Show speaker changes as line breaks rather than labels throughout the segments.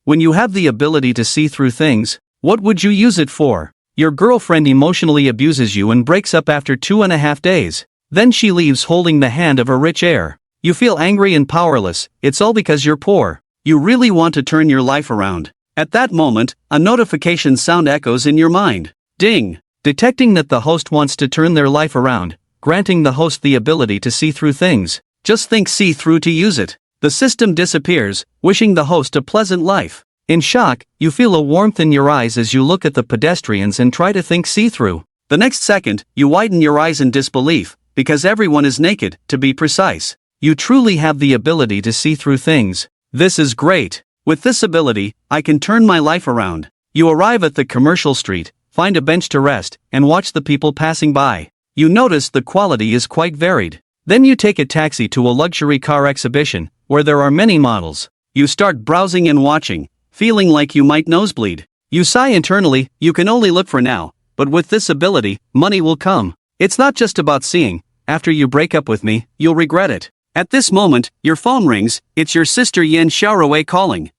When you have the ability to see through things, what would you use it for? Your girlfriend emotionally abuses you and breaks up after 2.5 days. Then she leaves holding the hand of a rich heir. You feel angry and powerless. It's all because you're poor. You really want to turn your life around. At that moment, a notification sound echoes in your mind. Ding! Detecting that the host wants to turn their life around, granting the host the ability to see through things. Just think see through to use it. The system disappears, wishing the host a pleasant life. In shock, you feel a warmth in your eyes as you look at the pedestrians and try to think see-through. The next second, you widen your eyes in disbelief, because everyone is naked, to be precise. You truly have the ability to see through things. This is great. With this ability, I can turn my life around. You arrive at the commercial street, find a bench to rest, and watch the people passing by. You notice the quality is quite varied. Then you take a taxi to a luxury car exhibition, where there are many models. You start browsing and watching, feeling like you might nosebleed. You sigh internally, you can only look for now, but with this ability, money will come. It's not just about seeing. After you break up with me, you'll regret it. At this moment, your phone rings. It's your sister Yen Xiaorui calling.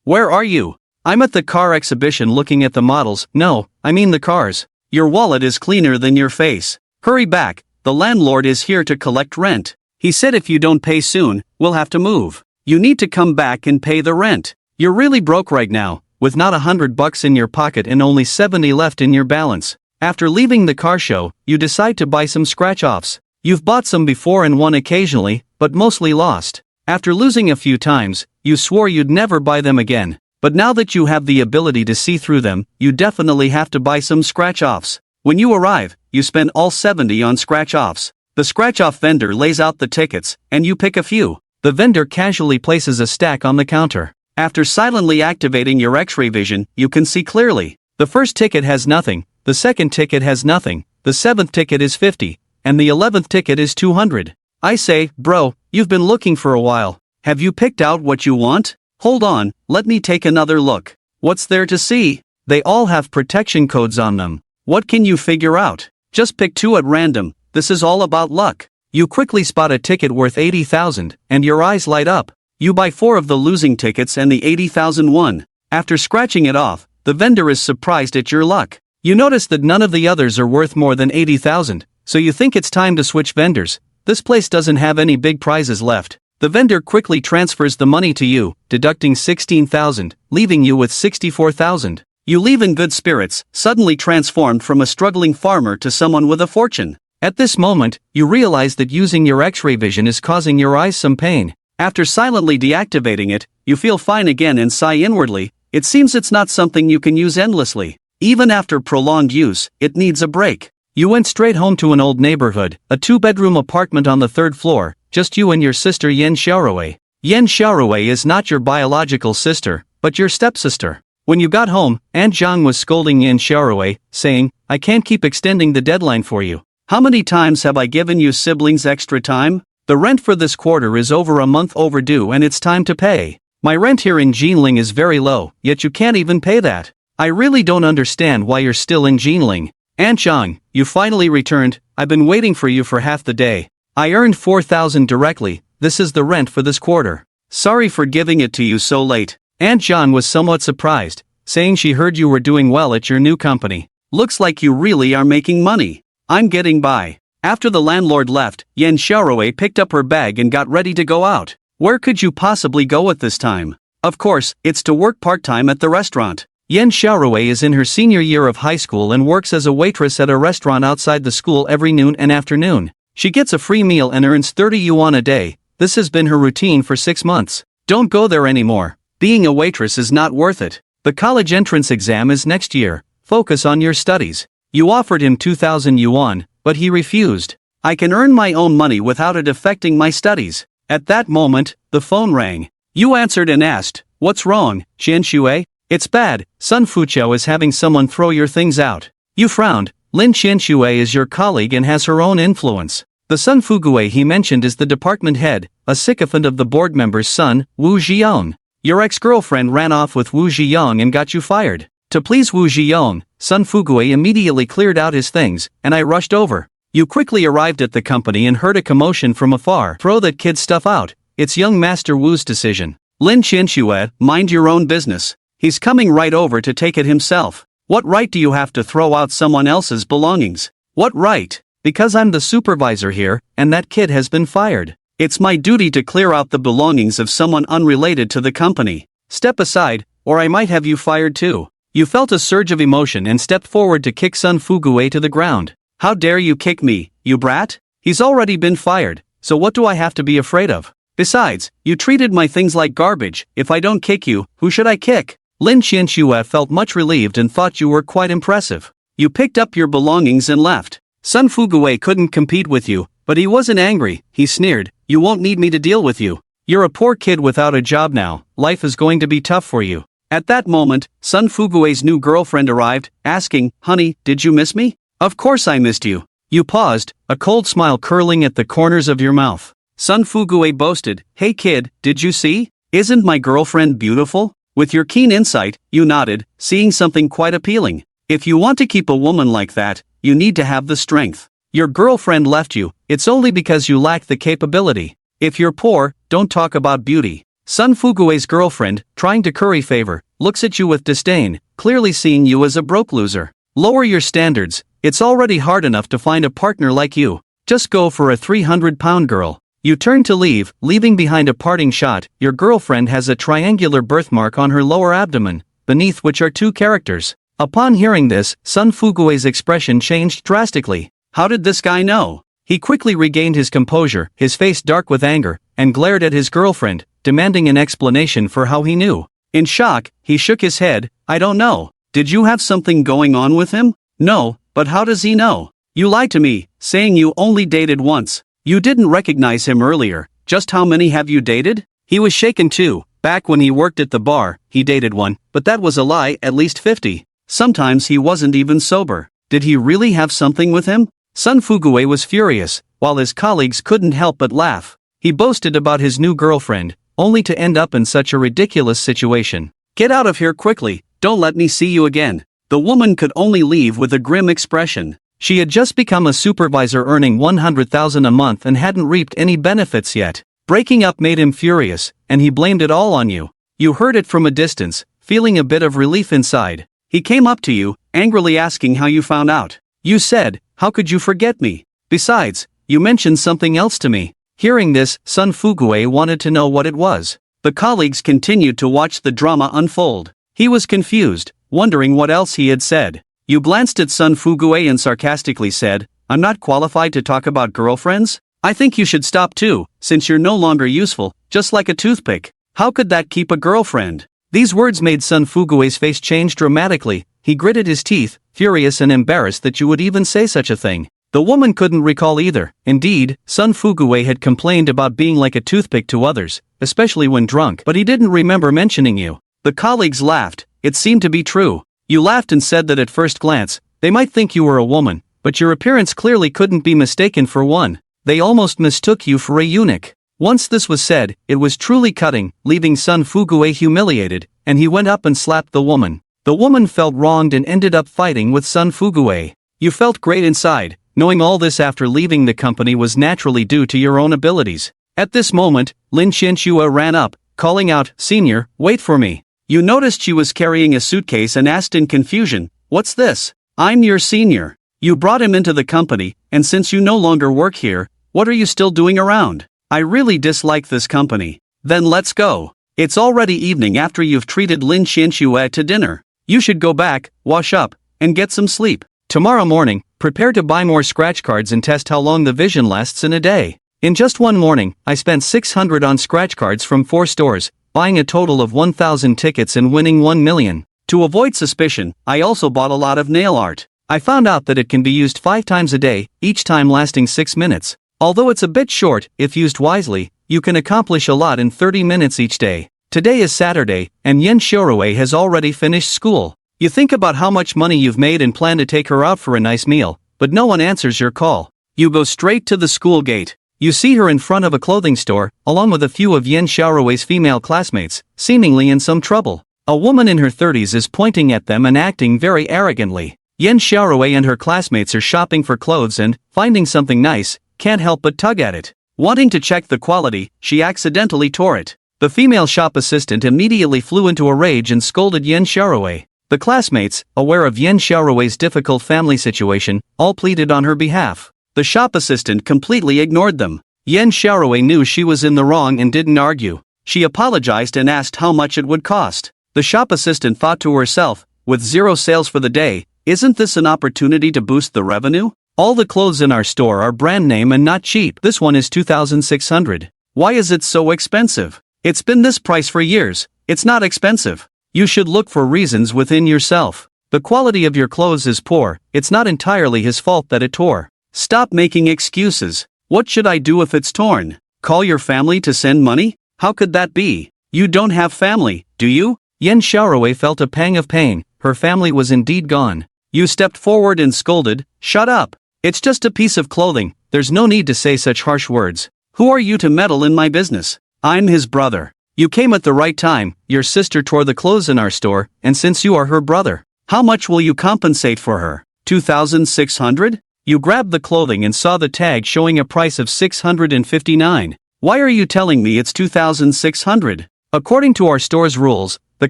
Where are you? I'm at the car exhibition looking at the models. No, I mean the cars. Your wallet is cleaner than your face. Hurry back, the landlord is here to collect rent. He said if you don't pay soon, we'll have to move. You need to come back and pay the rent. You're really broke right now, with not $100 in your pocket and only 70 left in your balance. After leaving the car show, you decide to buy some scratch-offs. You've bought some before and won occasionally, but mostly lost. After losing a few times, you swore you'd never buy them again. But now that you have the ability to see through them, you definitely have to buy some scratch-offs. When you arrive, you spend all 70 on scratch-offs. The scratch-off vendor lays out the tickets, and you pick a few. The vendor casually places a stack on the counter. After silently activating your X-ray vision, you can see clearly. The first ticket has nothing, the second ticket has nothing, the 7th ticket is 50, and the 11th ticket is 200. I say, bro, you've been looking for a while. Have you picked out what you want? Hold on, let me take another look. What's there to see? They all have protection codes on them. What can you figure out? Just pick 2 at random. This is all about luck. You quickly spot a ticket worth 80,000, and your eyes light up. You buy 4 of the losing tickets and the 80,000 won. After scratching it off, the vendor is surprised at your luck. You notice that none of the others are worth more than 80,000, so you think it's time to switch vendors. This place doesn't have any big prizes left. The vendor quickly transfers the money to you, deducting 16,000, leaving you with 64,000. You leave in good spirits, suddenly transformed from a struggling farmer to someone with a fortune. At this moment, you realize that using your X-ray vision is causing your eyes some pain. After silently deactivating it, you feel fine again and sigh inwardly. It seems it's not something you can use endlessly. Even after prolonged use, it needs a break. You went straight home to an old neighborhood, a 2-bedroom apartment on the 3rd floor, just you and your sister Yen Xiaorui. Yen Xiaorui is not your biological sister, but your stepsister. When you got home, Aunt Zhang was scolding Yen Xiaorui, saying, I can't keep extending the deadline for you. How many times have I given you siblings extra time? The rent for this quarter is over a month overdue and it's time to pay. My rent here in Jinling is very low, yet you can't even pay that. I really don't understand why you're still in Jinling. Aunt Zhang, you finally returned. I've been waiting for you for half the day. I earned 4,000 directly. This is the rent for this quarter. Sorry for giving it to you so late. Aunt Zhang was somewhat surprised, saying she heard you were doing well at your new company. Looks like you really are making money. I'm getting by. After the landlord left, Yen Xiaorui picked up her bag and got ready to go out. Where could you possibly go at this time? Of course, it's to work part-time at the restaurant. Yen Xiaorui is in her senior year of high school and works as a waitress at a restaurant outside the school every noon and afternoon. She gets a free meal and earns 30 yuan a day. This has been her routine for 6 months. Don't go there anymore. Being a waitress is not worth it. The college entrance exam is next year. Focus on your studies. You offered him 2,000 yuan, but he refused. I can earn my own money without it affecting my studies. At that moment, the phone rang. You answered and asked, what's wrong, Xian Xue? It's bad, Sun Fuqiao is having someone throw your things out. You frowned. Lin Xianxue is your colleague and has her own influence. The Sun Fugue he mentioned is the department head, a sycophant of the board member's son, Wu Zhiyong. Your ex-girlfriend ran off with Wu Zhiyong and got you fired. To please Wu Zhiyong, Sun Fugue immediately cleared out his things, and I rushed over. You quickly arrived at the company and heard a commotion from afar. Throw that kid's stuff out. It's young Master Wu's decision. Lin Qianxue, mind your own business. He's coming right over to take it himself. What right do you have to throw out someone else's belongings? What right? Because I'm the supervisor here, and that kid has been fired. It's my duty to clear out the belongings of someone unrelated to the company. Step aside, or I might have you fired too. You felt a surge of emotion and stepped forward to kick Sun Fuguei to the ground. How dare you kick me, you brat? He's already been fired, so what do I have to be afraid of? Besides, you treated my things like garbage. If I don't kick you, who should I kick? Lin Qianxue felt much relieved and thought you were quite impressive. You picked up your belongings and left. Sun Fuguei couldn't compete with you, but he wasn't angry. He sneered, you won't need me to deal with you. You're a poor kid without a job now. Life is going to be tough for you. At that moment, Sun Fuguei's new girlfriend arrived, asking, honey, did you miss me? Of course I missed you. You paused, a cold smile curling at the corners of your mouth. Sun Fuguei boasted, hey kid, did you see? Isn't my girlfriend beautiful? With your keen insight, you nodded, seeing something quite appealing. If you want to keep a woman like that, you need to have the strength. Your girlfriend left you, it's only because you lack the capability. If you're poor, don't talk about beauty. Sun Fuguei's girlfriend, trying to curry favor, looks at you with disdain, clearly seeing you as a broke loser. Lower your standards, it's already hard enough to find a partner like you. Just go for a 300-pound girl. You turn to leave, leaving behind a parting shot. Your girlfriend has a triangular birthmark on her lower abdomen, beneath which are 2 characters. Upon hearing this, Sun Fuguei's expression changed drastically. How did this guy know? He quickly regained his composure, his face dark with anger, and glared at his girlfriend, demanding an explanation for how he knew. In shock, he shook his head, I don't know. Did you have something going on with him? No, but how does he know? You lied to me, saying you only dated once. You didn't recognize him earlier. Just how many have you dated? He was shaken too. Back when he worked at the bar, he dated one, but that was a lie, at least 50. Sometimes he wasn't even sober. Did he really have something with him? Sun Fuguei was furious, while his colleagues couldn't help but laugh. He boasted about his new girlfriend, only to end up in such a ridiculous situation. Get out of here quickly, don't let me see you again. The woman could only leave with a grim expression. She had just become a supervisor earning 100,000 a month and hadn't reaped any benefits yet. Breaking up made him furious, and he blamed it all on you. You heard it from a distance, feeling a bit of relief inside. He came up to you, angrily asking how you found out. You said, how could you forget me? Besides, you mentioned something else to me. Hearing this, Sun Fuguei wanted to know what it was. The colleagues continued to watch the drama unfold. He was confused, wondering what else he had said. You glanced at Sun Fuguei and sarcastically said, I'm not qualified to talk about girlfriends? I think you should stop too, since you're no longer useful, just like a toothpick. How could that keep a girlfriend? These words made Sun Fuguei's face change dramatically. He gritted his teeth, furious and embarrassed that you would even say such a thing. The woman couldn't recall either. Indeed, Sun Fuguei had complained about being like a toothpick to others, especially when drunk, but he didn't remember mentioning you. The colleagues laughed. It seemed to be true. You laughed and said that at first glance, they might think you were a woman, but your appearance clearly couldn't be mistaken for one. They almost mistook you for a eunuch. Once this was said, it was truly cutting, leaving Sun Fuguei humiliated, and he went up and slapped the woman. The woman felt wronged and ended up fighting with Sun Fuguei. You felt great inside. Knowing all this after leaving the company was naturally due to your own abilities. At this moment, Lin Qianxue ran up, calling out, Senior, wait for me. You noticed she was carrying a suitcase and asked in confusion, what's this? I'm your senior. You brought him into the company, and since you no longer work here, what are you still doing around? I really dislike this company. Then let's go. It's already evening after you've treated Lin Qianxue to dinner. You should go back, wash up, and get some sleep. Tomorrow morning, prepare to buy more scratch cards and test how long the vision lasts in a day. In just one morning, I spent 600 on scratch cards from 4 stores, buying a total of 1,000 tickets and winning 1 million. To avoid suspicion, I also bought a lot of nail art. I found out that it can be used 5 times a day, each time lasting 6 minutes. Although it's a bit short, if used wisely, you can accomplish a lot in 30 minutes each day. Today is Saturday, and Yen Xiaorui has already finished school. You think about how much money you've made and plan to take her out for a nice meal, but no one answers your call. You go straight to the school gate. You see her in front of a clothing store, along with a few of Yen Xiaorui's female classmates, seemingly in some trouble. A woman in her 30s is pointing at them and acting very arrogantly. Yen Xiaorui and her classmates are shopping for clothes and, finding something nice, can't help but tug at it. Wanting to check the quality, she accidentally tore it. The female shop assistant immediately flew into a rage and scolded Yen Xiaorui. The classmates, aware of Yen Xiaorui's difficult family situation, all pleaded on her behalf. The shop assistant completely ignored them. Yen Xiaorui knew she was in the wrong and didn't argue. She apologized and asked how much it would cost. The shop assistant thought to herself, with 0 sales for the day, isn't this an opportunity to boost the revenue? All the clothes in our store are brand name and not cheap. This one is 2,600. Why is it so expensive? It's been this price for years. It's not expensive. You should look for reasons within yourself. The quality of your clothes is poor. It's not entirely his fault that it tore. Stop making excuses. What should I do if it's torn? Call your family to send money? How could that be? You don't have family, do you? Yen Xiaorui felt a pang of pain. Her family was indeed gone. You stepped forward and scolded, "Shut up. It's just a piece of clothing. There's no need to say such harsh words. Who are you to meddle in my business? I'm his brother. You came at the right time. Your sister tore the clothes in our store, and since you are her brother, how much will you compensate for her? 2,600? You grabbed the clothing and saw the tag showing a price of 659. Why are you telling me it's 2,600? According to our store's rules, the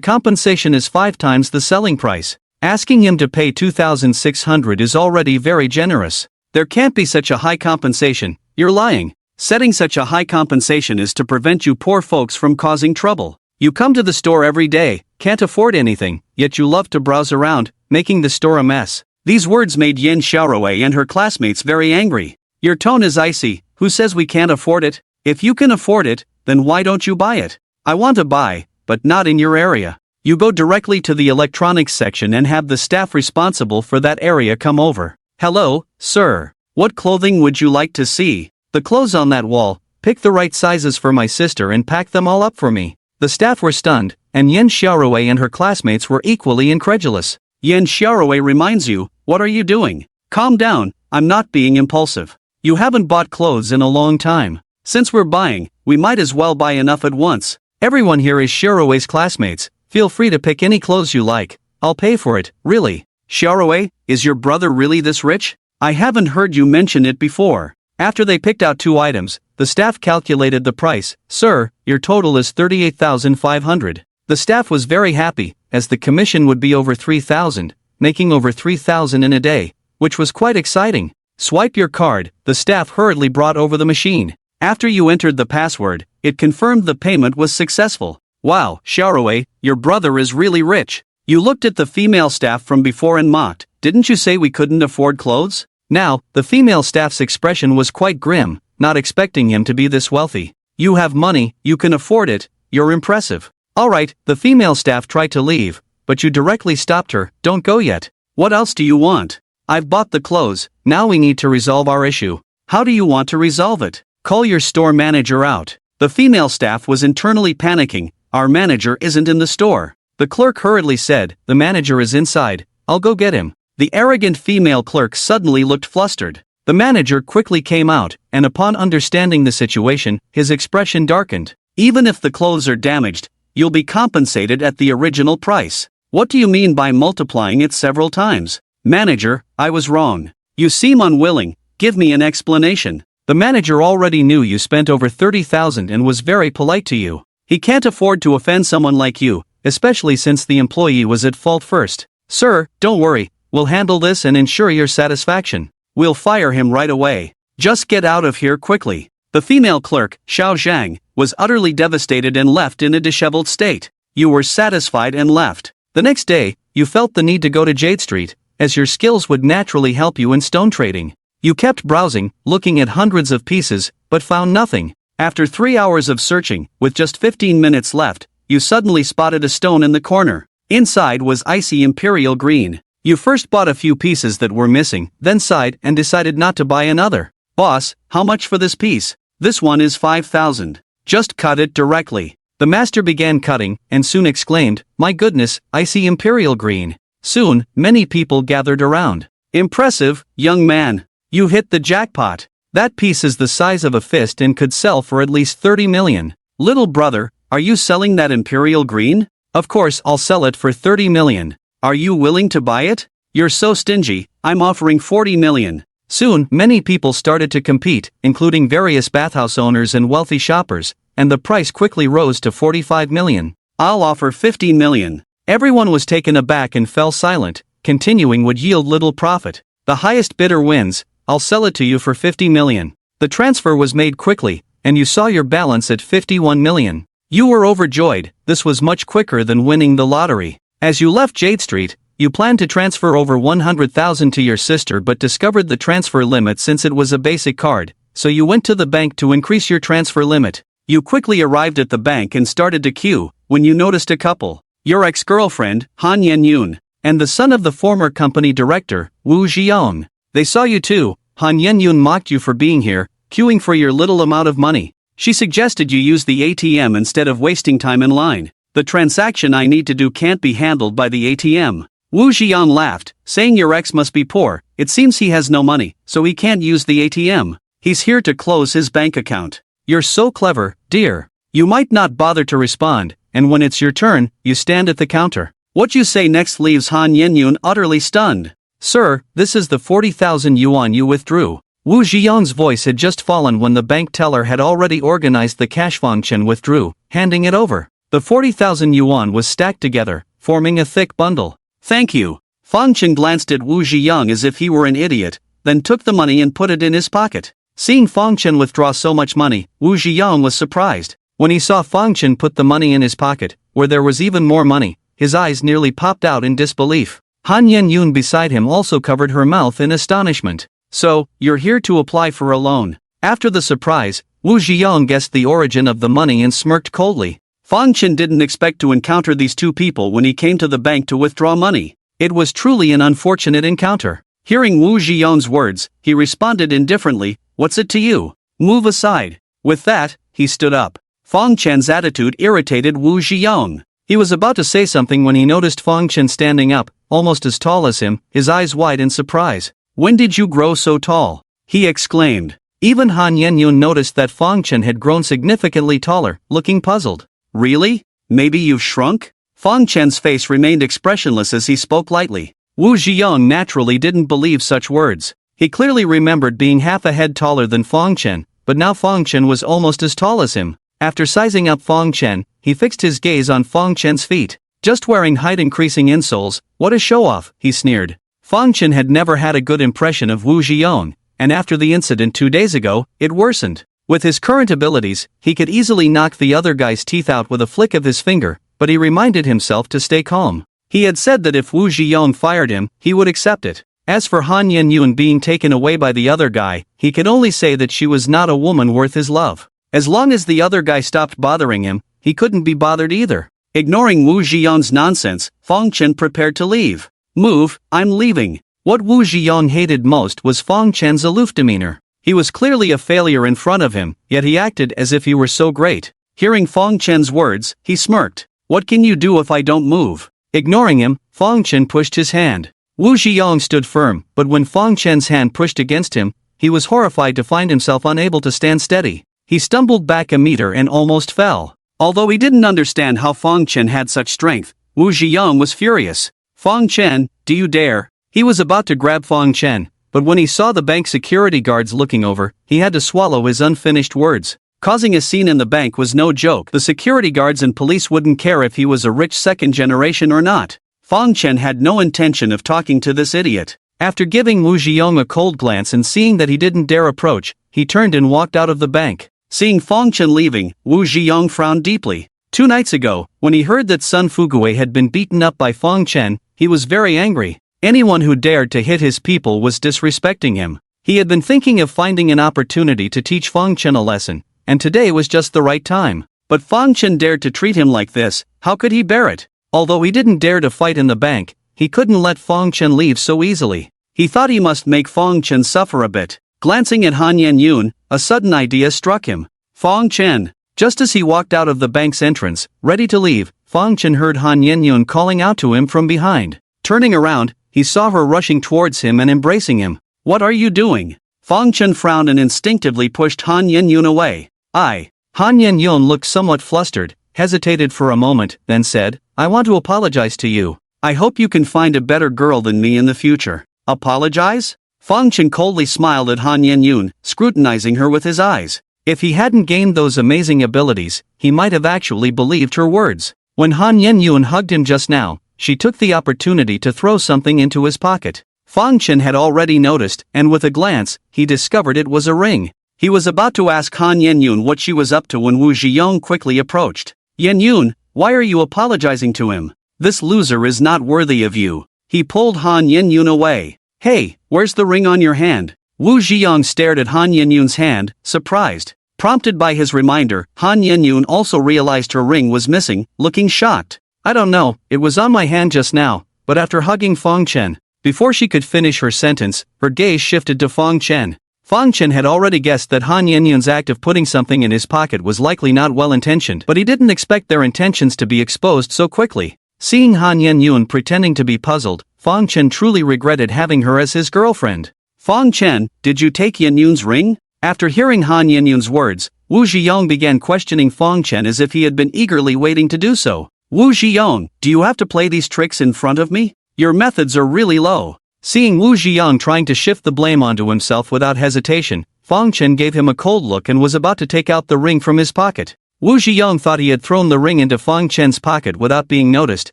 compensation is 5 times the selling price. Asking him to pay 2,600 is already very generous. There can't be such a high compensation. You're lying. Setting such a high compensation is to prevent you poor folks from causing trouble. You come to the store every day, can't afford anything, yet you love to browse around, making the store a mess. These words made Yen Xiaorui and her classmates very angry. Your tone is icy. Who says we can't afford it? If you can afford it, then why don't you buy it? I want to buy, but not in your area. You go directly to the electronics section and have the staff responsible for that area come over. Hello, sir. What clothing would you like to see? The clothes on that wall. Pick the right sizes for my sister and pack them all up for me. The staff were stunned, and Yen Xiaorui and her classmates were equally incredulous. Yen Xiaorui reminds you, what are you doing? Calm down, I'm not being impulsive. You haven't bought clothes in a long time. Since we're buying, we might as well buy enough at once. Everyone here is Xiaorui's classmates. Feel free to pick any clothes you like. I'll pay for it, really. Xiaorui, is your brother really this rich? I haven't heard you mention it before. After they picked out 2 items, the staff calculated the price. Sir, your total is 38,500. The staff was very happy, as the commission would be over 3,000, making over 3,000 in a day, which was quite exciting. Swipe your card. The staff hurriedly brought over the machine. After you entered the password, it confirmed the payment was successful. Wow, Xiaorui, your brother is really rich. You looked at the female staff from before and mocked. Didn't you say we couldn't afford clothes? Now, the female staff's expression was quite grim, not expecting him to be this wealthy. You have money, you can afford it, you're impressive. Alright, the female staff tried to leave, but you directly stopped her. Don't go yet. What else do you want? I've bought the clothes, now we need to resolve our issue. How do you want to resolve it? Call your store manager out. The female staff was internally panicking. Our manager isn't in the store. The clerk hurriedly said, the manager is inside, I'll go get him. The arrogant female clerk suddenly looked flustered. The manager quickly came out, and upon understanding the situation, his expression darkened. Even if the clothes are damaged, you'll be compensated at the original price. What do you mean by multiplying it several times? Manager, I was wrong. You seem unwilling. Give me an explanation. The manager already knew you spent over 30,000 and was very polite to you. He can't afford to offend someone like you, especially since the employee was at fault first. Sir, don't worry. We'll handle this and ensure your satisfaction. We'll fire him right away. Just get out of here quickly. The female clerk, Xiao Zhang, was utterly devastated and left in a disheveled state. You were satisfied and left. The next day, you felt the need to go to Jade Street, as your skills would naturally help you in stone trading. You kept browsing, looking at hundreds of pieces, but found nothing. After 3 hours of searching, with just 15 minutes left, you suddenly spotted a stone in the corner. Inside was icy imperial green. You first bought a few pieces that were missing, then sighed and decided not to buy another. Boss, how much for this piece? This one is 5,000. Just cut it directly. The master began cutting, and soon exclaimed, my goodness, icy imperial green. Soon, many people gathered around. Impressive, young man. You hit the jackpot. That piece is the size of a fist and could sell for at least 30 million. Little brother, are you selling that imperial green? Of course I'll sell it for 30 million. Are you willing to buy it? You're so stingy, I'm offering 40 million. Soon, many people started to compete, including various bathhouse owners and wealthy shoppers. and the price quickly rose to 45 million.
I'll offer 50 million.
Everyone was taken aback and fell silent. Continuing would yield little profit. The highest bidder wins. I'll sell it to you for 50 million. The transfer was made quickly, and you saw your balance at 51 million. You were overjoyed. This was much quicker than winning the lottery. As you left Jade Street, you planned to transfer over 100,000 to your sister but discovered the transfer limit since it was a basic card, so you went to the bank to increase your transfer limit. You quickly arrived at the bank and started to queue, when you noticed a couple. Your ex-girlfriend, Han Yen-yoon, and the son of the former company director, Woo Ji-young. They saw you too. Han Yen-yoon mocked you for being here, queuing for your little amount of money. She suggested you use the ATM instead of wasting time in line. The transaction I need to do can't be handled by the ATM. Woo Ji-young laughed, saying your ex must be poor. It seems he has no money, so he can't use the ATM. He's here to close his bank account. You're so clever, dear. You might not bother to respond, and when it's your turn, you stand at the counter. What you say next leaves Han Yen-yoon utterly stunned. Sir, this is the 40,000 yuan you withdrew. Woo Ji-young's voice had just fallen when the bank teller had already organized the cash. Fong Chen withdrew, handing it over. The 40,000 yuan was stacked together, forming a thick bundle. Thank you. Fong Chen glanced at Woo Ji-young as if he were an idiot, then took the money and put it in his pocket. Seeing Fong Chen withdraw so much money, Woo Ji-young was surprised. When he saw Fong Chen put the money in his pocket, where there was even more money, his eyes nearly popped out in disbelief. Han Yen-yoon beside him also covered her mouth in astonishment. So, you're here to apply for a loan. After the surprise, Woo Ji-young guessed the origin of the money and smirked coldly. Fong Chen didn't expect to encounter these two people when he came to the bank to withdraw money. It was truly an unfortunate encounter. Hearing Woo Ji-young's words, he responded indifferently, "What's it to you? Move aside." With that, he stood up. Fong Chen's attitude irritated Woo Ji-young. He was about to say something when he noticed Fong Chen standing up, almost as tall as him, his eyes wide in surprise. "When did you grow so tall?" he exclaimed. Even Han Yen-yoon noticed that Fong Chen had grown significantly taller, looking puzzled. "Really? Maybe you've shrunk?" Fong Chen's face remained expressionless as he spoke lightly. Woo Ji-young naturally didn't believe such words. He clearly remembered being half a head taller than Fong Chen, but now Fong Chen was almost as tall as him. After sizing up Fong Chen, he fixed his gaze on Fong Chen's feet. "Just wearing height-increasing insoles, what a show-off," he sneered. Fong Chen had never had a good impression of Woo Ji-young, and after the incident 2 days ago, it worsened. With his current abilities, he could easily knock the other guy's teeth out with a flick of his finger, but he reminded himself to stay calm. He had said that if Woo Ji-young fired him, he would accept it. As for Han Yen-yoon being taken away by the other guy, he could only say that she was not a woman worth his love. As long as the other guy stopped bothering him, he couldn't be bothered either. Ignoring Woo Ji-young's nonsense, Fong Chen prepared to leave. "Move, I'm leaving." What Woo Ji-young hated most was Fong Chen's aloof demeanor. He was clearly a failure in front of him, yet he acted as if he were so great. Hearing Fong Chen's words, he smirked. "What can you do if I don't move?" Ignoring him, Fong Chen pushed his hand. Woo Ji-young stood firm, but when Fong Chen's hand pushed against him, he was horrified to find himself unable to stand steady. He stumbled back a meter and almost fell. Although he didn't understand how Fong Chen had such strength, Woo Ji-young was furious. "Fong Chen, do you dare?" He was about to grab Fong Chen, but when he saw the bank security guards looking over, he had to swallow his unfinished words. Causing a scene in the bank was no joke. The security guards and police wouldn't care if he was a rich second generation or not. Fong Chen had no intention of talking to this idiot. After giving Woo Ji-young a cold glance and seeing that he didn't dare approach, he turned and walked out of the bank. Seeing Fong Chen leaving, Woo Ji-young frowned deeply. 2 nights ago, when he heard that Sun Fuguei had been beaten up by Fong Chen, he was very angry. Anyone who dared to hit his people was disrespecting him. He had been thinking of finding an opportunity to teach Fong Chen a lesson, and today was just the right time. But Fong Chen dared to treat him like this. How could he bear it? Although he didn't dare to fight in the bank, he couldn't let Fong Chen leave so easily. He thought he must make Fong Chen suffer a bit. Glancing at Han Yen-yoon, a sudden idea struck him. Fong Chen. Just as he walked out of the bank's entrance, ready to leave, Fong Chen heard Han Yen-yoon calling out to him from behind. Turning around, he saw her rushing towards him and embracing him. "What are you doing?" Fong Chen frowned and instinctively pushed Han Yen-yoon away. Han Yen-yoon looked somewhat flustered, hesitated for a moment, then said, "I want to apologize to you. I hope you can find a better girl than me in the future." "Apologize?" Fong Chen coldly smiled at Han Yen-yoon, scrutinizing her with his eyes. If he hadn't gained those amazing abilities, he might have actually believed her words. When Han Yenyun hugged him just now, she took the opportunity to throw something into his pocket. Fang Chen had already noticed, and with a glance, he discovered it was a ring. He was about to ask Han Yenyun what she was up to when Wu Zhiyong quickly approached. Yenyun, why are you apologizing to him? This loser is not worthy of you. He pulled Han Yenyun away. Hey, where's the ring on your hand? Wu Zhiyong stared at Han Yenyun's hand, surprised. Prompted by his reminder, Han Yenyun also realized her ring was missing, looking shocked. I don't know, it was on my hand just now, but after hugging Fang Chen. Before she could finish her sentence, her gaze shifted to Fang Chen. Fang Chen had already guessed that Han Yenyun's act of putting something in his pocket was likely not well-intentioned, but he didn't expect their intentions to be exposed so quickly. Seeing Han Yenyun pretending to be puzzled, Fang Chen truly regretted having her as his girlfriend. Fang Chen, did you take Yenyun's ring? After hearing Han Yenyun's words, Wu Zhiyong began questioning Fang Chen as if he had been eagerly waiting to do so. Wu Zhiyong, do you have to play these tricks in front of me? Your methods are really low. Seeing Wu Zhiyong trying to shift the blame onto himself without hesitation, Fang Chen gave him a cold look and was about to take out the ring from his pocket. Wu Zhiyong thought he had thrown the ring into Fang Chen's pocket without being noticed,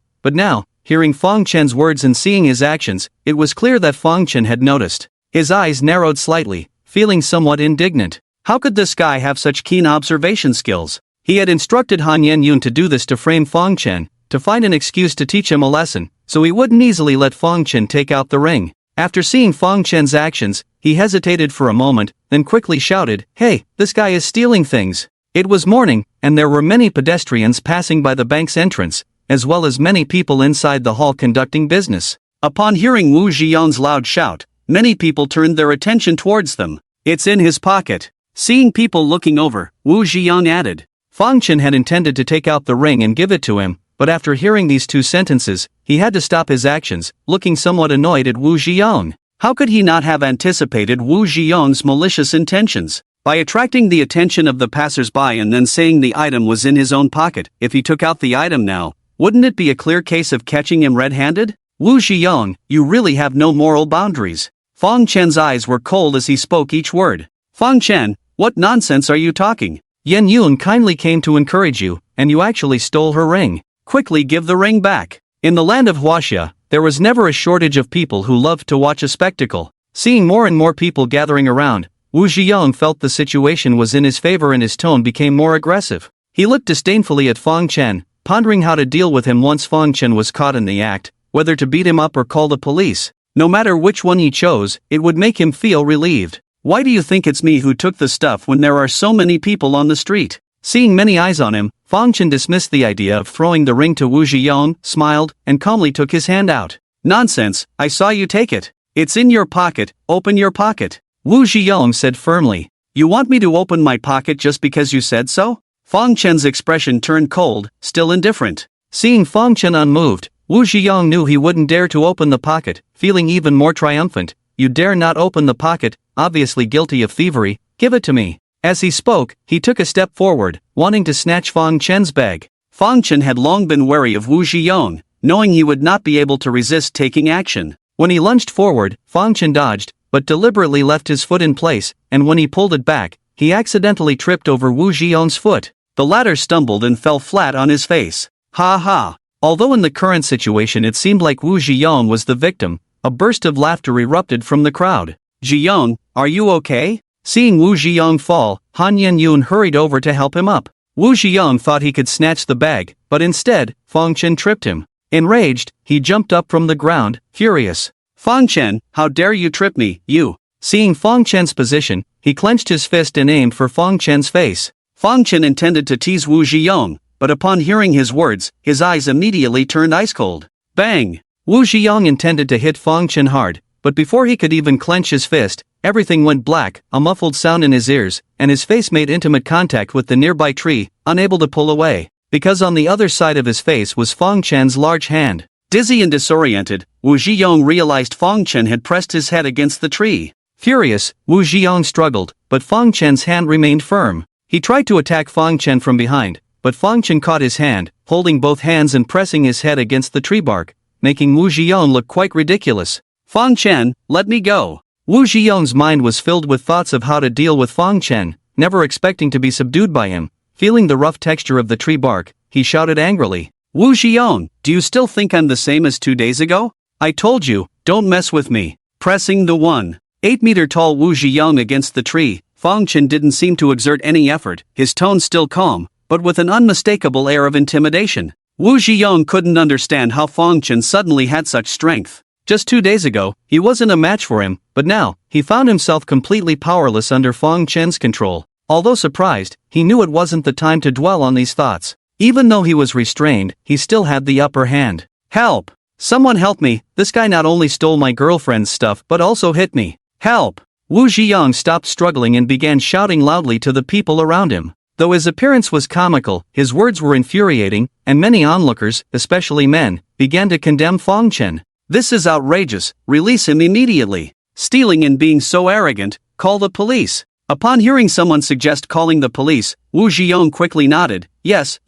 but now, hearing Fang Chen's words and seeing his actions, it was clear that Fang Chen had noticed. His eyes narrowed slightly, feeling somewhat indignant. How could this guy have such keen observation skills? He had instructed Han Yenyun to do this to frame Fang Chen, to find an excuse to teach him a lesson, so he wouldn't easily let Fang Chen take out the ring. After seeing Fang Chen's actions, he hesitated for a moment, then quickly shouted, "Hey, this guy is stealing things." It was morning, and there were many pedestrians passing by the bank's entrance, as well as many people inside the hall conducting business. Upon hearing Wu Zhiyong's loud shout, many people turned their attention towards them. It's in his pocket. Seeing people looking over, Wu Zhiyong added. Fang Chen had intended to take out the ring and give it to him, but after hearing these two sentences, he had to stop his actions, looking somewhat annoyed at Wu Zhiyong. How could he not have anticipated Wu Zhiyong's malicious intentions? By attracting the attention of the passers-by and then saying the item was in his own pocket, if he took out the item now, wouldn't it be a clear case of catching him red-handed? Wu Zhiyong, you really have no moral boundaries. Fang Chen's eyes were cold as he spoke each word. Fang Chen, what nonsense are you talking? Yenyun kindly came to encourage you, and you actually stole her ring. Quickly give the ring back. In the land of Huaxia, there was never a shortage of people who loved to watch a spectacle. Seeing more and more people gathering around, Wu Zhiyong felt the situation was in his favor and his tone became more aggressive. He looked disdainfully at Fang Chen, pondering how to deal with him once Fang Chen was caught in the act, whether to beat him up or call the police. No matter which one he chose, it would make him feel relieved. Why do you think it's me who took the stuff when there are so many people on the street? Seeing many eyes on him, Fang Chen dismissed the idea of throwing the ring to Wu Zhiyong, smiled, and calmly took his hand out. Nonsense, I saw you take it. It's in your pocket, open your pocket. Wu Zhiyong said firmly. You want me to open my pocket just because you said so? Fang Chen's expression turned cold, still indifferent. Seeing Fang Chen unmoved, Wu Zhiyong knew he wouldn't dare to open the pocket, feeling even more triumphant. You dare not open the pocket, obviously guilty of thievery, give it to me. As he spoke, he took a step forward, wanting to snatch Fang Chen's bag. Fang Chen had long been wary of Wu Zhiyong, knowing he would not be able to resist taking action. When he lunged forward, Fang Chen dodged, but deliberately left his foot in place, and when he pulled it back, he accidentally tripped over Wu Zhiyong's foot. The latter stumbled and fell flat on his face. Ha ha! Although in the current situation it seemed like Wu Zhiyong was the victim, a burst of laughter erupted from the crowd. Zhiyong, are you okay? Seeing Wu Zhiyong fall, Han Yenyun hurried over to help him up. Wu Zhiyong thought he could snatch the bag, but instead, Fang Chen tripped him. Enraged, he jumped up from the ground, furious. Fang Chen, how dare you trip me, you! Seeing Fang Chen's position, he clenched his fist and aimed for Fang Chen's face. Fang Chen intended to tease Wu Zhiyong, but upon hearing his words, his eyes immediately turned ice cold. Bang! Wu Zhiyong intended to hit Fang Chen hard, but before he could even clench his fist, everything went black, a muffled sound in his ears, and his face made intimate contact with the nearby tree, unable to pull away, because on the other side of his face was Fang Chen's large hand. Dizzy and disoriented, Wu Zhiyong realized Fang Chen had pressed his head against the tree. Furious, Wu Zhiyong struggled, but Fang Chen's hand remained firm. He tried to attack Fang Chen from behind, but Fang Chen caught his hand, holding both hands and pressing his head against the tree bark, making Wu Zhiyong look quite ridiculous. Fang Chen, let me go. Wu Zhiyong's mind was filled with thoughts of how to deal with Fang Chen, never expecting to be subdued by him. Feeling the rough texture of the tree bark, he shouted angrily.
Wu Ziyong, do you still think I'm the same as 2 days ago? I told you, don't mess with me. Pressing the 1.8-meter tall Wu Ziyong against the tree, Fang Chen didn't seem to exert any effort, his tone still calm, but with an unmistakable air of intimidation. Wu Ziyong couldn't understand how Fang Chen suddenly had such strength.
Just 2 days ago, he wasn't a match for him, but now, he found himself completely powerless under Fang Chen's control. Although surprised, he knew it wasn't the time to dwell on these thoughts. Even though he was restrained, he still had the upper hand. Help! Someone help me, this guy not only stole my girlfriend's stuff but also hit me. Help! Wu Ziyong stopped struggling and began shouting loudly to the people around him. Though his appearance was comical, his words were infuriating, and many onlookers, especially men, began to condemn Fang Chen.
This is outrageous, release him immediately. Stealing and being so arrogant, call the police. Upon hearing someone suggest calling the police, Wu Ziyong quickly nodded, yes,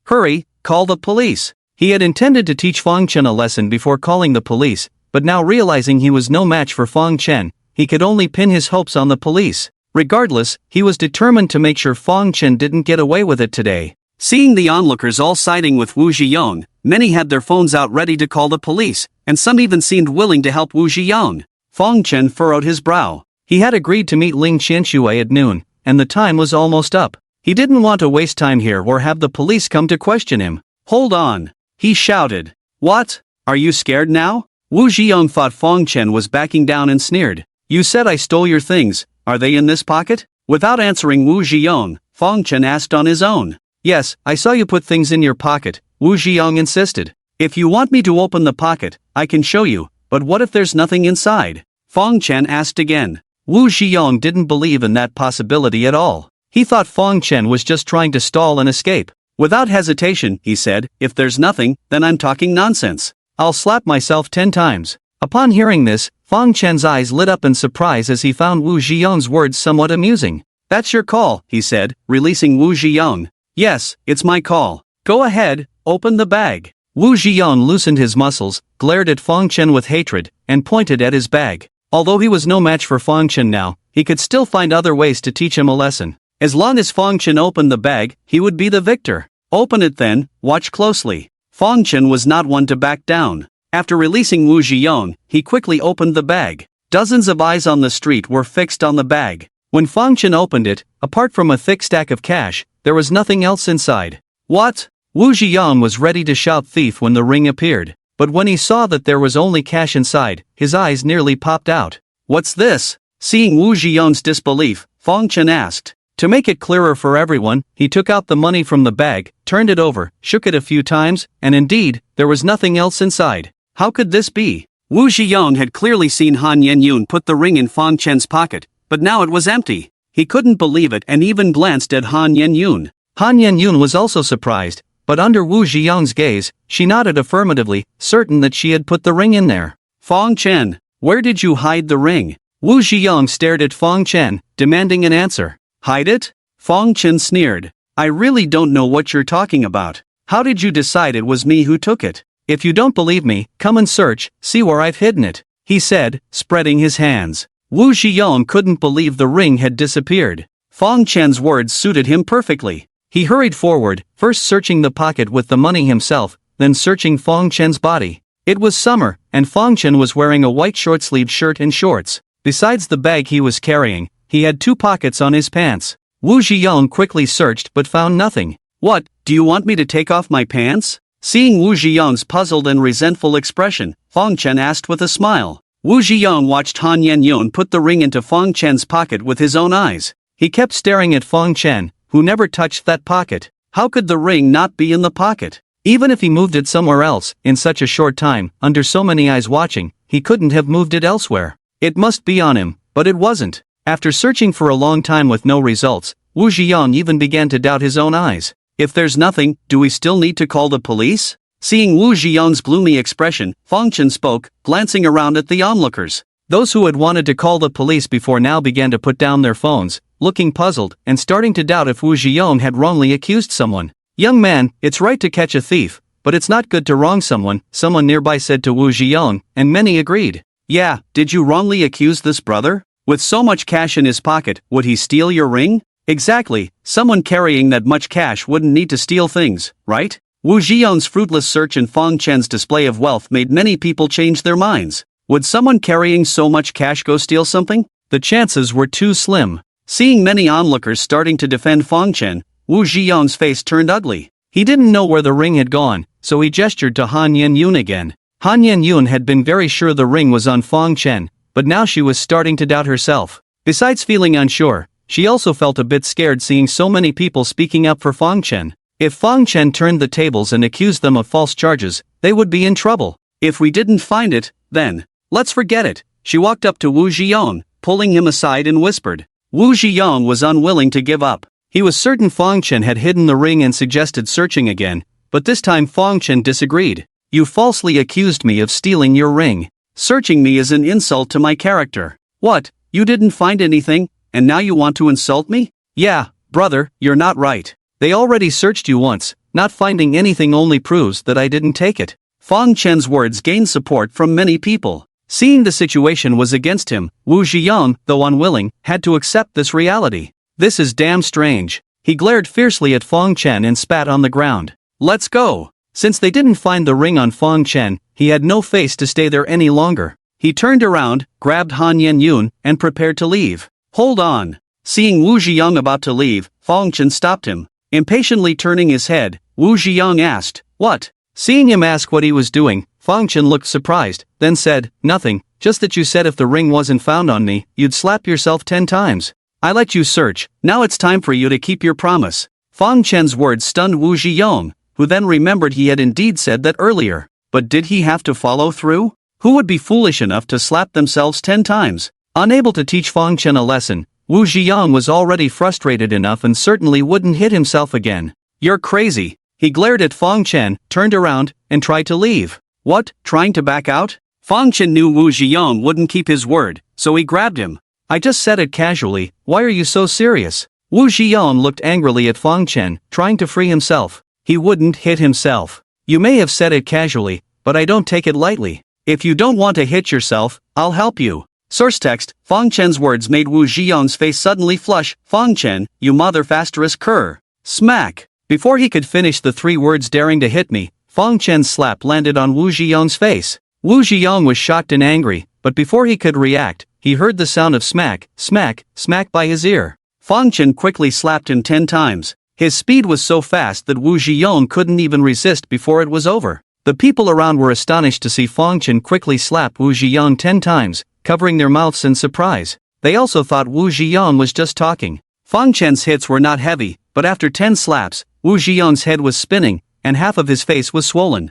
hurry, call the police. He had intended to teach Fang Chen a lesson before calling the police, but now realizing he was no match for Fang Chen, he could only pin his hopes on the police. Regardless, he was determined to make sure Fang Chen didn't get away with it today. Seeing the onlookers all siding with Wu Ziyong, many had their phones out ready to call the police, and some even seemed willing to help Wu Ziyong. Fang Chen furrowed his brow.
He had agreed to meet Ling Qianxue at noon, and the time was almost up. He didn't want to waste time here or have the police come to question him.
Hold on, he shouted. What? Are you scared now? Wu Ziyong thought Fang Chen was backing down and sneered. You said I stole your things, are they in this pocket? Without answering Wu Ziyong, Fang Chen asked on his own.
Yes, I saw you put things in your pocket, Wu Ziyong insisted.
If you want me to open the pocket, I can show you, but what if there's nothing inside? Fang Chen asked again.
Wu Ziyong didn't believe in that possibility at all. He thought Fang Chen was just trying to stall and escape.
Without hesitation, he said, if there's nothing, then I'm talking nonsense.
I'll slap myself 10 times. Upon hearing this, Fang Chen's eyes lit up in surprise as he found Wu Ziyong's words somewhat amusing.
That's your call, he said, releasing Wu Ziyong. Yes, it's my call. Go ahead, open the bag.
Wu Ziyong loosened his muscles, glared at Fang Chen with hatred, and pointed at his bag. Although he was no match for Fang Chen now, he could still find other ways to teach him a lesson. As long as Fang Chen opened the bag, he would be the victor.
Open it then, watch closely. Fang Chen was not one to back down. After releasing Wu Ziyong, he quickly opened the bag. Dozens of eyes on the street were fixed on the bag.
When Fang Chen opened it, apart from a thick stack of cash, there was nothing else inside.
What?
Wu Ziyong was ready to shout thief when the ring appeared. But when he saw that there was only cash inside, his eyes nearly popped out.
What's this? Seeing Wu Ziyong's disbelief, Fang Chen asked.
To make it clearer for everyone, he took out the money from the bag, turned it over, shook it a few times, and indeed, there was nothing else inside. How could this be?
Wu Ziyong had clearly seen Han Yenyun put the ring in Fang Chen's pocket, but now it was empty. He couldn't believe it and even glanced at Han Yenyun.
Han Yenyun was also surprised, but under Wu Ziyong's gaze, she nodded affirmatively, certain that she had put the ring in there.
Fang Chen, where did you hide the ring?
Wu Ziyong stared at Fang Chen, demanding an answer.
Hide it? Fang Chen sneered. I really don't know what you're talking about. How did you decide it was me who took it?
If you don't believe me, come and search, see where I've hidden it, he said, spreading his hands. Wu Ziyong couldn't believe the ring had disappeared.
Fang Chen's words suited him perfectly.
He hurried forward, first searching the pocket with the money himself, then searching Fang Chen's body. It was summer, and Fang Chen was wearing a white short-sleeved shirt and shorts. Besides the bag he was carrying, he had 2 pockets on his pants. Wu Ziyong quickly searched but found nothing.
What, do you want me to take off my pants? Seeing Wu Ziyong's puzzled and resentful expression, Fang Chen asked with a smile. Wu Ziyong watched Han Yenyun put the ring into Fang Chen's pocket with his own eyes.
He kept staring at Fang Chen, who never touched that pocket.
How could the ring not be in the pocket?
Even if he moved it somewhere else, in such a short time, under so many eyes watching, he couldn't have moved it elsewhere. It must be on him, but it wasn't. After searching for a long time with no results, Wu Ziyong even began to doubt his own eyes.
If there's nothing, do we still need to call the police? Seeing Wu Ziyong's gloomy expression, Fang Chen spoke, glancing around at the onlookers.
Those who had wanted to call the police before now began to put down their phones, looking puzzled and starting to doubt if Wu Ziyong had wrongly accused someone. Young man, it's right to catch a thief, but it's not good to wrong someone nearby said to Wu Ziyong, and many agreed.
Yeah, did you wrongly accuse this brother? With so much cash in his pocket, would he steal your ring? Exactly, someone carrying that much cash wouldn't need to steal things, right? Wu Ziyong's fruitless search and Fong Chen's display of wealth made many people change their minds. Would someone carrying so much cash go steal something? The chances were too slim. Seeing many onlookers starting to defend Fong Chen, Wu Ziyong's face turned ugly. He didn't know where the ring had gone, so he gestured to Han Yen-yun again. Han Yen-yun had been very sure the ring was on Fong Chen, but now she was starting to doubt herself. Besides feeling unsure, she also felt a bit scared seeing so many people speaking up for Fong Chen. If Fong Chen turned the tables and accused them of false charges, they would be in trouble. If we didn't find it, then let's forget it. She walked up to Wu Ziyong, pulling him aside and whispered. Wu Ziyong was unwilling to give up. He was certain Fong Chen had hidden the ring and suggested searching again, but this time Fong Chen disagreed. You falsely accused me of stealing your ring. Searching me is an insult to my character. What, you didn't find anything, and now you want to insult me? Yeah, brother, you're not right. They already searched you once, not finding anything only proves that I didn't take it. Fong Chen's words gained support from many people. Seeing the situation was against him, Wu Ziyong, though unwilling, had to accept this reality. This is damn strange. He glared fiercely at Fong Chen and spat on the ground. Let's go. Since they didn't find the ring on Fong Chen, he had no face to stay there any longer. He turned around, grabbed Han Yen-yun, and prepared to leave. Hold on. Seeing Wu Ziyong about to leave, Fong Chen stopped him. Impatiently turning his head, Wu Ziyong asked, "What?" Seeing him ask what he was doing, Fong Chen looked surprised, then said, "Nothing, just that you said if the ring wasn't found on me, you'd slap yourself 10 times. I let you search, now it's time for you to keep your promise." Fong Chen's words stunned Wu Ziyong, who then remembered he had indeed said that earlier. But did he have to follow through? Who would be foolish enough to slap themselves 10 times? Unable to teach Fong Chen a lesson, Wu Ziyong was already frustrated enough and certainly wouldn't hit himself again. You're crazy. He glared at Fong Chen, turned around, and tried to leave. What, trying to back out? Fong Chen knew Wu Ziyong wouldn't keep his word, so he grabbed him. I just said it casually, why are you so serious? Wu Ziyong looked angrily at Fong Chen, trying to free himself. He wouldn't hit himself. You may have said it casually, but I don't take it lightly. If you don't want to hit yourself, I'll help you. Source text, Fong Chen's words made Wu Ziyong's face suddenly flush. Fong Chen, you mother ****. Smack. Before he could finish the 3 words daring to hit me, Fong Chen's slap landed on Wu Ziyong's face. Wu Ziyong was shocked and angry, but before he could react, he heard the sound of smack, smack, smack by his ear. Fong Chen quickly slapped him 10 times. His speed was so fast that Wu Ziyong couldn't even resist before it was over. The people around were astonished to see Fong Chen quickly slap Wu Ziyong 10 times, covering their mouths in surprise. They also thought Wu Ziyong was just talking. Fong Chen's hits were not heavy, but after 10 slaps, Wu Ziyong's head was spinning, and half of his face was swollen.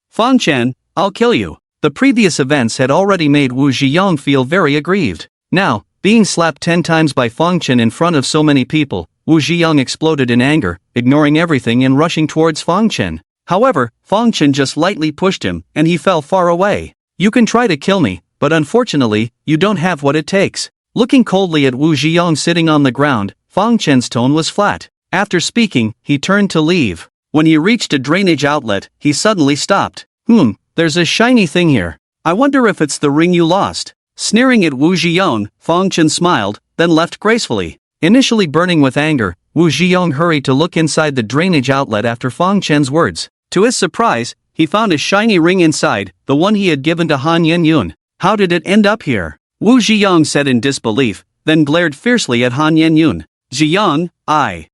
Fong Chen, I'll kill you. The previous events had already made Wu Ziyong feel very aggrieved. Now, being slapped 10 times by Fong Chen in front of so many people, Wu Ziyong exploded in anger, ignoring everything and rushing towards Fong Chen. However, Fong Chen just lightly pushed him, and he fell far away. You can try to kill me, but unfortunately, you don't have what it takes. Looking coldly at Wu Ziyong sitting on the ground, Fong Chen's tone was flat. After speaking, he turned to leave. When he reached a drainage outlet, he suddenly stopped. There's a shiny thing here. I wonder if it's the ring you lost. Sneering at Wu Ziyong, Fong Chen smiled, then left gracefully. Initially burning with anger, Wu Ziyong hurried to look inside the drainage outlet after Fong Chen's words. To his surprise, he found a shiny ring inside, the one he had given to Han Yen-yun. How did it end up here? Wu Ziyong said in disbelief, then glared fiercely at Han Yen-yun. Ziyong, I.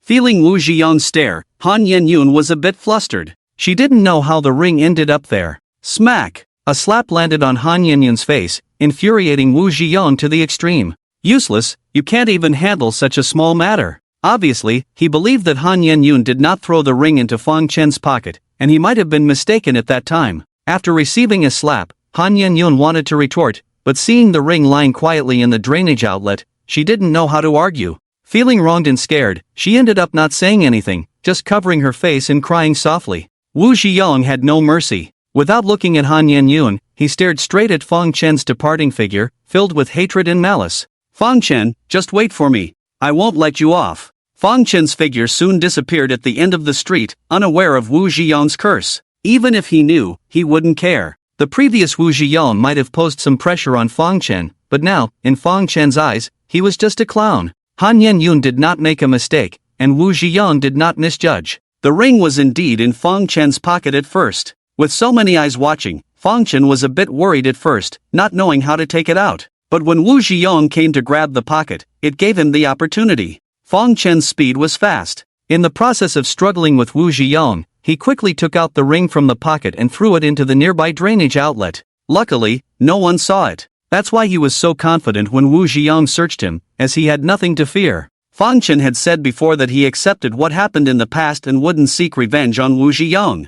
Feeling Wu Ziyong's stare, Han Yen-yun was a bit flustered. She didn't know how the ring ended up there. Smack! A slap landed on Han Yen-yun's face, infuriating Wu Ziyong to the extreme. Useless, you can't even handle such a small matter. Obviously, he believed that Han Yen-yun did not throw the ring into Fong Chen's pocket, and he might have been mistaken at that time. After receiving a slap, Han Yen-yun wanted to retort, but seeing the ring lying quietly in the drainage outlet, she didn't know how to argue. Feeling wronged and scared, she ended up not saying anything, just covering her face and crying softly. Wu Ziyong had no mercy. Without looking at Han Yen-yun, he stared straight at Fong Chen's departing figure, filled with hatred and malice. Fong Chen, just wait for me. I won't let you off. Fong Chen's figure soon disappeared at the end of the street, unaware of Wu Ziyong's curse. Even if he knew, he wouldn't care. The previous Wu Ziyong might have posed some pressure on Fong Chen, but now, in Fong Chen's eyes, he was just a clown.
Han Yen-yun did not make a mistake, and Wu Ziyang did not misjudge.
The ring was indeed in Fong Chen's pocket at first. With so many eyes watching, Fong Chen was a bit worried at first, not knowing how to take it out. But when Wu Ziyang came to grab the pocket, it gave him the opportunity. Fong Chen's speed was fast.
In the process of struggling with Wu Ziyang, he quickly took out the ring from the pocket and threw it into the nearby drainage outlet.
Luckily, no one saw it.
That's why he was so confident when Wu Ziyang searched him, as he had nothing to fear.
Fong Chen had said before that he accepted what happened in the past and wouldn't seek revenge on Wu Ziyang.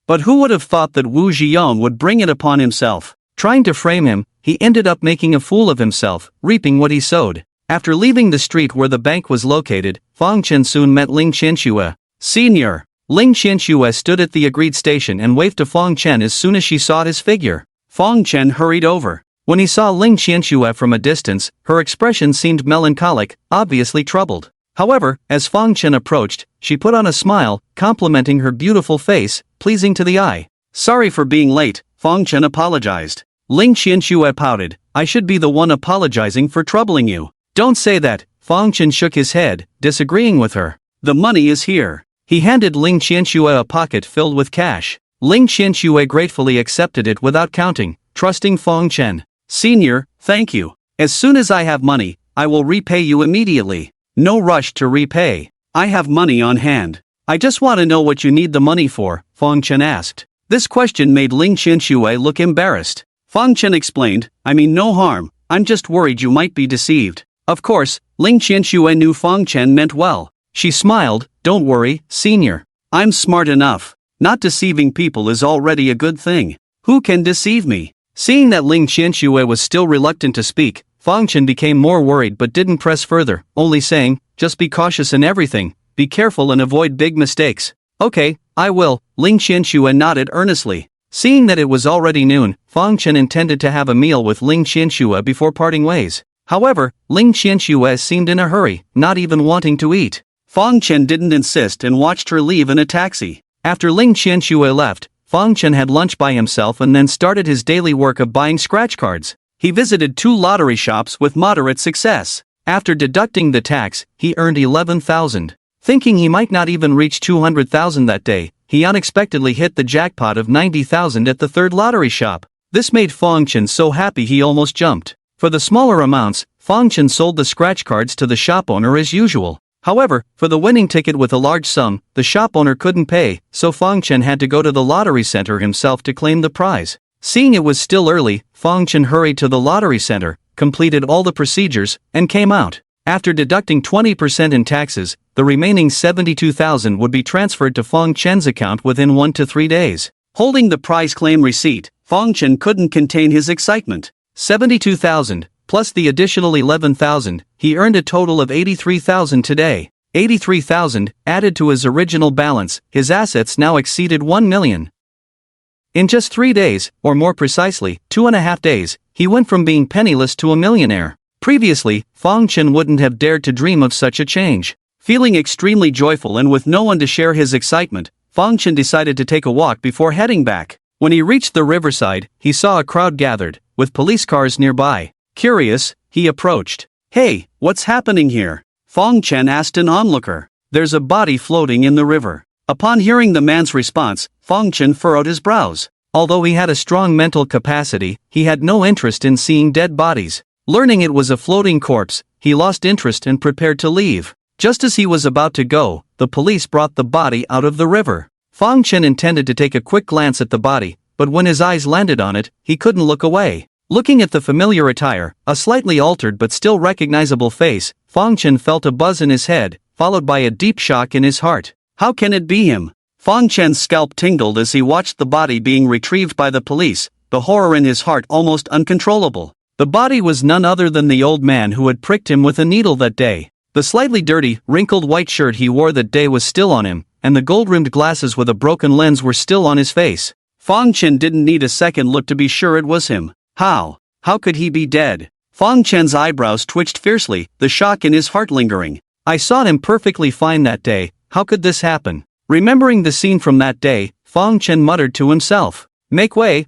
But who would have thought that Wu Ziyang would bring it upon himself? Trying to frame him, he ended up making a fool of himself, reaping what he sowed. After leaving the street where the bank was located, Fong Chen soon met Ling Qianxue.
Senior.
Ling Qianxue stood at the agreed station and waved to Fong Chen as soon as she saw his figure.
Fong Chen hurried over.
When he saw Ling Qianxue from a distance, her expression seemed melancholic, obviously troubled. However, as Fong Chen approached, she put on a smile, complimenting her beautiful face, pleasing to the eye.
Sorry for being late, Fong Chen apologized.
Ling Qianxue pouted. I should be the one apologizing for troubling you. Don't say that, Fong Chen shook his head, disagreeing with her.
The money is here.
He handed Ling Qianxue a pocket filled with cash. Ling Qianxue gratefully accepted it without counting, trusting Fong Chen.
Senior, thank you. As soon as I have money, I will repay you immediately.
No rush to repay.
I have money on hand.
I just want to know what you need the money for, Fong Chen asked.
This question made Ling Qianxue look embarrassed. Fong Chen explained, I mean no harm, I'm just worried you might be deceived. Of course, Ling Qianxue knew Fong Chen meant well.
She smiled, don't worry, senior.
I'm smart enough. Not deceiving people is already a good thing. Who can deceive me?
Seeing that Ling Qianxue was still reluctant to speak, Fong Chen became more worried but didn't press further, only saying, just be cautious in everything, be careful and avoid big mistakes. Okay, I will, Ling Qianxue nodded earnestly. Seeing that it was already noon, Fong Chen intended to have a meal with Ling Qianxue before parting ways. However, Ling Qianxue seemed in a hurry, not even wanting to eat.
Fong Chen didn't insist and watched her leave in a taxi.
After Ling Qianxue left, Fong Chen had lunch by himself and then started his daily work of buying scratch cards.
He visited 2 lottery shops with moderate success.
After deducting the tax, he earned 11,000. Thinking he might not even reach 200,000 that day, he unexpectedly hit the jackpot of 90,000 at the 3rd lottery shop. This made Fong Chen so happy he almost jumped. For the smaller amounts, Fong Chen sold the scratch cards to the shop owner as usual. However, for the winning ticket with a large sum, the shop owner couldn't pay, so Fong Chen had to go to the lottery center himself to claim the prize. Seeing it was still early, Fong Chen hurried to the lottery center, completed all the procedures, and came out. After deducting 20% in taxes, the remaining 72,000 would be transferred to Fong Chen's account within 1 to 3 days.
Holding the prize claim receipt, Fong Chen couldn't contain his excitement.
72,000. Plus the additional 11,000, he earned a total of 83,000 today. 83,000, added to his original balance, his assets now exceeded 1 million. In just 3 days, or more precisely, 2.5 days, he went from being penniless to a millionaire. Previously, Fong Chen wouldn't have dared to dream of such a change.
Feeling extremely joyful and with no one to share his excitement, Fong Chen decided to take a walk before heading back. When he reached the riverside, he saw a crowd gathered, with police cars nearby. Curious, he approached. Hey, what's happening here? Fong Chen asked an onlooker. There's a body floating in the river. Upon hearing the man's response, Fong Chen furrowed his brows.
Although he had a strong mental capacity, he had no interest in seeing dead bodies. Learning it was a floating corpse, he lost interest and prepared to leave. Just as he was about to go, the police brought the body out of the river. Fong Chen intended to take a quick glance at the body, but when his eyes landed on it, he couldn't look away. Looking at the familiar attire, a slightly altered but still recognizable face, Fong Chen felt a buzz in his head, followed by a deep shock in his heart. How can it be him? Fong Chen's scalp tingled as he watched the body being retrieved by the police, the horror in his heart almost uncontrollable. The body was none other than the old man who had pricked him with a needle that day. The slightly dirty, wrinkled white shirt he wore that day was still on him, and the gold-rimmed glasses with a broken lens were still on his face. Fong Chen didn't need a second look to be sure it was him. How could he be dead? Fong Chen's eyebrows twitched fiercely, the shock in his heart lingering. I saw him perfectly fine that day, how could this happen? Remembering the scene from that day, Fong Chen muttered to himself. Make way,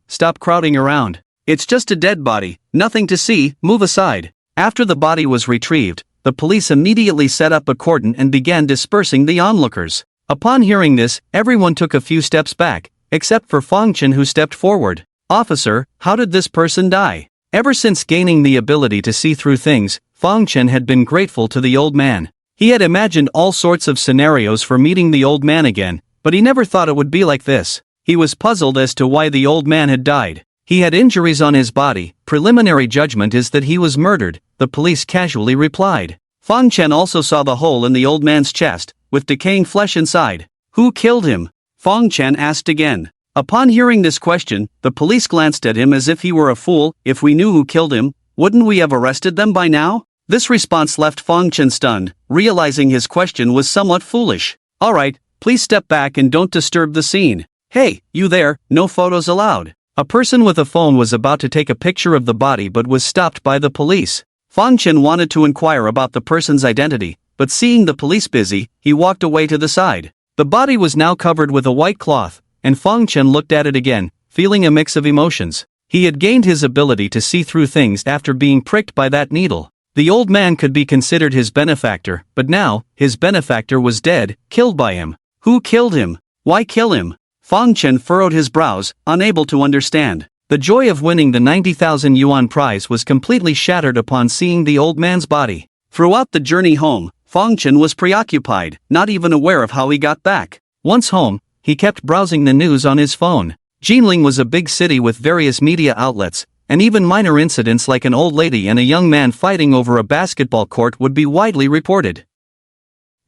stop crowding around. It's just a dead body, nothing to see, move aside.
After the body was retrieved, the police immediately set up a cordon and began dispersing the onlookers. Upon hearing this, everyone took a few steps back, except for Fong Chen, who stepped forward. "Officer, how did this person die?" Ever since gaining the ability to see through things, Fong Chen had been grateful to the old man. He had imagined all sorts of scenarios for meeting the old man again, but he never thought it would be like this. He was puzzled as to why the old man had died. He had injuries on his body. Preliminary judgment is that he was murdered, the police casually replied. Fong Chen also saw the hole in the old man's chest, with decaying flesh inside. "Who killed him?" Fong Chen asked again. Upon hearing this question, the police glanced at him as if he were a fool. "If we knew who killed him, wouldn't we have arrested them by now?" This response left Fong Chen stunned, realizing his question was somewhat foolish. "Alright, please step back and don't disturb the scene. Hey, you there, no photos allowed." A person with a phone was about to take a picture of the body but was stopped by the police. Fong Chen wanted to inquire about the person's identity, but seeing the police busy, he walked away to the side. The body was now covered with a white cloth, and Fong Chen looked at it again, feeling a mix of emotions. He had gained his ability to see through things after being pricked by that needle. The old man could be considered his benefactor, but now, his benefactor was dead, killed by him. Who killed him? Why kill him? Fong Chen furrowed his brows, unable to understand. The joy of winning the 90,000 yuan prize was completely shattered upon seeing the old man's body. Throughout the journey home, Fong Chen was preoccupied, not even aware of how he got back. Once home, he kept browsing the news on his phone. Jinling was a big city with various media outlets, and even minor incidents like an old lady and a young man fighting over a basketball court would be widely reported.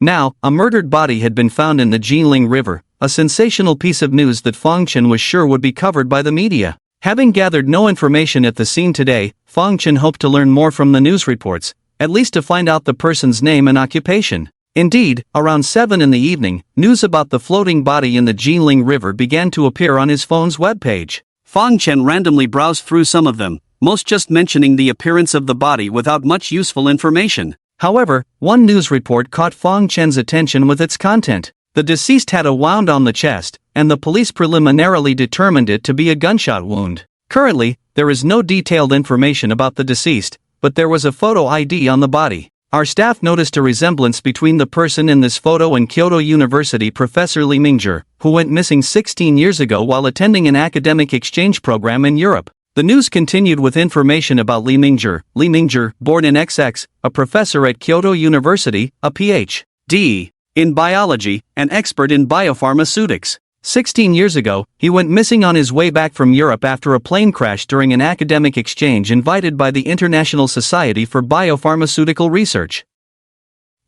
Now, a murdered body had been found in the Jinling River, a sensational piece of news that Fong Chen was sure would be covered by the media. Having gathered no information at the scene today, Fong Chen hoped to learn more from the news reports, at least to find out the person's name and occupation. Indeed, around 7 in the evening, news about the floating body in the Jinling River began to appear on his phone's webpage. Fong Chen randomly browsed through some of them, most just mentioning the appearance of the body without much useful information. However, one news report caught Fong Chen's attention with its content. The deceased had a wound on the chest, and the police preliminarily determined it to be a gunshot wound. Currently, there is no detailed information about the deceased, but there was a photo ID on the body. Our staff noticed a resemblance between the person in this photo and Kyoto University professor Li Mingzhi, who went missing 16 years ago while attending an academic exchange program in Europe. The news continued with information about Li Mingzhi. Li Mingzhi, born in XX, a professor at Kyoto University, a Ph.D. in biology, an expert in biopharmaceutics. 16 years ago, he went missing on his way back from Europe after a plane crash during an academic exchange invited by the International Society for Biopharmaceutical Research.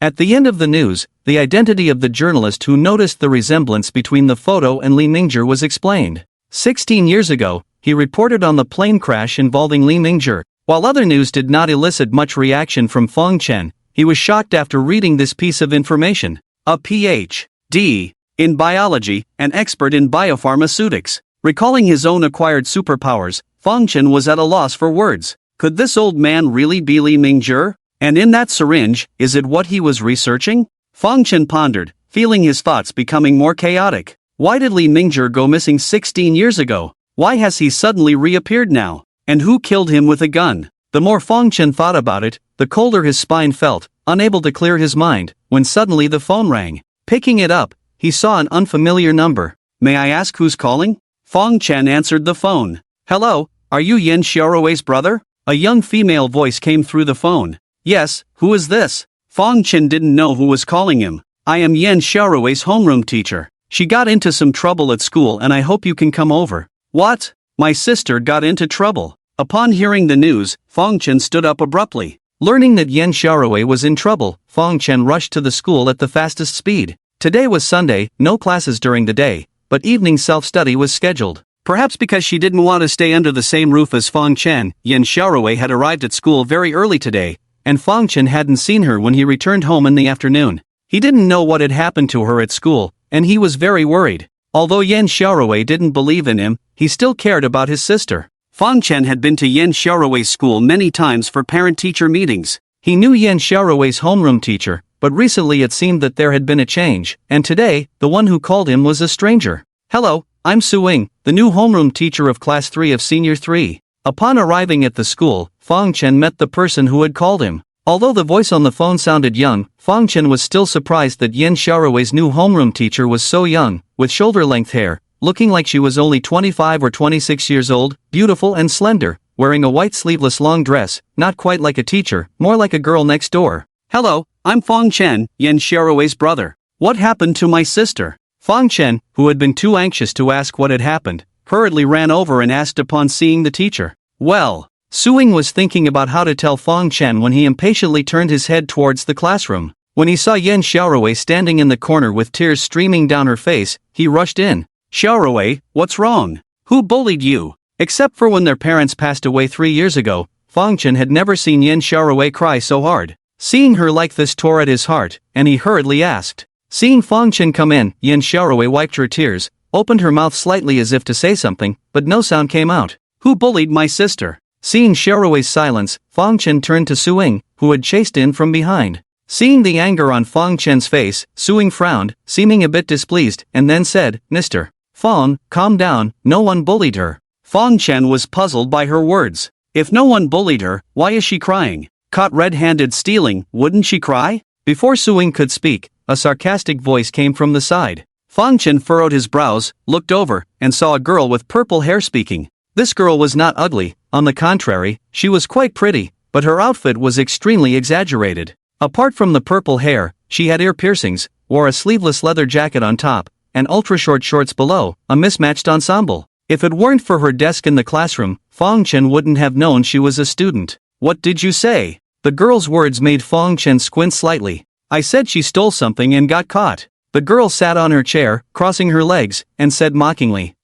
At the end of the news, the identity of the journalist who noticed the resemblance between the photo and Li Mingzhi was explained. 16 years ago, he reported on the plane crash involving Li Mingzhi. While other news did not elicit much reaction from Fong Chen, he was shocked after reading this piece of information. A Ph.D. in biology, an expert in biopharmaceutics. Recalling his own acquired superpowers, Fong Chen was at a loss for words. Could this old man really be Li Mingzhi? And in that syringe, is it what he was researching? Fong Chen pondered, feeling his thoughts becoming more chaotic. Why did Li Mingzhi go missing 16 years ago? Why has he suddenly reappeared now? And who killed him with a gun? The more Fong Chen thought about it, the colder his spine felt, unable to clear his mind, when suddenly the phone rang. Picking it up, he saw an unfamiliar number. "May I ask who's calling?" Fong Chen answered the phone. "Hello, are you Yan Xiaorui's brother?" A young female voice came through the phone. "Yes, who is this?" Fong Chen didn't know who was calling him. "I am Yan Xiaorui's homeroom teacher. She got into some trouble at school and I hope you can come over." "What? My sister got into trouble?" Upon hearing the news, Fong Chen stood up abruptly. Learning that Yan Xiaorui was in trouble, Fong Chen rushed to the school at the fastest speed. Today was Sunday, no classes during the day, but evening self-study was scheduled. Perhaps because she didn't want to stay under the same roof as Fong Chen, Yan Xiaorui had arrived at school very early today, and Fong Chen hadn't seen her when he returned home in the afternoon. He didn't know what had happened to her at school, and he was very worried. Although Yan Xiaorui didn't believe in him, he still cared about his sister. Fong Chen had been to Yan Xiaorui's school many times for parent-teacher meetings. He knew Yan Xiaorui's homeroom teacher, but recently it seemed that there had been a change, and today, the one who called him was a stranger. "Hello, I'm Suing, the new homeroom teacher of Class 3 of Senior 3.
Upon arriving at the school, Fong Chen met the person who had called him. Although the voice on the phone sounded young, Fong Chen was still surprised that Yin Xiaorui's new homeroom teacher was so young, with shoulder-length hair, looking like she was only 25 or 26 years old, beautiful and slender, wearing a white sleeveless long dress, not quite like a teacher, more like a girl next door.
Hello, I'm Fong Chen, Yin Xiaorui's brother. What happened to my sister?
Fong Chen, who had been too anxious to ask what had happened, hurriedly ran over and asked upon seeing the teacher.
Well,
Sibling was thinking about how to tell Fong Chen when he impatiently turned his head towards the classroom. When he saw Yin Xiaorui standing in the corner with tears streaming down her face, he rushed in.
Xiaorui, what's wrong? Who bullied you?
Except for when their parents passed away 3 years ago, Fong Chen had never seen Yin Xiaorui cry so hard. Seeing her like this tore at his heart, and he hurriedly asked. Seeing Fong Chen come in, Yin Xiaorui wiped her tears, opened her mouth slightly as if to say something, but no sound came out.
Who bullied my sister?
Seeing Xiaorui's silence, Fong Chen turned to Sibling, who had chased in from behind. Seeing the anger on Fong Chen's face, Sibling frowned, seeming a bit displeased, and then said, Mr. Fong, calm down, no one bullied her.
Fong Chen was puzzled by her words. If no one bullied her, why is she crying? Caught red-handed stealing, wouldn't she cry?
Before Sibling could speak, a sarcastic voice came from the side.
Fong Chen furrowed his brows, looked over, and saw a girl with purple hair speaking.
This girl was not ugly, on the contrary, she was quite pretty, but her outfit was extremely exaggerated. Apart from the purple hair, she had ear piercings, wore a sleeveless leather jacket on top, and ultra-short shorts below, a mismatched ensemble. If it weren't for her desk in the classroom, Fong Chen wouldn't have known she was a student.
What did you say?
The girl's words made Fong Chen squint slightly. I said she stole something and got caught. The girl sat on her chair, crossing her legs, and said mockingly.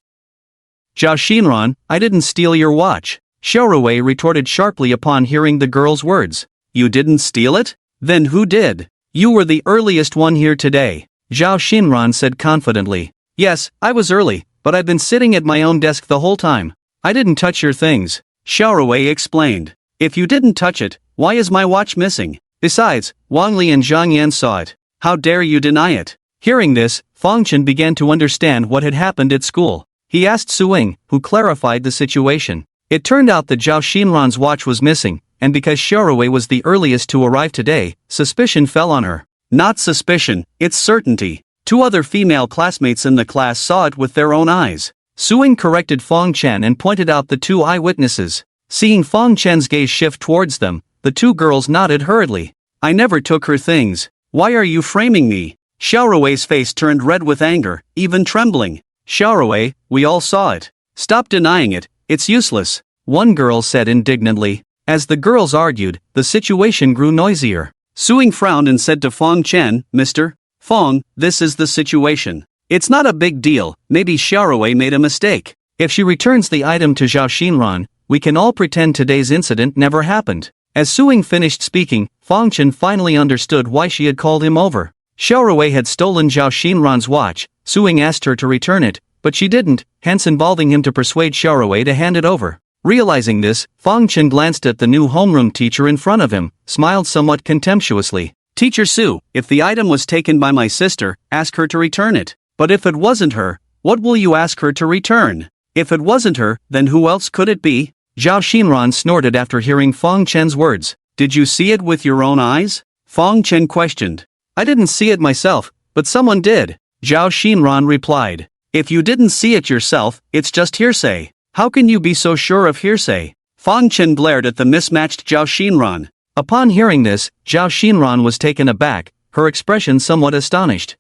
Zhao Xinran, I didn't steal your watch. Xiaorui retorted sharply upon hearing the girl's words.
You didn't steal it? Then who did?
You were the earliest one here today, Zhao Xinran said confidently.
Yes, I was early, but I've been sitting at my own desk the whole time.
I didn't touch your things,
Xiaorui explained. If you didn't touch it, why is my watch missing?
Besides, Wang Li and Zhang Yan saw it.
How dare you deny it?
Hearing this, Fong Chen began to understand what had happened at school. He asked Sibling, who clarified the situation. It turned out that Zhao Xinran's watch was missing, and because Xiaorui was the earliest to arrive today, suspicion fell on her.
Not suspicion, it's certainty. 2 other female classmates in the class saw it with their own eyes.
Sibling corrected Fong Chen and pointed out the 2 eyewitnesses. Seeing Fong Chen's gaze shift towards them, the 2 girls nodded hurriedly.
I never took her things. Why are you framing me? Xiaorui's face turned red with anger, even trembling. Xiaorui, we all saw it. Stop denying it, it's useless,
one girl said indignantly. As the girls argued, the situation grew noisier.
Sibling frowned and said to Fong Chen, Mr. Fong, this is the situation. It's not a big deal, maybe Xiaorui made a mistake.
If she returns the item to Zhao Xinran, we can all pretend today's incident never happened. As Sibling finished speaking, Fong Chen finally understood why she had called him over. Xiaorui had stolen Zhao Xinran's watch. Sibling asked her to return it, but she didn't, hence involving him to persuade Xiaorui to hand it over. Realizing this, Fong Chen glanced at the new homeroom teacher in front of him, smiled somewhat contemptuously.
Teacher Su, if the item was taken by my sister, ask her to return it. But if it wasn't her, what will you ask her to return? If it wasn't her, then who else could it be?
Zhao Xinran snorted after hearing Fong Chen's words.
Did you see it with your own eyes? Fong Chen questioned.
I didn't see it myself, but someone did, Zhao Xinran replied.
If you didn't see it yourself, it's just hearsay. How can you be so sure of hearsay? Fong Chen glared at the mismatched Zhao Xinran.
Upon hearing this, Zhao Xinran was taken aback, her expression somewhat astonished.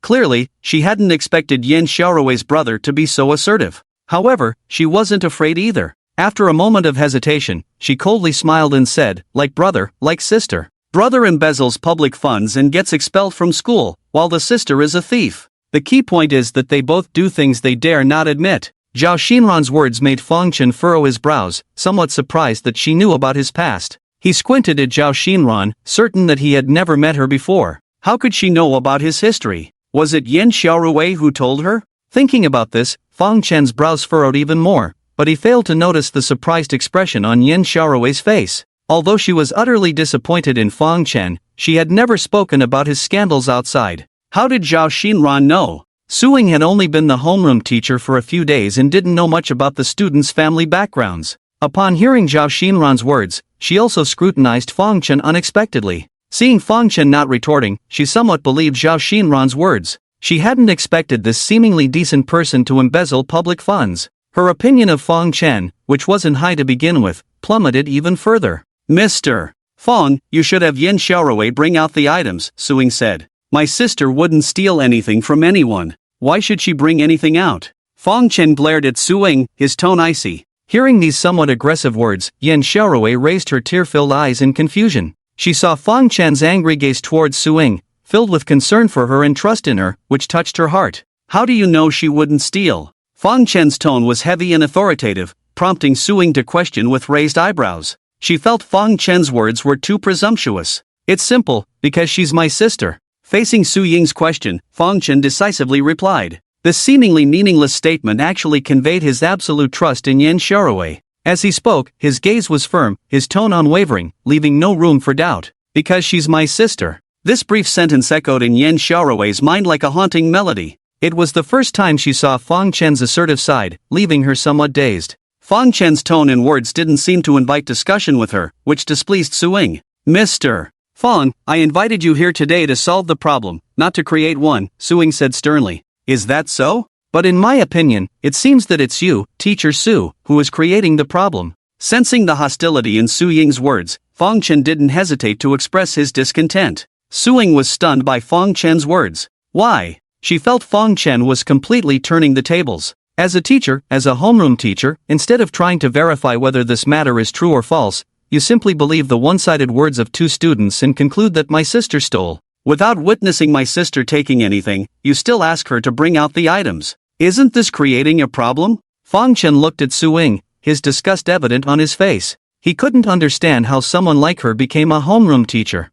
Clearly, she hadn't expected Yin Xiaorui's brother to be so assertive. However, she wasn't afraid either. After a moment of hesitation, she coldly smiled and said, like brother, like sister. Brother embezzles public funds and gets expelled from school, while the sister is a thief. The key point is that they both do things they dare not admit.
Zhao Xinran's words made Fong Chen furrow his brows, somewhat surprised that she knew about his past. He squinted at Zhao Xinran, certain that he had never met her before.
How could she know about his history? Was it Yin Xiaorui who told her?
Thinking about this, Fong Chen's brows furrowed even more, but he failed to notice the surprised expression on Yin Xiaorui's face. Although she was utterly disappointed in Fong Chen, she had never spoken about his scandals outside.
How did Zhao Xinran know?
Sibling had only been the homeroom teacher for a few days and didn't know much about the students' family backgrounds. Upon hearing Zhao Xinran's words, she also scrutinized Fang Chen unexpectedly. Seeing Fang Chen not retorting, she somewhat believed Zhao Xinran's words. She hadn't expected this seemingly decent person to embezzle public funds. Her opinion of Fang Chen, which wasn't high to begin with, plummeted even further.
Mr. Fang, you should have Yan Xiaorui bring out the items, Sibling said. My sister wouldn't steal anything from anyone. Why should she bring anything out? Fang Chen glared at Sibling, his tone icy.
Hearing these somewhat aggressive words, Yan Xiaorui raised her tear-filled eyes in confusion. She saw Fang Chen's angry gaze towards Sibling, filled with concern for her and trust in her, which touched her heart.
How do you know she wouldn't steal? Fang Chen's tone was heavy and authoritative, prompting Sibling to question with raised eyebrows. She felt Fang Chen's words were too presumptuous.
It's simple, because she's my sister.
Facing Su Ying's question, Fang Chen decisively replied. This seemingly meaningless statement actually conveyed his absolute trust in Yan Xiaorui. As he spoke, his gaze was firm, his tone unwavering, leaving no room for doubt. Because she's my sister. This brief sentence echoed in Yan Xiaorui's mind like a haunting melody. It was the first time she saw Fang Chen's assertive side, leaving her somewhat dazed. Fang Chen's tone and words didn't seem to invite discussion with her, which displeased Sibling. Mr. Fang, I invited you here today to solve the problem, not to create one, Sibling said sternly. Is that so?
But in my opinion, it seems that it's you, Teacher Su, who is creating the problem.
Sensing the hostility in Su Ying's words, Fang Chen didn't hesitate to express his discontent. Sibling was stunned by Fang Chen's words. Why? She felt Fang Chen was completely turning the tables. As a teacher, as a homeroom teacher, instead of trying to verify whether this matter is true or false, you simply believe the one-sided words of two students and conclude that my sister stole. Without witnessing my sister taking anything, you still ask her to bring out the items. Isn't this creating a problem?
Fang Chen looked at Sibling, his disgust evident on his face. He couldn't understand how someone like her became a homeroom teacher.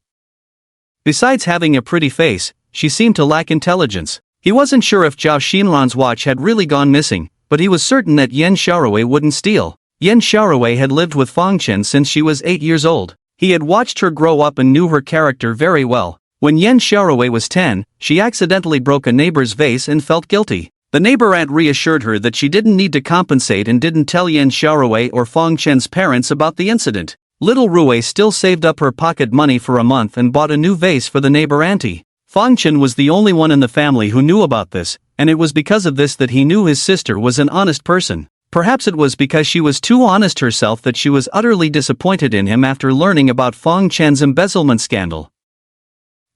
Besides having a pretty face, she seemed to lack intelligence. He wasn't sure if Zhao Xinran's watch had really gone missing, but he was certain that Yan Xiaorui wouldn't steal. Yan Xiaorui had lived with Fang Chen since she was 8 years old. He had watched her grow up and knew her character very well. When Yan Xiaorui was 10, she accidentally broke a neighbor's vase and felt guilty. The neighbor aunt reassured her that she didn't need to compensate and didn't tell Yan Xiaorui or Fang Chen's parents about the incident. Little Rui still saved up her pocket money for a month and bought a new vase for the neighbor auntie. Fang Chen was the only one in the family who knew about this, and it was because of this that he knew his sister was an honest person. Perhaps it was because she was too honest herself that she was utterly disappointed in him after learning about Fang Chen's embezzlement scandal.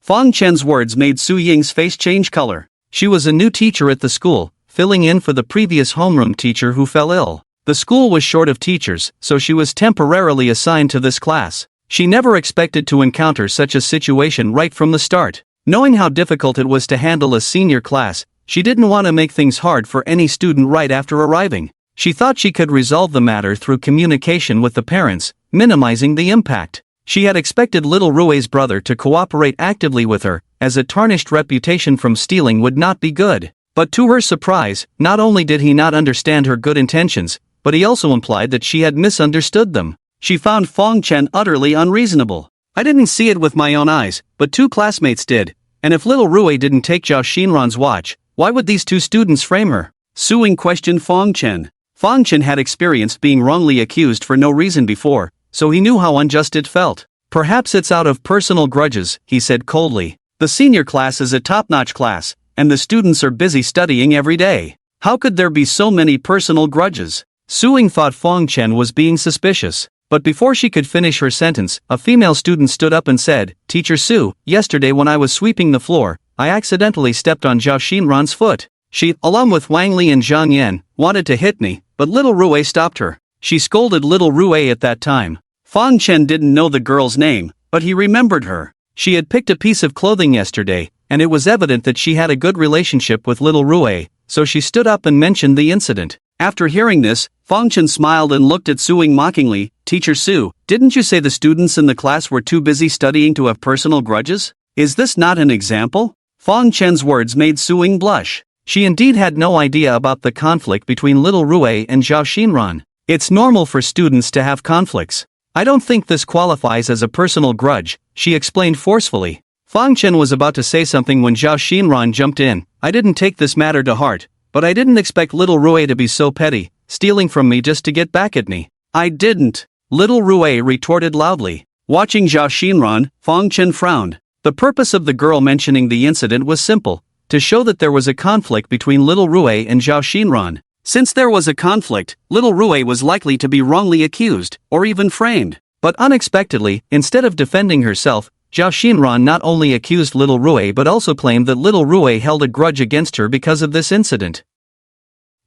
Fang Chen's words made Su Ying's face change color.
She was a new teacher at the school, filling in for the previous homeroom teacher who fell ill. The school was short of teachers, so she was temporarily assigned to this class. She never expected to encounter such a situation right from the start. Knowing how difficult it was to handle a senior class, she didn't want to make things hard for any student right after arriving. She thought she could resolve the matter through communication with the parents, minimizing the impact. She had expected little Rui's brother to cooperate actively with her, as a tarnished reputation from stealing would not be good. But to her surprise, not only did he not understand her good intentions, but he also implied that she had misunderstood them.
She found Fang Chen utterly unreasonable. I didn't see it with my own eyes, but 2 classmates did. And if little Rui didn't take Zhao Xinran's watch, why would these 2 students frame her? Sibling questioned Fang Chen. Fang Chen had experienced being wrongly accused for no reason before, so he knew how unjust it felt.
Perhaps it's out of personal grudges, he said coldly.
The senior class is a top-notch class, and the students are busy studying every day. How could there be so many personal grudges?
Sibling thought Fang Chen was being suspicious. But before she could finish her sentence, a female student stood up and said, Teacher Su, yesterday when I was sweeping the floor, I accidentally stepped on Zhao Xinran's foot. She, along with Wang Li and Zhang Yan, wanted to hit me, but little Rui stopped her. She scolded little Rui at that time.
Fang Chen didn't know the girl's name, but he remembered her.
She had picked a piece of clothing yesterday, and it was evident that she had a good relationship with little Rui, so she stood up and mentioned the incident.
After hearing this, Fang Chen smiled and looked at Sibling mockingly. Teacher Su, didn't you say the students in the class were too busy studying to have personal grudges? Is this not an example? Fang Chen's words made Sibling blush.
She indeed had no idea about the conflict between little Rui and Zhao Xinran. It's normal for students to have conflicts. I don't think this qualifies as a personal grudge, she explained forcefully. Fang Chen was about to say something when Zhao Xinran jumped in. I didn't take this matter to heart, but I didn't expect little Rue to be so petty, stealing from me just to get back at me.
I didn't, little Rue retorted loudly. Watching Zhao Xinran, Fang Chen frowned. The purpose of the girl mentioning the incident was simple, to show that there was a conflict between little Rue and Zhao Xinran. Since there was a conflict, little Rue was likely to be wrongly accused, or even framed.
But unexpectedly, instead of defending herself, Zhao Xinran not only accused little Rue but also claimed that little Rue held a grudge against her because of this incident.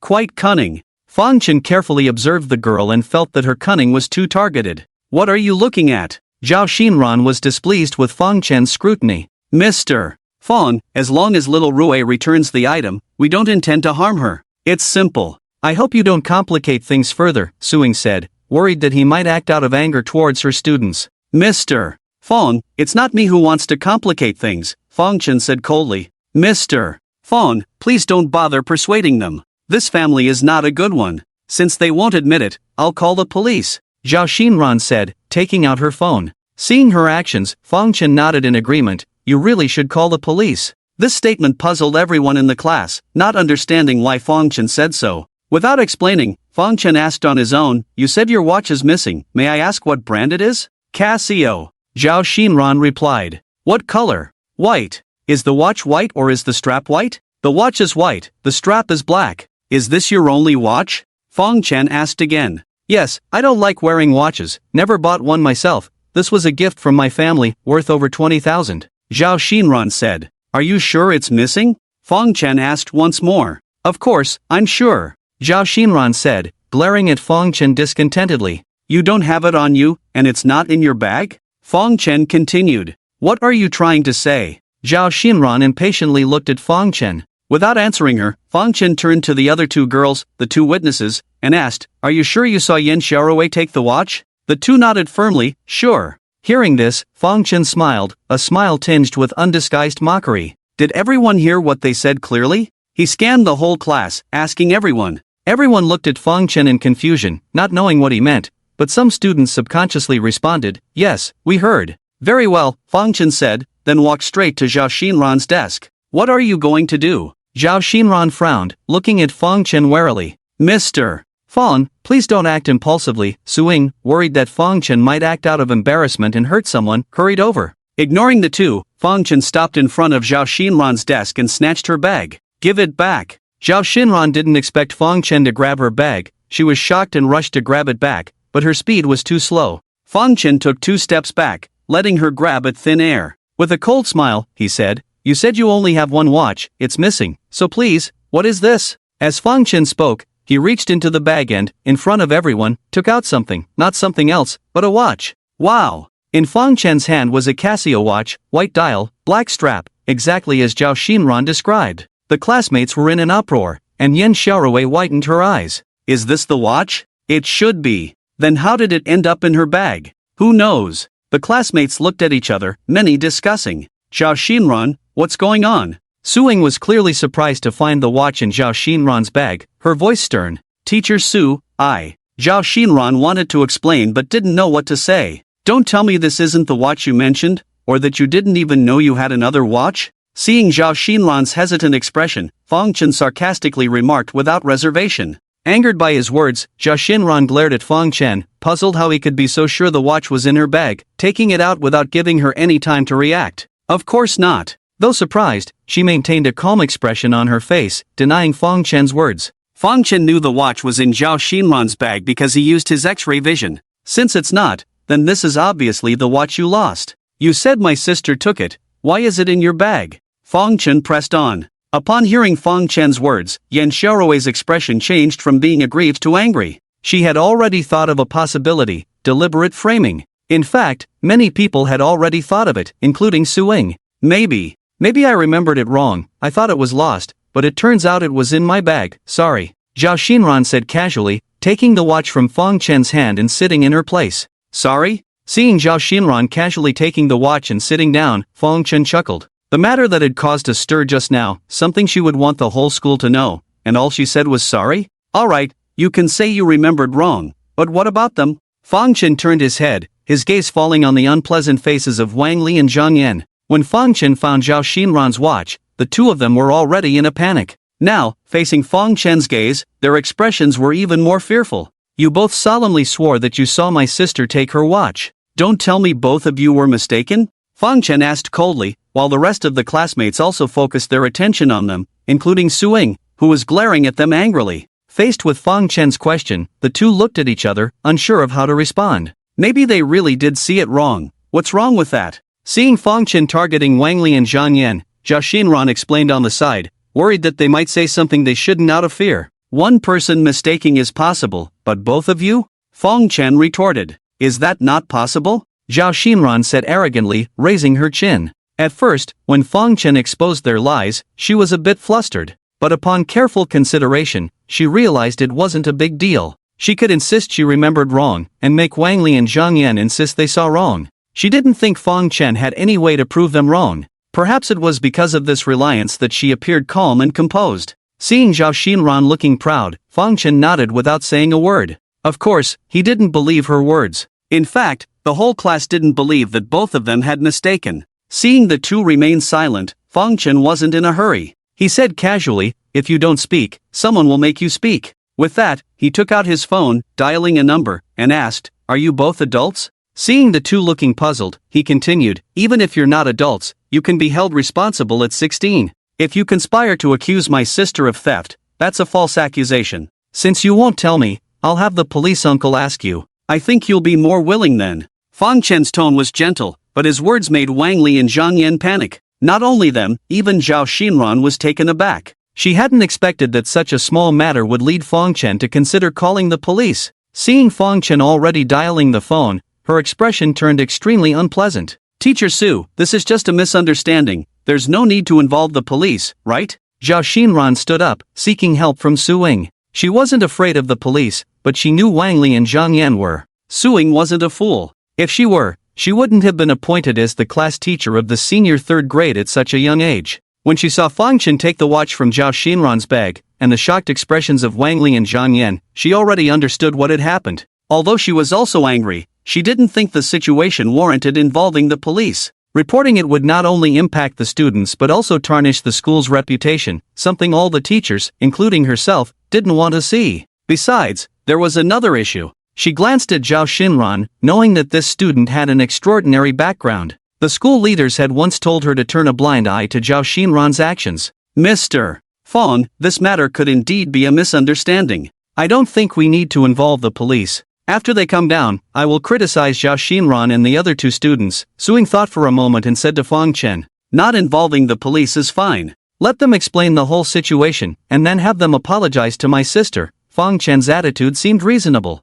Quite cunning.
Fang Chen carefully observed the girl and felt that her cunning was too targeted.
What are you looking at?
Zhao Xinran was displeased with Fang Chen's scrutiny.
Mr. Fang, as long as little Rue returns the item, we don't intend to harm her. It's simple.
I hope you don't complicate things further, Suing said, worried that he might act out of anger towards her students.
Mr. Fang, it's not me who wants to complicate things, Fang Chen said coldly. Mr. Fang, please don't bother persuading them. This family is not a good one. Since they won't admit it, I'll call the police,
Zhao Xinran said, taking out her phone. Seeing her actions, Fang Chen nodded in agreement. You really should call the police.
This statement puzzled everyone in the class, not understanding why Fang Chen said so. Without explaining, Fang Chen asked on his own, you said your watch is missing, may I ask what brand it is? Casio.
Zhao Xinran replied.
What color?
White.
Is the watch white or is the strap white?
The watch is white, the strap is black.
Is this your only watch? Fang Chen asked again.
Yes, I don't like wearing watches, never bought one myself. This was a gift from my family, worth over 20,000.
Zhao Xinran said. Are you sure it's missing? Fang Chen asked once more. Of course, I'm sure,
Zhao Xinran said, glaring at Fang Chen discontentedly.
You don't have it on you, and it's not in your bag? Fang Chen continued. What are you trying to say?
Zhao Xinran impatiently looked at Fang Chen.
Without answering her, Fang Chen turned to the other two girls, the two witnesses, and asked, Are you sure you saw Yan Xiaorui take the watch? The two nodded firmly, sure.
Hearing this, Fang Chen smiled, a smile tinged with undisguised mockery.
Did everyone hear what they said clearly? He scanned the whole class, asking everyone.
Everyone looked at Fang Chen in confusion, not knowing what he meant, but some students subconsciously responded, yes, we heard.
Very well, Fang Chen said, then walked straight to Zhao Xinran's desk. What are you going to do?
Zhao Xinran frowned, looking at Fang Chen warily.
Mr.
Fang, please don't act impulsively. Suing, worried that Fang Chen might act out of embarrassment and hurt someone, hurried over.
Ignoring the two, Fang Chen stopped in front of Zhao Xinran's desk and snatched her bag. Give it back.
Zhao Xinran didn't expect Fang Chen to grab her bag. She was shocked and rushed to grab it back, but her speed was too slow.
Fang Chen took 2 steps back, letting her grab at thin air.
With a cold smile, he said, you said you only have one watch, it's missing, so please, what is this? As Fang Chen spoke, he reached into the bag and, in front of everyone, took out something, not something else, but a watch.
Wow!
In Fang Chen's hand was a Casio watch, white dial, black strap, exactly as Zhao Xinran described. The classmates were in an uproar, and Yan Xiaorui whitened her eyes.
Is this the watch? It should be. Then how did it end up in her bag? Who knows? The classmates looked at each other, many discussing. Zhao Xinran, what's going on?
Suing was clearly surprised to find the watch in Zhao Xinran's bag, her voice stern.
Teacher Su, Zhao Xinran wanted to explain but didn't know what to say. Don't tell me this isn't the watch you mentioned, or that you didn't even know you had another watch? Seeing Zhao Xinran's hesitant expression, Fang Chen sarcastically remarked without reservation.
Angered by his words, Zhao Xinran glared at Fang Chen, puzzled how he could be so sure the watch was in her bag, taking it out without giving her any time to react.
Of course not.
Though surprised, she maintained a calm expression on her face, denying Fang Chen's words.
Fang Chen knew the watch was in Zhao Xinran's bag because he used his X-ray vision. Since it's not, then this is obviously the watch you lost. You said my sister took it, why is it in your bag? Fang Chen pressed on. Upon hearing Fang Chen's words, Yan Xiaorui's expression changed from being aggrieved to angry.
She had already thought of a possibility, deliberate framing. In fact, many people had already thought of it, including Suing. Maybe I remembered it wrong, I thought it was lost, but it turns out it was in my bag, sorry. Zhao Xinran said casually, taking the watch from Fang Chen's hand and sitting in her place.
Sorry?
Seeing Zhao Xinran casually taking the watch and sitting down, Fang Chen chuckled. The matter that had caused a stir just now, something she would want the whole school to know, and all she said was sorry? Alright, you can say you remembered wrong, but what about them? Fang Chen turned his head, his gaze falling on the unpleasant faces of Wang Li and Zhang Yan. When Fang Chen found Zhao Xinran's watch, the two of them were already in a panic. Now, facing Fang Chen's gaze, their expressions were even more fearful. You both solemnly swore that you saw my sister take her watch. Don't tell me both of you were mistaken? Fang Chen asked coldly, while the rest of the classmates also focused their attention on them, including Suing, who was glaring at them angrily. Faced with Fang Chen's question, the two looked at each other, unsure of how to respond. Maybe they really did see it wrong. What's wrong with that? Seeing Fang Chen targeting Wang Li and Zhang Yan, Zhao Xinran explained on the side, worried that they might say something they shouldn't out of fear. One person mistaking is possible, but both of you? Fang Chen retorted. Is that not possible? Zhao Xinran said arrogantly, raising her chin. At first, when Fang Chen exposed their lies, she was a bit flustered. But upon careful consideration, she realized it wasn't a big deal. She could insist she remembered wrong, and make Wang Li and Zhang Yan insist they saw wrong. She didn't think Fang Chen had any way to prove them wrong. Perhaps it was because of this reliance that she appeared calm and composed. Seeing Zhao Xinran looking proud, Fang Chen nodded without saying a word. Of course, he didn't believe her words. In fact, the whole class didn't believe that both of them had mistaken. Seeing the two remain silent, Fang Chen wasn't in a hurry. He said casually, if you don't speak, someone will make you speak. With that, he took out his phone, dialing a number, and asked, are you both adults? Seeing the two looking puzzled, he continued, even if you're not adults, you can be held responsible at 16. If you conspire to accuse my sister of theft, that's a false accusation. Since you won't tell me, I'll have the police uncle ask you. I think you'll be more willing then. Fang Chen's tone was gentle, but his words made Wang Li and Zhang Yan panic. Not only them, even Zhao Xinran was taken aback. She hadn't expected that such a small matter would lead Fang Chen to consider calling the police. Seeing Fang Chen already dialing the phone, her expression turned extremely unpleasant. Teacher Su, this is just a misunderstanding. There's no need to involve the police, right? Zhao Xinran stood up, seeking help from Suing. She wasn't afraid of the police, but she knew Wang Li and Zhang Yan were. Suing wasn't a fool. If she were, she wouldn't have been appointed as the class teacher of the senior third grade at such a young age. When she saw Fang Chen take the watch from Zhao Xinran's bag, and the shocked expressions of Wang Li and Zhang Yan, she already understood what had happened. Although she was also angry, she didn't think the situation warranted involving the police. Reporting it would not only impact the students but also tarnish the school's reputation, something all the teachers, including herself, didn't want to see. Besides, there was another issue. She glanced at Zhao Xinran, knowing that this student had an extraordinary background. The school leaders had once told her to turn a blind eye to Zhao Xinran's actions. Mr. Fang, this matter could indeed be a misunderstanding. I don't think we need to involve the police. After they come down, I will criticize Zhao Xinran and the other two students. Suing thought for a moment and said to Fang Chen, not involving the police is fine. Let them explain the whole situation, and then have them apologize to my sister. Fang Chen's attitude seemed reasonable.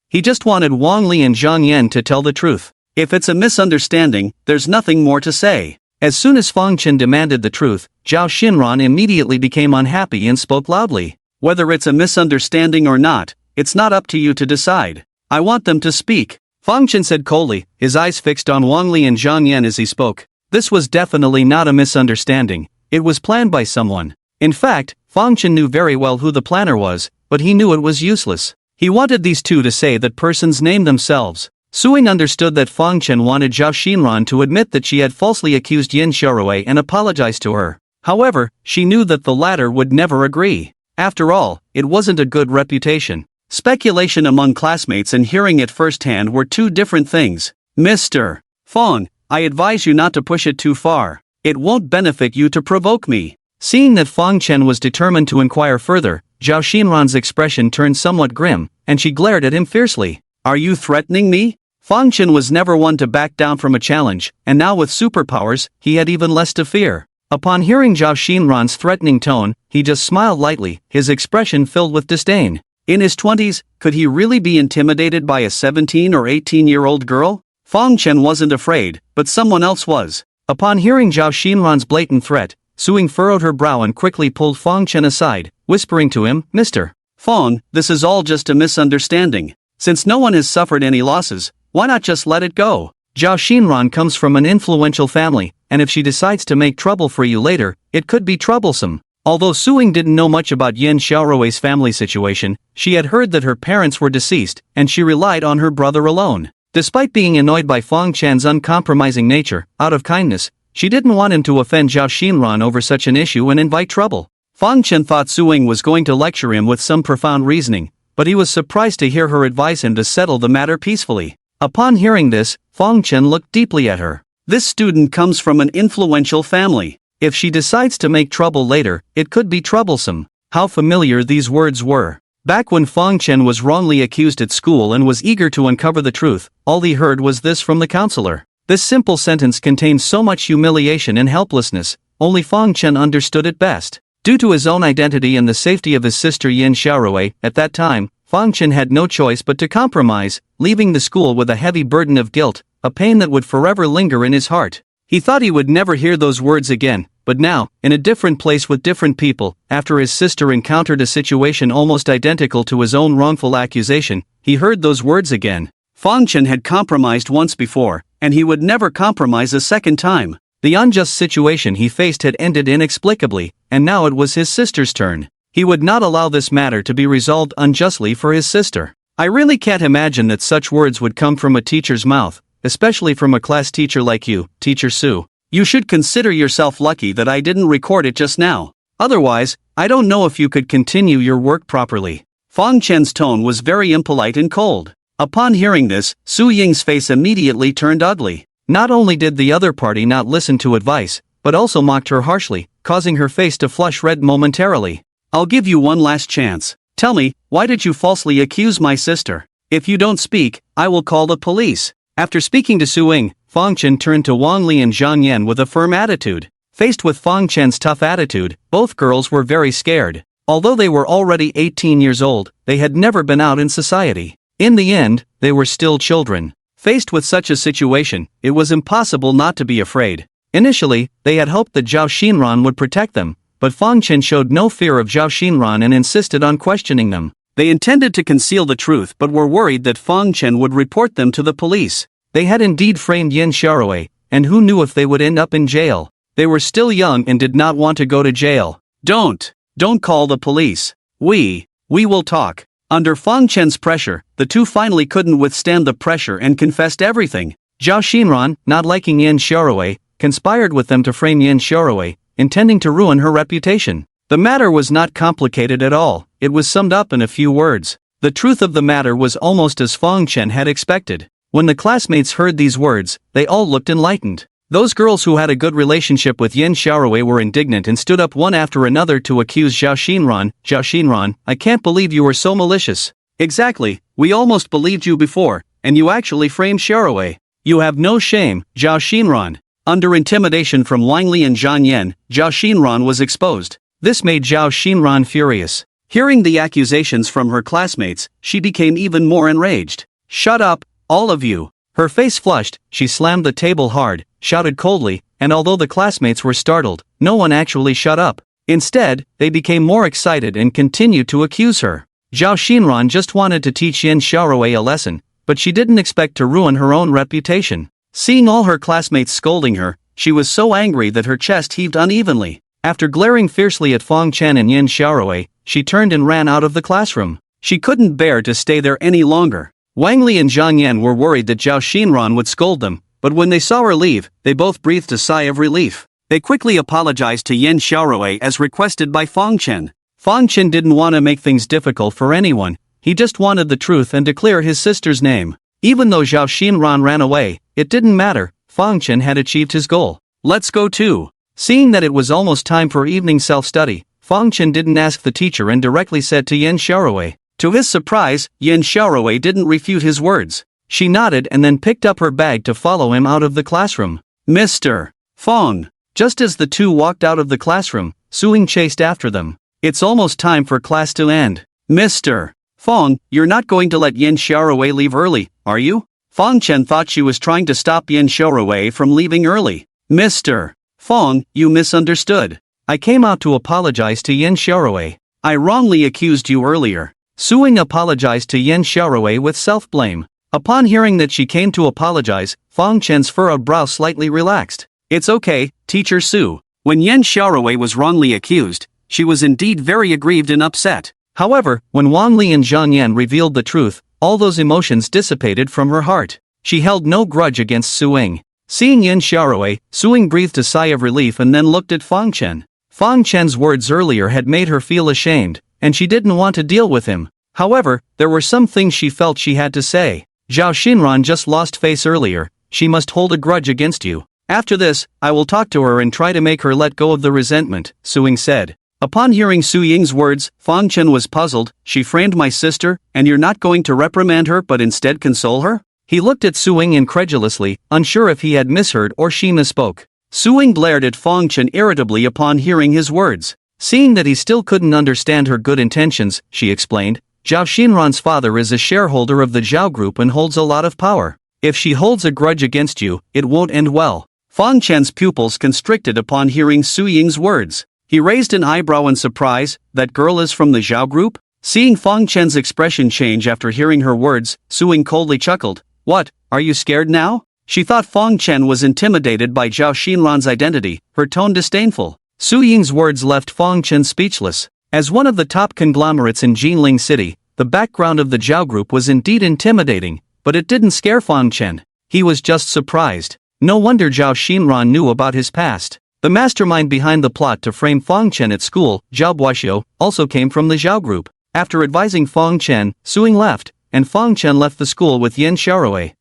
He just wanted Wang Li and Zhang Yan to tell the truth. If it's a misunderstanding, there's nothing more to say. As soon as Fang Chen demanded the truth, Zhao Xinran immediately became unhappy and spoke loudly. Whether it's a misunderstanding or not, it's not up to you to decide. I want them to speak. Fang Chen said coldly, his eyes fixed on Wang Li and Zhang Yan as he spoke. This was definitely not a misunderstanding. It was planned by someone. In fact, Fang Chen knew very well who the planner was, but he knew it was useless. He wanted these two to say that person's name themselves. Suing understood that Fang Chen wanted Zhao Xinran to admit that she had falsely accused Yin Xiaorui and apologize to her. However, she knew that the latter would never agree. After all, it wasn't a good reputation. Speculation among classmates and hearing it firsthand were two different things. Mr. Fang, I advise you not to push it too far. It won't benefit you to provoke me. Seeing that Fang Chen was determined to inquire further, Zhao Xinran's expression turned somewhat grim, and she glared at him fiercely. Are you threatening me? Fang Chen was never one to back down from a challenge, and now with superpowers, he had even less to fear. Upon hearing Zhao Xinran's threatening tone, he just smiled lightly, his expression filled with disdain. In his 20s, could he really be intimidated by a 17 or 18-year-old girl? Fang Chen wasn't afraid, but someone else was. Upon hearing Zhao Xinran's blatant threat, Suing furrowed her brow and quickly pulled Fang Chen aside, whispering to him, Mr. Fang, this is all just a misunderstanding. Since no one has suffered any losses, why not just let it go? Zhao Xinran comes from an influential family, and if she decides to make trouble for you later, it could be troublesome. Although Suing didn't know much about Yin Xiaorui's family situation, she had heard that her parents were deceased, and she relied on her brother alone. Despite being annoyed by Fong Chan's uncompromising nature, out of kindness, she didn't want him to offend Zhao Xinran over such an issue and invite trouble. Fong Chen thought Suing was going to lecture him with some profound reasoning, but he was surprised to hear her advise him to settle the matter peacefully. Upon hearing this, Fong Chen looked deeply at her.
This student comes from an influential family.
If she decides to make trouble later, it could be troublesome. How familiar these words were. Back when Fong Chen was wrongly accused at school and was eager to uncover the truth, all he heard was this from the counselor. This simple sentence contained so much humiliation and helplessness, only Fong Chen understood it best. Due to his own identity and the safety of his sister Yin Xiaorui, at that time, Fong Chen had no choice but to compromise, leaving the school with a heavy burden of guilt, a pain that would forever linger in his heart. He thought he would never hear those words again, but now, in a different place with different people, after his sister encountered a situation almost identical to his own wrongful accusation, he heard those words again.
Fong Chen had compromised once before, and he would never compromise a second time.
The unjust situation he faced had ended inexplicably, and now it was his sister's turn. He would not allow this matter to be resolved unjustly for his sister. I really can't imagine that such words would come from a teacher's mouth, especially from a class teacher like you, Teacher Su.
You should consider yourself lucky that I didn't record it just now. Otherwise, I don't know if you could continue your work properly. Fong Chen's tone was very impolite and cold. Upon hearing this, Su Ying's face immediately turned ugly.
Not only did the other party not listen to advice, but also mocked her harshly, causing her face to flush red momentarily.
I'll give you one last chance. Tell me, why did you falsely accuse my sister? If you don't speak, I will call the police.
After speaking to Su Ying, Fong Chen turned to Wang Li and Zhang Yan with a firm attitude. Faced with Fong Chen's tough attitude, both girls were very scared. Although they were already 18 years old, they had never been out in society. In the end, they were still children. Faced with such a situation, it was impossible not to be afraid. Initially, they had hoped that Zhao Xinran would protect them, but Fong Chen showed no fear of Zhao Xinran and insisted on questioning them.
They intended to conceal the truth but were worried that Fong Chen would report them to the police.
They had indeed framed Yin Xiaorui, and who knew if they would end up in jail. They were still young and did not want to go to jail.
Don't call the police. We will talk. Under Fong Chen's pressure, the two finally couldn't withstand the pressure and confessed everything.
Zhao Xinran, not liking Yin Xiaorui, conspired with them to frame Yin Xiaorui, intending to ruin her reputation. The matter was not complicated at all, it was summed up in a few words. The truth of the matter was almost as Fong Chen had expected. When the classmates heard these words, they all looked enlightened. Those girls who had a good relationship with Yin Xiaorui were indignant and stood up one after another to accuse Zhao Xinran. Zhao Xinran, I can't believe you were so malicious.
Exactly, we almost believed you before, and you actually framed Xiaorui. You have no shame, Zhao Xinran. Under intimidation from Wang Li and Zhang Yan, Zhao Xinran was exposed.
This made Zhao Xinran furious.
Hearing the accusations from her classmates, she became even more enraged. Shut up, all of you.
Her face flushed, she slammed the table hard, shouted coldly, and although the classmates were startled, no one actually shut up. Instead, they became more excited and continued to accuse her. Zhao Xinran just wanted to teach Yin Xiaorui a lesson, but she didn't expect to ruin her own reputation. Seeing all her classmates scolding her, she was so angry that her chest heaved unevenly. After glaring fiercely at Fong Chen and Yin Xiaorui, she turned and ran out of the classroom. She couldn't bear to stay there any longer. Wang Li and Zhang Yan were worried that Zhao Xinran would scold them, but when they saw her leave, they both breathed a sigh of relief. They quickly apologized to Yin Xiaorui as requested by Fong Chen. Fong Chen didn't want to make things difficult for anyone, he just wanted the truth and to clear his sister's name. Even though Zhao Xinran ran away, it didn't matter, Fong Chen had achieved his goal. Let's go too. Seeing that it was almost time for evening self-study, Fong Chen didn't ask the teacher and directly said to Yin Xiaorui. To his surprise, Yin Xiaorui didn't refute his words. She nodded and then picked up her bag to follow him out of the classroom. Mr. Fong. Just as the two walked out of the classroom, Suing chased after them. It's almost time for class to end. Mr. Fong, you're not going to let Yin Xiaorui leave early, are you? Fong Chen thought she was trying to stop Yin Xiaorui from leaving early. Mr. Fong, you misunderstood. I came out to apologize to Yin Xiaorui. I wrongly accused you earlier. Suing apologized to Yin Xiaorui with self-blame. Upon hearing that she came to apologize, Fong Chen's furrowed brow slightly relaxed. It's okay, Teacher Su. When Yin Xiaorui was wrongly accused, she was indeed very aggrieved and upset. However, when Wang Li and Zhang Yan revealed the truth, all those emotions dissipated from her heart. She held no grudge against Suing. Seeing Yin Xiaorui, Suing breathed a sigh of relief and then looked at Fang Chen. Fang Chen's words earlier had made her feel ashamed, and she didn't want to deal with him. However, there were some things she felt she had to say. Zhao Xinran just lost face earlier, she must hold a grudge against you. After this, I will talk to her and try to make her let go of the resentment, Suing said. Upon hearing Su Ying's words, Fang Chen was puzzled. She framed my sister, and you're not going to reprimand her but instead console her? He looked at Suing incredulously, unsure if he had misheard or she misspoke. Suing glared at Fang Chen irritably upon hearing his words. Seeing that he still couldn't understand her good intentions, she explained, Zhao Xinran's father is a shareholder of the Zhao Group and holds a lot of power. If she holds a grudge against you, it won't end well. Fang Chen's pupils constricted upon hearing Su Ying's words. He raised an eyebrow in surprise. That girl is from the Zhao Group? Seeing Fang Chen's expression change after hearing her words, Su Ying coldly chuckled. What, are you scared now? She thought Fang Chen was intimidated by Zhao Xinran's identity, her tone disdainful. Su Ying's words left Fang Chen speechless. As one of the top conglomerates in Jinling City, the background of the Zhao Group was indeed intimidating, but it didn't scare Fang Chen. He was just surprised. No wonder Zhao Xinran knew about his past. The mastermind behind the plot to frame Fang Chen at school, Zhao Buoxiu, also came from the Zhao Group. After advising Fang Chen, Suing left, and Fang Chen left the school with Yin Xiaorui.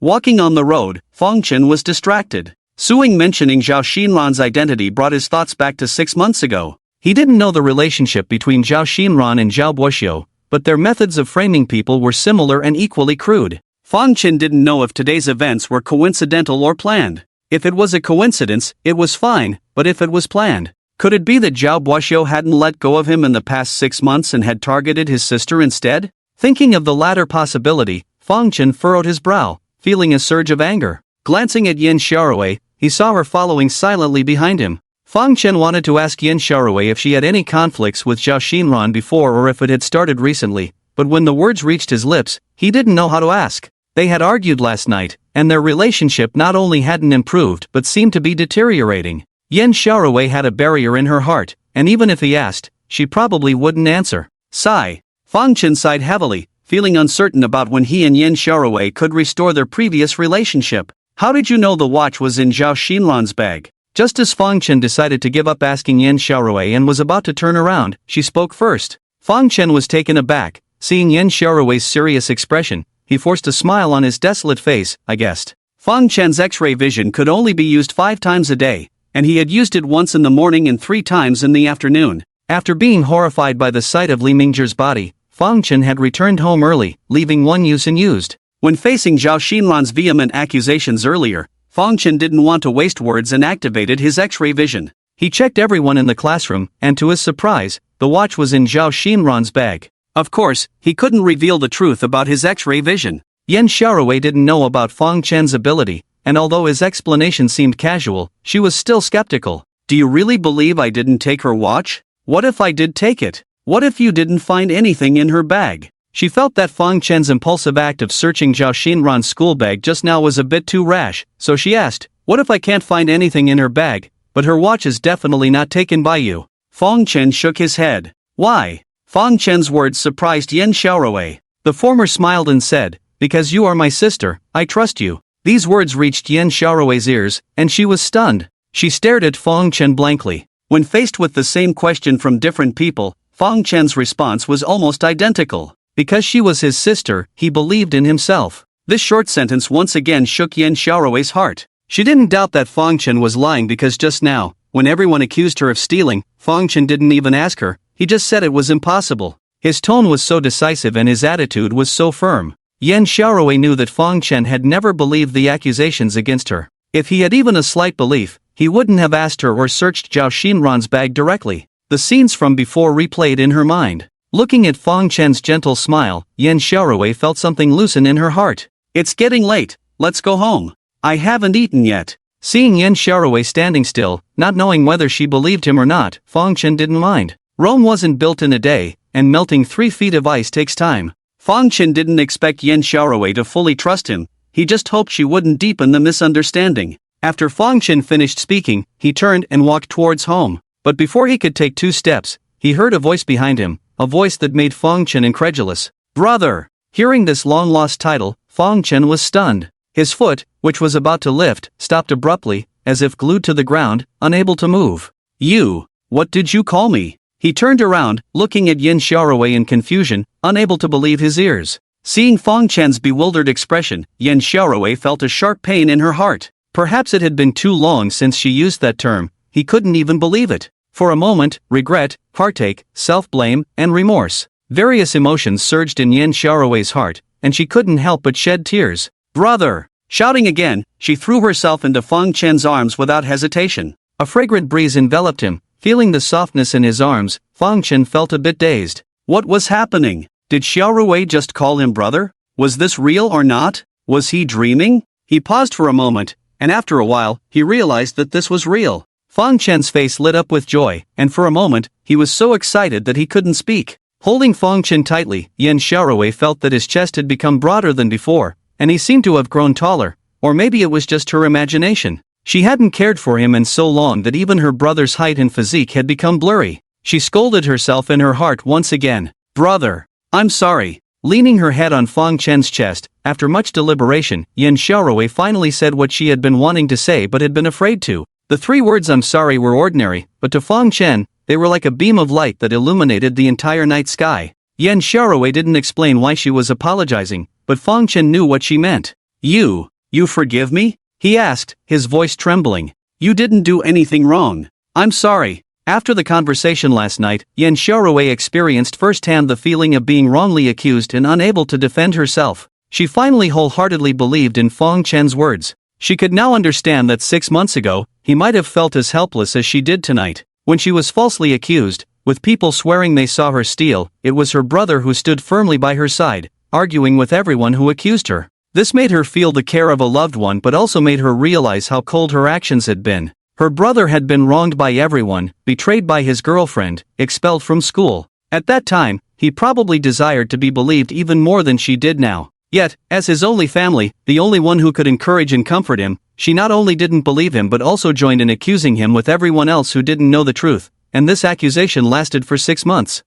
Walking on the road, Fang Chen was distracted. Suing mentioning Zhao Xinran's identity brought his thoughts back to 6 months ago. He didn't know the relationship between Zhao Xinran and Zhao Buoxiu, but their methods of framing people were similar and equally crude. Fang Chen didn't know if today's events were coincidental or planned. If it was a coincidence, it was fine, but if it was planned, could it be that Zhao Buoxiu hadn't let go of him in the past 6 months and had targeted his sister instead? Thinking of the latter possibility, Fang Chen furrowed his brow, feeling a surge of anger. Glancing at Yin Xiaorui, he saw her following silently behind him. Fang Chen wanted to ask Yin Xiaorui if she had any conflicts with Zhao Xinran before or if it had started recently, but when the words reached his lips, he didn't know how to ask. They had argued last night, and their relationship not only hadn't improved but seemed to be deteriorating. Yin Xiaorui had a barrier in her heart, and even if he asked, she probably wouldn't answer. Sigh. Fang Chen sighed heavily, feeling uncertain about when he and Yin Xiaorui could restore their previous relationship. How did you know the watch was in Zhao Xinran's bag? Just as Fang Chen decided to give up asking Yin Xiaorui and was about to turn around, she spoke first. Fang Chen was taken aback, seeing Yin Xiaorui's serious expression. He forced a smile on his desolate face, I guessed. Fang Chen's X-ray vision could only be used 5 times a day, and he had used it once in the morning and 3 times in the afternoon. After being horrified by the sight of Li Mingzhi's body, Fang Chen had returned home early, leaving one use unused. When facing Zhao Xinran's vehement accusations earlier, Fang Chen didn't want to waste words and activated his X-ray vision. He checked everyone in the classroom, and to his surprise, the watch was in Zhao Xinran's bag. Of course, he couldn't reveal the truth about his X-ray vision. Yin Xiaorui didn't know about Fang Chen's ability, and although his explanation seemed casual, she was still skeptical. Do you really believe I didn't take her watch? What if I did take it? What if you didn't find anything in her bag? She felt that Fang Chen's impulsive act of searching Zhao Xinran's school bag just now was a bit too rash, so she asked, what if I can't find anything in her bag, but her watch is definitely not taken by you? Fang Chen shook his head. Why? Fang Chen's words surprised Yin Xiaorui. The former smiled and said, because you are my sister, I trust you. These words reached Yin Xiaorui's ears, and she was stunned. She stared at Fang Chen blankly. When faced with the same question from different people, Fang Chen's response was almost identical. Because she was his sister, he believed in himself. This short sentence once again shook Yin Xiaorui's heart. She didn't doubt that Fang Chen was lying because just now, when everyone accused her of stealing, Fang Chen didn't even ask her. He just said it was impossible. His tone was so decisive and his attitude was so firm. Yin Xiaorui knew that Fang Chen had never believed the accusations against her. If he had even a slight belief, he wouldn't have asked her or searched Zhao Xinran's bag directly. The scenes from before replayed in her mind. Looking at Fang Chen's gentle smile, Yin Xiaorui felt something loosen in her heart. It's getting late, let's go home. I haven't eaten yet. Seeing Yin Xiaorui standing still, not knowing whether she believed him or not, Fang Chen didn't mind. Rome wasn't built in a day, and melting 3 feet of ice takes time. Fang Chen didn't expect Yin Xiaorui to fully trust him, he just hoped she wouldn't deepen the misunderstanding. After Fang Chen finished speaking, he turned and walked towards home. But before he could take 2 steps, he heard a voice behind him, a voice that made Fang Chen incredulous. Brother! Hearing this long-lost title, Fong Chen was stunned. His foot, which was about to lift, stopped abruptly, as if glued to the ground, unable to move.
You, what did you call me? He turned around, looking at Yin Xiaorui in confusion, unable to believe his ears. Seeing Fong Chen's bewildered expression, Yin Xiaorui felt a sharp pain in her heart. Perhaps it had been too long since she used that term, he couldn't even believe it. For a moment, regret, heartache, self-blame, and remorse. Various emotions surged in Yin Xiaorui's heart, and she couldn't help but shed tears. Brother! Shouting again, she threw herself into Fong Chen's arms without hesitation.
A fragrant breeze enveloped him. Feeling the softness in his arms, Fong Chen felt a bit dazed.
What was happening? Did Xiaorui just call him brother? Was this real or not? Was he dreaming? He paused for a moment, and after a while, he realized that this was real.
Fong Chen's face lit up with joy, and for a moment, he was so excited that he couldn't speak. Holding Fong Chen tightly, Yin Xiaorui felt that his chest had become broader than before, and he seemed to have grown taller, or maybe it was just her imagination. She hadn't cared for him in so long that even her brother's height and physique had become blurry. She scolded herself in her heart once again.
Brother, I'm sorry.
Leaning her head on Fong Chen's chest, after much deliberation, Yin Xiaorui finally said what she had been wanting to say but had been afraid to. The 3 words "I'm sorry" were ordinary, but to Fong Chen, they were like a beam of light that illuminated the entire night sky. Yin Xiaorui didn't explain why she was apologizing, but Fong Chen knew what she meant.
You forgive me?
He asked, his voice trembling.
You didn't do anything wrong. I'm sorry.
After the conversation last night, Yin Xiaorui experienced firsthand the feeling of being wrongly accused and unable to defend herself. She finally wholeheartedly believed in Fong Chen's words. She could now understand that 6 months ago, he might have felt as helpless as she did tonight. When she was falsely accused, with people swearing they saw her steal, it was her brother who stood firmly by her side, arguing with everyone who accused her. This made her feel the care of a loved one but also made her realize how cold her actions had been. Her brother had been wronged by everyone, betrayed by his girlfriend, expelled from school. At that time, he probably desired to be believed even more than she did now. Yet, as his only family, the only one who could encourage and comfort him, she not only didn't believe him but also joined in accusing him with everyone else who didn't know the truth, and this accusation lasted for 6 months.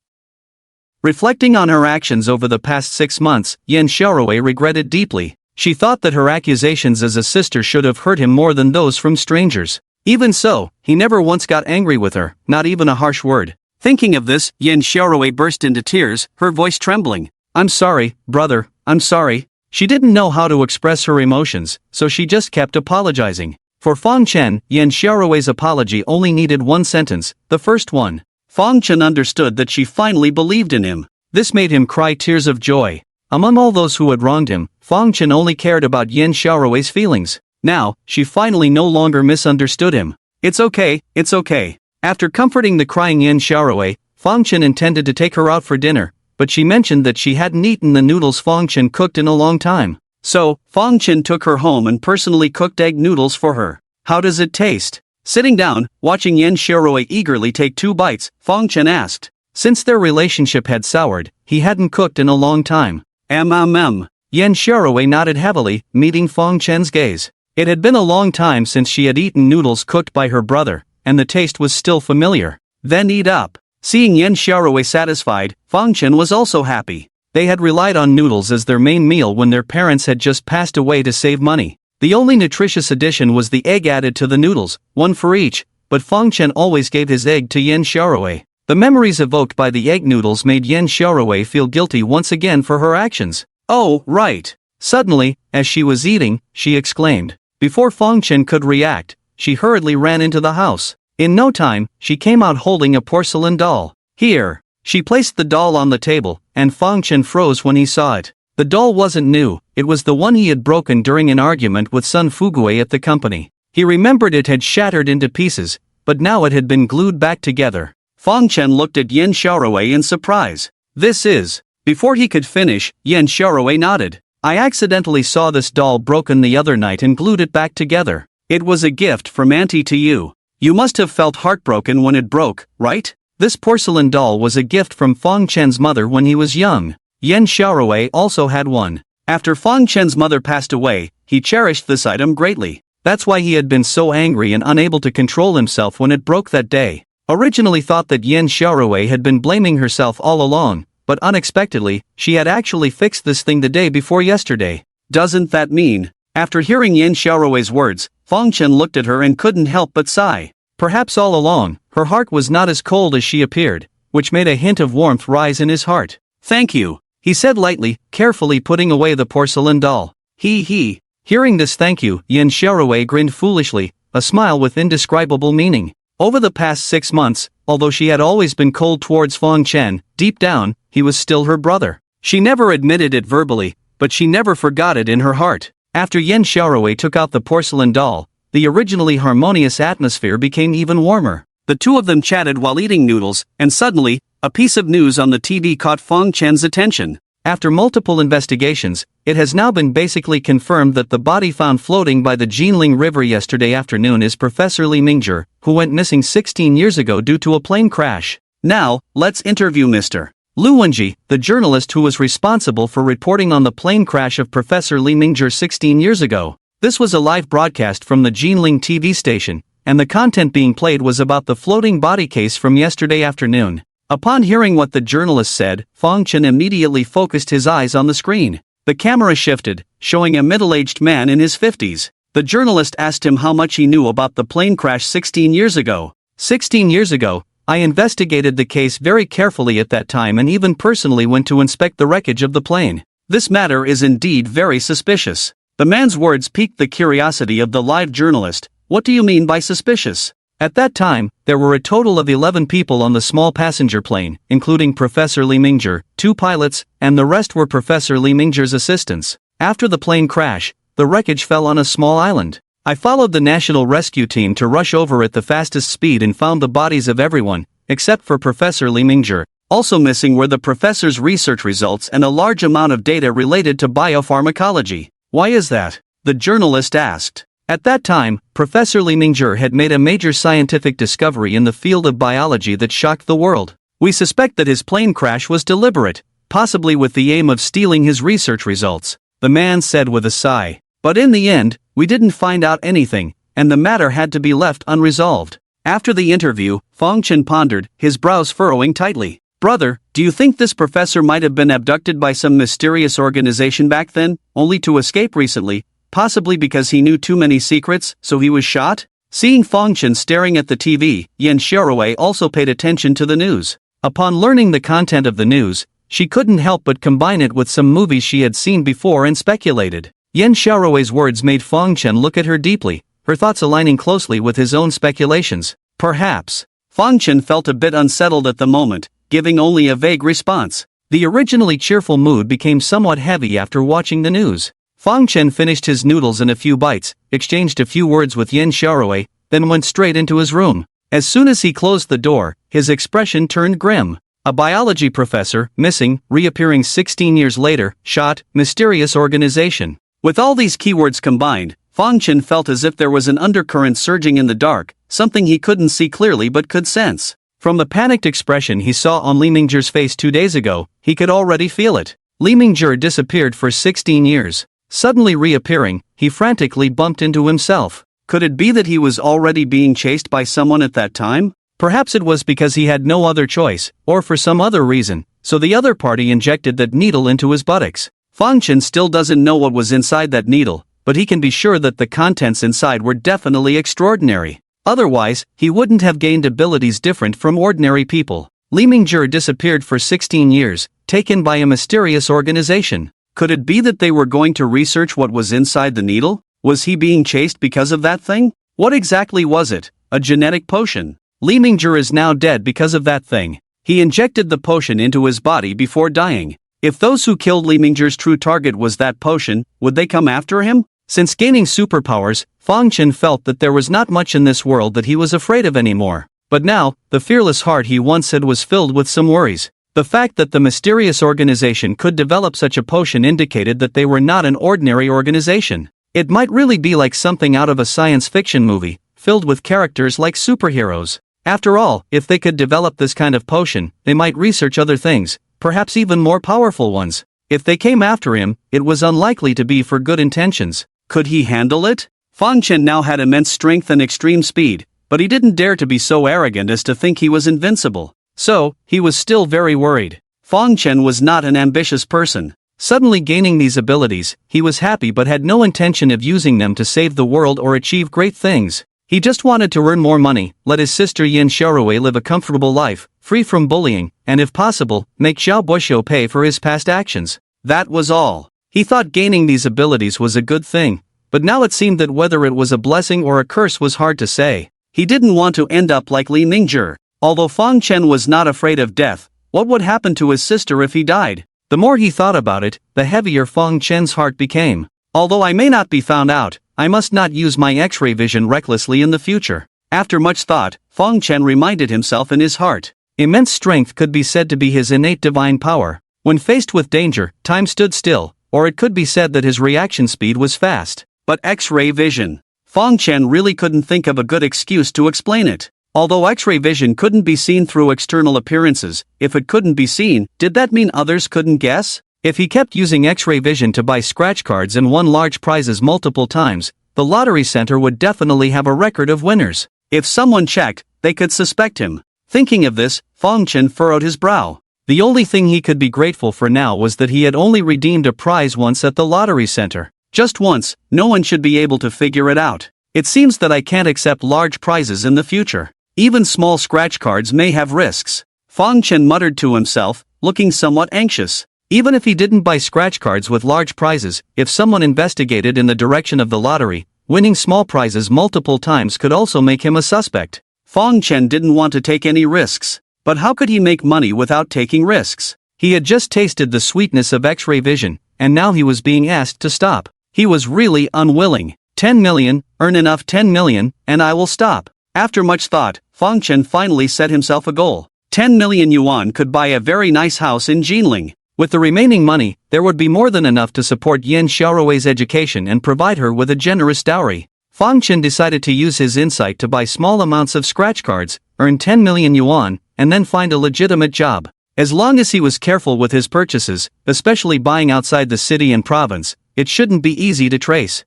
Reflecting on her actions over the past 6 months, Yin Xiaorui regretted deeply. She thought that her accusations as a sister should have hurt him more than those from strangers. Even so, he never once got angry with her, not even a harsh word.
Thinking of this, Yin Xiaorui burst into tears, her voice trembling.
I'm sorry, brother, I'm sorry. She didn't know how to express her emotions, so she just kept apologizing. For Fong Chen, Yin Xiaorui's apology only needed 1 sentence, the first one.
Fong Chen understood that she finally believed in him.
This made him cry tears of joy. Among all those who had wronged him, Fong Chen only cared about Yin Xiaorui's feelings. Now, she finally no longer misunderstood him. It's okay, it's okay. After comforting the crying Yin Xiaorui, Fong Chen intended to take her out for dinner, but she mentioned that she hadn't eaten the noodles Fong Chen cooked in a long time.
So, Fong Chen took her home and personally cooked egg noodles for her. How does it taste? Sitting down, watching Yin Xiaorui eagerly take 2 bites, Fong Chen asked.
Since their relationship had soured, he hadn't cooked in a long time.
Yin
Xiaorui nodded heavily, meeting Fong Chen's gaze. It had been a long time since she had eaten noodles cooked by her brother, and the taste was still familiar.
Then eat up. Seeing Yin Xiaorui satisfied, Fong Chen was also happy.
They had relied on noodles as their main meal when their parents had just passed away to save money. The only nutritious addition was the egg added to the noodles, 1 for each, but Fong Chen always gave his egg to Yin Xiaorui. The memories evoked by the egg noodles made Yin Xiaorui feel guilty once again for her actions.
Oh, right.
Suddenly, as she was eating, she exclaimed. Before Fong Chen could react, she hurriedly ran into the house. In no time, she came out holding a porcelain doll. Here. She placed the doll on the table, and Fong Chen froze when he saw it. The doll wasn't new, it was the one he had broken during an argument with Sun Fuguei at the company. He remembered it had shattered into pieces, but now it had been glued back together.
Fong Chen looked at Yin Xiaorui in surprise. This is... Before he could finish, Yin Xiaorui nodded. I accidentally saw this doll broken the other night and glued it back together. It was a gift from Auntie to you. You must have felt heartbroken when it broke, right?
This porcelain doll was a gift from Fong Chen's mother when he was young. Yin Xiaorui also had one.
After Fong Chen's mother passed away, he cherished this item greatly.
That's why he had been so angry and unable to control himself when it broke that day. Originally thought that Yin Xiaorui had been blaming herself all along, but unexpectedly, she had actually fixed this thing the day before yesterday.
Doesn't that mean? After hearing Yin Xiaorui's words, Fang Chen looked at her and couldn't help but sigh.
Perhaps all along, her heart was not as cold as she appeared, which made a hint of warmth rise in his heart.
Thank you,
he said lightly, carefully putting away the porcelain doll.
He.
Hearing this thank you, Yin Xiaorui grinned foolishly, a smile with indescribable meaning. Over the past 6 months, although she had always been cold towards Fang Chen, deep down, he was still her brother. She never admitted it verbally, but she never forgot it in her heart. After Yin Xiaorui took out the porcelain doll, the originally harmonious atmosphere became even warmer.
The two of them chatted while eating noodles, and suddenly, a piece of news on the TV caught Fang Chen's attention.
After multiple investigations, it has now been basically confirmed that the body found floating by the Jinling River yesterday afternoon is Professor Li Mingzhi, who went missing 16 years ago due to a plane crash.
Now, let's interview Mr.
Lu Wenji, the journalist who was responsible for reporting on the plane crash of Professor Li Mingzhi 16 years ago. This was a live broadcast from the Jinling TV station, and the content being played was about the floating body case from yesterday afternoon. Upon hearing what the journalist said, Fang Chen immediately focused his eyes on the screen.
The camera shifted, showing a middle-aged man in his 50s. The journalist asked him how much he knew about the plane crash 16 years ago.
16 years ago, I investigated the case very carefully at that time and even personally went to inspect the wreckage of the plane.
This matter is indeed very suspicious. The man's words piqued the curiosity of the live journalist. What do you mean by suspicious?
At that time, there were a total of 11 people on the small passenger plane, including Professor Li Mingzhi, 2 pilots, and the rest were Professor Li Mingzhi's assistants. After the plane crash, the wreckage fell on a small island. I followed the national rescue team to rush over at the fastest speed and found the bodies of everyone, except for Professor Li Mingzhi.
Also missing were the professor's research results and a large amount of data related to biopharmacology. Why is that? The journalist asked.
At that time, Professor Li Mingzhi had made a major scientific discovery in the field of biology that shocked the world. We suspect that his plane crash was deliberate, possibly with the aim of stealing his research results, the man said with a sigh. But in the end, we didn't find out anything, and the matter had to be left unresolved. After the interview, Fang Chen pondered, his brows furrowing tightly. Brother, do you think this professor might have been abducted by some mysterious organization back then, only to escape recently? Possibly because he knew too many secrets, so he was shot? Seeing Fang Chen staring at the TV, Yin Xiaorui also paid attention to the news. Upon learning the content of the news, she couldn't help but combine it with some movies she had seen before and speculated. Yin Xiaorui's words made Fang Chen look at her deeply, her thoughts aligning closely with his own speculations. Perhaps.
Fang Chen felt a bit unsettled at the moment, giving only a vague response.
The originally cheerful mood became somewhat heavy after watching the news. Fang Chen finished his noodles in a few bites, exchanged a few words with Yin Xiaorui, then went straight into his room. As soon as he closed the door, his expression turned grim. A biology professor, missing, reappearing 16 years later, shot, mysterious organization.
With all these keywords combined, Fang Chen felt as if there was an undercurrent surging in the dark, something he couldn't see clearly but could sense.
From the panicked expression he saw on Li Mingzhi's face 2 days ago, he could already feel it. Li Mingzhi disappeared for 16 years. Suddenly reappearing, he frantically bumped into himself.
Could it be that he was already being chased by someone at that time?
Perhaps it was because he had no other choice, or for some other reason, so the other party injected that needle into his buttocks.
Fang Chen still doesn't know what was inside that needle, but he can be sure that the contents inside were definitely extraordinary. Otherwise, he wouldn't have gained abilities different from ordinary people.
Li Mingzhi disappeared for 16 years, taken by a mysterious organization.
Could it be that they were going to research what was inside the needle? Was he being chased because of that thing? What exactly was it? A genetic potion?
Li Mingzhi is now dead because of that thing.
He injected the potion into his body before dying. If those who killed Li Mingzhi's true target was that potion, would they come after him?
Since gaining superpowers, Fang Chen felt that there was not much in this world that he was afraid of anymore. But now, the fearless heart he once had was filled with some worries. The fact that the mysterious organization could develop such a potion indicated that they were not an ordinary organization. It might really be like something out of a science fiction movie, filled with characters like superheroes. After all, if they could develop this kind of potion, they might research other things, perhaps even more powerful ones. If they came after him, it was unlikely to be for good intentions.
Could he handle it? Fang Chen now had immense strength and extreme speed, but he didn't dare to be so arrogant as to think he was invincible. So, he was still very worried. Fang Chen was not an ambitious person.
Suddenly gaining these abilities, he was happy but had no intention of using them to save the world or achieve great things. He just wanted to earn more money, let his sister Yin Xiaorui live a comfortable life, free from bullying, and if possible, make Xiao Buxiu pay for his past actions. That was all. He thought gaining these abilities was a good thing, but now it seemed that whether it was a blessing or a curse was hard to say. He didn't want to end up like Li Mingzhi. Although Fang Chen was not afraid of death, what would happen to his sister if he died? The more he thought about it, the heavier Fang Chen's heart became. Although I may not be found out, I must not use my X-ray vision recklessly in the future. After much thought, Fang Chen reminded himself in his heart. Immense strength could be said to be his innate divine power. When faced with danger, time stood still, or it could be said that his reaction speed was fast. But X-ray vision. Fang Chen really couldn't think of a good excuse to explain it. Although X-ray vision couldn't be seen through external appearances, if it couldn't be seen, did that mean others couldn't guess? If he kept using X-ray vision to buy scratch cards and won large prizes multiple times, the lottery center would definitely have a record of winners. If someone checked, they could suspect him. Thinking of this, Fang Chen furrowed his brow. The only thing he could be grateful for now was that he had only redeemed a prize once at the lottery center. Just once, no one should be able to figure it out. It seems that I can't accept large prizes in the future. Even small scratch cards may have risks. Fang Chen muttered to himself, looking somewhat anxious. Even if he didn't buy scratch cards with large prizes, if someone investigated in the direction of the lottery, winning small prizes multiple times could also make him a suspect. Fang Chen didn't want to take any risks. But how could he make money without taking risks? He had just tasted the sweetness of X-ray vision, and now he was being asked to stop. He was really unwilling. 10 million, earn enough 10 million, and I will stop. After much thought, Fang Chen finally set himself a goal. 10 million yuan could buy a very nice house in Jinling. With the remaining money, there would be more than enough to support Yin Xiaorui's education and provide her with a generous dowry. Fang Chen decided to use his insight to buy small amounts of scratch cards, earn 10 million yuan, and then find a legitimate job. As long as he was careful with his purchases, especially buying outside the city and province, it shouldn't be easy to trace.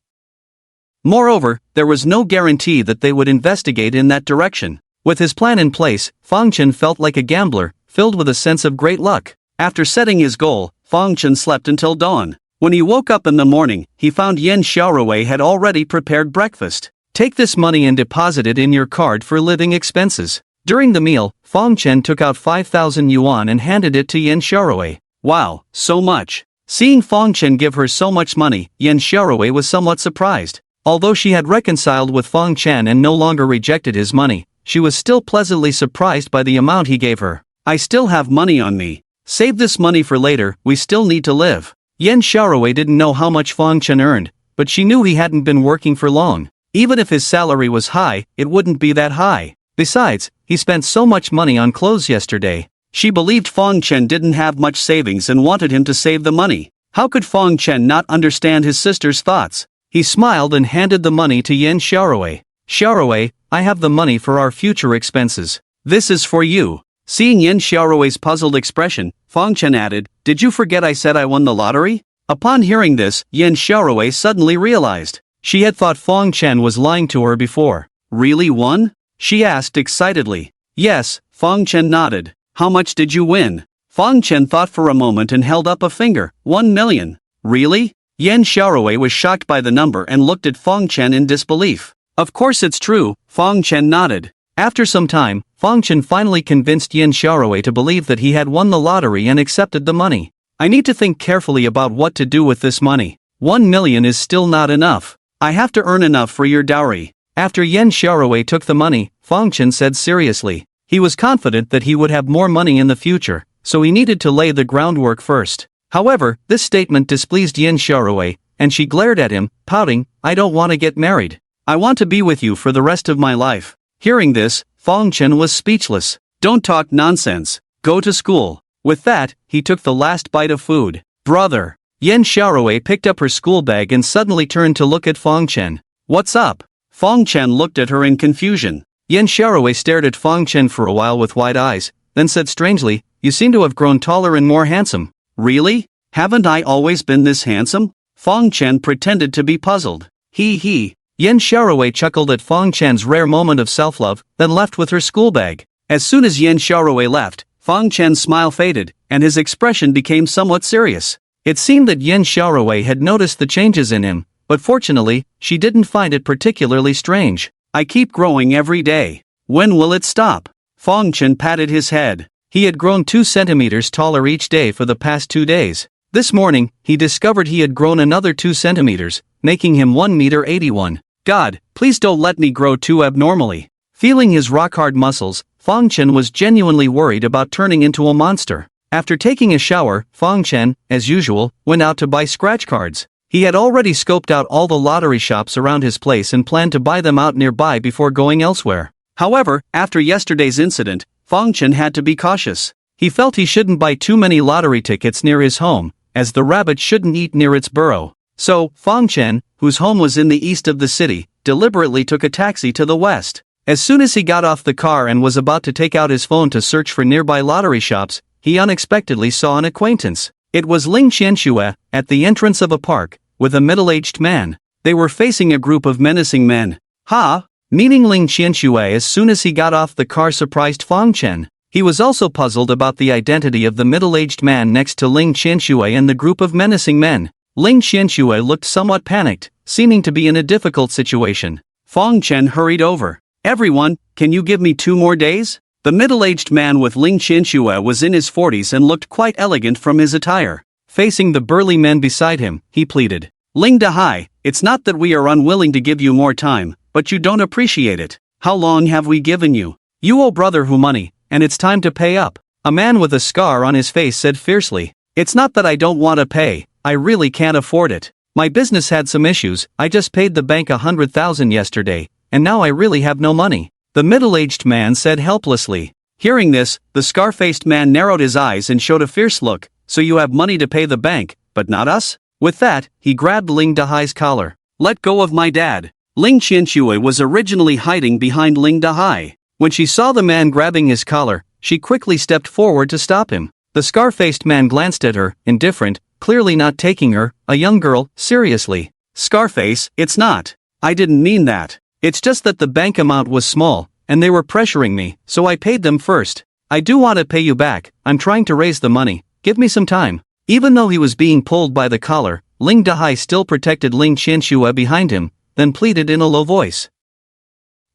Moreover, there was no guarantee that they would investigate in that direction. With his plan in place, Fang Chen felt like a gambler, filled with a sense of great luck. After setting his goal, Fang Chen slept until dawn. When he woke up in the morning, he found Yin Xiaorui had already prepared breakfast. Take this money and deposit it in your card for living expenses. During the meal, Fang Chen took out 5,000 yuan and handed it to Yin Xiaorui. Wow, so much. Seeing Fang Chen give her so much money, Yin Xiaorui was somewhat surprised. Although she had reconciled with Fang Chen and no longer rejected his money, she was still pleasantly surprised by the amount he gave her. I still have money on me. Save this money for later, we still need to live. Yin Xiaorui didn't know how much Fang Chen earned, but she knew he hadn't been working for long. Even if his salary was high, it wouldn't be that high. Besides, he spent so much money on clothes yesterday. She believed Fang Chen didn't have much savings and wanted him to save the money. How could Fang Chen not understand his sister's thoughts? He smiled and handed the money to Yin Xiaorui. Xiaorui, I have the money for our future expenses. This is for you. Seeing Yin Xiaorui's puzzled expression, Fang Chen added, did you forget I said I won the lottery? Upon hearing this, Yin Xiaorui suddenly realized. She had thought Fang Chen was lying to her before. Really won? She asked excitedly. Yes, Fang Chen nodded. How much did you win? Fang Chen thought for a moment and held up a finger. 1 million. Really? Yin Xiaorui was shocked by the number and looked at Fang Chen in disbelief. Of course it's true, Fang Chen nodded. After some time, Fang Chen finally convinced Yin Xiaorui to believe that he had won the lottery and accepted the money. I need to think carefully about what to do with this money. 1 million is still not enough. I have to earn enough for your dowry. After Yin Xiaorui took the money, Fang Chen said seriously. He was confident that he would have more money in the future, so he needed to lay the groundwork first. However, this statement displeased Yin Xiaorui, and she glared at him, pouting, I don't want to get married. I want to be with you for the rest of my life. Hearing this, Fang Chen was speechless. Don't talk nonsense. Go to school. With that, he took the last bite of food. Brother. Yin Xiaorui picked up her school bag and suddenly turned to look at Fang Chen. What's up? Fang Chen looked at her in confusion. Yin Xiaorui stared at Fang Chen for a while with wide eyes, then said strangely, you seem to have grown taller and more handsome. Really? Haven't I always been this handsome? Fang Chen pretended to be puzzled. He. Yin Xiaorui chuckled at Fang Chen's rare moment of self-love, then left with her school bag. As soon as Yin Xiaorui left, Fang Chen's smile faded, and his expression became somewhat serious. It seemed that Yen Xiaorui had noticed the changes in him, but fortunately, she didn't find it particularly strange.
I keep growing every day. When will it stop? Fong Chen patted his head.
He had grown 2 centimeters taller each day for the past 2 days. This morning, he discovered he had grown another 2 centimeters, making him 1 meter 81.
God, please don't let me grow too abnormally.
Feeling his rock-hard muscles, Fong Chen was genuinely worried about turning into a monster. After taking a shower, Fong Chen, as usual, went out to buy scratch cards. He had already scoped out all the lottery shops around his place and planned to buy them out nearby before going elsewhere.
However, after yesterday's incident, Fong Chen had to be cautious.
He felt he shouldn't buy too many lottery tickets near his home, as the rabbit shouldn't eat near its burrow. So, Fong Chen, whose home was in the east of the city, deliberately took a taxi to the west. As soon as he got off the car and was about to take out his phone to search for nearby lottery shops, he unexpectedly saw an acquaintance. It was Ling Qianxue, at the entrance of a park, with a middle-aged man. They were facing a group of menacing men.
Ha!
Meeting Ling Qianxue as soon as he got off the car surprised Fong Chen. He was also puzzled about the identity of the middle-aged man next to Ling Qianxue and the group of menacing men. Ling Qianxue looked somewhat panicked, seeming to be in a difficult situation.
Fong Chen hurried over. Everyone, can you give me 2 more days? The middle-aged man with Ling Qianxue was in his 40s and looked quite elegant from his attire.
Facing the burly men beside him, he pleaded.
Ling Dahai, it's not that we are unwilling to give you more time, but you don't appreciate it. How long have we given you?
You owe brother Hu money, and it's time to pay up. A man with a scar on his face said fiercely. It's not that I don't want to pay, I really can't afford it. My business had some issues, I just paid the bank 100,000 yesterday, and now I really have no money. The middle-aged man said helplessly.
Hearing this, the scar-faced man narrowed his eyes and showed a fierce look. So you have money to pay the bank, but not us?
With that, he grabbed Ling Dahai's collar.
Let go of my dad. Ling Qianxue was originally hiding behind Ling Dahai.
When she saw the man grabbing his collar, she quickly stepped forward to stop him. The scar-faced man glanced at her, indifferent, clearly not taking her, a young girl, seriously.
Scarface, it's not. I didn't mean that.
It's just that the bank amount was small, and they were pressuring me, so I paid them first. I do want to pay you back, I'm trying to raise the money, give me some time. Even though he was being pulled by the collar, Ling Dahai still protected Ling Qianxue behind him, then pleaded in a low voice.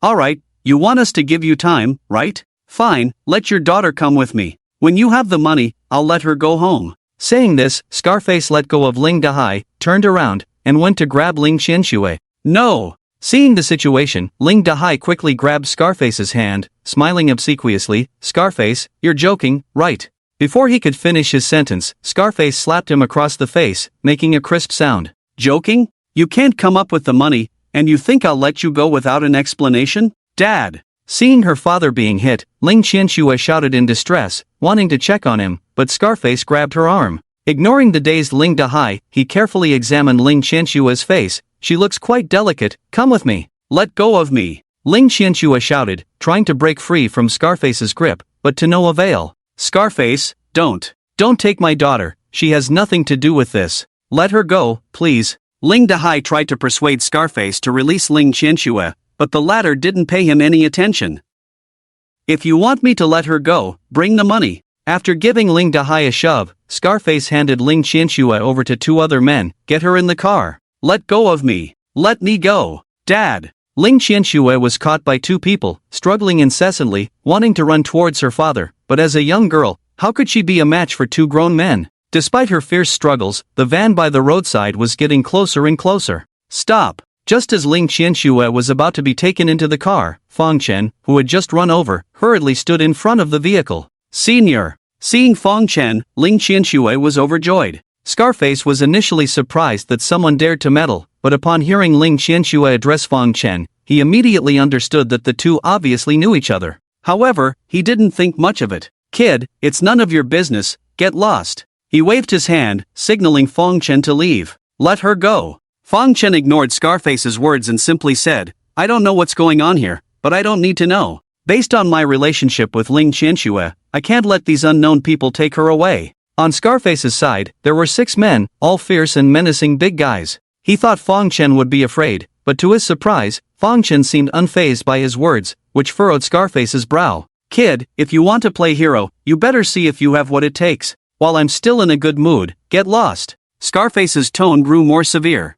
Alright, you want us to give you time, right? Fine, let your daughter come with me. When you have the money, I'll let her go home.
Saying this, Scarface let go of Ling Dahai, turned around, and went to grab Ling Qianxue.
No!
Seeing the situation, Ling Dahai quickly grabbed Scarface's hand, smiling obsequiously. Scarface, you're joking, right? Before he could finish his sentence, Scarface slapped him across the face, making a crisp sound.
Joking? You can't come up with the money, and you think I'll let you go without an explanation? Dad!
Seeing her father being hit, Ling Qianxue shouted in distress, wanting to check on him, but Scarface grabbed her arm. Ignoring the dazed Ling Dahai, he carefully examined Ling Qianxue's face. She looks quite delicate, come with me.
Let go of me.
Ling Qianxue shouted, trying to break free from Scarface's grip, but to no avail.
Scarface, don't.
Don't take my daughter, she has nothing to do with this. Let her go, please.
Ling Dahai tried to persuade Scarface to release Ling Qianxue, but the latter didn't pay him any attention. If you want me to let her go, bring the money.
After giving Ling Dahai a shove, Scarface handed Ling Qianxue over to 2 other men. Get her in the car.
Let go of me. Let me go. Dad.
Ling Qianxue was caught by 2 people, struggling incessantly, wanting to run towards her father, but as a young girl, how could she be a match for 2 grown men? Despite her fierce struggles, the van by the roadside was getting closer and closer.
Stop.
Just as Ling Qianxue was about to be taken into the car, Fong Chen, who had just run over, hurriedly stood in front of the vehicle.
Senior. Seeing Fong Chen, Ling Qianxue was overjoyed.
Scarface was initially surprised that someone dared to meddle, but upon hearing Ling Qianxue address Fong Chen, he immediately understood that the 2 obviously knew each other.
However, he didn't think much of it. Kid, it's none of your business, get lost. He waved his hand, signaling Fong Chen to leave. Let her go. Fong Chen ignored Scarface's words and simply said, I don't know what's going on here, but I don't need to know. Based on my relationship with Ling Qianxue, I can't let these unknown people take her away. On Scarface's side, there were 6 men, all fierce and menacing big guys. He thought Fong Chen would be afraid, but to his surprise, Fong Chen seemed unfazed by his words, which furrowed Scarface's brow. Kid, if you want to play hero, you better see if you have what it takes. While I'm still in a good mood, get lost. Scarface's tone grew more severe.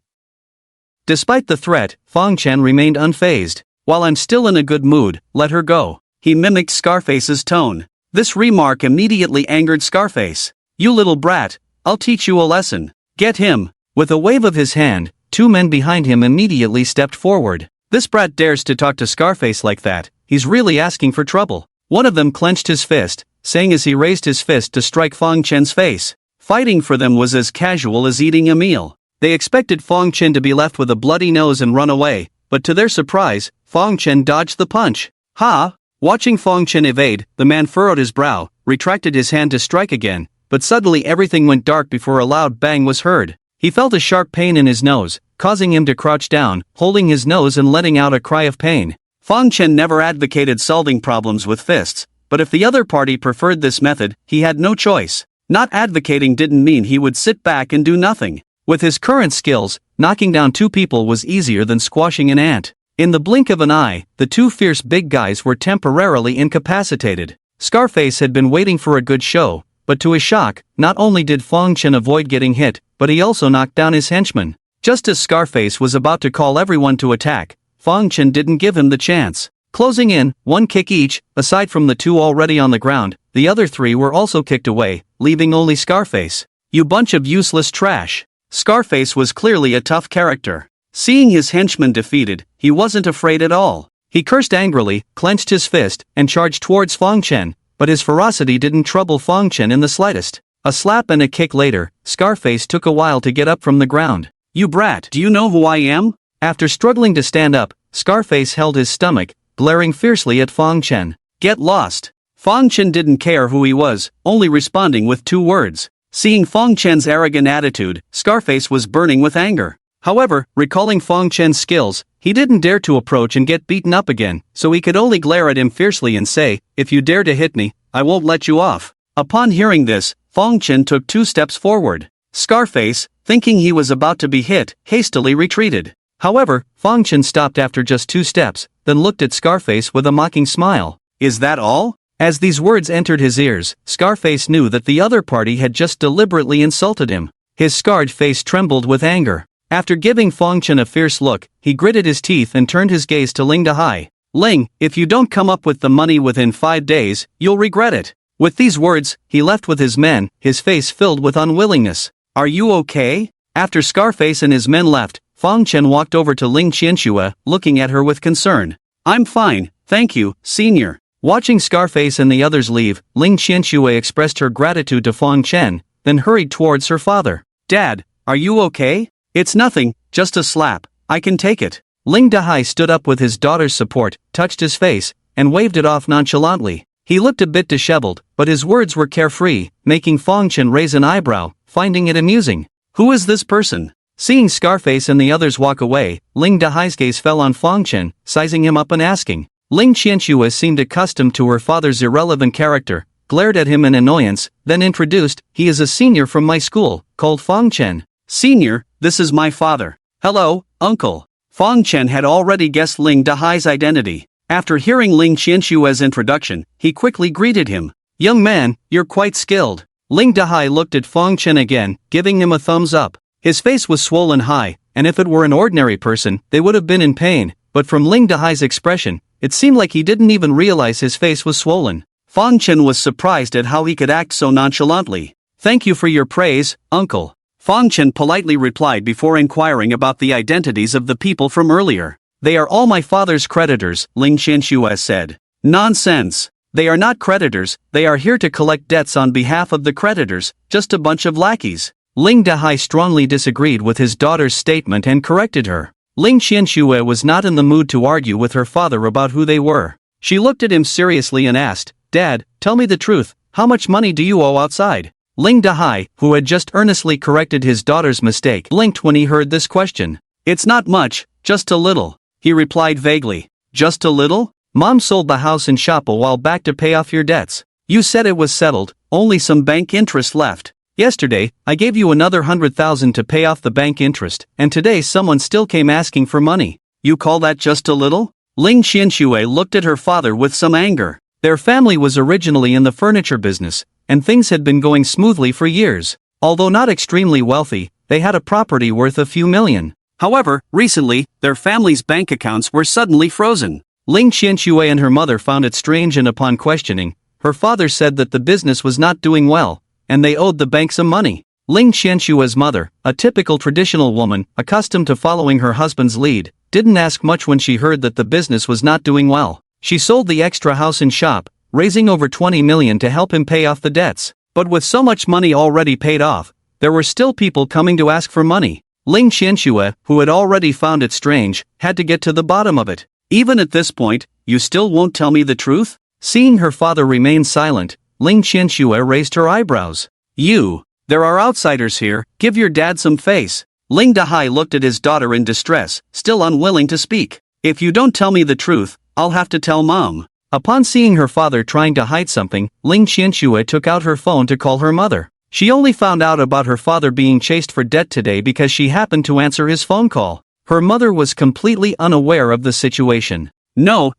Despite the threat, Fong Chen remained unfazed. While I'm still in a good mood, let her go. He mimicked Scarface's tone. This remark immediately angered Scarface. You little brat, I'll teach you a lesson. Get him. With a wave of his hand, two men behind him immediately stepped forward. This brat dares to talk to Scarface like that, he's really asking for trouble. One of them clenched his fist, saying as he raised his fist to strike Fong Chen's face. Fighting for them was as casual as eating a meal. They expected Fong Chen to be left with a bloody nose and run away, but to their surprise, Fong Chen dodged the punch. Ha! Watching Fong Chen evade, the man furrowed his brow, retracted his hand to strike again, but suddenly everything went dark before a loud bang was heard. He felt a sharp pain in his nose, causing him to crouch down, holding his nose and letting out a cry of pain. Fong Chen never advocated solving problems with fists, but if the other party preferred this method, he had no choice. Not advocating didn't mean he would sit back and do nothing. With his current skills, knocking down two people was easier than squashing an ant. In the blink of an eye, the two fierce big guys were temporarily incapacitated. Scarface had been waiting for a good show, but to his shock, not only did Fong Chen avoid getting hit, but he also knocked down his henchman. Just as Scarface was about to call everyone to attack, Fong Chen didn't give him the chance. Closing in, one kick each, aside from the two already on the ground, the other three were also kicked away, leaving only Scarface. You bunch of useless trash. Scarface was clearly a tough character. Seeing his henchman defeated, he wasn't afraid at all. He cursed angrily, clenched his fist, and charged towards Fong Chen, but his ferocity didn't trouble Fong Chen in the slightest. A slap and a kick later, Scarface took a while to get up from the ground. You brat, do you know who I am? After struggling to stand up, Scarface held his stomach, glaring fiercely at Fong Chen. Get lost. Fong Chen didn't care who he was, only responding with two words. Seeing Fong Chen's arrogant attitude, Scarface was burning with anger. However, recalling Fong Chen's skills, he didn't dare to approach and get beaten up again, so he could only glare at him fiercely and say, if you dare to hit me, I won't let you off. Upon hearing this, Fong Chen took 2 steps forward. Scarface, thinking he was about to be hit, hastily retreated. However, Fong Chen stopped after just 2 steps, then looked at Scarface with a mocking smile. Is that all? As these words entered his ears, Scarface knew that the other party had just deliberately insulted him. His scarred face trembled with anger. After giving Fong Chen a fierce look, he gritted his teeth and turned his gaze to Ling Dahai. Ling, if you don't come up with the money within 5 days, you'll regret it. With these words, he left with his men, his face filled with unwillingness. Are you okay? After Scarface and his men left, Fong Chen walked over to Ling Qianxue, looking at her with concern. I'm fine, thank you, senior. Watching Scarface and the others leave, Ling Qianxue expressed her gratitude to Fong Chen, then hurried towards her father. Dad, are you okay? It's nothing, just a slap, I can take it. Ling Dahai stood up with his daughter's support, touched his face, and waved it off nonchalantly. He looked a bit disheveled, but his words were carefree, making Fong Chen raise an eyebrow, finding it amusing. Who is this person? Seeing Scarface and the others walk away, Ling Dahai's gaze fell on Fong Chen, sizing him up and asking. Ling Qianxue seemed accustomed to her father's irrelevant character, glared at him in annoyance, then introduced, he is a senior from my school, called Fong Chen. Senior, this is my father. Hello, uncle. Fong Chen had already guessed Ling Dahai's identity. After hearing Ling Qianxue's introduction, he quickly greeted him. Young man, you're quite skilled. Ling Dahai looked at Fong Chen again, giving him a thumbs up. His face was swollen high, and if it were an ordinary person, they would have been in pain, but from Ling Dahai's expression, it seemed like he didn't even realize his face was swollen. Fong Chen was surprised at how he could act so nonchalantly. Thank you for your praise, uncle. Fong Chen politely replied before inquiring about the identities of the people from earlier. They are all my father's creditors, Ling Qianxue said. Nonsense. They are not creditors, they are here to collect debts on behalf of the creditors, just a bunch of lackeys. Ling Dahai strongly disagreed with his daughter's statement and corrected her. Ling Qianxue was not in the mood to argue with her father about who they were. She looked at him seriously and asked, Dad, tell me the truth, how much money do you owe outside? Ling Dahai, who had just earnestly corrected his daughter's mistake, blinked when he heard this question. It's not much, just a little, he replied vaguely. Just a little? Mom sold the house and shop a while back to pay off your debts. You said it was settled, only some bank interest left. Yesterday, I gave you another 100,000 to pay off the bank interest, and today someone still came asking for money. You call that just a little? Ling Qianxue looked at her father with some anger. Their family was originally in the furniture business,
and things had been going smoothly for years. Although not extremely wealthy, they had a property worth a few million.
However, recently, their family's bank accounts were suddenly frozen.
Ling Qianxue and her mother found it strange, and upon questioning, her father said that the business was not doing well, and they owed the bank some money. Ling Qianxue's mother, a typical traditional woman, accustomed to following her husband's lead, didn't ask much when she heard that the business was not doing well. She sold the extra house and shop, raising over 20 million to help him pay off the debts. But with so much money already paid off, there were still people coming to ask for money. Ling Qianxue, who had already found it strange, had to get to the bottom of it.
Even at this point, you still won't tell me the truth?
Seeing her father remain silent, Ling Qianxue raised her eyebrows.
There are outsiders here, give your dad some face. Ling Dahai looked at his daughter in distress, still unwilling to speak. If you don't tell me the truth, I'll have to tell mom.
Upon seeing her father trying to hide something, Ling Qianxue took out her phone to call her mother. She only found out about her father being chased for debt today because she happened to answer his phone call. Her mother was completely unaware of the situation.
No.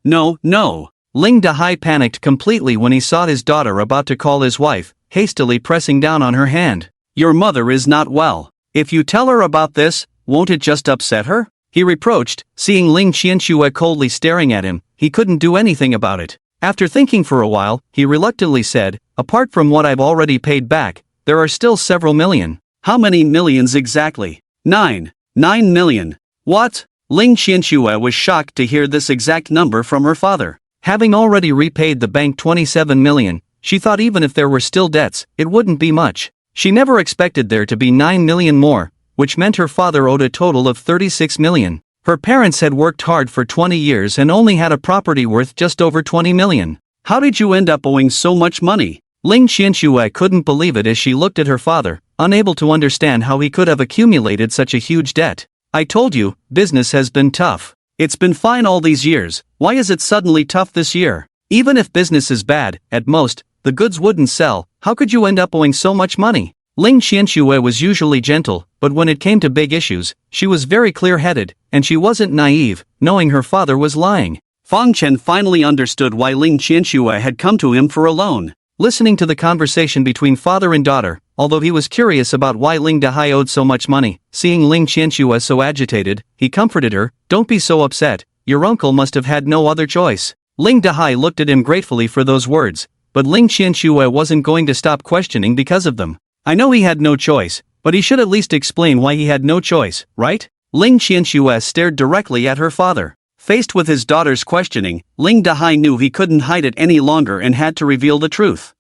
Ling Dahai panicked completely when he saw his daughter about to call his wife, hastily pressing down on her hand.
Your mother is not well. If you tell her about this, won't it just upset her?
He reproached, seeing Ling Qianxue coldly staring at him. He couldn't do anything about it. After thinking for a while, he reluctantly said, apart from what I've already paid back, there are still several million.
How many millions exactly? 9 million. What? Ling Qianxue was shocked to hear this exact number from her father.
Having already repaid the bank 27 million, she thought even if there were still debts, it wouldn't be much. She never expected there to be 9 million more, which meant her father owed a total of 36 million. Her parents had worked hard for 20 years and only had a property worth just over 20 million.
How did you end up owing so much money?
Ling Qianxue couldn't believe it as she looked at her father, unable to understand how he could have accumulated such a huge debt. I told you, business has been tough.
It's been fine all these years, why is it suddenly tough this year?
Even if business is bad, at most, the goods wouldn't sell. How could you end up owing so much money? Ling Qianxue was usually gentle, but when it came to big issues, she was very clear-headed, and she wasn't naive, knowing her father was lying.
Fang Chen finally understood why Ling Qianxue had come to him for a loan.
Listening to the conversation between father and daughter, although he was curious about why Ling Dahai owed so much money, seeing Ling Qianxue so agitated, he comforted her, "Don't be so upset, your uncle must have had no other choice." Ling Dahai looked at him gratefully for those words, but Ling Qianxue wasn't going to stop questioning because of them. I know he had no choice, but he should at least explain why he had no choice, right? Ling Qianxue stared directly at her father. Faced with his daughter's questioning, Ling Dahai knew he couldn't hide it any longer and had to reveal the truth.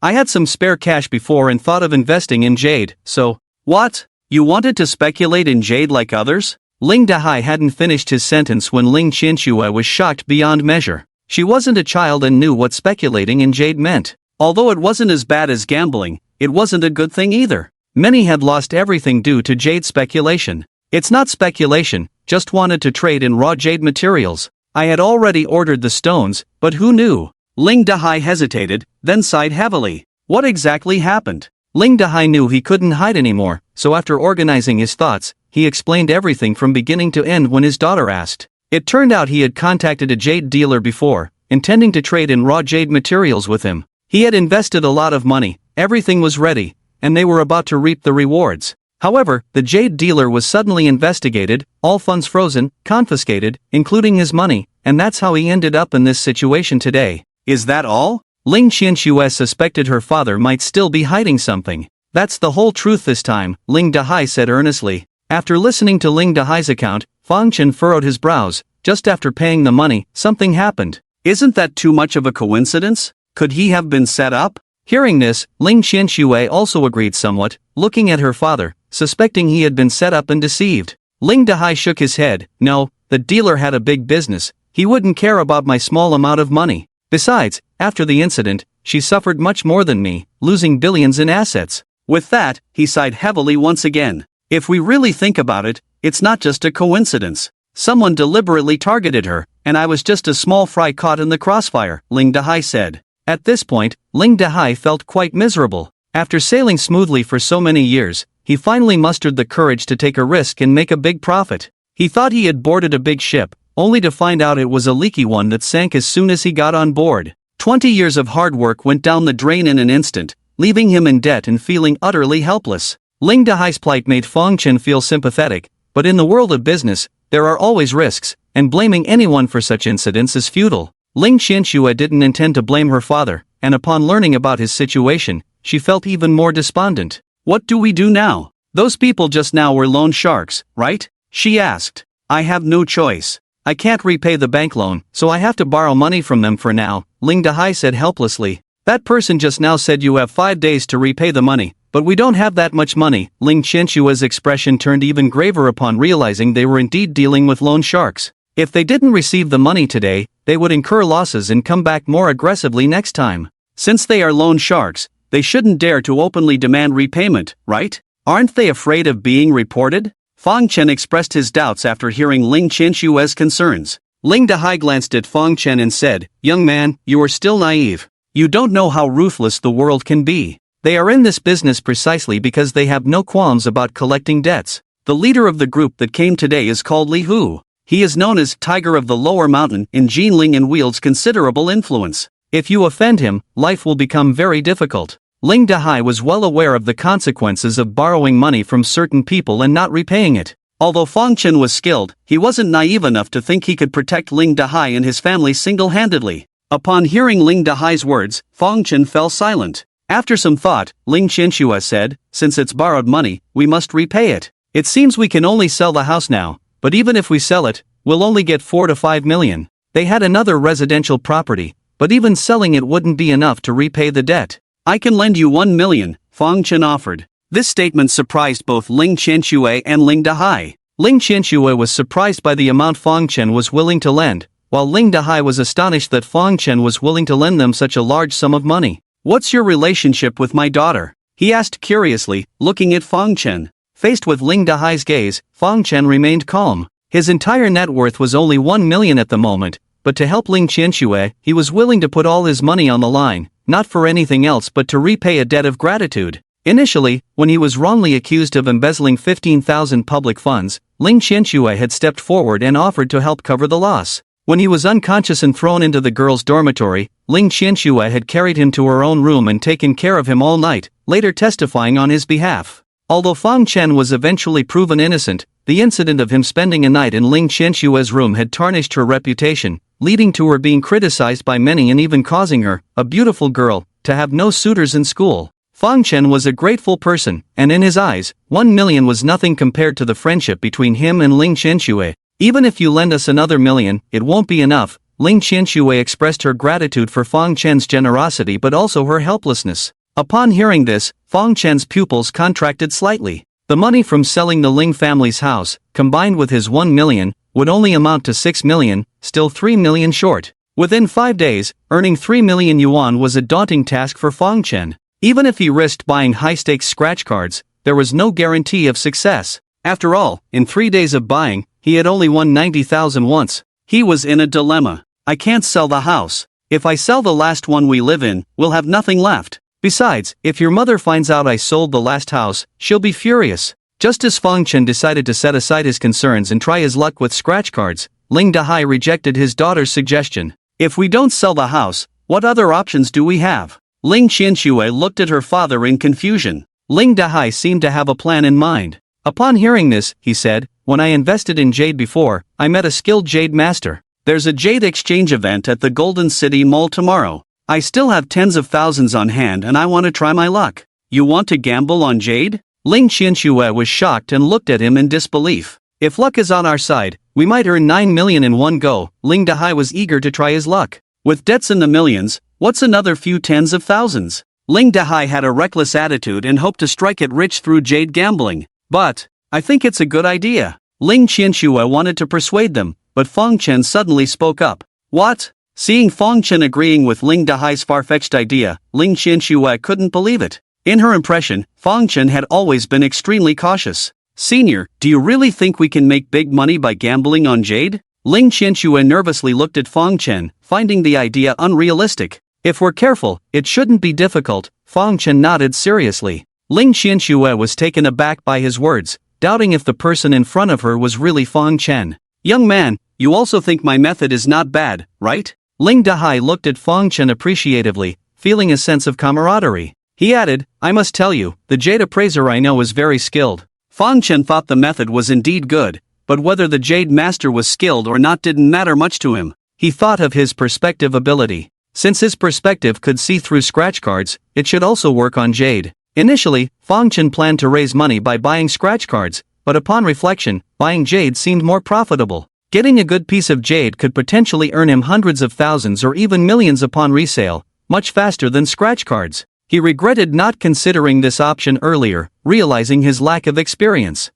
I had some spare cash before and thought of investing in Jade, so...
What? You wanted to speculate in Jade like others?
Ling Dahai hadn't finished his sentence when Ling Qianxue was shocked beyond measure. She wasn't a child and knew what speculating in Jade meant.
Although it wasn't as bad as gambling, it wasn't a good thing either.
Many had lost everything due to jade speculation. It's not speculation, just wanted to trade in raw jade materials. I had already ordered the stones, but who knew?
Ling Dahai hesitated, then sighed heavily. What exactly happened?
Ling Dahai knew he couldn't hide anymore, so after organizing his thoughts, he explained everything from beginning to end when his daughter asked. It turned out he had contacted a jade dealer before, intending to trade in raw jade materials with him. He had invested a lot of money, everything was ready, and they were about to reap the rewards. However, the jade dealer was suddenly investigated, all funds frozen, confiscated, including his money, and that's how he ended up in this situation today.
Is that all?
Ling Qianxue suspected her father might still be hiding something. That's the whole truth this time, Ling Dahai said earnestly. After listening to Ling Dahai's account, Fang Chen furrowed his brows. Just after paying the money, something happened.
Isn't that too much of a coincidence? Could he have been set up?
Hearing this, Ling Qianxue also agreed somewhat, looking at her father, suspecting he had been set up and deceived. Ling Dahai shook his head. No, the dealer had a big business. He wouldn't care about my small amount of money. Besides, after the incident, she suffered much more than me, losing billions in assets.
With that, he sighed heavily once again. If we really think about it, it's not just a coincidence. Someone deliberately targeted her, and I was just a small fry caught in the crossfire, Ling Dahai said. At this point, Ling Dahai felt quite miserable. After sailing smoothly for so many years, he finally mustered the courage to take a risk and make a big profit. He thought he had boarded a big ship, only to find out it was a leaky one that sank as soon as he got on board. 20 years of hard work went down the drain in an instant, leaving him in debt and feeling utterly helpless. Ling Dahai's plight made Fong Chen feel sympathetic, but in the world of business, there are always risks, and blaming anyone for such incidents is futile. Ling Qianxue didn't intend to blame her father, and upon learning about his situation, she felt even more despondent. What do we do now? Those people just now were loan sharks, right? She asked. I have no choice. I can't repay the bank loan, so I have to borrow money from them for now, Ling Dahai said helplessly. That person just now said you have 5 days to repay the money, but we don't have that much money. Ling Qianxue's expression turned even graver upon realizing they were indeed dealing with loan sharks. If they didn't receive the money today, they would incur losses and come back more aggressively next time. Since they are loan sharks, they shouldn't dare to openly demand repayment, right? Aren't they afraid of being reported? Fong Chen expressed his doubts after hearing Ling Qianxue's concerns. Ling Dahai glanced at Fong Chen and said, Young man, you are still naive. You don't know how ruthless the world can be. They are in this business precisely because they have no qualms about collecting debts. The leader of the group that came today is called Li Hu. He is known as Tiger of the Lower Mountain in Jinling and wields considerable influence. If you offend him, life will become very difficult. Ling Dahai was well aware of the consequences of borrowing money from certain people and not repaying it. Although Fong Chen was skilled, he wasn't naive enough to think he could protect Ling Dahai and his family single-handedly. Upon hearing Ling Dahai's words, Fong Chen fell silent. After some thought, Ling Qianxue said, Since it's borrowed money, we must repay it. It seems we can only sell the house now, but even if we sell it, we'll only get 4 to 5 million. They had another residential property, but even selling it wouldn't be enough to repay the debt. I can lend you 1 million, Fong Chen offered. This statement surprised both Ling Qianxue and Ling Dahai. Ling Qianxue was surprised by the amount Fong Chen was willing to lend, while Ling Dahai was astonished that Fong Chen was willing to lend them such a large sum of money. What's your relationship with my daughter? He asked curiously, looking at Fong Chen. Faced with Ling Dahai's gaze, Fong Chen remained calm. His entire net worth was only 1 million at the moment, but to help Ling Qianxue, he was willing to put all his money on the line, not for anything else but to repay a debt of gratitude. Initially, when he was wrongly accused of embezzling 15,000 public funds, Ling Qianxue had stepped forward and offered to help cover the loss. When he was unconscious and thrown into the girls' dormitory, Ling Qianxue had carried him to her own room and taken care of him all night, later testifying on his behalf. Although Fong Chen was eventually proven innocent, the incident of him spending a night in Ling Qianxue's room had tarnished her reputation, leading to her being criticized by many and even causing her, a beautiful girl, to have no suitors in school. Fong Chen was a grateful person, and in his eyes, 1 million was nothing compared to the friendship between him and Ling Qianxue. Even if you lend us another million, it won't be enough. Ling Qianxue expressed her gratitude for Fong Chen's generosity but also her helplessness. Upon hearing this, Fong Chen's pupils contracted slightly. The money from selling the Ling family's house, combined with his 1 million, would only amount to 6 million, still 3 million short. Within 5 days, earning 3 million yuan was a daunting task for Fong Chen. Even if he risked buying high-stakes scratch cards, there was no guarantee of success. After all, in 3 days of buying, he had only won 90,000 once. He was in a dilemma. I can't sell the house. If I sell the last one we live in, we'll have nothing left. Besides, if your mother finds out I sold the last house, she'll be furious. Just as Fong Chen decided to set aside his concerns and try his luck with scratch cards, Ling Dahai rejected his daughter's suggestion. If we don't sell the house, what other options do we have? Ling Qianxue looked at her father in confusion. Ling Dahai seemed to have a plan in mind. Upon hearing this, he said, When I invested in jade before, I met a skilled jade master. There's a jade exchange event at the Golden City Mall tomorrow. I still have tens of thousands on hand and I want to try my luck. You want to gamble on jade? Ling Qianxue was shocked and looked at him in disbelief. If luck is on our side, we might earn 9 million in one go. Ling Dahai was eager to try his luck. With debts in the millions, what's another few tens of thousands? Ling Dahai had a reckless attitude and hoped to strike it rich through jade gambling. But, I think it's a good idea. Ling Qianxue wanted to persuade them, but Fong Chen suddenly spoke up. What? Seeing Fong Chen agreeing with Ling Dahai's far-fetched idea, Ling Qianxue couldn't believe it. In her impression, Fong Chen had always been extremely cautious. Senior, do you really think we can make big money by gambling on jade? Ling Qianxue nervously looked at Fong Chen, finding the idea unrealistic. If we're careful, it shouldn't be difficult. Fong Chen nodded seriously. Ling Qianxue was taken aback by his words, doubting if the person in front of her was really Fong Chen. Young man, you also think my method is not bad, right? Ling Dahai looked at Fang Chen appreciatively, feeling a sense of camaraderie. He added, I must tell you, the jade appraiser I know is very skilled. Fang Chen thought the method was indeed good, but whether the jade master was skilled or not didn't matter much to him. He thought of his perspective ability. Since his perspective could see through scratch cards, it should also work on jade. Initially, Fang Chen planned to raise money by buying scratch cards, but upon reflection, buying jade seemed more profitable. Getting a good piece of jade could potentially earn him hundreds of thousands or even millions upon resale, much faster than scratch cards. He regretted not considering this option earlier, realizing his lack of experience.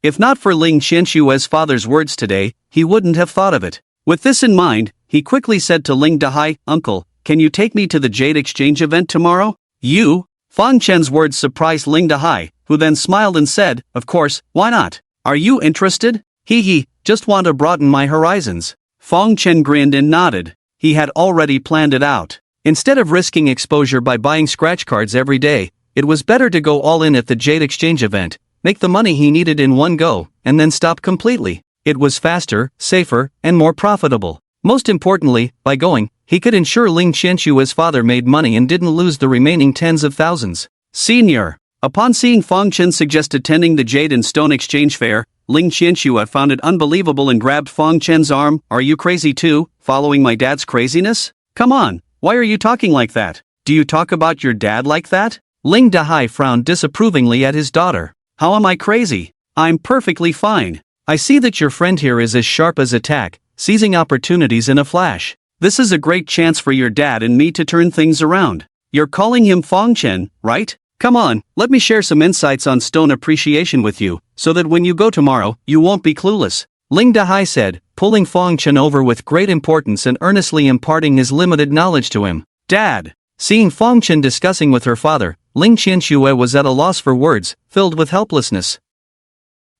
If not for Ling Qianshue's father's words today, he wouldn't have thought of it. With this in mind, he quickly said to Ling Dahai, Uncle, can you take me to the jade exchange event tomorrow? You? Fang Chen's words surprised Ling Dahai, who then smiled and said, of course, why not? Are you interested? Hee, just want to broaden my horizons. Fang Chen grinned and nodded. He had already planned it out. Instead of risking exposure by buying scratch cards every day, it was better to go all in at the jade exchange event, make the money he needed in one go, and then stop completely. It was faster, safer, and more profitable. Most importantly, by going, he could ensure Ling Qianshue's father made money and didn't lose the remaining tens of thousands. Senior. Upon seeing Fang Chen suggest attending the jade and stone exchange fair, Ling Qianshue found it unbelievable and grabbed Fang Chen's arm. Are you crazy too, following my dad's craziness? Come on, why are you talking like that? Do you talk about your dad like that? Ling Dahai frowned disapprovingly at his daughter. How am I crazy? I'm perfectly fine. I see that your friend here is as sharp as a tack, seizing opportunities in a flash. This is a great chance for your dad and me to turn things around. You're calling him Fang Chen, right? Come on, let me share some insights on stone appreciation with you, so that when you go tomorrow, you won't be clueless. Ling Dahai said, pulling Fang Chen over with great importance and earnestly imparting his limited knowledge to him. Dad! Seeing Fang Chen discussing with her father, Ling Qianshue was at a loss for words, filled with helplessness.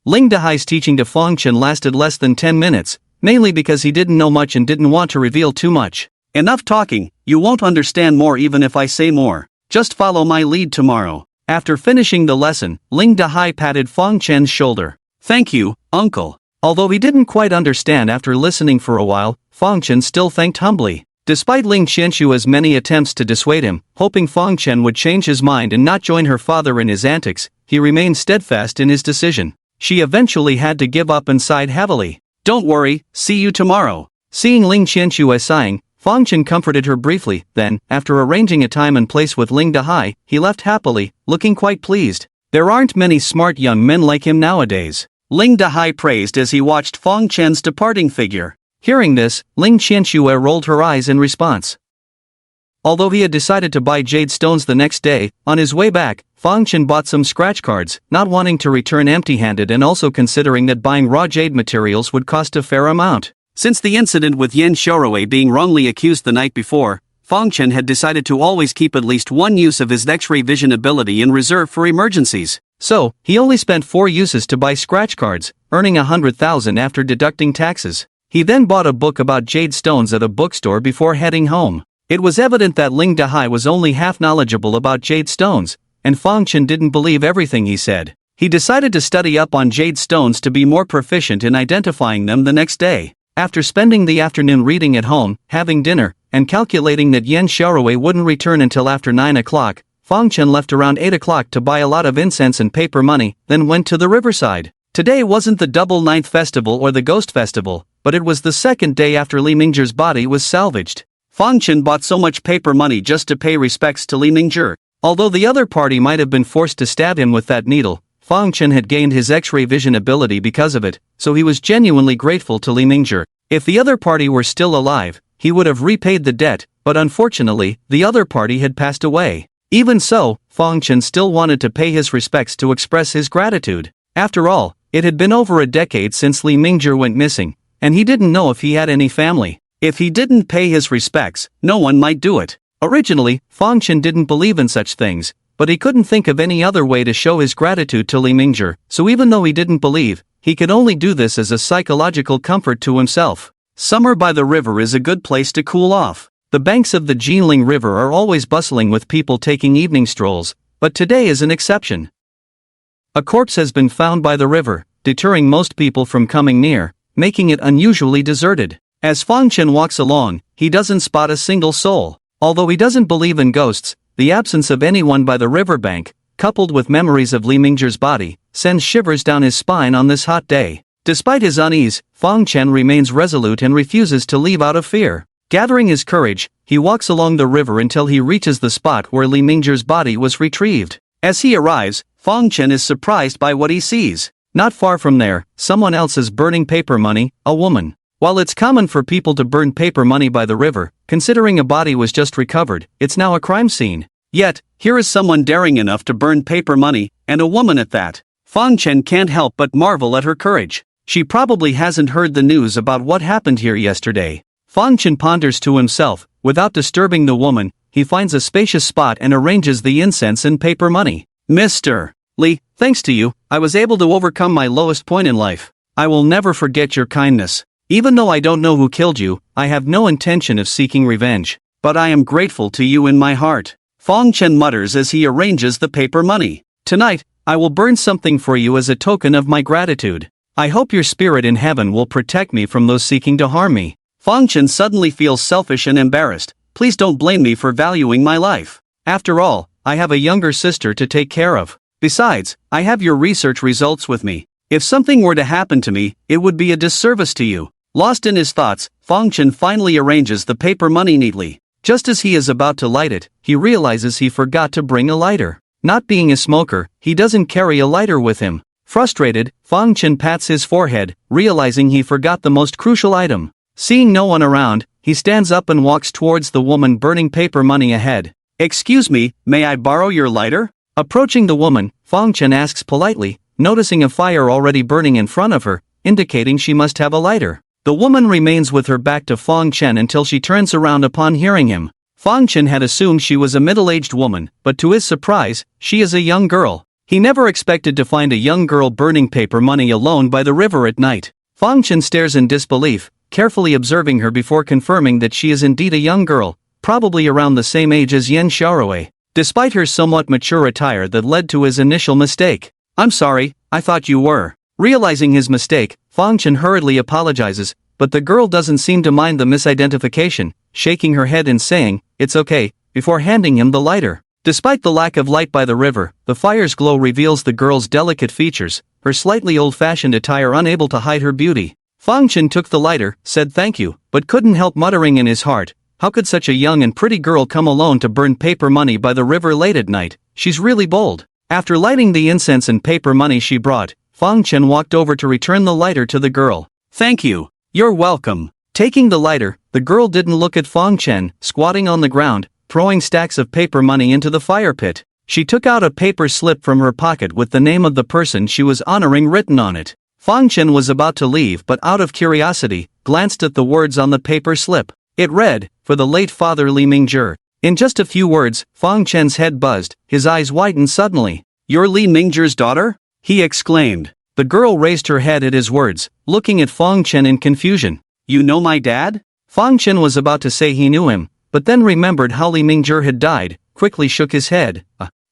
Ling Dahai's teaching to Fang Chen lasted less than 10 minutes, mainly because he didn't know much and didn't want to reveal too much. Enough talking, you won't understand more even if I say more. Just follow my lead tomorrow. After finishing the lesson, Ling Dahai patted Fang Chen's shoulder. Thank you, uncle. Although he didn't quite understand after listening for a while, Fang Chen still thanked humbly. Despite Ling Qianshue's many attempts to dissuade him, hoping Fang Chen would change his mind and not join her father in his antics, he remained steadfast in his decision. She eventually had to give up and sighed heavily. Don't worry, see you tomorrow. Seeing Ling Qianshue sighing, Fang Chen comforted her briefly, then, after arranging a time and place with Ling Dahai, he left happily, looking quite pleased. There aren't many smart young men like him nowadays. Ling Dahai praised as he watched Fang Chen's departing figure. Hearing this, Ling Qianshue rolled her eyes in response. Although he had decided to buy jade stones the next day, on his way back, Fang Chen bought some scratch cards, not wanting to return empty-handed and also considering that buying raw jade materials would cost a fair amount. Since the incident with Yan Xiaorui being wrongly accused the night before, Fang Chen had decided to always keep at least one use of his X-ray vision ability in reserve for emergencies. So, he only spent 4 uses to buy scratch cards, earning 100,000 after deducting taxes. He then bought a book about jade stones at a bookstore before heading home. It was evident that Ling Dahai was only half knowledgeable about jade stones, and Fang Chen didn't believe everything he said. He decided to study up on jade stones to be more proficient in identifying them the next day. After spending the afternoon reading at home, having dinner, and calculating that Yan Xiaorui wouldn't return until after 9 o'clock, Fang Chen left around 8 o'clock to buy a lot of incense and paper money, then went to the riverside. Today wasn't the Double Ninth Festival or the Ghost Festival, but it was the second day after Li Mingzhi's body was salvaged. Fang Chen bought so much paper money just to pay respects to Li Mingzhi. Although the other party might have been forced to stab him with that needle, Fang Chen had gained his X-ray vision ability because of it, so he was genuinely grateful to Li Mingzhi. If the other party were still alive, he would have repaid the debt, but unfortunately, the other party had passed away. Even so, Fang Chen still wanted to pay his respects to express his gratitude. After all, it had been over a decade since Li Mingzhi went missing, and he didn't know if he had any family. If he didn't pay his respects, no one might do it. Originally, Fang Chen didn't believe in such things, but he couldn't think of any other way to show his gratitude to Li Mingzhi, so even though he didn't believe, he could only do this as a psychological comfort to himself. Summer by the river is a good place to cool off. The banks of the Jinling River are always bustling with people taking evening strolls, but today is an exception. A corpse has been found by the river, deterring most people from coming near, making it unusually deserted. As Fang Chen walks along, he doesn't spot a single soul. Although he doesn't believe in ghosts, the absence of anyone by the riverbank, coupled with memories of Li Mingzhi's body, sends shivers down his spine on this hot day. Despite his unease, Fang Chen remains resolute and refuses to leave out of fear. Gathering his courage, he walks along the river until he reaches the spot where Li Mingzhi's body was retrieved. As he arrives, Fang Chen is surprised by what he sees. Not far from there, someone else is burning paper money, a woman. While it's common for people to burn paper money by the river, considering a body was just recovered, it's now a crime scene. Yet, here is someone daring enough to burn paper money, and a woman at that. Fang Chen can't help but marvel at her courage. She probably hasn't heard the news about what happened here yesterday. Fang Chen ponders to himself. Without disturbing the woman, he finds a spacious spot and arranges the incense and paper money. Mr. Li, thanks to you, I was able to overcome my lowest point in life. I will never forget your kindness. Even though I don't know who killed you, I have no intention of seeking revenge. But I am grateful to you in my heart. Fang Chen mutters as he arranges the paper money. Tonight, I will burn something for you as a token of my gratitude. I hope your spirit in heaven will protect me from those seeking to harm me. Fang Chen suddenly feels selfish and embarrassed. Please don't blame me for valuing my life. After all, I have a younger sister to take care of. Besides, I have your research results with me. If something were to happen to me, it would be a disservice to you. Lost in his thoughts, Fang Chen finally arranges the paper money neatly. Just as he is about to light it, he realizes he forgot to bring a lighter. Not being a smoker, he doesn't carry a lighter with him. Frustrated, Fang Chen pats his forehead, realizing he forgot the most crucial item. Seeing no one around, he stands up and walks towards the woman burning paper money ahead. Excuse me, may I borrow your lighter? Approaching the woman, Fang Chen asks politely, noticing a fire already burning in front of her, indicating she must have a lighter. The woman remains with her back to Fang Chen until she turns around upon hearing him. Fang Chen had assumed she was a middle-aged woman, but to his surprise, she is a young girl. He never expected to find a young girl burning paper money alone by the river at night. Fang Chen stares in disbelief, carefully observing her before confirming that she is indeed a young girl, probably around the same age as Yan Xiaorui. Despite her somewhat mature attire that led to his initial mistake. I'm sorry, I thought you were. Realizing his mistake, Fang Chen hurriedly apologizes, but the girl doesn't seem to mind the misidentification, shaking her head and saying, "It's okay," before handing him the lighter. Despite the lack of light by the river, the fire's glow reveals the girl's delicate features, her slightly old-fashioned attire unable to hide her beauty. Fang Chen took the lighter, said thank you, but couldn't help muttering in his heart, how could such a young and pretty girl come alone to burn paper money by the river late at night? She's really bold. After lighting the incense and paper money she brought, Fang Chen walked over to return the lighter to the girl. Thank you. You're welcome. Taking the lighter, the girl didn't look at Fang Chen, squatting on the ground, throwing stacks of paper money into the fire pit. She took out a paper slip from her pocket with the name of the person she was honoring written on it. Fang Chen was about to leave but out of curiosity, glanced at the words on the paper slip. It read, "For the late father Li Mingzhi." In just a few words, Fang Chen's head buzzed, his eyes widened suddenly. "You're Li Mingzhi's daughter?" he exclaimed. The girl raised her head at his words, looking at Fang Chen in confusion. "You know my dad?" Fang Chen was about to say he knew him, but then remembered how Li Mingzhi had died, quickly shook his head.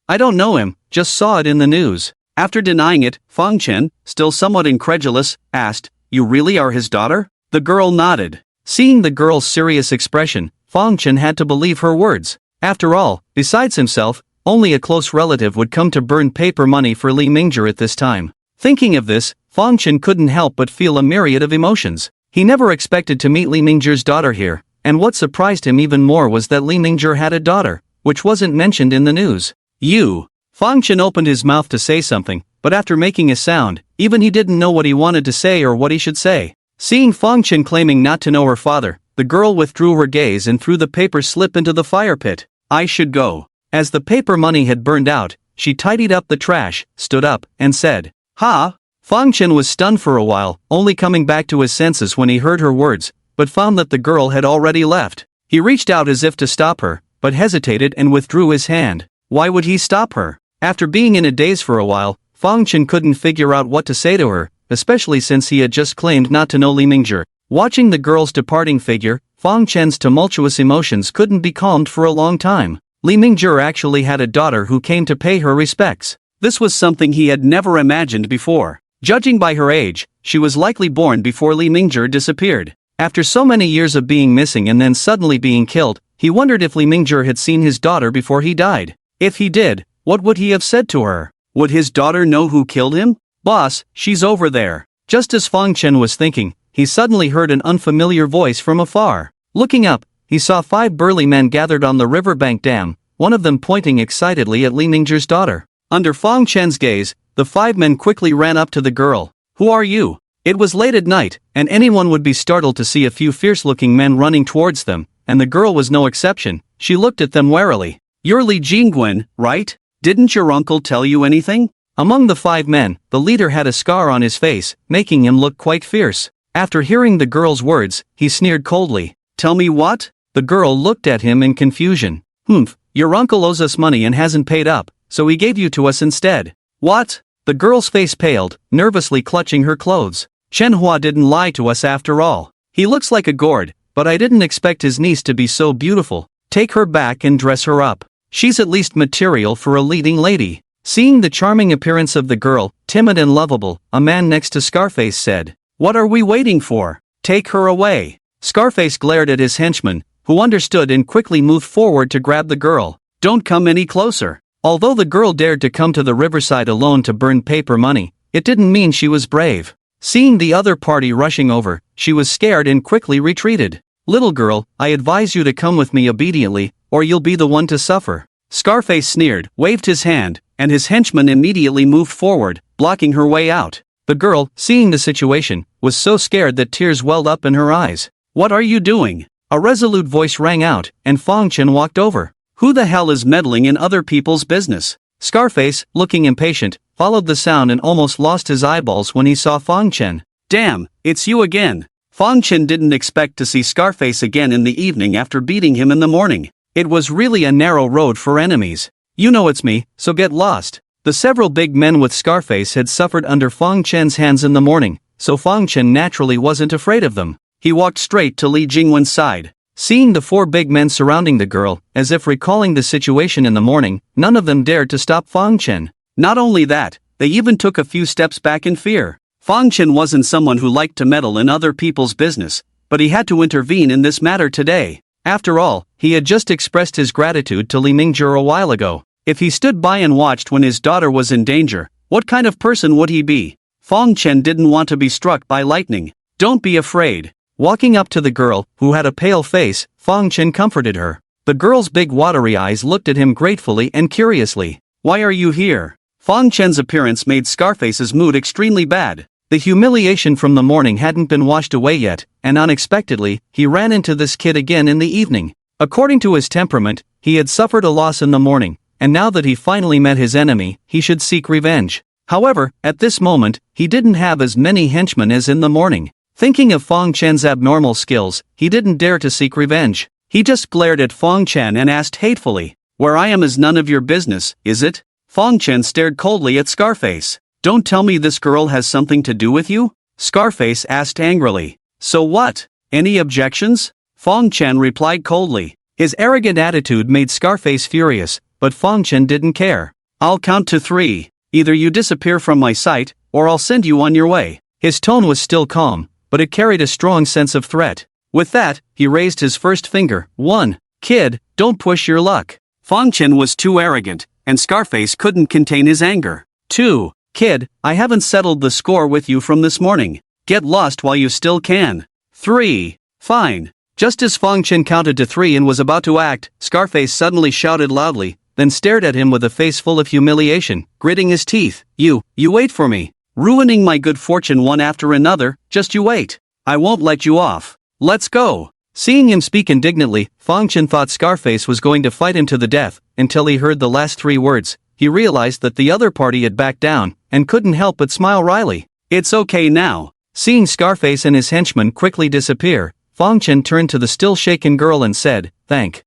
I don't know him, just saw it in the news." After denying it, Fang Chen, still somewhat incredulous, asked, "You really are his daughter?" The girl nodded. Seeing the girl's serious expression, Fang Chen had to believe her words. After all, besides himself, only a close relative would come to burn paper money for Li Mingzhi at this time. Thinking of this, Fang Chen couldn't help but feel a myriad of emotions. He never expected to meet Li Mingzhi's daughter here, and what surprised him even more was that Li Mingzhi had a daughter, which wasn't mentioned in the news. "You." Fang Chen opened his mouth to say something, but after making a sound, even he didn't know what he wanted to say or what he should say. Seeing Fang Chen claiming not to know her father, the girl withdrew her gaze and threw the paper slip into the fire pit. "I should go." As the paper money had burned out, she tidied up the trash, stood up, and said, "Ha!" Fang Chen was stunned for a while, only coming back to his senses when he heard her words, but found that the girl had already left. He reached out as if to stop her, but hesitated and withdrew his hand. Why would he stop her? After being in a daze for a while, Fang Chen couldn't figure out what to say to her, especially since he had just claimed not to know Li Mingzhi. Watching the girl's departing figure, Fang Chen's tumultuous emotions couldn't be calmed for a long time. Li Mingzhi actually had a daughter who came to pay her respects. This was something he had never imagined before. Judging by her age, she was likely born before Li Mingzhi disappeared.
After so many years of being missing and then suddenly being killed, he wondered if Li Mingjie had seen his daughter before he died. If he did, what would he have said to her?
Would his daughter know who killed him?
Boss, she's over there. Just as Fang Chen was thinking, he suddenly heard an unfamiliar voice from afar. Looking up, he saw 5 burly men gathered on the riverbank dam, one of them pointing excitedly at Li Mingjie's daughter. Under Fang Chen's gaze, the 5 men quickly ran up to the girl. Who are you? It was late at night, and anyone would be startled to see a few fierce-looking men running towards them, and the girl was no exception. She looked at them warily.
You're Li Jingguan, right? Didn't your uncle tell you anything?
Among the 5 men, the leader had a scar on his face, making him look quite fierce. After hearing the girl's words, he sneered coldly.
Tell me what?
The girl looked at him in confusion. Your uncle owes us money and hasn't paid up, so he gave you to us instead.
What?
The girl's face paled, nervously clutching her clothes. Manhwa didn't lie to us after all. He looks like a gourd, but I didn't expect his niece to be so beautiful. Take her back and dress her up. She's at least material for a leading lady. Seeing the charming appearance of the girl, timid and lovable, a man next to Scarface said,
What are we waiting for? Take her away.
Scarface glared at his henchman, who understood and quickly moved forward to grab the girl.
Don't come any closer.
Although the girl dared to come to the riverside alone to burn paper money, it didn't mean she was brave. Seeing the other party rushing over, she was scared and quickly retreated. Little girl, I advise you to come with me obediently, or you'll be the one to suffer.
Scarface sneered, waved his hand, and his henchman immediately moved forward, blocking her way out.
The girl, seeing the situation, was so scared that tears welled up in her eyes.
What are you doing?
A resolute voice rang out, and Fang Chen walked over.
Who the hell is meddling in other people's business?
Scarface, looking impatient, followed the sound and almost lost his eyeballs when he saw Fang Chen.
Damn, it's you again. Fang Chen didn't expect to see Scarface again in the evening after beating him in the morning.
It was really a narrow road for enemies. You know it's me, so get lost. The several big men with Scarface had suffered under Fang Chen's hands in the morning, so Fang Chen naturally wasn't afraid of them.
He walked straight to Li Jingwen's side.
Seeing the 4 big men surrounding the girl, as if recalling the situation in the morning, none of them dared to stop Fang Chen.
Not only that, they even took a few steps back in fear. Fang Chen wasn't someone who liked to meddle in other people's business, but he had to intervene in this matter today. After all, he had just expressed his gratitude to Li Mingjie a while ago. If he stood by and watched when his daughter was in danger, what kind of person would he be? Fang Chen didn't want to be struck by lightning. Don't be afraid.
Walking up to the girl, who had a pale face, Fang Chen comforted her. The girl's big watery eyes looked at him gratefully and curiously.
Why are you here? Fang Chen's appearance made Scarface's mood extremely bad.
The humiliation from the morning hadn't been washed away yet, and unexpectedly, he ran into this kid again in the evening. According to his temperament, he had suffered a loss in the morning, and now that he finally met his enemy, he should seek revenge. However, at this moment, he didn't have as many henchmen as in the morning. Thinking of Fang Chen's abnormal skills, he didn't dare to seek revenge. He just glared at Fang Chen and asked hatefully, Where I am is none of your business, is it? Fang Chen stared coldly at Scarface. Don't tell me this girl has something to do with you? Scarface asked angrily. So what? Any objections? Fang Chen replied coldly. His arrogant attitude made Scarface furious, but Fang Chen didn't care. I'll count to 3. Either you disappear from my sight, or I'll send you on your way. His tone was still calm, but it carried a strong sense of threat. With that, he raised his first finger. 1. Kid, don't push your luck. Fang Chen was too arrogant, and Scarface couldn't contain his anger. 2. Kid, I haven't settled the score with you from this morning. Get lost while you still can. 3. Fine. Just as Fang Chen counted to 3 and was about to act, Scarface suddenly shouted loudly, then stared at him with a face full of humiliation, gritting his teeth. You wait for me. Ruining my good fortune one after another, just you wait. I won't let you off. Let's go. Seeing him speak indignantly, Fang Chen thought Scarface was going to fight him to the death, until he heard the last 3 words. He realized that the other party had backed down, and couldn't help but smile wryly. It's okay now. Seeing Scarface and his henchmen quickly disappear, Fang Chen turned to the still shaken girl and said, Thank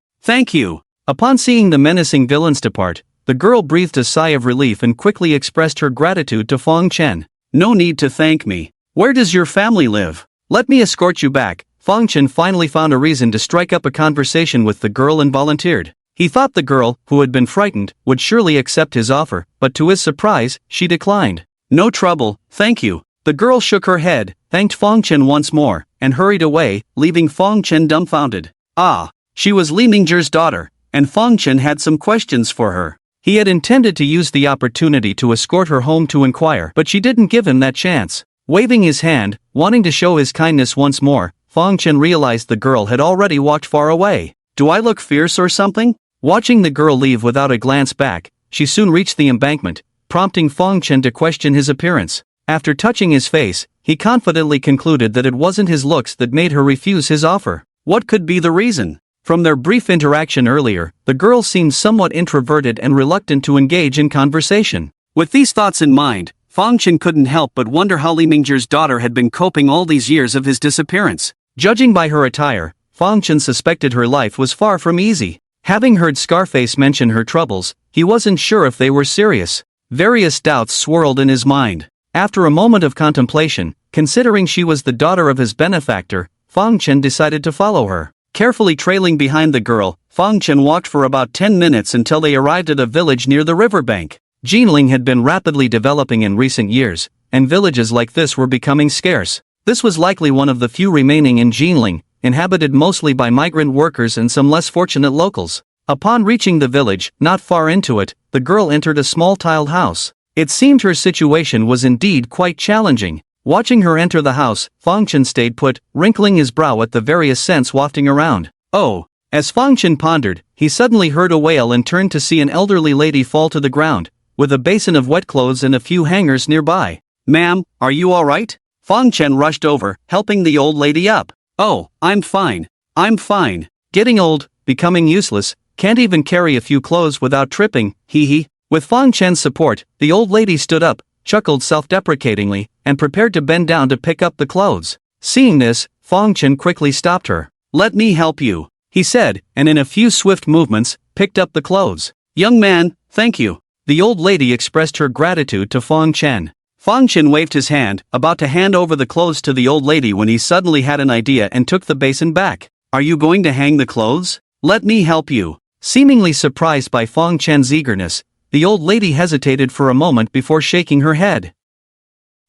you. Upon seeing the menacing villains depart, the girl breathed a sigh of relief and quickly expressed her gratitude to Fang Chen. No need to thank me. Where does your family live? Let me escort you back. Fang Chen finally found a reason to strike up a conversation with the girl and volunteered. He thought the girl, who had been frightened, would surely accept his offer, but to his surprise, she declined. No trouble, thank you. The girl shook her head, thanked Fang Chen once more,
and hurried away, leaving Fong Chen dumbfounded. Ah, she was Li Mingzhi's daughter, and Fong Chen had some questions for her. He had intended to use the opportunity to escort her home to inquire, but she didn't give him that chance. Waving his hand, wanting to show his kindness once more, Fong Chen realized the girl had already walked far away. Do I look fierce or something? Watching the girl leave without a glance back, she soon reached the embankment, prompting Fong Chen to question his appearance. After touching his face, he confidently concluded that it wasn't his looks that made her refuse his offer. What could be the reason? From their brief interaction earlier, the girl seemed somewhat introverted and reluctant to engage in conversation. With these thoughts in mind, Fong Chen couldn't help but wonder how Li Mingzhi's daughter had been coping all these years of his disappearance. Judging by her attire, Fong Chen suspected her life was far from easy. Having heard Scarface mention her troubles, he wasn't sure if they were serious. Various doubts swirled in his mind. After a moment of contemplation, considering she was the daughter of his benefactor, Fong Chen decided to follow her. Carefully trailing behind the girl, Fong Chen walked for about 10 minutes until they arrived at a village near the riverbank. Jinling had been rapidly developing in recent years, and villages like this were becoming scarce. This was likely one of the few remaining in Jinling, inhabited mostly by migrant workers and some less fortunate locals. Upon reaching the village, not far into it, the girl entered a small tiled house. It seemed her situation was indeed quite challenging. Watching her enter the house, Fong Chen stayed put, wrinkling his brow at the various scents wafting around. Oh! As Fong Chen pondered, he suddenly heard a wail and turned to see an elderly lady fall to the ground, with a basin of wet clothes and a few hangers nearby. Ma'am, are you alright? Fong Chen rushed over, helping the old lady up. Oh, I'm fine. I'm fine. Getting old, becoming useless, can't even carry a few clothes without tripping, hee hee. With Fong Chen's support, the old lady stood up, chuckled self-deprecatingly, and prepared to bend down to pick up the clothes. Seeing this, Fong Chen quickly stopped her. Let me help you, he said, and in a few swift movements, picked up the clothes. Young man, thank you. The old lady expressed her gratitude to Fong Chen. Fong Chen waved his hand, about to hand over the clothes to the old lady when he suddenly had an idea and took the basin back. Are you going to hang the clothes? Let me help you. Seemingly surprised by Fong Chen's eagerness, the old lady hesitated for a moment before shaking her head.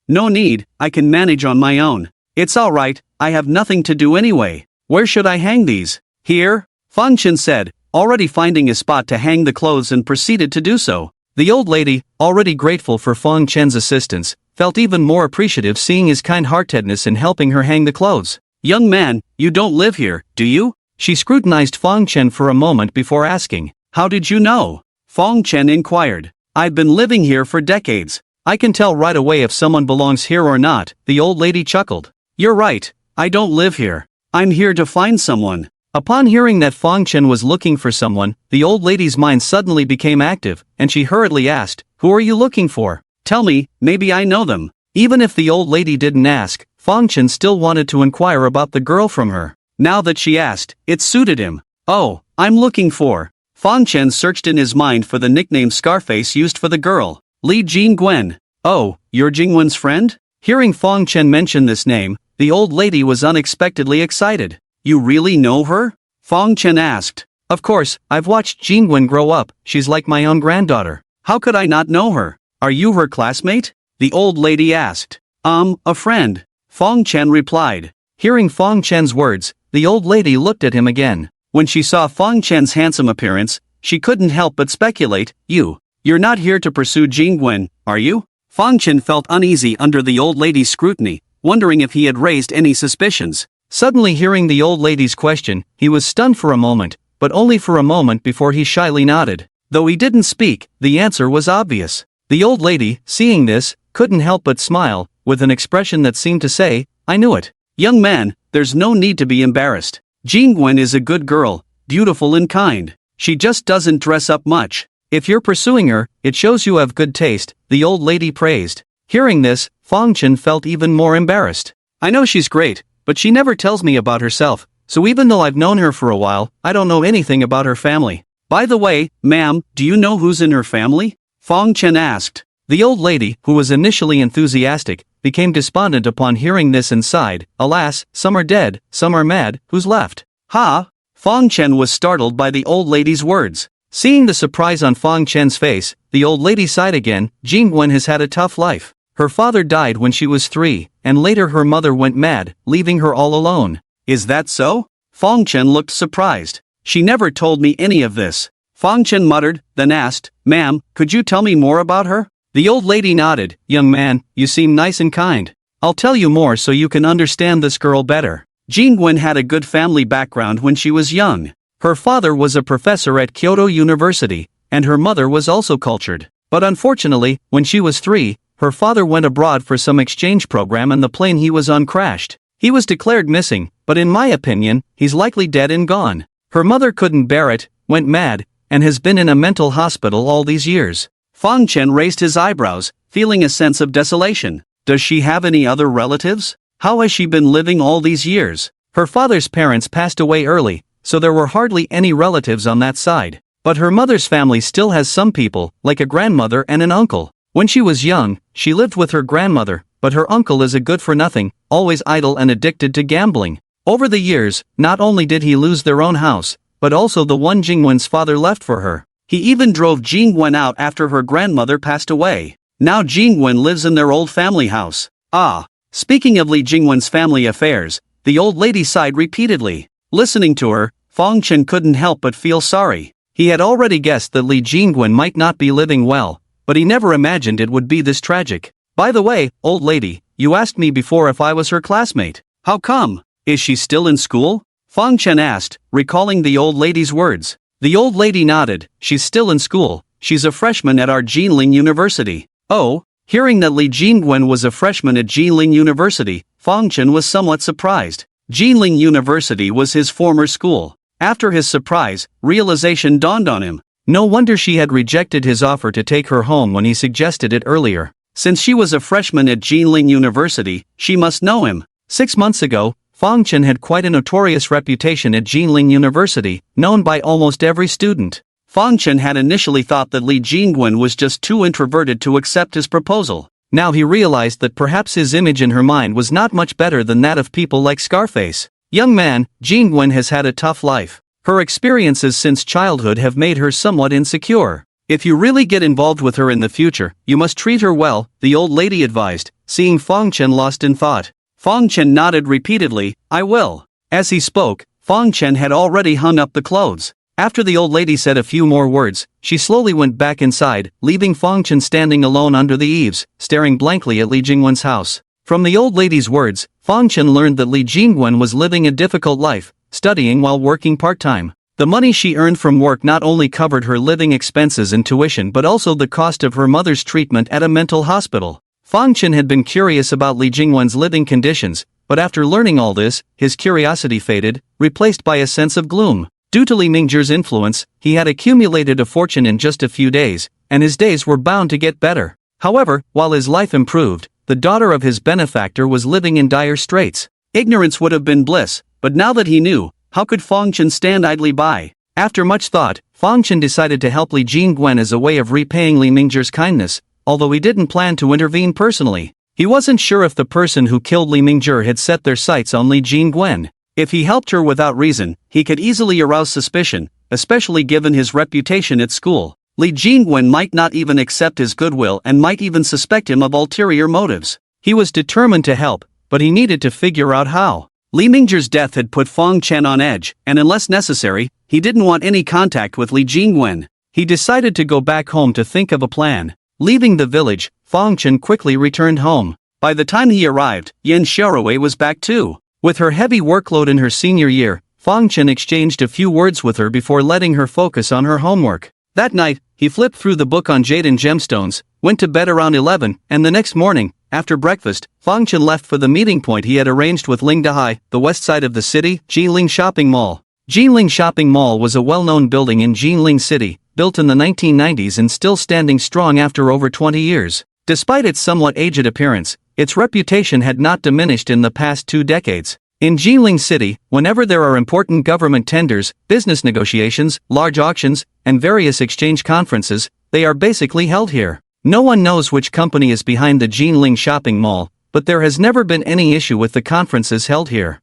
No need, I can manage on my own. It's alright, I have nothing to do anyway. Where should I hang these? Here? Fong Chen said, already finding a spot to hang the clothes and proceeded to do so. The old lady, already grateful for Fong Chen's assistance, felt even more appreciative seeing his kind-heartedness in helping her hang the clothes. Young man, you don't live here, do you? She scrutinized Fong Chen for a moment before asking. How did you know? Fong Chen inquired. I've been living here for decades. I can tell right away if someone belongs here or not, the old lady chuckled. You're right, I don't live here. I'm here to find someone. Upon hearing that Fong Chen was looking for someone, the old lady's mind suddenly became active, and she hurriedly asked, Who are you looking for? Tell me, maybe I know them. Even if the old lady didn't ask, Fong Chen still wanted to inquire about the girl from her. Now that she asked, it suited him. Oh, I'm looking for. Fong Chen searched in his mind for the nickname Scarface used for the girl. Li Jingwen. Oh, you're Jingwen's friend? Hearing Fong Chen mention this name, the old lady was unexpectedly excited. You really know her? Fong Chen asked. Of course, I've watched Jingwen grow up, she's like my own granddaughter. How could I not know her? Are you her classmate? The old lady asked. A friend. Fong Chen replied. Hearing Fong Chen's words, the old lady looked at him again. When she saw Fong Chen's handsome appearance, she couldn't help but speculate, You're not here to pursue Jingwen, are you? Fong Chen felt uneasy under the old lady's scrutiny, wondering if he had raised any suspicions. Suddenly hearing the old lady's question, he was stunned for a moment, but only for a moment before he shyly nodded. Though he didn't speak, the answer was obvious. The old lady, seeing this, couldn't help but smile, with an expression that seemed to say, I knew it. Young man, there's no need to be embarrassed. Jingwen is a good girl, beautiful and kind. She just doesn't dress up much. If you're pursuing her, it shows you have good taste, the old lady praised. Hearing this, Fong Chen felt even more embarrassed. I know she's great, but she never tells me about herself, so even though I've known her for a while, I don't know anything about her family. By the way, ma'am, do you know who's in her family? Fong Chen asked. The old lady, who was initially enthusiastic, became despondent upon hearing this and sighed, Alas, some are dead, some are mad, who's left? Ha! Fong Chen was startled by the old lady's words. Seeing the surprise on Fong Chen's face, the old lady sighed again, Jingwen has had a tough life.
Her father died when she was 3, and later her mother went mad, leaving her all alone.
Is that so? Fong Chen looked surprised. She never told me any of this. Fong Chen muttered, then asked, "Ma'am, could you tell me more about her?"
The old lady nodded. "Young man, you seem nice and kind. I'll tell you more so you can understand this girl better."
Jingwen had a good family background when she was young.
Her father was a professor at Kyoto University, and her mother was also cultured. But unfortunately, when she was 3, her father went abroad for some exchange program and the plane he was on crashed. He was declared missing, but in my opinion, he's likely dead and gone. Her mother couldn't bear it, went mad, and has been in a mental hospital all these years.
Fong Chen raised his eyebrows, feeling a sense of desolation. Does she have any other relatives? How has she been living all these years?
Her father's parents passed away early, so there were hardly any relatives on that side. But her mother's family still has some people, like a grandmother and an uncle. When she was young, she lived with her grandmother, but her uncle is a good-for-nothing, always idle and addicted to gambling. Over the years, not only did he lose their own house, but also the one Jingwen's father left for her.
He even drove Jingwen out after her grandmother passed away. Now Jingwen lives in their old family house. Ah, speaking of Li Jingwen's family affairs, the old lady sighed repeatedly. Listening to her, Fong Chen couldn't help but feel sorry. He had already guessed that Li Jingwen might not be living well, but he never imagined it would be this tragic. "By the way, old lady, you asked me before if I was her classmate. How come? Is she still in school?" Fong Chen asked, recalling the old lady's words.
The old lady nodded. "She's still in school. She's a freshman at our Jinling University."
Oh, hearing that Li Jingwen was a freshman at Jinling University, Fong Chen was somewhat surprised. Jinling University was his former school. After his surprise, realization dawned on him.
No wonder she had rejected his offer to take her home when he suggested it earlier.
Since she was a freshman at Jinling University, she must know him.
6 months ago, Fong Chen had quite a notorious reputation at Jinling University, known by almost every student.
Fong Chen had initially thought that Li Jingwen was just too introverted to accept his proposal.
Now he realized that perhaps his image in her mind was not much better than that of people like Scarface. "Young man, Jingwen has had a tough life. Her experiences since childhood have made her somewhat insecure. If you really get involved with her in the future, you must treat her well," the old lady advised, seeing Fong Chen lost in thought.
Fong Chen nodded repeatedly, "I will."
As he spoke, Fong Chen had already hung up the clothes. After the old lady said a few more words, she slowly went back inside, leaving Fong Chen standing alone under the eaves, staring blankly at Li Jingwen's house. From the old lady's words, Fong Chen learned that Li Jingwen was living a difficult life, studying while working part-time. The money she earned from work not only covered her living expenses and tuition but also the cost of her mother's treatment at a mental hospital. Fong Chen had been curious about Li Jingwen's living conditions, but after learning all this, his curiosity faded, replaced by a sense of gloom. Due to Li Mingzhi's influence, he had accumulated a fortune in just a few days, and his days were bound to get better. However, while his life improved, the daughter of his benefactor was living in dire straits.
Ignorance would have been bliss, but now that he knew, how could Fong Chen stand idly by?
After much thought, Fong Chen decided to help Li Jingwen as a way of repaying Li Mingzhi's kindness, although he didn't plan to intervene personally. He wasn't sure if the person who killed Li Mingzhi had set their sights on Li Jingwen.
If he helped her without reason, he could easily arouse suspicion, especially given his reputation at school. Li Jingwen might not even accept his goodwill and might even suspect him of ulterior motives.
He was determined to help, but he needed to figure out how.
Li Mingzhi's death had put Fong Chen on edge, and unless necessary, he didn't want any contact with Li Jingwen.
He decided to go back home to think of a plan. Leaving the village, Fong Chen quickly returned home.
By the time he arrived, Yen Xiaorui was back too.
With her heavy workload in her senior year, Fong Chen exchanged a few words with her before letting her focus on her homework. That night, he flipped through the book on jade and gemstones, went to bed around 11, and the next morning, after breakfast, Fong Chen left for the meeting point he had arranged with Ling Dahai, the west side of the city, Jiling Shopping Mall. Jiling Shopping Mall was a well-known building in Jiling City, built in the 1990s and still standing strong after over 20 years. Despite its somewhat aged appearance, its reputation had not diminished in the past 2 decades. In Jiling City, whenever there are important government tenders, business negotiations, large auctions, and various exchange conferences, they are basically held here. No one knows which company is behind the Jiling Shopping Mall, but there has never been any issue with the conferences held here.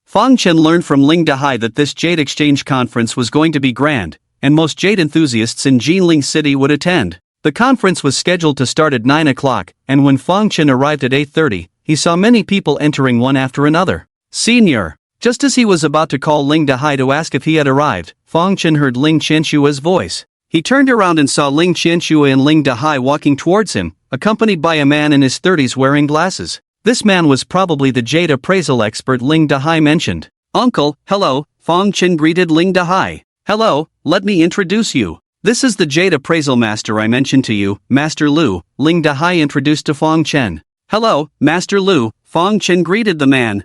Fong Chen learned from Ling Dahai that this Jade Exchange conference was going to be grand, and most Jade enthusiasts in Jiling City would attend. The conference was scheduled to start at 9 o'clock, and when Fong Chen arrived at 8:30, he saw many people entering one after another. Senior. Just as he was about to call Ling Dahai to ask if he had arrived, Fong Chen heard Ling Qianshua's voice. He turned around and saw Ling Qianshua and Ling Dahai walking towards him, accompanied by a man in his 30s wearing glasses. This man was probably the jade appraisal expert Ling Dahai mentioned. Uncle, hello, Fong Chen greeted Ling Dahai. Hello, let me introduce you. This is the jade appraisal master I mentioned to you, Master Lu, Ling Dahai introduced to Fong Chen. Hello, Master Lu, Fong Chen greeted the man.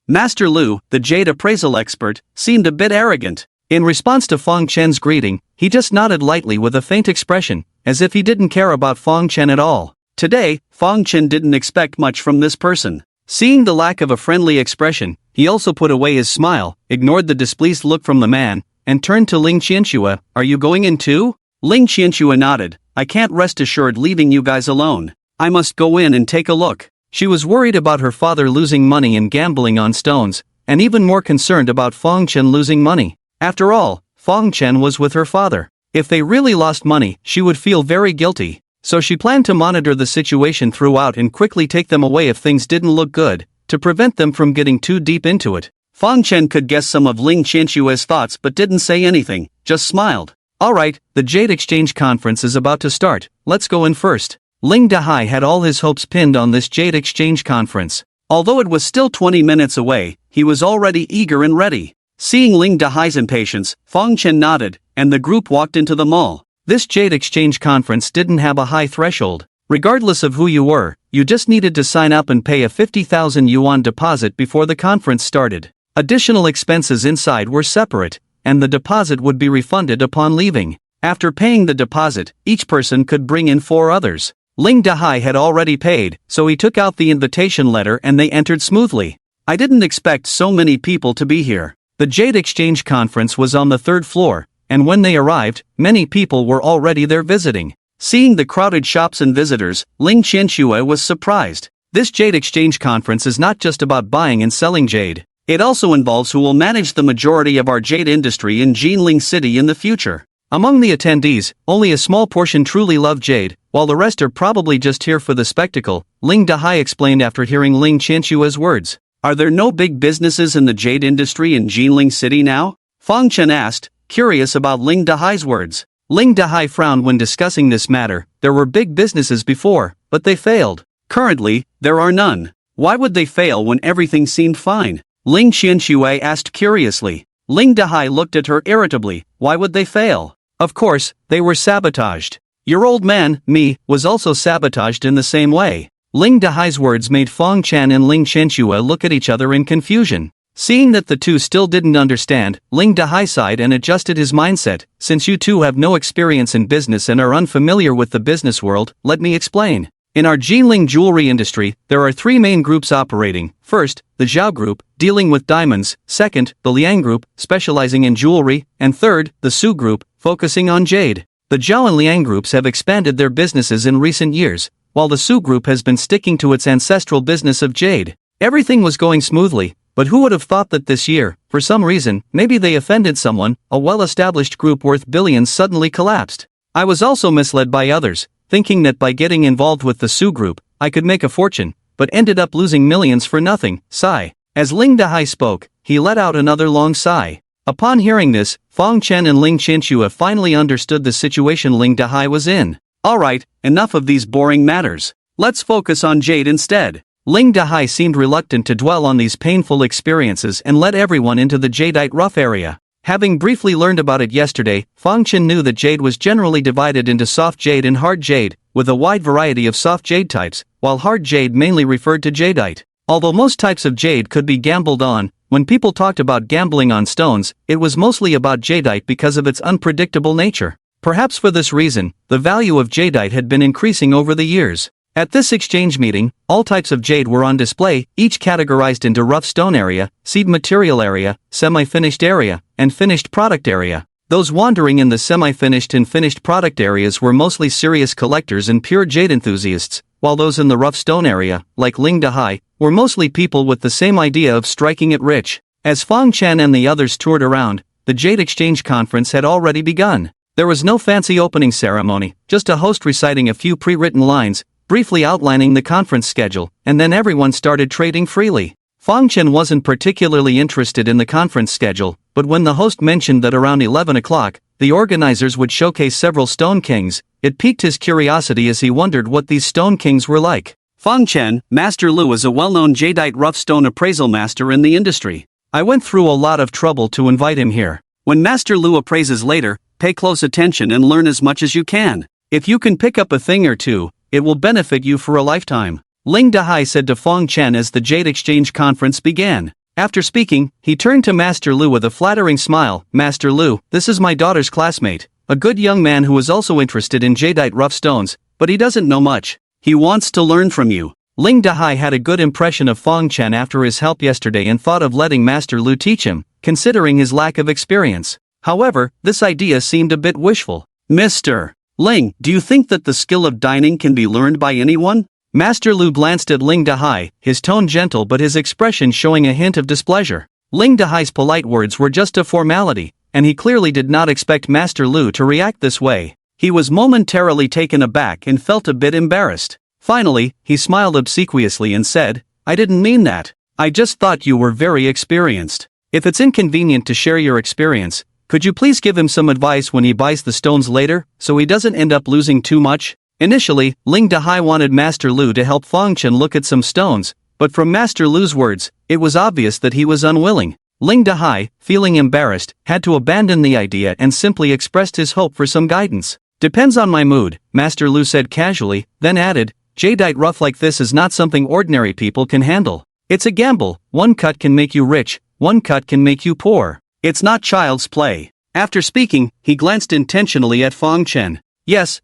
Master Lu, the jade appraisal expert, seemed a bit arrogant. In response to Fong Chen's greeting, he just nodded lightly with a faint expression, as if he didn't care about Fong Chen at all. Today, Fong Chen didn't expect much from this person. Seeing the lack of a friendly expression, he also put away his smile, ignored the displeased look from the man, and turned to Ling Qianshua. Are you going in too? Ling Qianshua nodded. I can't rest assured leaving you guys alone. I must go in and take a look. She was worried about her father losing money and gambling on stones, and even more concerned about Fong Chen losing money. After all, Fong Chen was with her father. If they really lost money, she would feel very guilty. So she planned to monitor the situation throughout and quickly take them away if things didn't look good, to prevent them from getting too deep into it. Fong Chen could guess some of Ling Qianshua's thoughts but didn't say anything, just smiled. Alright, the Jade Exchange Conference is about to start, let's go in first. Ling Dahai had all his hopes pinned on this Jade Exchange Conference. Although it was still 20 minutes away, he was already eager and ready. Seeing Ling Dahai's impatience, Fong Chen nodded, and the group walked into the mall. This Jade Exchange Conference didn't have a high threshold. Regardless of who you were, you just needed to sign up and pay a 50,000 yuan deposit before the conference started. Additional expenses inside were separate, and the deposit would be refunded upon leaving. After paying the deposit, each person could bring in 4 others. Ling Dahai had already paid, so he took out the invitation letter and they entered smoothly. I didn't expect so many people to be here. The Jade Exchange Conference was on the 3rd floor, and when they arrived, many people were already there visiting. Seeing the crowded shops and visitors, Ling Qianshua was surprised. This Jade Exchange Conference is not just about buying and selling jade. It also involves who will manage the majority of our jade industry in Jinling City in the future. Among the attendees, only a small portion truly love jade, while the rest are probably just here for the spectacle, Ling Dahai explained after hearing Ling Qianshua's words. Are there no big businesses in the jade industry in Jinling City now? Fong Chen asked, curious about Ling Dahai's words. Ling Dahai frowned when discussing this matter. There were big businesses before, but they failed. Currently, there are none. Why would they fail when everything seemed fine? Ling Qianshua asked curiously. Ling Dahai looked at her irritably. Why would they fail? Of course, they were sabotaged. Your old man, me, was also sabotaged in the same way. Ling Dahai's words made Fong Chen and Ling Qianshua look at each other in confusion. Seeing that the two still didn't understand, Ling Dahai sighed and adjusted his mindset. Since you two have no experience in business and are unfamiliar with the business world, let me explain. In our Jinling jewelry industry, there are 3 main groups operating. First, the Zhao Group, dealing with diamonds. Second, the Liang Group, specializing in jewelry. And third, the Su Group, focusing on jade. The Zhao and Liang Groups have expanded their businesses in recent years, while the Su Group has been sticking to its ancestral business of jade. Everything was going smoothly, but who would have thought that this year, for some reason, maybe they offended someone, a well-established group worth billions suddenly collapsed. I was also misled by others, thinking that by getting involved with the Su Group, I could make a fortune, but ended up losing millions for nothing. Sigh. As Ling Dahai spoke, he let out another long sigh. Upon hearing this, Fong Chen and Ling Qianshua finally understood the situation Ling Dahai was in. Alright, enough of these boring matters. Let's focus on jade instead. Ling Dahai seemed reluctant to dwell on these painful experiences and led everyone into the jadeite rough area. Having briefly learned about it yesterday, Fong Chen knew that jade was generally divided into soft jade and hard jade, with a wide variety of soft jade types, while hard jade mainly referred to jadeite. Although most types of jade could be gambled on, when people talked about gambling on stones, it was mostly about jadeite because of its unpredictable nature. Perhaps for this reason, the value of jadeite had been increasing over the years. At this exchange meeting, all types of jade were on display, each categorized into rough stone area, seed material area, semi-finished area, and finished product area. Those wandering in the semi-finished and finished product areas were mostly serious collectors and pure jade enthusiasts, while those in the rough stone area, like Ling Dahai, were mostly people with the same idea of striking it rich. As Fong Chen and the others toured around, the Jade Exchange Conference had already begun.
There was no fancy opening ceremony, just a host reciting a few pre-written lines, briefly outlining the conference schedule, and then everyone started trading freely. Fong Chen wasn't particularly interested in the conference schedule, but when the host mentioned that around 11 o'clock, the organizers would showcase several Stone Kings, it piqued his curiosity as he wondered what these Stone Kings were like.
Fong Chen, Master Lu is a well-known jadeite rough stone appraisal master in the industry.
I went through a lot of trouble to invite him here.
When Master Lu appraises later, pay close attention and learn as much as you can. If you can pick up a thing or two, it will benefit you for a lifetime. Ling Dahai said to Fong Chen as the Jade Exchange Conference began. After speaking, he turned to Master Lu with a flattering smile. Master Lu, this is my daughter's classmate, a good young man who is also interested in jadeite rough stones, but he doesn't know much. He wants to learn from you.
Ling Dahai had a good impression of Fong Chen after his help yesterday and thought of letting Master Lu teach him, considering his lack of experience. However, this idea seemed a bit wishful.
Mr. Ling, do you think that the skill of dining can be learned by anyone?
Master Lu glanced at Ling Dahai, his tone gentle but his expression showing a hint of displeasure. Ling Dahai's polite words were just a formality, and he clearly did not expect Master Lu to react this way. He was momentarily taken aback and felt a bit embarrassed. Finally, he smiled obsequiously and said, I didn't mean that. I just thought you were very experienced. If it's inconvenient to share your experience, could you please give him some advice when he buys the stones later, so he doesn't end up losing too much? Initially, Ling Dahai wanted Master Lu to help Fong Chen look at some stones, but from Master Lu's words, it was obvious that he was unwilling. Ling Dahai, feeling embarrassed, had to abandon the idea and simply expressed his hope for some guidance. Depends on my mood, Master Lu said casually, then added, jadeite rough like this is not something ordinary people can handle. It's a gamble, one cut can make you rich, one cut can make you poor.
It's not child's play. After speaking, he glanced intentionally at Fong Chen. Yes,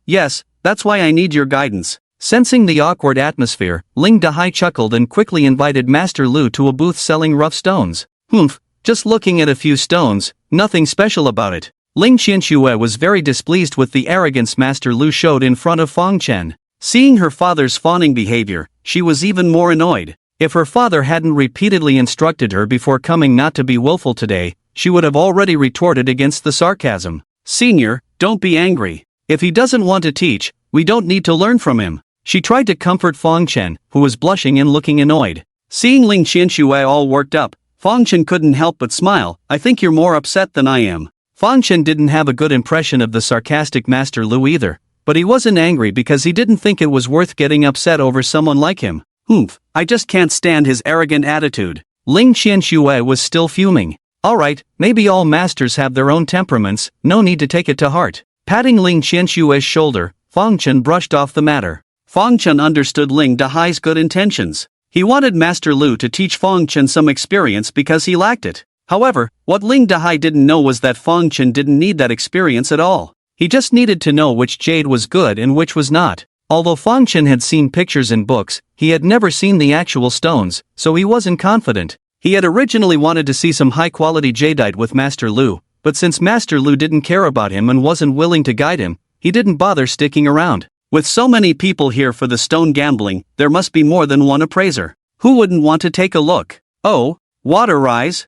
that's why I need your guidance.
Sensing the awkward atmosphere, Ling Dahai chuckled and quickly invited Master Lu to a booth selling rough stones. Just looking at a few stones, nothing special about it. Ling Qianxue was very displeased with the arrogance Master Lu showed in front of Fong Chen. Seeing her father's fawning behavior, she was even more annoyed. If her father hadn't repeatedly instructed her before coming not to be willful today, she would have already retorted against the sarcasm.
Senior, don't be angry.
If he doesn't want to teach, we don't need to learn from him. She tried to comfort Fong Chen, who was blushing and looking annoyed.
Seeing Ling Qianxue all worked up, Fong Chen couldn't help but smile. I think you're more upset than I am.
Fong Chen didn't have a good impression of the sarcastic Master Lu either, but he wasn't angry because he didn't think it was worth getting upset over someone like him.
I just can't stand his arrogant attitude.
Ling Qianxue was still fuming. Alright, maybe all masters have their own temperaments, no need to take it to heart. Patting Ling Qianxue's shoulder, Fong Chen brushed off the matter.
Fong Chen understood Ling Dahai's good intentions. He wanted Master Lu to teach Fong Chen some experience because he lacked it. However, what Ling Dahai didn't know was that Fong Chen didn't need that experience at all. He just needed to know which jade was good and which was not. Although Fong Chen had seen pictures in books, he had never seen the actual stones, so he wasn't confident. He had originally wanted to see some high-quality jadeite with Master Lu, but since Master Lu didn't care about him and wasn't willing to guide him, he didn't bother sticking around. With so many people here for the stone gambling, there must be more than one appraiser. Who wouldn't want to take a look? Oh, water rise,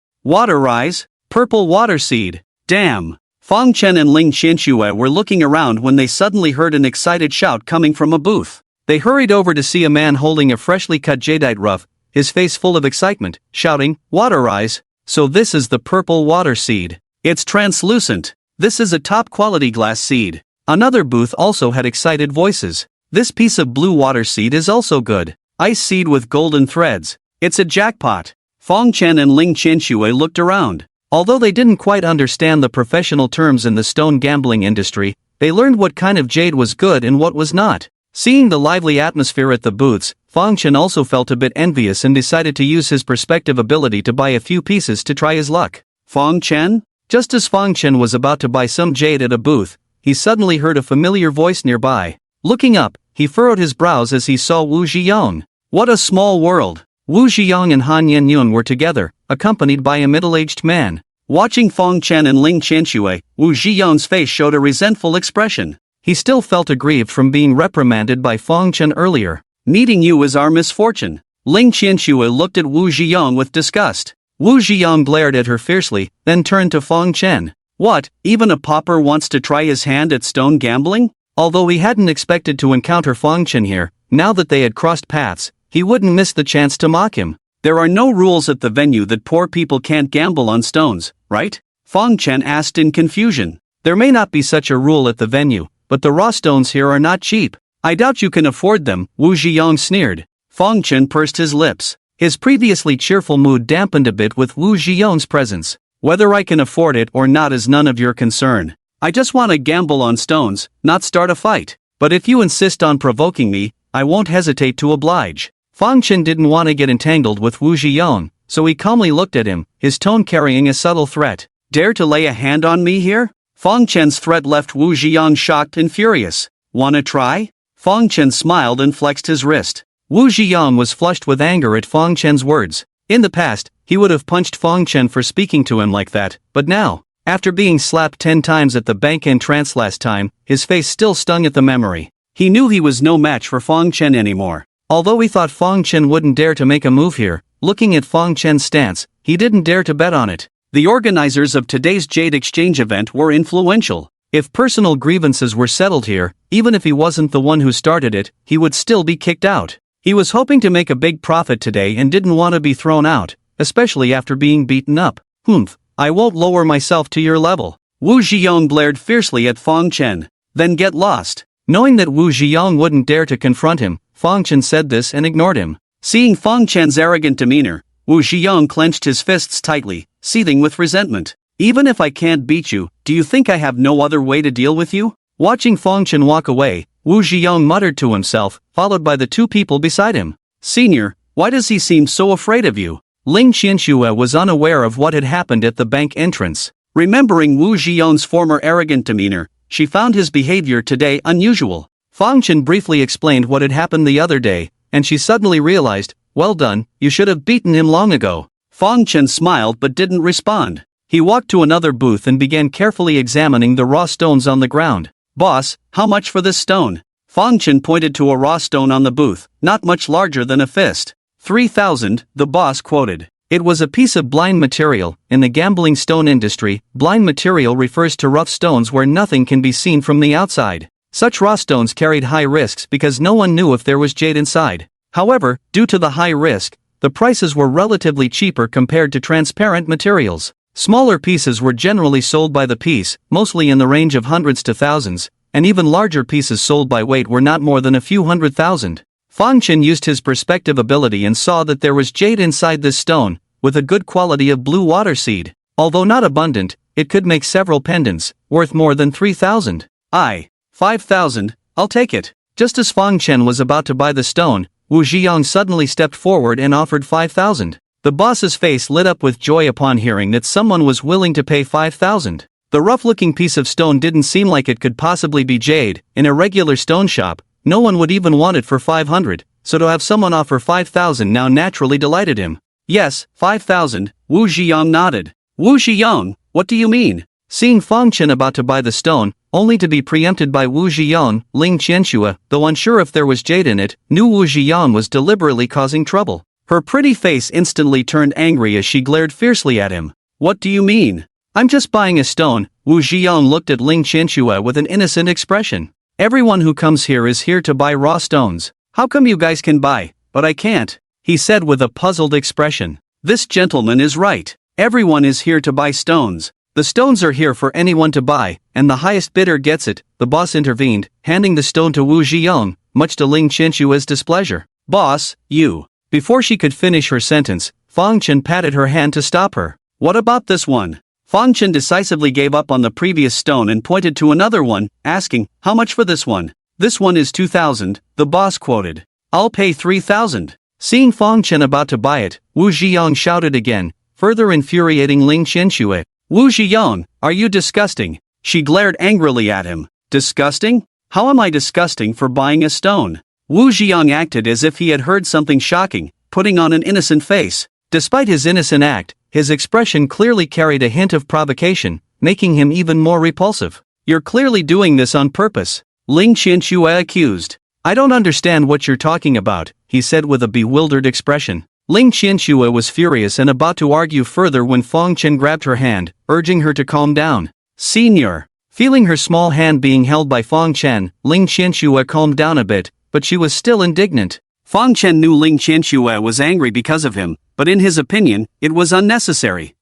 purple water seed. Damn. Fong Chen and Ling Qianxue were looking around when they suddenly heard an excited shout coming from a booth.
They hurried over to see a man holding a freshly cut jadeite rough, his face full of excitement, shouting, water rise. So this is the purple water seed.
It's translucent. This is a top-quality glass seed.
Another booth also had excited voices. This piece of blue water seed is also good.
Ice seed with golden threads. It's a jackpot. Fong Chen and Ling Qianxue looked around.
Although they didn't quite understand the professional terms in the stone gambling industry, they learned what kind of jade was good and what was not. Seeing the lively atmosphere at the booths, Fong Chen also felt a bit envious and decided to use his perspective ability to buy a few pieces to try his luck.
Fong Chen?
Just as Fong Chen was about to buy some jade at a booth, he suddenly heard a familiar voice nearby. Looking up, he furrowed his brows as he saw Wu Zhiyong. What a small world! Wu Zhiyong and Han Yenyun were together, accompanied by a middle-aged man.
Watching Fong Chen and Ling Qianxue, Wu Zhiyong's face showed a resentful expression.
He still felt aggrieved from being reprimanded by Fong Chen earlier.
Meeting you is our misfortune. Ling Qianxue looked at Wu Zhiyong with disgust.
Wu Zhiyong glared at her fiercely, then turned to Fong Chen.
What, even a pauper wants to try his hand at stone gambling?
Although he hadn't expected to encounter Fangchen here, now that they had crossed paths, he wouldn't miss the chance to mock him.
There are no rules at the venue that poor people can't gamble on stones, right? Fangchen asked in confusion.
There may not be such a rule at the venue, but the raw stones here are not cheap.
I doubt you can afford them, Wu Ziyong sneered. Fangchen pursed his lips.
His previously cheerful mood dampened a bit with Wu Ziyong's presence.
Whether I can afford it or not is none of your concern. I just want to gamble on stones, not start a fight.
But if you insist on provoking me, I won't hesitate to oblige. Fangchen didn't want to get entangled with Wu Ziyong, so he calmly looked at him, his tone carrying a subtle threat.
Dare to lay a hand on me here? Fangchen's threat left Wu Ziyong shocked and furious. Wanna try? Fangchen smiled and flexed his wrist.
Wu Ziyong was flushed with anger at Fangchen's words. In the past, he would have punched Fangchen for speaking to him like that, but now, after being slapped 10 times at the bank entrance last time, his face still stung at the memory.
He knew he was no match for Fangchen anymore.
Although he thought Fangchen wouldn't dare to make a move here, looking at Fangchen's stance, he didn't dare to bet on it.
The organizers of today's Jade Exchange event were influential.
If personal grievances were settled here, even if he wasn't the one who started it, he would still be kicked out. He was hoping to make a big profit today and didn't want to be thrown out, especially after being beaten up.
Humph, I won't lower myself to your level. Wu Ziyong blared fiercely at Fangchen. Then get lost.
Knowing that Wu Ziyong wouldn't dare to confront him, Fangchen said this and ignored him.
Seeing Fangchen's arrogant demeanor, Wu Ziyong clenched his fists tightly, seething with resentment. Even if I can't beat you, do you think I have no other way to deal with you?
Watching Fangchen walk away, Wu Ziyong muttered to himself, followed by the two people beside him.
Senior, why does he seem so afraid of you?
Ling Qianxue was unaware of what had happened at the bank entrance.
Remembering Wu Ziyong's former arrogant demeanor, she found his behavior today unusual.
Fangchen briefly explained what had happened the other day, and she suddenly realized, well done, you should have beaten him long ago.
Fangchen smiled but didn't respond.
He walked to another booth and began carefully examining the raw stones on the ground.
Boss, how much for this stone? Fangchen pointed to a raw stone on the booth, not much larger than a fist.
3,000, the boss quoted. It was a piece of blind material. In the gambling stone industry, blind material refers to rough stones where nothing can be seen from the outside. Such raw stones carried high risks because no one knew if there was jade inside. However, due to the high risk, the prices were relatively cheaper compared to transparent materials. Smaller pieces were generally sold by the piece, mostly in the range of hundreds to thousands, and even larger pieces sold by weight were not more than a few 100,000. Fangchen used his perspective ability and saw that there was jade inside this stone, with a good quality of blue water seed. Although not abundant, it could make several pendants, worth more than 3,000.
5,000, I'll take it.
Just as Fangchen was about to buy the stone, Wu Ziyong suddenly stepped forward and offered 5,000. The boss's face lit up with joy upon hearing that someone was willing to pay 5,000. The rough-looking piece of stone didn't seem like it could possibly be jade. In a regular stone shop, no one would even want it for 500, so to have someone offer 5,000 now naturally delighted him.
Yes, 5,000, Wu Ziyong nodded. Wu Ziyong, what do you mean?
Seeing Fangchen about to buy the stone, only to be preempted by Wu Ziyong, Ling Qianxue, though unsure if there was jade in it, knew Wu Ziyong was deliberately causing trouble.
Her pretty face instantly turned angry as she glared fiercely at him. What do you mean?
I'm just buying a stone. Wu Ziyong looked at Ling Qianxue with an innocent expression. Everyone who comes here is here to buy raw stones.
How come you guys can buy, but I can't?
He said with a puzzled expression.
This gentleman is right. Everyone is here to buy stones.
The stones are here for anyone to buy, and the highest bidder gets it, the boss intervened, handing the stone to Wu Ziyong, much to Ling Qianxue's displeasure.
Boss, you.
Before she could finish her sentence, Fangchen patted her hand to stop her.
What about this one? Fangchen decisively gave up on the previous stone and pointed to another one, asking, how much for this one?
This one is 2,000, the boss quoted.
I'll pay 3,000.
Seeing Fangchen about to buy it, Wu Ziyong shouted again, further infuriating Ling Qianxue.
Wu Ziyong, are you disgusting? She glared angrily at him. Disgusting? How am I disgusting for buying a stone? Wu Ziyong acted as if he had heard something shocking, putting on an innocent face.
Despite his innocent act, his expression clearly carried a hint of provocation, making him even more repulsive.
You're clearly doing this on purpose, Ling Qianxue accused.
I don't understand what you're talking about, he said with a bewildered expression. Ling Qianxue was furious and about to argue further when Fangchen grabbed her hand, urging her to calm down.
Senior.
Feeling her small hand being held by Fong Chen, Ling Qianxue calmed down a bit, but she was still indignant.
Fong Chen knew Ling Qianxue was angry because of him, but in his opinion, it was unnecessary.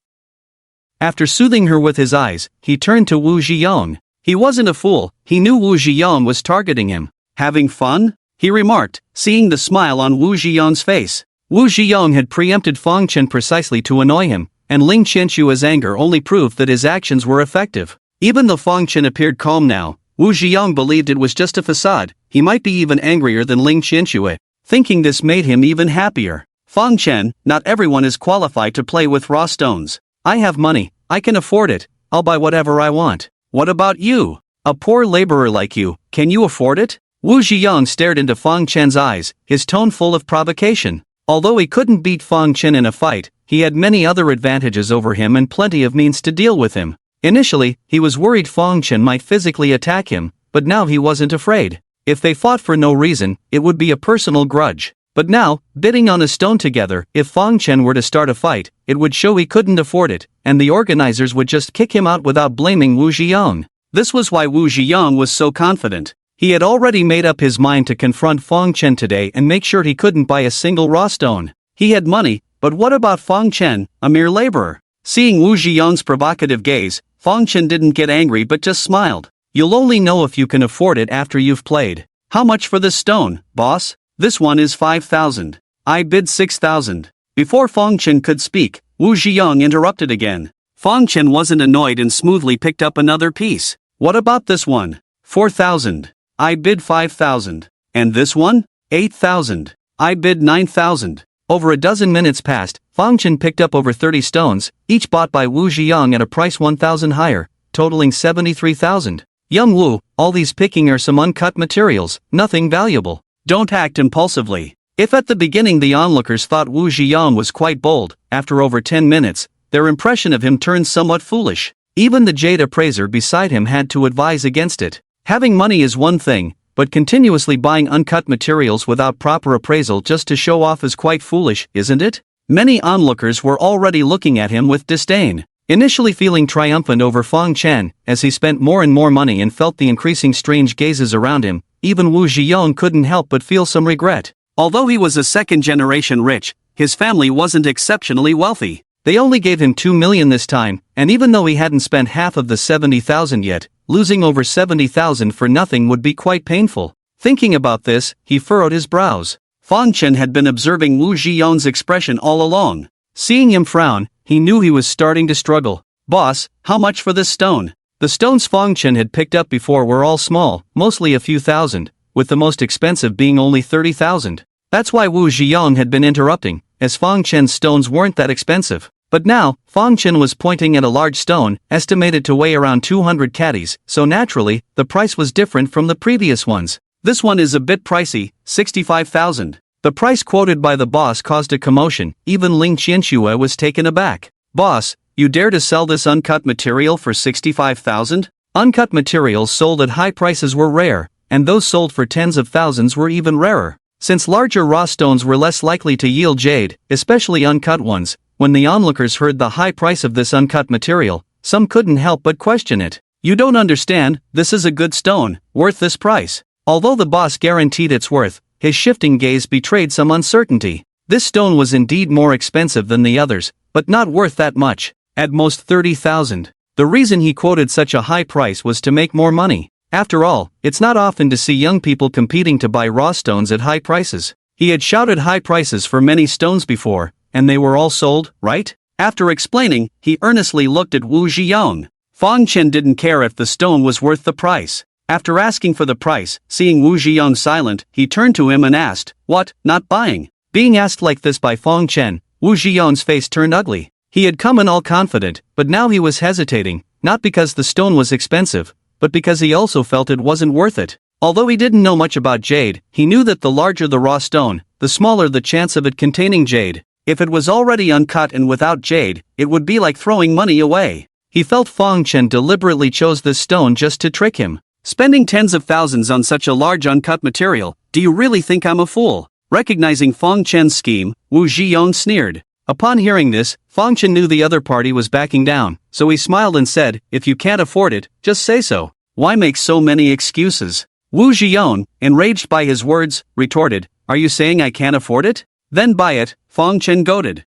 After soothing her with his eyes, he turned to Wu Zhiyong.
He wasn't a fool, he knew Wu Zhiyong was targeting him. Having fun? He remarked, seeing the smile on Wu Zhiyong's face.
Wu Zhiyong had preempted Fong Chen precisely to annoy him, and Ling Qianxue's anger only proved that his actions were effective.
Even though Fong Chen appeared calm now, Wu Zhiyong believed it was just a facade. He might be even angrier than Ling Qianxue. Thinking this made him even happier. Fong Chen, not everyone is qualified to play with raw stones.
I have money, I can afford it, I'll buy whatever I want.
What about you?
A poor laborer like you, can you afford it?
Wu Zhiyong stared into Fong Chen's eyes, his tone full of provocation.
Although he couldn't beat Fong Chen in a fight, he had many other advantages over him and plenty of means to deal with him. Initially, he was worried Fong Chen might physically attack him, but now he wasn't afraid. If they fought for no reason, it would be a personal grudge. But now, bidding on a stone together, if Fong Chen were to start a fight, it would show he couldn't afford it, and the organizers would just kick him out without blaming Wu Zhiyong.
This was why Wu Zhiyong was so confident.
He had already made up his mind to confront Fong Chen today and make sure he couldn't buy a single raw stone.
He had money, but what about Fong Chen, a mere laborer? Seeing Wu Zhiyong's provocative gaze, Fong Chen didn't get angry but just smiled.
You'll only know if you can afford it after you've played.
How much for this stone, boss? This one is 5,000. I bid 6,000. Before Fong Chen could speak, Wu Zhiyong interrupted again. Fong Chen wasn't annoyed and smoothly picked up another piece. What about this one? 4,000. I bid 5,000. And this one? 8,000. I bid 9,000.
Over a dozen minutes passed, Fong Chen picked up over 30 stones, each bought by Wu Zhiyong at a price 1,000 higher, totaling 73,000. Young Wu, all these picking are some uncut materials, nothing valuable.
Don't act impulsively. If at the beginning the onlookers thought Wu Zhiyong was quite bold, after over 10 minutes, their impression of him turned somewhat foolish. Even the Jade appraiser beside him had to advise against it. Having money is one thing, but continuously buying uncut materials without proper appraisal just to show off is quite foolish, isn't it? Many onlookers were already looking at him with disdain. Initially feeling triumphant over Fong Chen, as he spent more and more money and felt the increasing strange gazes around him, even Wu Zhiyong couldn't help but feel some regret. Although he was a second-generation rich, his family wasn't exceptionally wealthy.
They only gave him 2 million this time, and even though he hadn't spent half of the 70,000 yet, losing over 70,000 for nothing would be quite painful. Thinking about this, he furrowed his brows.
Fong Chen had been observing Wu Zhiyong's expression all along.
Seeing him frown, he knew he was starting to struggle.
Boss, how much for this stone?
The stones Fong Chen had picked up before were all small, mostly a few thousand, with the most expensive being only 30,000. That's why Wu Zhiyong had been interrupting, as Fong Chen's stones weren't that expensive. But now, Fong Chen was pointing at a large stone, estimated to weigh around 200 caddies, so naturally, the price was different from the previous ones.
This one is a bit pricey, 65,000.
The price quoted by the boss caused a commotion. Even Ling Qianxue was taken aback.
Boss, you dare to sell this uncut material for 65,000?
Uncut materials sold at high prices were rare, and those sold for tens of thousands were even rarer. Since larger raw stones were less likely to yield jade, especially uncut ones, when the onlookers heard the high price of this uncut material, some couldn't help but question it.
You don't understand, this is a good stone, worth this price.
Although the boss guaranteed its worth, his shifting gaze betrayed some uncertainty. This stone was indeed more expensive than the others, but not worth that much, at most 30,000. The reason he quoted such a high price was to make more money. After all, it's not often to see young people competing to buy raw stones at high prices. He had shouted high prices for many stones before, and they were all sold, right?
After explaining, he earnestly looked at Wu Zhiyong. Fong Chen didn't care if the stone was worth the price. After asking for the price, seeing Wu Zhiyong silent, he turned to him and asked, "What, not buying?"
Being asked like this by Fong Chen, Wu Zhiyong's face turned ugly. He had come in all confident, but now he was hesitating, not because the stone was expensive, but because he also felt it wasn't worth it. Although he didn't know much about jade, he knew that the larger the raw stone, the smaller the chance of it containing jade. If it was already uncut and without jade, it would be like throwing money away. He felt Fong Chen deliberately chose this stone just to trick him.
Spending tens of thousands on such a large uncut material, do you really think I'm a fool? Recognizing Fong Chen's scheme, Wu Zhiyong sneered. Upon hearing this, Fang Chen knew the other party was backing down, so he smiled and said, "If you can't afford it, just say so. Why make so many excuses?" Wu Zhiyon, enraged by his words, retorted, "Are you saying I can't afford it? Then buy it," Fang Chen goaded.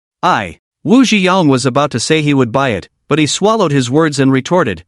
Wu Zhiyong was about to say he would buy it, but he swallowed his words and retorted,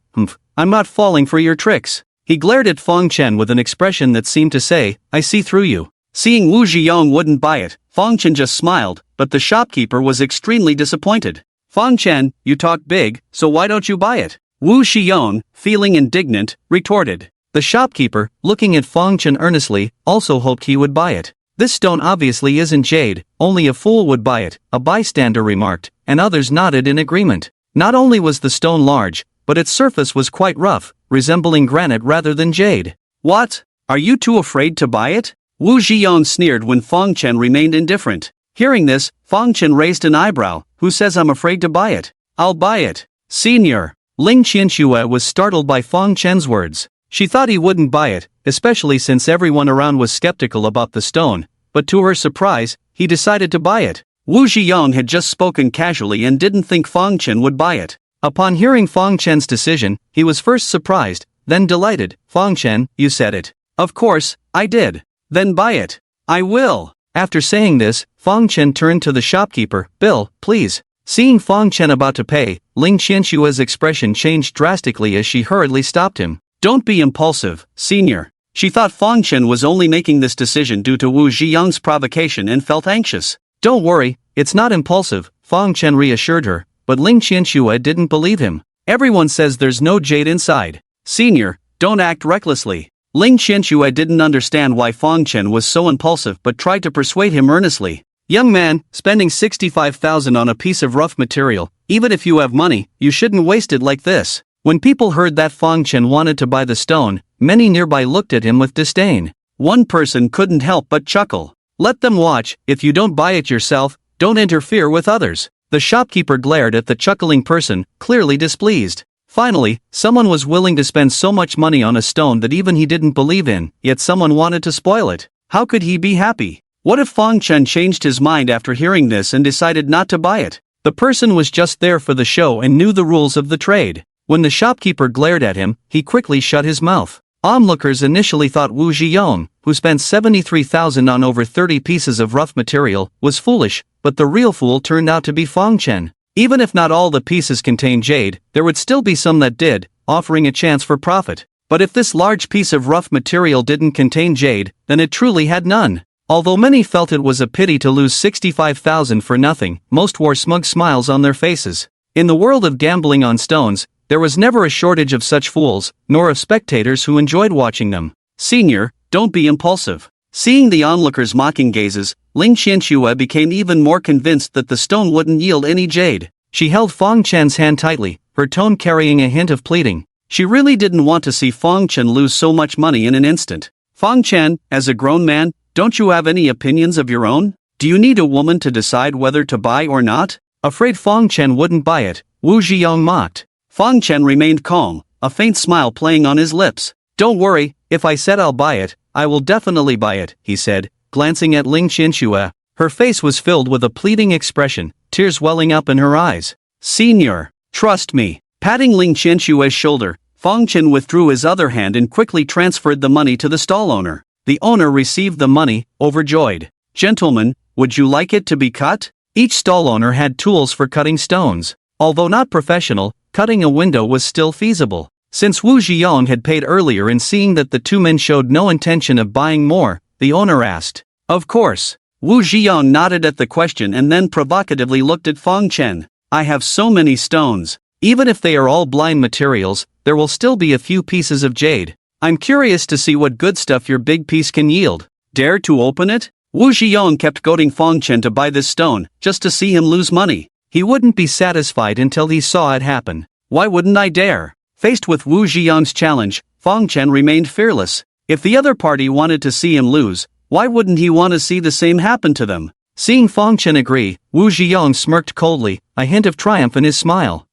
"I'm not falling for your tricks." He glared at Fang Chen with an expression that seemed to say, "I see through you." Seeing Wu Zhiyong wouldn't buy it, Fang Chen just smiled, but the shopkeeper was extremely disappointed. "Fang Chen, you talk big, so why don't you buy it?" Wu Zhiyong, feeling indignant, retorted. The shopkeeper, looking at Fang Chen earnestly, also hoped he would buy it. "This stone obviously isn't jade, only a fool would buy it," a bystander remarked, and others nodded in agreement. Not only was the stone large, but its surface was quite rough, resembling granite rather than jade. "What? Are you too afraid to buy it?" Wu Zhiyong sneered when Fang Chen remained indifferent. Hearing this, Fang Chen raised an eyebrow. "Who says I'm afraid to buy it? I'll buy it." "Senior." Ling Qianxue was startled by Fang Chen's words. She thought he wouldn't buy it, especially since everyone around was skeptical about the stone, but to her surprise, he decided to buy it. Wu Zhiyong had just spoken casually and didn't think Fang Chen would buy it. Upon hearing Fang Chen's decision, he was first surprised, then delighted. "Fang Chen, you said it." "Of course, I did." "Then buy it." "I will." After saying this, Fang Chen turned to the shopkeeper. "Bill, please." Seeing Fang Chen about to pay, Ling Qianxue's expression changed drastically as she hurriedly stopped him. "Don't be impulsive, senior." She thought Fang Chen was only making this decision due to Wu Zhiyong's provocation and felt anxious. "Don't worry, it's not impulsive," Fang Chen reassured her, but Ling Qianxue didn't believe him. "Everyone says there's no jade inside." "Senior, don't act recklessly." Ling Qianxue didn't understand why Fang Chen was so impulsive but tried to persuade him earnestly. "Young man, spending 65,000 on a piece of rough material, even if you have money, you shouldn't waste it like this." When people heard that Fang Chen wanted to buy the stone, many nearby looked at him with disdain. One person couldn't help but chuckle. "Let them watch. If you don't buy it yourself, don't interfere with others." The shopkeeper glared at the chuckling person, clearly displeased. Finally, someone was willing to spend so much money on a stone that even he didn't believe in, yet someone wanted to spoil it. How could he be happy? What if Fang Chen changed his mind after hearing this and decided not to buy it? The person was just there for the show and knew the rules of the trade. When the shopkeeper glared at him, he quickly shut his mouth. Onlookers initially thought Wu Zhiyong, who spent 73,000 on over 30 pieces of rough material, was foolish, but the real fool turned out to be Fang Chen. Even if not all the pieces contained jade, there would still be some that did, offering a chance for profit. But if this large piece of rough material didn't contain jade, then it truly had none. Although many felt it was a pity to lose 65,000 for nothing, most wore smug smiles on their faces. In the world of gambling on stones, there was never a shortage of such fools, nor of spectators who enjoyed watching them. "Senior, don't be impulsive." Seeing the onlookers' mocking gazes, Ling Qianxue became even more convinced that the stone wouldn't yield any jade. She held Fang Chen's hand tightly, her tone carrying a hint of pleading. She really didn't want to see Fang Chen lose so much money in an instant. "Fang Chen, as a grown man, don't you have any opinions of your own? Do you need a woman to decide whether to buy or not?" Afraid Fang Chen wouldn't buy it, Wu Zhiyong mocked. Fang Chen remained calm, a faint smile playing on his lips. "Don't worry, if I said I'll buy it, I will definitely buy it," he said, glancing at Ling Qianxue. Her face was filled with a pleading expression, tears welling up in her eyes. "Senior, trust me." Patting Ling Qianxue's shoulder, Fang Chen withdrew his other hand and quickly transferred the money to the stall owner. The owner received the money, overjoyed. "Gentlemen, would you like it to be cut?" Each stall owner had tools for cutting stones. Although not professional, cutting a window was still feasible. Since Wu Zhiyong had paid earlier and seeing that the two men showed no intention of buying more, the owner asked. "Of course." Wu Zhiyong nodded at the question and then provocatively looked at Fang Chen. "I have so many stones. Even if they are all blind materials, there will still be a few pieces of jade. I'm curious to see what good stuff your big piece can yield. Dare to open it?" Wu Zhiyong kept goading Fang Chen to buy this stone, just to see him lose money. He wouldn't be satisfied until he saw it happen. "Why wouldn't I dare?" Faced with Wu Zhiyong's challenge, Fang Chen remained fearless. If the other party wanted to see him lose, why wouldn't he want to see the same happen to them? Seeing Fang Chen agree, Wu Zhiyong smirked coldly, a hint of triumph in his smile.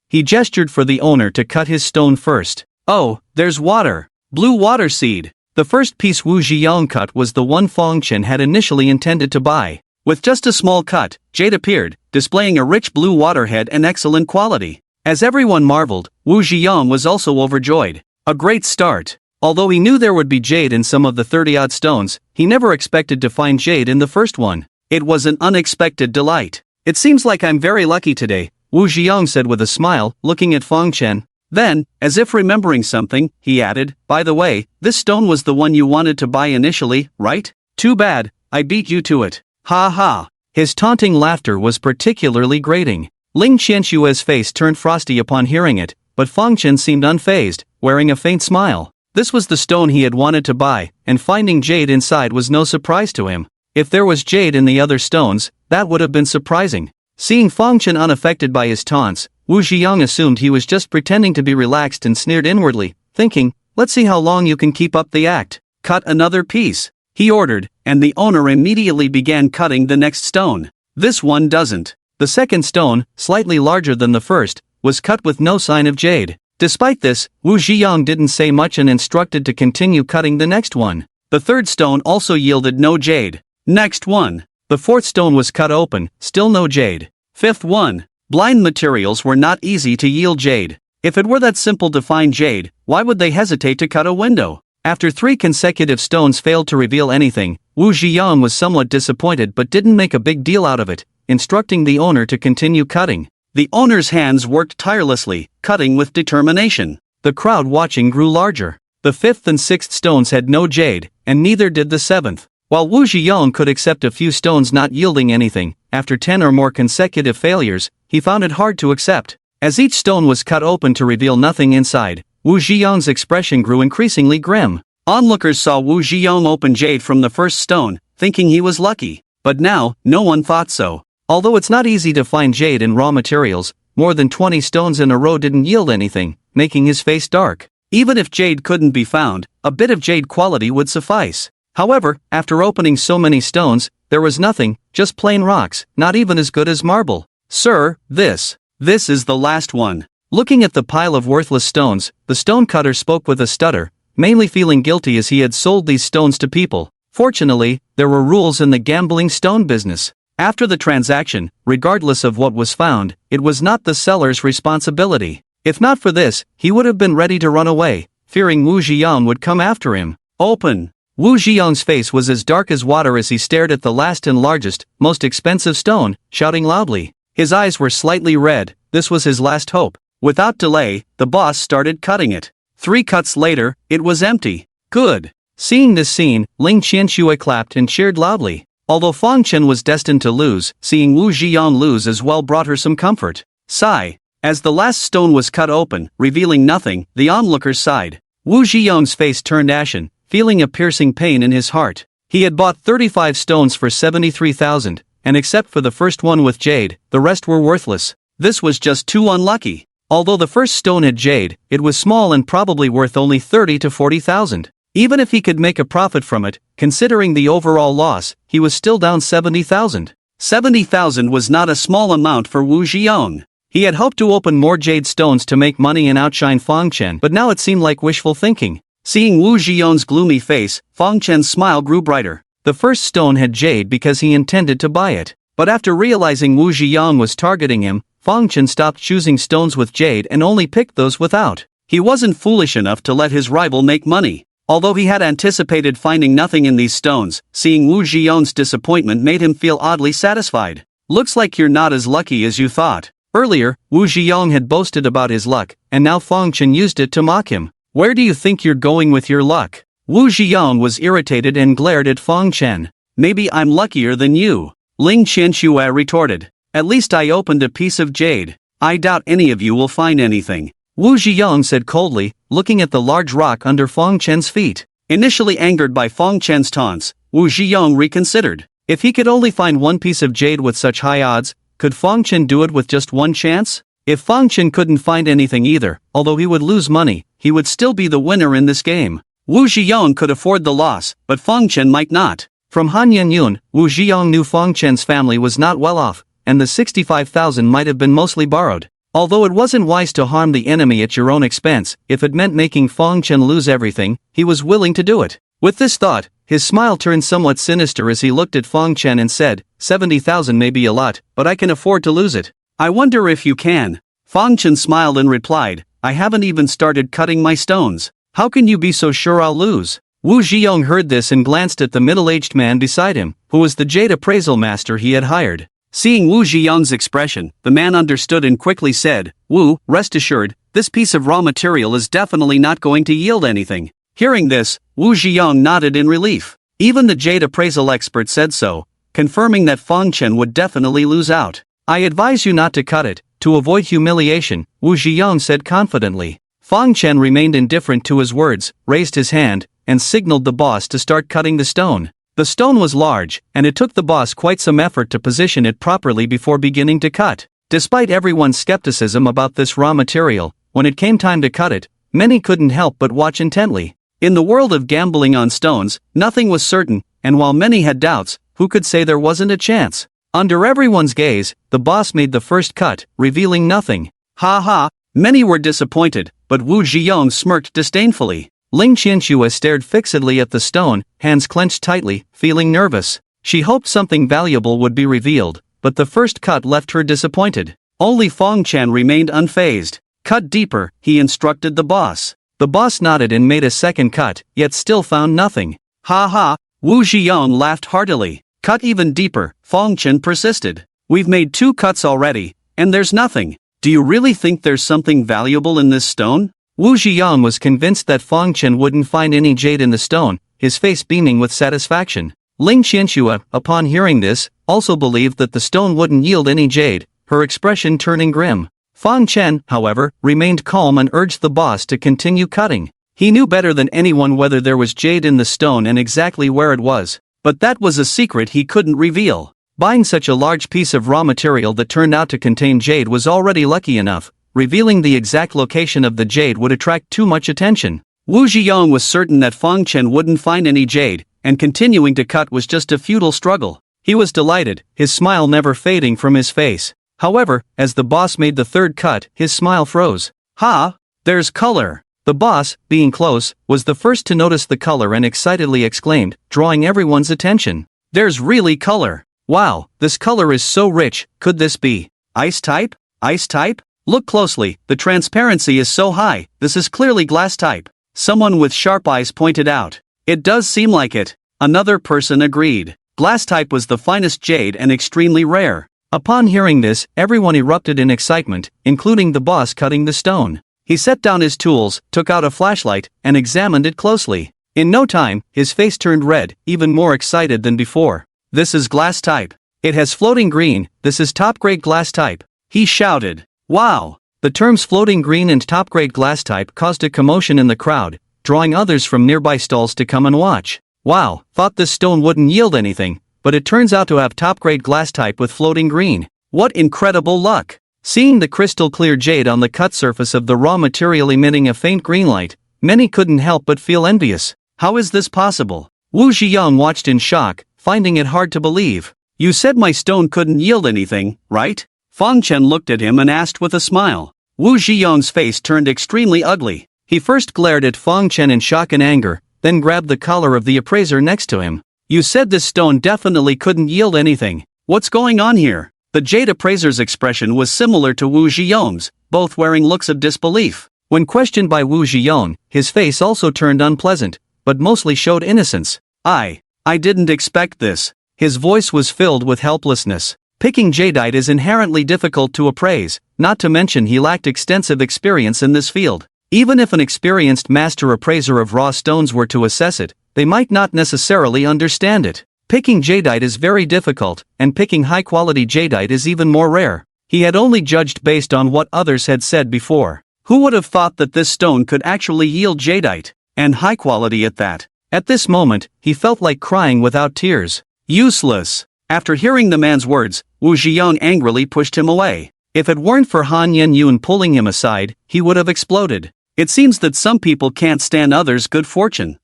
He gestured for the owner to cut his stone first. "Oh, there's water. Blue water seed." The first piece Wu Zhiyong cut was the one Fang Chen had initially intended to buy. With just a small cut, Jade appeared, displaying a rich blue waterhead and excellent quality. As everyone marveled, Wu Ziyang was also overjoyed. A great start. Although he knew there would be jade in some of the 30-odd stones, he never expected to find jade in the first one. It was an unexpected delight. It seems like I'm very lucky today, Wu Ziyang said with a smile, looking at Feng Chen. Then, as if remembering something, he added, by the way, this stone was the one you wanted to buy initially, right? Too bad, I beat you to it. Ha ha. His taunting laughter was particularly grating. Ling Qianshue's face turned frosty upon hearing it, but Feng Chen seemed unfazed, wearing a faint smile. This was the stone he had wanted to buy, and finding jade inside was no surprise to him. If there was jade in the other stones, that would have been surprising. Seeing Feng Chen unaffected by his taunts, Wu Ziyang assumed he was just pretending to be relaxed and sneered inwardly, thinking, let's see how long you can keep up the act. Cut another piece, he ordered, and the owner immediately began cutting the next stone. This one doesn't. The second stone, slightly larger than the first, was cut with no sign of jade. Despite this, Wu Ziyang didn't say much and instructed to continue cutting the next one. The third stone also yielded no jade. Next one. The fourth stone was cut open, still no jade. Fifth one. Blind materials were not easy to yield jade. If it were that simple to find jade, why would they hesitate to cut a window? After 3 consecutive stones failed to reveal anything, Wu Ziyang was somewhat disappointed but didn't make a big deal out of it, instructing the owner to continue cutting. The owner's hands worked tirelessly, cutting with determination. The crowd watching grew larger. The 5th and 6th stones had no jade, and neither did the 7th. While Wu Ziyang could accept a few stones not yielding anything, after 10 or more consecutive failures, he found it hard to accept. As each stone was cut open to reveal nothing inside, Wu Ziyang's expression grew increasingly grim. Onlookers saw Wu Ziyang open jade from the first stone, thinking he was lucky. But now, no one thought so. Although it's not easy to find jade in raw materials, more than 20 stones in a row didn't yield anything, making his face dark. Even if jade couldn't be found, a bit of jade quality would suffice. However, after opening so many stones, there was nothing, just plain rocks, not even as good as marble. Sir, this is the last one. Looking at the pile of worthless stones, the stonecutter spoke with a stutter, mainly feeling guilty as he had sold these stones to people. Fortunately, there were rules in the gambling stone business. After the transaction, regardless of what was found, it was not the seller's responsibility. If not for this, he would have been ready to run away, fearing Wu Ziyang would come after him. Open! Wu Ziyang's face was as dark as water as he stared at the last and largest, most expensive stone, shouting loudly. His eyes were slightly red, this was his last hope. Without delay, the boss started cutting it. 3 cuts later, it was empty. Good! Seeing this scene, Ling Qianxue clapped and cheered loudly. Although Feng Chen was destined to lose, seeing Wu Ziyang lose as well brought her some comfort. Sigh. As the last stone was cut open, revealing nothing, the onlookers sighed. Wu Ziyang's face turned ashen, feeling a piercing pain in his heart. He had bought 35 stones for 73,000, and except for the first one with jade, the rest were worthless. This was just too unlucky. Although the first stone had jade, it was small and probably worth only 30 to 40,000. Even if he could make a profit from it, considering the overall loss, he was still down 70,000. 70,000 was not a small amount for Wu Ziyang. He had hoped to open more jade stones to make money and outshine Feng Chen, but now it seemed like wishful thinking. Seeing Wu Ziyang's gloomy face, Feng Chen's smile grew brighter. The first stone had jade because he intended to buy it. But after realizing Wu Ziyang was targeting him, Feng Chen stopped choosing stones with jade and only picked those without. He wasn't foolish enough to let his rival make money. Although he had anticipated finding nothing in these stones, seeing Wu Ziyang's disappointment made him feel oddly satisfied. Looks like you're not as lucky as you thought. Earlier, Wu Ziyang had boasted about his luck, and now Feng Chen used it to mock him. Where do you think you're going with your luck? Wu Ziyang was irritated and glared at Feng Chen. Maybe I'm luckier than you. Ling Qianxue retorted. At least I opened a piece of jade. I doubt any of you will find anything. Wu Ziyang said coldly, looking at the large rock under Feng Chen's feet. Initially angered by Feng Chen's taunts, Wu Ziyang reconsidered. If he could only find one piece of jade with such high odds, could Feng Chen do it with just one chance? If Feng Chen couldn't find anything either, although he would lose money, he would still be the winner in this game. Wu Ziyang could afford the loss, but Feng Chen might not. From Han Yunyun, Wu Ziyang knew Feng Chen's family was not well off, and the 65,000 might have been mostly borrowed. Although it wasn't wise to harm the enemy at your own expense, if it meant making Feng Chen lose everything, he was willing to do it. With this thought,
His smile turned somewhat sinister as he looked at Fong Chen and said, 70,000 may be a lot, but I can afford to lose it.
I wonder if you can. Fong Chen smiled and replied, I haven't even started cutting my stones. How can you be so sure I'll lose? Wu Ziyong heard this and glanced at the middle-aged man beside him, who was the jade appraisal master he had hired. Seeing Wu Ziyong's expression, the man understood and quickly said, Wu, rest assured, this piece of raw material is definitely not going to yield anything. Hearing this, Wu Ziyong nodded in relief. Even the jade appraisal expert said so, confirming that Fong Chen would definitely lose out. I advise you not to cut it, to avoid humiliation, Wu Ziyong said confidently. Fong Chen remained indifferent to his words, raised his hand, and signaled the boss to start cutting the stone. The stone was large, and it took the boss quite some effort to position it properly before beginning to cut. Despite everyone's skepticism about this raw material, when it came time to cut it, many couldn't help but watch intently. In the world of gambling on stones, nothing was certain, and while many had doubts, who could say there wasn't a chance? Under everyone's gaze, the boss made the first cut, revealing nothing. Ha ha, many were disappointed, but Wu Ziyong smirked disdainfully. Ling Qianxue stared fixedly at the stone, hands clenched tightly, feeling nervous. She hoped something valuable would be revealed, but the first cut left her disappointed. Only Fong Chen remained unfazed. Cut deeper, he instructed the boss. The boss nodded and made a second cut, yet still found nothing. Ha ha, Wu Ziyong laughed heartily. Cut even deeper, Fong Chen persisted. We've made 2 cuts already, and there's nothing. Do you really think there's something valuable in this stone? Wu Ziyong was convinced that Fong Chen wouldn't find any jade in the stone, his face beaming with satisfaction. Ling Qianxue, upon hearing this, also believed that the stone wouldn't yield any jade, her expression turning grim. Fong Chen, however, remained calm and urged the boss to continue cutting. He knew better than anyone whether there was jade in the stone and exactly where it was, but that was a secret he couldn't reveal. Buying such a large piece of raw material that turned out to contain jade was already lucky enough. Revealing the exact location of the jade would attract too much attention. Wu Ziyong was certain that Fong Chen wouldn't find any jade, and continuing to cut was just a futile struggle. He was delighted, his smile never fading from his face. However, as the boss made the third cut, his smile froze. Ha! There's color! The boss, being close, was the first to notice the color and excitedly exclaimed, drawing everyone's attention. There's really color! Wow, this color is so rich, could this be ice type? Ice type? Look closely, the transparency is so high, this is clearly glass type. Someone with sharp eyes pointed out. It does seem like it. Another person agreed. Glass type was the finest jade and extremely rare. Upon hearing this, everyone erupted in excitement, including the boss cutting the stone. He set down his tools, took out a flashlight, and examined it closely. In no time, his face turned red, even more excited than before. This is glass type. It has floating green, this is top-grade glass type. He shouted. Wow! The terms floating green and top-grade glass type caused a commotion in the crowd, drawing others from nearby stalls to come and watch. Wow, thought this stone wouldn't yield anything, but it turns out to have top-grade glass type with floating green. What incredible luck! Seeing the crystal-clear jade on the cut surface of the raw material emitting a faint green light, many couldn't help but feel envious. How is this possible? Wu Ziyong watched in shock, finding it hard to believe. You said my stone couldn't yield anything, right? Fong Chen looked at him and asked with a smile. Wu Ziyong's face turned extremely ugly. He first glared at Fong Chen in shock and anger, then grabbed the collar of the appraiser next to him. You said this stone definitely couldn't yield anything. What's going on here? The jade appraiser's expression was similar to Wu Ziyong's, both wearing looks of disbelief. When questioned by Wu Ziyong, his face also turned unpleasant, but mostly showed innocence. I didn't expect this. His voice was filled with helplessness. Picking jadeite is inherently difficult to appraise, not to mention he lacked extensive experience in this field. Even if an experienced master appraiser of raw stones were to assess it, they might not necessarily understand it. Picking jadeite is very difficult, and picking high-quality jadeite is even more rare. He had only judged based on what others had said before. Who would have thought that this stone could actually yield jadeite, and high quality at that? At this moment, he felt like crying without tears. Useless! After hearing the man's words, Wu Ziyong angrily pushed him away. If it weren't for Han Yen-yun pulling him aside, he would have exploded. It seems that some people can't stand others' good fortune.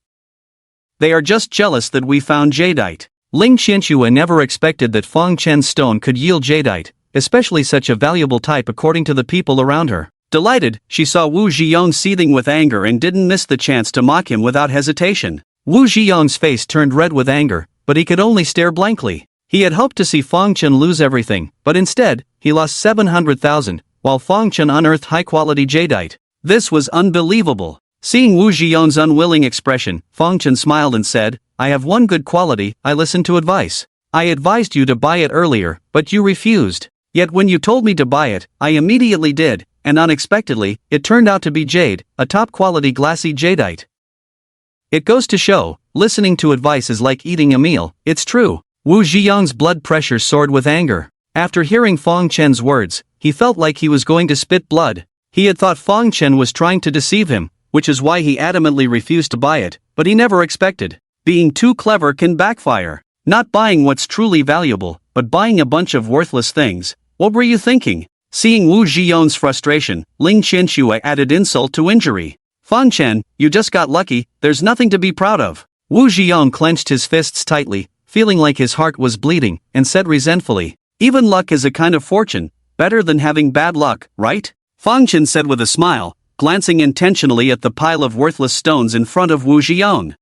They are just jealous that we found jadeite. Ling Qianxue never expected that Fong Chen's stone could yield jadeite, especially such a valuable type according to the people around her. Delighted, she saw Wu Ziyong seething with anger and didn't miss the chance to mock him without hesitation.
Wu Ziyong's face turned red with anger, but he could only stare blankly. He had hoped to see Fang Chen lose everything, but instead, he lost 700,000, while Fang Chen unearthed high-quality jadeite. This was unbelievable. Seeing Wu Ziyong's unwilling expression, Fang Chen smiled and said, I have one good quality, I listen to advice. I advised you to buy it earlier, but you refused. Yet when you told me to buy it, I immediately did, and unexpectedly, it turned out to be jade, a top-quality glassy jadeite. It goes to show, listening to advice is like eating a meal, it's true. Wu Ziyong's blood pressure soared with anger. After hearing Fang Chen's words, he felt like he was going to spit blood. He had thought Fang Chen was trying to deceive him, which is why he adamantly refused to buy it, but he never expected. Being too clever can backfire. Not buying what's truly valuable, but buying a bunch of worthless things. What were you thinking? Seeing Wu Ziyong's frustration, Ling Qianxue added insult to injury. Fang Chen, you just got lucky, there's nothing to be proud of. Wu Ziyong clenched his fists tightly, feeling like his heart was bleeding, and said resentfully, even luck is a kind of fortune, better than having bad luck, right? Fang Chen said with a smile, glancing intentionally at the pile of worthless stones in front of Wu Ziyong.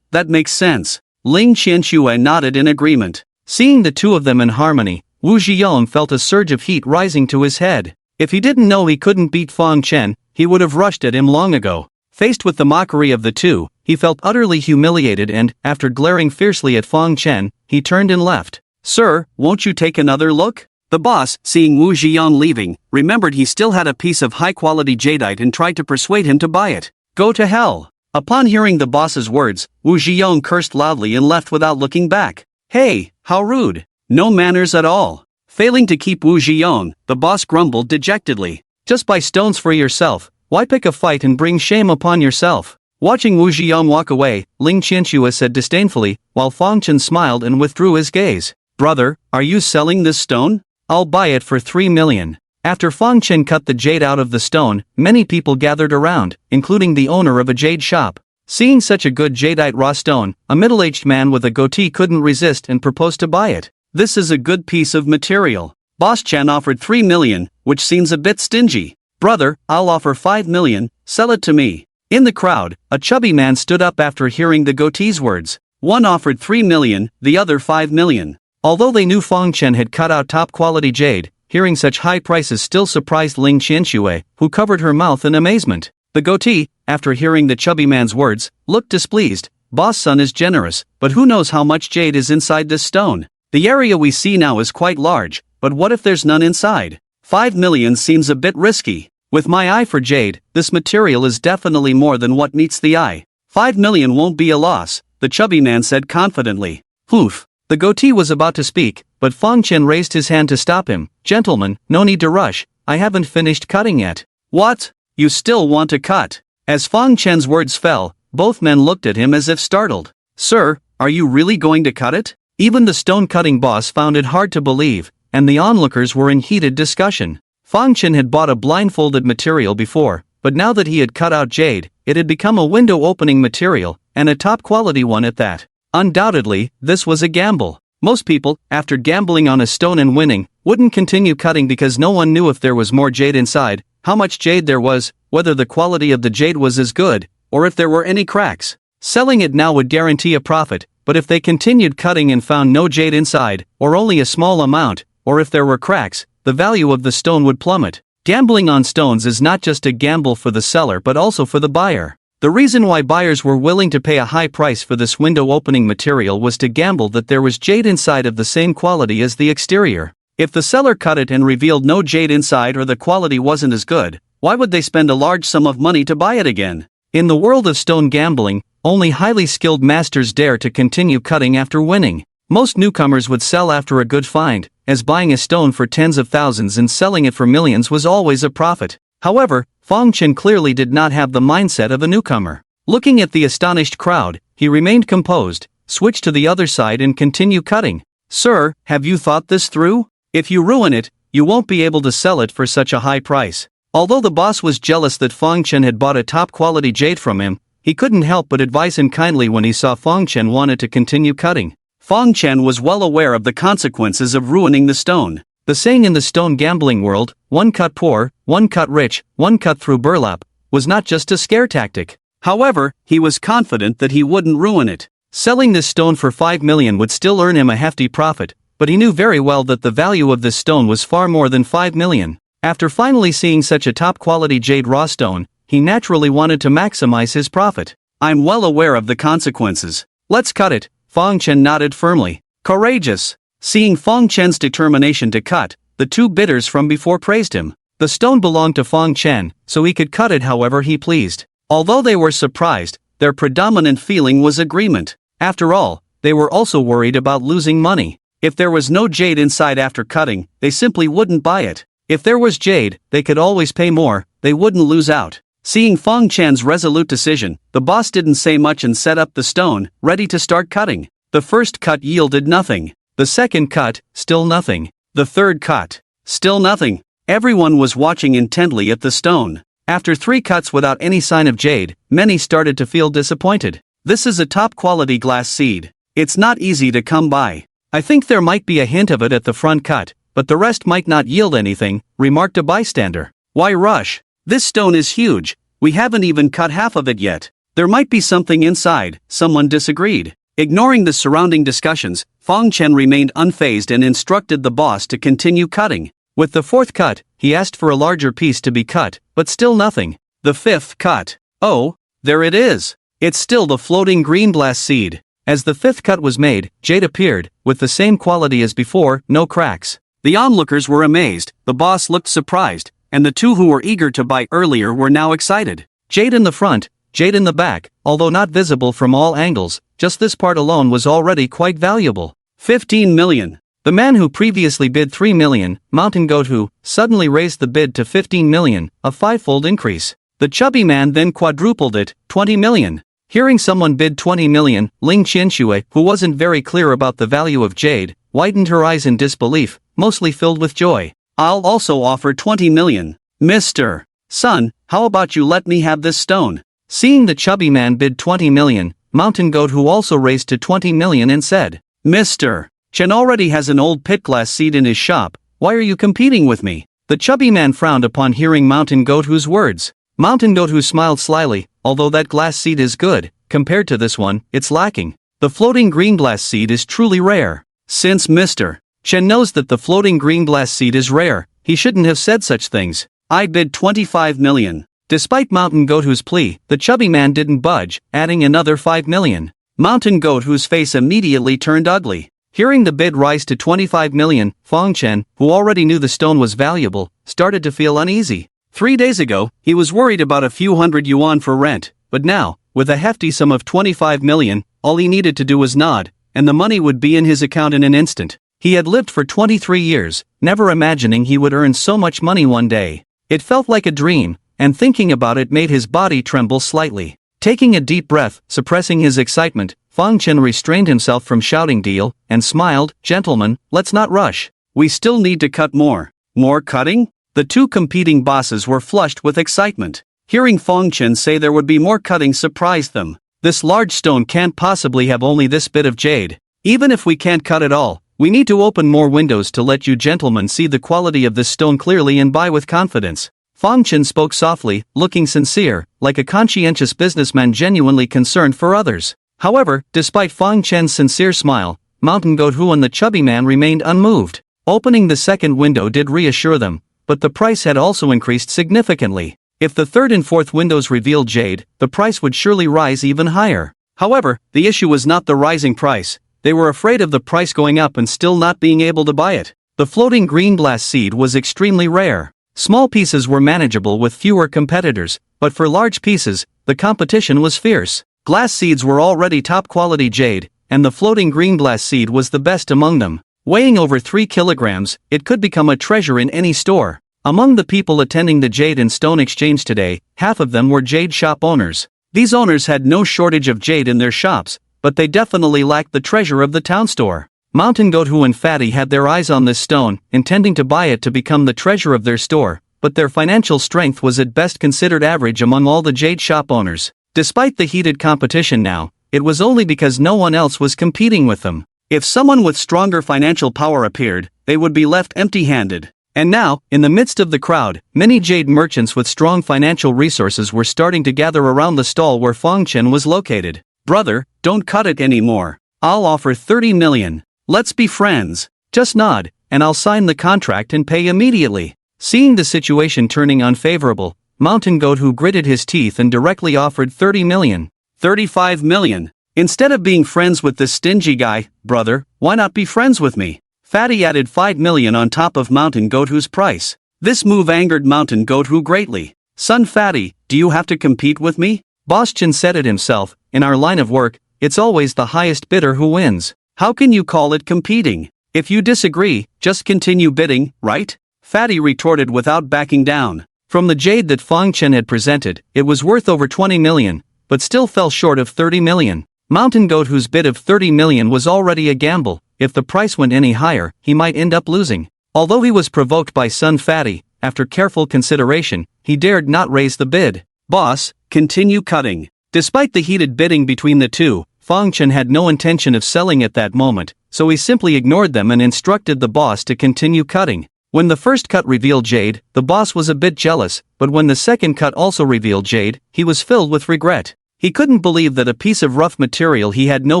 That makes sense. Ling Qianxue nodded in agreement. Seeing the two of them in harmony, Wu Ziyong felt a surge of heat rising to his head. If he didn't know he couldn't beat Fang Chen, he would have rushed at him long ago. Faced with the mockery of the two, he felt utterly humiliated and, after glaring fiercely at Fang Chen, he turned and left. Sir, won't you take another look? The boss, seeing Wu Ziyong leaving, remembered he still had a piece of high-quality jadeite and tried to persuade him to buy it. Go to hell. Upon hearing the boss's words, Wu Ziyong cursed loudly and left without looking back. Hey, how rude. No manners at all. Failing to keep Wu Ziyong, the boss grumbled dejectedly. Just buy stones for yourself. Why pick a fight and bring shame upon yourself? Watching Wu Ziyong walk away, Ling Qianxue said disdainfully, while Fang Chen smiled and withdrew his gaze. Brother, are you selling this stone? I'll buy it for 3 million. After Fang Chen cut the jade out of the stone, many people gathered around, including the owner of a jade shop. Seeing such a good jadeite raw stone, a middle-aged man with a goatee couldn't resist and proposed to buy it. This is a good piece of material. Boss Chen offered 3 million, which seems a bit stingy. Brother, I'll offer 5 million, sell it to me. In the crowd, a chubby man stood up after hearing the goatee's words. One offered 3 million, the other 5 million. Although they knew Fang Chen had cut out top-quality jade, hearing such high prices still surprised Ling Qianxue, who covered her mouth in amazement. The goatee, after hearing the chubby man's words, looked displeased. Boss son is generous, but who knows how much jade is inside this stone? The area we see now is quite large, but what if there's none inside? 5 million seems a bit risky. With my eye for jade, this material is definitely more than what meets the eye. 5 million won't be a loss, the chubby man said confidently. Oof. The goatee was about to speak, but Fang Chen raised his hand to stop him. Gentlemen, no need to rush, I haven't finished cutting yet. What? You still want to cut? As Fang Chen's words fell, both men looked at him as if startled. Sir, are you really going to cut it? Even the stone-cutting boss found it hard to believe, and the onlookers were in heated discussion. Fang Chen had bought a blindfolded material before, but now that he had cut out jade, it had become a window-opening material, and a top-quality one at that. Undoubtedly, this was a gamble. Most people, after gambling on a stone and winning, wouldn't continue cutting because no one knew if there was more jade inside, how much jade there was, whether the quality of the jade was as good, or if there were any cracks. Selling it now would guarantee a profit, but if they continued cutting and found no jade inside, or only a small amount, or if there were cracks, the value of the stone would plummet. Gambling on stones is not just a gamble for the seller but also for the buyer. The reason why buyers were willing to pay a high price for this window-opening material was to gamble that there was jade inside of the same quality as the exterior. If the seller cut it and revealed no jade inside or the quality wasn't as good, why would they spend a large sum of money to buy it again? In the world of stone gambling, only highly skilled masters dare to continue cutting after winning. Most newcomers would sell after a good find, as buying a stone for tens of thousands and selling it for millions was always a profit. However, Fang Chen clearly did not have the mindset of a newcomer. Looking at the astonished crowd, he remained composed, switched to the other side and continued cutting. Sir, have you thought this through? If you ruin it, you won't be able to sell it for such a high price. Although the boss was jealous that Fang Chen had bought a top-quality jade from him, he couldn't help but advise him kindly when he saw Fang Chen wanted to continue cutting. Fang Chen was well aware of the consequences of ruining the stone. The saying in the stone gambling world, one cut poor, one cut rich, one cut through burlap, was not just a scare tactic.
However, he was confident that he wouldn't ruin it.
Selling this stone for 5 million would still earn him a hefty profit, but he knew very well that the value of this stone was far more than 5 million. After finally seeing such a top-quality jade raw stone, he naturally wanted to maximize his profit.
I'm well aware of the consequences.
Let's cut it, Fong Chen nodded firmly.
Courageous. Seeing Fong Chen's determination to cut, the two bidders from before praised him.
The stone belonged to Fong Chen, so he could cut it however he pleased.
Although they were surprised, their predominant feeling was agreement. After all, they were also worried about losing money. If there was no jade inside after cutting, they simply wouldn't buy it. If there was jade, they could always pay more, they wouldn't lose out. Seeing Fong Chen's resolute decision, the boss didn't say much and set up the stone, ready to start cutting. The first cut yielded nothing.
The second cut, still nothing.
The third cut, still nothing. Everyone was watching intently at the stone.
After 3 cuts without any sign of jade, many started to feel disappointed.
This is a top-quality glass seed. It's not easy to come by.
I think there might be a hint of it at the front cut, but the rest might not yield anything, remarked a bystander.
Why rush? This stone is huge. We haven't even cut half of it yet. There might be something inside, someone disagreed. Ignoring the surrounding discussions, Fong Chen remained unfazed and instructed the boss to continue cutting.
With the 4th cut, he asked for a larger piece to be cut, but still nothing.
The 5th cut. Oh, there it is. It's still the floating green glass seed.
As the 5th cut was made, jade appeared, with the same quality as before, no cracks.
The onlookers were amazed, the boss looked surprised, and the two who were eager to buy earlier were now excited.
Jade in the front, jade in the back, although not visible from all angles, just this part alone was already quite valuable.
15 million.
The man who previously bid 3 million, Mountain Goat who, suddenly raised the bid to 15 million, a 5-fold increase. The chubby man then quadrupled it, 20 million. Hearing someone bid 20 million, Ling Qianxue, who wasn't very clear about the value of jade, widened her eyes in disbelief, mostly filled with joy.
I'll also offer 20 million. Mr. Son, how about you let me have this stone?
Seeing the chubby man bid 20 million, Mountain Goat who also raised to 20 million and said,
Mr. Chen already has an old pit glass seed in his shop, why are you competing with me?
The chubby man frowned upon hearing Mountain Goat who's words. Mountain Goat who smiled slyly, although that glass seed is good, compared to this one, it's lacking. The floating green glass seed is truly rare.
Since Mr.
Chen knows that the floating green glass seed is rare, he shouldn't have said such things.
I bid 25 million.
Despite Mountain Goat who's plea, the chubby man didn't budge, adding another 5 million.
Mountain Goat whose face immediately turned ugly.
Hearing the bid rise to 25 million, Fong Chen, who already knew the stone was valuable, started to feel uneasy.
3 days ago, he was worried about a few hundred yuan for rent, but now, with a hefty sum of 25 million, all he needed to do was nod, and the money would be in his account in an instant. He had lived for 23 years, never imagining he would earn so much money one day. It felt like a dream, and thinking about it made his body tremble slightly. Taking a deep breath, suppressing his excitement, Fong Chen restrained himself from shouting deal, and smiled, gentlemen, let's not rush. We still need to cut more. More cutting? The two competing bosses were flushed with excitement. Hearing Fong Chen say there would be more cutting surprised them.
This large stone can't possibly have only this bit of jade. Even if we can't cut it all, we need to open more windows to let you gentlemen see the quality of this stone clearly and buy with confidence. Fong Chen spoke softly, looking sincere, like a conscientious businessman genuinely concerned for others. However, despite Fong Chen's sincere smile, Mountain Goat Hu and the chubby man remained unmoved. Opening the second window did reassure them, but the price had also increased significantly. If the third and fourth windows revealed jade, the price would surely rise even higher. However, the issue was not the rising price. They were afraid of the price going up and still not being able to buy it. The floating green glass seed was extremely rare. Small pieces were manageable with fewer competitors, but for large pieces, the competition was fierce. Glass seeds were already top-quality jade, and the floating green glass seed was the best among them. Weighing over 3 kilograms, it could become a treasure in any store. Among the people attending the Jade and Stone Exchange today, half of them were jade shop owners. These owners had no shortage of jade in their shops, but they definitely lacked the treasure of the town store. Mountain Goat Hu and Fatty had their eyes on this stone, intending to buy it to become the treasure of their store, but their financial strength was at best considered average among all the jade shop owners. Despite the heated competition now, it was only because no one else was competing with them. If someone with stronger financial power appeared, they would be left empty-handed. And now, in the midst of the crowd, many jade merchants with strong financial resources were starting to gather around the stall where Fang Chen was located.
Brother, don't cut it anymore. I'll offer 30 million. Let's be friends.
Just nod, and I'll sign the contract and pay immediately. Seeing the situation turning unfavorable, Mountain Goat who gritted his teeth and directly offered 30 million.
35 million. Instead of being friends with this stingy guy, brother, why not be friends with me? Fatty added 5 million on top of Mountain Goat who's price. This move angered Mountain Goat who greatly. Son Fatty, do you have to compete with me?
Boss Chen said it himself, in our line of work, it's always the highest bidder who wins.
How can you call it competing? If you disagree, just continue bidding, right? Fatty retorted without backing down.
From the jade that Fang Chen had presented, it was worth over 20 million, but still fell short of 30 million. Mountain Goat whose bid of 30 million was already a gamble. If the price went any higher, he might end up losing. Although he was provoked by Son Fatty, after careful consideration, he dared not raise the bid.
Boss, continue cutting.
Despite the heated bidding between the two, Fang Chen had no intention of selling at that moment, so he simply ignored them and instructed the boss to continue cutting. When the first cut revealed jade, the boss was a bit jealous, but when the second cut also revealed jade, he was filled with regret. He couldn't believe that a piece of rough material he had no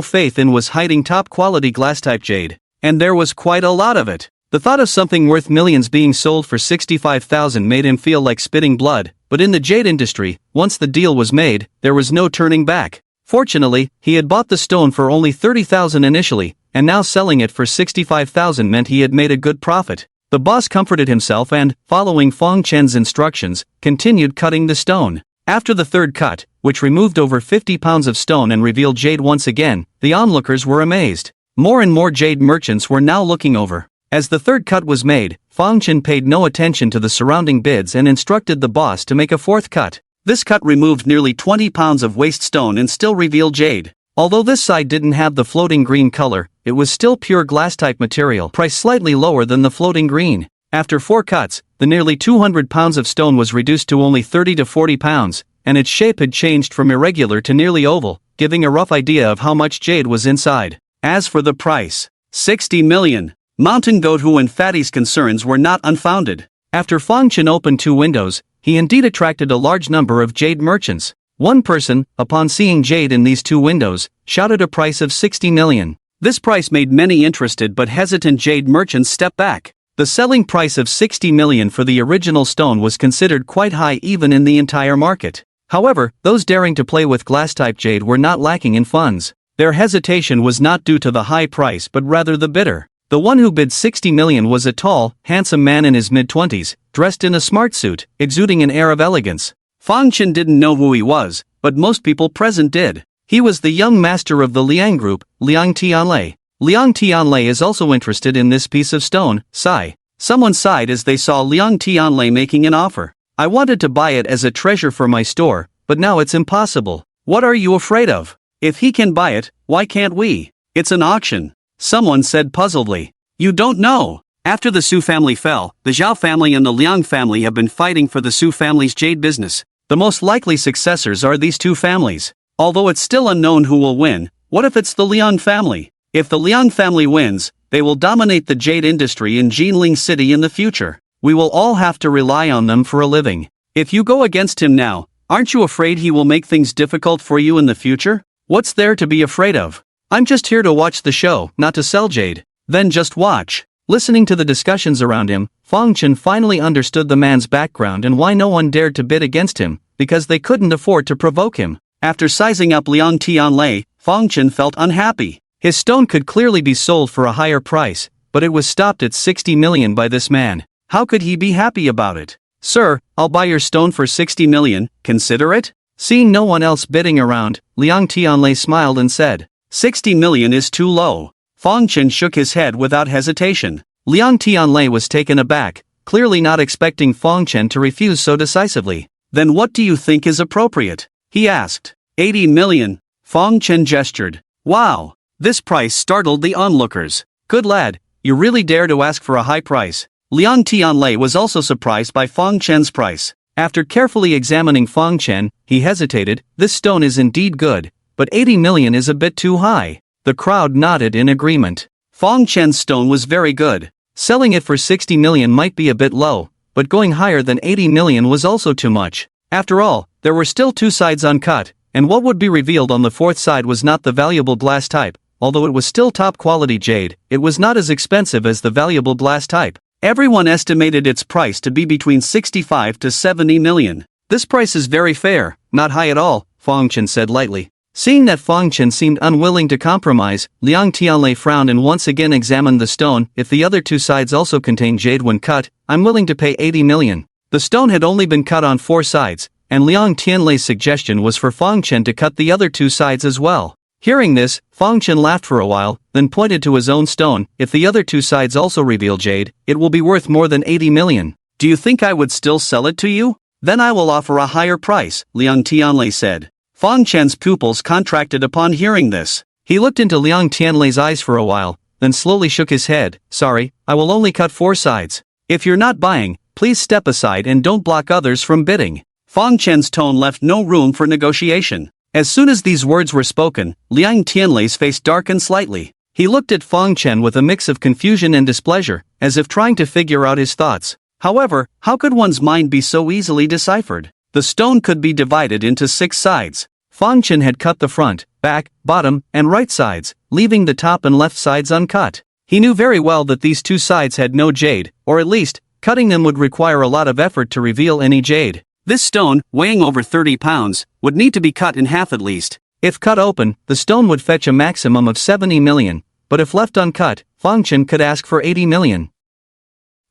faith in was hiding top-quality glass-type jade. And there was quite a lot of it. The thought of something worth millions being sold for 65,000 made him feel like spitting blood, but in the jade industry, once the deal was made, there was no turning back. Fortunately, he had bought the stone for only 30,000 initially, and now selling it for 65,000 meant he had made a good profit. The boss comforted himself and, following Fang Chen's instructions, continued cutting the stone. After the third cut, which removed over 50 pounds of stone and revealed jade once again, the onlookers were amazed. More and more jade merchants were now looking over. As the third cut was made, Fang Chen paid no attention to the surrounding bids and instructed the boss to make a fourth cut.
This cut removed nearly 20 pounds of waste stone and still revealed jade.
Although this side didn't have the floating green color, it was still pure glass-type material, priced slightly lower than the floating green. After 4 cuts, the nearly 200 pounds of stone was reduced to only 30 to 40 pounds, and its shape had changed from irregular to nearly oval, giving a rough idea of how much jade was inside.
As for the price, 60 million. Mountain Goat who and Fatty's concerns were not unfounded.
After Fang Chen opened 2 windows, he indeed attracted a large number of jade merchants. One person, upon seeing jade in these 2 windows, shouted a price of 60 million.
This price made many interested but hesitant jade merchants step back.
The selling price of 60 million for the original stone was considered quite high even in the entire market. However, those daring to play with glass-type jade were not lacking in funds. Their hesitation was not due to the high price but rather the bidder. The one who bid 60 million was a tall, handsome man in his mid-20s, dressed in a smart suit, exuding an air of elegance.
Fang Chen didn't know who he was, but most people present did.
He was the young master of the Liang Group, Liang Tianlei. Liang Tianlei is also interested in this piece of stone, sigh.
Someone sighed as they saw Liang Tianlei making an offer.
I wanted to buy it as a treasure for my store, but now it's impossible.
What are you afraid of? If he can buy it, why can't we? It's an auction. Someone said puzzledly. You don't know. After the Su family fell, the Zhao family and the Liang family have been fighting for the Su family's jade business. The most likely successors are these 2 families. Although it's still unknown who will win, what if it's the Liang family? If the Liang family wins, they will dominate the jade industry in Jinling City in the future. We will all have to rely on them for a living. If you go against him now, aren't you afraid he will make things difficult for you in the future? What's there to be afraid of?
I'm just here to watch the show, not to sell jade.
Then just watch.
Listening to the discussions around him, Fang Chen finally understood the man's background and why no one dared to bid against him, because they couldn't afford to provoke him.
After sizing up Liang Tianlei, Fang Chen felt unhappy.
His stone could clearly be sold for a higher price, but it was stopped at 60 million by this man. How could he be happy about it?
Sir, I'll buy your stone for 60 million, consider it?
Seeing no one else bidding around, Liang Tianlei smiled and said,
60 million is too low. Fang Chen shook his head without hesitation.
Liang Tianlei was taken aback, clearly not expecting Fang Chen to refuse so decisively.
Then what do you think is appropriate? He asked. 80 million. Fang Chen gestured. Wow. This price startled the onlookers.
Good lad, you really dare to ask for a high price.
Liang Tianlei was also surprised by Fang Chen's price.
After carefully examining Fang Chen, he hesitated. This stone is indeed good, but 80 million is a bit too high. The crowd nodded in agreement.
Fang Chen's stone was very good.
Selling it for 60 million might be a bit low, but going higher than 80 million was also too much. After all, there were still 2 sides uncut, and what would be revealed on the 4th side was not the valuable glass type. Although it was still top quality jade, it was not as expensive as the valuable glass type. Everyone estimated its price to be between 65 to 70 million. This price is very fair, not high at all, Fong Chen said lightly. Seeing that Fong Chen seemed unwilling to compromise, Liang Tianlei frowned and once again examined the stone. If the other 2 sides also contain jade when cut, I'm willing to pay 80 million. The stone had only been cut on 4 sides, and Liang Tianlei's suggestion was for Fong Chen to cut the other 2 sides as well. Hearing this, Fong Chen laughed for a while, then pointed to his own stone. If the other 2 sides also reveal jade, it will be worth more than 80 million.
Do you think I would still sell it to you? Then I will offer a higher price, Liang Tianlei said. Fong Chen's pupils contracted upon hearing this.
He looked into Liang Tianlei's eyes for a while, then slowly shook his head. Sorry, I will only cut 4 sides.
If you're not buying, please step aside and don't block others from bidding. Fong Chen's tone left no room for negotiation. As soon as these words were spoken, Liang Tianlei's face darkened slightly. He looked at Fong Chen with a mix of confusion and displeasure, as if trying to figure out his thoughts. However, how could one's mind be so easily deciphered? The stone could be divided into 6 sides. Fong Chen had cut the front, back, bottom, and right sides, leaving the top and left sides uncut. He knew very well that these 2 sides had no jade, or at least, cutting them would require a lot of effort to reveal any jade. This stone, weighing over 30 pounds, would need to be cut in half at least.
If cut open, the stone would fetch a maximum of 70 million, but if left uncut, Fong Chen could ask for 80 million.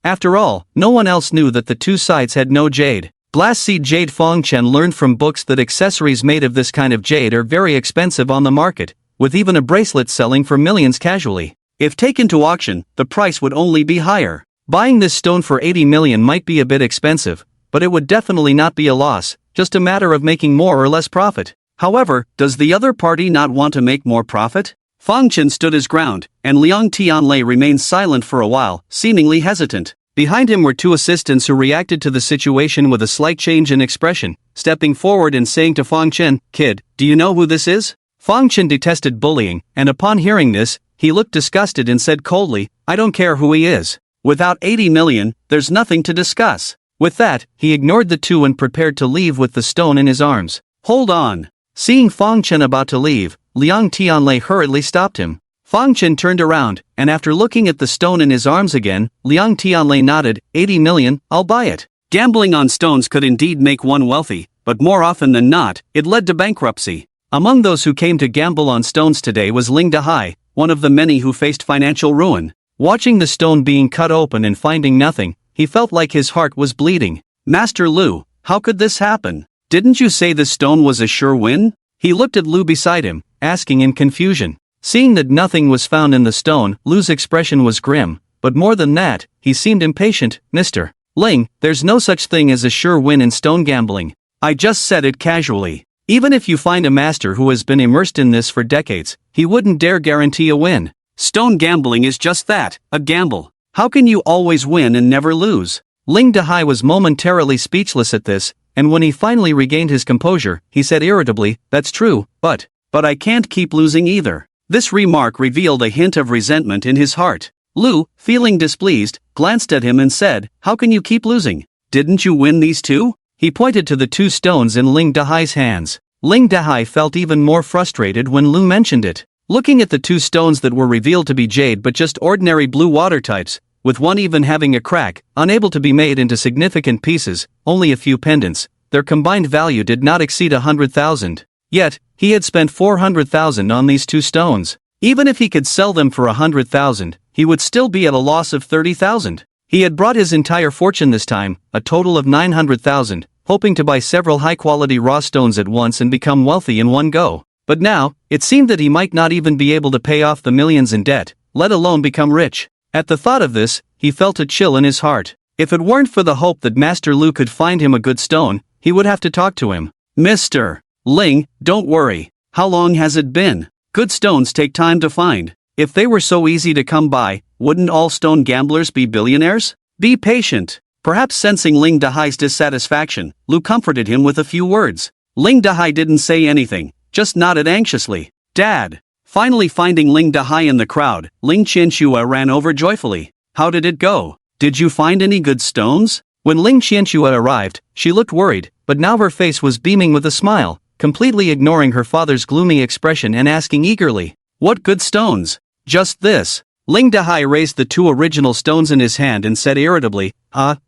After all, no one else knew that the 2 sides had no jade. Glass seed jade. Fong Chen learned from books that accessories made of this kind of jade are very expensive on the market, with even a bracelet selling for millions casually.
If taken to auction, the price would only be higher.
Buying this stone for 80 million might be a bit expensive, but it would definitely not be a loss, just a matter of making more or less profit.
However, does the other party not want to make more profit? Fong Chen stood his ground, and Liang Tianlei remained silent for a while, seemingly hesitant. Behind him were 2 assistants who reacted to the situation with a slight change in expression, stepping forward and saying to Fong Chen, "Kid, do you know who this is?" Fong Chen detested bullying, and upon hearing this, he looked disgusted and said coldly, "I don't care who he is. Without 80 million, there's nothing to discuss." With that, he ignored the 2 and prepared to leave with the stone in his arms. Hold on.
Seeing Fong Chen about to leave, Liang Tianlei hurriedly stopped him. Fong Chen turned around, and after looking at the stone in his arms again, Liang Tianlei nodded. 80 million, I'll buy it.
Gambling on stones could indeed make one wealthy, but more often than not, it led to bankruptcy.
Among those who came to gamble on stones today was Ling Dahai, one of the many who faced financial ruin. Watching the stone being cut open and finding nothing, he felt like his heart was bleeding.
Master Lu, how could this happen? Didn't you say the stone was a sure win?
He looked at Lu beside him, asking in confusion. Seeing that nothing was found in the stone, Lu's expression was grim, but more than that, he seemed impatient. Mr. Ling, there's no such thing as a sure win in stone gambling.
I just said it casually.
Even if you find a master who has been immersed in this for decades, he wouldn't dare guarantee a win.
Stone gambling is just that, a gamble. How can you always win and never lose?
Ling Dahai was momentarily speechless at this, and when he finally regained his composure, he said irritably, "That's true, but
I can't keep losing either." This remark revealed a hint of resentment in his heart. Lu, feeling displeased, glanced at him and said, "How can you keep losing? Didn't you win these 2?
He pointed to the 2 stones in Ling Dahai's hands. Ling Dahai felt even more frustrated when Lu mentioned it. Looking at the 2 stones that were revealed to be jade but just ordinary blue water types, with one even having a crack, unable to be made into significant pieces, only a few pendants, their combined value did not exceed 100,000. Yet, he had spent 400,000 on these 2 stones. Even if he could sell them for 100,000, he would still be at a loss of 30,000. He had brought his entire fortune this time, a total of 900,000, hoping to buy several high-quality raw stones at once and become wealthy in one go. But now, it seemed that he might not even be able to pay off the millions in debt, let alone become rich. At the thought of this, he felt a chill in his heart. If it weren't for the hope that Master Lu could find him a good stone, he would have to talk to him.
Mr. Ling, don't worry. How long has it been? Good stones take time to find. If they were so easy to come by, wouldn't all stone gamblers be billionaires? Be patient. Perhaps sensing Ling Dahai's dissatisfaction, Lu comforted him with a few words. Ling Dahai didn't say anything, just nodded anxiously. Dad. Finally finding Ling Dahai in the crowd, Ling Qianxue ran over joyfully. How did it go? Did you find any good stones? When Ling Qianxue arrived, she looked worried, but now her face was beaming with a smile, completely ignoring her father's gloomy expression and asking eagerly, "What good stones?" "Just this." Ling Dahai raised the 2 original stones in his hand and said irritably,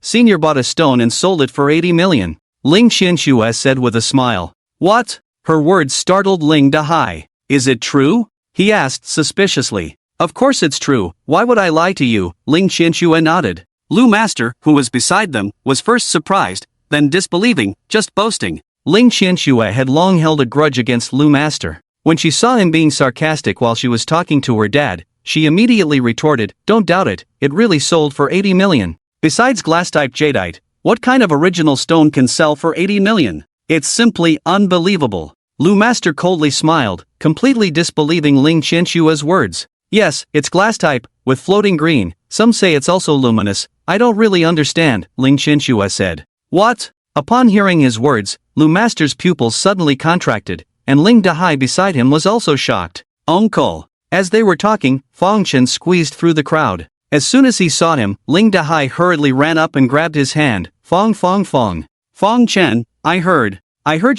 "Senior bought a stone and sold it for 80 million. Ling Qianxue said with a smile. "What?" Her words startled Ling Dahai. "Is it true?" he asked suspiciously. "Of course it's true, why would I lie to you?" Ling Qianxue nodded. Lu Master, who was beside them, was first surprised, then disbelieving, just boasting. Ling Qianxue had long held a grudge against Lu Master. When she saw him being sarcastic while she was talking to her dad, she immediately retorted, "Don't doubt it, it really sold for 80 million. Besides glass-type jadeite, what kind of original stone can sell for 80 million? It's simply unbelievable." Lu Master coldly smiled, completely disbelieving Ling Qianxue's words. "Yes, it's glass-type, with floating green, some say it's also luminous, I don't really understand," Ling Qianxue said. "What?" Upon hearing his words, Lu Master's pupils suddenly contracted, and Ling Dahai beside him was also shocked. "Uncle." As they were talking, Fong Chen squeezed through the crowd. As soon as he saw him, Ling Dahai hurriedly ran up and grabbed his hand. Fong. "Fong Chen, I heard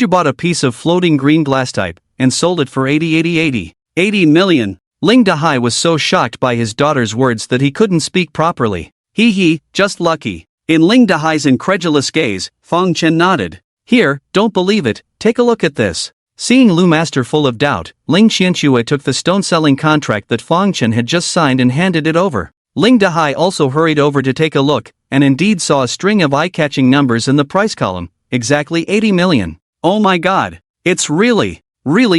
you bought a piece of floating green glass type, and sold it for 80 million. Ling Dahai was so shocked by his daughter's words that he couldn't speak properly. He, just lucky." In Ling Dahai's incredulous gaze, Fong Chen nodded. "Here, don't believe it, take a look at this." Seeing Lu Master full of doubt, Ling Qianxue took the stone-selling contract that Fong Chen had just signed and handed it over. Ling Dahai also hurried over to take a look, and indeed saw a string of eye-catching numbers in the price column, exactly 80 million. "Oh my god, it's really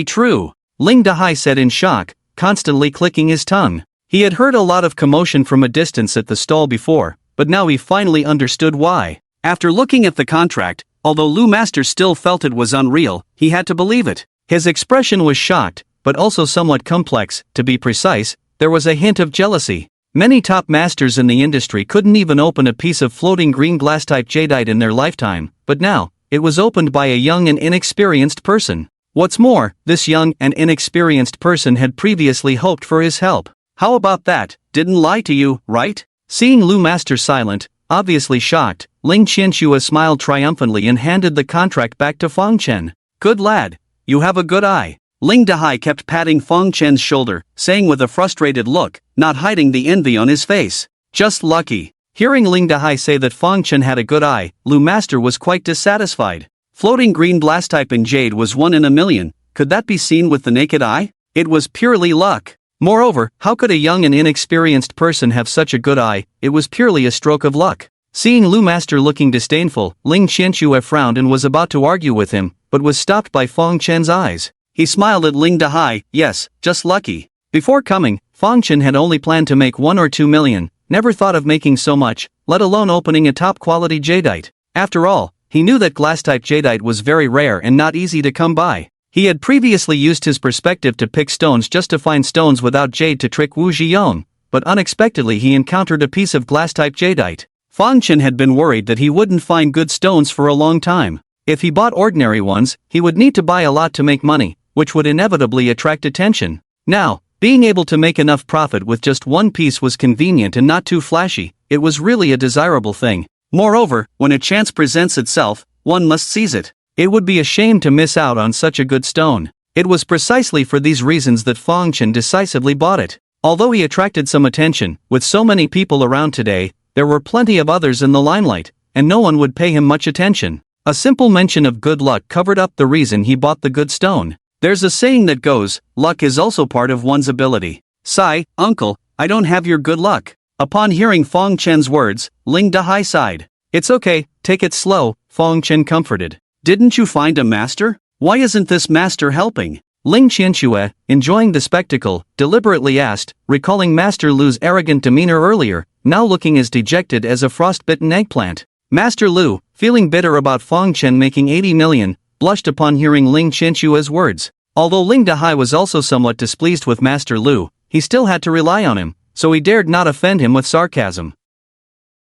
true," Ling Dahai said in shock, constantly clicking his tongue. He had heard a lot of commotion from a distance at the stall before, but now he finally understood why. After looking at the contract, although Lu Master still felt it was unreal, he had to believe it. His expression was shocked, but also somewhat complex. To be precise, there was a hint of jealousy. Many top masters in the industry couldn't even open a piece of floating green glass-type jadeite in their lifetime, but now, it was opened by a young and inexperienced person. What's more, this young and inexperienced person had previously hoped for his help. "How about that, didn't lie to you, right?" Seeing Lu Master silent, obviously shocked, Ling Qianxue smiled triumphantly and handed the contract back to Fong Chen. "Good lad, you have a good eye." Ling Dahai kept patting Fong Chen's shoulder, saying with a frustrated look, not hiding the envy on his face, "Just lucky." Hearing Ling Dahai say that Fong Chen had a good eye, Lu Master was quite dissatisfied. Floating green glass type in jade was 1 in a million, could that be seen with the naked eye? It was purely luck. Moreover, how could a young and inexperienced person have such a good eye? It was purely a stroke of luck. Seeing Lu Master looking disdainful, Ling Qianxue frowned and was about to argue with him, but was stopped by Fong Chen's eyes. He smiled at Ling Dahai. "Yes, just lucky." Before coming, Fong Chen had only planned to make 1 or 2 million, never thought of making so much, let alone opening a top-quality jadeite. After all, he knew that glass-type jadeite was very rare and not easy to come by. He had previously used his perspective to pick stones just to find stones without jade to trick Wu Zhiyong, but unexpectedly he encountered a piece of glass-type jadeite. Fong Chen had been worried that he wouldn't find good stones for a long time. If he bought ordinary ones, he would need to buy a lot to make money, which would inevitably attract attention. Now, being able to make enough profit with just one piece was convenient and not too flashy. It was really a desirable thing. Moreover, when a chance presents itself, one must seize it. It would be a shame to miss out on such a good stone. It was precisely for these reasons that Fong Chen decisively bought it. Although he attracted some attention, with so many people around today, there were plenty of others in the limelight, and no one would pay him much attention. A simple mention of good luck covered up the reason he bought the good stone. There's a saying that goes, luck is also part of one's ability. "Sigh, uncle, I don't have your good luck." Upon hearing Fong Chen's words, Ling Dahai sighed. "It's okay, take it slow," Fong Chen comforted. "Didn't you find a master? Why isn't this master helping?" Ling Qianxue, enjoying the spectacle, deliberately asked, recalling Master Lu's arrogant demeanor earlier, now looking as dejected as a frostbitten eggplant. Master Lu, feeling bitter about Fong Chen making 80 million, blushed upon hearing Ling Qianxue's words. Although Ling Dahai was also somewhat displeased with Master Lu, he still had to rely on him, so he dared not offend him with sarcasm.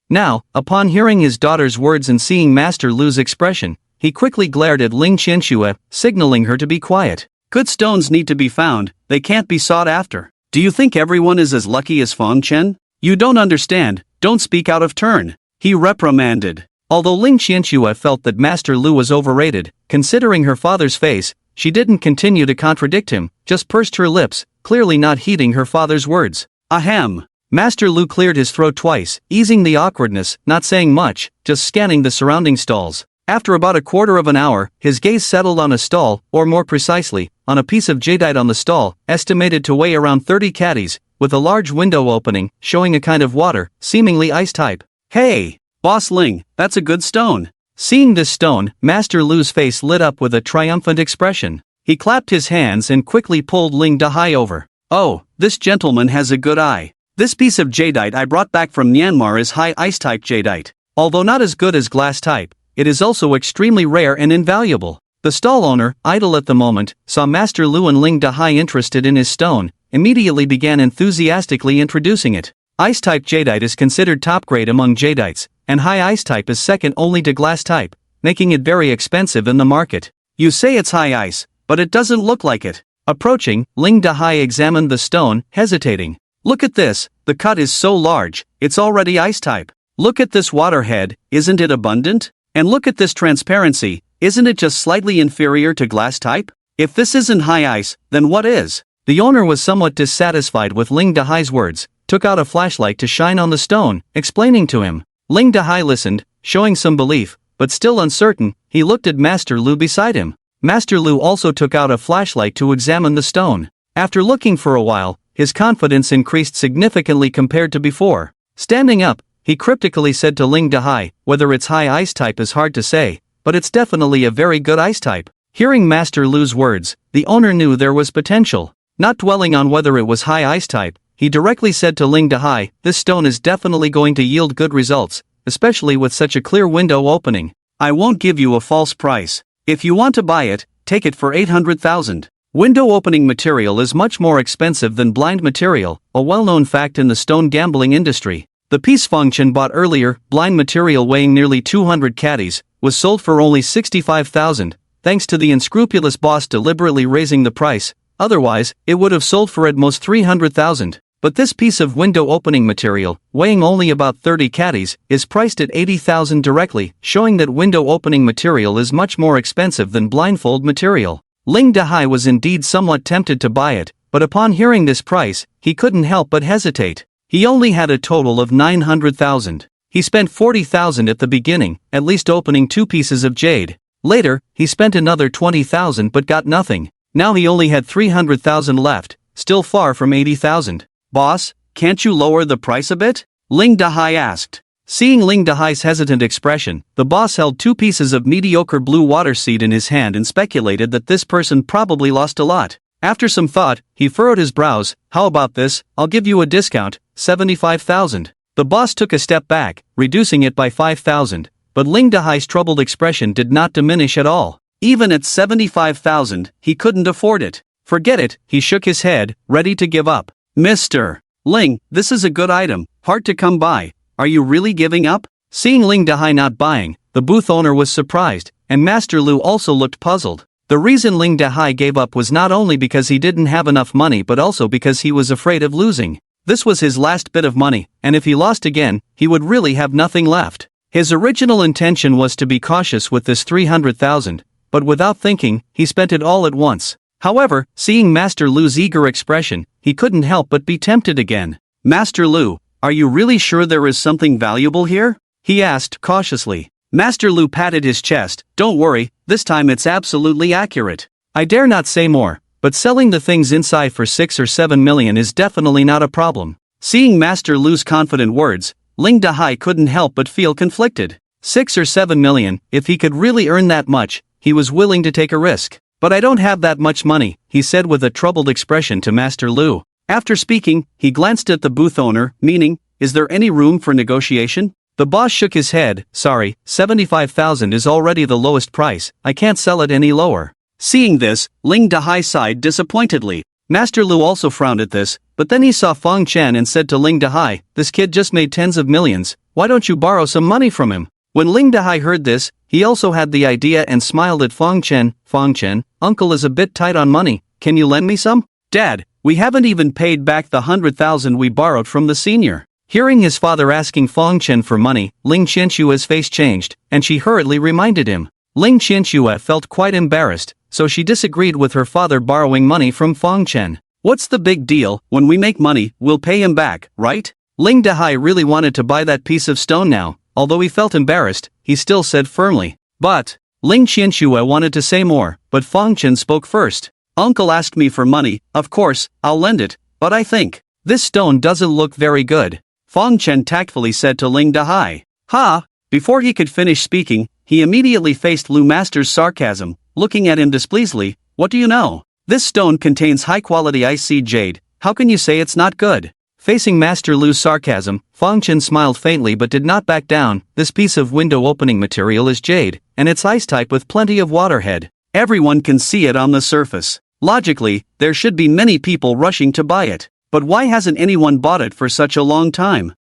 Now, upon hearing his daughter's words and seeing Master Lu's expression, he quickly glared at Ling Qianxue, signaling her to be quiet. "Good stones need to be found, they can't be sought after. Do you think everyone is as lucky as Fong Chen?" You don't understand, don't speak out of turn, he reprimanded.
Although Ling Qianxue felt that Master Lu was overrated, considering her father's face, she didn't continue to contradict him, just pursed her lips, clearly not heeding her father's words.
Ahem.
Master Lu cleared his throat twice, easing the awkwardness, not saying much, just scanning the surrounding stalls. After about a quarter of an hour, his gaze settled on a stall, or more precisely, on a piece of jadeite on the stall, estimated to weigh around 30 caddies, with a large window opening, showing a kind of water, seemingly ice type.
Hey, Boss Ling, that's a good stone.
Seeing this stone, Master Lu's face lit up with a triumphant expression. He clapped his hands and quickly pulled Ling Dahai over.
Oh, this gentleman has a good eye. This piece of jadeite I brought back from Myanmar is high ice type jadeite.
Although not as good as glass type, it is also extremely rare and invaluable. The stall owner, idle at the moment, saw Master Lu and Ling Dahai interested in his stone, immediately began enthusiastically introducing it. Ice type jadeite is considered top grade among jadeites, and high ice type is second only to glass type, making it very expensive in the market.
You say it's high ice, but it doesn't look like it.
Approaching, Ling Dahai examined the stone, hesitating.
Look at this, the cut is so large, it's already ice type. Look at this waterhead, isn't it abundant? And look at this transparency, isn't it just slightly inferior to glass type? If this isn't high ice, then what is?
The owner was somewhat dissatisfied with Ling Dahai's words, took out a flashlight to shine on the stone, explaining to him. Ling Dahai listened, showing some belief, but still uncertain. He looked at Master Lu beside him. Master Lu also took out a flashlight to examine the stone. After looking for a while, his confidence increased significantly compared to before. Standing up, he cryptically said to Ling Dahai, whether it's high ice type is hard to say, but it's definitely a very good ice type. Hearing Master Lu's words, the owner knew there was potential. Not dwelling on whether it was high ice type, he directly said to Ling Dahai, this stone is definitely going to yield good results, especially with such a clear window opening.
I won't give you a false price. If you want to buy it, take it for 800,000. Window opening material is much more expensive than blind material, a well-known fact in the stone gambling industry. The piece Feng Chen bought earlier, blind material weighing nearly 200 caddies, was sold for only 65,000, thanks to the unscrupulous boss deliberately raising the price. Otherwise, it would have sold for at most 300,000. But this piece of window opening material, weighing only about 30 caddies, is priced at 80,000 directly, showing that window opening material is much more expensive than blindfold material. Ling Dahai was indeed somewhat tempted to buy it, but upon hearing this price, he couldn't help but hesitate. He only had a total of 900,000. He spent 40,000 at the beginning, at least opening 2 pieces of jade. Later, he spent another 20,000 but got nothing. Now he only had 300,000 left, still far from 80,000. Boss, can't you lower the price a bit? Ling Dahai asked.
Seeing Ling Dahai's hesitant expression, the boss held 2 pieces of mediocre blue water seed in his hand and speculated that this person probably lost a lot. After some thought, he furrowed his brows. How about this? I'll give you a discount, 75,000. The boss took a step back, reducing it by 5,000, but Ling Dahai's troubled expression did not diminish at all.
Even at 75,000, he couldn't afford it.
Forget it, he shook his head, ready to give up.
Mr. Ling, this is a good item, hard to come by. Are you really giving up?
Seeing Ling Dahai not buying, the booth owner was surprised, and Master Lu also looked puzzled. The reason Ling Dahai gave up was not only because he didn't have enough money but also because he was afraid of losing. This was his last bit of money, and if he lost again, he would really have nothing left. His original intention was to be cautious with this 300,000, but without thinking, he spent it all at once. However, seeing Master Lu's eager expression, he couldn't help but be tempted again.
Master Lu, are you really sure there is something valuable here?
He asked cautiously.
Master Lu patted his chest. Don't worry, this time it's absolutely accurate.
I dare not say more, but selling the things inside for 6 or 7 million is definitely not a problem.
Seeing Master Lu's confident words, Ling Dahai couldn't help but feel conflicted.
6 or 7 million, if he could really earn that much, he was willing to take a risk. But I don't have that much money, he said with a troubled expression to Master Lu.
After speaking, he glanced at the booth owner, meaning, is there any room for negotiation?
The boss shook his head. Sorry, 75,000 is already the lowest price, I can't sell it any lower.
Seeing this, Ling Dahai sighed disappointedly.
Master Lu also frowned at this, but then he saw Feng Chen and said to Ling Dahai, this kid just made tens of millions, why don't you borrow some money from him? When Ling Dahai heard this, he also had the idea and smiled at Feng Chen. Feng Chen, uncle is a bit tight on money, can you lend me some?
Dad, we haven't even paid back the 100,000 we borrowed from the senior.
Hearing his father asking Fong Chen for money, Ling Qianshua's face changed, and she hurriedly reminded him. Ling Qianxue felt quite embarrassed, so she disagreed with her father borrowing money from Fong Chen.
What's the big deal? When we make money, we'll pay him back, right?
Ling Dahai really wanted to buy that piece of stone now. Although he felt embarrassed, he still said firmly. But Ling Qianxue wanted to say more, but Fong Chen spoke first.
Uncle asked me for money, of course, I'll lend it, but I think
this stone doesn't look very good,
Fong Chen tactfully said to Ling Dahai. Ha! Before he could finish speaking, he immediately faced Lu Master's sarcasm, looking at him displeasedly. What do you know? This stone contains high-quality IC jade, how can you say it's not good?
Facing Master Lu's sarcasm, Fong Chen smiled faintly but did not back down. This piece of window opening material is jade, and it's ice-type with plenty of waterhead.
Everyone can see it on the surface. Logically, there should be many people rushing to buy it. But why hasn't anyone bought it for such a long time?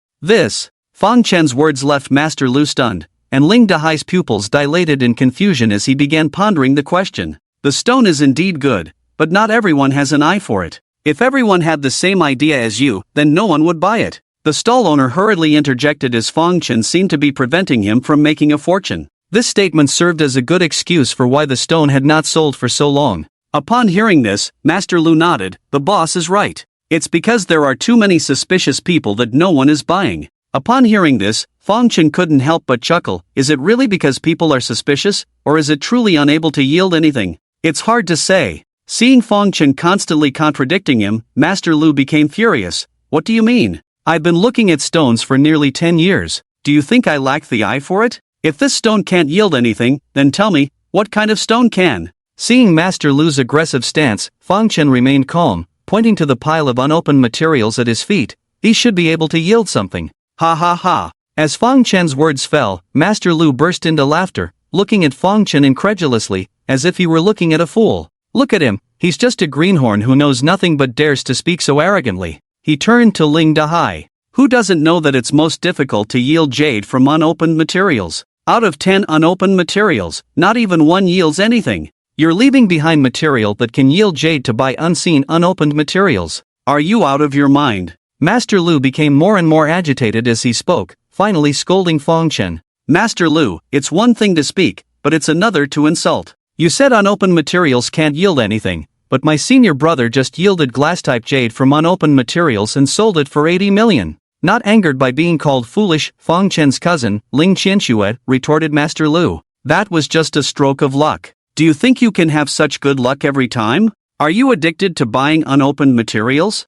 Fong Chen's words left Master Lu stunned, and Ling Dahai's pupils dilated in confusion as he began pondering the question.
The stone is indeed good, but not everyone has an eye for it. If everyone had the same idea as you, then no one would buy it. The stall owner hurriedly interjected as Fong Chen seemed to be preventing him from making a fortune.
This statement served as a good excuse for why the stone had not sold for so long.
Upon hearing this, Master Lu nodded. The boss is right. It's because there are too many suspicious people that no one is buying. Upon hearing this, Fong Chen couldn't help but chuckle. Is it really because people are suspicious, or is it truly unable to yield anything? It's hard to say. Seeing Fong Chen constantly contradicting him, Master Lu became furious. What do you mean?
I've been looking at stones for nearly 10 years.
Do you think I lack the eye for it? If this stone can't yield anything, then tell me, what kind of stone can?
Seeing Master Lu's aggressive stance, Fong Chen remained calm, pointing to the pile of unopened materials at his feet. These should be able to yield something.
Ha ha ha.
As Fong Chen's words fell, Master Lu burst into laughter, looking at Fong Chen incredulously, as if he were looking at a fool. Look at him, he's just a greenhorn who knows nothing but dares to speak so arrogantly. He turned to Ling Dahai.
Who doesn't know that it's most difficult to yield jade from unopened materials? Out of 10 unopened materials, not even one yields anything.
You're leaving behind material that can yield jade to buy unseen unopened materials.
Are you out of your mind?
Master Lu became more and more agitated as he spoke, finally scolding Fong Chen.
Master Lu, it's one thing to speak, but it's another to insult.
You said unopened materials can't yield anything, but my senior brother just yielded glass-type jade from unopened materials and sold it for 80 million. Not angered by being called foolish, Fong Chen's cousin, Ling Qianxue, retorted Master Lu.
That was just a stroke of luck. Do you think you can have such good luck every time? Are you addicted to buying unopened materials?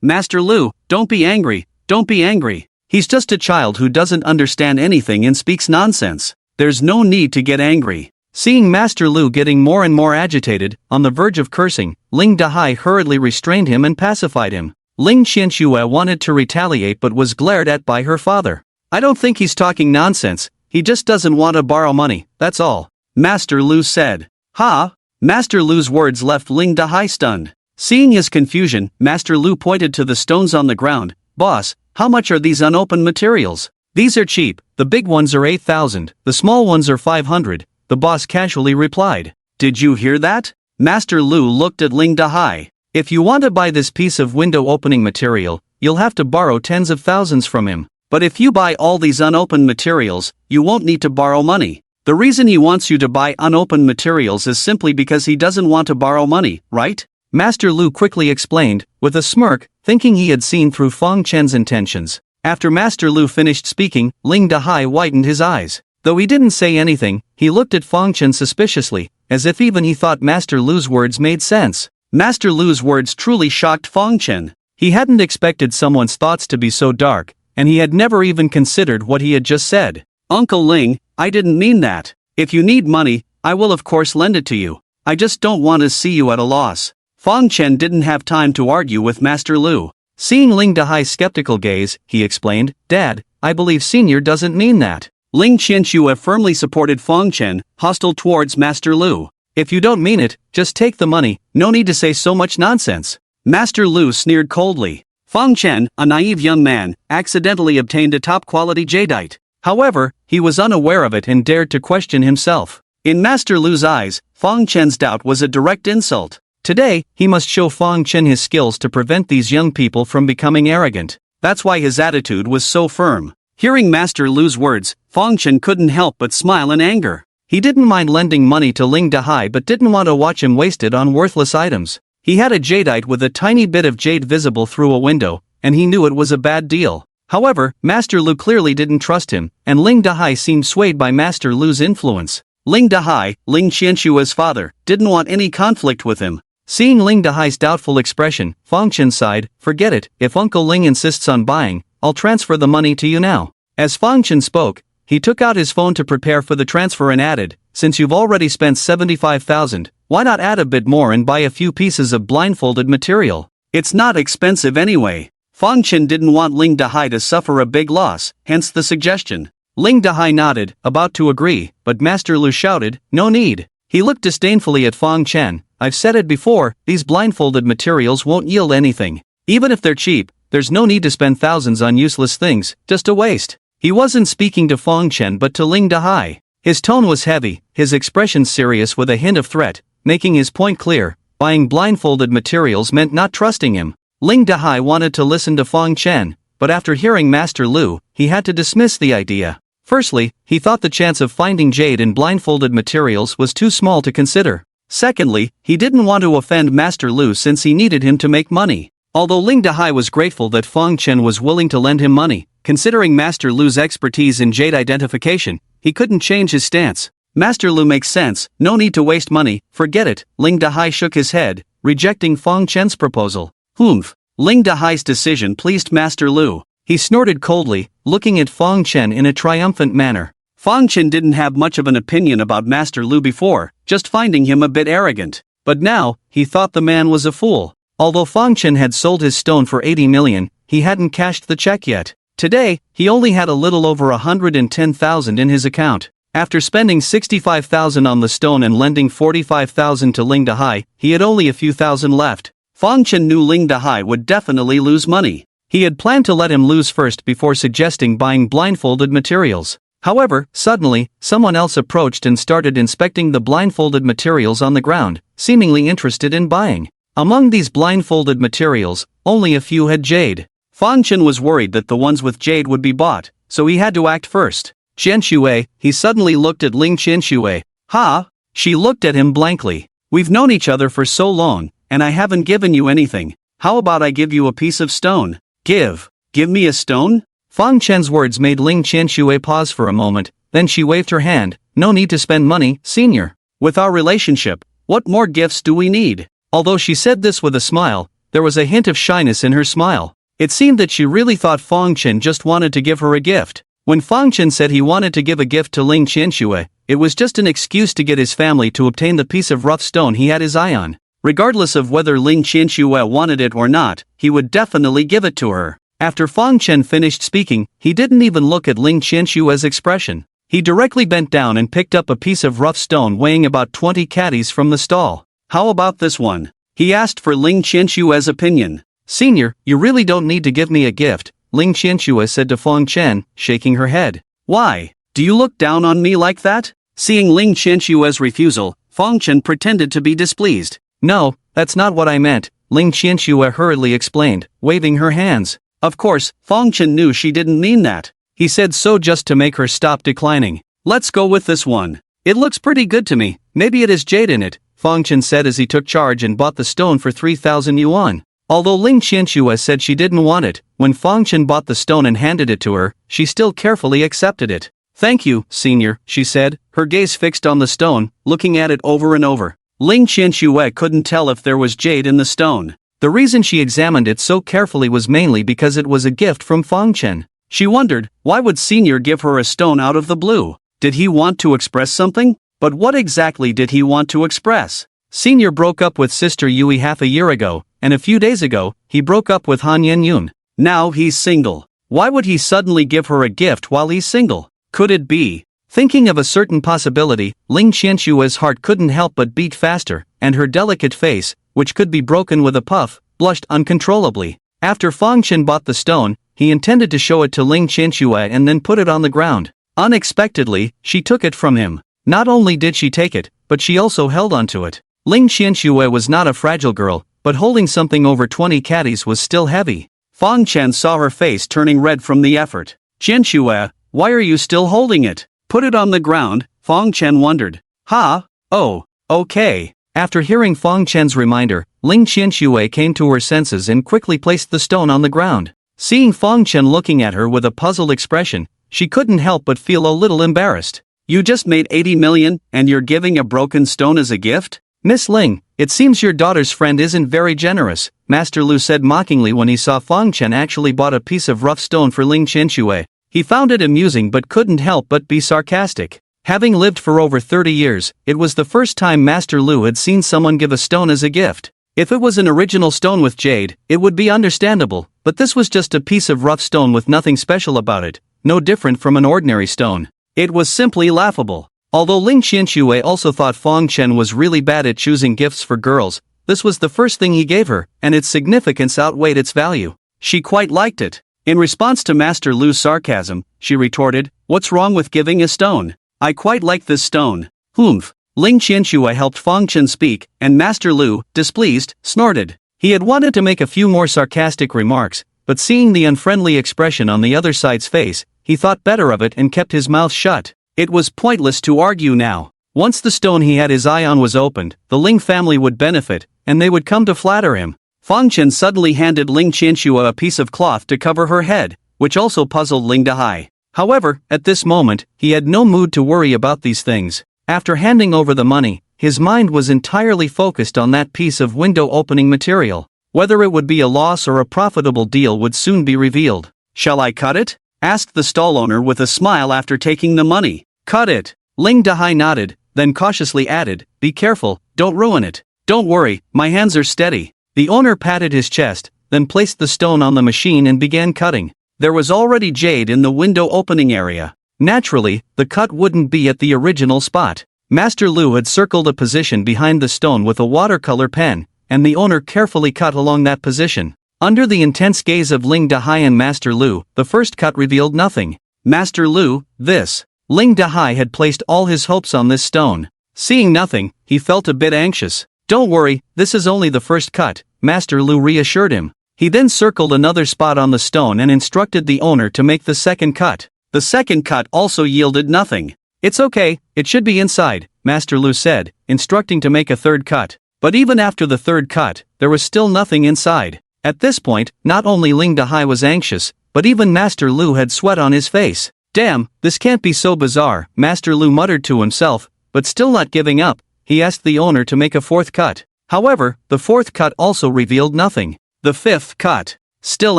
Master Lu, don't be angry, don't be angry. He's just a child who doesn't understand anything and speaks nonsense. There's no need to get angry.
Seeing Master Lu getting more and more agitated, on the verge of cursing, Ling Dahai hurriedly restrained him and pacified him. Ling Qianxue wanted to retaliate but was glared at by her father.
I don't think he's talking nonsense, he just doesn't want to borrow money, that's all. Master Lu said. Ha! Master Lu's words left Ling Dahai stunned. Seeing his confusion, Master Lu pointed to the stones on the ground. Boss, how much are these unopened materials?
These are cheap, the big ones are 8,000, the small ones are 500, the boss casually replied.
Did you hear that? Master Lu looked at Ling Dahai.
If you want to buy this piece of window opening material, you'll have to borrow tens of thousands from him.
But if you buy all these unopened materials, you won't need to borrow money. The reason he wants you to buy unopened materials is simply because he doesn't want to borrow money, right?
Master Lu quickly explained, with a smirk, thinking he had seen through Fong Chen's intentions. After Master Lu finished speaking, Ling Dahai widened his eyes. Though he didn't say anything, he looked at Fong Chen suspiciously, as if even he thought Master Lu's words made sense.
Master Lu's words truly shocked Fong Chen.
He hadn't expected someone's thoughts to be so dark, and he had never even considered what he had just said.
Uncle Ling, I didn't mean that. If you need money, I will of course lend it to you. I just don't want to see you at a loss. Fong Chen didn't have time to argue with Master Lu.
Seeing Ling Dahai's skeptical gaze, he explained, Dad, I believe Senior doesn't mean that.
Ling Qianxue firmly supported Fong Chen, hostile towards Master Lu.
If you don't mean it, just take the money, no need to say so much nonsense.
Master Lu sneered coldly. Fong Chen, a naive young man, accidentally obtained a top-quality jadeite.
However, he was unaware of it and dared to question himself.
In Master Lu's eyes, Fong Chen's doubt was a direct insult.
Today, he must show Fong Chen his skills to prevent these young people from becoming arrogant.
That's why his attitude was so firm. Hearing Master Lu's words, Fong Chen couldn't help but smile in anger. He didn't mind lending money to Ling Dahai but didn't want to watch him waste it on worthless items. He had a jadeite with a tiny bit of jade visible through a window, and he knew it was a bad deal. However, Master Lu clearly didn't trust him, and Ling Dahai seemed swayed by Master Lu's influence. Ling Dahai, Ling Qianshua's father, didn't want any conflict with him. Seeing Ling Dahai's doubtful expression, Fong Chen sighed, "Forget it, if Uncle Ling insists on buying, I'll transfer the money to you now." As Fong Chen spoke, he took out his phone to prepare for the transfer and added, "Since you've already spent 75,000, why not add a bit more and buy a few pieces of blindfolded material? It's not expensive anyway." Fong Chen didn't want Ling Dahai to suffer a big loss, hence the suggestion. Ling Dahai nodded, about to agree, but Master Lu shouted, "No need." He looked disdainfully at Fong Chen. "I've said it before, these blindfolded materials won't yield anything. Even if they're cheap, there's no need to spend thousands on useless things, just a waste." He wasn't speaking to Fong Chen but to Ling Dahai. His tone was heavy, his expression serious with a hint of threat, making his point clear. Buying blindfolded materials meant not trusting him. Ling Dahai wanted to listen to Fong Chen, but after hearing Master Lu, he had to dismiss the idea. Firstly, he thought the chance of finding jade in blindfolded materials was too small to consider. Secondly, he didn't want to offend Master Lu since he needed him to make money. Although Ling Dahai was grateful that Fong Chen was willing to lend him money, considering Master Lu's expertise in jade identification, he couldn't change his stance. Master Lu makes sense, no need to waste money, forget it. Ling Dahai shook his head, rejecting Fong Chen's proposal. Humph. Ling Dahai's decision pleased Master Lu. He snorted coldly, looking at Fong Chen in a triumphant manner. Fong Chen didn't have much of an opinion about Master Lu before, just finding him a bit arrogant. But now, he thought the man was a fool. Although Fong Chen had sold his stone for 80 million, he hadn't cashed the check yet. Today, he only had a little over 110,000 in his account. After spending 65,000 on the stone and lending 45,000 to Ling Dahai, he had only a few thousand left. Fong Chen knew Ling Dahai would definitely lose money. He had planned to let him lose first before suggesting buying blindfolded materials. However, suddenly, someone else approached and started inspecting the blindfolded materials on the ground, seemingly interested in buying. Among these blindfolded materials, only a few had jade. Fong Chen was worried that the ones with jade would be bought, so he had to act first. "Qianxue," he suddenly looked at Ling Qianxue. "Ha?" She looked at him blankly. "We've known each other for so long, and I haven't given you anything. How about I give you a piece of stone?" Give me a stone?" Fong Chen's words made Ling Qianxue pause for a moment, then she waved her hand. "No need to spend money, senior. With our relationship, what more gifts do we need?" Although she said this with a smile, there was a hint of shyness in her smile. It seemed that she really thought Fong Chen just wanted to give her a gift. When Fong Chen said he wanted to give a gift to Ling Qianxue, it was just an excuse to get his family to obtain the piece of rough stone he had his eye on. Regardless of whether Ling Qianxue wanted it or not, he would definitely give it to her. After Fong Chen finished speaking, he didn't even look at Ling Qianshue's expression. He directly bent down and picked up a piece of rough stone weighing about 20 caddies from the stall. "How about this one?" He asked for Ling Qianshue's opinion. "Senior, you really don't need to give me a gift," Ling Qianxue said to Fong Chen, shaking her head. "Why? Do you look down on me like that?" Seeing Ling Qianshue's refusal, Fong Chen pretended to be displeased. "No, that's not what I meant," Ling Qianxue hurriedly explained, waving her hands. Of course, Fong Chen knew she didn't mean that. He said so just to make her stop declining. "Let's go with this one. It looks pretty good to me, maybe it has jade in it," Fong Chen said as he took charge and bought the stone for 3,000 yuan. Although Ling Qianxue said she didn't want it, when Fong Chen bought the stone and handed it to her, she still carefully accepted it. "Thank you, senior," she said, her gaze fixed on the stone, looking at it over and over. Ling Qianxue couldn't tell if there was jade in the stone. The reason she examined it so carefully was mainly because it was a gift from Fong Chen. She wondered, why would Senior give her a stone out of the blue? Did he want to express something? But what exactly did he want to express? Senior broke up with Sister Yui half a year ago, and a few days ago, he broke up with Han Yen-yun. Now he's single. Why would he suddenly give her a gift while he's single? Could it be? Thinking of a certain possibility, Ling Qianshue's heart couldn't help but beat faster, and her delicate face, which could be broken with a puff, blushed uncontrollably. After Fong Chen bought the stone, he intended to show it to Ling Qianxue and then put it on the ground. Unexpectedly, she took it from him. Not only did she take it, but she also held onto it. Ling Qianxue was not a fragile girl, but holding something over 20 caddies was still heavy. Fang Chen saw her face turning red from the effort. Jianxue, why are you still holding it? Put it on the ground, Fang Chen wondered. Ha? Oh, okay.
After hearing Fang Chen's reminder, Ling Qianxue came to her senses and quickly placed the stone on the ground. Seeing Fang Chen looking at her with a puzzled expression, she couldn't help but feel a little embarrassed.
You just made 80 million, and you're giving a broken stone as a gift?
Miss Ling, it seems your daughter's friend isn't very generous, Master Lu said mockingly when he saw Fang Chen actually bought a piece of rough stone for Ling Qianxue. He found it amusing but couldn't help but be sarcastic. Having lived for over 30 years, it was the first time Master Lu had seen someone give a stone as a gift. If it was an original stone with jade, it would be understandable, but this was just a piece of rough stone with nothing special about it, no different from an ordinary stone. It was simply laughable. Although Ling Qianxue also thought Fang Chen was really bad at choosing gifts for girls, this was the first thing he gave her, and its significance outweighed its value. She quite liked it. In response to Master Lu's sarcasm, she retorted, "What's wrong with giving a stone? I quite like this stone." Humph. Ling Qianxue helped Fang Chen speak, and Master Lu, displeased, snorted. He had wanted to make a few more sarcastic remarks, but seeing the unfriendly expression on the other side's face, he thought better of it and kept his mouth shut. It was pointless to argue now. Once the stone he had his eye on was opened, the Ling family would benefit, and they would come to flatter him. Fang Chen suddenly handed Ling Qianxue a piece of cloth to cover her head, which also puzzled Ling Dahai. However, at this moment, he had no mood to worry about these things. After handing over the money, his mind was entirely focused on that piece of window-opening material. Whether it would be a loss or a profitable deal would soon be revealed. "Shall I cut it?" asked the stall owner with a smile after taking the money. "Cut it." Ling Dahai nodded, then cautiously added, "Be careful, don't ruin it." "Don't worry, my hands are steady." The owner patted his chest, then placed the stone on the machine and began cutting. There was already jade in the window opening area. Naturally, the cut wouldn't be at the original spot. Master Lu had circled a position behind the stone with a watercolor pen, and the owner carefully cut along that position. Under the intense gaze of Ling Dahai and Master Lu, the first cut revealed nothing. "Master Lu, this." Ling Dahai had placed all his hopes on this stone. Seeing nothing, he felt a bit anxious. "Don't worry, this is only the first cut," Master Lu reassured him. He then circled another spot on the stone and instructed the owner to make the second cut. The second cut also yielded nothing. "It's okay, it should be inside," Master Lu said, instructing to make a third cut. But even after the third cut, there was still nothing inside. At this point, not only Ling Dahai was anxious, but even Master Lu had sweat on his face. "Damn, this can't be so bizarre," Master Lu muttered to himself, but still not giving up, he asked the owner to make a fourth cut. However, the fourth cut also revealed nothing. The fifth cut. Still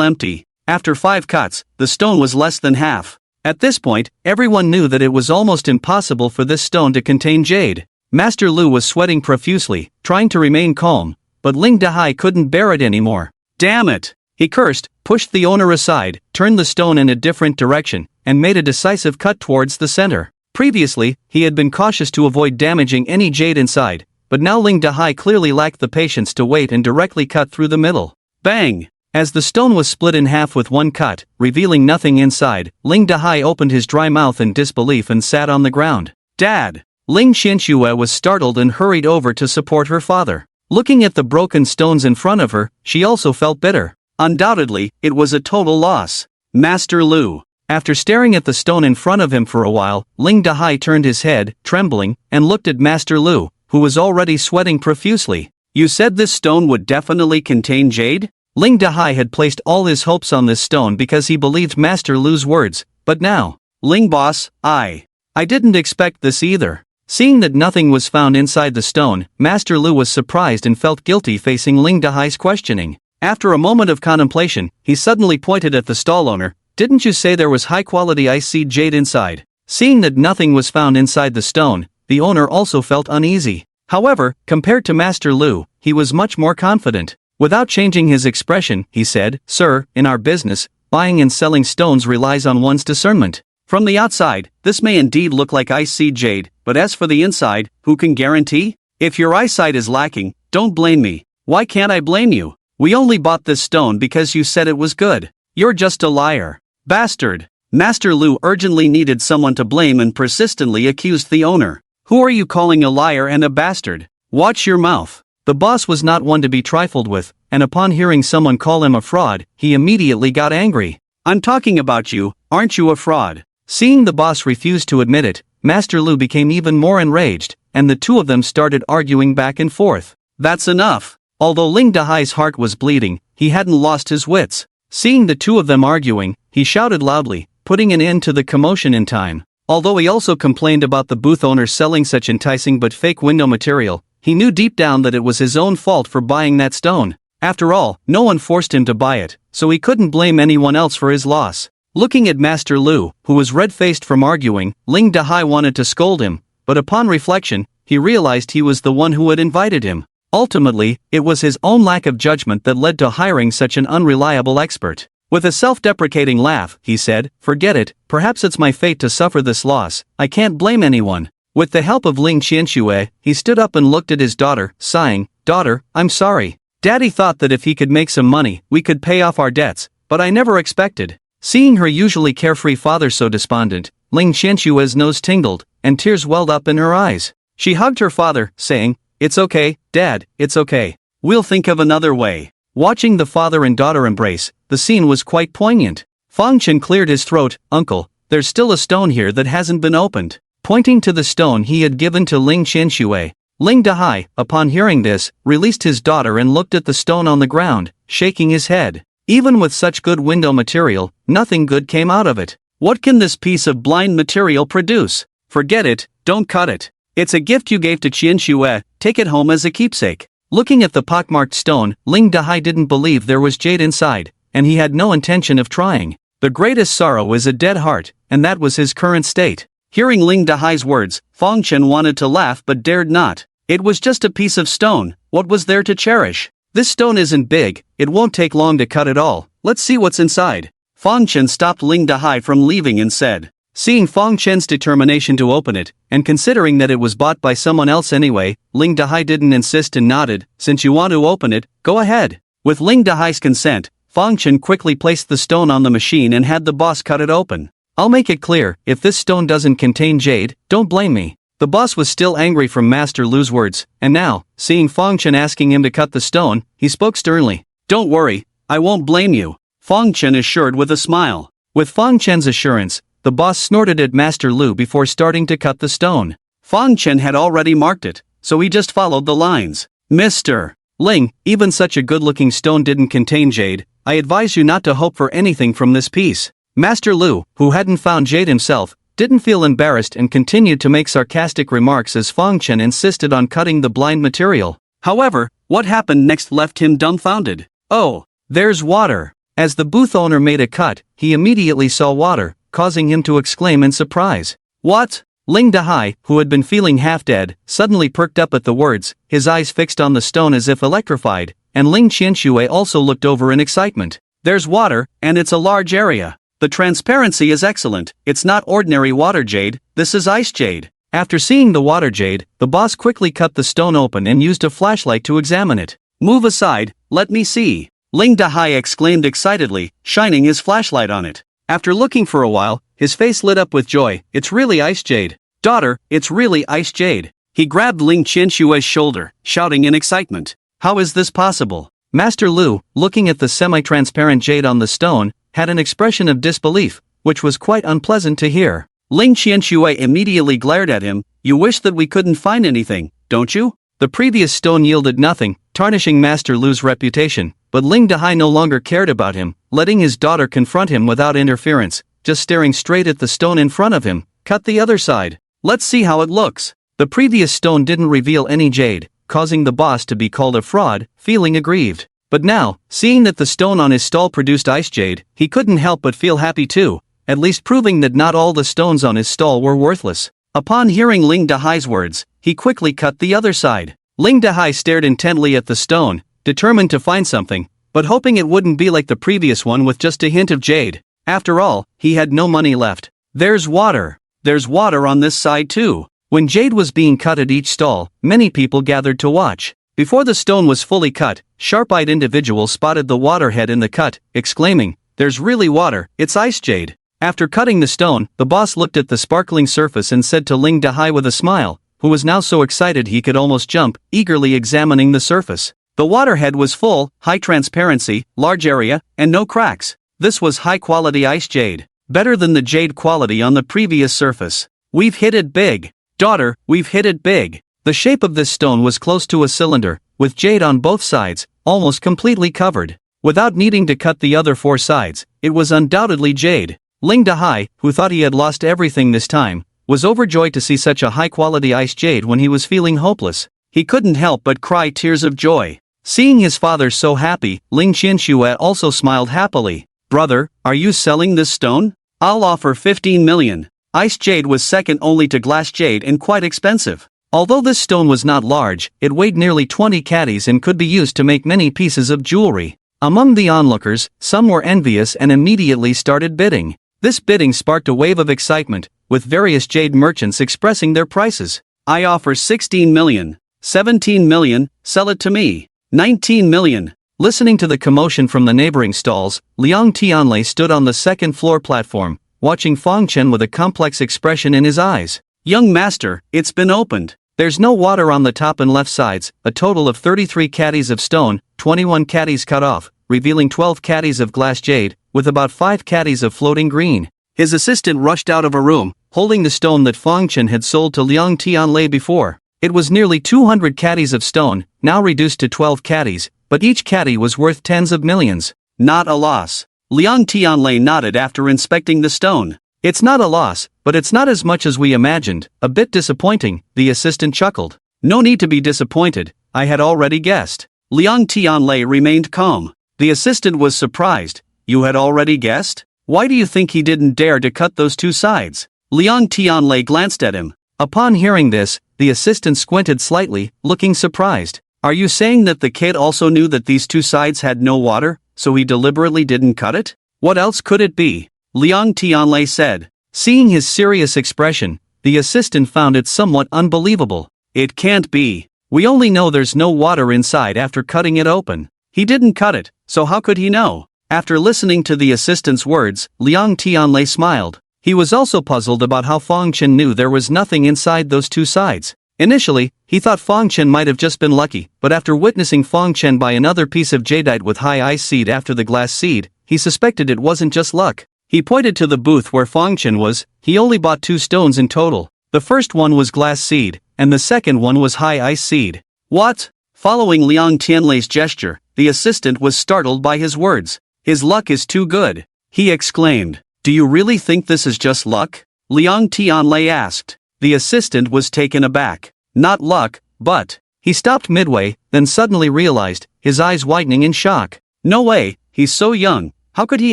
empty. After 5 cuts, the stone was less than half. At this point, everyone knew that it was almost impossible for this stone to contain jade. Master Lu was sweating profusely, trying to remain calm, but Ling Dahai couldn't bear it anymore. "Damn it!" He cursed, pushed the owner aside, turned the stone in a different direction, and made a decisive cut towards the center. Previously, he had been cautious to avoid damaging any jade inside, but now Ling Dahai clearly lacked the patience to wait and directly cut through the middle. Bang! As the stone was split in half with one cut, revealing nothing inside, Ling Dahai opened his dry mouth in disbelief and sat on the ground. "Dad!" Ling Qianxue was startled and hurried over to support her father. Looking at the broken stones in front of her, she also felt bitter. Undoubtedly, it was a total loss. Master Lu. After staring at the stone in front of him for a while, Ling Dahai turned his head, trembling, and looked at Master Lu, who was already sweating profusely. "You said this stone would definitely contain jade?" Ling Dahai had placed all his hopes on this stone because he believed Master Lu's words, but now, "Ling boss, I didn't expect this either." Seeing that nothing was found inside the stone, Master Lu was surprised and felt guilty facing Ling Dahai's questioning. After a moment of contemplation, he suddenly pointed at the stall owner. "Didn't you say there was high-quality ice-seed jade inside?" Seeing that nothing was found inside the stone, the owner also felt uneasy. However, compared to Master Lu, he was much more confident. Without changing his expression, he said, "Sir, in our business, buying and selling stones relies on one's discernment. From the outside, this may indeed look like ice-seed jade, but as for the inside, who can guarantee? If your eyesight is lacking, don't blame me." "Why can't I blame you? We only bought this stone because you said it was good." "You're just a liar. Bastard." Master Lu urgently needed someone to blame and persistently accused the owner. "Who are you calling a liar and a bastard? Watch your mouth." The boss was not one to be trifled with, and upon hearing someone call him a fraud, he immediately got angry.
I'm talking about you, aren't you a fraud?
Seeing the boss refuse to admit it, Master Lu became even more enraged, and the two of them started arguing back and forth.
That's enough.
Although Ling Dahai's heart was bleeding, he hadn't lost his wits. Seeing the two of them arguing, he shouted loudly, putting an end to the commotion in time. Although he also complained about the booth owners selling such enticing but fake window material, he knew deep down that it was his own fault for buying that stone. After all, no one forced him to buy it, so he couldn't blame anyone else for his loss. Looking at Master Lu, who was red-faced from arguing, Ling Dahai wanted to scold him, but upon reflection, he realized he was the one who had invited him. Ultimately, it was his own lack of judgment that led to hiring such an unreliable expert. With a self-deprecating laugh, he said, "Forget it, perhaps it's my fate to suffer this loss, I can't blame anyone." With the help of Ling Qianxue, he stood up and looked at his daughter, sighing, "Daughter, I'm sorry. Daddy thought that if he could make some money, we could pay off our debts, but I never expected." Seeing her usually carefree father so despondent, Ling Qianxue's nose tingled, and tears welled up in her eyes. She hugged her father, saying, "It's okay, Dad, it's okay.
We'll think of another way."
Watching the father and daughter embrace, the scene was quite poignant. Fang Chen cleared his throat. "Uncle, there's still a stone here that hasn't been opened," pointing to the stone he had given to Ling Qianxue. Ling Dahai, upon hearing this, released his daughter and looked at the stone on the ground, shaking his head. Even with such good window material, nothing good came out of it.
What can this piece of blind material produce? Forget it, don't cut it. It's a gift you gave to Qianxue, take it home as a keepsake.
Looking at the pockmarked stone, Ling Dahai didn't believe there was jade inside, and he had no intention of trying. The greatest sorrow is a dead heart, and that was his current state.
Hearing Ling Dahai's words, Fang Chen wanted to laugh but dared not. It was just a piece of stone, what was there to cherish? This stone isn't big, it won't take long to cut it all, let's see what's inside. Fang Chen stopped Ling Dahai from leaving and said. Seeing Fang Chen's determination to open it, and considering that it was bought by someone else anyway, Ling Dahai didn't insist and nodded, "Since you want to open it, go ahead." With Ling Dahai's consent, Fang Chen quickly placed the stone on the machine and had the boss cut it open. "I'll make it clear, if this stone doesn't contain jade, don't blame me." The boss was still angry from Master Lu's words, and now, seeing Fang Chen asking him to cut the stone, he spoke sternly. "Don't worry, I won't blame you," Fang Chen assured with a smile. With Fang Chen's assurance, the boss snorted at Master Lu before starting to cut the stone. Fang Chen had already marked it, so he just followed the lines. "Mr. Ling, even such a good-looking stone didn't contain jade, I advise you not to hope for anything from this piece." Master Lu, who hadn't found jade himself, didn't feel embarrassed and continued to make sarcastic remarks as Fang Chen insisted on cutting the blind material. However, what happened next left him dumbfounded. "Oh, there's water." As the booth owner made a cut, he immediately saw water, causing him to exclaim in surprise. "What?" Ling Dahai, who had been feeling half-dead, suddenly perked up at the words, his eyes fixed on the stone as if electrified, and Ling Qianxue also looked over in excitement. "There's water, and it's a large area. The transparency is excellent, it's not ordinary water jade, this is ice jade." After seeing the water jade, the boss quickly cut the stone open and used a flashlight to examine it. "Move aside, let me see," Ling Dahai exclaimed excitedly, shining his flashlight on it. After looking for a while, his face lit up with joy. "It's really ice jade. Daughter, it's really ice jade." He grabbed Ling Qianxue's shoulder, shouting in excitement. "How is this possible?" Master Lu, looking at the semi-transparent jade on the stone, had an expression of disbelief, which was quite unpleasant to hear. Ling Qianxue immediately glared at him. "You wish that we couldn't find anything, don't you?" The previous stone yielded nothing, tarnishing Master Lu's reputation, but Ling Dahai no longer cared about him, letting his daughter confront him without interference, just staring straight at the stone in front of him. "Cut the other side. Let's see how it looks." The previous stone didn't reveal any jade, causing the boss to be called a fraud, feeling aggrieved. But now, seeing that the stone on his stall produced ice jade, he couldn't help but feel happy too, at least proving that not all the stones on his stall were worthless. Upon hearing Ling Dahai's words, he quickly cut the other side. Ling Dahai stared intently at the stone, determined to find something, but hoping it wouldn't be like the previous one with just a hint of jade. After all, he had no money left. "There's water. There's water on this side too." When jade was being cut at each stall, many people gathered to watch. Before the stone was fully cut, sharp-eyed individuals spotted the waterhead in the cut, exclaiming, "There's really water, it's ice jade." After cutting the stone, the boss looked at the sparkling surface and said to Ling Dahai with a smile, who was now so excited he could almost jump, eagerly examining the surface. The waterhead was full, high transparency, large area, and no cracks. This was high-quality ice jade. Better than the jade quality on the previous surface. We've hit it big. Daughter, we've hit it big. The shape of this stone was close to a cylinder, with jade on both sides, almost completely covered. Without needing to cut the other 4 sides, it was undoubtedly jade. Ling Dahai, who thought he had lost everything this time, was overjoyed to see such a high-quality ice jade when he was feeling hopeless. He couldn't help but cry tears of joy. Seeing his father so happy, Ling Qianxue also smiled happily. Brother, are you selling this stone? I'll offer 15 million. Ice jade was second only to glass jade and quite expensive. Although this stone was not large, it weighed nearly 20 caddies and could be used to make many pieces of jewelry. Among the onlookers, some were envious and immediately started bidding. This bidding sparked a wave of excitement, with various jade merchants expressing their prices. I offer 16 million. 17 million, sell it to me. 19 million. Listening to the commotion from the neighboring stalls, Liang Tianlei stood on the second floor platform, watching Fang Chen with a complex expression in his eyes. Young master, it's been opened. There's no water on the top and left sides, a total of 33 caddies of stone, 21 caddies cut off, revealing 12 caddies of glass jade, with about 5 caddies of floating green. His assistant rushed out of a room, holding the stone that Fang Chen had sold to Liang Tianlei before. It was nearly 200 caddies of stone, now reduced to 12 caddies, but each caddy was worth tens of millions. Not a loss. Liang Tianlei nodded after inspecting the stone. It's not a loss, but it's not as much as we imagined. A bit disappointing, the assistant chuckled. No need to be disappointed, I had already guessed. Liang Tianlei remained calm. The assistant was surprised. You had already guessed? Why do you think he didn't dare to cut those 2 sides? Liang Tianlei glanced at him. Upon hearing this, the assistant squinted slightly, looking surprised. Are you saying that the kid also knew that these 2 sides had no water, so he deliberately didn't cut it? What else could it be? Liang Tianlei said. Seeing his serious expression, the assistant found it somewhat unbelievable. It can't be. We only know there's no water inside after cutting it open. He didn't cut it, so how could he know? After listening to the assistant's words, Liang Tianlei smiled. He was also puzzled about how Fang Chen knew there was nothing inside those 2 sides. Initially, he thought Fang Chen might have just been lucky, but after witnessing Fang Chen buy another piece of jadeite with high ice seed after the glass seed, he suspected it wasn't just luck. He pointed to the booth where Fang Chen was. He only bought 2 stones in total. The first one was glass seed, and the second one was high ice seed. What? Following Liang Tianlei's gesture, the assistant was startled by his words. His luck is too good. He exclaimed. Do you really think this is just luck? Liang Tianlei asked. The assistant was taken aback. Not luck, but... He stopped midway, then suddenly realized, his eyes widening in shock. No way, he's so young, how could he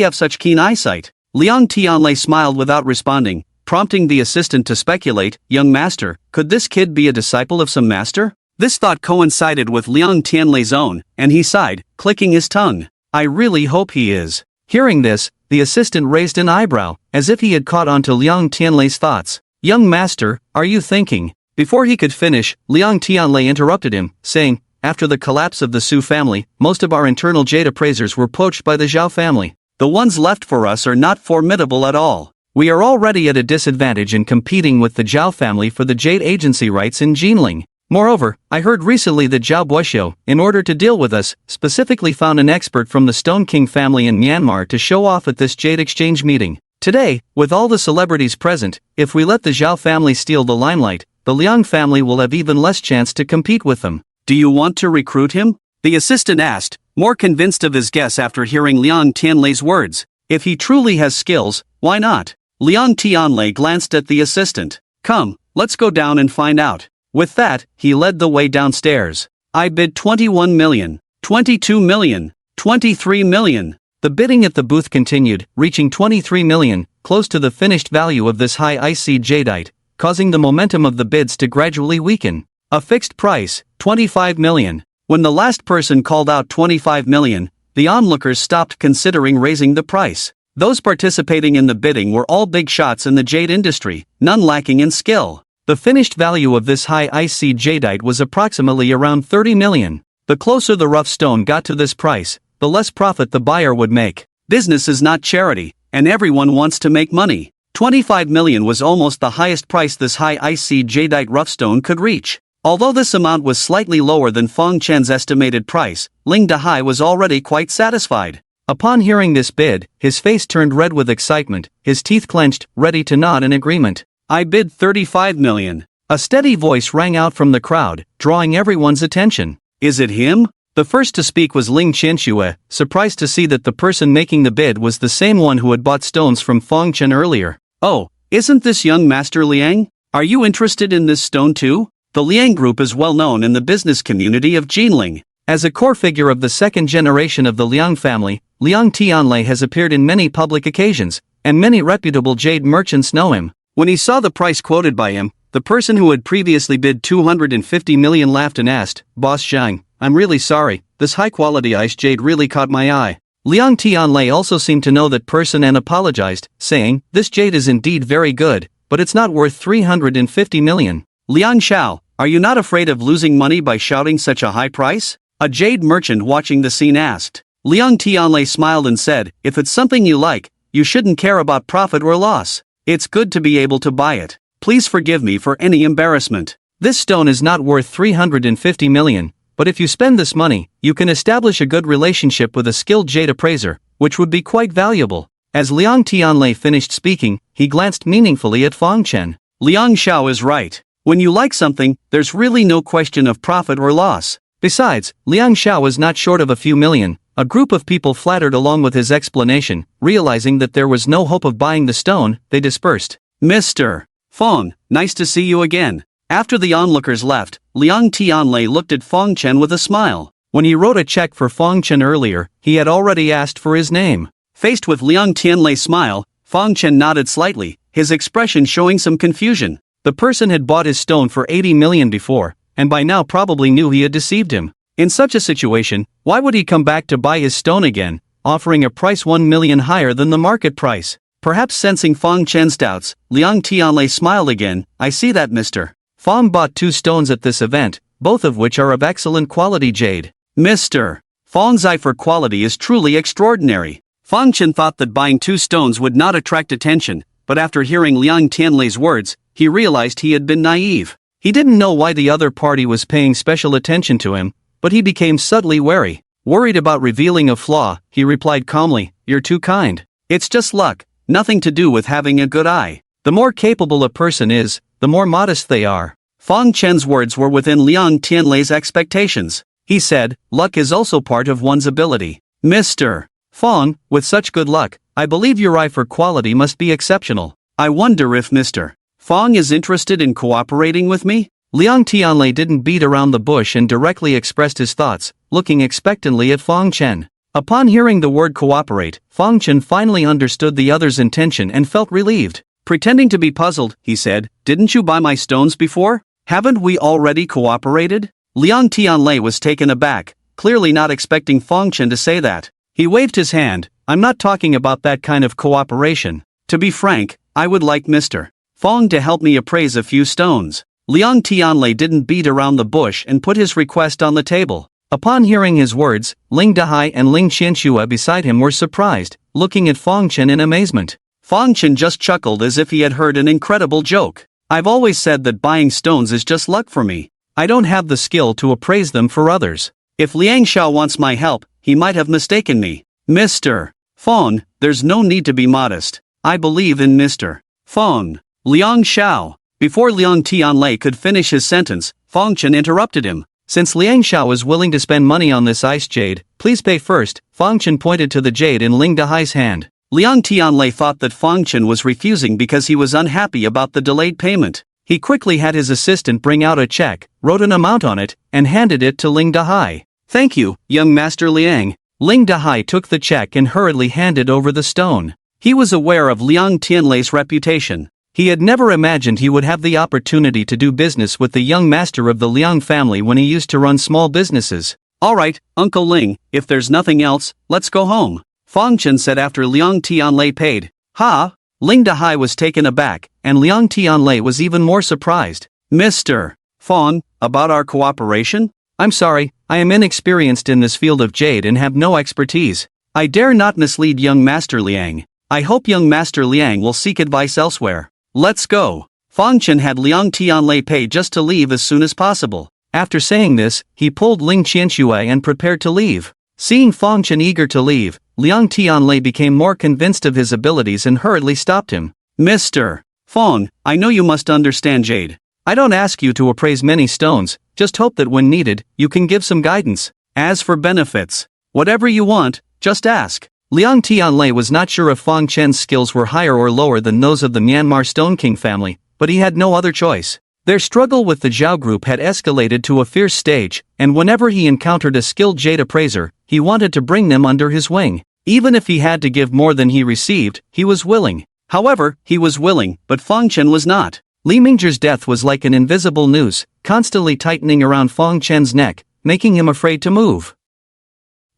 have such keen eyesight? Liang Tianlei smiled without responding, prompting the assistant to speculate, young master, could this kid be a disciple of some master? This thought coincided with Liang Tianlei's own, and he sighed, clicking his tongue. I really hope he is. Hearing this, the assistant raised an eyebrow, as if he had caught on to Liang Tianlei's thoughts. Young master, are you thinking? Before he could finish, Liang Tianlei interrupted him, saying, after the collapse of the Su family, most of our internal jade appraisers were poached by the Zhao family. The ones left for us are not formidable at all. We are already at a disadvantage in competing with the Zhao family for the jade agency rights in Jinling. Moreover, I heard recently that Zhao Buoxiu, in order to deal with us, specifically found an expert from the Stone King family in Myanmar to show off at this jade exchange meeting. Today, with all the celebrities present, if we let the Zhao family steal the limelight, the Liang family will have even less chance to compete with them. Do you want to recruit him? The assistant asked, more convinced of his guess after hearing Liang Tianlei's words. If he truly has skills, why not? Liang Tianlei glanced at the assistant. Come, let's go down and find out. With that, he led the way downstairs. I bid 21 million, 22 million, 23 million. The bidding at the booth continued, reaching 23 million, close to the finished value of this high ice seed jadeite, causing the momentum of the bids to gradually weaken. A fixed price, 25 million. When the last person called out 25 million, the onlookers stopped considering raising the price. Those participating in the bidding were all big shots in the jade industry, none lacking in skill. The finished value of this high ice seed jadeite was approximately around 30 million. The closer the rough stone got to this price, the less profit the buyer would make. Business is not charity, and everyone wants to make money. 25 million was almost the highest price this high ice seed jadeite rough stone could reach. Although this amount was slightly lower than Fong Chen's estimated price, Ling Dahai was already quite satisfied.
Upon hearing this bid, his face turned red with excitement, his teeth clenched, ready to nod in agreement.
I bid 35 million.
A steady voice rang out from the crowd, drawing everyone's attention.
Is it him?
The first to speak was Ling Qianxue, surprised to see that the person making the bid was the same one who had bought stones from Fong Chen earlier.
Oh, isn't this young Master Liang? Are you interested in this stone too? The Liang Group is well known in the business community of Jinling.
As a core figure of the second generation of the Liang family, Liang Tianlei has appeared in many public occasions, and many reputable jade merchants know him.
When he saw the price quoted by him, the person who had previously bid 250 million laughed and asked, "Boss Zhang, I'm really sorry, this high-quality ice jade really caught my eye."
Liang Tianlei also seemed to know that person and apologized, saying, "This jade is indeed very good, but it's not worth 350 million.
Liang Xiao, are you not afraid of losing money by shouting such a high price? A jade merchant watching the scene asked. Liang Tianlei smiled and said, "If it's something you like, you shouldn't care about profit or loss. It's good to be able to buy it. Please forgive me for any embarrassment.
This stone is not worth 350 million, but if you spend this money, you can establish a good relationship with a skilled jade appraiser, which would be quite valuable." As Liang Tianlei finished speaking, he glanced meaningfully at Fong Chen.
Liang Xiao is right. When you like something, there's really no question of profit or loss.
Besides, Liang Xiao was not short of a few million. A group of people flattered along with his explanation. Realizing that there was no hope of buying the stone, they dispersed.
Mr. Fong, nice to see you again. After the onlookers left, Liang Tianlei looked at Fong Chen with a smile.
When he wrote a check for Fong Chen earlier, he had already asked for his name.
Faced with Liang Tianlei's smile, Fong Chen nodded slightly, his expression showing some confusion.
The person had bought his stone for 80 million before, and by now probably knew he had deceived him. In such a situation, why would he come back to buy his stone again, offering a price 1 million higher than the market price?
Perhaps sensing Fong Chen's doubts, Liang Tianlei smiled again. I see that, Mr.
Fong bought 2 stones at this event, both of which are of excellent quality jade.
Mr. Fong's eye for quality is truly extraordinary. Fong Chen thought that buying 2 stones would not attract attention, but after hearing Liang Tianlei's words, he realized he had been naive.
He didn't know why the other party was paying special attention to him, but he became subtly wary. Worried about revealing a flaw, he replied calmly, "You're too kind.
It's just luck, nothing to do with having a good eye."
The more capable a person is, the more modest they are.
Fong Chen's words were within Liang Tianlei's expectations. He said, "Luck is also part of one's ability." Mr.
Fong, with such good luck, I believe your eye for quality must be exceptional.
I wonder if Mr. Fong is interested in cooperating with me?
Liang Tianlei didn't beat around the bush and directly expressed his thoughts, looking expectantly at Fong Chen. Upon hearing the word cooperate, Fong Chen finally understood the other's intention and felt relieved.
Pretending to be puzzled, he said, "Didn't you buy my stones before? Haven't we already cooperated?" Liang Tianlei was taken aback, clearly not expecting Fong Chen to say that. He waved his hand. "I'm not talking about that kind of cooperation. To be frank, I would like Mr. Fong to help me appraise a few stones." Liang Tianlei didn't beat around the bush and put his request on the table.
Upon hearing his words, Ling Dahai and Ling Qianxue beside him were surprised, looking at Fong Chen in amazement.
Fong Chen just chuckled as if he had heard an incredible joke. "I've always said that buying stones is just luck for me.
I don't have the skill to appraise them for others.
If Liang Xiao wants my help, he might have mistaken me." Mr. Fong, there's no need to be modest. I believe in Mr. Fong. Liang Xiao. Before Liang Tianlei could finish his sentence, Fong Chen interrupted him.
"Since Liang Xiao is willing to spend money on this ice jade, please pay first." Fong Chen pointed to the jade in Ling Dahai's hand.
Liang Tianlei thought that Fong Chen was refusing because he was unhappy about the delayed payment.
He quickly had his assistant bring out a check, wrote an amount on it, and handed it to Ling Dahai.
"Thank you, young Master Liang."
Ling Dahai took the check and hurriedly handed over the stone.
He was aware of Liang Tianlei's reputation.
He had never imagined he would have the opportunity to do business with the young master of the Liang family when he used to run small businesses.
"All right, Uncle Ling, if there's nothing else, let's go home," Fong Chen said after Liang Tianlei paid. "Ha?" Ling Dahai was taken aback, and Liang Tianlei was even more surprised. "Mr. Fong, about our cooperation?"
"I'm sorry, I am inexperienced in this field of jade and have no expertise.
I dare not mislead young Master Liang. I hope young Master Liang will seek advice elsewhere. Let's go." Fang Chen had Liang Tianlei pay just to leave as soon as possible.
After saying this, he pulled Ling Qianxue and prepared to leave. Seeing Fang Chen eager to leave, Liang Tianlei became more convinced of his abilities and hurriedly stopped him.
Mr. Fang, I know you must understand Jade.
I don't ask you to appraise many stones, just hope that when needed, you can give some guidance.
As for benefits, whatever you want, just ask.
Liang Tianlei was not sure if Fang Chen's skills were higher or lower than those of the Myanmar Stone King family, but he had no other choice. Their struggle with the Zhao group had escalated to a fierce stage, and whenever he encountered a skilled jade appraiser, he wanted to bring them under his wing. Even if he had to give more than he received, he was willing.
However, he was willing, but Fang Chen was not.
Li Mingzhi's death was like an invisible noose, constantly tightening around Fang Chen's neck, making him afraid to move.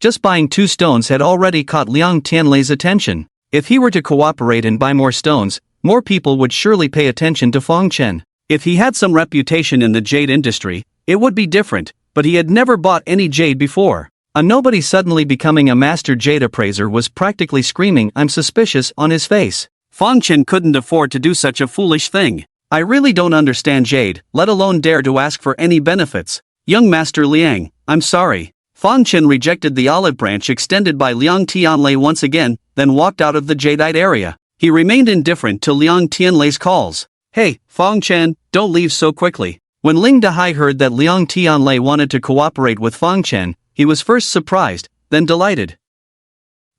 Just buying 2 stones had already caught Liang Tianlei's attention. If he were to cooperate and buy more stones, more people would surely pay attention to Fang Chen.
If he had some reputation in the jade industry, it would be different, but he had never bought any jade before.
A nobody suddenly becoming a master jade appraiser was practically screaming "I'm suspicious" on his face.
Fang Chen couldn't afford to do such a foolish thing. I really don't understand jade, let alone dare to ask for any benefits. Young Master Liang, I'm sorry. Fang Chen rejected the olive branch extended by Liang Tianlei once again, then walked out of the jadeite area. He remained indifferent to Liang Tianlei's calls. Hey, Fang Chen, don't leave so quickly. When Ling Dahai heard that Liang Tianlei wanted to cooperate with Fang Chen, he was first surprised, then delighted.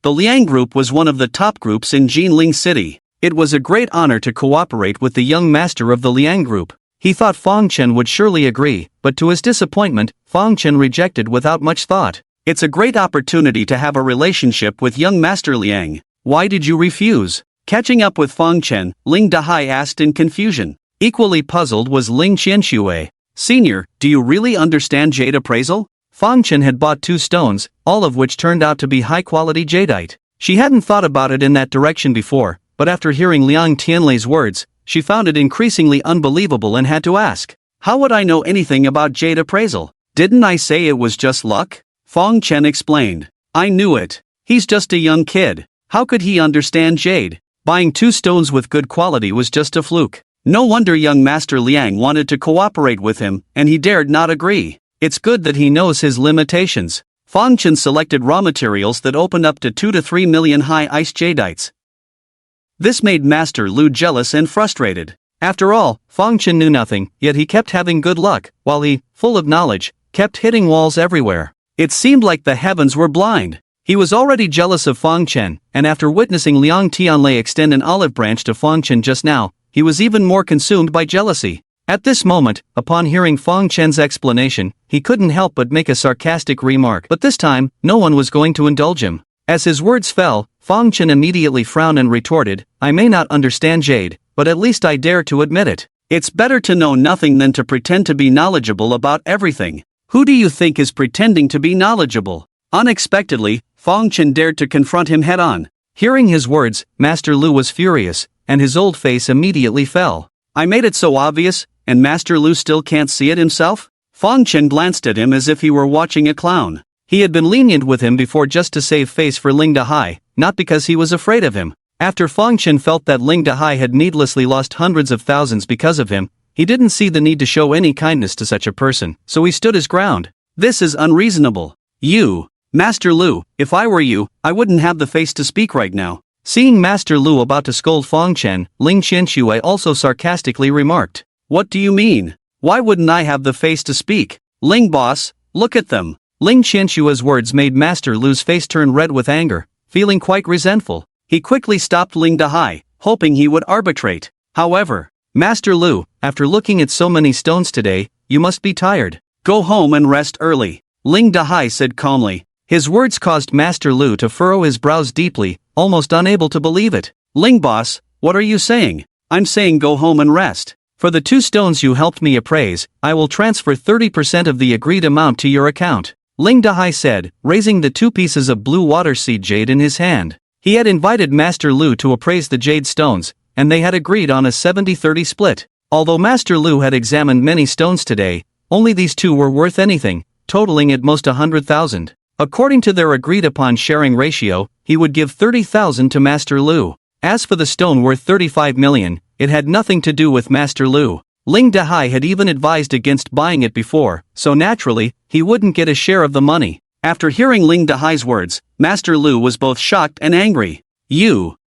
The Liang group was one of the top groups in Jinling City. It was a great honor to cooperate with the young master of the Liang group. He thought Fang Chen would surely agree, but to his disappointment, Fang Chen rejected without much thought. It's a great opportunity to have a relationship with young Master Liang. Why did you refuse? Catching up with Fang Chen, Ling Dahai asked in confusion. Equally puzzled was Ling Qianxue. Senior, do you really understand jade appraisal?
Fang Chen had bought 2 stones, all of which turned out to be high-quality jadeite. She hadn't thought about it in that direction before, but after hearing Liang Tianlei's words, she found it increasingly unbelievable and had to ask.
How would I know anything about jade appraisal? Didn't I say it was just luck? Fang Chen explained. I knew it. He's just a young kid. How could he understand jade? Buying 2 stones with good quality was just a fluke. No wonder young Master Liang wanted to cooperate with him, and he dared not agree. It's good that he knows his limitations. Fang Chen selected raw materials that opened up to 2 to 3 million high-ice jadeites. This made Master Lu jealous and frustrated. After all, Fang Chen knew nothing, yet he kept having good luck, while he, full of knowledge, kept hitting walls everywhere. It seemed like the heavens were blind. He was already jealous of Fang Chen, and after witnessing Liang Tianlei extend an olive branch to Fang Chen just now, he was even more consumed by jealousy. At this moment, upon hearing Fang Chen's explanation, he couldn't help but make a sarcastic remark, but this time, no one was going to indulge him. As his words fell, Fang Chen immediately frowned and retorted, I may not understand jade, but at least I dare to admit it. It's better to know nothing than to pretend to be knowledgeable about everything. Who do you think is pretending to be knowledgeable? Unexpectedly, Fang Chen dared to confront him head-on. Hearing his words, Master Lu was furious, and his old face immediately fell. I made it so obvious, and Master Lu still can't see it himself? Fang Chen glanced at him as if he were watching a clown. He had been lenient with him before just to save face for Ling Dahai, not because he was afraid of him. After Fang Chen felt that Ling Dahai had needlessly lost hundreds of thousands because of him, he didn't see the need to show any kindness to such a person, so he stood his ground. This is unreasonable. You, Master Lu, if I were you, I wouldn't have the face to speak right now. Seeing Master Lu about to scold Fang Chen, Ling Qianxue also sarcastically remarked. What do you mean? Why wouldn't I have the face to speak? Ling boss, look at them. Ling Qianxue's words made Master Lu's face turn red with anger, feeling quite resentful. He quickly stopped Ling Dahai, hoping he would arbitrate. However, Master Lu, after looking at so many stones today, you must be tired. Go home and rest early. Ling Dahai said calmly. His words caused Master Lu to furrow his brows deeply, almost unable to believe it. Ling boss, what are you saying? I'm saying go home and rest. For the 2 stones you helped me appraise, I will transfer 30% of the agreed amount to your account. Ling Dahai said, raising the 2 pieces of blue water seed jade in his hand. He had invited Master Lu to appraise the jade stones, and they had agreed on a 70-30 split. Although Master Lu had examined many stones today, only these 2 were worth anything, totaling at most 100,000. According to their agreed-upon sharing ratio, he would give 30,000 to Master Lu. As for the stone worth 35 million,
it had nothing to do with Master Lu. Ling Dehai had even advised against buying it before, so naturally, he wouldn't get a share of the money.
After hearing Ling Dehai's words, Master Lu was both shocked and angry. You.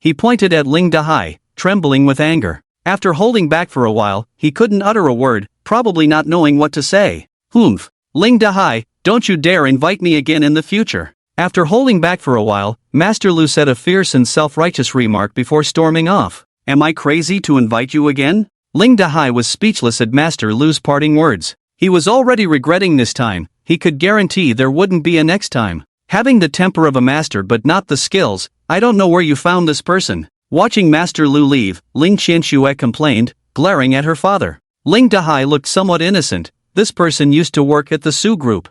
He pointed at Ling Dehai, trembling with anger. After holding back for a while, he couldn't utter a word, probably not knowing what to say.
Humph.
Ling Dehai, don't you dare invite me again in the future. After holding back for a while, Master Lu said a fierce and self-righteous remark before storming off.
Am I crazy to invite you again?
Ling Dehai was speechless at Master Lu's parting words. He was already regretting this time. He could guarantee there wouldn't be a next time. Having the temper of a master but not the skills, I don't know where you found this person. Watching Master Lu leave, Ling Qianxue complained, glaring at her father. Ling Dehai looked somewhat innocent. This person used to work at the Su group.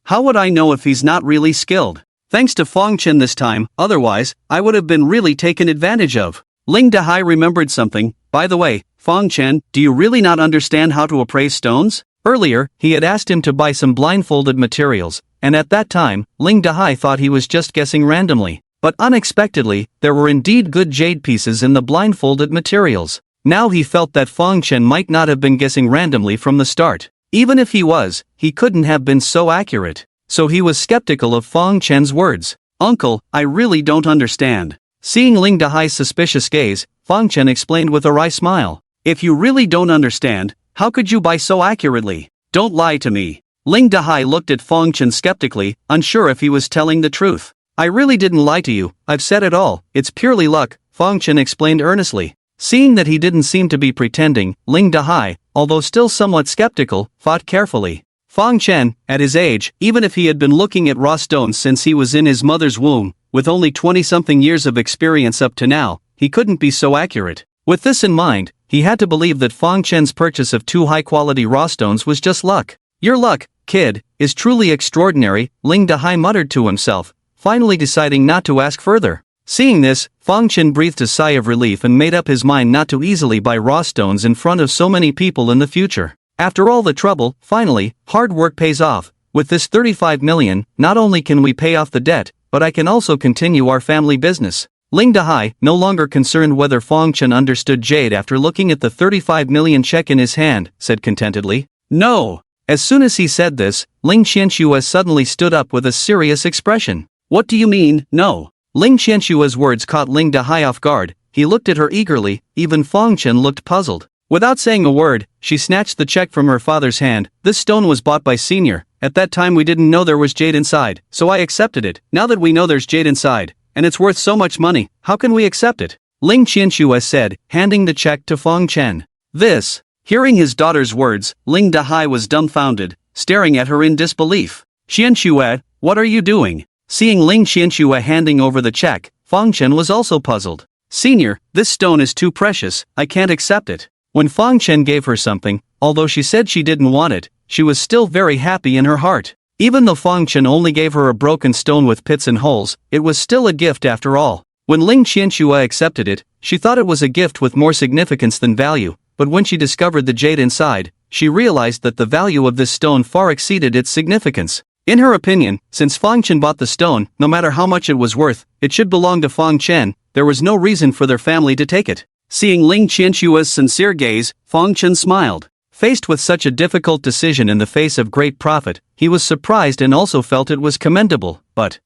How would I know if he's not really skilled? Thanks to Fong Chen this time, otherwise, I would have been really taken advantage of. Ling Dehai remembered something. By the way, Fong Chen, do you really not understand how to appraise stones?
Earlier, he had asked him to buy some blindfolded materials, and at that time, Ling Dehai thought he was just guessing randomly. But unexpectedly, there were indeed good jade pieces in the blindfolded materials. Now he felt that Fong Chen might not have been guessing randomly from the start. Even if he was, he couldn't have been so accurate. So he was skeptical of Fong Chen's words.
Uncle, I really don't understand.
Seeing Ling Dehai's suspicious gaze, Fong Chen explained with a wry smile.
If you really don't understand, how could you buy so accurately? Don't lie to me. Ling Dehai looked at Fong Chen skeptically, unsure if he was telling the truth.
I really didn't lie to you, I've said it all, it's purely luck, Fong Chen explained earnestly. Seeing that he didn't seem to be pretending, Ling Dehai, although still somewhat skeptical, fought carefully. Fong Chen, at his age, even if he had been looking at raw stones since he was in his mother's womb, with only 20-something years of experience up to now, he couldn't be so accurate. With this in mind, he had to believe that Fong Chen's purchase of 2 high-quality raw stones was just luck. Your luck, kid, is truly extraordinary, Ling Dehai muttered to himself, finally deciding not to ask further. Seeing this, Fong Chen breathed a sigh of relief and made up his mind not to easily buy raw stones in front of so many people in the future. After all the trouble, finally, hard work pays off. With this 35 million, not only can we pay off the debt, but I can also continue our family business. Ling Dehai, no longer concerned whether Fong Chen understood Jade after looking at the 35 million check in his hand, said contentedly,
"No."
As soon as he said this, Ling Qianxue suddenly stood up with a serious expression.
What do you mean, no?
Ling Qianxue's words caught Ling Dehai off guard. He looked at her eagerly, even Fong Chen looked puzzled. Without saying a word, she snatched the check from her father's hand. This stone was bought by Senior. At that time we didn't know there was jade inside, so I accepted it. Now that we know there's jade inside, and it's worth so much money, how can we accept it? Ling Qianxue said, handing the check to Fong Chen.
This. Hearing his daughter's words, Ling Dehai was dumbfounded, staring at her in disbelief. Qianxue, what are you doing? Seeing Ling Qianxue handing over the check, Fong Chen was also puzzled. Senior, this stone is too precious, I can't accept it.
When Fong Chen gave her something, although she said she didn't want it, she was still very happy in her heart. Even though Fong Chen only gave her a broken stone with pits and holes, it was still a gift after all. When Ling Qianxue accepted it, she thought it was a gift with more significance than value, but when she discovered the jade inside, she realized that the value of this stone far exceeded its significance. In her opinion, since Fong Chen bought the stone, no matter how much it was worth, it should belong to Fong Chen. There was no reason for their family to take it.
Seeing Ling Qianxue's sincere gaze, Fong Chen smiled.
Faced with such a difficult decision in the face of great profit, he was surprised and also felt it was commendable, but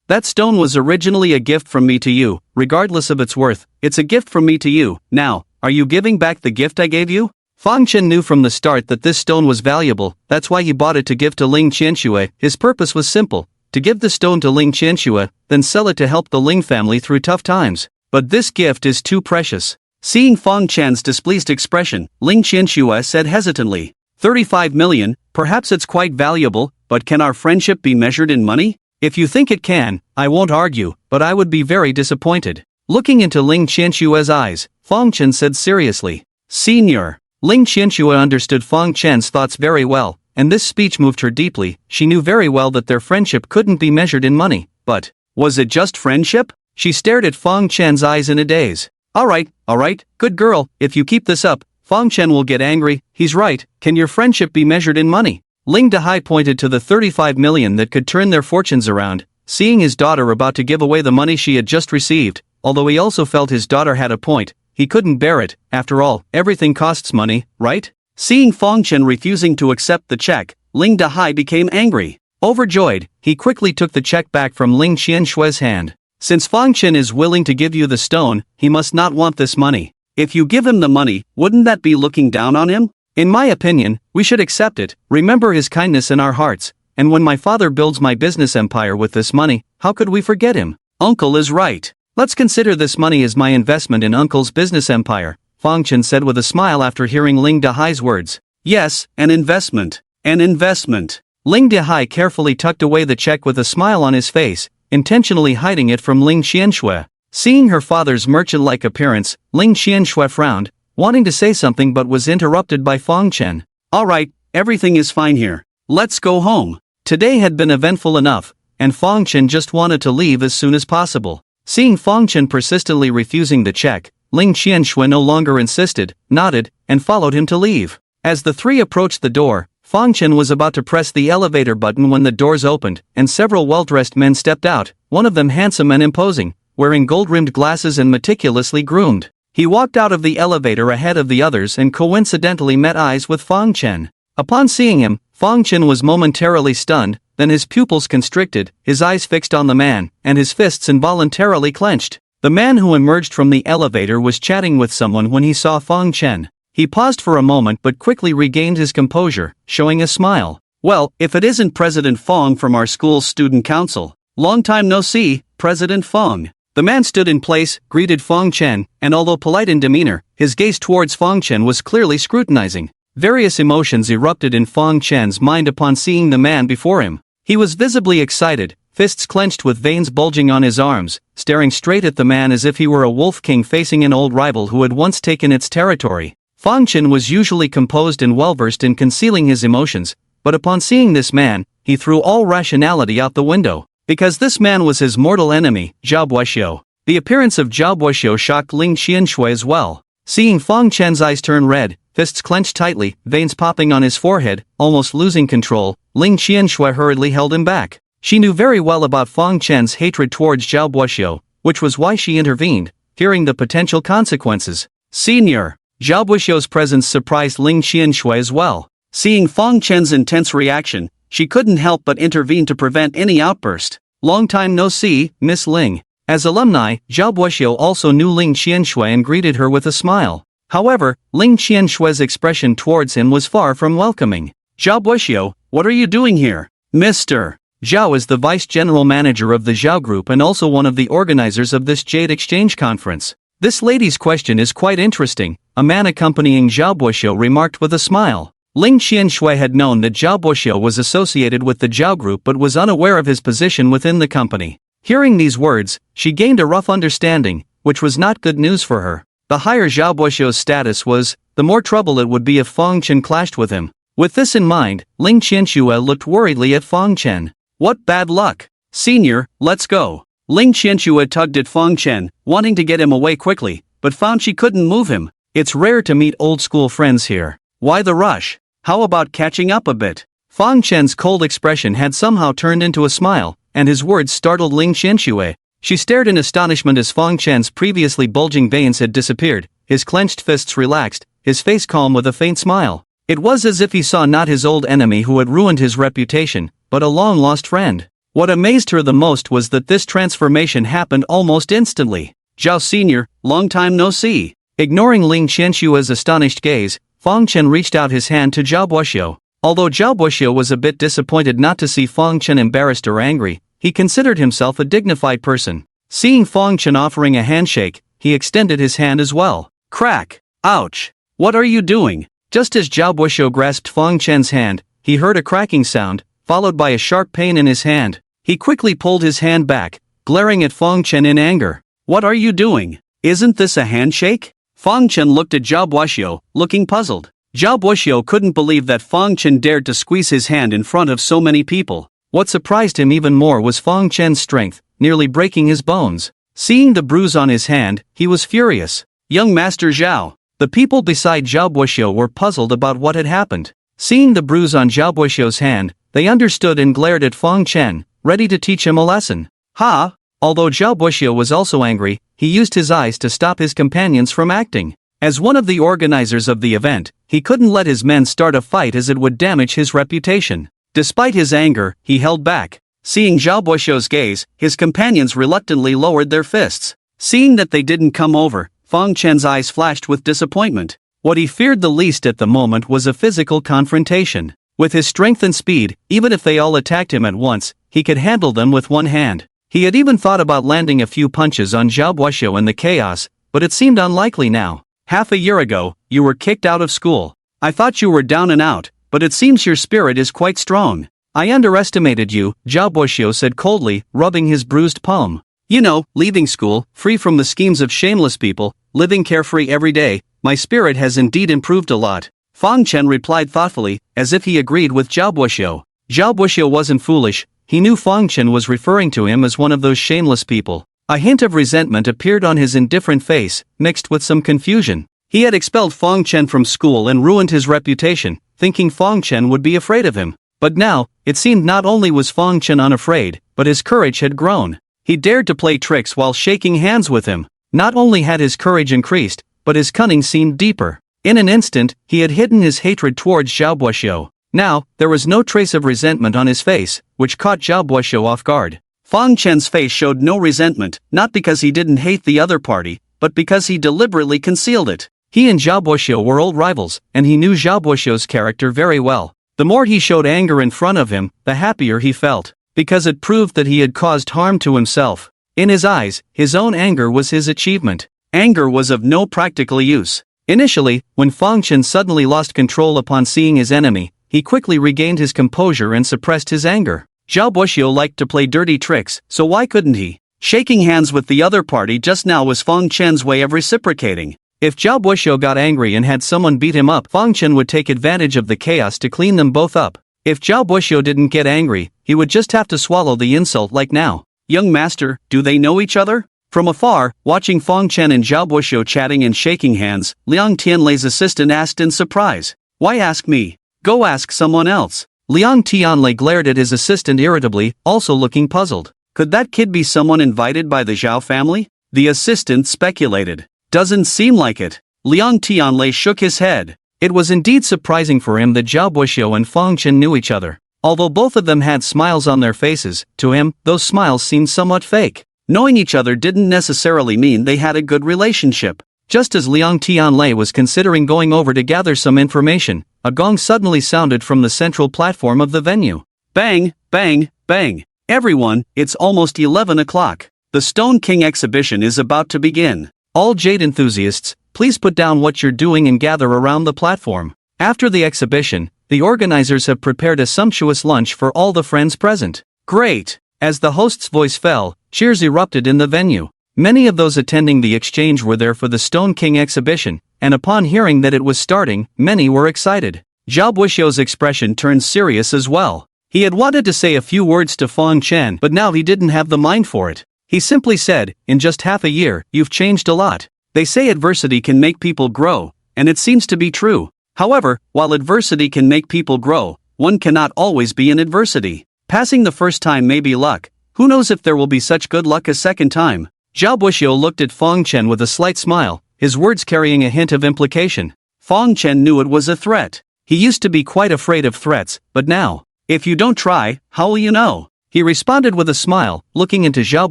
that stone was originally a gift from me to you, regardless of its worth, it's a gift from me to you. Now, are you giving back the gift I gave you? Fong Chen knew from the start that this stone was valuable, that's why he bought it to give to Ling Qianxue. His purpose was simple, to give the stone to Ling Qianxue, then sell it to help the Ling family through tough times. But this gift is too precious.
Seeing Fong Chen's displeased expression, Ling Qianxue said hesitantly, 35 million, perhaps it's quite valuable, but can our friendship be measured in money?
If you think it can, I won't argue, but I would be very disappointed. Looking into Ling Qianxue's eyes, Fong Chen said seriously, Senior. Ling Qianxue understood Fong Chen's thoughts very well, and this speech moved her deeply. She knew very well that their friendship couldn't be measured in money, but
was it just friendship?
She stared at Fong Chen's eyes in a daze. Alright, good girl, if you keep this up, Fong Chen will get angry. He's right, can your friendship be measured in money? Ling Dehai pointed to the 35 million that could turn their fortunes around. Seeing his daughter about to give away the money she had just received, although he also felt his daughter had a point. He couldn't bear it. After all, everything costs money, right?
Seeing Fang Chen refusing to accept the check, Ling Dahai became angry.
Overjoyed, he quickly took the check back from Ling Qianshui's hand.
Since Fang Chen is willing to give you the stone, he must not want this money. If you give him the money, wouldn't that be looking down on him?
In my opinion, we should accept it, remember his kindness in our hearts, and when my father builds my business empire with this money, how could we forget him?
Uncle is right.
Let's consider this money as my investment in Uncle's business empire, Fang Chen said with a smile after hearing Ling Dahai's words.
Yes, an investment. An investment.
Ling Dahai carefully tucked away the check with a smile on his face, intentionally hiding it from Ling Qianxue. Seeing her father's merchant-like appearance, Ling Qianxue frowned, wanting to say something but was interrupted by Fang Chen.
Alright, everything is fine here. Let's go home.
Today had been eventful enough, and Fang Chen just wanted to leave as soon as possible. Seeing Fang Chen persistently refusing the check, Ling Qianxue no longer insisted, nodded, and followed him to leave. As the three approached the door, Fang Chen was about to press the elevator button when the doors opened, and several well-dressed men stepped out, one of them handsome and imposing, wearing gold-rimmed glasses and meticulously groomed. He walked out of the elevator ahead of the others and coincidentally met eyes with Fang Chen. Upon seeing him, Fang Chen was momentarily stunned, then his pupils constricted, his eyes fixed on the man, and his fists involuntarily clenched. The man who emerged from the elevator was chatting with someone when he saw Fang Chen. He paused for a moment but quickly regained his composure, showing a smile.
Well, if it isn't President Fang from our school's student council. Long time no see, President Fang.
The man stood in place, greeted Fang Chen, and although polite in demeanor, his gaze towards Fang Chen was clearly scrutinizing. Various emotions erupted in Fang Chen's mind upon seeing the man before him. He was visibly excited, fists clenched with veins bulging on his arms, staring straight at the man as if he were a wolf king facing an old rival who had once taken its territory. Fang Chen was usually composed and well-versed in concealing his emotions, but upon seeing this man, he threw all rationality out the window. Because this man was his mortal enemy, Zhao Buoxiu. The appearance of Zhao Buoxiu shocked Ling Qianxue as well. Seeing Fang Chen's eyes turn red, fists clenched tightly, veins popping on his forehead, almost losing control, Ling Qianxue hurriedly held him back. She knew very well about Fang Chen's hatred towards Zhao Buoxiu, which was why she intervened, fearing the potential consequences.
Senior.
Zhao Buoxiu's presence surprised Ling Qianxue as well.
Seeing Fang Chen's intense reaction, she couldn't help but intervene to prevent any outburst.
Long time no see, Miss Ling. As alumni, Zhao Buoxiu also knew Ling Qianxue and greeted her with a smile. However, Ling Qianshue's expression towards him was far from welcoming.
Zhao Buoxiu, what are you doing here?
Mr. Zhao is the vice general manager of the Zhao Group and also one of the organizers of this Jade Exchange Conference. This lady's question is quite interesting, a man accompanying Zhao Buoxiu remarked with a smile. Ling Qianxue had known that Zhao Buoxiu was associated with the Zhao Group but was unaware of his position within the company. Hearing these words, she gained a rough understanding, which was not good news for her. The higher Zhao Buoxiu's status was, the more trouble it would be if Fang Chen clashed with him. With this in mind, Ling Qianxue looked worriedly at Fang Chen.
What bad luck. Senior, let's go. Ling Qianxue tugged at Fang Chen, wanting to get him away quickly, but found she couldn't move him.
It's rare to meet old school friends here.
Why the rush? How about catching up a bit?
Fang Chen's cold expression had somehow turned into a smile, and his words startled Ling Qianxue. She stared in astonishment as Fang Chen's previously bulging veins had disappeared, his clenched fists relaxed, his face calm with a faint smile. It was as if he saw not his old enemy who had ruined his reputation, but a long-lost friend. What amazed her the most was that this transformation happened almost instantly.
Zhao Senior, long time no see.
Ignoring Ling Qianshue's astonished gaze, Fang Chen reached out his hand to Zhao Buoxiu. Although Zhao Buoxiu was a bit disappointed not to see Fang Chen embarrassed or angry, he considered himself a dignified person. Seeing Fang Chen offering a handshake, he extended his hand as well.
Crack! Ouch! What are you doing?
Just as Zhao Buoxiu grasped Fang Chen's hand, he heard a cracking sound, followed by a sharp pain in his hand. He quickly pulled his hand back, glaring at Fang Chen in anger.
What are you doing? Isn't this a handshake? Fang Chen looked at Zhao Buoxiu, looking puzzled. Zhao Buoxiu couldn't believe that Fang Chen dared to squeeze his hand in front of so many people.
What surprised him even more was Fang Chen's strength, nearly breaking his bones. Seeing the bruise on his hand, he was furious.
Young Master Zhao.
The people beside Zhao Buoxiu were puzzled about what had happened. Seeing the bruise on Zhao Buoxiu's hand, they understood and glared at Fang Chen, ready to teach him a lesson.
Ha!
Although Zhao Buoxiu was also angry, he used his eyes to stop his companions from acting. As one of the organizers of the event, he couldn't let his men start a fight as it would damage his reputation. Despite his anger, he held back. Seeing Zhao Buoxiu's gaze, his companions reluctantly lowered their fists. Seeing that they didn't come over, Fang Chen's eyes flashed with disappointment. What he feared the least at the moment was a physical confrontation. With his strength and speed, even if they all attacked him at once, he could handle them with one hand. He had even thought about landing a few punches on Zhao Buoxiu in the chaos, but it seemed unlikely now. Half a year ago, you were kicked out of school. I thought you were down and out, but it seems your spirit is quite strong. I underestimated you, Zhao Buoxiu said coldly, rubbing his bruised palm. You know, leaving school, free from the schemes of shameless people, living carefree every day, my spirit has indeed improved a lot. Fang Chen replied thoughtfully, as if he agreed with Zhao Buoxiu. Zhao Buoxiu wasn't foolish, he knew Fang Chen was referring to him as one of those shameless people. A hint of resentment appeared on his indifferent face, mixed with some confusion. He had expelled Fang Chen from school and ruined his reputation, thinking Fang Chen would be afraid of him. But now, it seemed not only was Fang Chen unafraid, but his courage had grown. He dared to play tricks while shaking hands with him. Not only had his courage increased, but his cunning seemed deeper. In an instant, he had hidden his hatred towards Zhao Buoxiu. Now, there was no trace of resentment on his face, which caught Zhao Buoxiu off guard. Fang Chen's face showed no resentment, not because he didn't hate the other party, but because he deliberately concealed it. He and Zhao Buoxiu were old rivals, and he knew Zhao Buoxiu's character very well. The more he showed anger in front of him, the happier he felt, because it proved that he had caused harm to himself. In his eyes, his own anger was his achievement. Anger was of no practical use. Initially, when Fang Chen suddenly lost control upon seeing his enemy, he quickly regained his composure and suppressed his anger. Zhao Buoxiu liked to play dirty tricks, so why couldn't he? Shaking hands with the other party just now was Fang Chen's way of reciprocating. If Zhao Buoxiu got angry and had someone beat him up, Fang Chen would take advantage of the chaos to clean them both up. If Zhao Buoxiu didn't get angry, he would just have to swallow the insult like now. Young master, do they know each other? From afar, watching Fang Chen and Zhao Buoxiu chatting and shaking hands, Liang Tianlei's assistant asked in surprise. Why ask me? Go ask someone else. Liang Tianlei glared at his assistant irritably, also looking puzzled. Could that kid be someone invited by the Zhao family? The assistant speculated. Doesn't seem like it. Liang Tianlei shook his head. It was indeed surprising for him that Zhao Buoxiu and Fang Chen knew each other. Although both of them had smiles on their faces, to him, those smiles seemed somewhat fake. Knowing each other didn't necessarily mean they had a good relationship. Just as Liang Tianlei was considering going over to gather some information, a gong suddenly sounded from the central platform of the venue. Bang, bang, bang. Everyone, it's almost 11 o'clock. The Stone King exhibition is about to begin. All Jade enthusiasts, please put down what you're doing and gather around the platform. After the exhibition, the organizers have prepared a sumptuous lunch for all the friends present. Great! As the host's voice fell, cheers erupted in the venue. Many of those attending the exchange were there for the Stone King exhibition, and upon hearing that it was starting, many were excited. Zhao Buoxiu's expression turned serious as well. He had wanted to say a few words to Fang Chen, but now he didn't have the mind for it. He simply said, in just half a year, you've changed a lot. They say adversity can make people grow, and it seems to be true. However, while adversity can make people grow, one cannot always be in adversity. Passing the first time may be luck. Who knows if there will be such good luck a second time? Zhao Buoxiu looked at Fang Chen with a slight smile, his words carrying a hint of implication. Fang Chen knew it was a threat. He used to be quite afraid of threats, but now, if you don't try, how will you know? He responded with a smile, looking into Zhao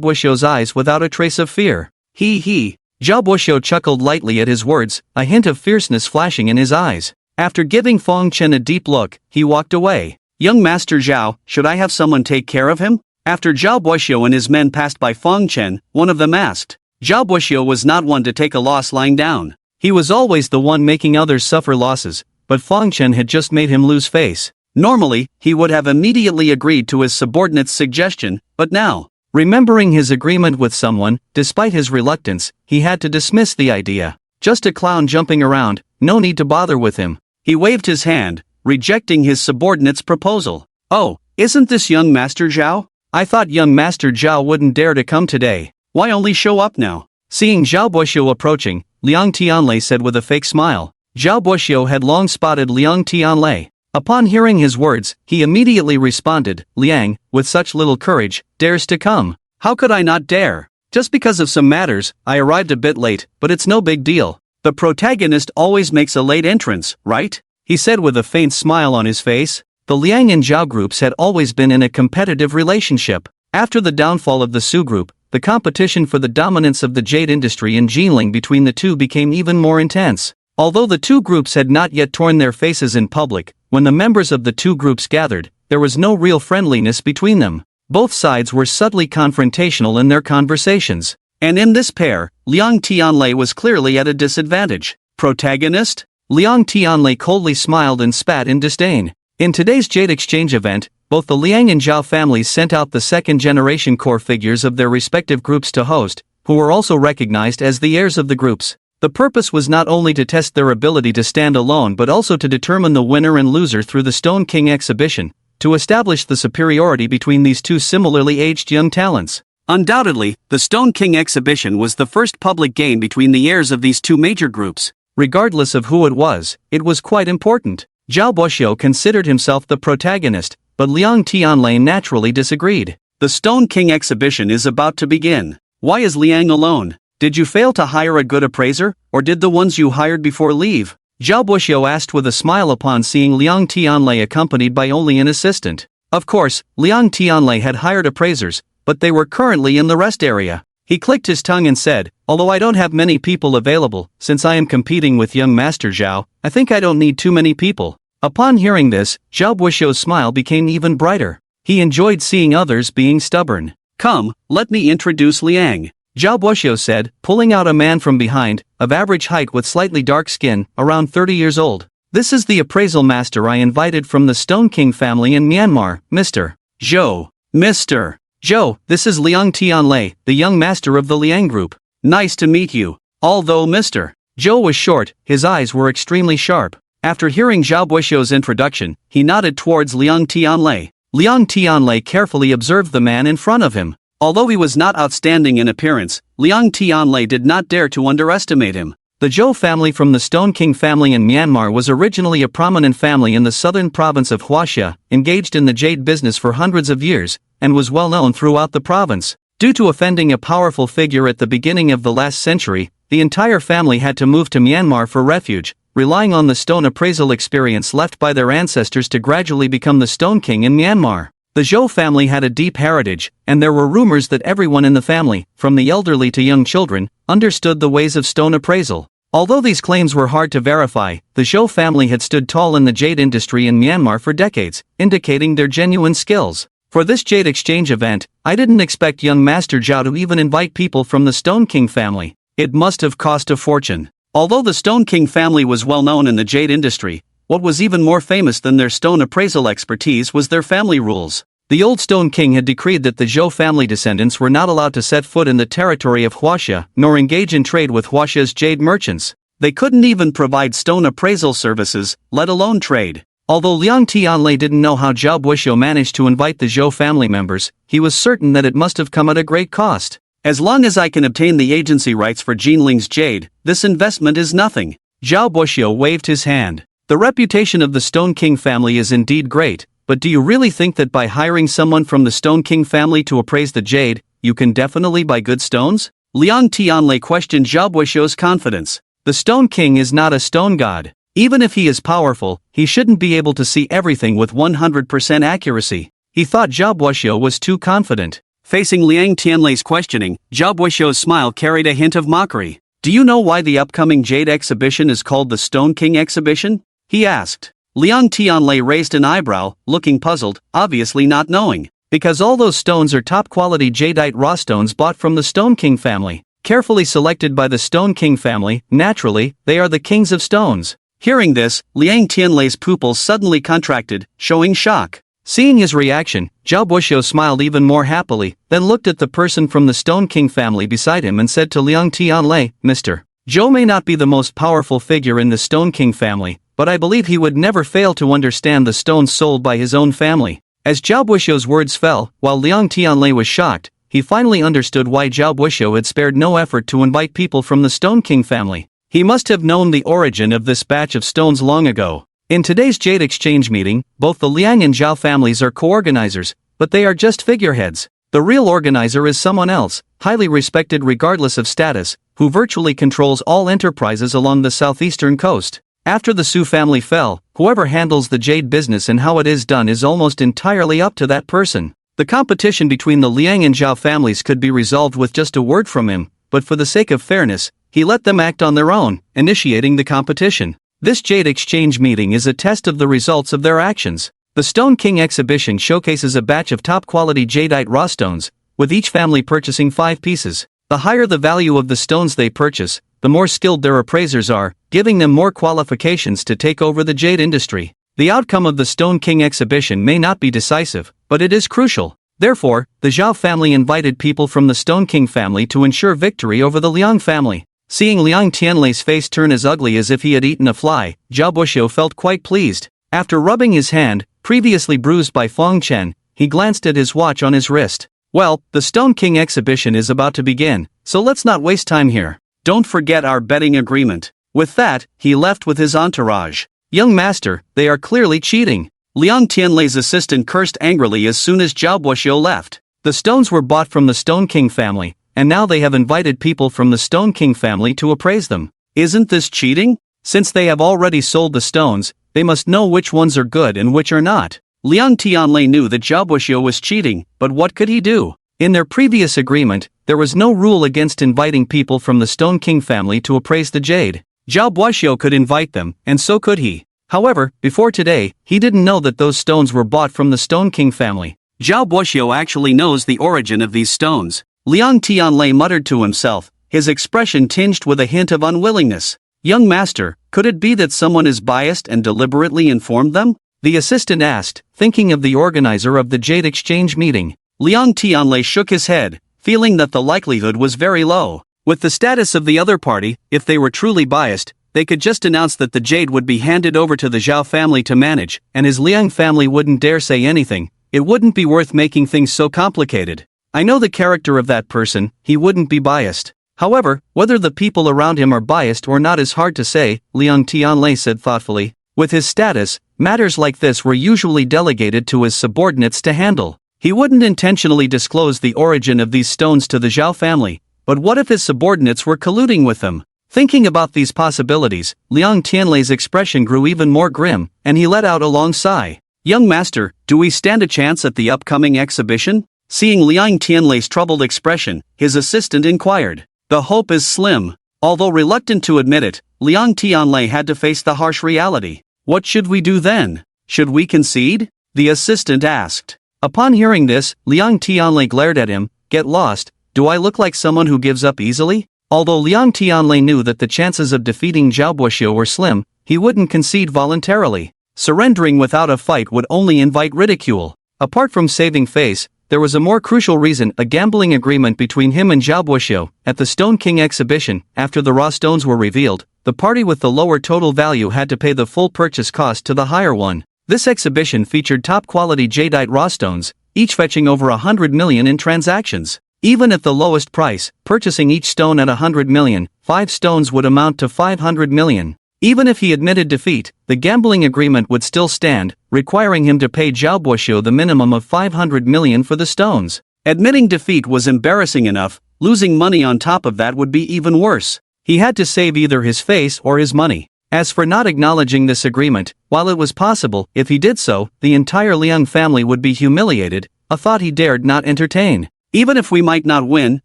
Buoxiu's eyes without a trace of fear. He. Zhao Buoxiu chuckled lightly at his words, a hint of fierceness flashing in his eyes. After giving Fang Chen a deep look, he walked away. Young Master Zhao, should I have someone take care of him? After Zhao Buoxiu and his men passed by Fang Chen, one of them asked. Zhao Buoxiu was not one to take a loss lying down. He was always the one making others suffer losses, but Fang Chen had just made him lose face. Normally, he would have immediately agreed to his subordinate's suggestion, but now, remembering his agreement with someone, despite his reluctance, he had to dismiss the idea. Just a clown jumping around, no need to bother with him. He waved his hand, rejecting his subordinate's proposal. Oh, isn't this young Master Zhao? I thought young Master Zhao wouldn't dare to come today. Why only show up now? Seeing Zhao Buoxiu approaching, Liang Tianlei said with a fake smile. Zhao Buoxiu had long spotted Liang Tianlei. Upon hearing his words, he immediately responded, Liang, with such little courage, dares to come. How could I not dare?
Just because of some matters, I arrived a bit late, but it's no big deal. The protagonist always makes a late entrance, right? He said with a faint smile on his face. The Liang and Zhao groups had always been in a competitive relationship. After the downfall of the Su group, the competition for the dominance of the jade industry in Jinling between the two became even more intense. Although the two groups had not yet torn their faces in public, when the members of the two groups gathered, there was no real friendliness between them. Both sides were subtly confrontational in their conversations. And in this pair, Liang Tianlei was clearly at a disadvantage. Protagonist? Liang Tianlei coldly smiled and spat in disdain. In today's Jade Exchange event, both the Liang and Zhao families sent out the second-generation core figures of their respective groups to host, who were also recognized as the heirs of the groups. The purpose was not only to test their ability to stand alone but also to determine the winner and loser through the Stone King exhibition, to establish the superiority between these two similarly aged young talents. Undoubtedly, the Stone King exhibition was the first public game between the heirs of these two major groups. Regardless of who it was quite important. Zhao Buxiu considered himself the protagonist, but Liang Tianlei naturally disagreed. The Stone King exhibition is about to begin. Why is Liang alone? Did you fail to hire a good appraiser, or did the ones you hired before leave? Zhao Buxiu asked with a smile upon seeing Liang Tianlei accompanied by only an assistant. Of course, Liang Tianlei had hired appraisers, but they were currently in the rest area. He clicked his tongue and said, although I don't have many people available, since I am competing with young Master Zhao, I think I don't need too many people. Upon hearing this, Zhao Buxiu's smile became even brighter. He enjoyed seeing others being stubborn. Come, let me introduce Liang, Zhao Buxiu said, pulling out a man from behind, of average height with slightly dark skin, around 30 years old. This is the appraisal master I invited from the Stone King family in Myanmar, Mr. Zhou. Mr. Zhou, this is Liang Tianlei, the young master of the Liang group. Nice to meet you. Although Mr. Zhou was short, his eyes were extremely sharp. After hearing Zhao Buxiu's introduction, he nodded towards Liang Tianlei. Liang Tianlei carefully observed the man in front of him. Although he was not outstanding in appearance, Liang Tianlei did not dare to underestimate him. The Zhou family from the Stone King family in Myanmar was originally a prominent family in the southern province of Huaxia, engaged in the jade business for hundreds of years, and was well known throughout the province. Due to offending a powerful figure at the beginning of the last century, the entire family had to move to Myanmar for refuge, relying on the stone appraisal experience left by their ancestors to gradually become the Stone King in Myanmar. The Zhou family had a deep heritage, and there were rumors that everyone in the family, from the elderly to young children, understood the ways of stone appraisal. Although these claims were hard to verify, the Zhou family had stood tall in the jade industry in Myanmar for decades, indicating their genuine skills. For this jade exchange event, I didn't expect young Master Zhao to even invite people from the Stone King family. It must have cost a fortune. Although the Stone King family was well known in the jade industry, what was even more famous than their stone appraisal expertise was their family rules. The old Stone King had decreed that the Zhou family descendants were not allowed to set foot in the territory of Huaxia, nor engage in trade with Huaxia's jade merchants. They couldn't even provide stone appraisal services, let alone trade. Although Liang Tianlei didn't know how Zhao Buxiu managed to invite the Zhou family members, he was certain that it must have come at a great cost. As long as I can obtain the agency rights for Jinling's jade, this investment is nothing. Zhao Buxiu waved his hand. The reputation of the Stone King family is indeed great, but do you really think that by hiring someone from the Stone King family to appraise the jade, you can definitely buy good stones? Liang Tianlei questioned Zhao Buxiu's confidence. The Stone King is not a stone god. Even if he is powerful, he shouldn't be able to see everything with 100% accuracy. He thought Zhao Buxiu was too confident. Facing Liang Tianlei's questioning, Zhao Buxiu's smile carried a hint of mockery. Do you know why the upcoming jade exhibition is called the Stone King exhibition? He asked. Liang Tianlei raised an eyebrow, looking puzzled, obviously not knowing. Because all those stones are top-quality jadeite raw stones bought from the Stone King family. Carefully selected by the Stone King family, naturally, they are the kings of stones. Hearing this, Liang Tianlei's pupils suddenly contracted, showing shock. Seeing his reaction, Zhao Buxiu smiled even more happily, then looked at the person from the Stone King family beside him and said to Liang Tianlei, Mr. Zhou may not be the most powerful figure in the Stone King family, but I believe he would never fail to understand the stones sold by his own family. As Zhao Buxiu's words fell, while Liang Tianlei was shocked, he finally understood why Zhao Buxiu had spared no effort to invite people from the Stone King family. He must have known the origin of this batch of stones long ago. In today's Jade Exchange meeting, both the Liang and Zhao families are co-organizers, but they are just figureheads.
The real organizer is someone else, highly respected regardless of status, who virtually controls all enterprises along the southeastern coast. After the Su family fell, whoever handles the Jade business and how it is done is almost entirely up to that person. The competition between the Liang and Zhao families could be resolved with just a word from him, but for the sake of fairness, he let them act on their own, initiating the competition. This Jade exchange meeting is a test of the results of their actions. The Stone King exhibition showcases a batch of top-quality jadeite raw stones, with each family purchasing 5 pieces. The higher the value of the stones they purchase, the more skilled their appraisers are, giving them more qualifications to take over the jade industry. The outcome of the Stone King exhibition may not be decisive, but it is crucial. Therefore, the Zhao family invited people from the Stone King family to ensure victory over the Liang family. Seeing Liang Tianlei's face turn as ugly as if he had eaten a fly, Zhao Buxiu felt quite pleased. After rubbing his hand, previously bruised by Feng Chen, he glanced at his watch on his wrist. Well, the Stone King exhibition is about to begin, so let's not waste time here. Don't forget our betting agreement. With that, he left with his entourage. Young master, they are clearly cheating. Liang Tianlei's assistant cursed angrily as soon as Zhao Buxiu left. The stones were bought from the Stone King family, and now they have invited people from the Stone King family to appraise them. Isn't this cheating? Since they have already sold the stones, they must know which ones are good and which are not. Liang Tianlei knew that Zhao Buxiu was cheating, but what could he do? In their previous agreement, there was no rule against inviting people from the Stone King family to appraise the jade. Zhao Buxiu could invite them, and so could he. However, before today, he didn't know that those stones were bought from the Stone King family. Zhao Buxiu actually knows the origin of these stones. Liang Tianlei muttered to himself, his expression tinged with a hint of unwillingness. Young master, could it be that someone is biased and deliberately informed them? The assistant asked, thinking of the organizer of the Jade exchange meeting. Liang Tianlei shook his head, feeling that the likelihood was very low. With the status of the other party, if they were truly biased, they could just announce that the jade would be handed over to the Zhao family to manage, and his Liang family wouldn't dare say anything. It wouldn't be worth making things so complicated. I know the character of that person, he wouldn't be biased. However, whether the people around him are biased or not is hard to say, Liang Tianlei said thoughtfully. With his status, matters like this were usually delegated to his subordinates to handle. He wouldn't intentionally disclose the origin of these stones to the Zhao family, but what if his subordinates were colluding with them? Thinking about these possibilities, Liang Tianlei's expression grew even more grim, and he let out a long sigh. Young master, do we stand a chance at the upcoming exhibition? Seeing Liang Tianlei's troubled expression, his assistant inquired. The hope is slim. Although reluctant to admit it, Liang Tianlei had to face the harsh reality. What should we do then? Should we concede? The assistant asked. Upon hearing this, Liang Tianlei glared at him. Get lost. Do I look like someone who gives up easily? Although Liang Tianlei knew that the chances of defeating Zhao Buxiu were slim, he wouldn't concede voluntarily. Surrendering without a fight would only invite ridicule. Apart from saving face, there was a more crucial reason: a gambling agreement between him and Zhao Buxiu. At the Stone King exhibition, after the raw stones were revealed, the party with the lower total value had to pay the full purchase cost to the higher one. This exhibition featured top-quality jadeite raw stones, each fetching over 100 million in transactions. Even at the lowest price, purchasing each stone at 100 million, 5 stones would amount to 500 million. Even if he admitted defeat, the gambling agreement would still stand, requiring him to pay Zhao Buxiu the minimum of 500 million for the stones. Admitting defeat was embarrassing enough, losing money on top of that would be even worse. He had to save either his face or his money. As for not acknowledging this agreement, while it was possible, if he did so, the entire Liang family would be humiliated, a thought he dared not entertain. Even if we might not win,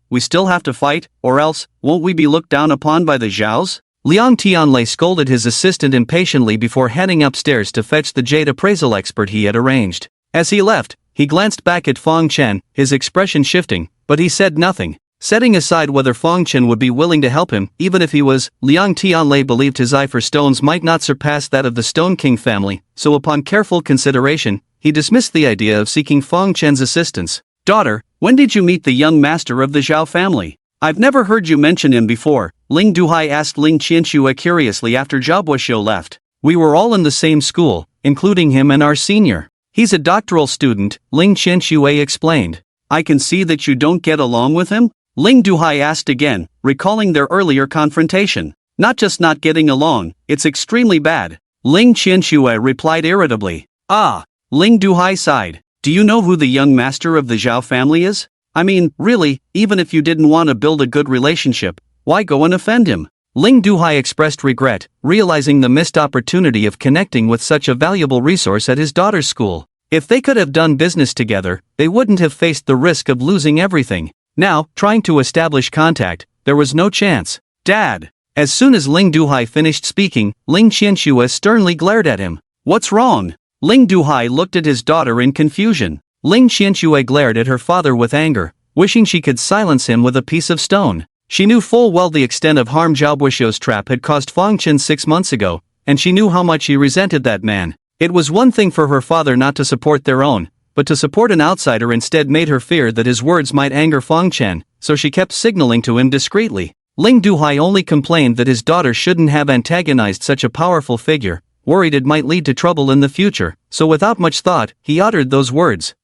we still have to fight, or else, won't we be looked down upon by the Zhaos? Liang Tianlei scolded his assistant impatiently before heading upstairs to fetch the jade appraisal expert he had arranged. As he left, he glanced back at Feng Chen, his expression shifting, but he said nothing. Setting aside whether Feng Chen would be willing to help him, even if he was, Liang Tianlei believed his eye for stones might not surpass that of the Stone King family, so upon careful consideration, he dismissed the idea of seeking Feng Chen's assistance. Daughter, when did you meet the young master of the Zhao family? I've never heard you mention him before, Ling Duhai asked Ling Qianxue curiously after Zhao Buxiu left. We were all in the same school, including him and our senior. He's a doctoral student, Ling Qianxue explained. I can see that you don't get along with him? Ling Duhai asked again, recalling their earlier confrontation. Not just not getting along, it's extremely bad. Ling Qianxue replied irritably. Ah! Ling Duhai sighed. Do you know who the young master of the Zhao family is?
I mean, really, even if you didn't want to build a good relationship, why go and offend him? Ling Duhai expressed regret, realizing the missed opportunity of connecting with such a valuable resource at his daughter's school. If they could have done business together, they wouldn't have faced the risk of losing everything. Now, trying to establish contact, there was no chance. Dad! As soon as Ling Duhai finished speaking, Ling Qianxue sternly glared at him. What's wrong? Ling Duhai looked at his daughter in confusion. Ling Qianxue glared at her father with anger, wishing she could silence him with a piece of stone. She knew full well the extent of harm Zhao Buixuo's trap had caused Fang Chen 6 months ago, and she knew how much he resented that man. It was one thing for her father not to support their own, but to support an outsider instead made her fear that his words might anger Fang Chen, so she kept signaling to him discreetly. Ling Duhai only complained that his daughter shouldn't have antagonized such a powerful figure, worried it might lead to trouble in the future, so without much thought, he uttered those words.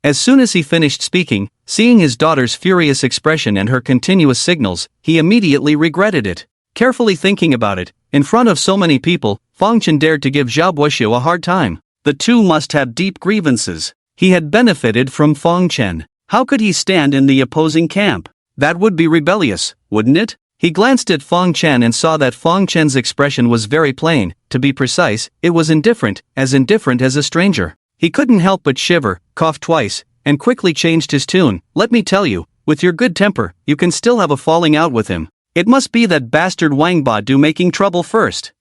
As soon as he finished speaking, seeing his daughter's furious expression and her continuous signals, he immediately regretted it. Carefully thinking about it, in front of so many people, Fang Chen dared to give Zhao Buixuo a hard time. The two must have deep grievances. He had benefited from Fang Chen. How could he stand in the opposing camp? That would be rebellious, wouldn't it? He glanced at Fang Chen and saw that Fang Chen's expression was very plain. To be precise, it was indifferent as a stranger. He couldn't help but shiver, cough twice, and quickly changed his tune. Let me tell you, with your good temper, you can still have a falling out with him. It must be that bastard Wang Badu making trouble first.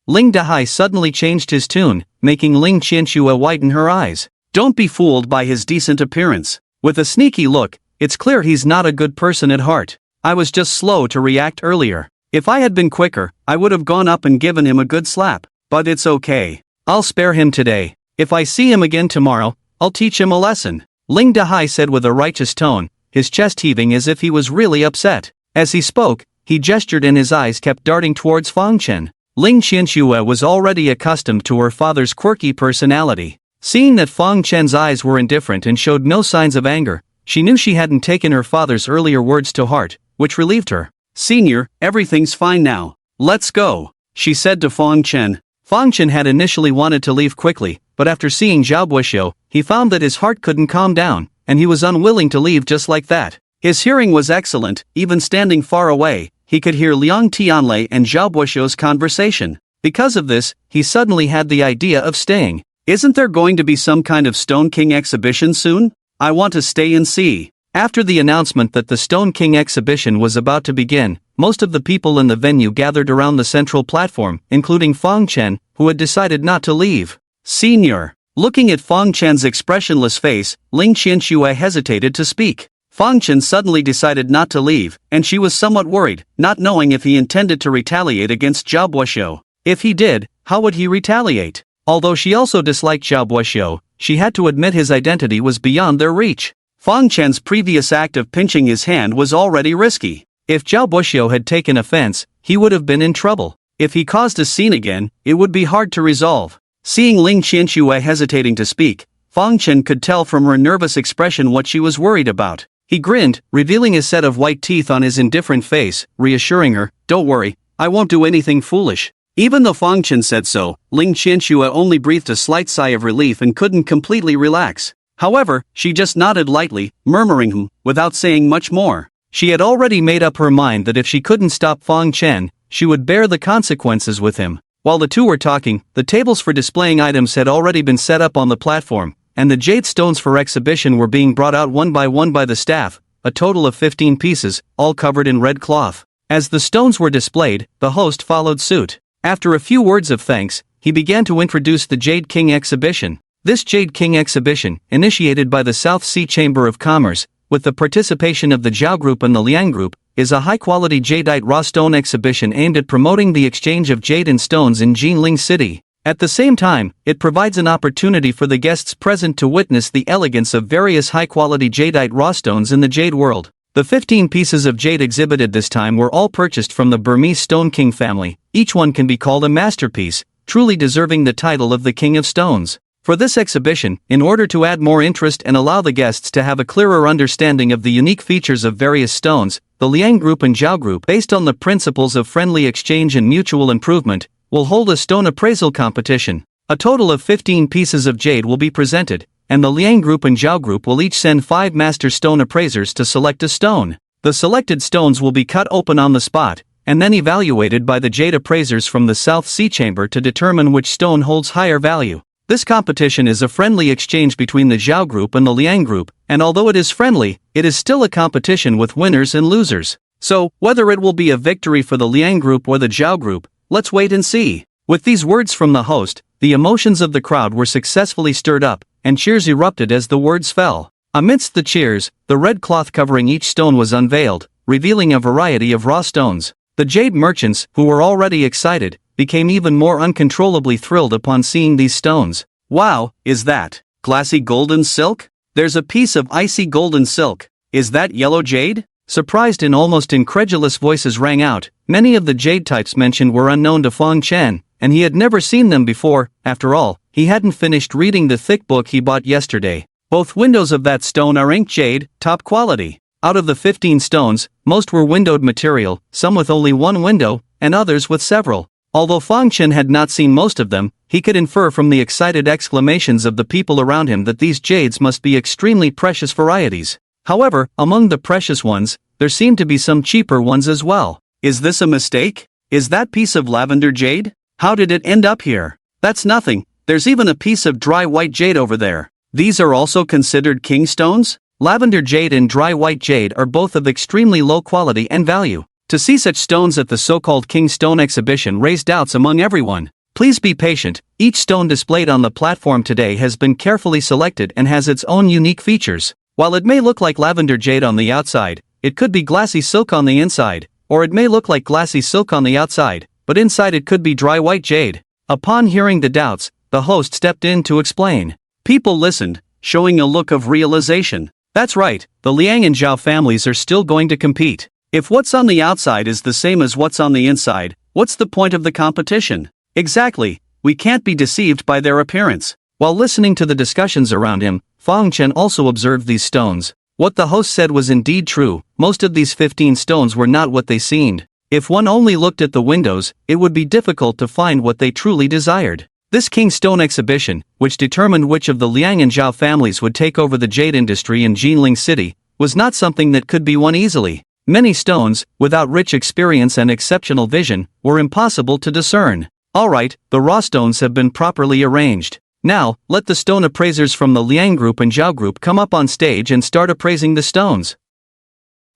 Ling Dahai suddenly changed his tune, making Ling Qianxue widen her eyes. Don't be fooled by his decent appearance. With a sneaky look, it's clear he's not a good person at heart. I was just slow to react earlier. If I had been quicker, I would have gone up and given him a good slap. But it's okay. I'll spare him today. If I see him again tomorrow, I'll teach him a lesson. Ling Dahai said with a righteous tone, his chest heaving as if he was really upset. As he spoke, he gestured and his eyes kept darting towards Fang Chen. Ling Qianxue was already accustomed to her father's quirky personality. Seeing that Fang Chen's eyes were indifferent and showed no signs of anger, she knew she hadn't taken her father's earlier words to heart, which relieved her. Senior, everything's fine now. Let's go, she said to Fang Chen. Fang Chen had initially wanted to leave quickly, but after seeing Zhao Buixuo, he found that his heart couldn't calm down, and he was unwilling to leave just like that. His hearing was excellent, even standing far away, he could hear Liang Tianlei and Zhao Buixuo's conversation. Because of this, he suddenly had the idea of staying. Isn't there going to be some kind of Stone King exhibition soon? I want to stay and see. After the announcement that the Stone King exhibition was about to begin, most of the people in the venue gathered around the central platform, including Fang Chen, who had decided not to leave. Senior. Looking at Fang Chen's expressionless face, Ling Qianxue hesitated to speak. Fang Chen suddenly decided not to leave, and she was somewhat worried, not knowing if he intended to retaliate against Zhao Buixuo. If he did, how would he retaliate? Although she also disliked Zhao Buixuo, she had to admit his identity was beyond their reach. Fang Chen's previous act of pinching his hand was already risky. If Zhao Buixuo had taken offense, he would have been in trouble. If he caused a scene again, it would be hard to resolve. Seeing Ling Qianxue hesitating to speak, Fang Chen could tell from her nervous expression what she was worried about. He grinned, revealing a set of white teeth on his indifferent face, reassuring her, "Don't worry, I won't do anything foolish." Even though Fang Chen said so, Ling Qianxue only breathed a slight sigh of relief and couldn't completely relax. However, she just nodded lightly, murmuring without saying much more. She had already made up her mind that if she couldn't stop Fang Chen, she would bear the consequences with him. While the two were talking, the tables for displaying items had already been set up on the platform, and the jade stones for exhibition were being brought out one by the staff, a total of 15 pieces, all covered in red cloth. As the stones were displayed, the host followed suit. After a few words of thanks, he began to introduce the Jade King exhibition. This Jade King exhibition, initiated by the South Sea Chamber of Commerce, with the participation of the Zhao Group and the Liang Group, is a high-quality jadeite raw stone exhibition aimed at promoting the exchange of jade and stones in Jinling City. At the same time, it provides an opportunity for the guests present to witness the elegance of various high-quality jadeite raw stones in the jade world. The 15 pieces of jade exhibited this time were all purchased from the Burmese Stone King family. Each one can be called a masterpiece, truly deserving the title of the King of Stones. For this exhibition, in order to add more interest and allow the guests to have a clearer understanding of the unique features of various stones, the Liang Group and Zhao Group, based on the principles of friendly exchange and mutual improvement, will hold a stone appraisal competition. A total of 15 pieces of jade will be presented,
and the Liang group and Zhao group will each send 5 master stone appraisers to select a stone. The selected stones will be cut open on the spot, and then evaluated by the Jade appraisers from the South Sea Chamber to determine which stone holds higher value. This competition is a friendly exchange between the Zhao group and the Liang group, and although it is friendly, it is still a competition with winners and losers. So, whether it will be a victory for the Liang group or the Zhao group, let's wait and see. With these words from the host, the emotions of the crowd were successfully stirred up, and cheers erupted as the words fell. Amidst the cheers, the red cloth covering each stone was unveiled, revealing a variety of raw stones. The jade merchants, who were already excited, became even more uncontrollably thrilled upon seeing these stones.
Wow, is that glassy golden silk? There's a piece of icy golden silk. Is that yellow jade?
Surprised and almost incredulous voices rang out. Many of the jade types mentioned were unknown to Fang Chen, and he had never seen them before. After all, he hadn't finished reading the thick book he bought yesterday.
Both windows of that stone are inked jade, top quality.
Out of the 15 stones, most were windowed material, some with only one window, and others with several. Although Fang Chen had not seen most of them, he could infer from the excited exclamations of the people around him that these jades must be extremely precious varieties. However, among the precious ones, there seemed to be some cheaper ones as well.
Is this a mistake? Is that piece of lavender jade? How did it end up here? That's nothing, there's even a piece of dry white jade over there. These are also considered king stones?
Lavender jade and dry white jade are both of extremely low quality and value. To see such stones at the so-called King Stone exhibition raised doubts among everyone. Please be patient, each stone displayed on the platform today has been carefully selected and has its own unique features. While it may look like lavender jade on the outside, it could be glassy silk on the inside, or it may look like glassy silk on the outside, but inside it could be dry white jade. Upon hearing the doubts, the host stepped in to explain.
People listened, showing a look of realization. That's right, the Liang and Zhao families are still going to compete. If what's on the outside is the same as what's on the inside, what's the point of the competition? Exactly, we can't be deceived by their appearance.
While listening to the discussions around him, Fang Chen also observed these stones. What the host said was indeed true, most of these 15 stones were not what they seemed. If one only looked at the windows, it would be difficult to find what they truly desired. This King Stone exhibition, which determined which of the Liang and Zhao families would take over the jade industry in Jinling City, was not something that could be won easily. Many stones, without rich experience and exceptional vision, were impossible to discern. Alright, the raw stones have been properly arranged. Now, let the stone appraisers from the Liang group and Zhao group come up on stage and start appraising the stones.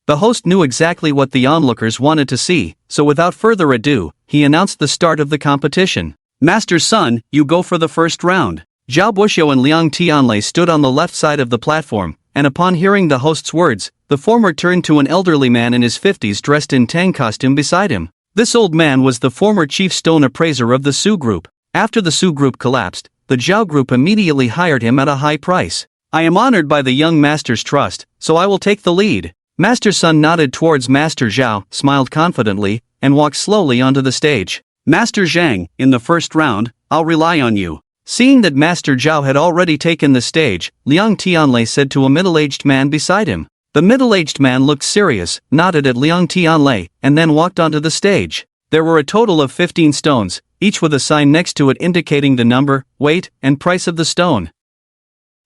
The host knew exactly what the onlookers wanted to see, so without further ado, he announced the start of the competition.
Master Sun, you go for the first round.
Zhao Buxiu and Liang Tianlei stood on the left side of the platform, and upon hearing the host's words, the former turned to an elderly man in his 50s dressed in tang costume beside him. This old man was the former chief stone appraiser of the Su group. After the Su group collapsed, the Zhao group immediately hired him at a high price. I am honored by the young master's trust, so I will take the lead. Master Sun nodded towards Master Zhao, smiled confidently, and walked slowly onto the stage.
Master Zhang, in the first round, I'll rely on you.
Seeing that Master Zhao had already taken the stage, Liang Tianlei said to a middle-aged man beside him. The middle-aged man looked serious, nodded at Liang Tianlei, and then walked onto the stage. There were a total of 15 stones, each with a sign next to it indicating the number, weight, and price of the stone.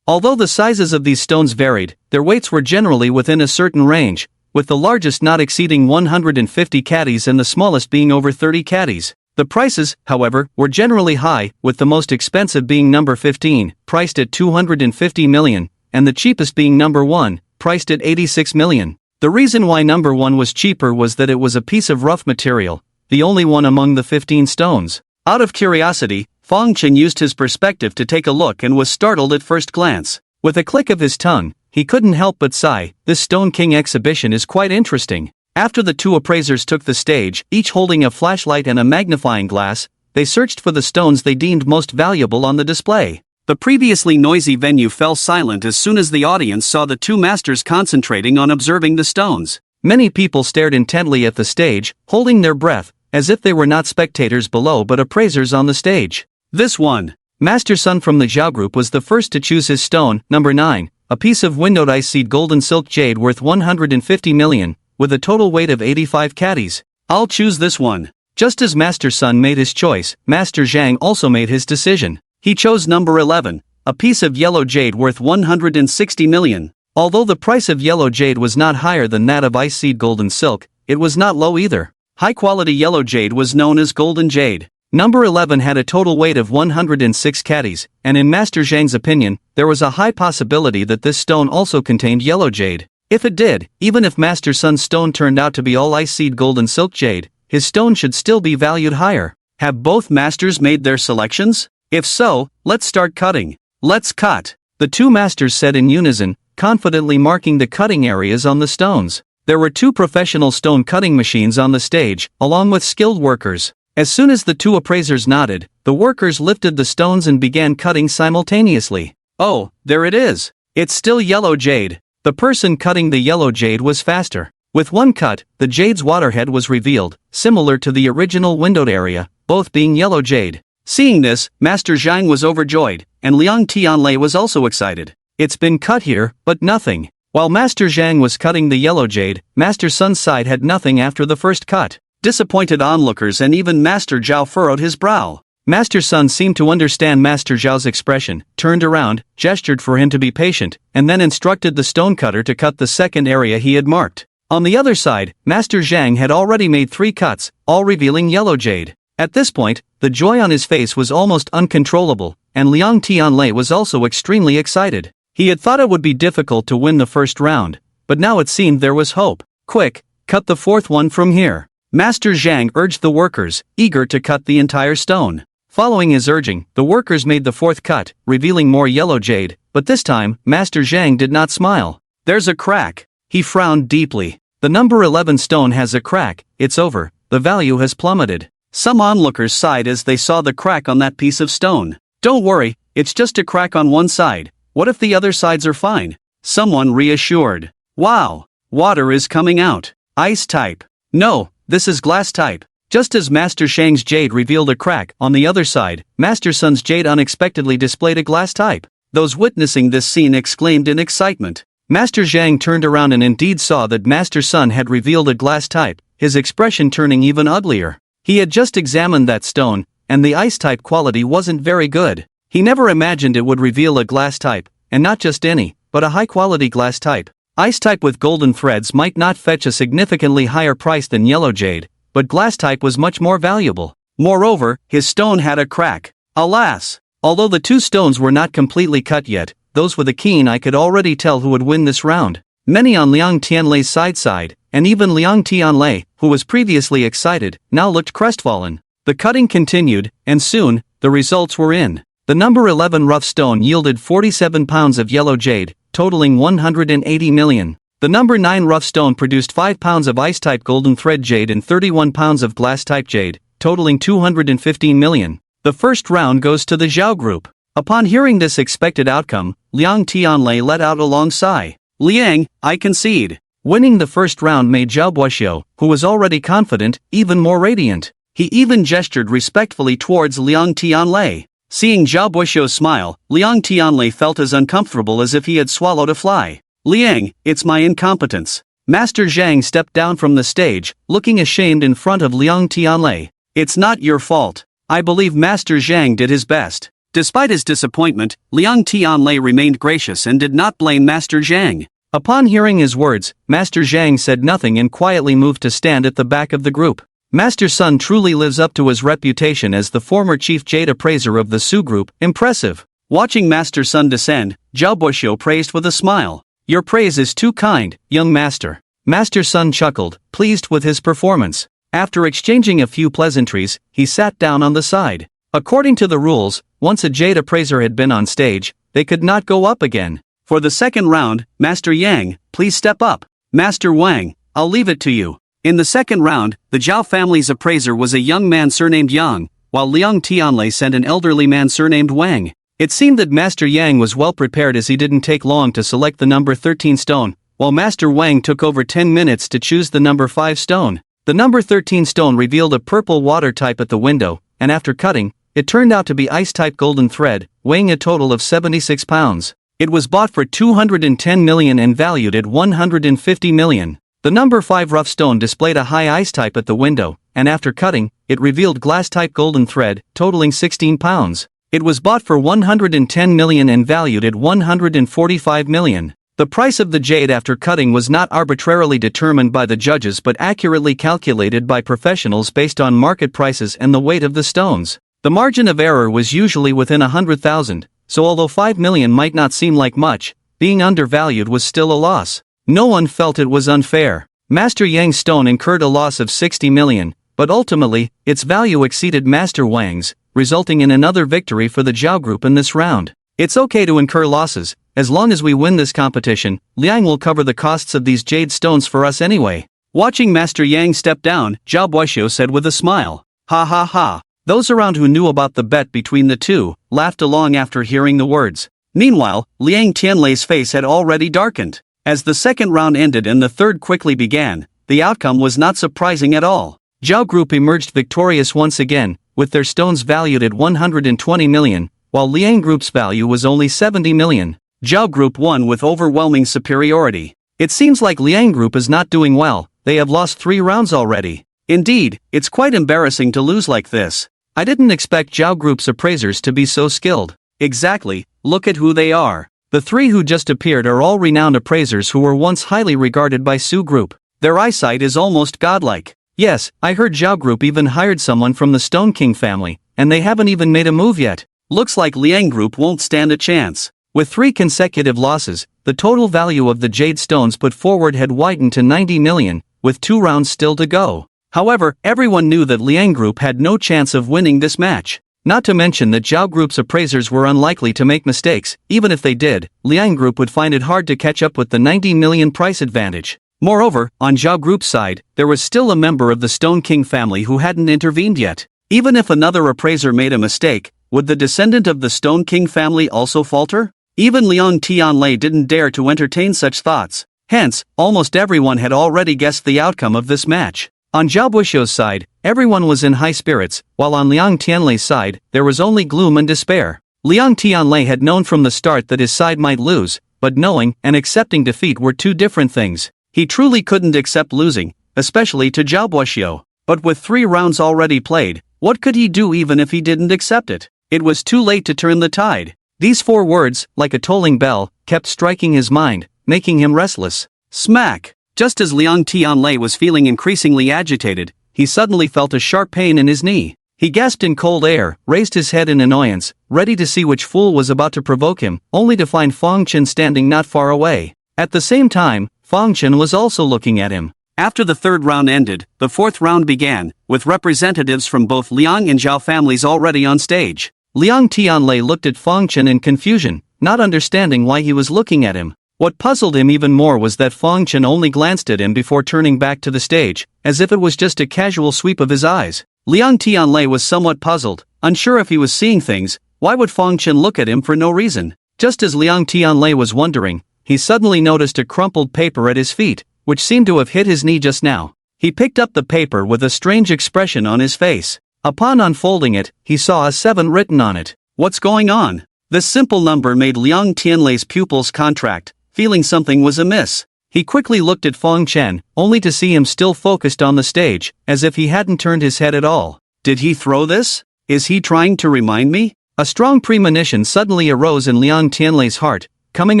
Although the sizes of these stones varied, their weights were generally within a certain range, with the largest not exceeding 150 caddies and the smallest being over 30 caddies. The prices, however, were generally high, with the most expensive being number 15, priced at 250 million, and the cheapest being number 1, priced at 86 million. The reason why number 1 was cheaper was that it was a piece of rough material, the only one among the 15 stones. Out of curiosity, Fang Chen used his perspective to take a look and was startled at first glance. With a click of his tongue, he couldn't help but sigh, this Stone King exhibition is quite interesting. After the two appraisers took the stage, each holding a flashlight and a magnifying glass, they searched for the stones they deemed most valuable on the display.
The previously noisy venue fell silent as soon as the audience saw the two masters concentrating on observing the stones.
Many people stared intently at the stage, holding their breath, as if they were not spectators below but appraisers on the stage.
This one.
Master Sun from the Zhao group was the first to choose his stone, number 9, a piece of windowed ice-seed golden silk jade worth 150 million. With a total weight of 85 caddies.
I'll choose this one.
Just as Master Sun made his choice, Master Zhang also made his decision.
He chose number 11, a piece of yellow jade worth 160 million. Although the price of yellow jade was not higher than that of ice seed golden silk, it was not low either. High-quality yellow jade was known as golden jade. Number 11 had a total weight of 106 caddies, and in Master Zhang's opinion, there was a high possibility that this stone also contained yellow jade. If it did, even if Master Sun's stone turned out to be all ice seed golden silk jade, his stone should still be valued higher. Have both masters made their selections? If so, let's start cutting. Let's cut. The two masters said in unison, confidently marking the cutting areas on the stones. There were two professional stone cutting machines on the stage, along with skilled workers. As soon as the two appraisers nodded, the workers lifted the stones and began cutting simultaneously. Oh, there it is. It's still yellow jade. The person cutting the yellow jade was faster. With one cut, the jade's waterhead was revealed, similar to the original windowed area, both being yellow jade. Seeing this, Master Zhang was overjoyed, and Liang Tianlei was also excited. It's been cut here, but nothing. While Master Zhang was cutting the yellow jade, Master Sun's side had nothing after the first cut. Disappointed onlookers and even Master Zhao furrowed his brow. Master Sun seemed to understand Master Zhao's expression, turned around, gestured for him to be patient, and then instructed the stonecutter to cut the second area he had marked. On the other side, Master Zhang had already made 3 cuts, all revealing yellow jade. At this point, the joy on his face was almost uncontrollable, and Liang Tianlei was also extremely excited. He had thought it would be difficult to win the first round, but now it seemed there was hope. Quick, cut the fourth one from here. Master Zhang urged the workers, eager to cut the entire stone. Following his urging, the workers made the fourth cut, revealing more yellow jade, but this time, Master Zhang did not smile. There's a crack. He frowned deeply. The number 11 stone has a crack, it's over, the value has plummeted. Some onlookers sighed as they saw the crack on that piece of stone. Don't worry, it's just a crack on one side. What if the other sides are fine? Someone reassured. Wow, water is coming out. Ice type. No, this is glass type. Just as Master Zhang's jade revealed a crack on the other side, Master Sun's jade unexpectedly displayed a glass type. Those witnessing this scene exclaimed in excitement. Master Zhang turned around and indeed saw that Master Sun had revealed a glass type, his expression turning even uglier. He had just examined that stone, and the ice type quality wasn't very good. He never imagined it would reveal a glass type, and not just any, but a high-quality glass type. Ice type with golden threads might not fetch a significantly higher price than yellow jade, but glass type was much more valuable. Moreover, his stone had a crack. Alas! Although the two stones were not completely cut yet, those with a keen eye could already tell who would win this round. Many on Liang Tianlei's side, and even Liang Tianlei, who was previously excited, now looked crestfallen. The cutting continued, and soon, the results were in. The number 11 rough stone yielded 47 pounds of yellow jade, totaling 180 million. The number 9 rough stone produced 5 pounds of ice-type golden thread jade and 31 pounds of glass-type jade, totaling 215 million. The first round goes to the Zhao group. Upon hearing this expected outcome, Liang Tianlei let out a long sigh. Liang, I concede. Winning the first round made Zhao Buoxiu, who was already confident, even more radiant. He even gestured respectfully towards Liang Tianlei. Seeing Zhao Buoxiu smile, Liang Tianlei felt as uncomfortable as if he had swallowed a fly. Liang, it's my incompetence. Master Zhang stepped down from the stage, looking ashamed in front of Liang Tianlei. It's not your fault. I believe Master Zhang did his best. Despite his disappointment, Liang Tianlei remained gracious and did not blame Master Zhang. Upon hearing his words, Master Zhang said nothing and quietly moved to stand at the back of the group. Master Sun truly lives up to his reputation as the former chief jade appraiser of the Su group. Impressive. Watching Master Sun descend, Zhao Buoxiu praised with a smile. Your praise is too kind, young master. Master Sun chuckled, pleased with his performance. After exchanging a few pleasantries, he sat down on the side. According to the rules, once a jade appraiser had been on stage, they could not go up again. For the second round, Master Yang, please step up. Master Wang, I'll leave it to you. In the second round, the Zhao family's appraiser was a young man surnamed Yang, while Liang Tianlei sent an elderly man surnamed Wang. It seemed that Master Yang was well prepared as he didn't take long to select the number 13 stone, while Master Wang took over 10 minutes to choose the number 5 stone. The number 13 stone revealed a purple water type at the window, and after cutting, it turned out to be ice-type golden thread, weighing a total of 76 pounds. It was bought for 210 million and valued at 150 million. The number 5 rough stone displayed a high ice type at the window, and after cutting, it revealed glass-type golden thread, totaling 16 pounds.
It was bought for 110 million and valued at 145 million. The price of the jade after cutting was not arbitrarily determined by the judges but accurately calculated by professionals based on market prices and the weight of the stones. The margin of error was usually within 100,000, so although 5 million might not seem like much, being undervalued was still a loss. No one felt it was unfair. Master Yang's stone incurred a loss of 60 million, but ultimately, its value exceeded Master Wang's, resulting in another victory for the Zhao group in this round. It's okay to incur losses, as long as we win this competition. Liang will cover the costs of these jade stones for us anyway.
Watching Master Yang step down, Zhao Buoxiu said with a smile. Ha ha ha. Those around who knew about the bet between the two, laughed along after hearing the words. Meanwhile, Liang Tianlei's face had already darkened. As the second round ended and the third quickly began, the outcome was not surprising at all. Zhao Group emerged victorious once again, with their stones valued at 120 million, while Liang Group's value was only 70 million. Zhao Group won with overwhelming superiority. It seems like Liang Group is not doing well, they have lost 3 rounds already. Indeed, it's quite embarrassing to lose like this. I didn't expect Zhao Group's appraisers to be so skilled. Exactly, look at who they are. The 3 who just appeared are all renowned appraisers who were once highly regarded by Su Group. Their eyesight is almost godlike. Yes, I heard Zhao Group even hired someone from the Stone King family, and they haven't even made a move yet. Looks like Liang Group won't stand a chance. With 3 consecutive losses, the total value of the jade stones put forward had widened to 90 million, with 2 rounds still to go. However, everyone knew that Liang Group had no chance of winning this match. Not to mention that Zhao Group's appraisers were unlikely to make mistakes. Even if they did, Liang Group would find it hard to catch up with the 90 million price advantage. Moreover, on Zhao Group's side, there was still a member of the Stone King family who hadn't intervened yet. Even if another appraiser made a mistake, would the descendant of the Stone King family also falter? Even Liang Tianlei didn't dare to entertain such thoughts. Hence, almost everyone had already guessed the outcome of this match. On Zhao Buoxiu's side, everyone was in high spirits, while on Liang Tianlei's side, there was only gloom and despair. Liang Tianlei had known from the start that his side might lose, but knowing and accepting defeat were 2 different things. He truly couldn't accept losing, especially to Zhao Buoxiu. But with 3 rounds already played, what could he do even if he didn't accept it? It was too late to turn the tide. These 4 words, like a tolling bell, kept striking his mind, making him restless. Smack! Just as Liang Tianlei was feeling increasingly agitated, he suddenly felt a sharp pain in his knee. He gasped in cold air, raised his head in annoyance, ready to see which fool was about to provoke him, only to find Fang Chen standing not far away. At the same time, Fang Chen was also looking at him. After the 3rd round ended, the 4th round began, with representatives from both Liang and Zhao families already on stage. Liang Tianlei looked at Fang Chen in confusion, not understanding why he was looking at him. What puzzled him even more was that Fang Chen only glanced at him before turning back to the stage, as if it was just a casual sweep of his eyes. Liang Tianlei was somewhat puzzled, unsure if he was seeing things. Why would Fang Chen look at him for no reason? Just as Liang Tianlei was wondering, he suddenly noticed a crumpled paper at his feet, which seemed to have hit his knee just now. He picked up the paper with a strange expression on his face. Upon unfolding it, he saw a 7 written on it. What's going on? This simple number made Liang Tianlei's pupils contract. Feeling something was amiss, he quickly looked at Fang Chen, only to see him still focused on the stage, as if he hadn't turned his head at all. Did he throw this? Is he trying to remind me? A strong premonition suddenly arose in Liang Tianlei's heart, coming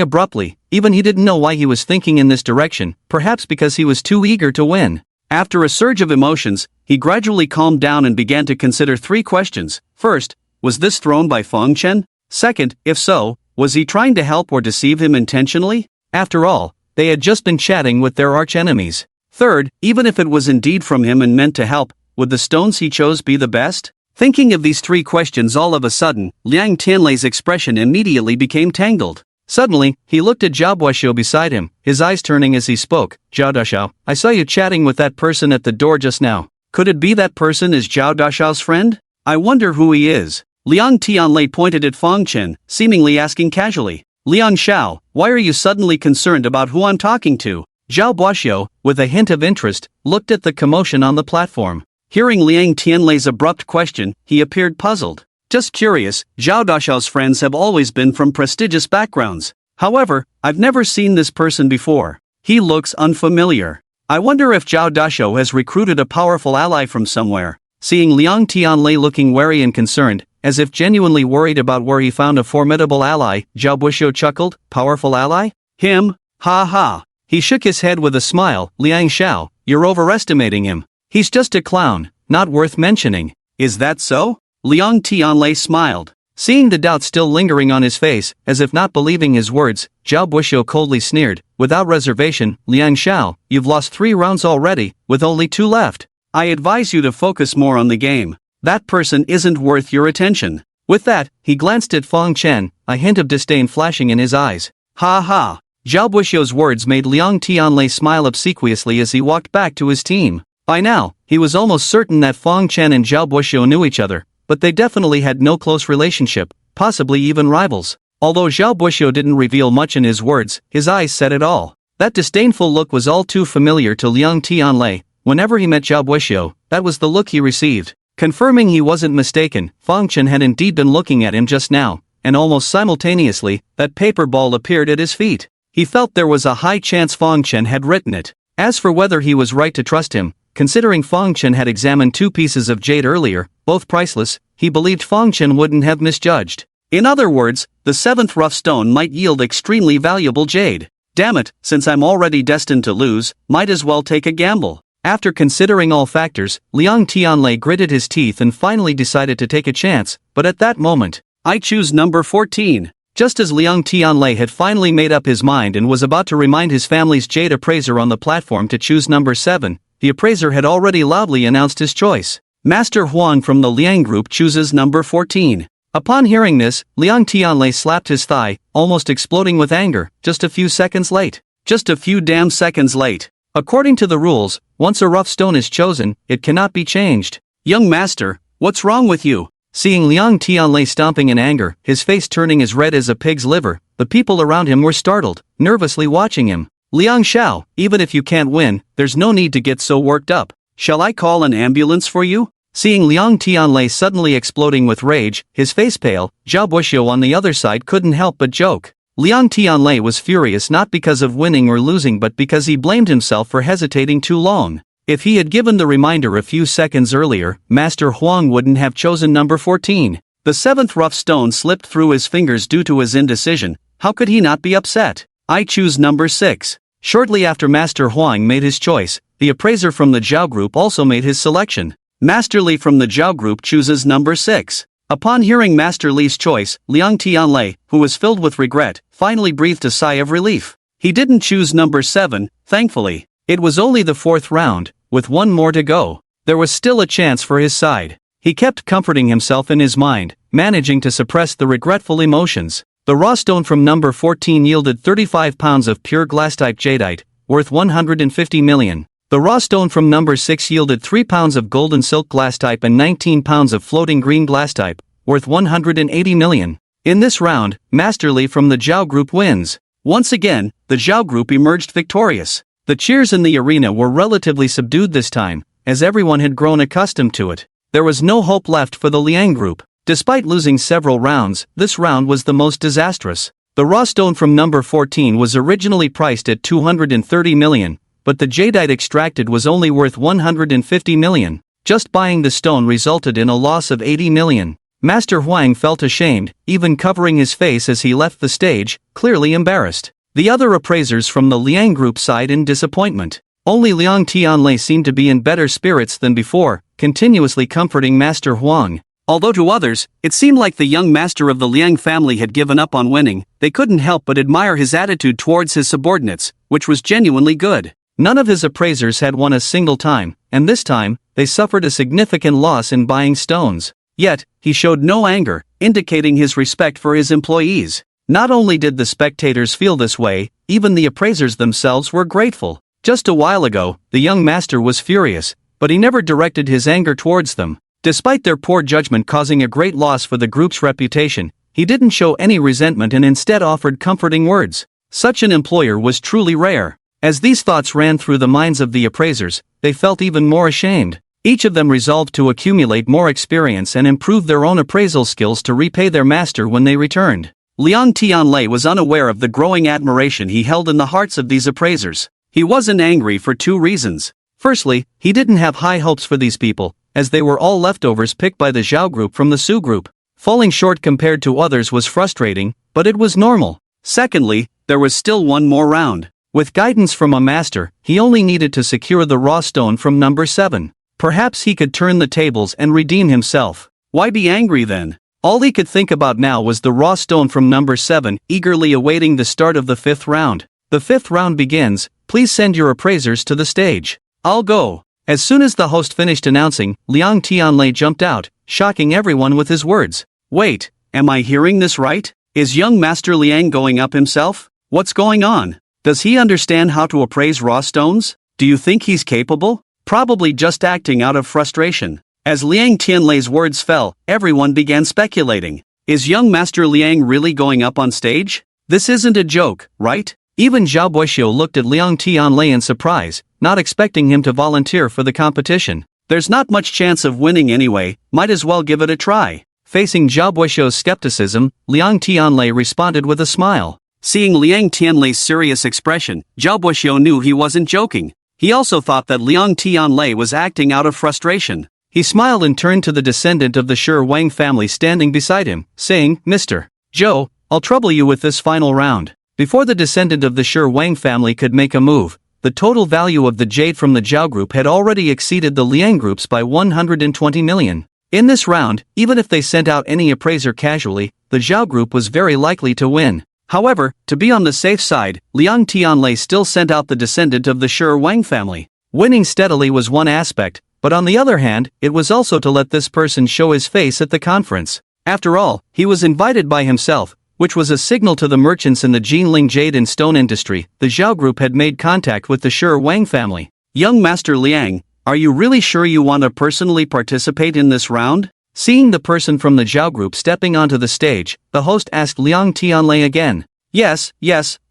abruptly. Even he didn't know why he was thinking in this direction, perhaps because he was too eager to win. After a surge of emotions, he gradually calmed down and began to consider 3 questions. First, was this thrown by Fang Chen? Second, if so, was he trying to help or deceive him intentionally? After all, they had just been chatting with their arch-enemies. Third, even if it was indeed from him and meant to help, would the stones he chose be the best? Thinking of these 3 questions all of a sudden, Liang Tianlei's expression immediately became tangled. Suddenly, he looked at Zhao Buoxiu beside him, his eyes turning as he spoke. Zhao Daxiao, I saw you chatting with that person at the door just now. Could it be that person is Zhao Daxiao's friend? I wonder who he is. Liang Tianlei pointed at Fang Chen, seemingly asking casually. Liang Xiao, why are you suddenly concerned about who I'm talking to? Zhao Buoxiu, with a hint of interest, looked at the commotion on the platform. Hearing Liang Tianlei's abrupt question, he appeared puzzled. Just curious, Zhao Daxiao's friends have always been from prestigious backgrounds. However, I've never seen this person before. He looks unfamiliar. I wonder if Zhao Daxiao has recruited a powerful ally from somewhere. Seeing Liang Tianlei looking wary and concerned,
as if genuinely worried about where he found a formidable ally. Zhao Buxiu chuckled, powerful ally?
Him? Ha ha.
He shook his head with a smile. Liang Xiao, you're overestimating him. He's just a clown, not worth mentioning.
Is that so? Liang Tianlei smiled.
Seeing the doubt still lingering on his face, as if not believing his words, Zhao Buxiu coldly sneered, without reservation, Liang Xiao, you've lost 3 rounds already, with only 2 left.
I advise you to focus more on the game. That person isn't worth your attention.
With that, he glanced at Feng Chen, a hint of disdain flashing in his eyes.
Ha ha.
Zhao Buxiu's words made Liang Tianlei smile obsequiously as he walked back to his team. By now, he was almost certain that Feng Chen and Zhao Buxiu knew each other, but they definitely had no close relationship, possibly even rivals. Although Zhao Buxiu didn't reveal much in his words, his eyes said it all. That disdainful look was all too familiar to Liang Tianlei. Whenever he met Zhao Buxiu, that was the look he received. Confirming he wasn't mistaken, Feng Chen had indeed been looking at him just now, and almost simultaneously, that paper ball appeared at his feet. He felt there was a high chance Feng Chen had written it. As for whether he was right to trust him, considering Feng Chen had examined 2 pieces of jade earlier, both priceless, he believed Feng Chen wouldn't have misjudged.
In other words, the 7th rough stone might yield extremely valuable jade. Damn it, since I'm already destined to lose, might as well take a gamble.
After considering all factors, Liang Tianlei gritted his teeth and finally decided to take a chance, but at that moment,
I choose number 14.
Just as Liang Tianlei had finally made up his mind and was about to remind his family's jade appraiser on the platform to choose number 7, the appraiser had already loudly announced his choice. Master Huang from the Liang group chooses number 14. Upon hearing this, Liang Tianlei slapped his thigh, almost exploding with anger, just a few seconds late.
Just a few damn seconds late.
According to the rules, once a rough stone is chosen, it cannot be changed.
Young master, what's wrong with you?
Seeing Liang Tianlei stomping in anger, his face turning as red as a pig's liver, the people around him were startled, nervously watching him. Liang Xiao, even if you can't win, there's no need to get so worked up.
Shall I call an ambulance for you?
Seeing Liang Tianlei suddenly exploding with rage, his face pale, Zhao Buxiu on the other side couldn't help but joke. Liang Tianlei was furious not because of winning or losing but because he blamed himself for hesitating too long. If he had given the reminder a few seconds earlier, Master Huang wouldn't have chosen number 14. The 7th rough stone slipped through his fingers due to his indecision. How could he not be upset? I choose number 6. Shortly after Master Huang made his choice, the appraiser from the Zhao group also made his selection. Master Li from the Zhao group chooses number 6. Upon hearing Master Li's choice, Liang Tianlei, who was filled with regret, finally breathed a sigh of relief. He didn't choose number 7, thankfully. It was only the 4th round, with 1 more to go. There was still a chance for his side. He kept comforting himself in his mind, managing to suppress the regretful emotions. The raw stone from number 14 yielded 35 pounds of pure glass-type jadeite, worth 150 million. The raw stone from number 6 yielded 3 pounds of golden silk glass-type and 19 pounds of floating green glass-type, worth 180 million. In this round, Master Li from the Zhao group wins. Once again, the Zhao group emerged victorious. The cheers in the arena were relatively subdued this time, as everyone had grown accustomed to it. There was no hope left for the Liang group. Despite losing several rounds, this round was the most disastrous. The raw stone from number 14 was originally priced at 230 million, but the jadeite extracted was only worth 150 million. Just buying the stone resulted in a loss of 80 million. Master Huang felt ashamed, even covering his face as he left the stage, clearly embarrassed. The other appraisers from the Liang group sighed in disappointment. Only Liang Tianlei seemed to be in better spirits than before, continuously comforting Master Huang. Although to others, it seemed like the young master of the Liang family had given up on winning, they couldn't help but admire his attitude towards his subordinates, which was genuinely good. None of his appraisers had won a single time, and this time, they suffered a significant loss in buying stones. Yet, he showed no anger, indicating his respect for his employees. Not only did the spectators feel this way, even the appraisers themselves were grateful. Just a while ago, the young master was furious, but he never directed his anger towards them. Despite their poor judgment causing a great loss for the group's reputation, he didn't show any resentment and instead offered comforting words. Such an employer was truly rare. As these thoughts ran through the minds of the appraisers, they felt even more ashamed. Each of them resolved to accumulate more experience and improve their own appraisal skills to repay their master when they returned. Liang Tianlei was unaware of the growing admiration he held in the hearts of these appraisers. He wasn't angry for 2 reasons. Firstly, he didn't have high hopes for these people, as they were all leftovers picked by the Zhao group from the Su group. Falling short compared to others was frustrating, but it was normal.
Secondly, there was still one more round.
With guidance from a master, he only needed to secure the raw stone from number 7. Perhaps he could turn the tables and redeem himself.
Why be angry then?
All he could think about now was the raw stone from number 7, eagerly awaiting the start of the 5th round. The 5th round begins. Please send your appraisers to the stage.
I'll go.
As soon as the host finished announcing, Liang Tianlei jumped out, shocking everyone with his words.
Wait, am I hearing this right? Is young Master Liang going up himself? What's going on? Does he understand how to appraise raw stones? Do you think he's capable? Probably just acting out of frustration. As Liang Tianlei's words fell, everyone began speculating. Is young Master Liang really going up on stage? This isn't a joke, right?
Even Zhao Buixio looked at Liang Tianlei in surprise, not expecting him to volunteer for the competition.
There's not much chance of winning anyway, might as well give it a try.
Facing Zhao Buixio's skepticism, Liang Tianlei responded with a smile.
Seeing Liang Tianlei's serious expression, Zhao Buixio knew he wasn't joking. He also thought that Liang Tianlei was acting out of frustration.
He smiled and turned to the descendant of the Shi Wang family standing beside him, saying, Mr. Zhou, I'll trouble you with this final round. Before the descendant of the Shi Wang family could make a move, the total value of the jade from the Zhao group had already exceeded the Liang groups by 120 million. In this round, even if they sent out any appraiser casually, the Zhao group was very likely to win. However, to be on the safe side, Liang Tianlei still sent out the descendant of the Shi Wang family. Winning steadily was one aspect, but on the other hand, it was also to let this person show his face at the conference. After all, he was invited by himself, which was a signal to the merchants in the Jinling jade and stone industry. The Zhao group had made contact with the Shi Wang family.
Young Master Liang, are you really sure you want to personally participate in this round?
Seeing the person from the Zhao group stepping onto the stage, the host asked Liang Tianlei again.
Yes,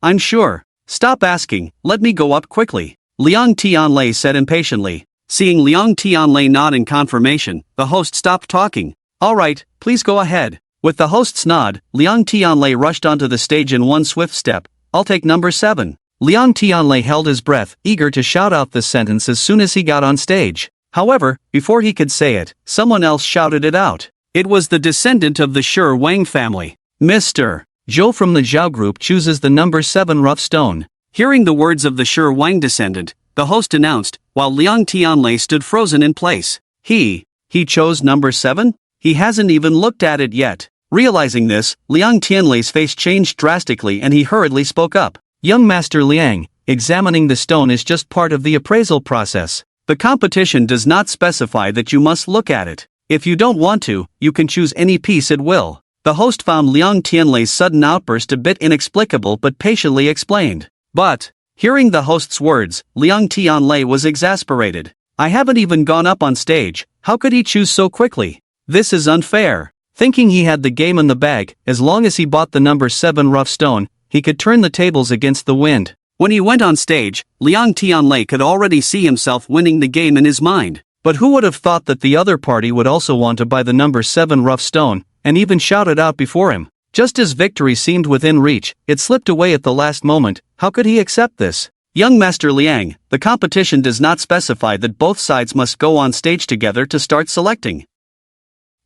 I'm sure. Stop asking, let me go up quickly. Liang Tianlei said impatiently. Seeing Liang Tianlei nod in confirmation, the host stopped talking. Alright, please go ahead. With the host's nod, Liang Tianlei rushed onto the stage in one swift step. I'll take number 7. Liang Tianlei held his breath, eager to shout out this sentence as soon as he got on stage. However, before he could say it, someone else shouted it out. It was the descendant of the Shi Wang family. Mr.
Zhou from the Zhao group chooses the number 7 rough stone.
Hearing the words of the Shi Wang descendant, the host announced, while Liang Tianlei stood frozen in place. He chose number 7? He hasn't even looked at it yet. Realizing this, Liang Tianlei's face changed drastically and he hurriedly spoke up.
Young Master Liang, examining the stone is just part of the appraisal process.
The competition does not specify that you must look at it. If you don't want to, you can choose any piece at will. The host found Liang Tianlei's sudden outburst a bit inexplicable but patiently explained. But, hearing the host's words, Liang Tianlei was exasperated. I haven't even gone up on stage, how could he choose so quickly? This is unfair.
Thinking he had the game in the bag, as long as he bought the number 7 rough stone, he could turn the tables against the wind.
When he went on stage, Liang Tianlei could already see himself winning the game in his mind.
But who would have thought that the other party would also want to buy the number 7 rough stone, and even shout it out before him? Just as victory seemed within reach, it slipped away at the last moment. How could he accept this?
Young Master Liang, the competition does not specify that both sides must go on stage together to start selecting.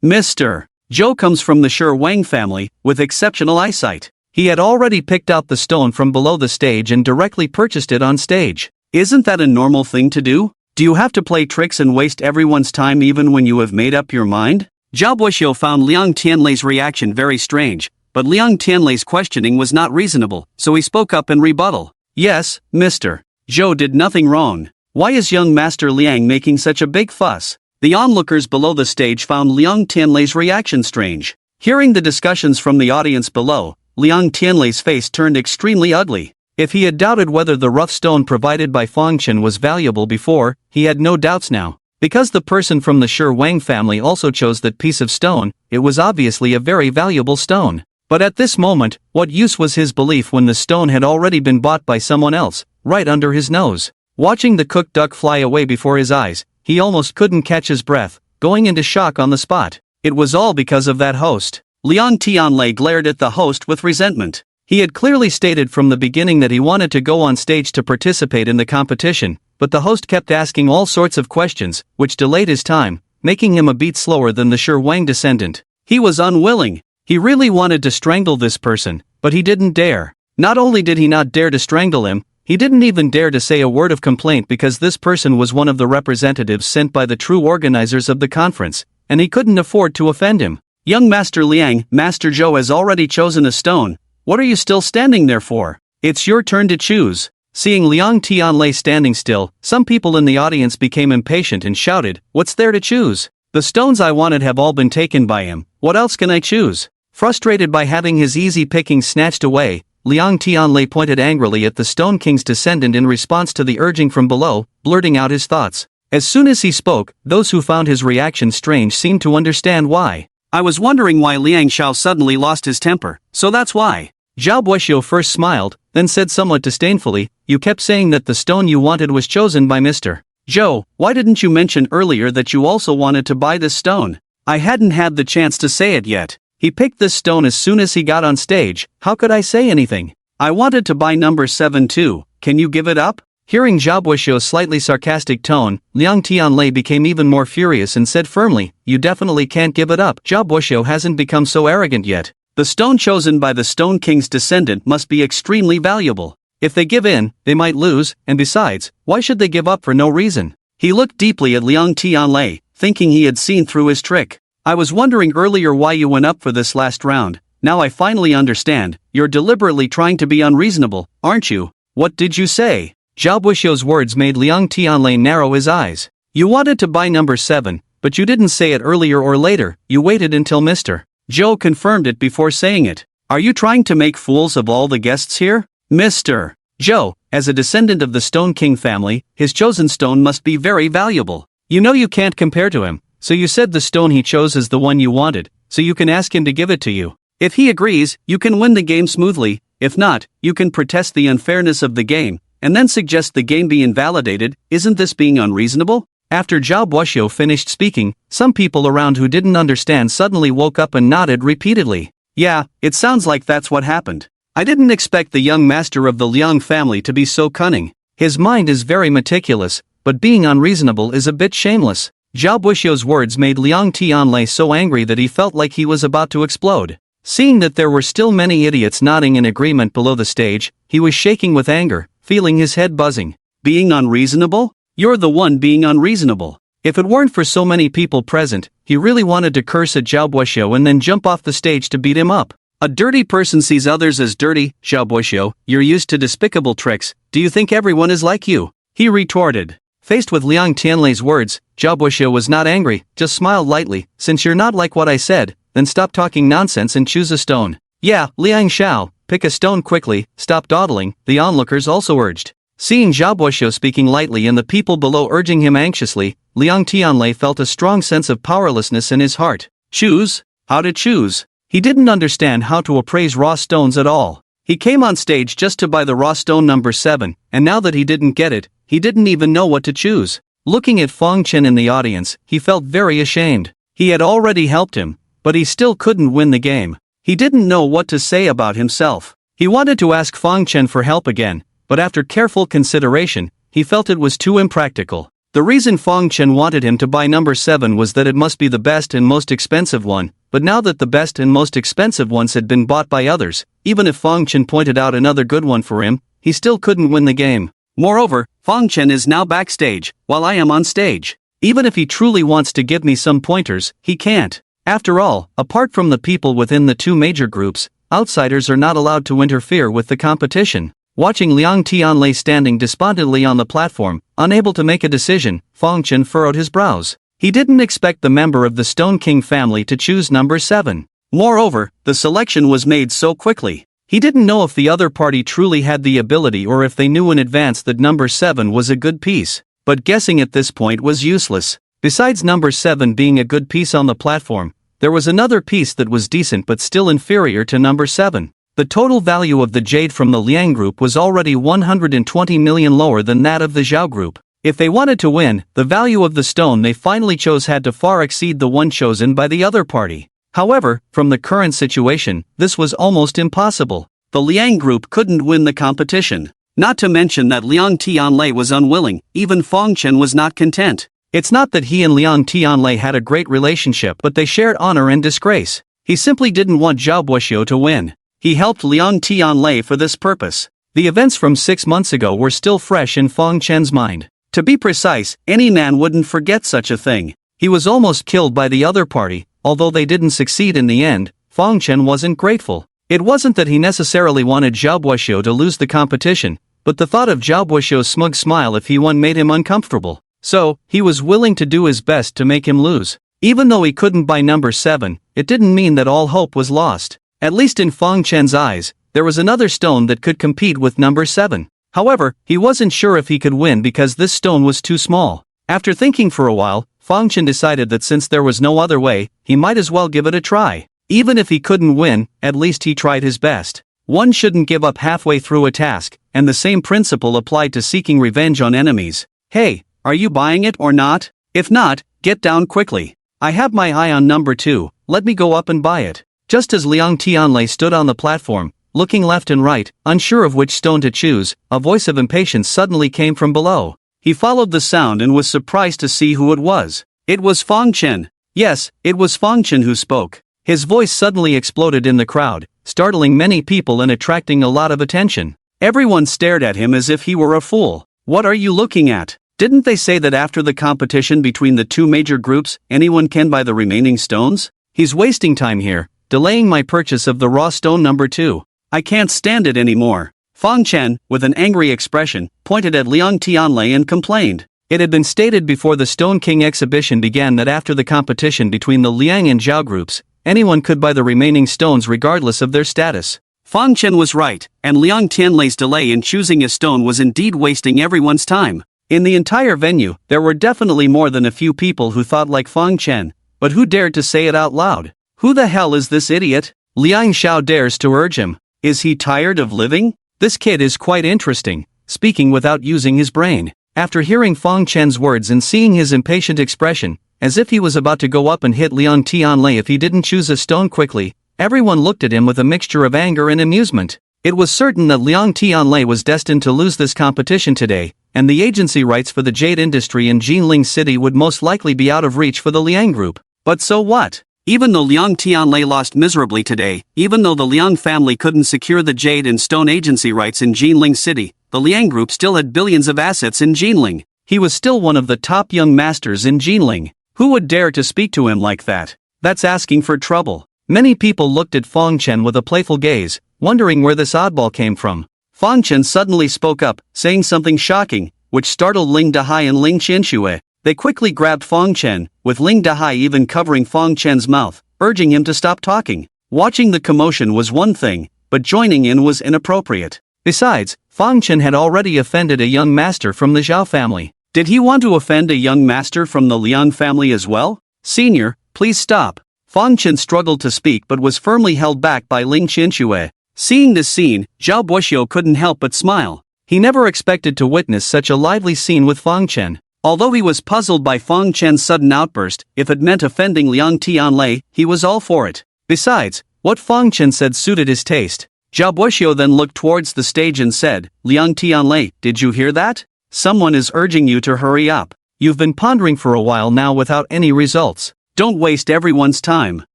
Mr. Zhou comes from the Shi Wang family, with exceptional eyesight.
He had already picked out the stone from below the stage and directly purchased it on stage.
Isn't that a normal thing to do? Do you have to play tricks and waste everyone's time even when you have made up your mind? Zhao Buixio found Liang Tianlei's reaction very strange, but Liang Tianlei's questioning was not reasonable, so he spoke up in rebuttal. Yes, Mr. Zhou did nothing wrong. Why is young Master Liang making such a big fuss? The onlookers below the stage found Liang Tianlei's reaction strange. Hearing the discussions from the audience below, Liang Tianlei's face turned extremely ugly. If he had doubted whether the rough stone provided by Fangchen was valuable before, he had no doubts now. Because the person from the Shi Wang family also chose that piece of stone, it was obviously a very valuable stone. But at this moment, what use was his belief when the stone had already been bought by someone else, right under his nose? Watching the cooked duck fly away before his eyes, he almost couldn't catch his breath, going into shock on the spot. It was all because of that host. Liang Tianlei glared at the host with resentment. He had clearly stated from the beginning that he wanted to go on stage to participate in the competition, but the host kept asking all sorts of questions, which delayed his time, making him a beat slower than the Shi Wang descendant. He was unwilling. He really wanted to strangle this person, but he didn't dare. Not only did he not dare to strangle him, he didn't even dare to say a word of complaint because this person was one of the representatives sent by the true organizers of the conference, and he couldn't afford to offend him. Young Master Liang, Master Zhou has already chosen a stone. What are you still standing there for? It's your turn to choose. Seeing Liang Tianlei standing still, some people in the audience became impatient and shouted, "What's there to choose? The stones I wanted have all been taken by him, what else can I choose?" Frustrated by having his easy pickings snatched away, Liang Tianlei pointed angrily at the Stone King's descendant in response to the urging from below, blurting out his thoughts. As soon as he spoke, those who found his reaction strange seemed to understand why. "I was wondering why Liang Xiao suddenly lost his temper, so that's why." Zhao Buoxiu first smiled, then said somewhat disdainfully, "You kept saying that the stone you wanted was chosen by Mr. Zhou. Why didn't you mention earlier that you also wanted to buy this stone?" "I hadn't had the chance to say it yet. He picked this stone as soon as he got on stage, how could I say anything? I wanted to buy number 7 too, can you give it up?" Hearing Zhao Buoxiu's slightly sarcastic tone, Liang Tianlei became even more furious and said firmly, "You definitely can't give it up. Zhao Buoxiu hasn't become so arrogant yet. The stone chosen by the Stone King's descendant must be extremely valuable. If they give in, they might lose, and besides, why should they give up for no reason?" He looked deeply at Liang Tianlei, thinking he had seen through his trick. "I was wondering earlier why you went up for this last round. Now I finally understand. You're deliberately trying to be unreasonable, aren't you?" "What did you say?" Zhao Buoxiu's words made Liang Tianlei narrow his eyes. "You wanted to buy number 7, but you didn't say it earlier or later, you waited until Mr. Zhou confirmed it before saying it. Are you trying to make fools of all the guests here?" Mr. Zhou, as a descendant of the Stone King family, his chosen stone must be very valuable. You know you can't compare to him. So you said the stone he chose is the one you wanted, so you can ask him to give it to you. If he agrees, you can win the game smoothly. If not, you can protest the unfairness of the game, and then suggest the game be invalidated. Isn't this being unreasonable? After Zhao Buoxiu finished speaking, some people around who didn't understand suddenly woke up and nodded repeatedly. "Yeah, it sounds like that's what happened. I didn't expect the young master of the Liang family to be so cunning. His mind is very meticulous, but being unreasonable is a bit shameless." Zhao Buoxiu's words made Liang Tianlei so angry that he felt like he was about to explode. Seeing that there were still many idiots nodding in agreement below the stage, he was shaking with anger, feeling his head buzzing. "Being unreasonable? You're the one being unreasonable." If it weren't for so many people present, he really wanted to curse at Zhao Buoxiu and then jump off the stage to beat him up. "A dirty person sees others as dirty, Zhao Buoxiu, you're used to despicable tricks, do you think everyone is like you?" he retorted. Faced with Liang Tianlei's words, Zhao Buoxiu was not angry, just smiled lightly. "Since you're not like what I said, then stop talking nonsense and choose a stone." "Yeah, Liang Xiao, pick a stone quickly, stop dawdling," the onlookers also urged. Seeing Zhao Buoxiu speaking lightly and the people below urging him anxiously, Liang Tianlei felt a strong sense of powerlessness in his heart. Choose? How to choose? He didn't understand how to appraise raw stones at all. He came on stage just to buy the raw stone number 7, and now that he didn't get it, he didn't even know what to choose. Looking at Feng Chen in the audience, he felt very ashamed. He had already helped him, but he still couldn't win the game. He didn't know what to say about himself. He wanted to ask Feng Chen for help again, but after careful consideration, he felt it was too impractical. The reason Feng Chen wanted him to buy number 7 was that it must be the best and most expensive one, but now that the best and most expensive ones had been bought by others, even if Feng Chen pointed out another good one for him, he still couldn't win the game. Moreover, Feng Chen is now backstage, while I am on stage. Even if he truly wants to give me some pointers, he can't. After all, apart from the people within the two major groups, outsiders are not allowed to interfere with the competition. Watching Liang Tianlei standing despondently on the platform, unable to make a decision, Feng Chen furrowed his brows. He didn't expect the member of the Stone King family to choose number 7. Moreover, the selection was made so quickly. He didn't know if the other party truly had the ability or if they knew in advance that number 7 was a good piece. But guessing at this point was useless. Besides number 7 being a good piece on the platform, there was another piece that was decent but still inferior to number 7. The total value of the jade from the Liang group was already 120 million lower than that of the Zhao group. If they wanted to win, the value of the stone they finally chose had to far exceed the one chosen by the other party. However, from the current situation, this was almost impossible. The Liang group couldn't win the competition. Not to mention that Liang Tianlei was unwilling, even Feng Chen was not content.
It's not that he and Liang Tianlei had a great relationship, but they shared honor and disgrace. He simply didn't want Zhao Buoxiu to win. He helped Liang Tianlei for this purpose. The events from 6 months ago were still fresh in Fang Chen's mind. To be precise, any man wouldn't forget such a thing. He was almost killed by the other party. Although they didn't succeed in the end, Fang Chen wasn't grateful. It wasn't that he necessarily wanted Zhao Buoxiu to lose the competition, but the thought of Zhao Buoxiu's smug smile if he won made him uncomfortable. So, he was willing to do his best to make him lose. Even though he couldn't buy number 7, it didn't mean that all hope was lost. At least in Fang Chen's eyes, there was another stone that could compete with number 7. However, he wasn't sure if he could win because this stone was too small. After thinking for a while, Fang Chen decided that since there was no other way, he might as well give it a try. Even if he couldn't win, at least he tried his best. One shouldn't give up halfway through a task, and the same principle applied to seeking revenge on enemies. Hey, are you buying it or not? If not, get down quickly. I have my eye on number 2, let me go up and buy it. Just as Liang Tianlei stood on the platform, looking left and right, unsure of which stone to choose, a voice of impatience suddenly came from below. He followed the sound and was surprised to see who it was. It was Fang Chen. Yes, it was Fang Chen who spoke. His voice suddenly exploded in the crowd, startling many people and attracting a lot of attention. Everyone stared at him as if he were a fool. What are you looking at? Didn't they say that after the competition between the two major groups, anyone can buy the remaining stones? He's wasting time here, delaying my purchase of the raw stone number 2. I can't stand it anymore. Fang Chen, with an angry expression, pointed at Liang Tianlei and complained. It had been stated before the Stone King exhibition began that after the competition between the Liang and Zhao groups, anyone could buy the remaining stones regardless of their status. Fang Chen was right, and Liang Tianlei's delay in choosing a stone was indeed wasting everyone's time. In the entire venue, there were definitely more than a few people who thought like Fang Chen, but who dared to say it out loud? Who the hell is this idiot? Liang Xiao dares to urge him. Is he tired of living? This kid is quite interesting, speaking without using his brain. After hearing Fang Chen's words and seeing his impatient expression, as if he was about to go up and hit Liang Tianlei if he didn't choose a stone quickly, everyone looked at him with a mixture of anger and amusement. It was certain that Liang Tianlei was destined to lose this competition today, and the agency rights for the jade industry in Jinling City would most likely be out of reach for the Liang group. But so what? Even though Liang Tianlei lost miserably today, even though the Liang family couldn't secure the jade and stone agency rights in Jinling City, the Liang group still had billions of assets in Jinling. He was still one of the top young masters in Jinling. Who would dare to speak to him like that? That's asking for trouble. Many people looked at Fang Chen with a playful gaze, wondering where this oddball came from. Fang Chen suddenly spoke up, saying something shocking, which startled Ling Dahai and Ling Qianxue. They quickly grabbed Fang Chen, with Ling Dahai even covering Fang Chen's mouth, urging him to stop talking. Watching the commotion was one thing, but joining in was inappropriate. Besides, Fang Chen had already offended a young master from the Zhao family. Did he want to offend a young master from the Liang family as well? Senior, please stop. Fang Chen struggled to speak but was firmly held back by Ling Qianxue. Seeing this scene, Zhao Buoxiu couldn't help but smile. He never expected to witness such a lively scene with Fang Chen. Although he was puzzled by Fang Chen's sudden outburst, if it meant offending Liang Tianlei, he was all for it. Besides, what Fang Chen said suited his taste. Zhao Buoxiu then looked towards the stage and said, Liang Tianlei, did you hear that? Someone is urging you to hurry up. You've been pondering for a while now without any results. Don't waste everyone's time.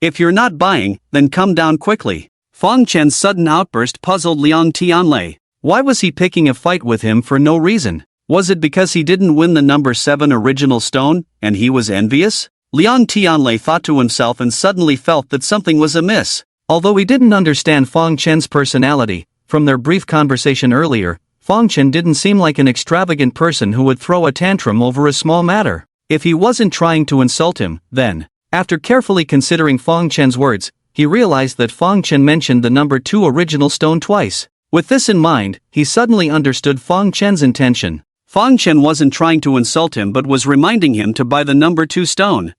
If you're not buying, then come down quickly. Fang Chen's sudden outburst puzzled Liang Tianlei. Why was he picking a fight with him for no reason? Was it because he didn't win the number 7 original stone, and he was envious? Liang Tianlei thought to himself and suddenly felt that something was amiss. Although he didn't understand Fang Chen's personality, from their brief conversation earlier, Fang Chen didn't seem like an extravagant person who would throw a tantrum over a small matter. If he wasn't trying to insult him, then, after carefully considering Fang Chen's words, he realized that Fang Chen mentioned the number 2 original stone twice. With this in mind, he suddenly understood Fang Chen's intention. Fang Chen wasn't trying to insult him but was reminding him to buy the number 2 stone.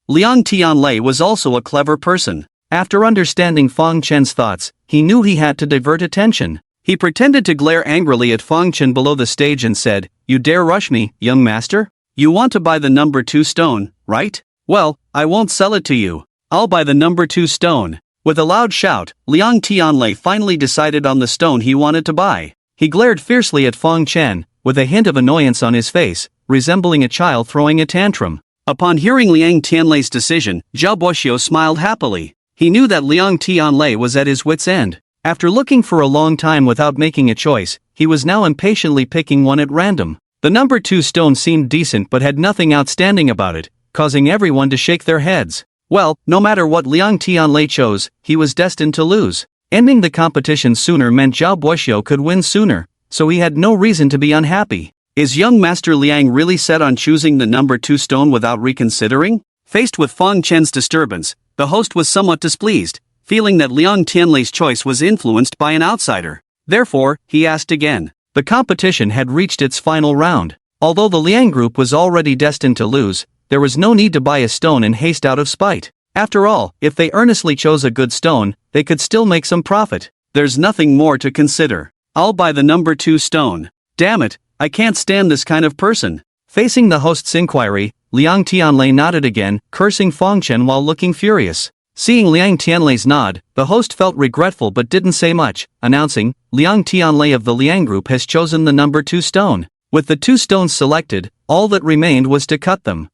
Liang Tianlei was also a clever person. After understanding Fang Chen's thoughts, he knew he had to divert attention. He pretended to glare angrily at Fang Chen below the stage and said, You dare rush me, young master? You want to buy the number 2 stone, right? Well, I won't sell it to you. I'll buy the number 2 stone. With a loud shout, Liang Tianlei finally decided on the stone he wanted to buy. He glared fiercely at Fang Chen, with a hint of annoyance on his face, resembling a child throwing a tantrum.
Upon hearing Liang Tianlei's decision, Zhao Boxiu smiled happily. He knew that Liang Tianlei was at his wits' end. After looking for a long time without making a choice, he was now impatiently picking one at random. The number 2 stone seemed decent but had nothing outstanding about it, causing everyone to shake their heads. Well, no matter what Liang Tianlei chose, he was destined to lose. Ending the competition sooner meant Zhao Boxiu could win sooner, so he had no reason to be unhappy. Is young Master Liang really set on choosing the number 2 stone without reconsidering? Faced with Fang Chen's disturbance, the host was somewhat displeased, feeling that Liang Tianlei's choice was influenced by an outsider. Therefore, he asked again. The competition had reached its final round. Although the Liang group was already destined to lose, there was no need to buy a stone in haste out of spite. After all, if they earnestly chose a good stone, they could still make some profit. There's nothing more to consider. I'll buy the number 2 stone. Damn it, I can't stand this kind of person. Facing the host's inquiry, Liang Tianlei nodded again, cursing Fang Chen while looking furious. Seeing Liang Tianlei's nod, the host felt regretful but didn't say much, announcing, Liang Tianlei of the Liang group has chosen the number 2 stone. With the 2 stones selected, all that remained was to cut them.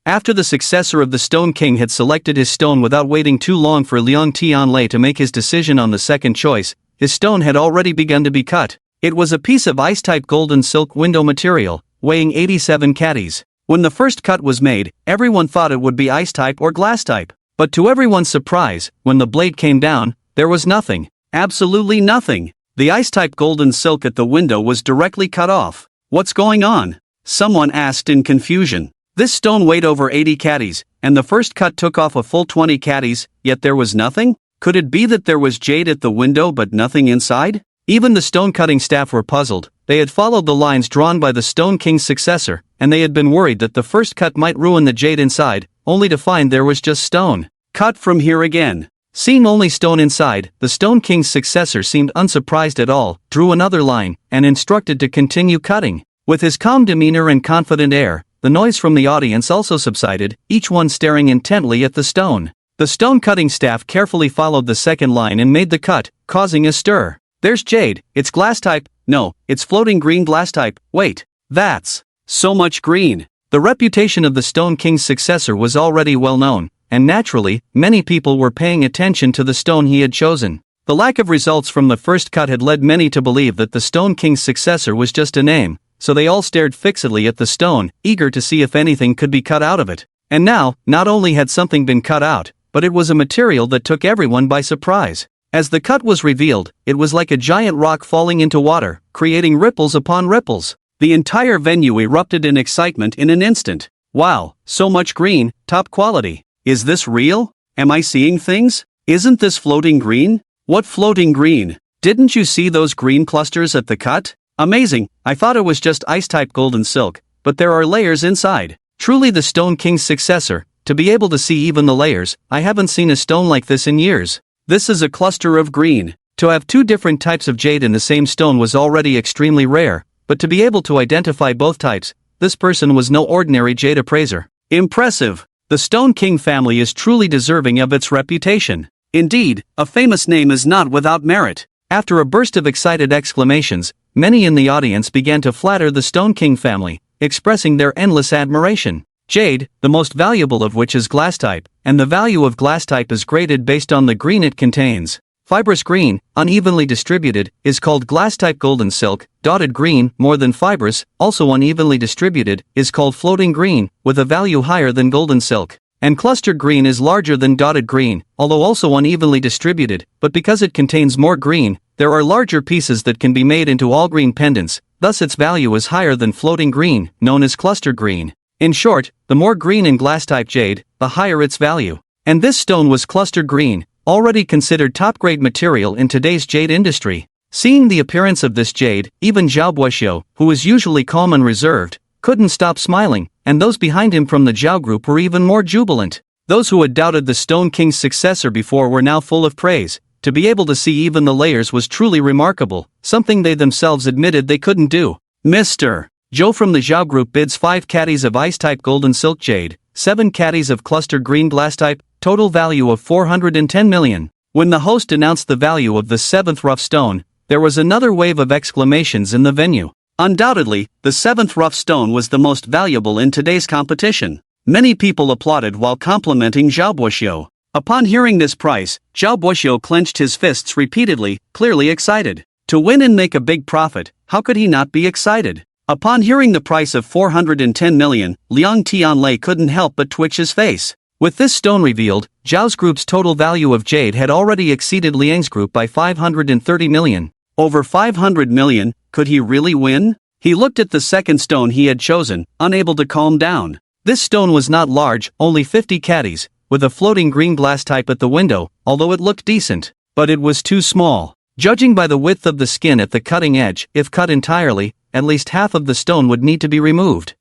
After the successor of the Stone King had selected his stone without waiting too long for Liang Tianlei to make his decision on the second choice, his stone had already begun to be cut. It was a piece of ice-type golden silk window material, weighing 87 catties. When the first cut was made, everyone thought it would be ice-type or glass-type. But to everyone's surprise, when the blade came down, there was nothing. Absolutely nothing. The ice-type golden silk at the window was directly cut off. What's going on? Someone asked in confusion. This stone weighed over 80 catties, and the first cut took off a full 20 catties, yet there was nothing? Could it be that there was jade at the window but nothing inside? Even the stone-cutting staff were puzzled. They had followed the lines drawn by the Stone King's successor, and they had been worried that the first cut might ruin the jade inside, only to find there was just stone. Cut from here again. Seeing only stone inside, the Stone King's successor seemed unsurprised at all, drew another line, and instructed to continue cutting. With his calm demeanor and confident air, the noise from the audience also subsided, each one staring intently at the stone. The stone-cutting staff carefully followed the second line and made the cut, causing a stir. There's jade, it's glass type. No, it's floating green glass type. Wait, that's so much green. The reputation of the Stone King's successor was already well known, and naturally, many people were paying attention to the stone he had chosen. The lack of results from the first cut had led many to believe that the Stone King's successor was just a name, so they all stared fixedly at the stone, eager to see if anything could be cut out of it. And now, not only had something been cut out, but it was a material that took everyone by surprise. As the cut was revealed, it was like a giant rock falling into water, creating ripples upon ripples. The entire venue erupted in excitement in an instant. Wow, so much green, top quality. Is this real? Am I seeing things? Isn't this floating green? What floating green? Didn't you see those green clusters at the cut? Amazing, I thought it was just ice-type golden silk, but there are layers inside. Truly the Stone King's successor, to be able to see even the layers. I haven't seen a stone like this in years. This is a cluster of green. To have 2 different types of jade in the same stone was already extremely rare, but to be able to identify both types, this person was no ordinary jade appraiser. Impressive! The Stone King family is truly deserving of its reputation. Indeed, a famous name is not without merit. After a burst of excited exclamations, many in the audience began to flatter the Stone King family, expressing their endless admiration. Jade, the most valuable of which is glass type, and the value of glass type is graded based on the green it contains. Fibrous green, unevenly distributed, is called glass type golden silk. Dotted green, more than fibrous, also unevenly distributed, is called floating green, with a value higher than golden silk. And clustered green is larger than dotted green, although also unevenly distributed, but because it contains more green, there are larger pieces that can be made into all green pendants, thus its value is higher than floating green, known as clustered green. In short, the more green in glass-type jade, the higher its value. And this stone was clustered green, already considered top-grade material in today's jade industry. Seeing the appearance of this jade, even Zhao Boxiu, who is usually calm and reserved, couldn't stop smiling, and those behind him from the Zhao group were even more jubilant. Those who had doubted the Stone King's successor before were now full of praise. To be able to see even the layers was truly remarkable, something they themselves admitted they couldn't do. Mr. Zhou from the Zhao group bids 5 caddies of ice-type golden silk jade, 7 caddies of clustered green glass-type, total value of 410 million. When the host announced the value of the 7th rough stone, there was another wave of exclamations in the venue. Undoubtedly, the seventh rough stone was the most valuable in today's competition. Many people applauded while complimenting Zhao Buoxiu. Upon hearing this price, Zhao Buoxiu clenched his fists repeatedly, clearly excited. To win and make a big profit, how could he not be excited? Upon hearing the price of 410 million, Liang Tianlei couldn't help but twitch his face. With this stone revealed, Zhao's group's total value of jade had already exceeded Liang's group by 530 million. Over 500 million, could he really win? He looked at the second stone he had chosen, unable to calm down. This stone was not large, only 50 caddies, with a floating green glass type at the window, although it looked decent. But it was too small. Judging by the width of the skin at the cutting edge, if cut entirely, at least half of the stone would need to be removed.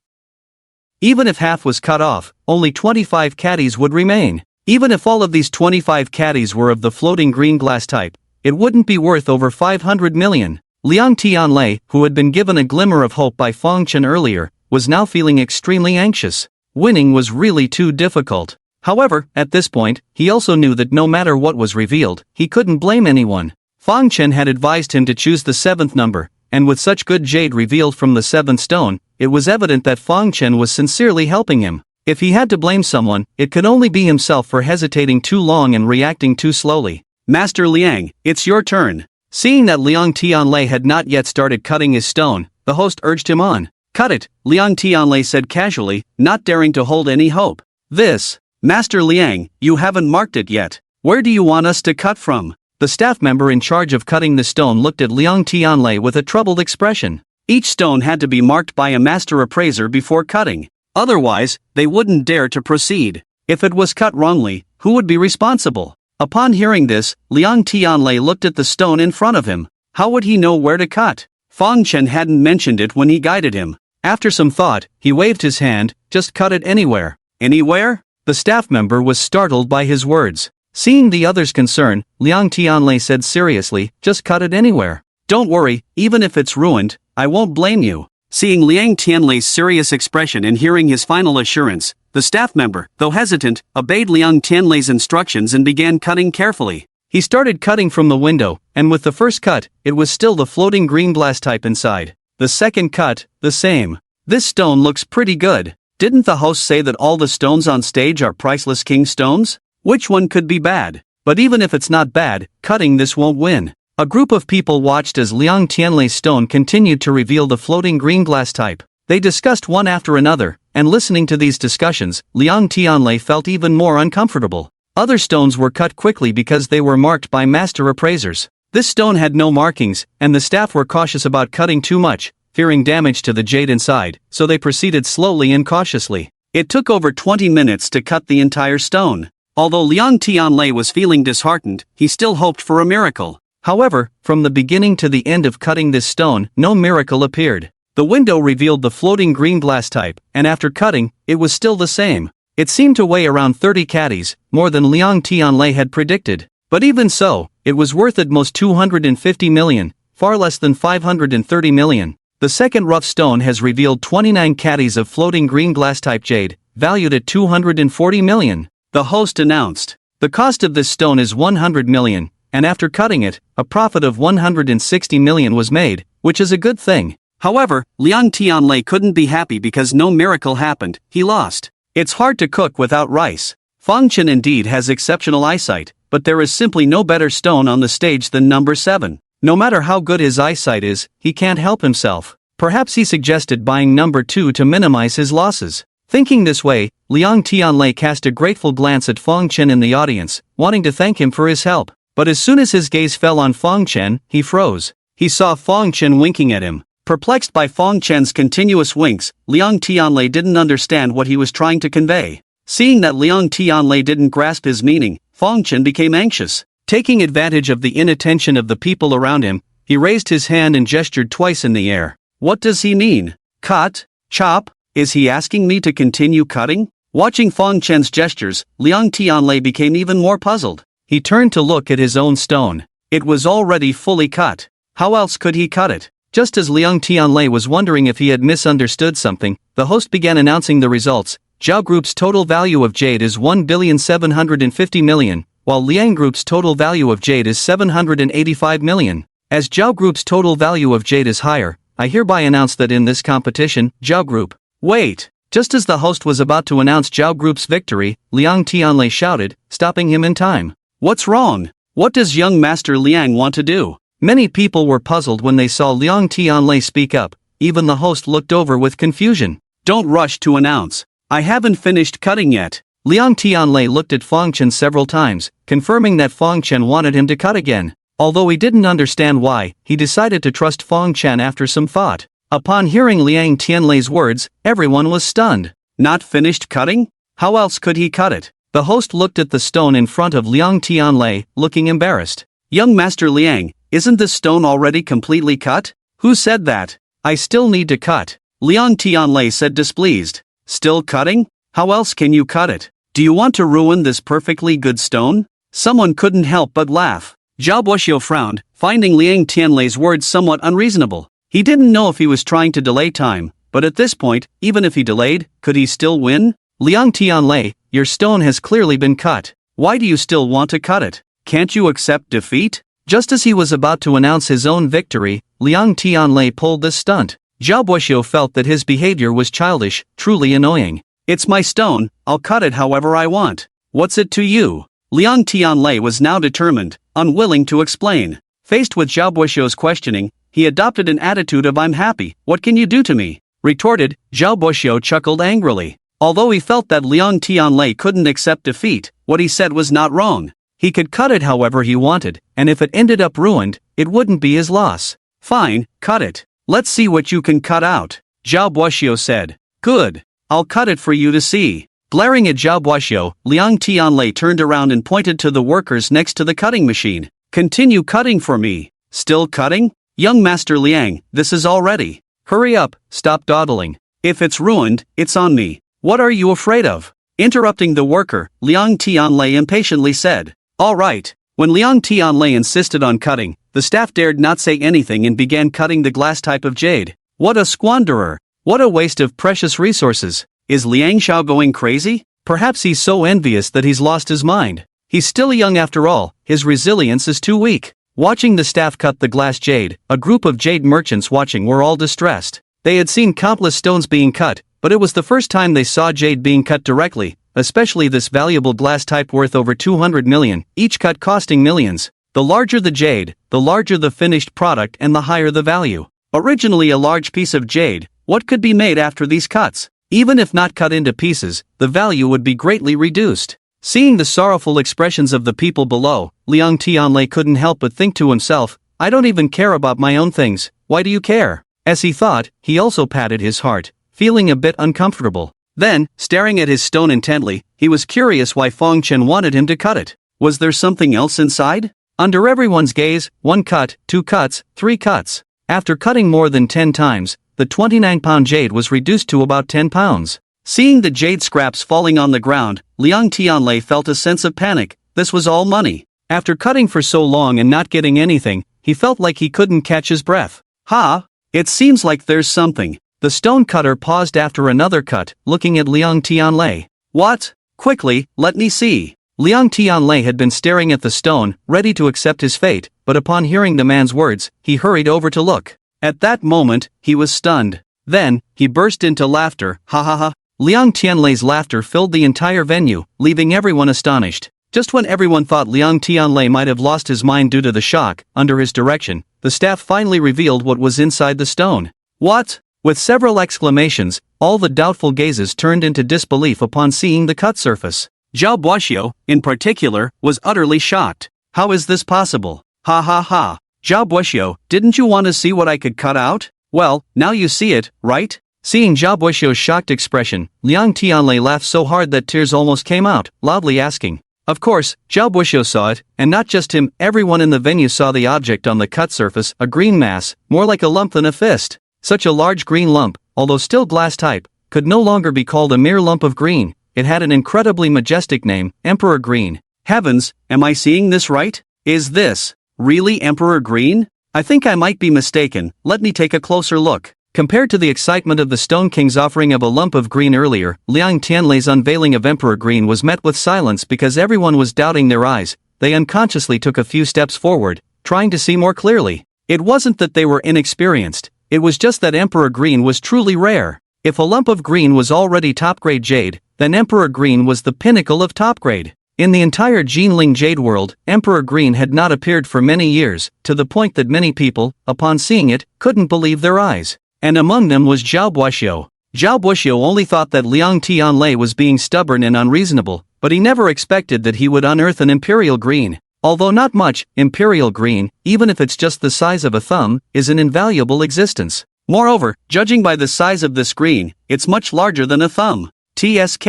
Even if half was cut off, only 25 caddies would remain. Even if all of these 25 caddies were of the floating green glass type, it wouldn't be worth over 500 million. Liang Tianlei, who had been given a glimmer of hope by Feng Chen earlier, was now feeling extremely anxious. Winning was really too difficult. However, at this point, he also knew that no matter what was revealed, he couldn't blame anyone. Feng Chen had advised him to choose the seventh number, and with such good jade revealed from the seventh stone, it was evident that Feng Chen was sincerely helping him. If he had to blame someone, it could only be himself for hesitating too long and reacting too slowly. Master Liang, it's your turn. Seeing that Liang Tianlei had not yet started cutting his stone, the host urged him on. Cut it, Liang Tianlei said casually, not daring to hold any hope. This. Master Liang, you haven't marked it yet. Where do you want us to cut from? The staff member in charge of cutting the stone looked at Liang Tianlei with a troubled expression. Each stone had to be marked by a master appraiser before cutting. Otherwise, they wouldn't dare to proceed. If it was cut wrongly, who would be responsible? Upon hearing this, Liang Tianlei looked at the stone in front of him. How would he know where to cut? Feng Chen hadn't mentioned it when he guided him. After some thought, he waved his hand, just cut it anywhere. Anywhere? The staff member was startled by his words. Seeing the other's concern, Liang Tianlei said seriously, just cut it anywhere. Don't worry, even if it's ruined, I won't blame you. Seeing Liang Tianlei's serious expression and hearing his final assurance, the staff member, though hesitant, obeyed Liang Tianlei's instructions and began cutting carefully. He started cutting from the window, and with the first cut, it was still the floating green glass type inside. The second cut, the same. This stone looks pretty good. Didn't the host say that all the stones on stage are priceless king stones? Which one could be bad? But even if it's not bad, cutting this won't win. A group of people watched as Liang Tianlei's stone continued to reveal the floating green glass type. They discussed one after another, and listening to these discussions, Liang Tianlei felt even more uncomfortable. Other stones were cut quickly because they were marked by master appraisers. This stone had no markings, and the staff were cautious about cutting too much, fearing damage to the jade inside, so they proceeded slowly and cautiously. It took over 20 minutes to cut the entire stone. Although Liang Tianlei was feeling disheartened, he still hoped for a miracle. However, from the beginning to the end of cutting this stone, no miracle appeared. The window revealed the floating green glass type, and after cutting, it was still the same. It seemed to weigh around 30 caddies, more than Liang Tianlei had predicted. But even so, it was worth at most 250 million, far less than 530 million. The second rough stone has revealed 29 caddies of floating green glass type jade, valued at 240 million. The host announced. The cost of this stone is 100 million, and after cutting it, a profit of 160 million was made, which is a good thing. However, Liang Tianlei couldn't be happy because no miracle happened. He lost. It's hard to cook without rice. Feng Chen indeed has exceptional eyesight, but there is simply no better stone on the stage than number 7. No matter how good his eyesight is, he can't help himself. Perhaps he suggested buying number 2 to minimize his losses. Thinking this way, Liang Tianlei cast a grateful glance at Feng Chen in the audience, wanting to thank him for his help. But as soon as his gaze fell on Feng Chen, he froze. He saw Feng Chen winking at him. Perplexed by Feng Chen's continuous winks, Liang Tianlei didn't understand what he was trying to convey. Seeing that Liang Tianlei didn't grasp his meaning, Feng Chen became anxious. Taking advantage of the inattention of the people around him, he raised his hand and gestured twice in the air. What does he mean? Cut? Chop? Is he asking me to continue cutting? Watching Feng Chen's gestures, Liang Tianlei became even more puzzled. He turned to look at his own stone. It was already fully cut. How else could he cut it? Just as Liang Tianlei was wondering if he had misunderstood something, the host began announcing the results. Zhao Group's total value of jade is 1,750 million, while Liang Group's total value of jade is 785 million. As Zhao Group's total value of jade is higher,
I hereby announce that in this competition, Zhao Group. Wait! Just as the host was about to announce Zhao Group's victory, Liang Tianlei shouted, stopping him in time.
What's wrong? What does young Master Liang want to do?
Many people were puzzled when they saw Liang Tianlei speak up. Even the host looked over with confusion.
Don't rush to announce. I haven't finished cutting yet.
Liang Tianlei looked at Feng Chen several times, confirming that Feng Chen wanted him to cut again. Although he didn't understand why, he decided to trust Feng Chen after some thought. Upon hearing Liang Tianlei's words, everyone was stunned.
Not finished cutting? How else could he cut it?
The host looked at the stone in front of Liang Tianlei, looking embarrassed.
Young Master Liang, isn't this stone already completely cut? Who said that?
I still need to cut.
Liang Tianlei said displeased. Still cutting? How else can you cut it? Do you want to ruin this perfectly good stone? Someone couldn't help but laugh. Zhao Guoxiu frowned, finding Liang Tianlei's words somewhat unreasonable. He didn't know if he was trying to delay time, but at this point, even if he delayed, could he still win?
Liang Tianlei, your stone has clearly been cut.
Why do you still want to cut it? Can't you accept defeat?
Just as he was about to announce his own victory, Liang Tianlei pulled this stunt. Zhao Guoxiu felt that his behavior was childish, truly annoying.
It's my stone, I'll cut it however I want. What's it to you? Liang Tianlei was now determined, unwilling to explain. Faced with Zhao Guoxiu's questioning, he adopted an attitude of I'm happy, what can you do to me? Retorted, Zhao Guoxiu chuckled angrily. Although he felt that Liang Tianlei couldn't accept defeat, what he said was not wrong. He could cut it however he wanted, and if it ended up ruined, it wouldn't be his loss. Fine, cut it. Let's see what you can cut out, Zhao Guoxiu said. Good. I'll cut it for you to see. Glaring at Zhao Guoxiu, Liang Tianlei turned around and pointed to the workers next to the cutting machine. Continue cutting for me. Still cutting? Young Master Liang, this is all ready.
Hurry up, stop dawdling.
If it's ruined, it's on me. What are you afraid of? Interrupting the worker, Liang Tianlei impatiently said. All right. When Liang Tianlei insisted on cutting, the staff dared not say anything and began cutting the glass type of jade. What a squanderer. What a waste of precious resources. Is Liang Xiao going crazy?
Perhaps he's so envious that he's lost his mind. He's still young after all, his resilience is too weak. Watching the staff cut the glass jade, a group of jade merchants watching were all distressed. They had seen countless stones being cut, but it was the first time they saw jade being cut directly, especially this valuable glass type worth over 200 million, each cut costing millions. The larger the jade, the larger the finished product and the higher the value. Originally a large piece of jade, what could be made after these cuts? Even if not cut into pieces, the value would be greatly reduced. Seeing the sorrowful expressions of the people below, Liang Tianlei couldn't help but think to himself, I don't even care about my own things, why do you care? As he thought, he also patted his heart, feeling a bit uncomfortable. Then, staring at his stone intently, he was curious why Feng Chen wanted him to cut it. Was there something else inside? Under everyone's gaze, 1 cut, 2 cuts, 3 cuts. After cutting more than 10 times, the 29-pound jade was reduced to about 10 pounds. Seeing the jade scraps falling on the ground, Liang Tianlei felt a sense of panic. This was all money. After cutting for so long and not getting anything, he felt like he couldn't catch his breath. Ha! It seems like there's something. The stone cutter paused after another cut, looking at Liang Tianlei. What? Quickly, let me see. Liang Tianlei had been staring at the stone, ready to accept his fate, but upon hearing the man's words, he hurried over to look. At that moment, he was stunned. Then, he burst into laughter, ha ha ha. Liang Tianlei's laughter filled the entire venue, leaving everyone astonished. Just when everyone thought Liang Tianlei might have lost his mind due to the shock, under his direction, the staff finally revealed what was inside the stone. What? With several exclamations, all the doubtful gazes turned into disbelief upon seeing the cut surface. Zhao Guoxiu, in particular, was utterly shocked. How is this possible? Ha ha ha. Zhao Guoxiu, didn't you want to see what I could cut out? Well, now you see it, right? Seeing Zhao Guoxiu's shocked expression, Liang Tianlei laughed so hard that tears almost came out, loudly asking. Of course, Zhao Guoxiu saw it, and not just him, everyone in the venue saw the object on the cut surface, a green mass, more like a lump than a fist. Such a large green lump, although still glass type, could no longer be called a mere lump of green. It had an incredibly majestic name, Emperor Green. Heavens, am I seeing this right? Is this really Emperor Green? I think I might be mistaken, let me take a closer look. Compared to the excitement of the Stone King's offering of a lump of green earlier, Liang Tianlei's unveiling of Emperor Green was met with silence because everyone was doubting their eyes. They unconsciously took a few steps forward, trying to see more clearly. It wasn't that they were inexperienced, It was just that Emperor Green was truly rare. If a lump of green was already top-grade jade, then Emperor Green was the pinnacle of top-grade. In the entire Jinling Jade world, Emperor Green had not appeared for many years, to the point that many people, upon seeing it, couldn't believe their eyes. And among them was Zhao Buoxiu. Zhao Buoxiu only thought that Liang Tianlei was being stubborn and unreasonable, but he never expected that he would unearth an Imperial Green. Although not much, Imperial Green, even if it's just the size of a thumb, is an invaluable existence. Moreover, judging by the size of this green, it's much larger than a thumb. TSK.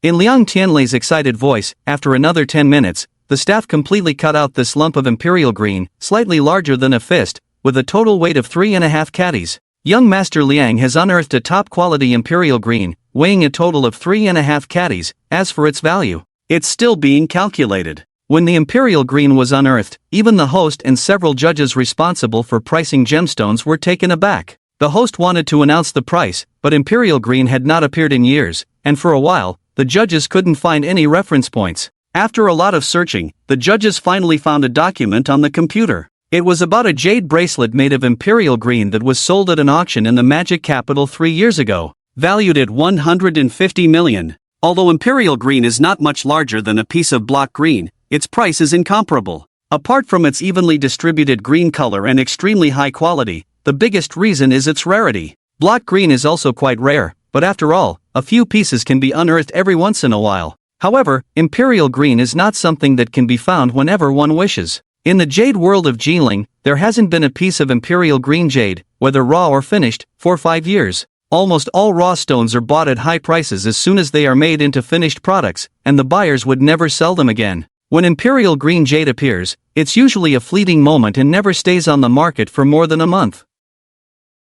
In Liang Tianlei's excited voice, after another 10 minutes, the staff completely cut out this lump of Imperial Green, slightly larger than a fist, with a total weight of 3.5 catties. Young Master Liang has unearthed a top-quality Imperial Green, weighing a total of 3.5 catties. As for its value, it's still being calculated. When the Imperial Green was unearthed, even the host and several judges responsible for pricing gemstones were taken aback. The host wanted to announce the price, but Imperial Green had not appeared in years, and for a while, the judges couldn't find any reference points. After a lot of searching, the judges finally found a document on the computer. It was about a jade bracelet made of Imperial Green that was sold at an auction in the Magic Capital 3 years ago, valued at 150 million. Although Imperial Green is not much larger than a piece of block green, its price is incomparable. Apart from its evenly distributed green color and extremely high quality, the biggest reason is its rarity. Block green is also quite rare, but after all, a few pieces can be unearthed every once in a while. However, Imperial Green is not something that can be found whenever one wishes. In the jade world of Jinling, there hasn't been a piece of Imperial Green jade, whether raw or finished, for 5 years. Almost all raw stones are bought at high prices as soon as they are made into finished products, and the buyers would never sell them again. When Imperial Green jade appears, it's usually a fleeting moment and never stays on the market for more than a month.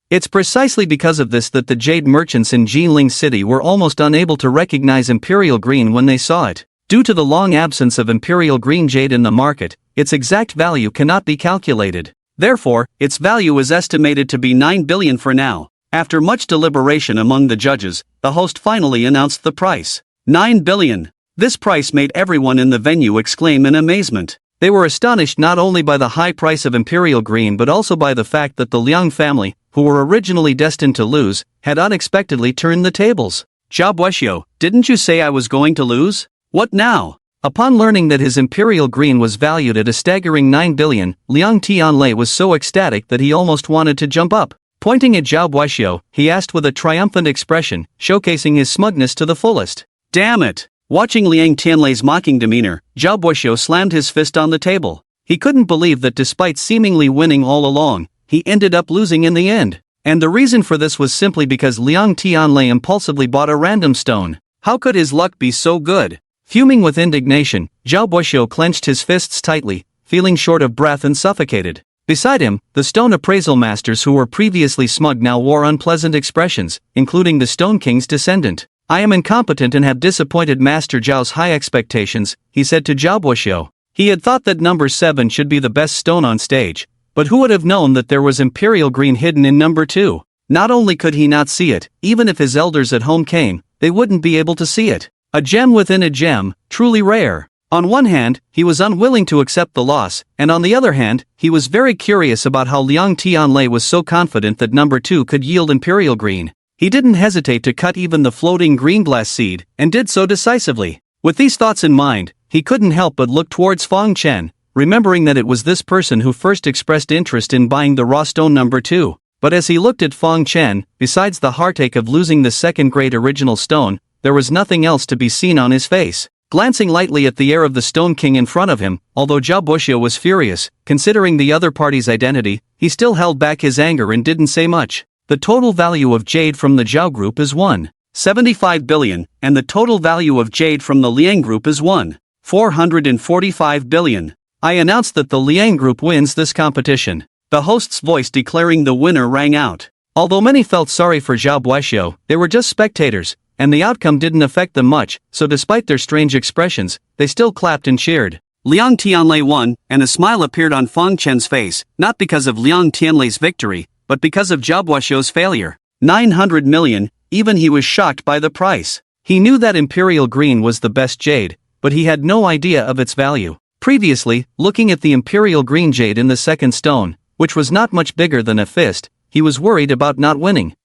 It's precisely because of this that the jade merchants in Jinling City were almost unable to recognize Imperial Green when they saw it. Due to the long absence of Imperial Green jade in the market, its exact value cannot be calculated. Therefore, its value is estimated to be 9 billion for now. After much deliberation among the judges, the host finally announced the price. 9 billion. This price made everyone in the venue exclaim in amazement. They were astonished not only by the high price of Imperial Green but also by the fact that the Liang family, who were originally destined to lose, had unexpectedly turned the tables. Zhao Buoxiu, didn't you say I was going to lose? What now? Upon learning that his Imperial Green was valued at a staggering 9 billion, Liang Tianlei was so ecstatic that he almost wanted to jump up. Pointing at Zhao Buoxiu, he asked with a triumphant expression, showcasing his smugness to the fullest. Damn it! Watching Liang Tianlei's mocking demeanor, Zhao Buoxiu slammed his fist on the table. He couldn't believe that despite seemingly winning all along, he ended up losing in the end. And the reason for this was simply because Liang Tianlei impulsively bought a random stone. How could his luck be so good? Fuming with indignation, Zhao Buoxiu clenched his fists tightly, feeling short of breath and suffocated. Beside him, the stone appraisal masters who were previously smug now wore unpleasant expressions, including the Stone King's descendant. I am incompetent and have disappointed Master Zhao's high expectations, he said to Zhao Buoxiu. He had thought that number 7 should be the best stone on stage, but who would have known that there was Imperial Green hidden in number 2? Not only could he not see it, even if his elders at home came, they wouldn't be able to see it. A gem within a gem, truly rare. On one hand, he was unwilling to accept the loss, and on the other hand, he was very curious about how Liang Tianlei was so confident that number 2 could yield Imperial Green. He didn't hesitate to cut even the floating green glass seed, and did so decisively. With these thoughts in mind, he couldn't help but look towards Feng Chen, remembering that it was this person who first expressed interest in buying the raw stone number 2. But as he looked at Feng Chen, besides the heartache of losing the second-grade original stone, there was nothing else to be seen on his face. Glancing lightly at the heir of the Stone King in front of him, although Zhao Buoxiu was furious, considering the other party's identity, he still held back his anger and didn't say much. The total value of jade from the Zhao group is 1.75 billion, and the total value of jade from the Liang group is 1.445 billion. I announce that the Liang group wins this competition. The host's voice declaring the winner rang out. Although many felt sorry for Zhao Buoxiu, they were just spectators, and the outcome didn't affect them much, so despite their strange expressions, they still clapped and cheered. Liang Tianlei won, and a smile appeared on Feng Chen's face, not because of Liang Tianlei's victory, but because of Zhao Buoxiu's failure. 900 million, even he was shocked by the price. He knew that Imperial Green was the best jade, but he had no idea of its value. Previously, looking at the Imperial Green jade in the second stone, which was not much bigger than a fist, he was worried about not winning.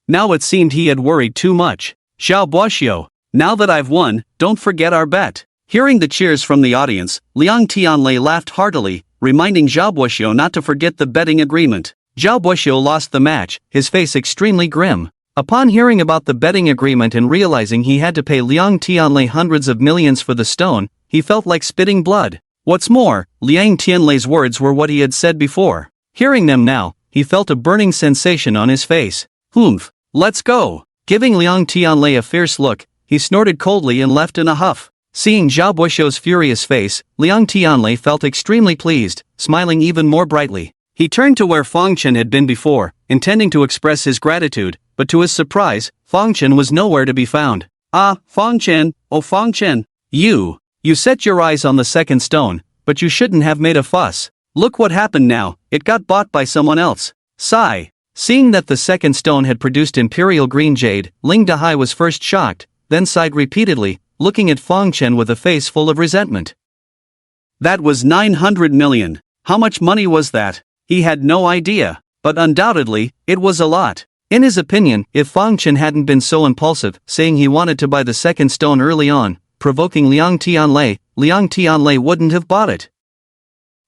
Now it seemed he had worried too much. Xiao Boxiu, now that I've won, don't forget our bet. Hearing the cheers from the audience, Liang Tianlei laughed heartily, reminding Xiao Boxiu not to forget the betting agreement. Xiao Boxiu lost the match, his face extremely grim. Upon hearing about the betting agreement and realizing he had to pay Liang Tianlei hundreds of millions for the stone, he felt like spitting blood. What's more, Liang Tianlei's words were what he had said before. Hearing them now, he felt a burning sensation on his face. Humph, let's go. Giving Liang Tianlei a fierce look, he snorted coldly and left in a huff. Seeing Xiao Boxiu's furious face, Liang Tianlei felt extremely pleased, smiling even more brightly. He turned to where Fang Chen had been before, intending to express his gratitude, but to his surprise, Fang Chen was nowhere to be found. Ah, Fang Chen, oh Fang Chen. You set your eyes on the second stone, but you shouldn't have made a fuss. Look what happened now, it got bought by someone else. Sigh. Seeing that the second stone had produced imperial green jade, Ling Dahai was first shocked, then sighed repeatedly, looking at Fang Chen with a face full of resentment. That was 900 million. How much money was that? He had no idea, but undoubtedly, it was a lot. In his opinion, if Fang Chen hadn't been so impulsive, saying he wanted to buy the second stone early on, provoking Liang Tianlei wouldn't have bought it.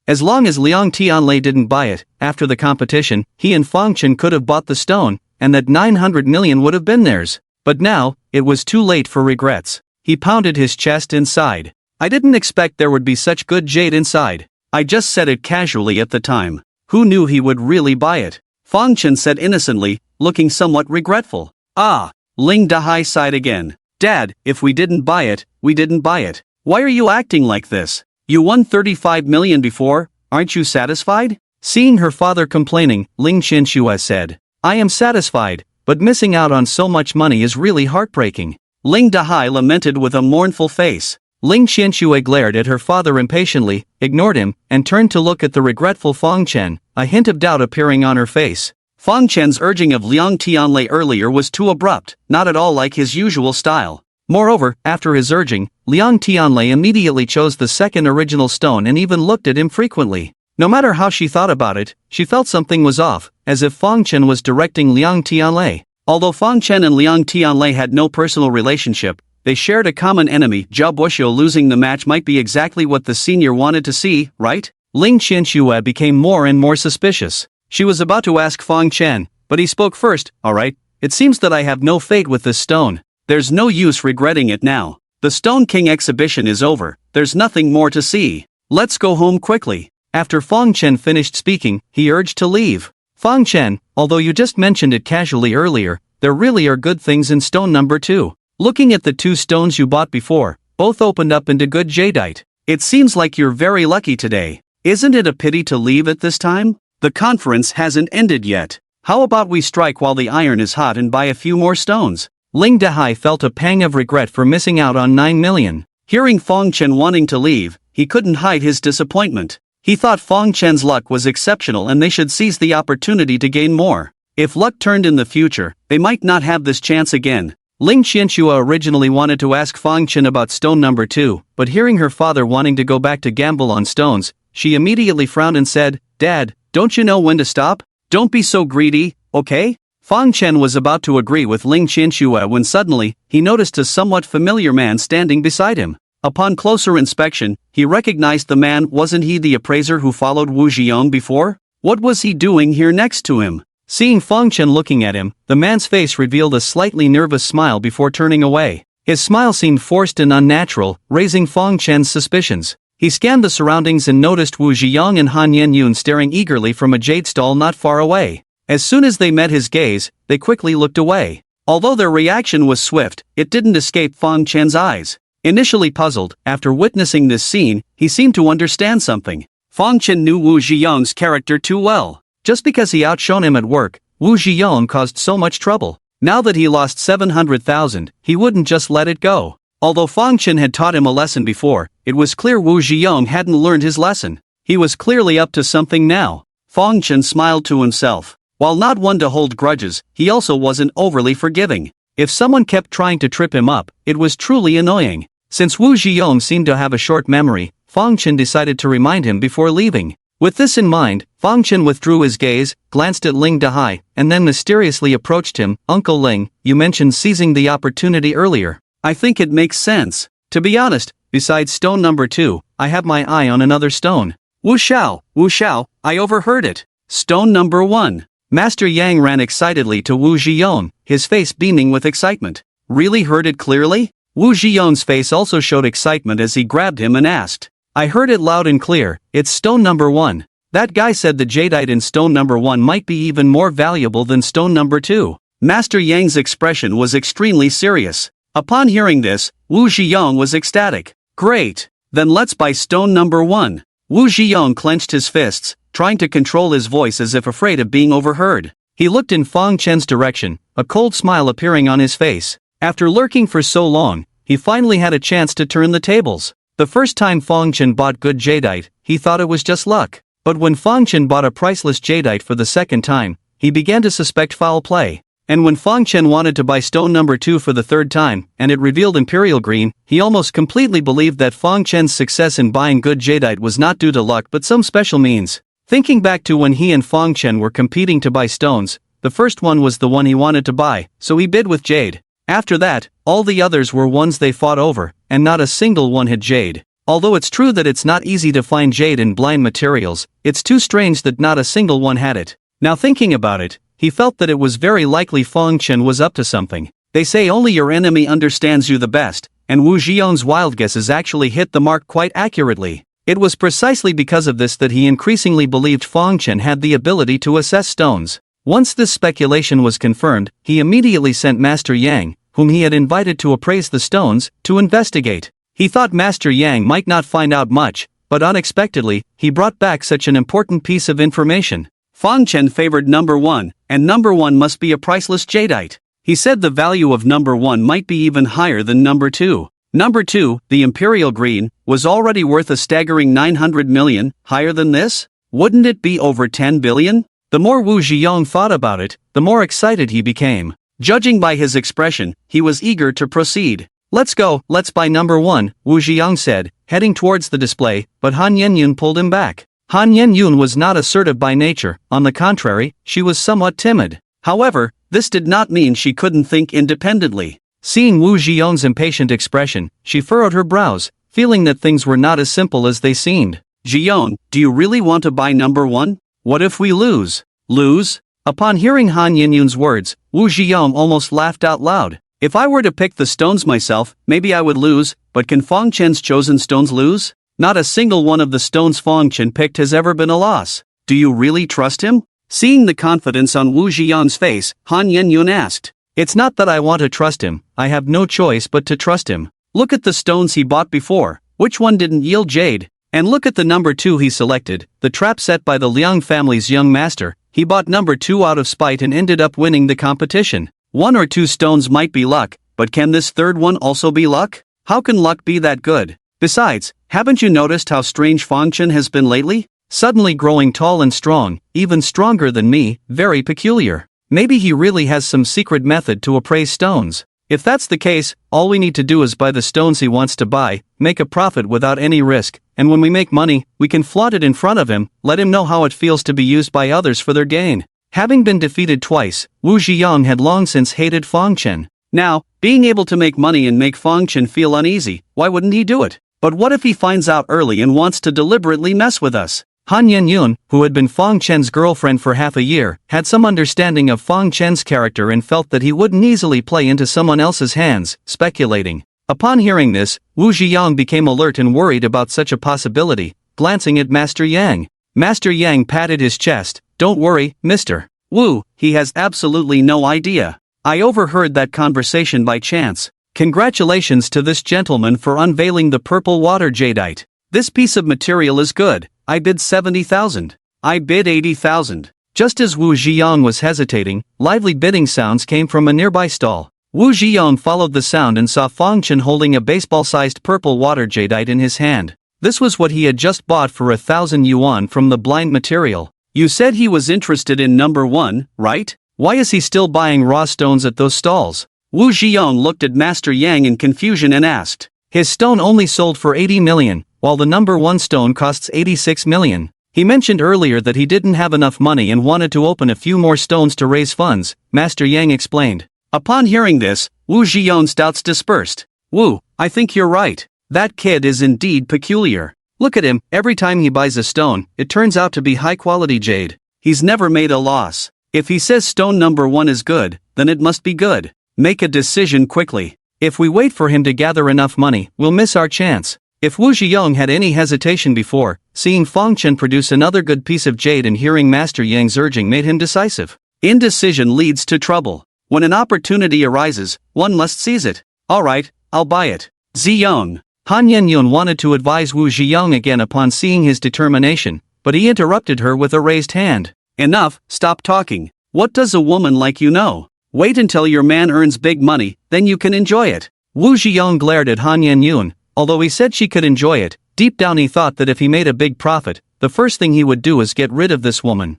As long as Liang Tianlei didn't buy it, after the competition, he and Fang Chen could have bought the stone, and that 900 million would have been theirs. But now, it was too late for regrets. He pounded his chest and sighed. I didn't expect there would be such good jade inside. I just said it casually at the time. Who knew he would really buy it? Fang Chen said innocently, looking somewhat regretful. Ah, Ling Dahai sighed again. Dad, if we didn't buy it, we didn't buy it. Why are you acting like this? You won 35 million before, aren't you satisfied? Seeing her father complaining, Ling Qianxue said, I am satisfied, but missing out on so much money is really heartbreaking. Ling Dahai lamented with a mournful face. Ling Qianxue glared at her father impatiently, ignored him, and turned to look at the regretful Fang Chen, a hint of doubt appearing on her face. Fang Chen's urging of Liang Tianlei earlier was too abrupt, not at all like his usual style. Moreover, after his urging, Liang Tianlei immediately chose the second original stone and even looked at him frequently. No matter how she thought about it, she felt something was off, as if Fang Chen was directing Liang Tianlei. Although Fang Chen and Liang Tianlei had no personal relationship, they shared a common enemy. Xiao Boxiu losing the match might be exactly what the senior wanted to see, right? Ling Qianxue became more and more suspicious. She was about to ask Fang Chen, but he spoke first. Alright, it seems that I have no fate with this stone. There's no use regretting it now. The Stone King exhibition is over, there's nothing more to see. Let's go home quickly. After Fang Chen finished speaking, he urged to leave. Fang Chen, although you just mentioned it casually earlier, there really are good things in stone number 2. Looking at the 2 stones you bought before, both opened up into good jadeite. It seems like you're very lucky today. Isn't it a pity to leave at this time? The conference hasn't ended yet. How about we strike while the iron is hot and buy a few more stones? Ling Dahai felt a pang of regret for missing out on 9 million. Hearing Fang Chen wanting to leave, he couldn't hide his disappointment. He thought Fang Chen's luck was exceptional and they should seize the opportunity to gain more. If luck turned in the future, they might not have this chance again. Ling Qianxue originally wanted to ask Fang Chen about stone number 2, but hearing her father wanting to go back to gamble on stones, she immediately frowned and said, Dad, don't you know when to stop? Don't be so greedy, okay? Fang Chen was about to agree with Ling Qianxue when suddenly, he noticed a somewhat familiar man standing beside him. Upon closer inspection, he recognized the man. Wasn't he the appraiser who followed Wu Zhiyong before? What was he doing here next to him? Seeing Fang Chen looking at him, the man's face revealed a slightly nervous smile before turning away. His smile seemed forced and unnatural, raising Fang Chen's suspicions. He scanned the surroundings and noticed Wu Zhiyong and Han Yenyun staring eagerly from a jade stall not far away. As soon as they met his gaze, they quickly looked away. Although their reaction was swift, it didn't escape Fang Chen's eyes. Initially puzzled, after witnessing this scene, he seemed to understand something. Fang Chen knew Wu Zhiyong's character too well. Just because he outshone him at work, Wu Zhiyong caused so much trouble. Now that he lost 700,000, he wouldn't just let it go. Although Fang Chen had taught him a lesson before, it was clear Wu Zhiyong hadn't learned his lesson. He was clearly up to something now. Fang Chen smiled to himself. While not one to hold grudges, he also wasn't overly forgiving. If someone kept trying to trip him up, it was truly annoying. Since Wu Zhiyong seemed to have a short memory, Fang Chen decided to remind him before leaving.
With this in mind, Fang Chen withdrew his gaze, glanced at Ling Dehai, and then mysteriously approached him. Uncle Ling, you mentioned seizing the opportunity earlier.
I think it makes sense. To be honest, besides stone number 2, I have my eye on another stone. Wu Xiao, I overheard it. Stone number 1.
Master Yang ran excitedly to Wu Zhiyong, his face beaming with excitement.
Really heard it clearly?
Wu Zhiyong's face also showed excitement as he grabbed him and asked. I heard it loud and clear, it's stone number 1. That guy said the jadeite in stone number 1 might be even more valuable than stone number 2.
Master Yang's expression was extremely serious. Upon hearing this, Wu Zhiyong was ecstatic. Great! Then let's buy stone number 1. Wu Zhiyong clenched his fists, trying to control his voice as if afraid of being overheard.
He looked in Fang Chen's direction, a cold smile appearing on his face. After lurking for so long, he finally had a chance to turn the tables. The first time Fang Chen bought good jadeite, he thought it was just luck. But when Fang Chen bought a priceless jadeite for the second time, he began to suspect foul play. And when Fang Chen wanted to buy stone number 2 for the third time, and it revealed imperial green, he almost completely believed that Fang Chen's success in buying good jadeite was not due to luck but some special means. Thinking back to when he and Fang Chen were competing to buy stones, the first one was the one he wanted to buy, so he bid with jade. After that, all the others were ones they fought over, and not a single one had jade. Although it's true that it's not easy to find jade in blind materials, it's too strange that not a single one had it. Now thinking about it, he felt that it was very likely Fang Chen was up to something. They say only your enemy understands you the best, and Wu Zhiyong's wild guesses actually hit the mark quite accurately. It was precisely because of this that he increasingly believed Fang Chen had the ability to assess stones. Once this speculation was confirmed, he immediately sent Master Yang, whom he had invited to appraise the stones, to investigate. He thought Master Yang might not find out much, but unexpectedly, he brought back such an important piece of information.
Fang Chen favored number 1, and number 1 must be a priceless jadeite. He said the value of number 1 might be even higher than number 2. Number 2, the imperial green, was already worth a staggering 900 million, higher than this? Wouldn't it be over 10 billion?
The more Wu Zhiyong thought about it, the more excited he became.
Judging by his expression, he was eager to proceed.
Let's go, let's buy number 1, Wu Zhiyong said, heading towards the display, but Han Yenyun pulled him back. Han Yenyun was not assertive by nature, on the contrary, she was somewhat timid.
However, this did not mean she couldn't think independently.
Seeing Wu Zhiyong's impatient expression, she furrowed her brows, feeling that things were not as simple as they seemed.
Zhiyong, do you really want to buy number 1? What if we lose?
Lose? Upon hearing Han Yenyun's words, Wu Zhiyong almost laughed out loud.
If I were to pick the stones myself, maybe I would lose, but can Fang Chen's chosen stones lose? Not a single one of the stones Fang Chen picked has ever been a loss. Do you really trust him? Seeing the confidence on Wu Zhiyong's face, Han Yenyun asked.
It's not that I want to trust him, I have no choice but to trust him.
Look at the stones he bought before, which one didn't yield jade? And look at the number 2 he selected, the trap set by the Liang family's young master. He bought number 2 out of spite and ended up winning the competition. 1 or 2 stones might be luck, but can this third one also be luck? How can luck be that good? Besides, haven't you noticed how strange Fang Chen has been lately?
Suddenly growing tall and strong, even stronger than me, very peculiar. Maybe he really has some secret method to appraise stones. If that's the case, all we need to do is buy the stones he wants to buy, make a profit without any risk, and when we make money, we can flaunt it in front of him, let him know how it feels to be used by others for their gain. Having been defeated twice, Wu Zhiyong had long since hated Fang Chen.
Now, being able to make money and make Fang Chen feel uneasy, why wouldn't he do it? But what if he finds out early and wants to deliberately mess with us?
Han Yenyun, who had been Fang Chen's girlfriend for half a year, had some understanding of Fang Chen's character and felt that he wouldn't easily play into someone else's hands, speculating. Upon hearing this, Wu Zhiyong became alert and worried about such a possibility, glancing at Master Yang. Master Yang patted his chest. Don't worry, Mr.
Wu, he has absolutely no idea. I overheard that conversation by chance.
Congratulations to this gentleman for unveiling the purple water jadeite.
This piece of material is good. I bid 70,000. I bid 80,000.
Just as Wu Zhiyong was hesitating, lively bidding sounds came from a nearby stall. Wu Zhiyong followed the sound and saw Fang Chen holding a baseball-sized purple water jadeite in his hand. This was what he had just bought for 1,000 yuan from the blind material.
You said he was interested in number 1, right?
Why is he still buying raw stones at those stalls?
Wu Zhiyong looked at Master Yang in confusion and asked.
His stone only sold for 80 million, while the number 1 stone costs 86 million. He mentioned earlier that he didn't have enough money and wanted to open a few more stones to raise funds, Master Yang explained.
Upon hearing this, Wu Zhiyong's doubts dispersed. Wu, I think you're right. That kid is indeed peculiar. Look at him, every time he buys a stone, it turns out to be high-quality jade. He's never made a loss. If he says stone number 1 is good, then it must be good. Make a decision quickly.
If we wait for him to gather enough money, we'll miss our chance. If Wu Zhiyong had any hesitation before, seeing Fang Chen produce another good piece of jade and hearing Master Yang's urging made him decisive.
Indecision leads to trouble. When an opportunity arises, one must seize it. Alright, I'll buy it. Ziyong.
Han Yenyun wanted to advise Wu Zhiyong again upon seeing his determination, but he interrupted her with a raised hand.
Enough, stop talking. What does a woman like you know? Wait until your man earns big money, then you can enjoy it.
Wu Zhiyong glared at Han Yenyun. Although he said she could enjoy it, deep down he thought that if he made a big profit, the first thing he would do is get rid of this woman.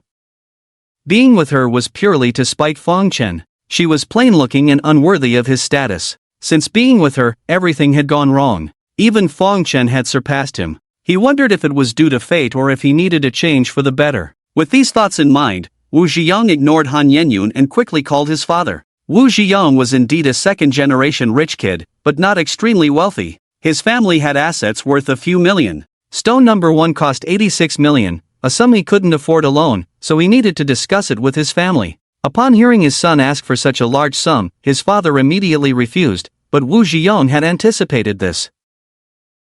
Being with her was purely to spite Fang Chen. She was plain-looking and unworthy of his status. Since being with her, everything had gone wrong. Even Fang Chen had surpassed him. He wondered if it was due to fate or if he needed a change for the better.
With these thoughts in mind, Wu Zhiyong ignored Han Yenyun and quickly called his father. Wu Zhiyong was indeed a second-generation rich kid, but not extremely wealthy. His family had assets worth a few million.
Stone number 1 cost 86 million, a sum he couldn't afford alone, so he needed to discuss it with his family. Upon hearing his son ask for such a large sum, his father immediately refused, but Wu Zhiyong had anticipated this.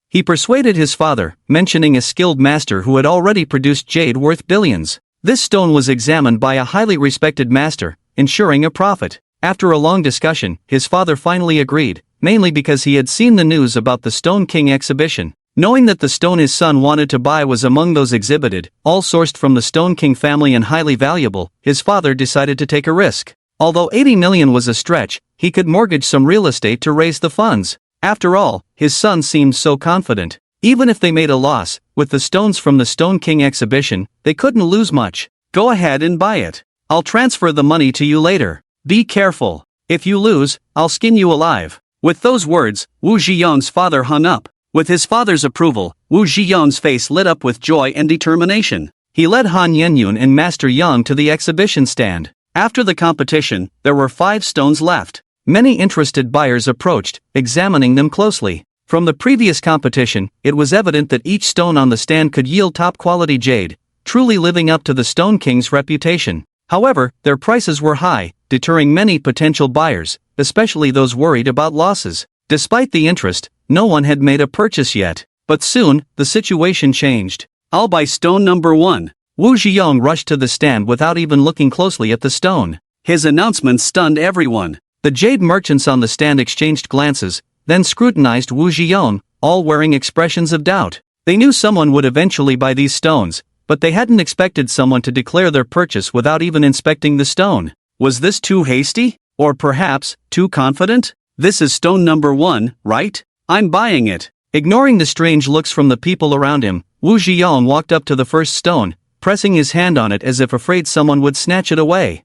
He persuaded his father, mentioning a skilled master who had already produced jade worth billions. This stone was examined by a highly respected master, ensuring a profit. After a long discussion, his father finally agreed, mainly because he had seen the news about the Stone King exhibition. Knowing that the stone his son wanted to buy was among those exhibited, all sourced from the Stone King family and highly valuable, his father decided to take a risk. Although 80 million was a stretch, he could mortgage some real estate to raise the funds. After all, his son seemed so confident. Even if they made a loss, with the stones from the Stone King exhibition, they couldn't lose much.
Go ahead and buy it. I'll transfer the money to you later. Be careful. If you lose, I'll skin you alive. With those words, Wu Zhiyong's father hung up. With his father's approval, Wu Zhiyong's face lit up with joy and determination. He led Han Yenyun and Master Yang to the exhibition stand. After the competition, there were 5 stones left. Many interested buyers approached, examining them closely. From the previous competition, it was evident that each stone on the stand could yield top-quality jade, truly living up to the Stone King's reputation. However, their prices were high, deterring many potential buyers, especially those worried about losses. Despite the interest, no one had made a purchase yet. But soon, the situation changed.
I'll buy stone number 1. Wu Zhiyong rushed to the stand without even looking closely at the stone.
His announcement stunned everyone.
The jade merchants on the stand exchanged glances, then scrutinized Wu Zhiyong, all wearing expressions of doubt. They knew someone would eventually buy these stones, but they hadn't expected someone to declare their purchase without even inspecting the stone.
Was this too hasty? Or perhaps, too confident? This is stone number 1, right? I'm buying it.
Ignoring the strange looks from the people around him, Wu Zhiyong walked up to the first stone, pressing his hand on it as if afraid someone would snatch it away.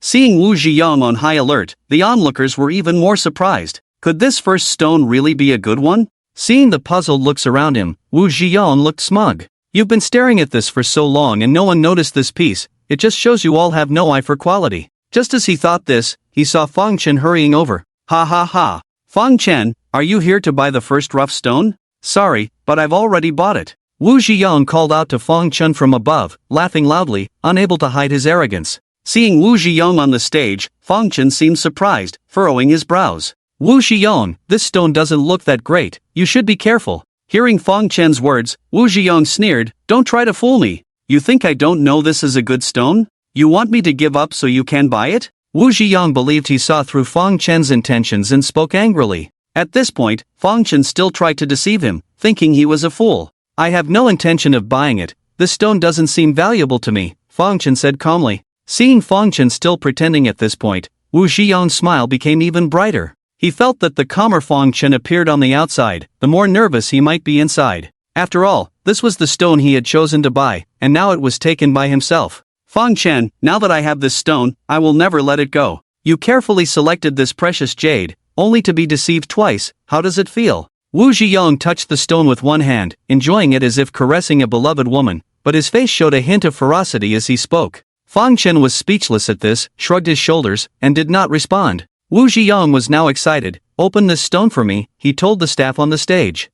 Seeing Wu Zhiyong on high alert, the onlookers were even more surprised. Could this first stone really be a good one?
Seeing the puzzled looks around him, Wu Zhiyong looked smug. You've been staring at this for so long and no one noticed this piece, it just shows you all have no eye for quality. Just as he thought this, he saw Fang Chen hurrying over.
Ha ha ha. Fang Chen, are you here to buy the first rough stone? Sorry, but I've already bought it.
Wu Zhiyong called out to Fang Chen from above, laughing loudly, unable to hide his arrogance.
Seeing Wu Zhiyong on the stage, Fang Chen seemed surprised, furrowing his brows.
Wu Zhiyong, this stone doesn't look that great, you should be careful.
Hearing Fang Chen's words, Wu Zhiyong sneered, don't try to fool me. You think I don't know this is a good stone? You want me to give up so you can buy it?
Wu Zhiyong believed he saw through Fang Chen's intentions and spoke angrily.
At this point, Fang Chen still tried to deceive him, thinking he was a fool.
I have no intention of buying it, this stone doesn't seem valuable to me, Fang Chen said calmly. Seeing Fang Chen still pretending at this point, Wu Zhiyong's smile became even brighter. He felt that the calmer Fang Chen appeared on the outside, the more nervous he might be inside. After all, this was the stone he had chosen to buy, and now it was taken by himself.
Fang Chen, now that I have this stone, I will never let it go.
You carefully selected this precious jade, only to be deceived twice, how does it feel? Wu Zhiyong touched the stone with one hand, enjoying it as if caressing a beloved woman, but his face showed a hint of ferocity as he spoke. Fang Chen was speechless at this, shrugged his shoulders, and did not respond. Wu Ziyang was now excited. "Open this stone for me," he told the staff on the stage.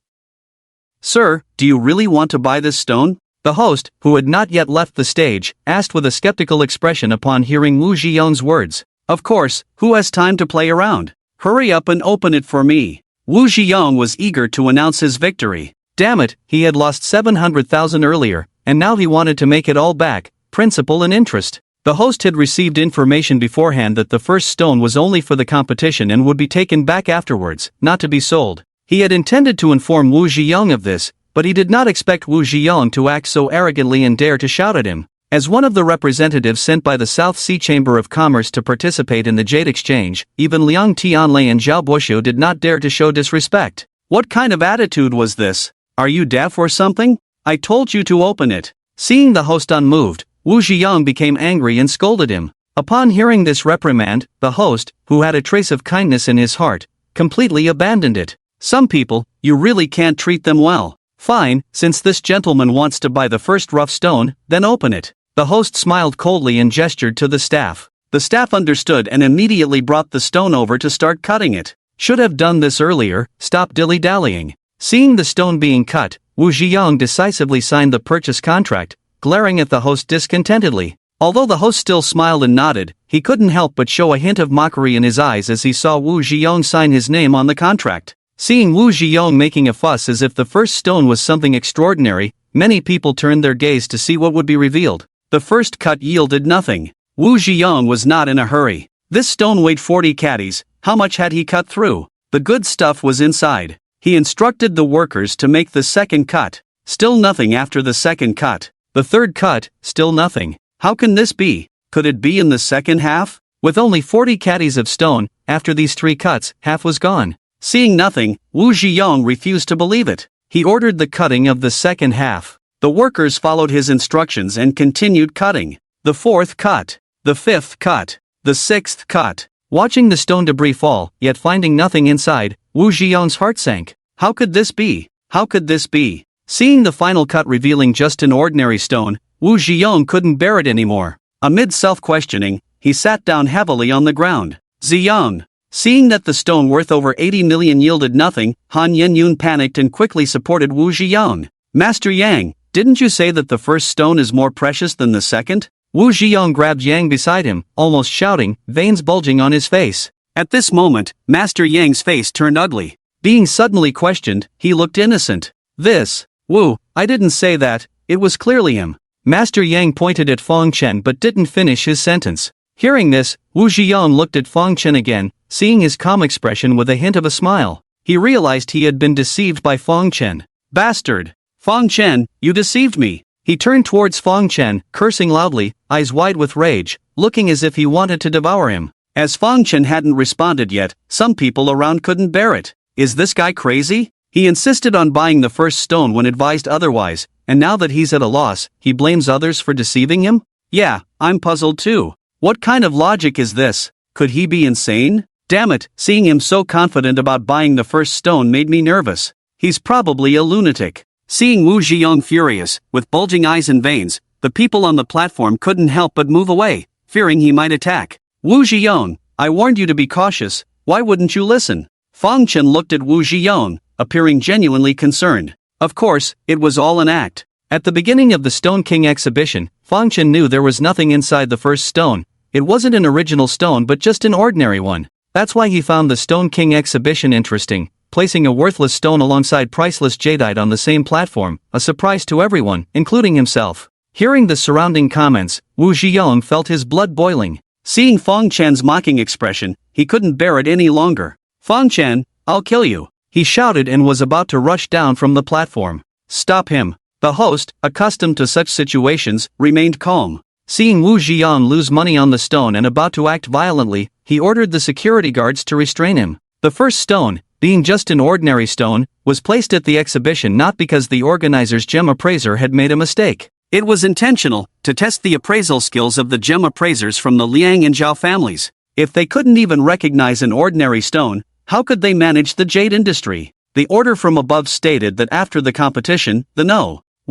"Sir, do you really want to buy this stone?"
The host, who had not yet left the stage, asked with a skeptical expression upon hearing Wu Ziyang's words.
"Of course, who has time to play around? Hurry up and open it for me." Wu Ziyang was eager to announce his victory.
Damn it, he had lost 700,000 earlier, and now he wanted to make it all back, principal and interest. The host had received information beforehand that the first stone was only for the competition and would be taken back afterwards, not to be sold. He had intended to inform Wu Ziyang of this, but he did not expect Wu Ziyang to act so arrogantly and dare to shout at him. As one of the representatives sent by the South Sea Chamber of Commerce to participate in the Jade Exchange, even Liang Tianlei and Zhao Buoxiu did not dare to show disrespect.
"What kind of attitude was this? Are you deaf or something? I told you to open it."
Seeing the host unmoved, Wu Ziyang became angry and scolded him. Upon hearing this reprimand, the host, who had a trace of kindness in his heart, completely abandoned it.
"Some people, you really can't treat them well. Fine, since this gentleman wants to buy the first rough stone, then open it."
The host smiled coldly and gestured to the staff.
The staff understood and immediately brought the stone over to start cutting it.
"Should have done this earlier, stop dilly-dallying." Seeing the stone being cut, Wu Ziyang decisively signed the purchase contract, glaring at the host discontentedly. Although the host still smiled and nodded, he couldn't help but show a hint of mockery in his eyes as he saw Wu Ziyang sign his name on the contract. Seeing Wu Ziyang making a fuss as if the first stone was something extraordinary, many people turned their gaze to see what would be revealed.
The first cut yielded nothing. Wu Ziyang was not in a hurry. This stone weighed 40 caddies. How much had he cut through? The good stuff was inside. He instructed the workers to make the second cut. Still nothing after the second cut.
The third cut, still nothing.
How can this be? Could it be in the second half?
With only 40 caddies of stone, after these 3 cuts, half was gone.
Seeing nothing, Wu Ziyang refused to believe it.
He ordered the cutting of the second half.
The workers followed his instructions and continued cutting. The fourth cut. The fifth cut. The sixth cut.
Watching the stone debris fall, yet finding nothing inside, Wu Ziyang's heart sank.
How could this be? How could this be?
Seeing the final cut revealing just an ordinary stone, Wu Ziyang couldn't bear it anymore.
Amid self-questioning, he sat down heavily on the ground. "Ziyang." Seeing that the stone worth over 80 million yielded nothing, Han Yenyun panicked and quickly supported Wu Ziyang. "Master Yang, didn't you say that the first stone is more precious than the second?"
Wu Ziyang grabbed Yang beside him, almost shouting, veins bulging on his face.
At this moment, Master Yang's face turned ugly.
Being suddenly questioned, he looked innocent.
Wu, I didn't say that, it was clearly him."
Master Yang pointed at Fang Chen but didn't finish his sentence. Hearing this, Wu Ziyang looked at Fang Chen again, seeing his calm expression with a hint of a smile. He realized he had been deceived by Fang Chen.
"Bastard! Fang Chen, you deceived me!"
He turned towards Fang Chen, cursing loudly, eyes wide with rage, looking as if he wanted to devour him.
As Fang Chen hadn't responded yet, some people around couldn't bear it. Is this guy crazy? He insisted on buying the first stone when advised otherwise, and now that he's at a loss, he blames others for deceiving him? Yeah, I'm puzzled too. What kind of logic is this? Could he be insane? Damn it, seeing him so confident about buying the first stone made me nervous. He's probably a lunatic. Seeing Wu Ziyang furious, with bulging eyes and veins, the people on the platform couldn't help but move away, fearing he might attack. "Wu Ziyang, I warned you to be cautious, why wouldn't you listen?" Fang Chen looked at Wu Ziyang, appearing genuinely concerned. Of course, it was all an act. At the beginning of the Stone King exhibition, Fang Chen knew there was nothing inside the first stone. It wasn't an original stone but just an ordinary one. That's why he found the Stone King exhibition interesting, placing a worthless stone alongside priceless jadeite on the same platform, a surprise to everyone, including himself. Hearing the surrounding comments, Wu Ziyang felt his blood boiling. Seeing Fang Chen's mocking expression, he couldn't bear it any longer. "Fang Chen, I'll kill you," he shouted and was about to rush down from the platform. "Stop him." The host, accustomed to such situations, remained calm. Seeing Wu Ziyang lose money on the stone and about to act violently, he ordered the security guards to restrain him. The first stone, being just an ordinary stone, was placed at the exhibition not because the organizer's gem appraiser had made a mistake. It was intentional, to test the appraisal skills of the gem appraisers from the Liang and Zhao families. If they couldn't even recognize an ordinary stone, how could they manage the jade industry? The order from above stated that after the competition, the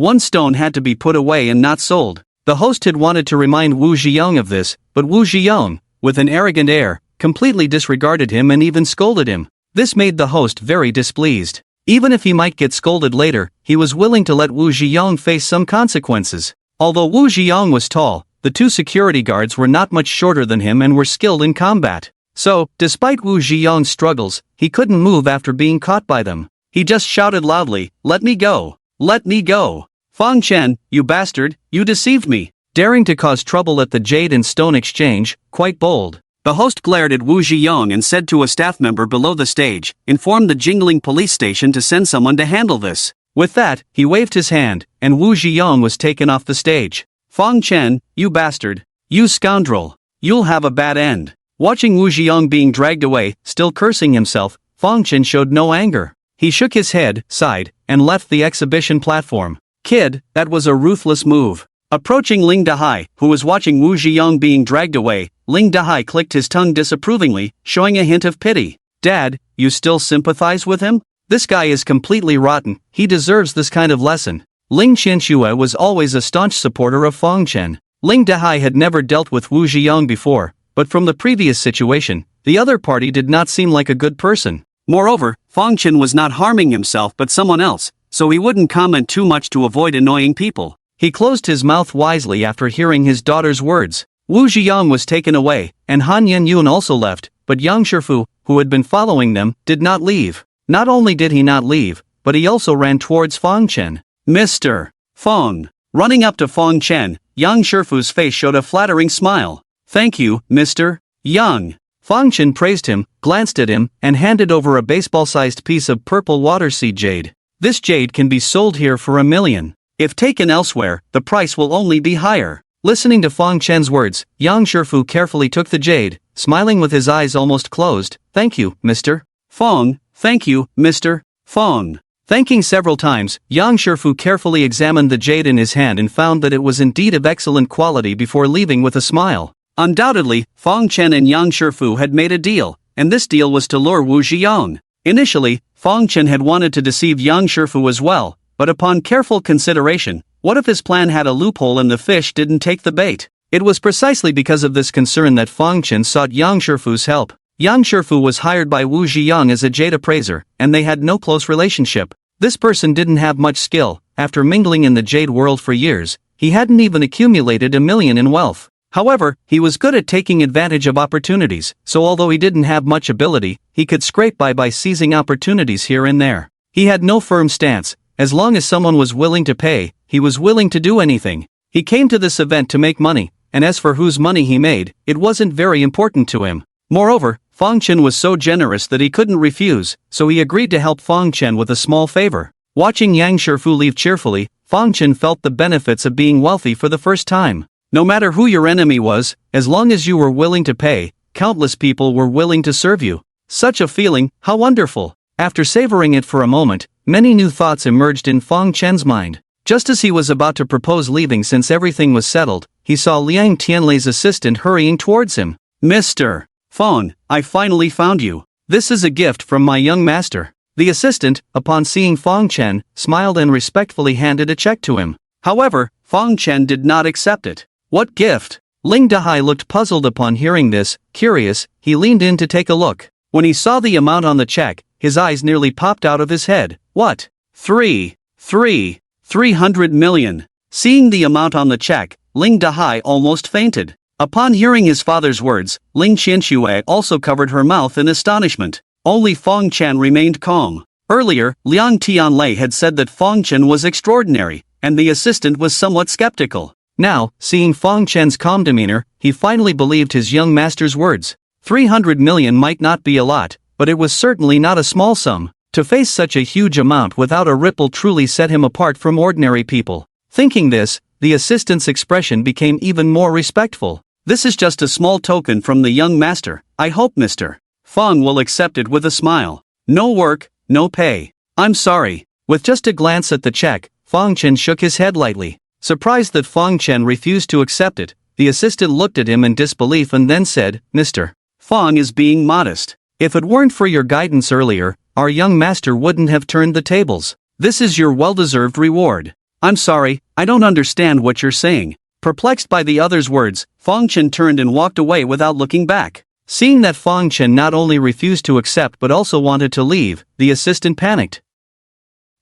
One stone had to be put away and not sold. The host had wanted to remind Wu Ziyong of this, but Wu Ziyong, with an arrogant air, completely disregarded him and even scolded him. This made the host very displeased. Even if he might get scolded later, he was willing to let Wu Ziyong face some consequences. Although Wu Ziyong was tall, the two security guards were not much shorter than him and were skilled in combat. So, despite Wu Ziyong's struggles, he couldn't move after being caught by them. He just shouted loudly, "Let me go! Let me go! Fang Chen, you bastard, you deceived me!" Daring to cause trouble at the jade and stone exchange, quite bold. The host glared at Wu Ziyong and said to a staff member below the stage, "Inform the jingling police station to send someone to handle this." With that, he waved his hand, and Wu Ziyong was taken off the stage. "Fang Chen, you bastard, you scoundrel, you'll have a bad end." Watching Wu Ziyong being dragged away, still cursing himself, Fang Chen showed no anger. He shook his head, sighed, and left the exhibition platform. "Kid, that was a ruthless move." Approaching Ling Dahai, who was watching Wu Ziyong being dragged away, Ling Dahai clicked his tongue disapprovingly, showing a hint of pity. "Dad, you still sympathize with him? This guy is completely rotten, he deserves this kind of lesson." Ling Qianxue was always a staunch supporter of Fang Chen. Ling Dahai had never dealt with Wu Ziyong before, but from the previous situation, the other party did not seem like a good person. Moreover, Fang Chen was not harming himself but someone else, so he wouldn't comment too much to avoid annoying people. He closed his mouth wisely after hearing his daughter's words. Wu Ziyong was taken away, and Han Yenyun also left, but Yang Shifu, who had been following them, did not leave. Not only did he not leave, but he also ran towards Fang Chen. "Mr. Fang." Running up to Fang Chen, Yang Shifu's face showed a flattering smile. "Thank you, Mr. Yang." Fang Chen praised him, glanced at him, and handed over a baseball-sized piece of purple water seed jade. "This jade can be sold here for $1 million. If taken elsewhere, the price will only be higher." Listening to Fang Chen's words, Yang Shifu carefully took the jade, smiling with his eyes almost closed. "Thank you, Mr. Fang. Thank you, Mr. Fang." Thanking several times, Yang Shifu carefully examined the jade in his hand and found that it was indeed of excellent quality before leaving with a smile. Undoubtedly, Fang Chen and Yang Shifu had made a deal, and this deal was to lure Wu Ziyong. Initially, Fang Chen had wanted to deceive Yang Shifu as well, but upon careful consideration, what if his plan had a loophole and the fish didn't take the bait? It was precisely because of this concern that Fang Chen sought Yang Shifu's help. Yang Shifu was hired by Wu Ziyong as a jade appraiser, and they had no close relationship. This person didn't have much skill. After mingling in the jade world for years, he hadn't even accumulated $1 million in wealth. However, he was good at taking advantage of opportunities, so although he didn't have much ability, he could scrape by seizing opportunities here and there. He had no firm stance. As long as someone was willing to pay, he was willing to do anything. He came to this event to make money, and as for whose money he made, it wasn't very important to him. Moreover, Fang Chen was so generous that he couldn't refuse, so he agreed to help Fang Chen with a small favor. Watching Yang Shifu leave cheerfully, Fang Chen felt the benefits of being wealthy for the first time. No matter who your enemy was, as long as you were willing to pay, countless people were willing to serve you. Such a feeling, how wonderful! After savoring it for a moment, many new thoughts emerged in Fang Chen's mind. Just as he was about to propose leaving since everything was settled, he saw Liang Tianlei's assistant hurrying towards him. "Mr. Fang, I finally found you. This is a gift from my young master." The assistant, upon seeing Fang Chen, smiled and respectfully handed a check to him. However, Fang Chen did not accept it. "What gift?" Ling Dahai looked puzzled upon hearing this. Curious, he leaned in to take a look. When he saw the amount on the check, his eyes nearly popped out of his head. "What? 300 million. Seeing the amount on the check, Ling Dahai almost fainted. Upon hearing his father's words, Ling Qianxue also covered her mouth in astonishment. Only Fang Chen remained calm. Earlier, Liang Tianlei had said that Fang Chen was extraordinary, and the assistant was somewhat skeptical. Now, seeing Fang Chen's calm demeanor, he finally believed his young master's words. 300 million might not be a lot, but it was certainly not a small sum. To face such a huge amount without a ripple truly set him apart from ordinary people. Thinking this, the assistant's expression became even more respectful. "This is just a small token from the young master. I hope Mr. Fang will accept it with a smile. No work, no pay. I'm sorry." With just a glance at the check, Fang Chen shook his head lightly. Surprised that Fang Chen refused to accept it, the assistant looked at him in disbelief and then said, "Mr. Fang is being modest. If it weren't for your guidance earlier, our young master wouldn't have turned the tables. This is your well-deserved reward." I'm sorry, I don't understand what you're saying. Perplexed by the other's words, Fong Chen turned and walked away without looking back.
Seeing that Fong Chen not only refused to accept but also wanted to leave, the assistant panicked.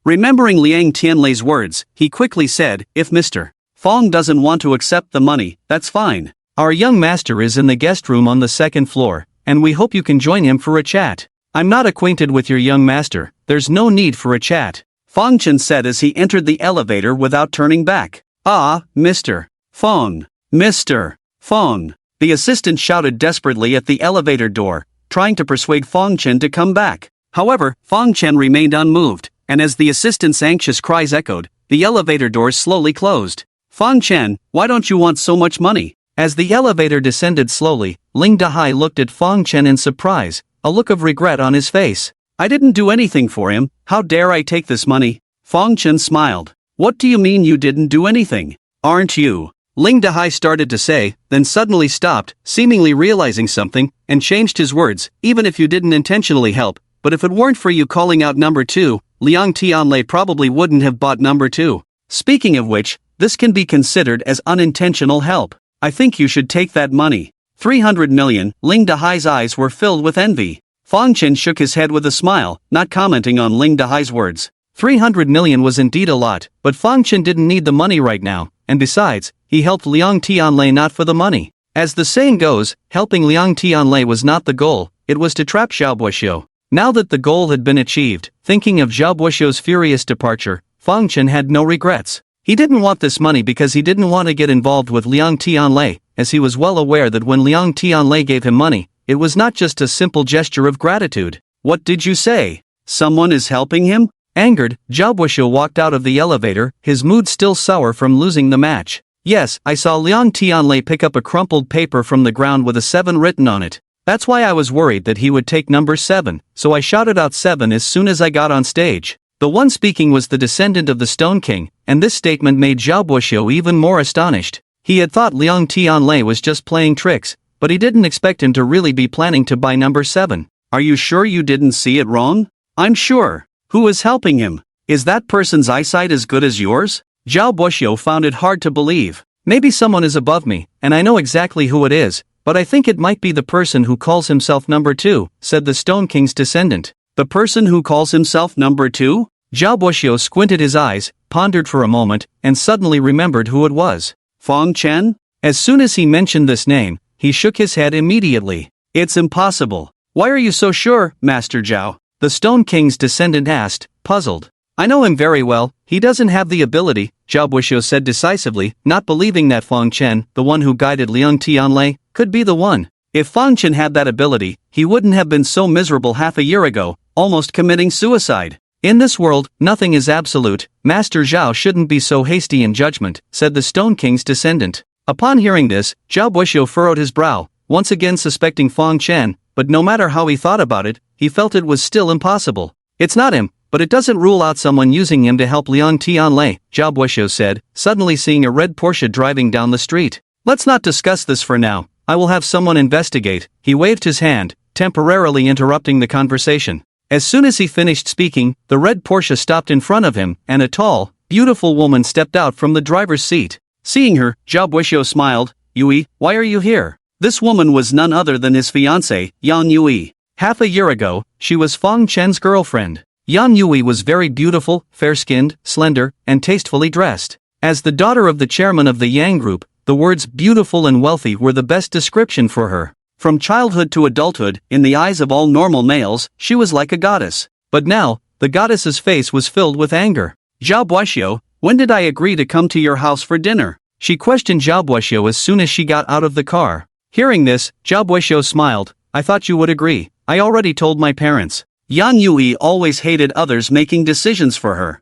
Remembering Liang Tianlei's words, he quickly said, if Mr. Fong doesn't want to accept the money, that's fine.
Our young master is in the guest room on the second floor, and we hope you can join him for a chat. I'm not acquainted with your young master, there's no need for a chat,
Fong Chen said as he entered the elevator without turning back. Ah, Mr. Fong. Mr. Fong. The assistant shouted desperately at the elevator door, trying to persuade Fong Chen to come back. However, Fong Chen remained unmoved, and as the assistant's anxious cries echoed, the elevator doors slowly closed. Fong Chen, why don't you want so much money?
As the elevator descended slowly, Ling Dahai looked at Fong Chen in surprise, a look of regret on his face.
I didn't do anything for him, how dare I take this money? Fong Chen smiled. What do you mean you didn't do anything? Aren't you? Ling Dahai started to say, then suddenly stopped, seemingly realizing something, and changed his words, even if you didn't intentionally help, but if it weren't for you calling out number 2, Liang Tianlei probably wouldn't have bought number 2. Speaking of which, this can be considered as unintentional help. I think you should take that money. 300 million, Ling Dahai's eyes were filled with envy. Fong Chen shook his head with a smile, not commenting on Ling Dahai's words.
300 million was indeed a lot, but Fong Chen didn't need the money right now, and besides, he helped Liang Tianlei not for the money. As the saying goes, helping Liang Tianlei was not the goal, it was to trap Zhao Buoxiu. Now that the goal had been achieved, thinking of Zhao Buoxiu's furious departure, Fong Chen had no regrets. He didn't want this money because he didn't want to get involved with Liang Tianlei, as he was well aware that when Liang Tianlei gave him money, it was not just a simple gesture of gratitude.
What did you say? Someone is helping him?
Angered, Zhao Buoxiu walked out of the elevator, his mood still sour from losing the match. Yes, I saw Liang Tianlei pick up a crumpled paper from the ground with a 7 written on it. That's why I was worried that he would take number 7, so I shouted out 7 as soon as I got on stage. The one speaking was the descendant of the Stone King, and this statement made Zhao Buoxiu even more astonished. He had thought Liang Tianlei was just playing tricks, but he didn't expect him to really be planning to buy number 7.
Are you sure you didn't see it wrong? I'm sure. Who is helping him? Is that person's eyesight as good as yours?
Zhao Buoxiu found it hard to believe. Maybe someone is above me, and I know exactly who it is, but I think it might be the person who calls himself number 2, said the Stone King's descendant.
The person who calls himself number 2?
Zhao Buoxiu squinted his eyes, pondered for a moment, and suddenly remembered who it was.
Fong Chen?
As soon as he mentioned this name, he shook his head immediately.
It's impossible. Why are you so sure, Master Zhao?
The Stone King's descendant asked, puzzled. I know him very well, he doesn't have the ability, Zhao Buoxiu said decisively, not believing that Fong Chen, the one who guided Liang Tianlei, could be the one. If Fong Chen had that ability, he wouldn't have been so miserable half a year ago, almost committing suicide. In this world, nothing is absolute, Master Zhao shouldn't be so hasty in judgment, said the Stone King's descendant. Upon hearing this, Zhao Buoxiu furrowed his brow, once again suspecting Fong Chen, but no matter how he thought about it, he felt it was still impossible. It's not him, but it doesn't rule out someone using him to help Liang Tianlei, Zhao Buoxiu said, suddenly seeing a red Porsche driving down the street. Let's not discuss this for now, I will have someone investigate. He waved his hand, temporarily interrupting the conversation. As soon as he finished speaking, the red Porsche stopped in front of him, and a tall, beautiful woman stepped out from the driver's seat. Seeing her, Zhao Buoxiu smiled. Yui, why are you here? This woman was none other than his fiancée, Yan Yui. Half a year ago, she was Fong Chen's girlfriend. Yan Yui was very beautiful, fair-skinned, slender, and tastefully dressed. As the daughter of the chairman of the Yang Group, the words beautiful and wealthy were the best description for her. From childhood to adulthood, in the eyes of all normal males, she was like a goddess. But now, the goddess's face was filled with anger. Zhao Buoxiu, when did I agree to come to your house for dinner? She questioned Zhao Buoxiu as soon as she got out of the car. Hearing this, Zhao Buoxiu smiled. I thought you would agree. I already told my parents. Yan Yui always hated others making decisions for her.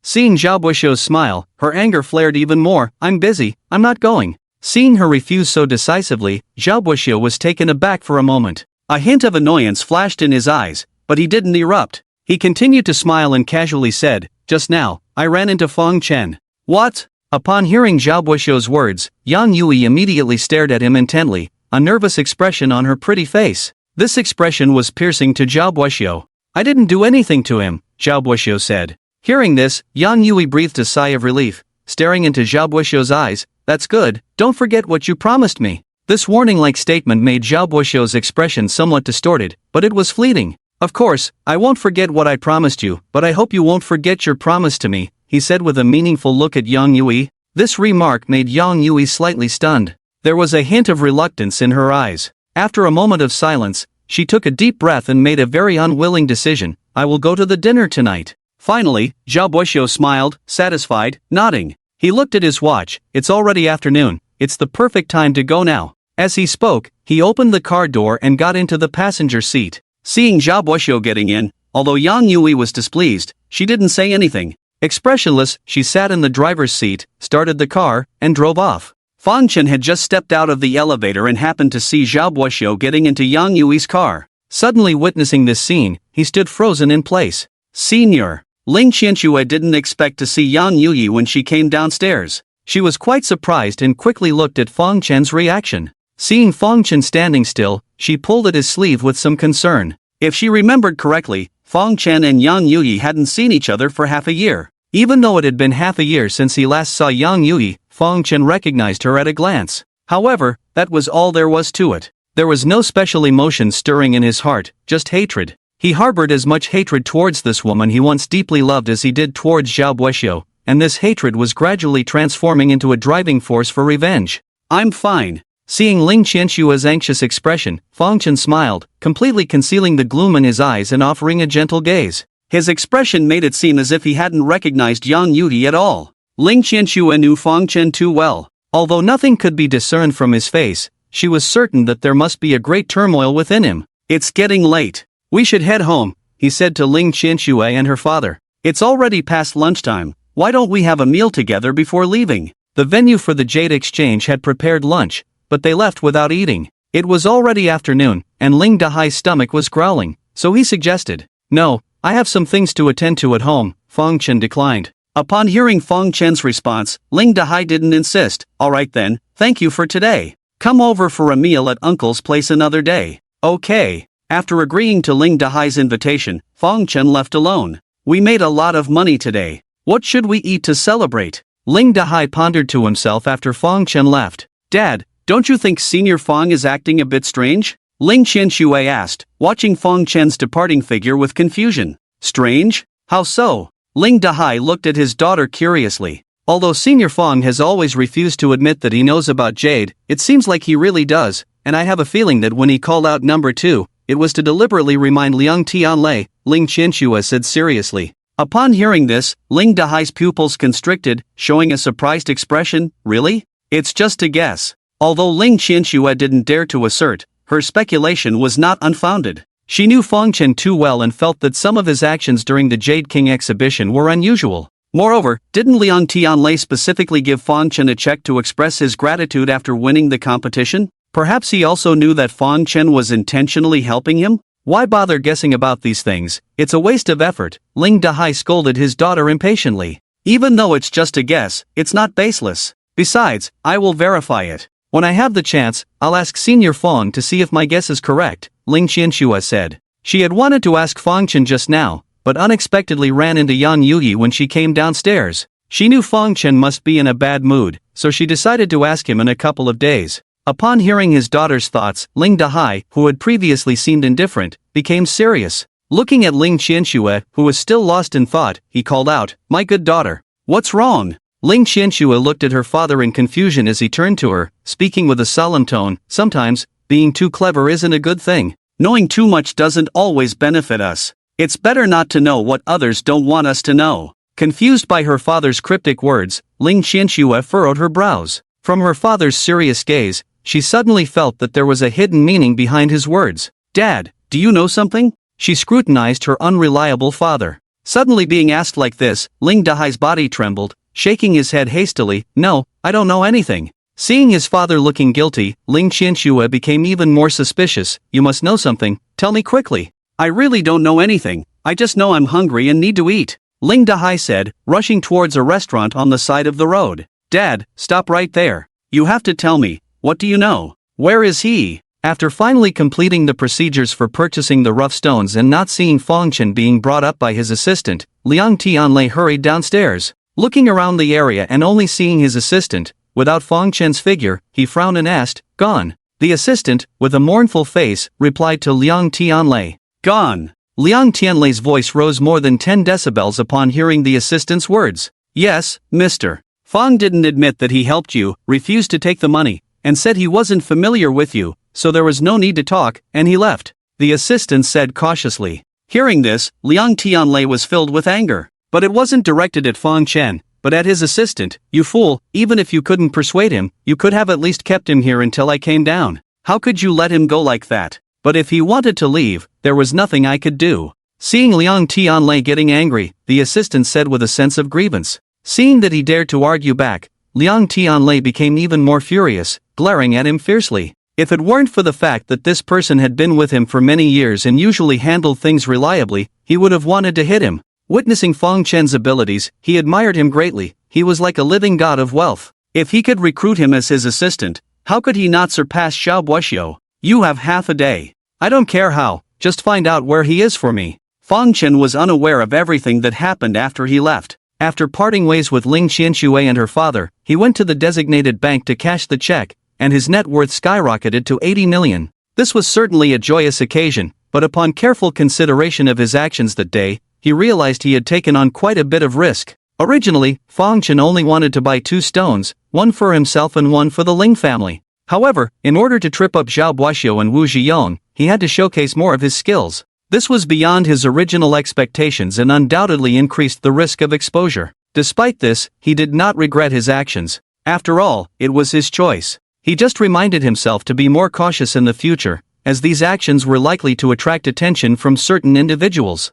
Seeing Zhao Buoxiu's smile, her anger flared even more. I'm busy, I'm not going. Seeing her refuse so decisively, Zhao Buoxiu was taken aback for a moment. A hint of annoyance flashed in his eyes, but he didn't erupt. He continued to smile and casually said, just now, I ran into Fong Chen. What? Upon hearing Zhao Buoxiu's words, Yan Yui immediately stared at him intently, a nervous expression on her pretty face. This expression was piercing to Zhao Buoxiu. I didn't do anything to him, Zhao Buoxiu said. Hearing this, Yang Yui breathed a sigh of relief, staring into Zhao Buishuo's eyes. That's good, don't forget what you promised me. This warning-like statement made Zhao Buishuo's expression somewhat distorted, but it was fleeting. Of course, I won't forget what I promised you, but I hope you won't forget your promise to me, he said with a meaningful look at Yang Yui. This remark made Yang Yui slightly stunned. There was a hint of reluctance in her eyes. After a moment of silence, she took a deep breath and made a very unwilling decision. I will go to the dinner tonight. Finally, Zhao Buishuo smiled, satisfied, nodding. He looked at his watch. It's already afternoon. It's the perfect time to go now. As he spoke, he opened the car door and got into the passenger seat. Seeing Zhao Buishuo getting in, although Yang Yui was displeased, she didn't say anything. Expressionless, she sat in the driver's seat, started the car, and drove off. Fang Chen had just stepped out of the elevator and happened to see Zhao Buishuo getting into Yang Yui's car. Suddenly witnessing this scene, he stood frozen in place. Senior. Ling Qianxue didn't expect to see Yang Yui when she came downstairs. She was quite surprised and quickly looked at Fang Chen's reaction. Seeing Fang Chen standing still, she pulled at his sleeve with some concern. If she remembered correctly, Fang Chen and Yang Yui hadn't seen each other for half a year. Even though it had been half a year since he last saw Yang Yui, Fang Chen recognized her at a glance. However, that was all there was to it. There was no special emotion stirring in his heart, just hatred. He harbored as much hatred towards this woman he once deeply loved as he did towards Zhao Buishuo, and this hatred was gradually transforming into a driving force for revenge. I'm fine. Seeing Ling Qianshua's anxious expression, Fang Chen smiled, completely concealing the gloom in his eyes and offering a gentle gaze. His expression made it seem as if he hadn't recognized Yang Yui at all. Ling Qianxue knew Fang Chen too well. Although nothing could be discerned from his face, she was certain that there must be a great turmoil within him. It's getting late. We should head home, he said to Ling Qianxue and her father. It's already past lunchtime. Why don't we have a meal together before leaving? The venue for the Jade Exchange had prepared lunch, but they left without eating. It was already afternoon, and Ling Dahai's stomach was growling, so he suggested. No, I have some things to attend to at home, Fang Chen declined. Upon hearing Fang Chen's response, Ling Dahai didn't insist. Alright then, thank you for today. Come over for a meal at Uncle's place another day. Okay. After agreeing to Ling Dahai's invitation, Fang Chen left alone. We made a lot of money today. What should we eat to celebrate? Ling Dahai pondered to himself after Fang Chen left. Dad, don't you think Senior Fang is acting a bit strange? Ling Qianxue asked, watching Fang Chen's departing figure with confusion. Strange? How so? Ling Dahai looked at his daughter curiously. Although Senior Fang has always refused to admit that he knows about Jade, it seems like he really does, and I have a feeling that when he called out number 2, it was to deliberately remind Liang Tianlei, Ling Qianxue said seriously. Upon hearing this, Ling Dahai's pupils constricted, showing a surprised expression. Really? It's just a guess. Although Ling Qianxue didn't dare to assert, her speculation was not unfounded. She knew Fang Chen too well and felt that some of his actions during the Jade King exhibition were unusual. Moreover, didn't Liang Tianlei specifically give Fang Chen a check to express his gratitude after winning the competition? Perhaps he also knew that Fang Chen was intentionally helping him? Why bother guessing about these things? It's a waste of effort, Ling Dahai scolded his daughter impatiently. Even though it's just a guess, it's not baseless. Besides, I will verify it. When I have the chance, I'll ask Senior Fang to see if my guess is correct, Ling Qianxue said. She had wanted to ask Fang Chen just now, but unexpectedly ran into Yang Yui when she came downstairs. She knew Fang Chen must be in a bad mood, so she decided to ask him in a couple of days. Upon hearing his daughter's thoughts, Ling Dahai, who had previously seemed indifferent, became serious. Looking at Ling Qianxue, who was still lost in thought, he called out, "My good daughter. What's wrong?" Ling Qianxue looked at her father in confusion as he turned to her, speaking with a solemn tone. Sometimes, being too clever isn't a good thing. Knowing too much doesn't always benefit us. It's better not to know what others don't want us to know. Confused by her father's cryptic words, Ling Qianxue furrowed her brows. From her father's serious gaze, she suddenly felt that there was a hidden meaning behind his words. Dad, do you know something? She scrutinized her unreliable father. Suddenly being asked like this, Ling Dahai's body trembled, shaking his head hastily. No, I don't know anything. Seeing his father looking guilty, Ling Qianxue became even more suspicious. You must know something, tell me quickly. I really don't know anything, I just know I'm hungry and need to eat, Ling Dahai said, rushing towards a restaurant on the side of the road. Dad, stop right there. You have to tell me, what do you know? Where is he? After finally completing the procedures for purchasing the rough stones and not seeing Fong Chen being brought up by his assistant, Liang Tianlei hurried downstairs. Looking around the area and only seeing his assistant, without Fong Chen's figure, he frowned and asked, "Gone?" The assistant, with a mournful face, replied to Liang Tianlei,
"Gone."
Liang Tianlei's voice rose more than 10 decibels upon hearing the assistant's words.
"Yes, mister. Fong didn't admit that he helped you, refused to take the money, and said he wasn't familiar with you, so there was no need to talk, and he left," the assistant said cautiously. Hearing this, Liang Tianlei was filled with anger. But it wasn't directed at Fong Chen, but at his assistant. "You fool, even if you couldn't persuade him, you could have at least kept him here until I came down. How could you let him go like that? But if he wanted to leave, there was nothing I could do." Seeing Liang Tianlei getting angry, the assistant said with a sense of grievance. Seeing that he dared to argue back, Liang Tianlei became even more furious, glaring at him fiercely. If it weren't for the fact that this person had been with him for many years and usually handled things reliably, he would have wanted to hit him. Witnessing Fong Chen's abilities, he admired him greatly. He was like a living god of wealth. If he could recruit him as his assistant, how could he not surpass Xiao Buoxiu? "You have half a day. I don't care how, just find out where he is for me." Fong Chen was unaware of everything that happened after he left. After parting ways with Ling Qianxue and her father, he went to the designated bank to cash the check, and his net worth skyrocketed to 80 million. This was certainly a joyous occasion, but upon careful consideration of his actions that day, he realized he had taken on quite a bit of risk. Originally, Fong Chen only wanted to buy 2 stones, one for himself and one for the Ling family. However, in order to trip up Xiao Buoxiu and Wu Zhiyong, he had to showcase more of his skills. This was beyond his original expectations and undoubtedly increased the risk of exposure. Despite this, he did not regret his actions. After all, it was his choice. He just reminded himself to be more cautious in the future, as these actions were likely to attract attention from certain individuals.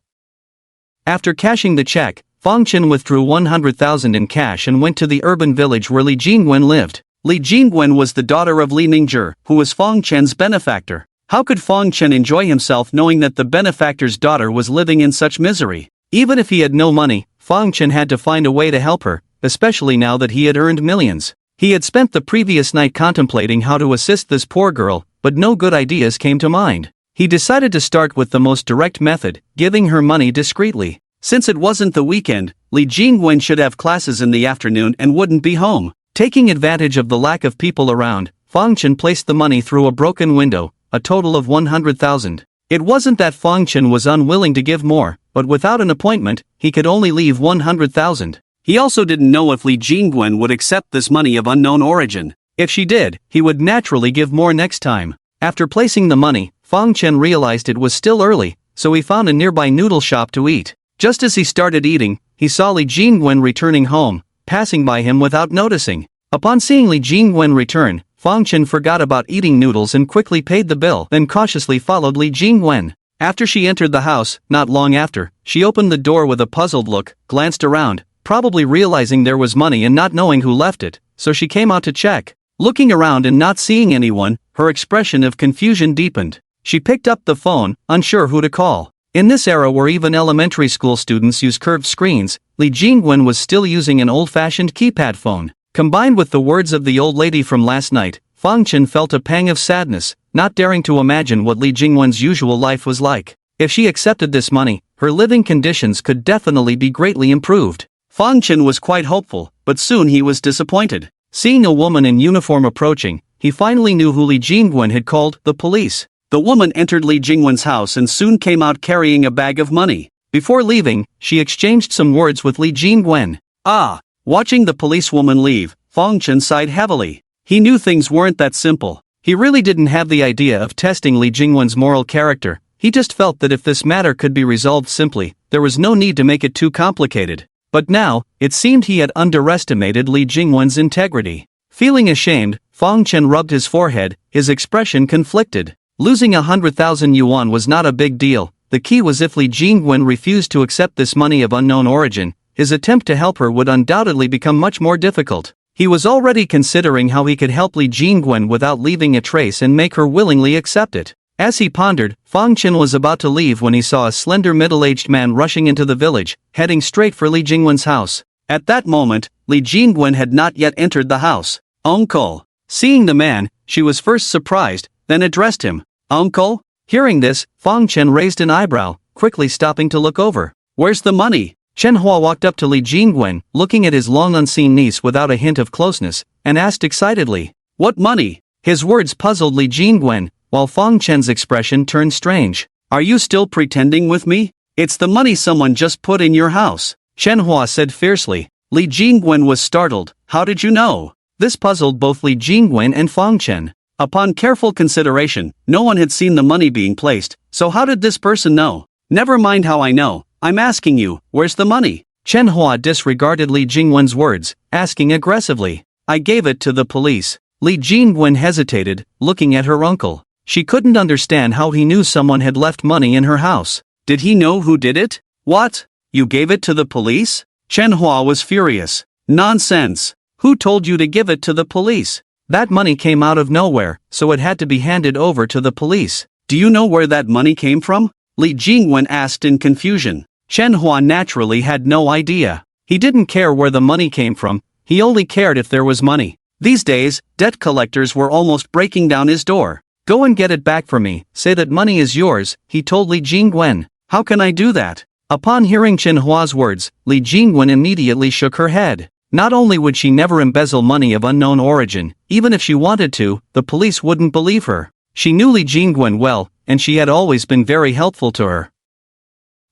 After cashing the check, Fong Chen withdrew 100,000 in cash and went to the urban village where Li Jingwen lived. Li Jingwen was the daughter of Li Ningzhi, who was Fong Chen's benefactor. How could Fong Chen enjoy himself knowing that the benefactor's daughter was living in such misery? Even if he had no money, Fong Chen had to find a way to help her, especially now that he had earned millions. He had spent the previous night contemplating how to assist this poor girl, but no good ideas came to mind. He decided to start with the most direct method, giving her money discreetly. Since it wasn't the weekend, Li Jingwen should have classes in the afternoon and wouldn't be home. Taking advantage of the lack of people around, Fong Chen placed the money through a broken window, a total of 100,000. It wasn't that Fong Chen was unwilling to give more, but without an appointment, he could only leave 100,000. He also didn't know if Li Jingwen would accept this money of unknown origin. If she did, he would naturally give more next time. After placing the money, Fong Chen realized it was still early, so he found a nearby noodle shop to eat. Just as he started eating, he saw Li Jingwen returning home, passing by him without noticing. Upon seeing Li Jingwen return, Fong Chen forgot about eating noodles and quickly paid the bill, then cautiously followed Li Jingwen. After she entered the house, not long after, she opened the door with a puzzled look, glanced around, probably realizing there was money and not knowing who left it, so she came out to check. Looking around and not seeing anyone, her expression of confusion deepened. She picked up the phone, unsure who to call. In this era where even elementary school students use curved screens, Li Jingwen was still using an old-fashioned keypad phone. Combined with the words of the old lady from last night, Fong Chen felt a pang of sadness, not daring to imagine what Li Jingwen's usual life was like. If she accepted this money, her living conditions could definitely be greatly improved. Fong Chen was quite hopeful, but soon he was disappointed. Seeing a woman in uniform approaching, he finally knew who Li Jingwen had called the police. The woman entered Li Jingwen's house and soon came out carrying a bag of money. Before leaving, she exchanged some words with Li Jingwen. Watching the policewoman leave, Fong Chen sighed heavily. He knew things weren't that simple. He really didn't have the idea of testing Li Jingwen's moral character. He just felt that if this matter could be resolved simply, there was no need to make it too complicated. But now, it seemed he had underestimated Li Jingwen's integrity. Feeling ashamed, Fong Chen rubbed his forehead, his expression conflicted. Losing 100,000 yuan was not a big deal. The key was if Li Jingwen refused to accept this money of unknown origin, his attempt to help her would undoubtedly become much more difficult. He was already considering how he could help Li Jingwen without leaving a trace and make her willingly accept it. As he pondered, Fong Chen was about to leave when he saw a slender middle-aged man rushing into the village, heading straight for Li Jingwen's house. At that moment, Li Jingwen had not yet entered the house. "Uncle." Seeing the man, she was first surprised, then addressed him. Uncle?
Hearing this, Fang Chen raised an eyebrow, quickly stopping to look over.
Where's the money?
Chen Hua walked up to Li Jingwen, looking at his long-unseen niece without a hint of closeness, and asked excitedly.
What money?
His words puzzled Li Jingwen, while Fang Chen's expression turned strange.
Are you still pretending with me? It's the money someone just put in your house,
Chen Hua said fiercely.
Li Jingwen was startled. How did you know?
This puzzled both Li Jingwen and Fang Chen.
Upon careful consideration, no one had seen the money being placed, so how did this person know? Never mind how I know, I'm asking you, where's the money?
Chen Hua disregarded Li Jingwen's words, asking aggressively.
I gave it to the police.
Li Jingwen hesitated, looking at her uncle. She couldn't understand how he knew someone had left money in her house.
Did he know who did it? What? You gave it to the police? Chen Hua was furious. Nonsense. Who told you to give it to the police?
That money came out of nowhere, so it had to be handed over to the police.
Do you know where that money came from? Li Jingwen asked in confusion.
Chen Hua naturally had no idea. He didn't care where the money came from, he only cared if there was money.
These days, debt collectors were almost breaking down his door.
Go and get it back for me, say that money is yours, he told Li Jingwen.
How can I do that?
Upon hearing Chen Hua's words, Li Jingwen immediately shook her head. Not only would she never embezzle money of unknown origin, even if she wanted to, the police wouldn't believe her. She knew Li Jingwen well, and she had always been very helpful to her.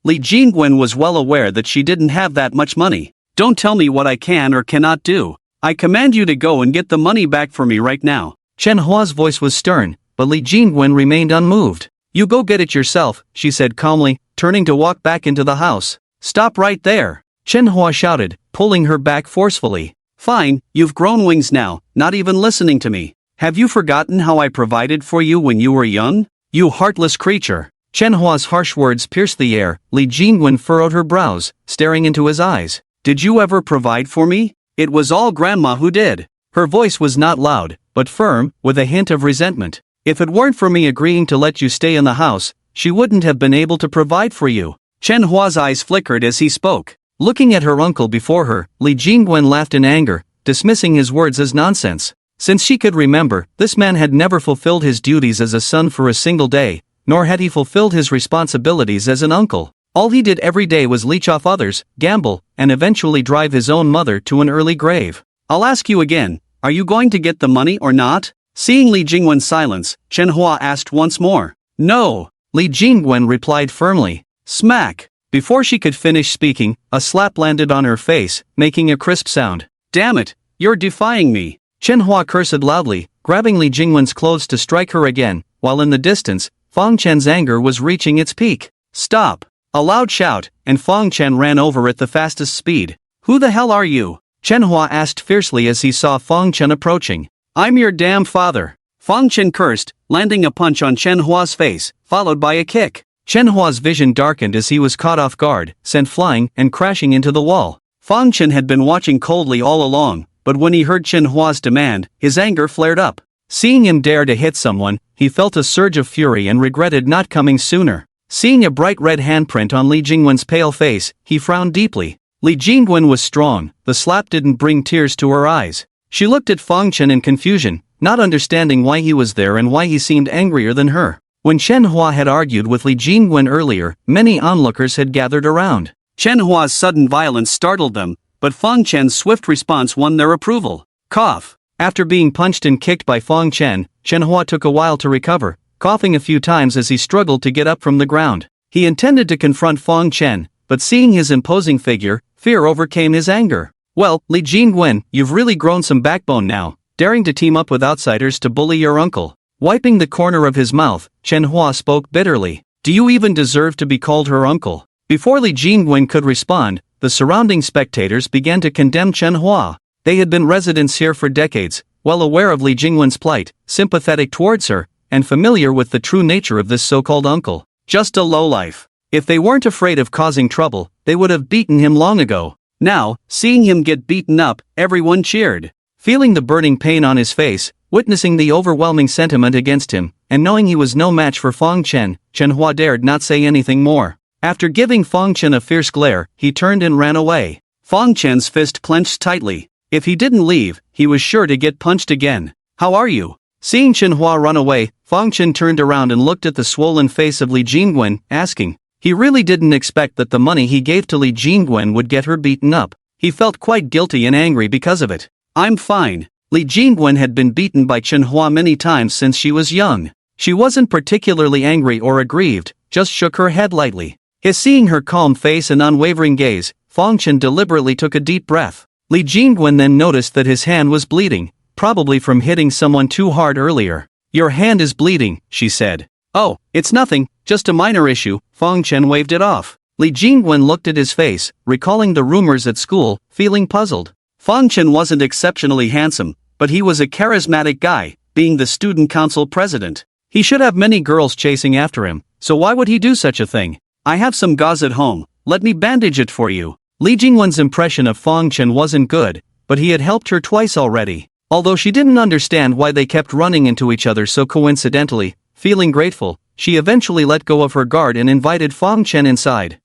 Li Jingwen was well aware that she didn't have that much money. Don't tell me what I can or cannot do. I command you to go and get the money back for me right now.
Chen Hua's voice was stern, but Li Jingwen remained unmoved. You go get it yourself, she said calmly, turning to walk back into the house.
Stop right there,
Chen Hua shouted, pulling her back forcefully.
Fine, you've grown wings now, not even listening to me. Have you forgotten how I provided for you when you were young? You heartless creature.
Chen Hua's harsh words pierced the air. Li Jingwen furrowed her brows, staring into his eyes.
Did you ever provide for me? It was all Grandma who did.
Her voice was not loud, but firm, with a hint of resentment. If it weren't for me agreeing to let you stay in the house, she wouldn't have been able to provide for you.
Chen Hua's eyes flickered as he spoke.
Looking at her uncle before her, Li Jingwen laughed in anger, dismissing his words as nonsense. Since she could remember, this man had never fulfilled his duties as a son for a single day, nor had he fulfilled his responsibilities as an uncle. All he did every day was leech off others, gamble, and eventually drive his own mother to an early grave.
I'll ask you again, are you going to get the money or not? Seeing Li Jingwen's silence, Chen Hua asked once more. No,
Li Jingwen replied firmly.
Smack.
Before she could finish speaking, a slap landed on her face, making a crisp sound.
Damn it, you're defying me.
Chen Hua cursed loudly, grabbing Li Jingwen's clothes to strike her again, while in the distance, Fang Chen's anger was reaching its peak.
Stop! A loud shout, and Fang Chen ran over at the fastest speed. Who the hell are you?
Chen Hua asked fiercely as he saw Fang Chen approaching.
I'm your damn father. Fang Chen cursed, landing a punch on Chen Hua's face, followed by a kick.
Chen Hua's vision darkened as he was caught off guard, sent flying and crashing into the wall.
Fang Chen had been watching coldly all along, but when he heard Chen Hua's demand, his anger flared up.
Seeing him dare to hit someone, he felt a surge of fury and regretted not coming sooner. Seeing a bright red handprint on Li Jingwen's pale face, he frowned deeply. Li Jingwen was strong, the slap didn't bring tears to her eyes. She looked at Fang Chen in confusion, not understanding why he was there and why he seemed angrier than her. When Chen Hua had argued with Li Jingwen earlier, many onlookers had gathered around.
Chen Hua's sudden violence startled them, but Fang Chen's swift response won their approval. Cough.
After being punched and kicked by Fang Chen, Chen Hua took a while to recover, coughing a few times as he struggled to get up from the ground. He intended to confront Fang Chen, but seeing his imposing figure, fear overcame his anger. Well, Li Jingwen, you've really grown some backbone now, daring to team up with outsiders to bully your uncle. Wiping the corner of his mouth, Chen Hua spoke bitterly. Do you even deserve to be called her uncle? Before Li Jingwen could respond, the surrounding spectators began to condemn Chen Hua. They had been residents here for decades, well aware of Li Jingwen's plight, sympathetic towards her, and familiar with the true nature of this so-called uncle. Just a lowlife. If they weren't afraid of causing trouble, they would have beaten him long ago. Now, seeing him get beaten up, everyone cheered. Feeling the burning pain on his face, witnessing the overwhelming sentiment against him, and knowing he was no match for Fang Chen, Chen Hua dared not say anything more. After giving Fang Chen a fierce glare, he turned and ran away.
Fang Chen's fist clenched tightly. If he didn't leave, he was sure to get punched again. How are you?
Seeing Chenhua run away, Fang Chen turned around and looked at the swollen face of Li Jingwen, asking. He really didn't expect that the money he gave to Li Jingwen would get her beaten up. He felt quite guilty and angry because of it. I'm fine. Li Jingwen had been beaten by Chenhua many times since she was young. She wasn't particularly angry or aggrieved, just shook her head lightly. Seeing her calm face and unwavering gaze, Fang Chen deliberately took a deep breath. Li Jingwen then noticed that his hand was bleeding, probably from hitting someone too hard earlier. Your hand is bleeding, she said. Oh, it's nothing, just a minor issue, Fang Chen waved it off. Li Jingwen looked at his face, recalling the rumors at school, feeling puzzled. Fang Chen wasn't exceptionally handsome, but he was a charismatic guy, being the student council president. He should have many girls chasing after him, so why would he do such a thing? I have some gauze at home, let me bandage it for you. Li Jingwen's impression of Fang Chen wasn't good, but he had helped her twice already. Although she didn't understand why they kept running into each other so coincidentally, feeling grateful, she eventually let go of her guard and invited Fang Chen inside.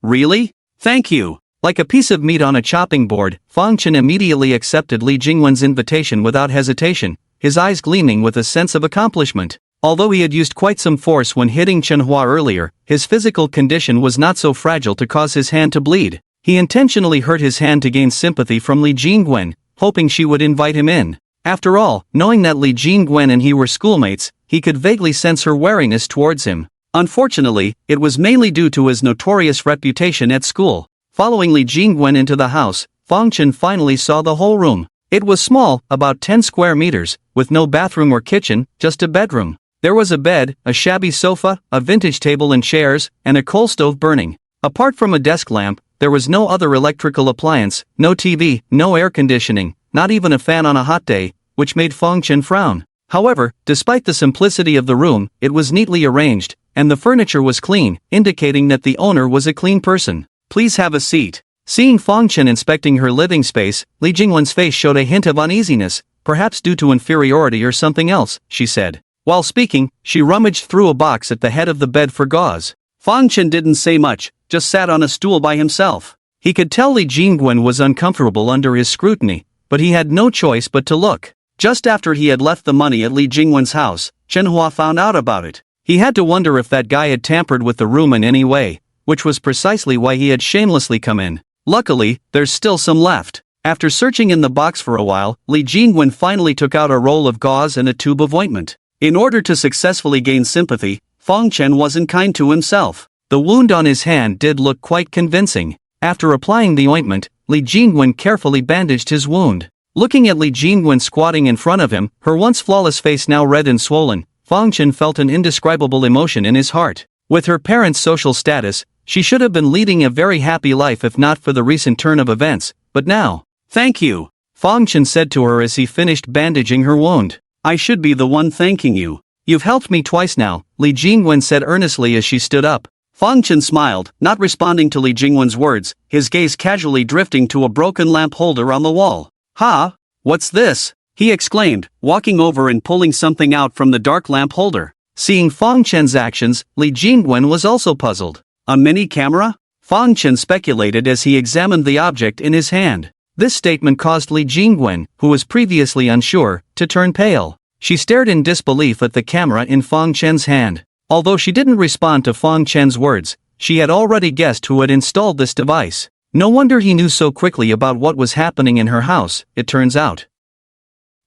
Really? Thank you. Like a piece of meat on a chopping board, Fang Chen immediately accepted Li Jingwen's invitation without hesitation, his eyes gleaming with a sense of accomplishment. Although he had used quite some force when hitting Chenhua earlier, his physical condition was not so fragile to cause his hand to bleed. He intentionally hurt his hand to gain sympathy from Li Jingwen, hoping she would invite him in. After all, knowing that Li Jingwen and he were schoolmates, he could vaguely sense her wariness towards him. Unfortunately, it was mainly due to his notorious reputation at school. Following Li Jingwen into the house, Fang Chen finally saw the whole room. It was small, about 10 square meters, with no bathroom or kitchen, just a bedroom. There was a bed, a shabby sofa, a vintage table and chairs, and a coal stove burning. Apart from a desk lamp, there was no other electrical appliance, no TV, no air conditioning, not even a fan on a hot day, which made Fang Chen frown. However, despite the simplicity of the room, it was neatly arranged, and the furniture was clean, indicating that the owner was a clean person. Please have a seat. Seeing Fang Chen inspecting her living space, Li Jingwen's face showed a hint of uneasiness, perhaps due to inferiority or something else, she said. While speaking, she rummaged through a box at the head of the bed for gauze. Fang Chen didn't say much, just sat on a stool by himself. He could tell Li Jingwen was uncomfortable under his scrutiny, but he had no choice but to look. Just after he had left the money at Li Jingwen's house, Chenhua found out about it. He had to wonder if that guy had tampered with the room in any way, which was precisely why he had shamelessly come in. Luckily, there's still some left. After searching in the box for a while, Li Jingwen finally took out a roll of gauze and a tube of ointment. In order to successfully gain sympathy, Fang Chen wasn't kind to himself. The wound on his hand did look quite convincing. After applying the ointment, Li Jingwen carefully bandaged his wound. Looking at Li Jingwen squatting in front of him, her once flawless face now red and swollen, Fang Chen felt an indescribable emotion in his heart. With her parents' social status, she should have been leading a very happy life if not for the recent turn of events, but now. Thank you, Fang Chen said to her as he finished bandaging her wound. I should be the one thanking you. You've helped me twice now, Li Jingwen said earnestly as she stood up. Fang Chen smiled, not responding to Li Jingwen's words, his gaze casually drifting to a broken lamp holder on the wall. Ha! What's this? He exclaimed, walking over and pulling something out from the dark lamp holder. Seeing Fang Chen's actions, Li Jingwen was also puzzled. A mini camera? Fang Chen speculated as he examined the object in his hand. This statement caused Li Jingwen, who was previously unsure, to turn pale. She stared in disbelief at the camera in Fang Chen's hand. Although she didn't respond to Fang Chen's words, she had already guessed who had installed this device. No wonder he knew so quickly about what was happening in her house, it turns out.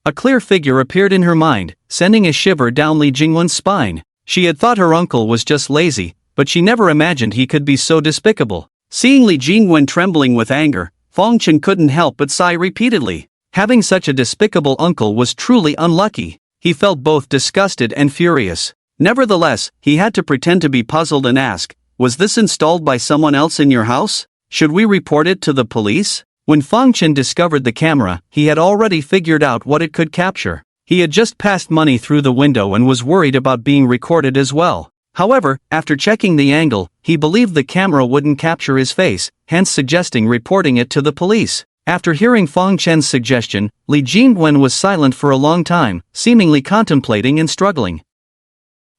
A clear figure appeared in her mind, sending a shiver down Li Jingwen's spine. She had thought her uncle was just lazy, but she never imagined he could be so despicable. Seeing Li Jingwen trembling with anger, Fang Chen couldn't help but sigh repeatedly. Having such a despicable uncle was truly unlucky. He felt both disgusted and furious. Nevertheless, he had to pretend to be puzzled and ask, was this installed by someone else in your house? Should we report it to the police? When Fang Chen discovered the camera, he had already figured out what it could capture. He had just passed money through the window and was worried about being recorded as well. However, after checking the angle, he believed the camera wouldn't capture his face, hence suggesting reporting it to the police. After hearing Fang Chen's suggestion, Li Jingwen was silent for a long time, seemingly contemplating and struggling.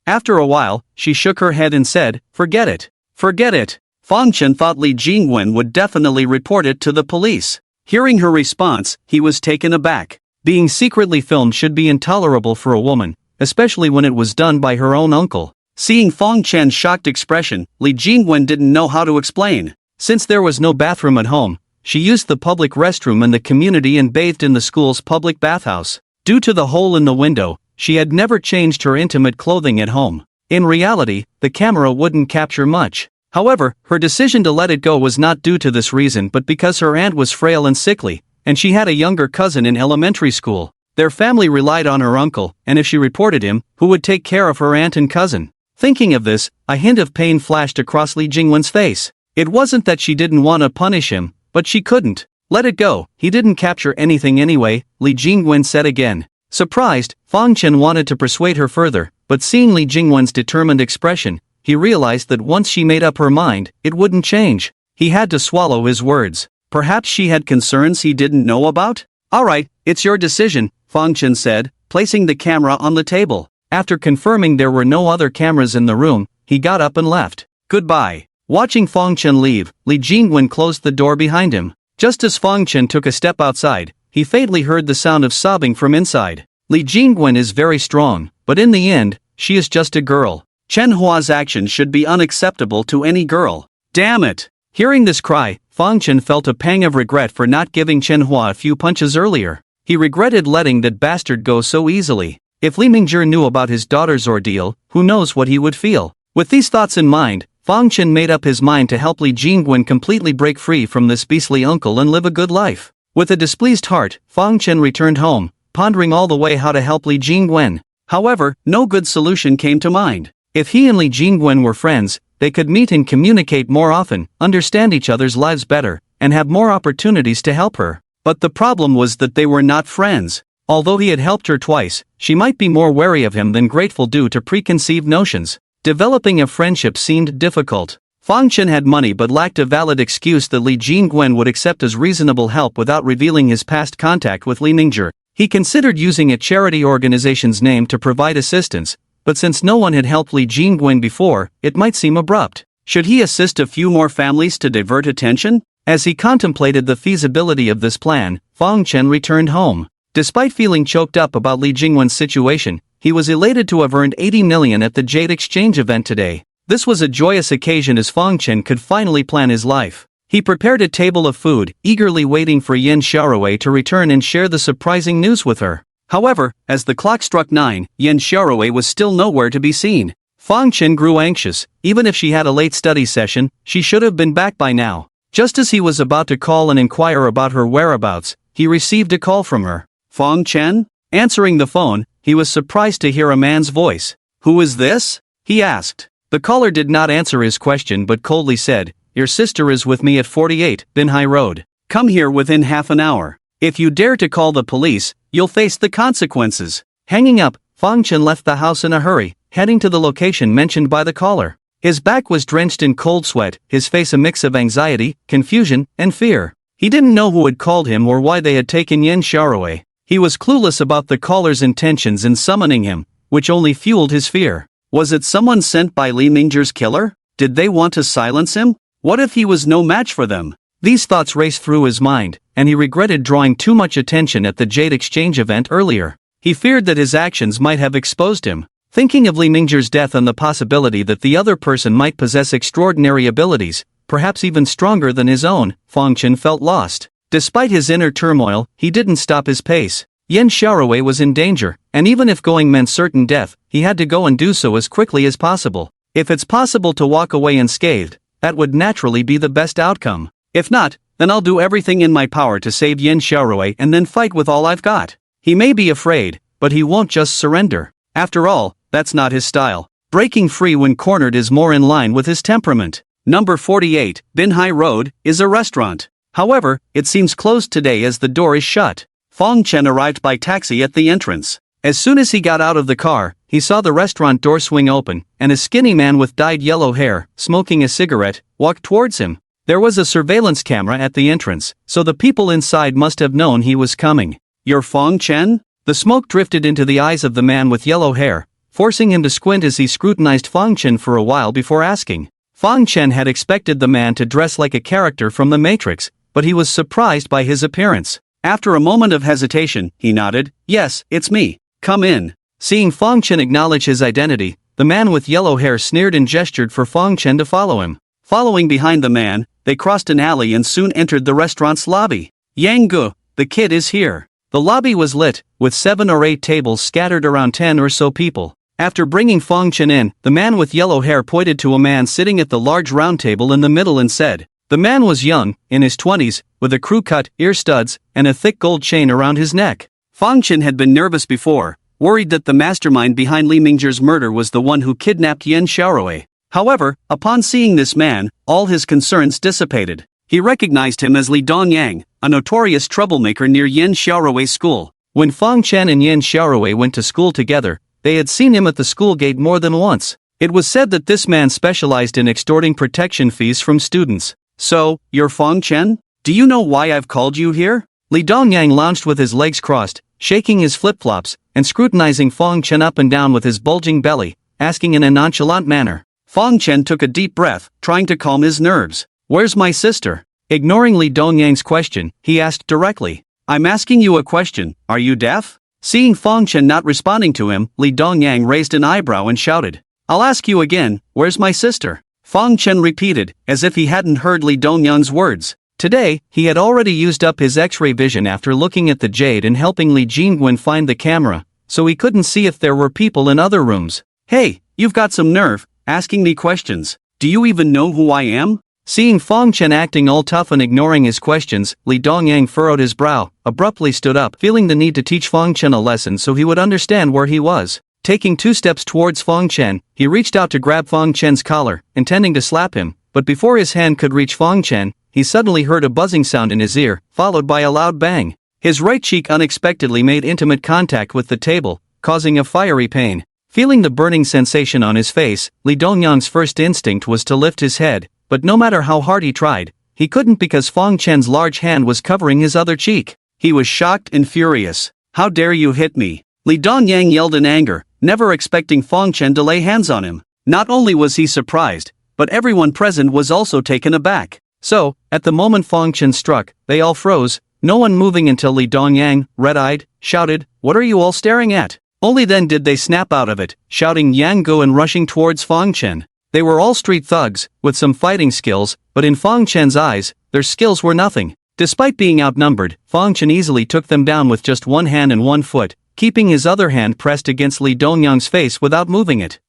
After a while, she shook her head and said, "Forget it. Forget it." Fang Chen thought Li Jingwen would definitely report it to the police. Hearing her response, he was taken aback. Being secretly filmed should be intolerable for a woman, especially when it was done by her own uncle.
Seeing Fong Chen's shocked expression, Lee Jingwen didn't know how to explain.
Since there was no bathroom at home, she used the public restroom in the community and bathed in the school's public bathhouse. Due to the hole in the window, she had never changed her intimate clothing at home. In reality, the camera wouldn't capture much. However, her decision to let it go was not due to this reason but because her aunt was frail and sickly, and she had a younger cousin in elementary school. Their family relied on her uncle, and if she reported him, who would take care of her aunt and cousin? Thinking of this, a hint of pain flashed across Lee Jingwen's face. It wasn't that she didn't want to punish him, but she couldn't. Let it go, he didn't capture anything anyway, Lee Jingwen said again. Surprised, Fong Chen wanted to persuade her further, but seeing Lee Jingwen's determined expression, he realized that once she made up her mind, it wouldn't change. He had to swallow his words.
Perhaps she had concerns he didn't know about? Alright, it's your decision, Fong Chen said, placing the camera on the table.
After confirming there were no other cameras in the room, he got up and left.
Goodbye.
Watching Fong Chen leave, Lee Jingwen closed the door behind him. Just as Fong Chen took a step outside, he faintly heard the sound of sobbing from inside. Lee Jingwen is very strong, but in the end, she is just a girl.
Chen Hua's actions should be unacceptable to any girl. Damn it!
Hearing this cry, Fong Chen felt a pang of regret for not giving Chen Hua a few punches earlier. He regretted letting that bastard go so easily. If Li Mingzhi knew about his daughter's ordeal, who knows what he would feel. With these thoughts in mind, Fong Chen made up his mind to help Lee Jingwen completely break free from this beastly uncle and live a good life. With a displeased heart, Fong Chen returned home, pondering all the way how to help Lee Jingwen.
However, no good solution came to mind.
If he and Lee Jingwen were friends, they could meet and communicate more often, understand each other's lives better, and have more opportunities to help her.
But the problem was that they were not friends.
Although he had helped her twice, she might be more wary of him than grateful due to preconceived notions. Developing a friendship seemed difficult. Fong Chen had money but lacked a valid excuse that Lee Jingwen would accept as reasonable help without revealing his past contact with Li Mingzhi. He considered using a charity organization's name to provide assistance, but since no one had helped Lee Jingwen before, it might seem abrupt.
Should he assist a few more families to divert attention?
As he contemplated the feasibility of this plan, Fong Chen returned home. Despite feeling choked up about Lee Jingwen's situation, he was elated to have earned 80 million at the Jade Exchange event today. This was a joyous occasion as Fong Chen could finally plan his life. He prepared a table of food, eagerly waiting for Yin Xiaorui to return and share the surprising news with her.
However, as the clock struck 9, Yin Xiaorui was still nowhere to be seen.
Fong Chen grew anxious. Even if she had a late study session, she should have been back by now. Just as he was about to call and inquire about her whereabouts, he received a call from her.
Fong Chen?
Answering the phone, he was surprised to hear a man's voice.
Who is this?
He asked. The caller did not answer his question but coldly said, "Your sister is with me at 48 Binhai Road.
Come here within half an hour. If you dare to call the police, you'll face the consequences."
Hanging up, Fong Chen left the house in a hurry, heading to the location mentioned by the caller. His back was drenched in cold sweat, his face a mix of anxiety, confusion, and fear. He didn't know who had called him or why they had taken Yin Xiaorui. He was clueless about the caller's intentions in summoning him, which only fueled his fear.
Was it someone sent by Li Mingzhi's killer? Did they want to silence him? What if he was no match for them?
These thoughts raced through his mind, and he regretted drawing too much attention at the Jade Exchange event earlier. He feared that his actions might have exposed him. Thinking of Li Mingzhi's death and the possibility that the other person might possess extraordinary abilities, perhaps even stronger than his own, Fong Chen felt lost. Despite his inner turmoil, he didn't stop his pace. Yin Xiaorui was in danger, and even if going meant certain death, he had to go and do so as quickly as possible. If it's possible to walk away unscathed, that would naturally be the best outcome.
If not, then I'll do everything in my power to save Yin Xiaorui and then fight with all I've got.
He may be afraid, but he won't just surrender. After all, that's not his style. Breaking free when cornered is more in line with his temperament.
Number 48, Binhai Road, is a restaurant. However, it seems closed today as the door is shut. Fong Chen arrived by taxi at the entrance.
As soon as he got out of the car, he saw the restaurant door swing open, and a skinny man with dyed yellow hair, smoking a cigarette, walked towards him. There was a surveillance camera at the entrance, so the people inside must have known he was coming.
"You're Fong Chen?"
The smoke drifted into the eyes of the man with yellow hair, forcing him to squint as he scrutinized Fong Chen for a while before asking. Fong Chen had expected the man to dress like a character from The Matrix, but he was surprised by his appearance.
After a moment of hesitation, he nodded. Yes, it's me. Come in.
Seeing Fong Chen acknowledge his identity, the man with yellow hair sneered and gestured for Fong Chen to follow him.
Following behind the man, they crossed an alley and soon entered the restaurant's lobby. Yang Gu, the kid is here. The lobby was lit, with 7 or 8 tables scattered around 10 or so people. After bringing Fong Chen in, the man with yellow hair pointed to a man sitting at the large round table in the middle and said. The man was young, in his 20s, with a crew cut, ear studs, and a thick gold chain around his neck. Fong Chen had been nervous before, worried that the mastermind behind Li Mingzhi's murder was the one who kidnapped Yan Xiaorui. However, upon seeing this man, all his concerns dissipated. He recognized him as Li Dongyang, a notorious troublemaker near Yan Xiaorui's school.
When Fong Chen and Yan Xiaorui went to school together, they had seen him at the school gate more than once. It was said that this man specialized in extorting protection fees from students.
So, you're Fong Chen? Do you know why I've called you here?
Li Dongyang lounged with his legs crossed, shaking his flip-flops, and scrutinizing Fong Chen up and down with his bulging belly, asking in a nonchalant manner.
Fong Chen took a deep breath, trying to calm his nerves. Where's my sister?
Ignoring Li Dongyang's question, he asked directly.
I'm asking you a question, are you deaf? Seeing Fong Chen not responding to him, Li Dongyang raised an eyebrow and shouted. I'll ask you again, where's my sister? Fong Chen repeated, as if he hadn't heard Li Dongyang's words.
Today, he had already used up his X-ray vision after looking at the jade and helping Li Jingwen find the camera, so he couldn't see if there were people in other rooms.
Hey, you've got some nerve, asking me questions. Do you even know who I am?
Seeing Fong Chen acting all tough and ignoring his questions, Li Dongyang furrowed his brow, abruptly stood up, feeling the need to teach Fong Chen a lesson so he would understand where he was. Taking 2 steps towards Fong Chen, he reached out to grab Fong Chen's collar, intending to slap him, but before his hand could reach Fong Chen, he suddenly heard a buzzing sound in his ear, followed by a loud bang. His right cheek unexpectedly made intimate contact with the table, causing a fiery pain. Feeling the burning sensation on his face, Li Dongyang's first instinct was to lift his head, but no matter how hard he tried, he couldn't because Fong Chen's large hand was covering his other cheek.
He was shocked and furious. How dare you hit me? Li Dongyang yelled in anger, never expecting Fong Chen to lay hands on him. Not only was he surprised, but everyone present was also taken aback.
So, at the moment Fong Chen struck, they all froze, no one moving until Li Dongyang, red-eyed, shouted, "What are you all staring at?" Only then did they snap out of it, shouting Yang Gu and rushing towards Fong Chen. They were all street thugs, with some fighting skills, but in Fong Chen's eyes, their skills were nothing. Despite being outnumbered, Fong Chen easily took them down with just one hand and one foot, keeping his other hand pressed against Li Dongyang's face without moving it.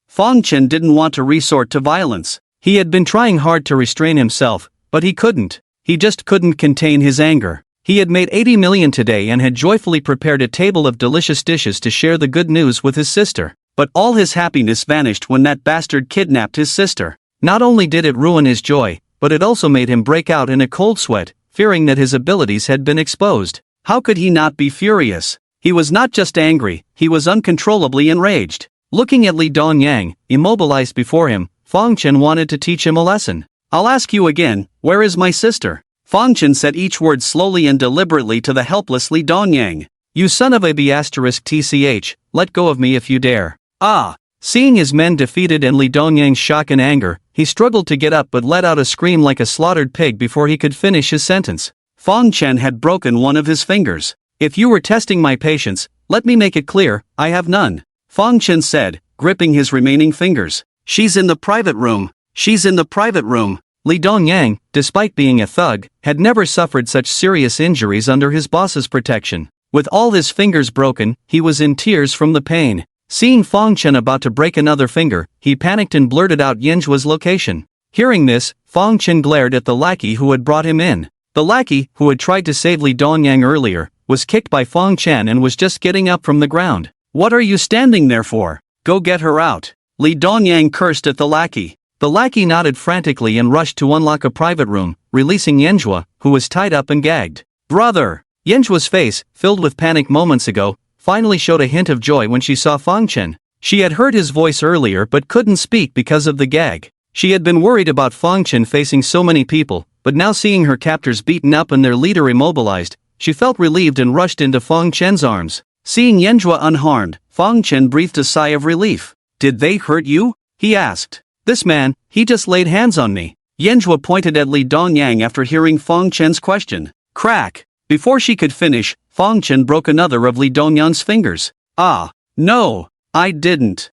Fong Chen didn't want to resort to violence.
He had been trying hard to restrain himself, but he couldn't. He just couldn't contain his anger. He had made 80 million today and had joyfully prepared a table of delicious dishes to share the good news with his sister. But all his happiness vanished when that bastard kidnapped his sister. Not only did it ruin his joy, but it also made him break out in a cold sweat, fearing that his abilities had been exposed. How could he not be furious? He was not just angry, he was uncontrollably enraged. Looking at Li Dongyang, immobilized before him, Fong Chen wanted to teach him a lesson. I'll ask you again, where is my sister? Fong Chen said each word slowly and deliberately to the helpless Li Dongyang. You son of a b***tch, let go of me if you dare. Ah! Seeing his men defeated and Li Dongyang's shock and anger, he struggled to get up but let out a scream like a slaughtered pig before he could finish his sentence. Fong Chen had broken one of his fingers. If you were testing my patience, let me make it clear, I have none. Fong Chen said, gripping his remaining fingers. She's in the private room. She's in the private room. Li Dongyang, despite being a thug, had never suffered such serious injuries under his boss's protection. With all his fingers broken, he was in tears from the pain. Seeing Fong Chen about to break another finger, he panicked and blurted out Yanjua's location. Hearing this, Fong Chen glared at the lackey who had brought him in. The lackey, who had tried to save Li Dongyang earlier, was kicked by Fong Chen and was just getting up from the ground. What are you standing there for? Go get her out. Li Dongyang cursed at the lackey. The lackey nodded frantically and rushed to unlock a private room, releasing Yanjua, who was tied up and gagged. Brother! Yanjua's face, filled with panic moments ago, finally showed a hint of joy when she saw Fong Chen. She had heard his voice earlier but couldn't speak because of the gag. She had been worried about Fong Chen facing so many people, but now seeing her captors beaten up and their leader immobilized, she felt relieved and rushed into Fong Chen's arms. Seeing Yanjua unharmed, Fong Chen breathed a sigh of relief. Did they hurt you? He asked. This man, he just laid hands on me. Yanjua pointed at Li Dongyang after hearing Fong Chen's question. Crack!
Before she could finish, Fong Chen broke another of Li Dongyang's fingers. Ah, no, I didn't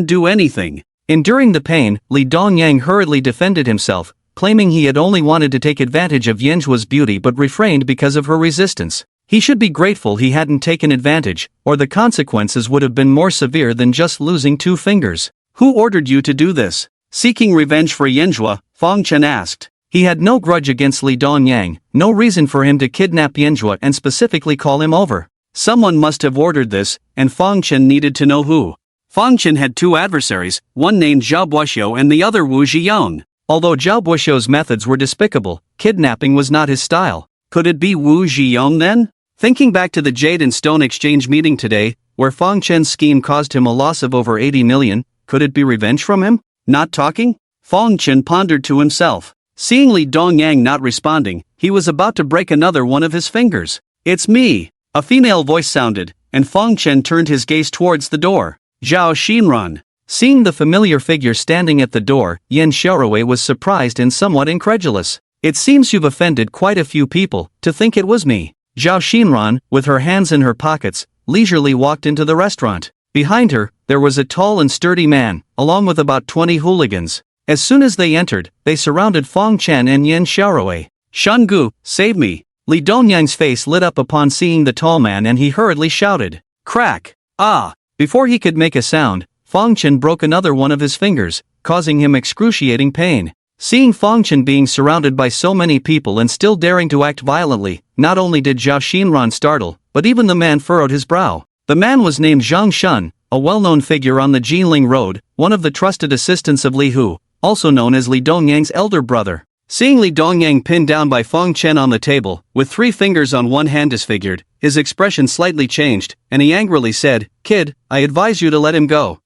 do anything.
Enduring the pain, Li Dongyang hurriedly defended himself, claiming he had only wanted to take advantage of Yanjua's beauty but refrained because of her resistance. He should be grateful he hadn't taken advantage, or the consequences would have been more severe than just losing 2 fingers.
Who ordered you to do this? Seeking revenge for Yanjua, Fong Chen asked.
He had no grudge against Li Dongyang, no reason for him to kidnap Yanjua and specifically call him over.
Someone must have ordered this, and Fong Chen needed to know who. Fong Chen had 2 adversaries, one named Zhao Buoxiu and the other Wu Zhiyong.
Although Zhao Buoxiu's methods were despicable, kidnapping was not his style.
Could it be Wu Zhiyong then? Thinking back to the Jade and Stone exchange meeting today, where Fong Chen's scheme caused him a loss of over 80 million, could it be revenge from him? Not talking? Fong Chen pondered to himself. Seeing Li Dongyang not responding, he was about to break another one of his fingers. It's me, a female voice sounded, and Fong Chen turned his gaze towards the door. Zhao Xinran.
Seeing the familiar figure standing at the door, Yan Xiaorui was surprised and somewhat incredulous. It seems you've offended quite a few people to think it was me. Zhao Xinran, with her hands in her pockets, leisurely walked into the restaurant. Behind her, there was a tall and sturdy man, along with about 20 hooligans. As soon as they entered, they surrounded Fong Chen and Yan Xiaorui.
Shungu, save me.
Li Dongyang's face lit up upon seeing the tall man and he hurriedly shouted.
Crack! Ah!
Before he could make a sound, Fong Chen broke another one of his fingers, causing him excruciating pain. Seeing Fong Chen being surrounded by so many people and still daring to act violently, not only did Zhao Xinran startle, but even the man furrowed his brow. The man was named Zhang Shun, a well-known figure on the Jinling Road, one of the trusted assistants of Li Hu, also known as Li Dongyang's elder brother. Seeing Li Dongyang pinned down by Fong Chen on the table, with 3 fingers on one hand disfigured, his expression slightly changed, and he angrily said, "Kid, I advise you to let him go."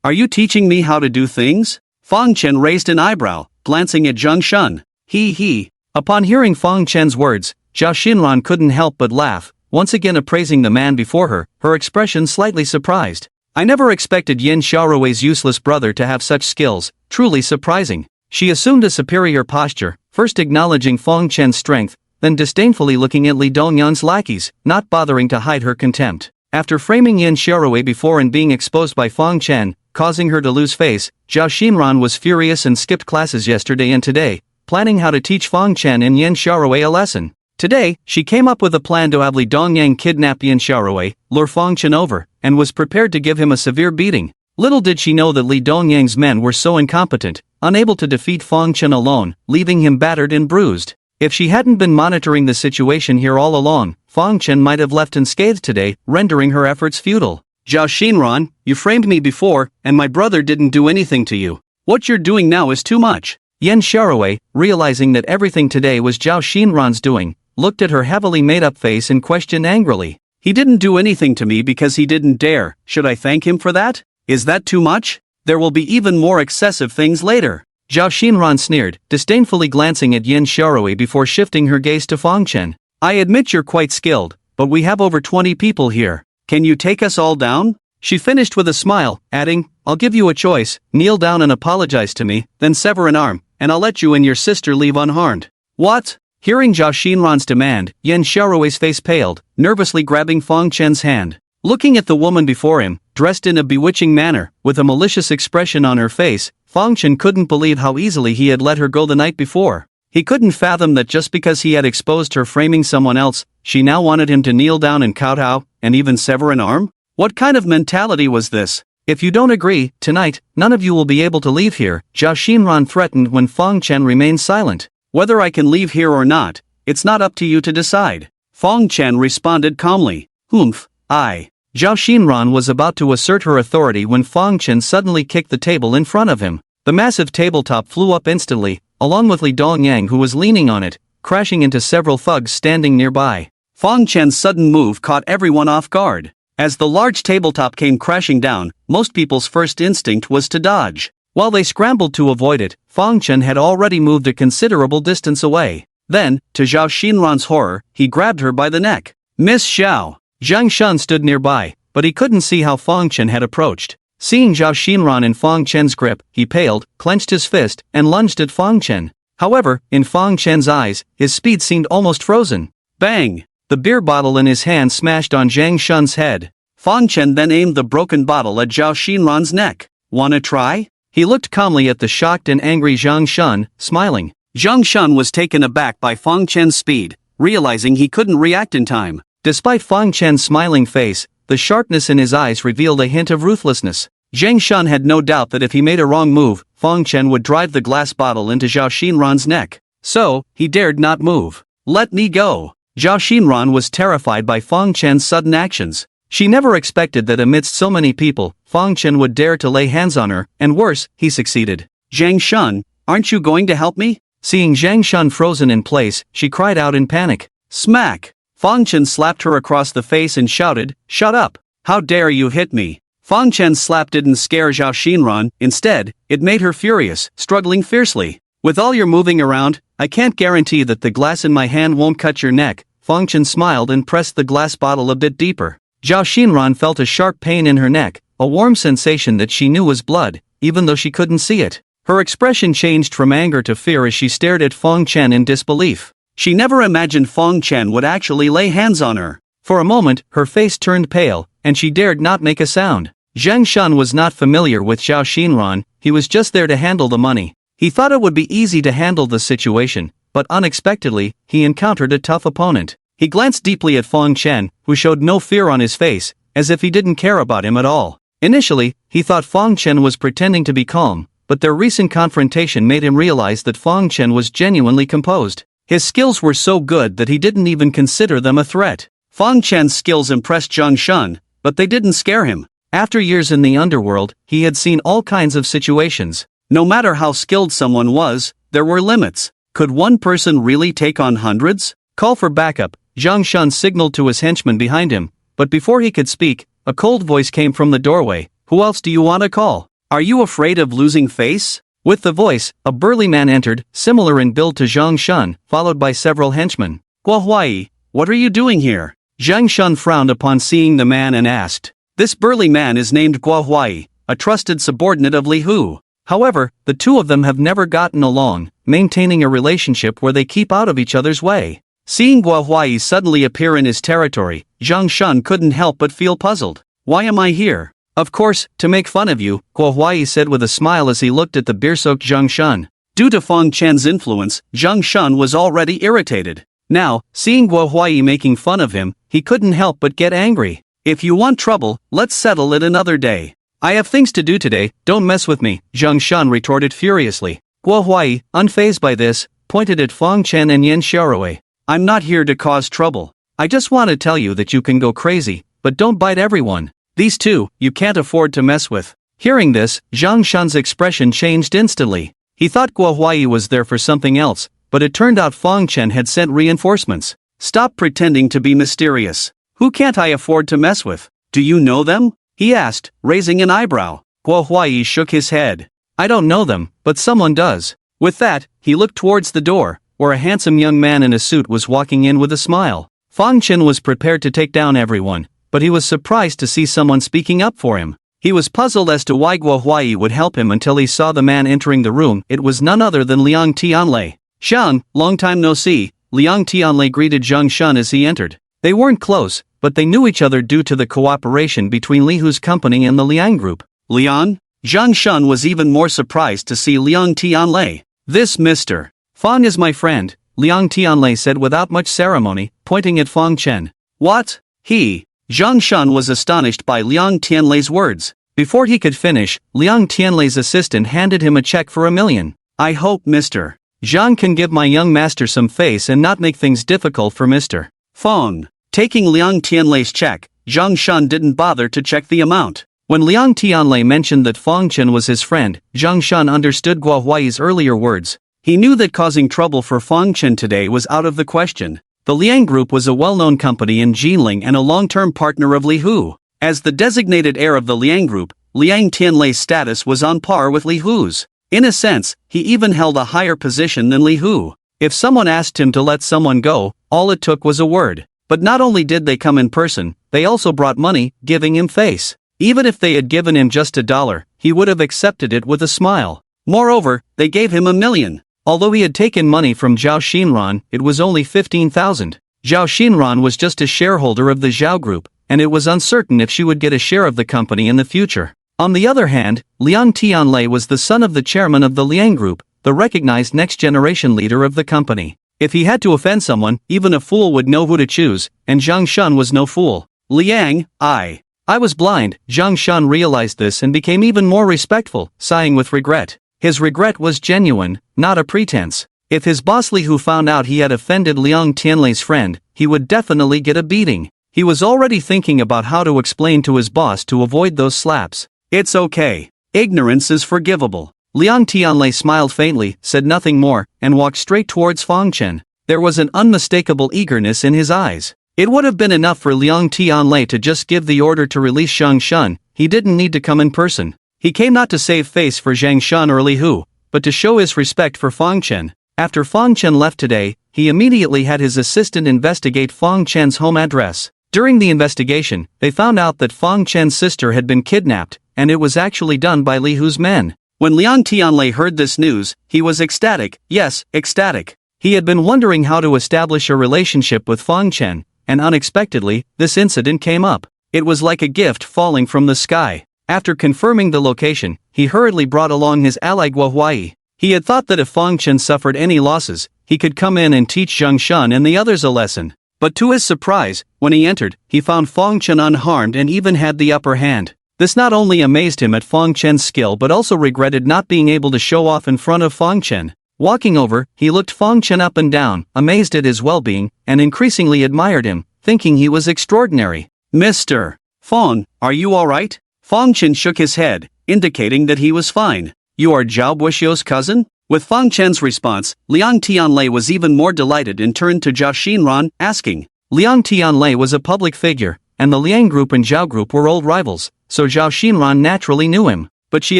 Are you teaching me how to do things? Fong Chen raised an eyebrow, glancing at Zhang Shun. He.
Upon hearing Fong Chen's words, Zhao Xinran couldn't help but laugh, once again appraising the man before her, her expression slightly surprised. I never expected Yan Xiaorui's useless brother to have such skills, truly surprising. She assumed a superior posture, first acknowledging Fong Chen's strength, then disdainfully looking at Li Dongyang's lackeys, not bothering to hide her contempt. After framing Yan Xiaorui before and being exposed by Fong Chen, causing her to lose face, Zhao Xinran was furious and skipped classes yesterday and today, planning how to teach Fong Chen and Yan Xiaorui a lesson. Today, she came up with a plan to have Li Dongyang kidnap Yan Xiaorui, lure Fong Chen over, and was prepared to give him a severe beating. Little did she know that Li Dongyang's men were so incompetent, unable to defeat Fong Chen alone, leaving him battered and bruised. If she hadn't been monitoring the situation here all along, Fong Chen might have left unscathed today, rendering her efforts futile. Zhao Xinran, you framed me before, and my brother didn't do anything to you. What you're doing now is too much. Yan Xiaorui, realizing that everything today was Zhao Xinran's doing, looked at her heavily made-up face and questioned angrily. He didn't do anything to me because he didn't dare. Should I thank him for that? Is that too much? There will be even more excessive things later. Zhao Xinran sneered, disdainfully glancing at Yan Xiaorui before shifting her gaze to Fong Chen. I admit you're quite skilled, but we have over 20 people here. Can you take us all down? She finished with a smile, adding, I'll give you a choice, kneel down and apologize to me, then sever an arm, and I'll let you and your sister leave unharmed. What? Hearing Zhao Xinran's demand, Yan Xiaorui's face paled, nervously grabbing Fong Chen's hand. Looking at the woman before him, dressed in a bewitching manner, with a malicious expression on her face, Fong Chen couldn't believe how easily he had let her go the night before. He couldn't fathom that just because he had exposed her framing someone else, she now wanted him to kneel down and kowtow, and even sever an arm? What kind of mentality was this? If you don't agree, tonight, none of you will be able to leave here, Zhao Xinran threatened when Fong Chen remained silent. Whether I can leave here or not, it's not up to you to decide. Fong Chen responded calmly. Humph, I. Zhao Xinran was about to assert her authority when Fong Chen suddenly kicked the table in front of him. The massive tabletop flew up instantly, along with Li Dongyang who was leaning on it, crashing into several thugs standing nearby. Fong Chen's sudden move caught everyone off guard. As the large tabletop came crashing down, most people's first instinct was to dodge. While they scrambled to avoid it, Fong Chen had already moved a considerable distance away. Then, to Zhao Xinran's horror, he grabbed her by the neck. Miss Xiao. Zhang Shun stood nearby, but he couldn't see how Fong Chen had approached. Seeing Zhao Xinran in Fong Chen's grip, he paled, clenched his fist, and lunged at Fong Chen. However, in Fong Chen's eyes, his speed seemed almost frozen.
Bang! The beer bottle in his hand smashed on Zhang Shun's head. Fang Chen then aimed the broken bottle at Zhao Xinran's neck. Wanna try? He looked calmly at the shocked and angry Zhang Shun, smiling. Zhang Shun was taken aback by Fang Chen's speed, realizing he couldn't react in time. Despite Fang Chen's smiling face, the sharpness in his eyes revealed a hint of ruthlessness. Zhang Shun had no doubt that if he made a wrong move, Fang Chen would drive the glass bottle into Zhao Xinran's neck. So, he dared not move. Let me go. Zhao Xinran was terrified by Fang Chen's sudden actions. She never expected that amidst so many people, Fang Chen would dare to lay hands on her, and worse, he succeeded. Zhang Shun, aren't you going to help me? Seeing Zhang Shun frozen in place, she cried out in panic. Smack! Fang Chen slapped her across the face and shouted, "Shut up! How dare you hit me!" Fang Chen's slap didn't scare Zhao Xinran, instead, it made her furious, struggling fiercely. With all your moving around, I can't guarantee that the glass in my hand won't cut your neck. Fang Chen smiled and pressed the glass bottle a bit deeper. Zhao Xinran felt a sharp pain in her neck, a warm sensation that she knew was blood, even though she couldn't see it. Her expression changed from anger to fear as she stared at Fang Chen in disbelief. She never imagined Fang Chen would actually lay hands on her. For a moment, her face turned pale, and she dared not make a sound. Zhang Shun was not familiar with Zhao Xinran, he was just there to handle the money. He thought it would be easy to handle the situation, but unexpectedly, he encountered a tough opponent. He glanced deeply at Fang Chen, who showed no fear on his face, as if he didn't care about him at all. Initially, he thought Fang Chen was pretending to be calm, but their recent confrontation made him realize that Fang Chen was genuinely composed. His skills were so good that he didn't even consider them a threat. Fang Chen's skills impressed Zhang Shun, but they didn't scare him. After years in the underworld, he had seen all kinds of situations. No matter how skilled someone was, there were limits. Could one person really take on hundreds? Call for backup, Zhang Shun signaled to his henchman behind him, but before he could speak, a cold voice came from the doorway. Who else do you want to call? Are you afraid of losing face? With the voice, a burly man entered, similar in build to Zhang Shun, followed by several henchmen. Guo Huai, what are you doing here? Zhang Shun frowned upon seeing the man and asked. This burly man is named Guo Huai, a trusted subordinate of Li Hu. However, the two of them have never gotten along, maintaining a relationship where they keep out of each other's way. Seeing Guo Huai suddenly appear in his territory, Zhang Shun couldn't help but feel puzzled. Why am I here? Of course, to make fun of you, Guo Huai said with a smile as he looked at the beer-soaked Zhang Shun. Due to Fang Chen's influence, Zhang Shun was already irritated. Now, seeing Guo Huai making fun of him, he couldn't help but get angry. If you want trouble, let's settle it another day. I have things to do today, don't mess with me, Zhang Shun retorted furiously. Guo Huai, unfazed by this, pointed at Fang Chen and Yan Xiaorui. I'm not here to cause trouble. I just want to tell you that you can go crazy, but don't bite everyone. These two, you can't afford to mess with. Hearing this, Zhang Shun's expression changed instantly. He thought Guo Huai was there for something else, but it turned out Fang Chen had sent reinforcements. Stop pretending to be mysterious. Who can't I afford to mess with? Do you know them? He asked, raising an eyebrow. Guo Huai shook his head. I don't know them, but someone does. With that, he looked towards the door, where a handsome young man in a suit was walking in with a smile. Fang Chen was prepared to take down everyone, but he was surprised to see someone speaking up for him. He was puzzled as to why Guo Huai would help him until he saw the man entering the room. It was none other than Liang Tianlei. Shang, long time no see, Liang Tianlei greeted Zhang Shun as he entered. They weren't close, but they knew each other due to the cooperation between Li Hu's company and the Liang Group. Liang? Zhang Shun was even more surprised to see Liang Tianlei. This Mr. Fang is my friend, Liang Tianlei said without much ceremony, pointing at Fang Chen. What? He? Zhang Shun was astonished by Liang Tianlei's words. Before he could finish, Liang Tianlei's assistant handed him a check for $1 million. I hope Mr. Zhang can give my young master some face and not make things difficult for Mr. Fang. Taking Liang Tianlei's check, Zhang Shun didn't bother to check the amount. When Liang Tianlei mentioned that Fang Chen was his friend, Zhang Shun understood Guo Huai's earlier words. He knew that causing trouble for Fang Chen today was out of the question. The Liang Group was a well-known company in Jinling and a long-term partner of Li Hu. As the designated heir of the Liang Group, Liang Tianlei's status was on par with Li Hu's. In a sense, he even held a higher position than Li Hu. If someone asked him to let someone go, all it took was a word. But not only did they come in person, they also brought money, giving him face. Even if they had given him just $1, he would have accepted it with a smile. Moreover, they gave him $1 million. Although he had taken money from Zhao Xinran, it was only 15,000.
Zhao Xinran was just a shareholder of the Zhao Group, and it was uncertain if she would get a share of the company in the future. On the other hand, Liang Tianlei was the son of the chairman of the Liang Group, the recognized next-generation leader of the company. If he had to offend someone, even a fool would know who to choose, and Zhang Shun was no fool.
Liang, I
was blind. Zhang Shun realized this and became even more respectful, sighing with regret. His regret was genuine, not a pretense. If his boss Li Hu found out he had offended Liang Tianlei's friend, he would definitely get a beating. He was already thinking about how to explain to his boss to avoid those slaps.
It's okay. Ignorance is forgivable.
Liang Tianlei smiled faintly, said nothing more, and walked straight towards Fang Chen. There was an unmistakable eagerness in his eyes. It would have been enough for Liang Tianlei to just give the order to release Zhang Shun. He didn't need to come in person. He came not to save face for Zhang Shun or Li Hu, but to show his respect for Fang Chen. After Fang Chen left today, he immediately had his assistant investigate Fang Chen's home address. During the investigation, they found out that Fang Chen's sister had been kidnapped, and it was actually done by Li Hu's men.
When Liang Tianlei heard this news, he was ecstatic, yes, ecstatic.
He had been wondering how to establish a relationship with Fang Chen, and unexpectedly, this incident came up. It was like a gift falling from the sky. After confirming the location, he hurriedly brought along his ally Guo Huai. He had thought that if Fang Chen suffered any losses, he could come in and teach Zhang Shun and the others a lesson. But to his surprise, when he entered, he found Fang Chen unharmed and even had the upper hand. This not only amazed him at Fang Chen's skill but also regretted not being able to show off in front of Fang Chen. Walking over, he looked Fang Chen up and down, amazed at his well-being, and increasingly admired him, thinking he was extraordinary.
Mr. Fang, are you alright? Fang Chen shook his head, indicating that he was fine. You are Zhao Buxiu's cousin? With Fang Chen's response, Liang Tianlei was even more delighted and turned to Zhao Xinran, asking.
Liang Tianlei was a public figure, and the Liang Group and Zhao Group were old rivals, so Zhao Xinran naturally knew him. But she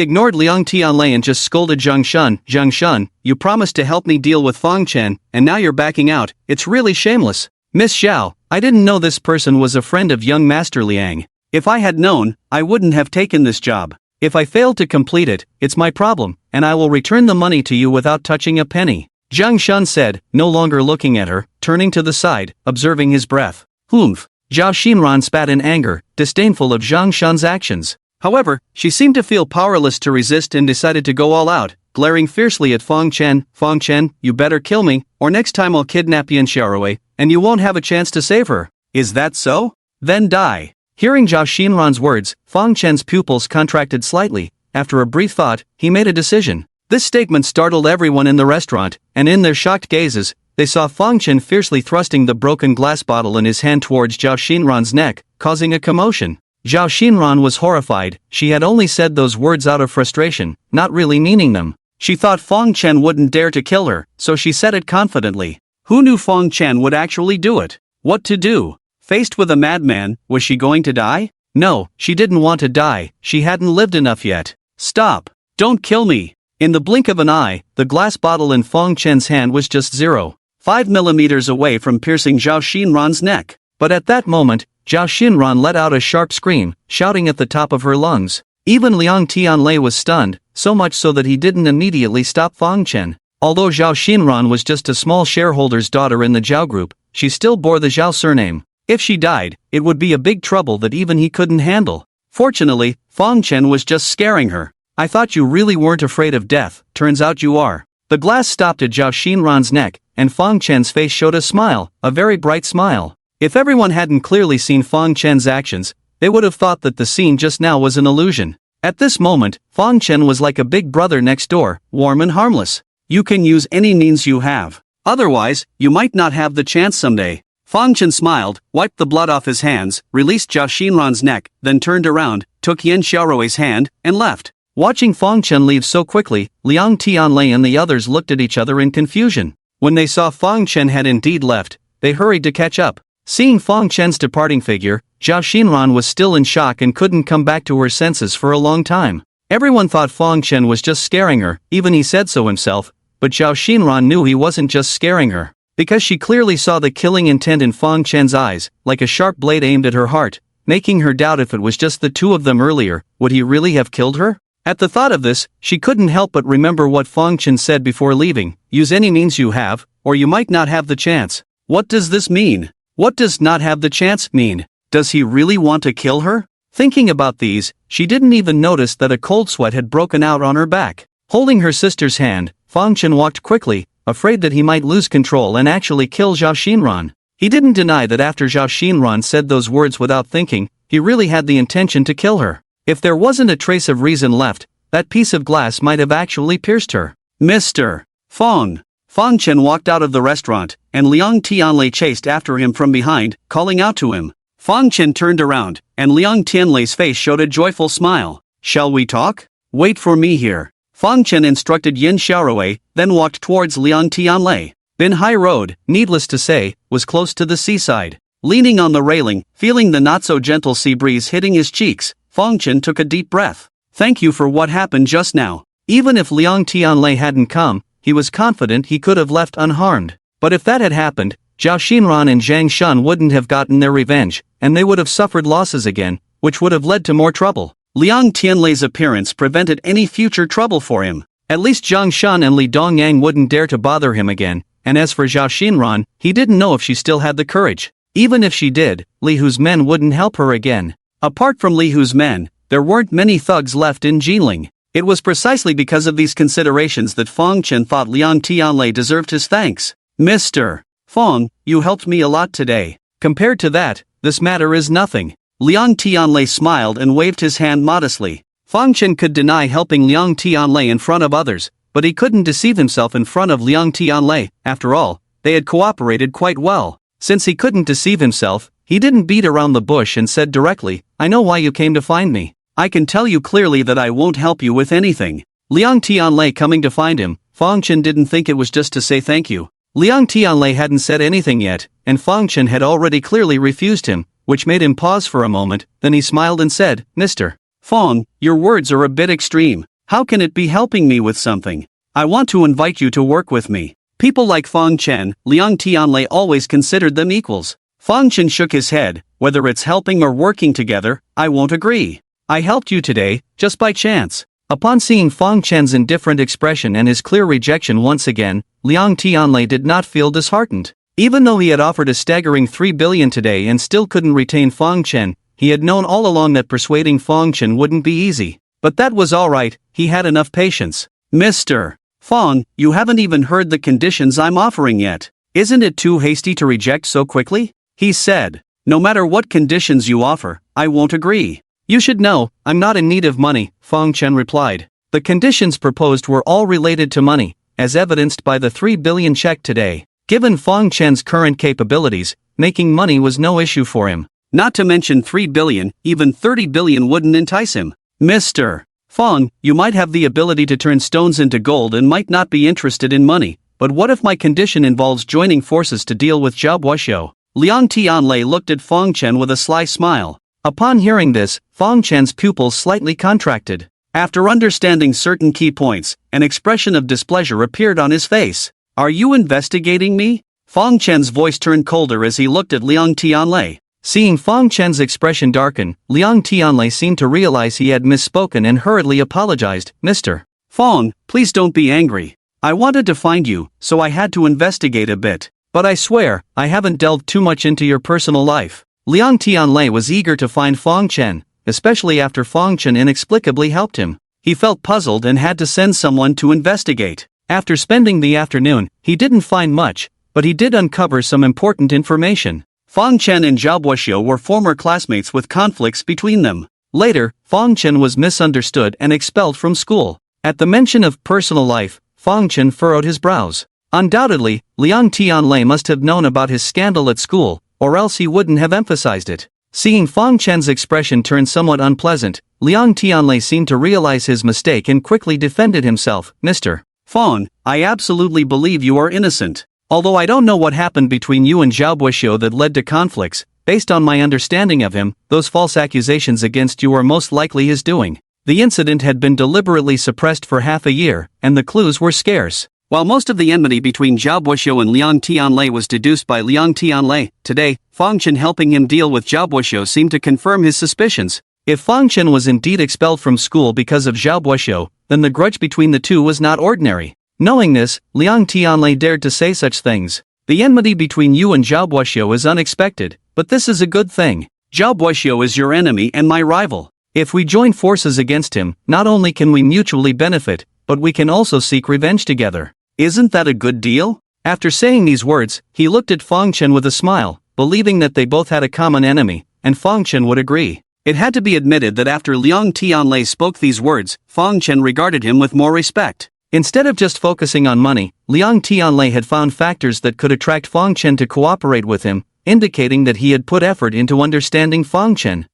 ignored Liang Tianlei and just scolded Zhang Shun. Zhang Shun, you promised to help me deal with Fang Chen, and now you're backing out. It's really shameless. Miss Zhao, I didn't know this person was a friend of young Master Liang.
If I had known, I wouldn't have taken this job.
If I failed to complete it, it's my problem, and I will return the money to you without touching a penny. Zhang Shun said, no longer looking at her, turning to the side, observing his breath.
Humph.
Zhao Xinran spat in anger, disdainful of Zhang Shun's actions. However, she seemed to feel powerless to resist and decided to go all out, glaring fiercely at Fang Chen. Fang Chen, you better kill me, or next time I'll kidnap Yan Xiaorui, and you won't have a chance to save her.
Is that so? Then die.
Hearing Zhao Xinran's words, Fang Chen's pupils contracted slightly. After a brief thought, he made a decision. This statement startled everyone in the restaurant, and in their shocked gazes, they saw Fang Chen fiercely thrusting the broken glass bottle in his hand towards Zhao Xinran's neck, causing a commotion. Zhao Xinran was horrified. She had only said those words out of frustration, not really meaning them. She thought Fang Chen wouldn't dare to kill her, so she said it confidently. Who knew Fang Chen would actually do it? What to do? Faced with a madman, was she going to die? No, she didn't want to die. She hadn't lived enough yet. Stop! Don't kill me! In the blink of an eye, the glass bottle in Fang Chen's hand was just 0.5 millimeters away from piercing Zhao Xinran's neck. But at that moment, Zhao Xinran let out a sharp scream, shouting at the top of her lungs. Even Liang Tianlei was stunned, so much so that he didn't immediately stop Fang Chen. Although Zhao Xinran was just a small shareholder's daughter in the Zhao Group, she still bore the Zhao surname. If she died, it would be a big trouble that even he couldn't handle. Fortunately, Fang Chen was just scaring her. I thought you really weren't afraid of death, turns out you are. The glass stopped at Zhao Xinran's neck, and Fang Chen's face showed a smile, a very bright smile. If everyone hadn't clearly seen Fang Chen's actions, they would have thought that the scene just now was an illusion. At this moment, Fang Chen was like a big brother next door, warm and harmless. You can use any means you have. Otherwise, you might not have the chance someday. Fang Chen smiled, wiped the blood off his hands, released Zhao Xinran's neck, then turned around, took Yan Xiaorui's hand, and left. Watching Fang Chen leave so quickly, Liang Tianlei and the others looked at each other in confusion. When they saw Fang Chen had indeed left, they hurried to catch up. Seeing Fang Chen's departing figure, Zhao Xinran was still in shock and couldn't come back to her senses for a long time. Everyone thought Fang Chen was just scaring her, even he said so himself, but Zhao Xinran knew he wasn't just scaring her. Because she clearly saw the killing intent in Fang Chen's eyes, like a sharp blade aimed at her heart, making her doubt if it was just the two of them earlier, would he really have killed her? At the thought of this, she couldn't help but remember what Fang Chen said before leaving, use any means you have, or you might not have the chance.
What does this mean? What does not have the chance mean? Does he really want to kill her? Thinking about these, she didn't even notice that a cold sweat had broken out on her back. Holding her sister's hand, Fang Chen walked quickly, afraid that he might lose control and actually kill Zhao Xinran. He didn't deny that after Zhao Xinran said those words without thinking, he really had the intention to kill her. If there wasn't a trace of reason left, that piece of glass might have actually pierced her. Mr. Fang. Fang Chen walked out of the restaurant, and Liang Tianlei chased after him from behind, calling out to him. Fang Chen turned around, and Liang Tianlei's face showed a joyful smile. Shall we talk? Wait for me here. Fang Chen instructed Yin Xiaorui, then walked towards Liang Tianlei. Bin Hai Road, needless to say, was close to the seaside. Leaning on the railing, feeling the not-so-gentle sea breeze hitting his cheeks, Fang Chen took a deep breath. Thank you for what happened just now. Even if Liang Tianlei hadn't come, he was confident he could have left unharmed. But if that had happened, Zhao Xinran and Zhang Shun wouldn't have gotten their revenge, and they would have suffered losses again, which would have led to more trouble. Liang Tianlei's appearance prevented any future trouble for him. At least Zhang Shun and Li Dongyang wouldn't dare to bother him again, and as for Zhao Xinran, he didn't know if she still had the courage. Even if she did, Li Hu's men wouldn't help her again. Apart from Li Hu's men, there weren't many thugs left in Jinling. It was precisely because of these considerations that Fang Chen thought Liang Tianlei deserved his thanks. Mr. Fang, you helped me a lot today. Compared to that, this matter is nothing. Liang Tianlei smiled and waved his hand modestly. Fang Chen could deny helping Liang Tianlei in front of others, but he couldn't deceive himself in front of Liang Tianlei. After all, they had cooperated quite well. Since he couldn't deceive himself, he didn't beat around the bush and said directly, I know why you came to find me. I can tell you clearly that I won't help you with anything. Liang Tianlei coming to find him, Fang Chen didn't think it was just to say thank you. Liang Tianlei hadn't said anything yet, and Fang Chen had already clearly refused him, which made him pause for a moment. Then he smiled and said, Mr. Fang, your words are a bit extreme. How can it be helping me with something? I want to invite you to work with me. People like Fang Chen, Liang Tianlei always considered them equals. Fang Chen shook his head. Whether it's helping or working together, I won't agree. I helped you today, just by chance. Upon seeing Fang Chen's indifferent expression and his clear rejection once again, Liang Tianlei did not feel disheartened. Even though he had offered a staggering 3 billion today and still couldn't retain Fang Chen, he had known all along that persuading Fang Chen wouldn't be easy. But that was alright, he had enough patience. Mr. Fang, you haven't even heard the conditions I'm offering yet. Isn't it too hasty to reject so quickly? He said. No matter what conditions you offer, I won't agree. You should know, I'm not in need of money, Fang Chen replied. The conditions proposed were all related to money, as evidenced by the 3 billion check today. Given Fang Chen's current capabilities, making money was no issue for him. Not to mention 3 billion, even 30 billion wouldn't entice him. Mr. Fang, you might have the ability to turn stones into gold and might not be interested in money, but what if my condition involves joining forces to deal with Zhao Buoxiu? Liang Tianlei looked at Fang Chen with a sly smile. Upon hearing this, Fang Chen's pupils slightly contracted. After understanding certain key points, an expression of displeasure appeared on his face. Are you investigating me? Fang Chen's voice turned colder as he looked at Liang Tianlei. Seeing Fang Chen's expression darken, Liang Tianlei seemed to realize he had misspoken and hurriedly apologized. Mr. Fang, please don't be angry. I wanted to find you, so I had to investigate a bit. But I swear, I haven't delved too much into your personal life. Liang Tianlei was eager to find Fang Chen, especially after Fang Chen inexplicably helped him. He felt puzzled and had to send someone to investigate. After spending the afternoon, he didn't find much, but he did uncover some important information. Fang Chen and Zhao Buoxiu were former classmates with conflicts between them. Later, Fang Chen was misunderstood and expelled from school. At the mention of personal life, Fang Chen furrowed his brows. Undoubtedly, Liang Tianlei must have known about his scandal at school, or else he wouldn't have emphasized it. Seeing Fang Chen's expression turn somewhat unpleasant, Liang Tianlei seemed to realize his mistake and quickly defended himself. Mr. Fang, I absolutely believe you are innocent. Although I don't know what happened between you and Zhao Buoxiu that led to conflicts, based on my understanding of him, those false accusations against you are most likely his doing. The incident had been deliberately suppressed for half a year, and the clues were scarce. While most of the enmity between Zhao Buoxiu and Liang Tianlei was deduced by Liang Tianlei, today, Fang Chen helping him deal with Zhao Buoxiu seemed to confirm his suspicions. If Fang Chen was indeed expelled from school because of Zhao Buoxiu, then the grudge between the two was not ordinary. Knowing this, Liang Tianlei dared to say such things.
The enmity between you and Zhao Buoxiu is unexpected, but this is a good thing.
Zhao Buoxiu is your enemy and my rival.
If we join forces against him, not only can we mutually benefit, but we can also seek revenge together.
Isn't that a good deal?
After saying these words, he looked at Fang Chen with a smile, believing that they both had a common enemy, and Fang Chen would agree.
It had to be admitted that after Liang Tianlei spoke these words, Fang Chen regarded him with more respect.
Instead of just focusing on money, Liang Tianlei had found factors that could attract Fang Chen to cooperate with him, indicating that he had put effort into understanding Fang Chen.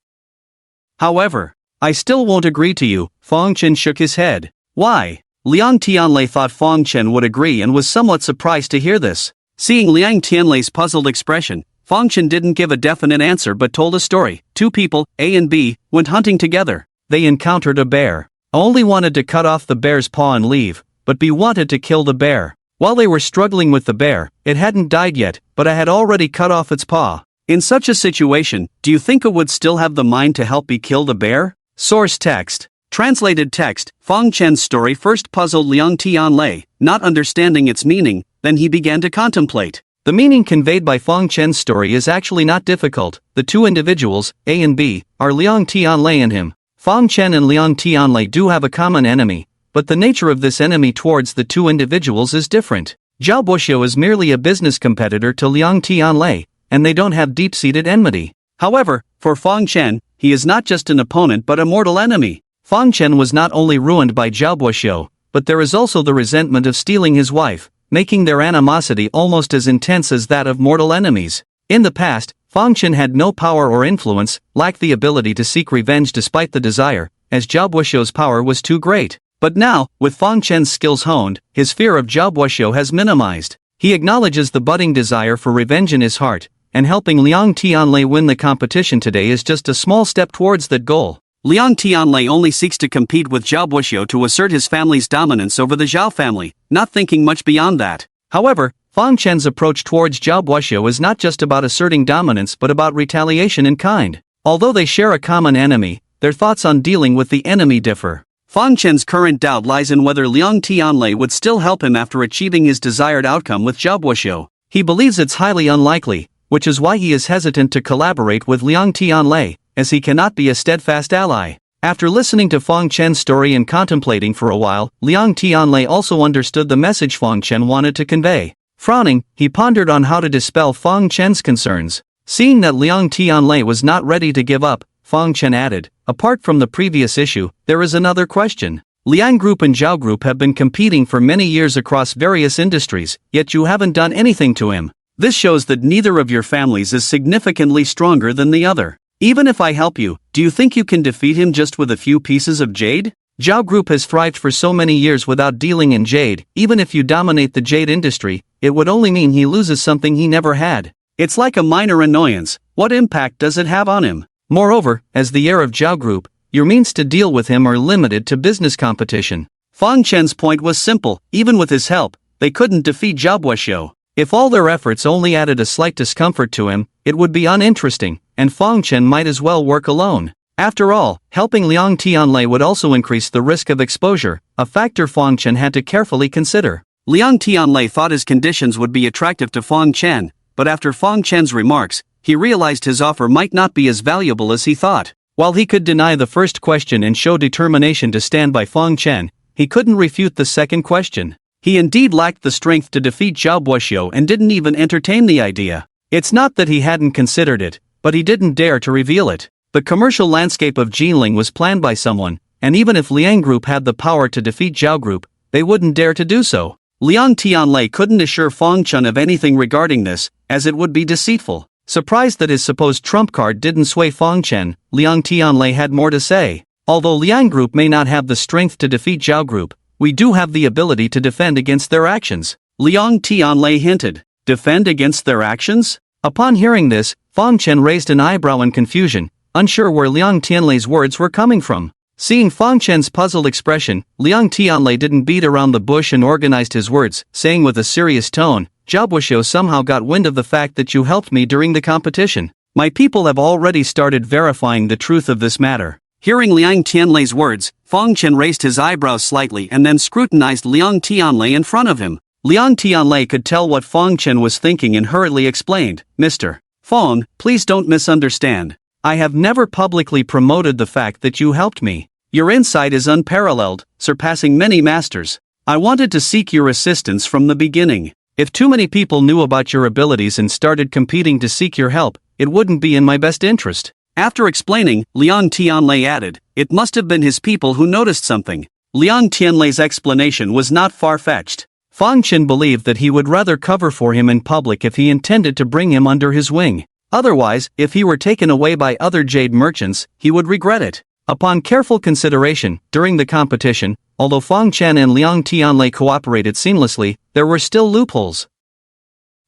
However,
I still won't agree to you, Fang Chen shook his head.
Why? Liang Tianlei thought Fang Chen would agree and was somewhat surprised to hear this. Seeing Liang Tianlei's puzzled expression, Fang Chen didn't give a definite answer but told a story. Two people, A and B, went hunting together.
They encountered a bear. Only wanted to cut off the bear's paw and leave, but B wanted to kill the bear. While they were struggling with the bear, it hadn't died yet, but I had already cut off its paw.
In such a situation, do you think it would still have the mind to help B kill the bear?
Source text.
Translated text. Fang Chen's story first puzzled Liang Tianlei, not understanding its meaning, then he began to contemplate.
The meaning conveyed by Fang Chen's story is actually not difficult. The two individuals, A and B, are Liang Tianlei and him. Fang Chen and Liang Tianlei do have a common enemy, but the nature of this enemy towards the two individuals is different. Zhao Buoxiu is merely a business competitor to Liang Tianlei, and they don't have deep-seated enmity.
However, for Fang Chen, he is not just an opponent but a mortal enemy.
Fang Chen was not only ruined by Zhao Buoxiu, but there is also the resentment of stealing his wife, making their animosity almost as intense as that of mortal enemies. In the past, Fang Chen had no power or influence, lacked the ability to seek revenge despite the desire, as Zhao Buoxiu's power was too great. But now, with Fang Chen's skills honed, his fear of Zhao Buoxiu has minimized. He acknowledges the budding desire for revenge in his heart, and helping Liang Tianlei win the competition today is just a small step towards that goal.
Liang Tianlei only seeks to compete with Zhao Buoxiu to assert his family's dominance over the Zhao family, not thinking much beyond that.
However, Fang Chen's approach towards Zhao Buoxiu is not just about asserting dominance but about retaliation in kind. Although they share a common enemy, their thoughts on dealing with the enemy differ.
Fang Chen's current doubt lies in whether Liang Tianlei would still help him after achieving his desired outcome with Zhao Buoxiu.
He believes it's highly unlikely, which is why he is hesitant to collaborate with Liang Tianlei, as he cannot be a steadfast ally. After listening to Fang Chen's story and contemplating for a while, Liang Tianlei also understood the message Fang Chen wanted to convey. Frowning, he pondered on how to dispel Fang Chen's concerns. Seeing that Liang Tianlei was not ready to give up, Fang Chen added, apart from the previous issue, there is another question. Liang Group and Zhao Group have been competing for many years across various industries, yet you haven't done anything to him. This shows that neither of your families is significantly stronger than the other. Even if I help you, do you think you can defeat him just with a few pieces of jade? Zhao Group has thrived for so many years without dealing in jade. Even if you dominate the jade industry, it would only mean he loses something he never had.
It's like a minor annoyance. What impact does it have on him?
Moreover, as the heir of Zhao Group, your means to deal with him are limited to business competition.
Fang Chen's point was simple. Even with his help, they couldn't defeat Zhao Buoxiu.
If all their efforts only added a slight discomfort to him, it would be uninteresting, and Fang Chen might as well work alone. After all, helping Liang Tianlei would also increase the risk of exposure, a factor Fang Chen had to carefully consider.
Liang Tianlei thought his conditions would be attractive to Fang Chen, but after Fang Chen's remarks, he realized his offer might not be as valuable as he thought.
While he could deny the first question and show determination to stand by Fang Chen, he couldn't refute the second question.
He indeed lacked the strength to defeat Zhao Buoxiu and didn't even entertain the idea.
It's not that he hadn't considered it, but he didn't dare to reveal it. The commercial landscape of Jinling was planned by someone, and even if Liang Group had the power to defeat Zhao Group, they wouldn't dare to do so.
Liang Tianlei couldn't assure Fang Chen of anything regarding this, as it would be deceitful.
Surprised that his supposed trump card didn't sway Fang Chen, Liang Tianlei had more to say. Although Liang Group may not have the strength to defeat Zhao Group, we do have the ability to defend against their actions.
Liang Tianlei hinted. Defend against their actions?
Upon hearing this, Fang Chen raised an eyebrow in confusion, unsure where Liang Tianlei's words were coming from. Seeing Fang Chen's puzzled expression, Liang Tianlei didn't beat around the bush and organized his words, saying with a serious tone, Zhao Buoxiu somehow got wind of the fact that you helped me during the competition. My people have already started verifying the truth of this matter.
Hearing Liang Tianlei's words, Fang Chen raised his eyebrows slightly and then scrutinized Liang Tianlei in front of him. Liang Tianlei could tell what Fong Chen was thinking and hurriedly explained, Mr. Fong, please don't misunderstand. I have never publicly promoted the fact that you helped me. Your insight is unparalleled, surpassing many masters. I wanted to seek your assistance from the beginning. If too many people knew about your abilities and started competing to seek your help, it wouldn't be in my best interest. After explaining, Liang Tianlei added, it must have been his people who noticed something. Liang Tianlei's explanation was not far-fetched. Fong Chen believed that he would rather cover for him in public if he intended to bring him under his wing. Otherwise, if he were taken away by other jade merchants, he would regret it. Upon careful consideration, during the competition, although Fong Chen and Liang Tianlei cooperated seamlessly, there were still loopholes.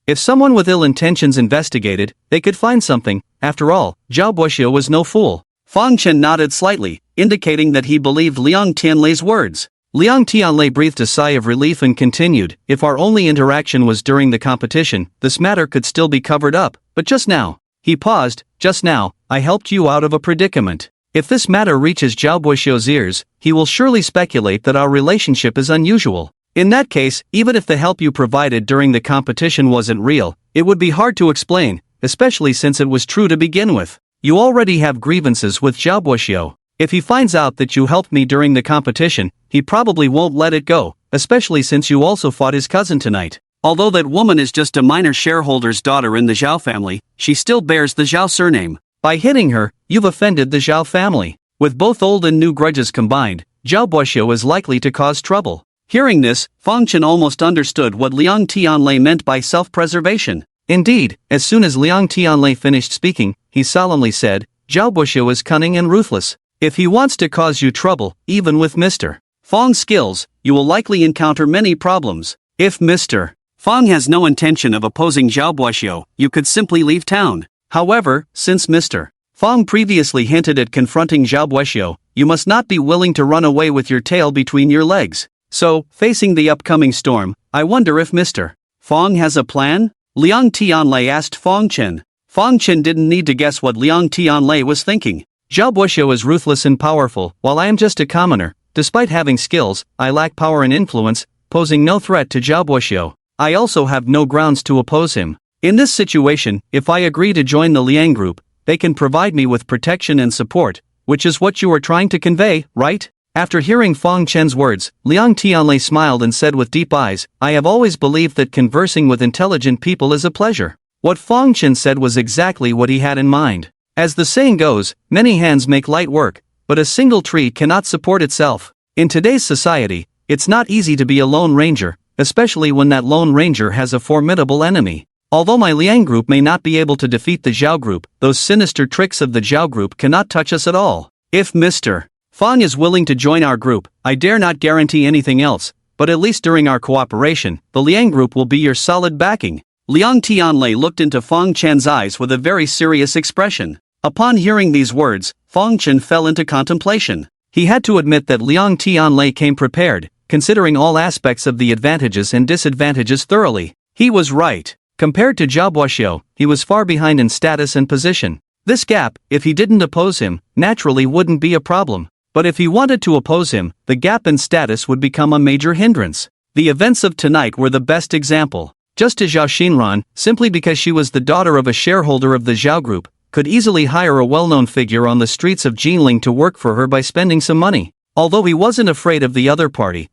If someone with ill intentions investigated, they could find something. After all, Zhao Buoxiu was no fool. Fong Chen nodded slightly, indicating that he believed Liang Tianlei's words. Liang Tianlei breathed a sigh of relief and continued, if our only interaction was during the competition, this matter could still be covered up, but just now. He paused, just now, I helped you out of a predicament. If this matter reaches Zhao Buoxiu's ears, he will surely speculate that our relationship is unusual. In that case, even if the help you provided during the competition wasn't real, it would be hard to explain, especially since it was true to begin with. You already have grievances with Zhao Buoxiu. If he finds out that you helped me during the competition, he probably won't let it go, especially since you also fought his cousin tonight. Although that woman is just a minor shareholder's daughter in the Zhao family, she still bears the Zhao surname. By hitting her, you've offended the Zhao family. With both old and new grudges combined, Zhao Buoxiu is likely to cause trouble. Hearing this, Fong Chen almost understood what Liang Tianlei meant by self-preservation. Indeed, as soon as Liang Tianlei finished speaking, he solemnly said, Zhao Buoxiu is cunning and ruthless. If he wants to cause you trouble, even with Mr. Fong's skills, you will likely encounter many problems. If Mr. Fong has no intention of opposing Zhao Buoxiu, you could simply leave town. However, since Mr. Fong previously hinted at confronting Zhao Buoxiu, you must not be willing to run away with your tail between your legs. So, facing the upcoming storm, I wonder if Mr. Fong has a plan? Liang Tianlei asked Fong Chen. Fong Chen didn't need to guess what Liang Tianlei was thinking. Zhao Buoxiu is ruthless and powerful, while I am just a commoner. Despite having skills, I lack power and influence, posing no threat to Zhao Buoxiu. I also have no grounds to oppose him. In this situation, if I agree to join the Liang group, they can provide me with protection and support, which is what you are trying to convey, right? After hearing Fong Chen's words, Liang Tianlei smiled and said with deep eyes, I have always believed that conversing with intelligent people is a pleasure. What Fong Chen said was exactly what he had in mind. As the saying goes, many hands make light work, but a single tree cannot support itself. In today's society, it's not easy to be a lone ranger, especially when that lone ranger has a formidable enemy. Although my Liang group may not be able to defeat the Zhao group, those sinister tricks of the Zhao group cannot touch us at all. If Mr. Fong is willing to join our group, I dare not guarantee anything else, but at least during our cooperation, the Liang group will be your solid backing. Liang Tianlei looked into Fong Chen's eyes with a very serious expression. Upon hearing these words, Fong Chen fell into contemplation. He had to admit that Liang Tianlei came prepared, considering all aspects of the advantages and disadvantages thoroughly. He was right. Compared to Zhao Buoxiu, he was far behind in status and position. This gap, if he didn't oppose him, naturally wouldn't be a problem. But if he wanted to oppose him, the gap in status would become a major hindrance. The events of tonight were the best example. Just as Zhao Xinran, simply because she was the daughter of a shareholder of the Zhao group, could easily hire a well-known figure on the streets of Jinling to work for her by spending some money. Although he wasn't afraid of the other party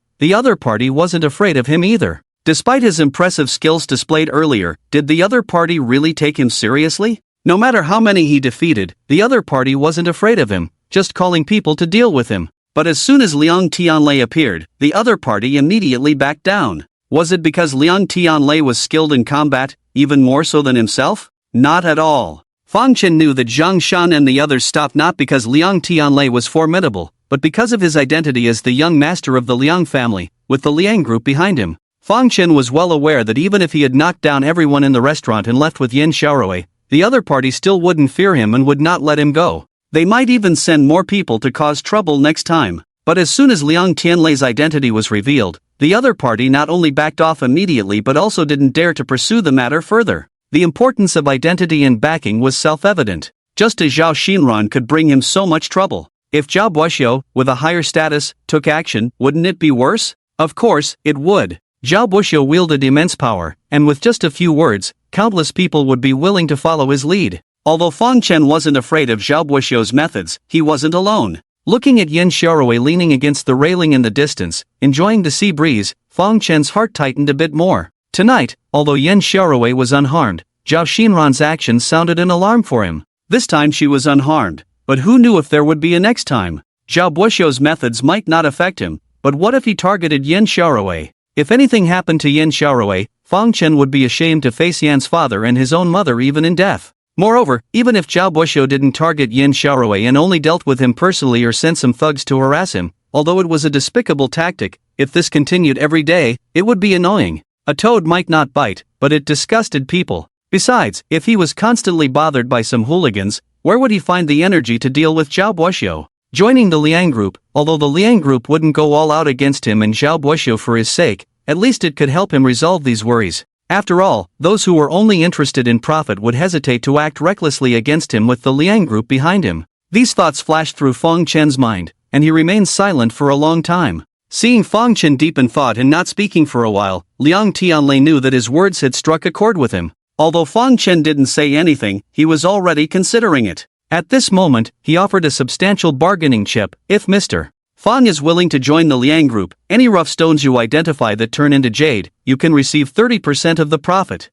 wasn't afraid of him either. Despite his impressive skills displayed earlier, did the other party really take him seriously? No matter how many he defeated, the other party wasn't afraid of him, just calling people to deal with him. But as soon as Liang Tianlei appeared, the other party immediately backed down. Was it because Liang Tianlei was skilled in combat, even more so than himself? Not at all. Fong Chen knew that Zhang Shan and the others stopped not because Liang Tianlei was formidable, but because of his identity as the young master of the Liang family, with the Liang group behind him. Fong Chen was well aware that even if he had knocked down everyone in the restaurant and left with Yin Xiaorui, the other party still wouldn't fear him and would not let him go. They might even send more people to cause trouble next time. But as soon as Liang Tianlei's identity was revealed, the other party not only backed off immediately but also didn't dare to pursue the matter further. The importance of identity and backing was self-evident. Just as Zhao Xinran could bring him so much trouble. If Zhao Buoxiu, with a higher status, took action, wouldn't it be worse? Of course, it would.
Zhao Buxiu wielded immense power, and with just a few words, countless people would be willing to follow his lead.
Although Fang Chen wasn't afraid of Zhao Buxiu's methods, he wasn't alone.
Looking at Yin Xiaorui leaning against the railing in the distance, enjoying the sea breeze, Fang Chen's heart tightened a bit more. Tonight, although Yin Xiaorui was unharmed, Zhao Xinran's actions sounded an alarm for him.
This time she was unharmed, but who knew if there would be a next time? Zhao Buxiu's methods might not affect him, but what if he targeted Yin Xiaorui? If anything happened to Yin Xiaorui, Fang Chen would be ashamed to face Yan's father and his own mother even in death. Moreover, even if Zhao Buxiu didn't target Yin Xiaorui and only dealt with him personally or sent some thugs to harass him, although it was a despicable tactic, if this continued every day, it would be annoying. A toad might not bite, but it disgusted people. Besides, if he was constantly bothered by some hooligans, where would he find the energy to deal with Zhao Buxiu? Joining the Liang group, although the Liang group wouldn't go all out against him and Zhao Buxiu for his sake, at least it could help him resolve these worries. After all, those who were only interested in profit would hesitate to act recklessly against him with the Liang group behind him. These thoughts flashed through Fang Chen's mind, and he remained silent for a long time. Seeing Fang Chen deep in thought and not speaking for a while, Liang Tianlei knew that his words had struck a chord with him. Although Fang Chen didn't say anything, he was already considering it. At this moment, he offered a substantial bargaining chip. If Mr. Fang is willing to join the Liang group, any rough stones you identify that turn into jade, you can receive 30% of the profit.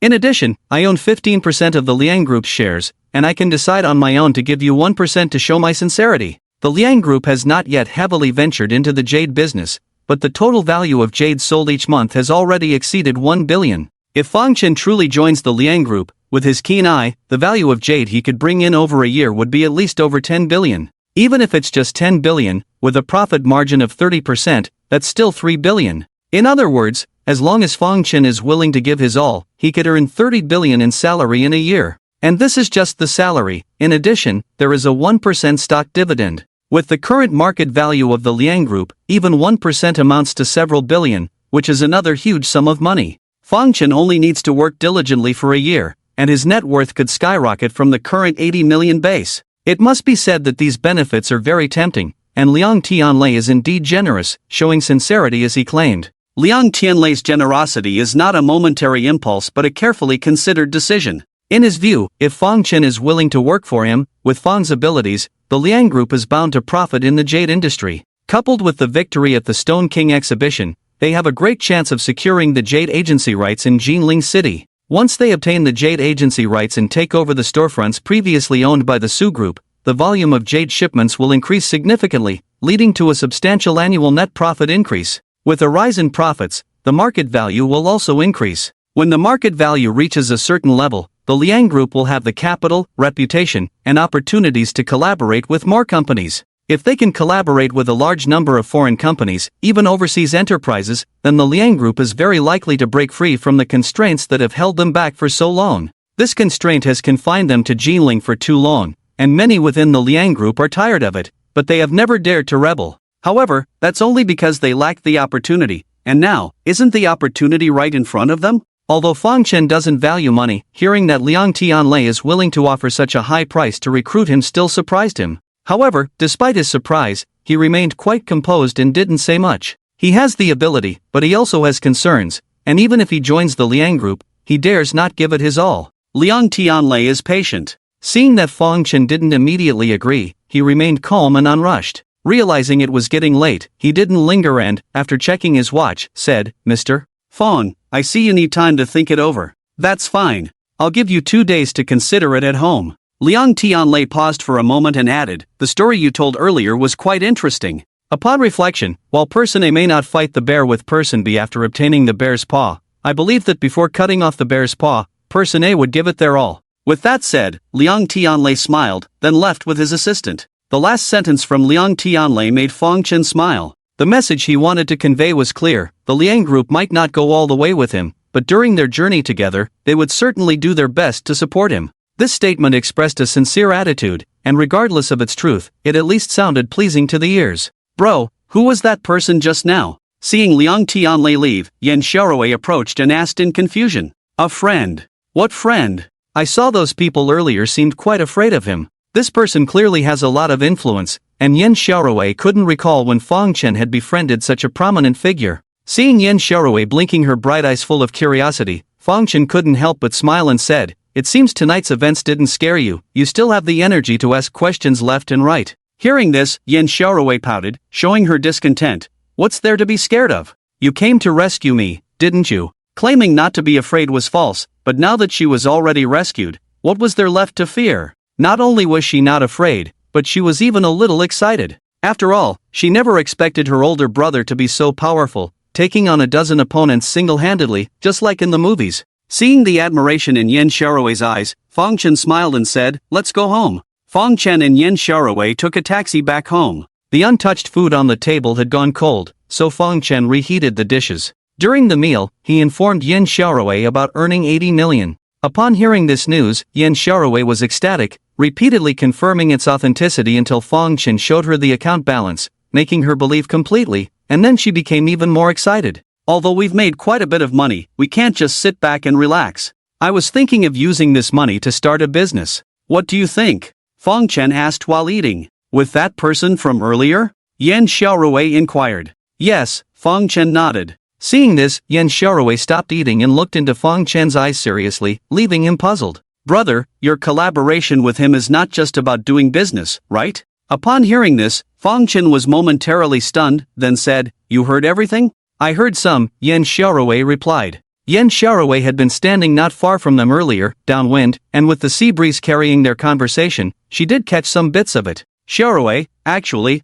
In addition, I own 15% of the Liang group's shares, and I can decide on my own to give you 1% to show my sincerity. The Liang group has not yet heavily ventured into the jade business, but the total value of jade sold each month has already exceeded 1 billion. If Fang Chen truly joins the Liang group, with his keen eye, the value of jade he could bring in over a year would be at least over 10 billion. Even if it's just 10 billion, with a profit margin of 30%, that's still 3 billion. In other words, as long as Fang Chen is willing to give his all, he could earn 30 billion in salary in a year. And this is just the salary. In addition, there is a 1% stock dividend. With the current market value of the Liang group, even 1% amounts to several billion, which is another huge sum of money. Fang Chen only needs to work diligently for a year, and his net worth could skyrocket from the current 80 million base. It must be said that these benefits are very tempting, and Liang Tianlei is indeed generous, showing sincerity as he claimed. Liang Tianlei's generosity is not a momentary impulse but a carefully considered decision.
In his view, if Fang Chen is willing to work for him, with Fang's abilities, the Liang group is bound to profit in the jade industry. Coupled with the victory at the Stone King exhibition, they have a great chance of securing the jade agency rights in Jinling City. Once they obtain the jade agency rights and take over the storefronts previously owned by the Su Group, the volume of jade shipments will increase significantly, leading to a substantial annual net profit increase. With a rise in profits, the market value will also increase. When the market value reaches a certain level, the Liang Group will have the capital, reputation, and opportunities to collaborate with more companies. If they can collaborate with a large number of foreign companies, even overseas enterprises, then the Liang Group is very likely to break free from the constraints that have held them back for so long. This constraint has confined them to Jinling for too long, and many within the Liang Group are tired of it, but they have never dared to rebel. However, that's only because they lacked the opportunity, and now, isn't the opportunity right in front of them? Although Fang Chen doesn't value money, hearing that Liang Tianlei is willing to offer such a high price to recruit him still surprised him. However, despite his surprise, he remained quite composed and didn't say much. He has the ability, but he also has concerns, and even if he joins the Liang Group, he dares not give it his all.
Liang Tianlei is patient.
Seeing that Fang Chen didn't immediately agree, he remained calm and unrushed. Realizing it was getting late, he didn't linger and, after checking his watch, said, "Mr.
Fang, I see you need time to think it over. That's fine. I'll give you 2 days to consider it at home." Liang Tianlei paused for a moment and added, "The story you told earlier was quite interesting.
Upon reflection, while Person A may not fight the bear with Person B after obtaining the bear's paw, I believe that before cutting off the bear's paw, Person A would give it their all."
With that said, Liang Tianlei smiled, then left with his assistant. The last sentence from Liang Tianlei made Fang Chen smile.
The message he wanted to convey was clear. The Liang Group might not go all the way with him, but during their journey together, they would certainly do their best to support him. This statement expressed a sincere attitude, and regardless of its truth, it at least sounded pleasing to the ears.
"Bro, who was that person just now?" Seeing Liang Tianlei leave, Yin Xiaorui approached and asked in confusion.
"A friend."
"What friend?"
"I saw those people earlier seemed quite afraid of him. This person clearly has a lot of influence," and Yin Xiaorui couldn't recall when Fang Chen had befriended such a prominent figure. Seeing Yen Xiaorui blinking her bright eyes full of curiosity, Fang Chen couldn't help but smile and said, "It seems tonight's events didn't scare you, you still have the energy to ask questions left and right." Hearing this, Yen Xiaorui pouted, showing her discontent. "What's there to be scared of? You came to rescue me, didn't you?" Claiming not to be afraid was false, but now that she was already rescued, what was there left to fear? Not only was she not afraid, but she was even a little excited. After all, she never expected her older brother to be so powerful, taking on a dozen opponents single-handedly, just like in the movies. Seeing the admiration in Yen Xiaorui's eyes, Fang Chen smiled and said, "Let's go home." Fang Chen and Yen Xiaorui took a taxi back home. The untouched food on the table had gone cold, so Fang Chen reheated the dishes. During the meal, he informed Yen Xiaorui about earning 80 million. Upon hearing this news, Yen Xiaorui was ecstatic, repeatedly confirming its authenticity until Fang Chen showed her the account balance, making her believe completely, and then she became even more excited. "Although we've made quite a bit of money, we can't just sit back and relax. I was thinking of using this money to start a business. What do you think?" Fang Chen asked while eating. "With that person from earlier?" Yen Xiaorui inquired. "Yes," Fang Chen nodded. Seeing this, Yen Xiaorui stopped eating and looked into Fang Chen's eyes seriously, leaving him puzzled. "Brother, your collaboration with him is not just about doing business, right?" Upon hearing this, Fang Chen was momentarily stunned, then said, "You heard everything?" "I heard some," Yen Xiaorui replied. Yen Xiaorui had been standing not far from them earlier, downwind, and with the sea breeze carrying their conversation, she did catch some bits of it. "Xiaorui, actually,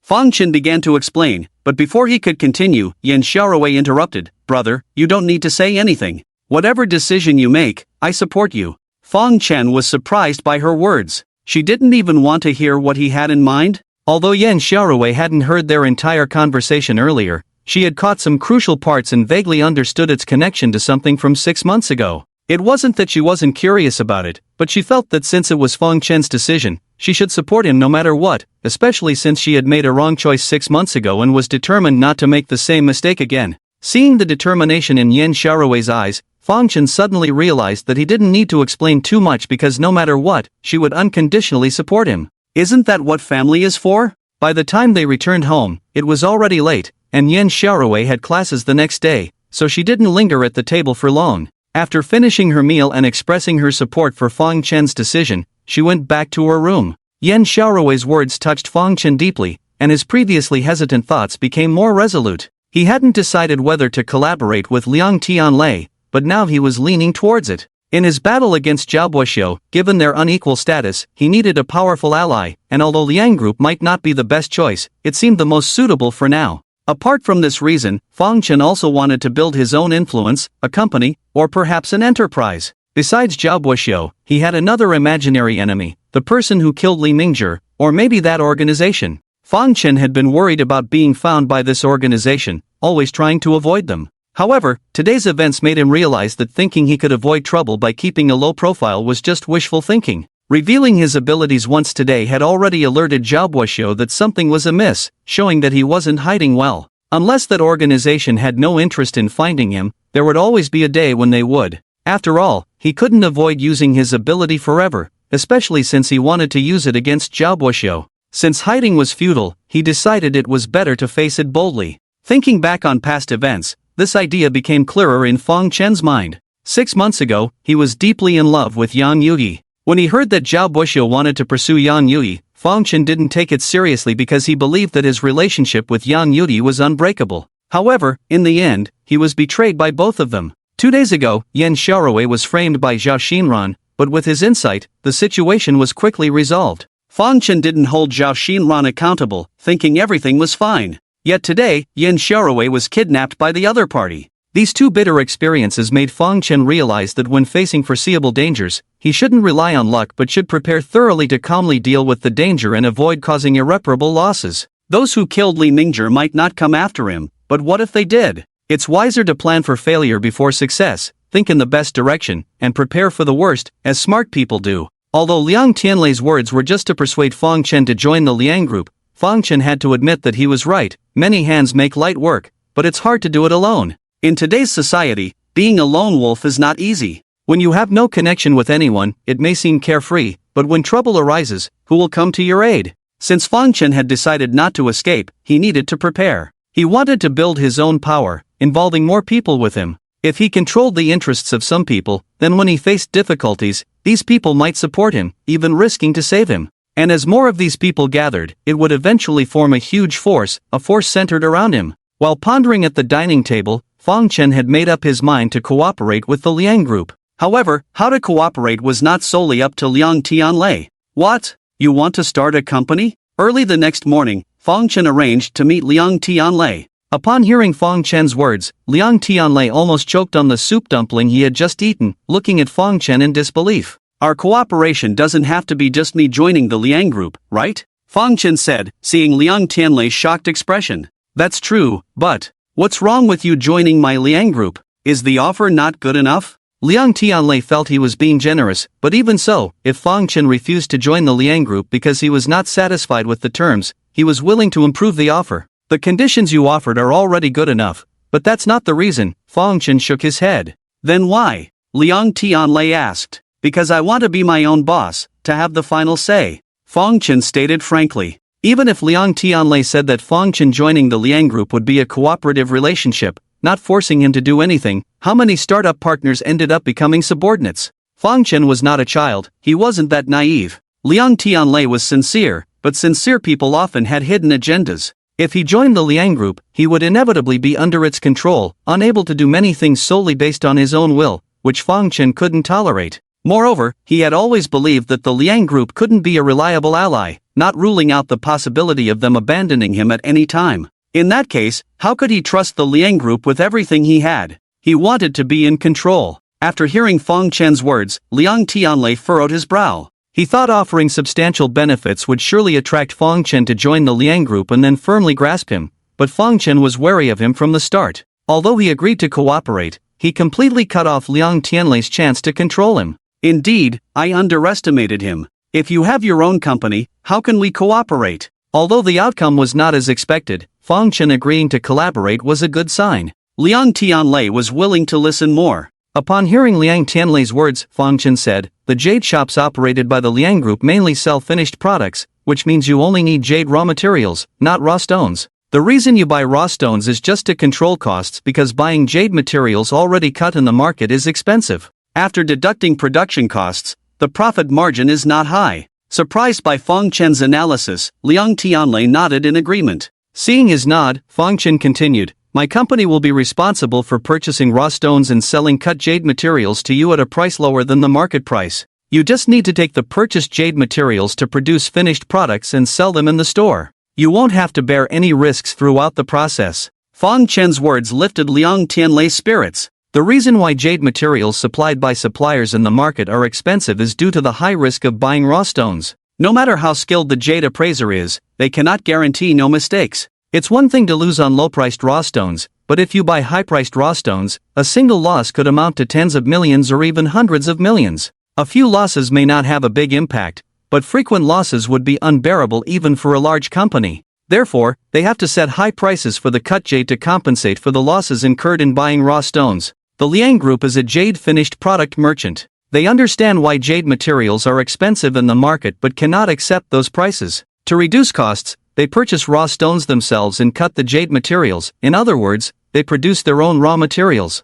Fang Chen began to explain, but before he could continue, Yen Xiaorui interrupted, "Brother, you don't need to say anything. Whatever decision you make, I support you." Fang Chen was surprised by her words. She didn't even want to hear what he had in mind. Although Yen Xiaorui hadn't heard their entire conversation earlier, she had caught some crucial parts and vaguely understood its connection to something from 6 months ago. It wasn't that she wasn't curious about it, but she felt that since it was Fang Chen's decision, she should support him no matter what, especially since she had made a wrong choice 6 months ago and was determined not to make the same mistake again. Seeing the determination in Yen Xiaorui's eyes, Fang Chen suddenly realized that he didn't need to explain too much because no matter what, she would unconditionally support him. Isn't that what family is for? By the time they returned home, it was already late, and Yen Xiaorui had classes the next day, so she didn't linger at the table for long. After finishing her meal and expressing her support for Fang Chen's decision, she went back to her room. Yen Xiaorui's words touched Fang Chen deeply, and his previously hesitant thoughts became more resolute. He hadn't decided whether to collaborate with Liang Tianlei, but now he was leaning towards it. In his battle against Zhao Buoxiu, given their unequal status, he needed a powerful ally, and although Liang Group might not be the best choice, it seemed the most suitable for now. Apart from this reason, Fang Chen also wanted to build his own influence, a company, or perhaps an enterprise. Besides Zhao Buoxiu, he had another imaginary enemy, the person who killed Li Mingzhi, or maybe that organization. Fang Chen had been worried about being found by this organization, always trying to avoid them. However, today's events made him realize that thinking he could avoid trouble by keeping a low profile was just wishful thinking. Revealing his abilities once today had already alerted Zhao Buoxiu that something was amiss, showing that he wasn't hiding well. Unless that organization had no interest in finding him, there would always be a day when they would. After all, he couldn't avoid using his ability forever, especially since he wanted to use it against Zhao Buoxiu. Since hiding was futile, he decided it was better to face it boldly. Thinking back on past events, this idea became clearer in Fang Chen's mind. 6 months ago, he was deeply in love with Yang Yuyi. When he heard that Zhao Buoxiu wanted to pursue Yang Yuyi, Fang Chen didn't take it seriously because he believed that his relationship with Yang Yuyi was unbreakable. However, in the end, he was betrayed by both of them. 2 days ago, Yen Xiaorui was framed by Zhao Xinran, but with his insight, the situation was quickly resolved. Fang Chen didn't hold Zhao Xinran accountable, thinking everything was fine. Yet today, Yen Xiaorui was kidnapped by the other party. These two bitter experiences made Fang Chen realize that when facing foreseeable dangers, he shouldn't rely on luck but should prepare thoroughly to calmly deal with the danger and avoid causing irreparable losses. Those who killed Li Mingzhi might not come after him, but what if they did? It's wiser to plan for failure before success, think in the best direction, and prepare for the worst, as smart people do. Although Liang Tianlei's words were just to persuade Fang Chen to join the Liang group, Fang Chen had to admit that he was right. Many hands make light work, but it's hard to do it alone. In today's society, being a lone wolf is not easy. When you have no connection with anyone, it may seem carefree, but when trouble arises, who will come to your aid? Since Fang Chen had decided not to escape, he needed to prepare. He wanted to build his own power, involving more people with him. If he controlled the interests of some people, then when he faced difficulties, these people might support him, even risking to save him. And as more of these people gathered, it would eventually form a huge force, a force centered around him. While pondering at the dining table, Fang Chen had made up his mind to cooperate with the Liang group. However, how to cooperate was not solely up to Liang Tianlei. What? You want to start a company? Early the next morning, Fang Chen arranged to meet Liang Tianlei. Upon hearing Fang Chen's words, Liang Tianlei almost choked on the soup dumpling he had just eaten, looking at Fang Chen in disbelief. Our cooperation doesn't have to be just me joining the Liang group, right? Fang Chen said, seeing Liang Tianlei's shocked expression. That's true, but what's wrong with you joining my Liang group? Is the offer not good enough? Liang Tianlei felt he was being generous, but even so, if Fang Chen refused to join the Liang group because he was not satisfied with the terms, he was willing to improve the offer. The conditions you offered are already good enough, but that's not the reason. Fang Chen shook his head. Then why? Liang Tianlei asked. Because I want to be my own boss, to have the final say. Fang Chen stated frankly. Even if Liang Tianlei said that Fang Chen joining the Liang group would be a cooperative relationship, not forcing him to do anything, how many startup partners ended up becoming subordinates? Fang Chen was not a child, he wasn't that naive. Liang Tianlei was sincere, but sincere people often had hidden agendas. If he joined the Liang group, he would inevitably be under its control, unable to do many things solely based on his own will, which Fang Chen couldn't tolerate. Moreover, he had always believed that the Liang group couldn't be a reliable ally, not ruling out the possibility of them abandoning him at any time. In that case, how could he trust the Liang group with everything he had? He wanted to be in control. After hearing Fang Chen's words, Liang Tianlei furrowed his brow. He thought offering substantial benefits would surely attract Fang Chen to join the Liang group and then firmly grasp him, but Fang Chen was wary of him from the start. Although he agreed to cooperate, he completely cut off Liang Tianlei's chance to control him. Indeed, I underestimated him. If you have your own company, how can we cooperate? Although the outcome was not as expected, Fang Chen agreeing to collaborate was a good sign. Liang Tianlei was willing to listen more. Upon hearing Liang Tianlei's words, Fang Chen said, the jade shops operated by the Liang group mainly sell finished products, which means you only need jade raw materials, not raw stones. The reason you buy raw stones is just to control costs because buying jade materials already cut in the market is expensive. After deducting production costs, the profit margin is not high. Surprised by Fang Chen's analysis, Liang Tianlei nodded in agreement. Seeing his nod, Fang Chen continued, my company will be responsible for purchasing raw stones and selling cut jade materials to you at a price lower than the market price. You just need to take the purchased jade materials to produce finished products and sell them in the store. You won't have to bear any risks throughout the process. Fang Chen's words lifted Liang Tianlei's spirits. The reason why jade materials supplied by suppliers in the market are expensive is due to the high risk of buying raw stones. No matter how skilled the jade appraiser is, they cannot guarantee no mistakes. It's one thing to lose on low-priced raw stones, but if you buy high-priced raw stones, a single loss could amount to tens of millions or even hundreds of millions. A few losses may not have a big impact, but frequent losses would be unbearable even for a large company. Therefore, they have to set high prices for the cut jade to compensate for the losses incurred in buying raw stones. The Liang Group is a jade finished product merchant. They understand why jade materials are expensive in the market but cannot accept those prices. To reduce costs, they purchase raw stones themselves and cut the jade materials. In other words, they produce their own raw materials.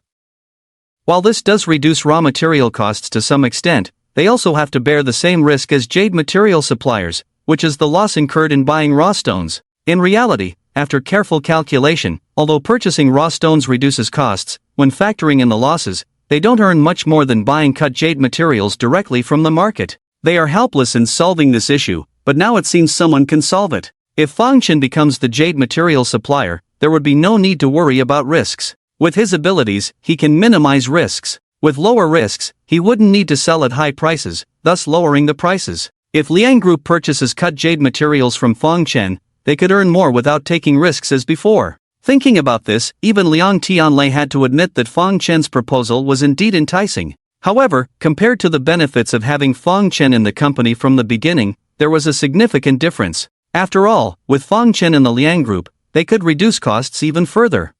While this does reduce raw material costs to some extent, they also have to bear the same risk as jade material suppliers, which is the loss incurred in buying raw stones. In reality, after careful calculation, although purchasing raw stones reduces costs, when factoring in the losses, they don't earn much more than buying cut jade materials directly from the market. They are helpless in solving this issue, but now it seems someone can solve it. If Fang Chen becomes the jade material supplier, there would be no need to worry about risks. With his abilities, he can minimize risks. With lower risks, he wouldn't need to sell at high prices, thus lowering the prices. If Liang Group purchases cut jade materials from Fang Chen, they could earn more without taking risks as before. Thinking about this, even Liang Tianlei had to admit that Fang Chen's proposal was indeed enticing. However, compared to the benefits of having Fang Chen in the company from the beginning, there was a significant difference. After all, with Fang Chen in the Liang Group, they could reduce costs even further.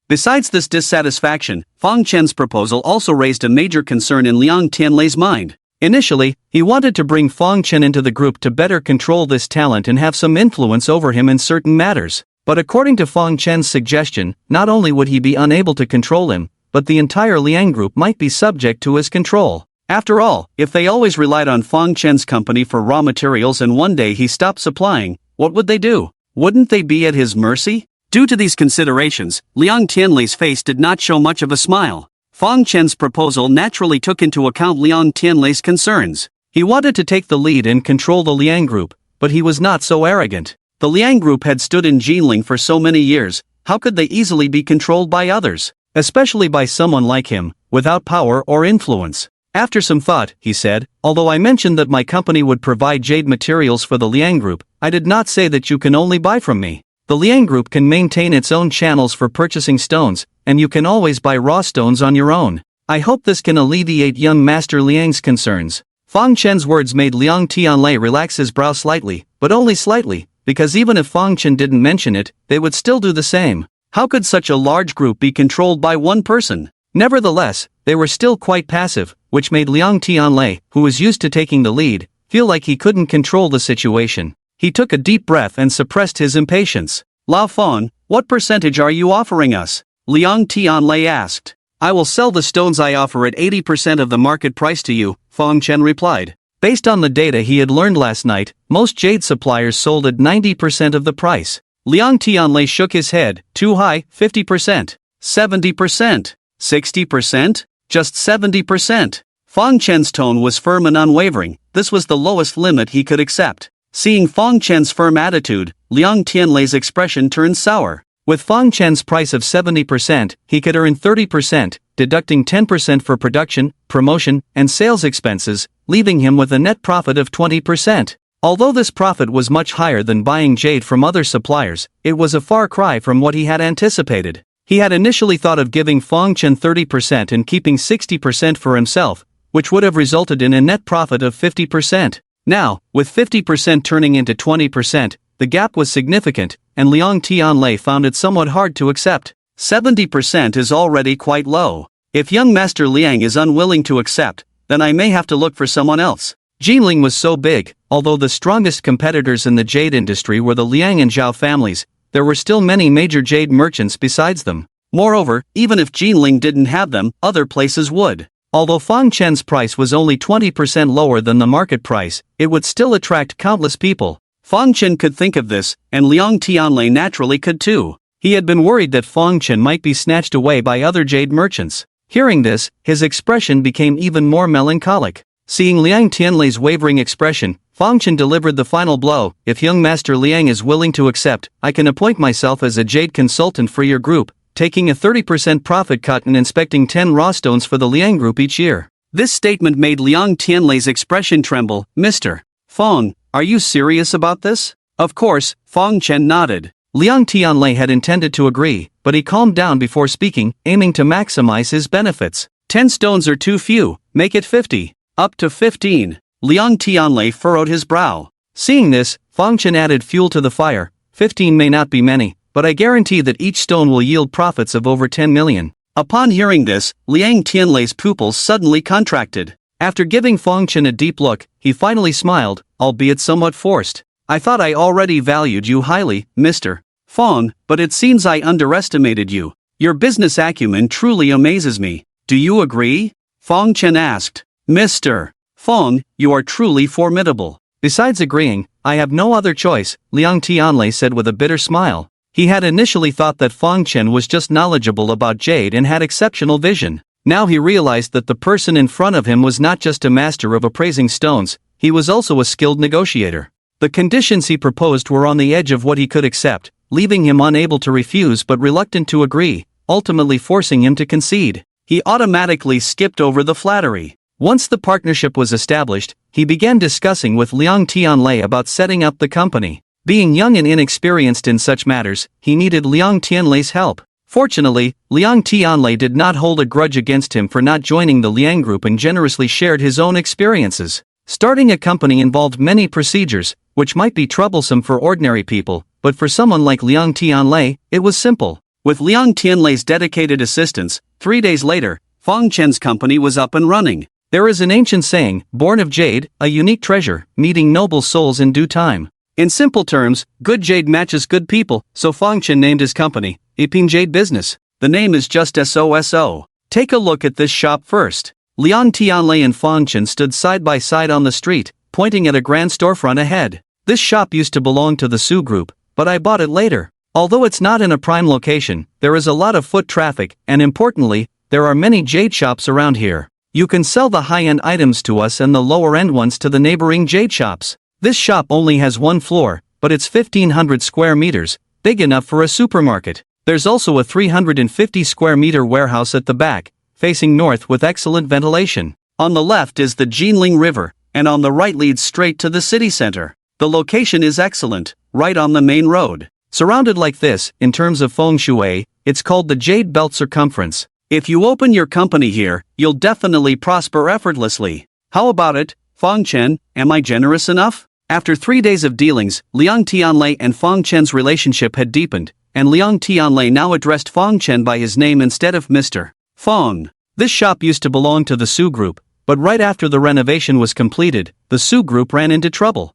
Besides this dissatisfaction, Fang Chen's proposal also raised a major concern in Liang Tianlei's mind. Initially, he wanted to bring Fang Chen into the group to better control this talent and have some influence over him in certain matters. But according to Fong Chen's suggestion, not only would he be unable to control him, but the entire Liang group might be subject to his control.
After all, if they always relied on Fong Chen's company for raw materials and one day he stopped supplying, what would they do? Wouldn't they be at his mercy? Due to these considerations, Liang Tianlei's face did not show much of a smile. Fong Chen's proposal naturally took into account Liang Tianlei's concerns.
He wanted to take the lead and control the Liang group, but he was not so arrogant.
The Liang group had stood in Jinling for so many years, how could they easily be controlled by others?
Especially by someone like him, without power or influence. After some thought, he said, although I mentioned that my company would provide jade materials for the Liang group, I did not say that you can only buy from me. The Liang group can maintain its own channels for purchasing stones, and you can always buy raw stones on your own. I hope this can alleviate young Master Liang's concerns. Fong Chen's words made Liang Tianlei relax his brow slightly, but only slightly, because even if Fong Chen didn't mention it, they would still do the same.
How could such a large group be controlled by one person?
Nevertheless, they were still quite passive, which made Liang Tianlei, who was used to taking the lead, feel like he couldn't control the situation. He took a deep breath and suppressed his impatience.
Lao Fong, what percentage are you offering us? Liang Tianlei asked. I will sell the stones I offer at 80% of the market price to you, Fong Chen replied.
Based on the data he had learned last night, most jade suppliers sold at 90% of the price.
Liang Tianlei shook his head. Too high, 50%. 70%. 60%? Just 70%. Fong Chen's tone was firm and unwavering. This was the lowest limit he could accept. Seeing Fong Chen's firm attitude, Liang Tianlei's expression turned sour.
With Fong Chen's price of 70%, he could earn 30%, deducting 10% for production, promotion, and sales expenses, leaving him with a net profit of 20%. Although this profit was much higher than buying jade from other suppliers, it was a far cry from what he had anticipated. He had initially thought of giving Fong Chen 30% and keeping 60% for himself, which would have resulted in a net profit of 50%. Now, with 50% turning into 20%, the gap was significant, and Liang Tianlei found it somewhat hard to accept.
70% is already quite low. If young Master Liang is unwilling to accept, then I may have to look for someone else.
Jinling was so big, although the strongest competitors in the jade industry were the Liang and Zhao families, there were still many major jade merchants besides them.
Moreover, even if Jinling didn't have them, other places would.
Although Fong Chen's price was only 20% lower than the market price, it would still attract countless people.
Fong Chen could think of this, and Liang Tianlei naturally could too.
He had been worried that Fong Chen might be snatched away by other jade merchants. Hearing this, his expression became even more melancholic. Seeing Liang Tianlei's wavering expression, Fong Chen delivered the final blow. If young Master Liang is willing to accept, I can appoint myself as a jade consultant for your group, taking a 30% profit cut and inspecting 10 raw stones for the Liang group each year.
This statement made Liang Tianlei's expression tremble. Mr. Fong, are you serious about this? Of course, Fong Chen nodded.
Liang Tianlei had intended to agree, but he calmed down before speaking, aiming to maximize his benefits.
10 stones are too few, make it 50. Up to 15. Liang Tianlei furrowed his brow.
Seeing this, Fong Chen added fuel to the fire. 15 may not be many, but I guarantee that each stone will yield profits of over 10 million.
Upon hearing this, Liang Tianlei's pupils suddenly contracted.
After giving Fong Chen a deep look, he finally smiled, albeit somewhat forced.
I thought I already valued you highly, Mr. Fong, but it seems I underestimated you. Your business acumen truly amazes me. Do you agree? Fong Chen asked. Mr. Fong, you are truly formidable.
Besides agreeing, I have no other choice, Liang Tianlei said with a bitter smile. He had initially thought that Fong Chen was just knowledgeable about jade and had exceptional vision. Now he realized that the person in front of him was not just a master of appraising stones, he was also a skilled negotiator. The conditions he proposed were on the edge of what he could accept, leaving him unable to refuse but reluctant to agree, ultimately forcing him to concede.
He automatically skipped over the flattery.
Once the partnership was established, he began discussing with Liang Tianlei about setting up the company. Being young and inexperienced in such matters, he needed Liang Tianlei's help. Fortunately, Liang Tianlei did not hold a grudge against him for not joining the Liang group and generously shared his own experiences. Starting a company involved many procedures, which might be troublesome for ordinary people, but for someone like Liang Tianlei, it was simple.
With Liang Tianlei's dedicated assistance, 3 days later, Fong Chen's company was up and running.
There is an ancient saying, born of jade, a unique treasure, meeting noble souls in due time.
In simple terms, good jade matches good people, so Fangchen named his company, Iping Jade Business. The name is just SOSO. Take a look at this shop first. Liang Tianlei and Fangchen stood side by side on the street, pointing at a grand storefront ahead. This shop used to belong to the Su Group, but I bought it later. Although it's not in a prime location, there is a lot of foot traffic, and importantly, there are many jade shops around here. You can sell the high-end items to us and the lower-end ones to the neighboring jade shops. This shop only has one floor, but it's 1,500 square meters, big enough for a supermarket. There's also a 350 square meter warehouse at the back, facing north with excellent ventilation. On the left is the Jinling River, and on the right leads straight to the city center. The location is excellent, right on the main road. Surrounded like this, in terms of feng shui, it's called the Jade Belt Circumference. If you open your company here, you'll definitely prosper effortlessly. How about it, Fangchen, am I generous enough? After 3 days of dealings, Liang Tianlei and Fangchen's relationship had deepened, and Liang Tianlei now addressed Fangchen by his name instead of Mr. Fang. This shop used to belong to the Su Group, but right after the renovation was completed, the Su Group ran into trouble.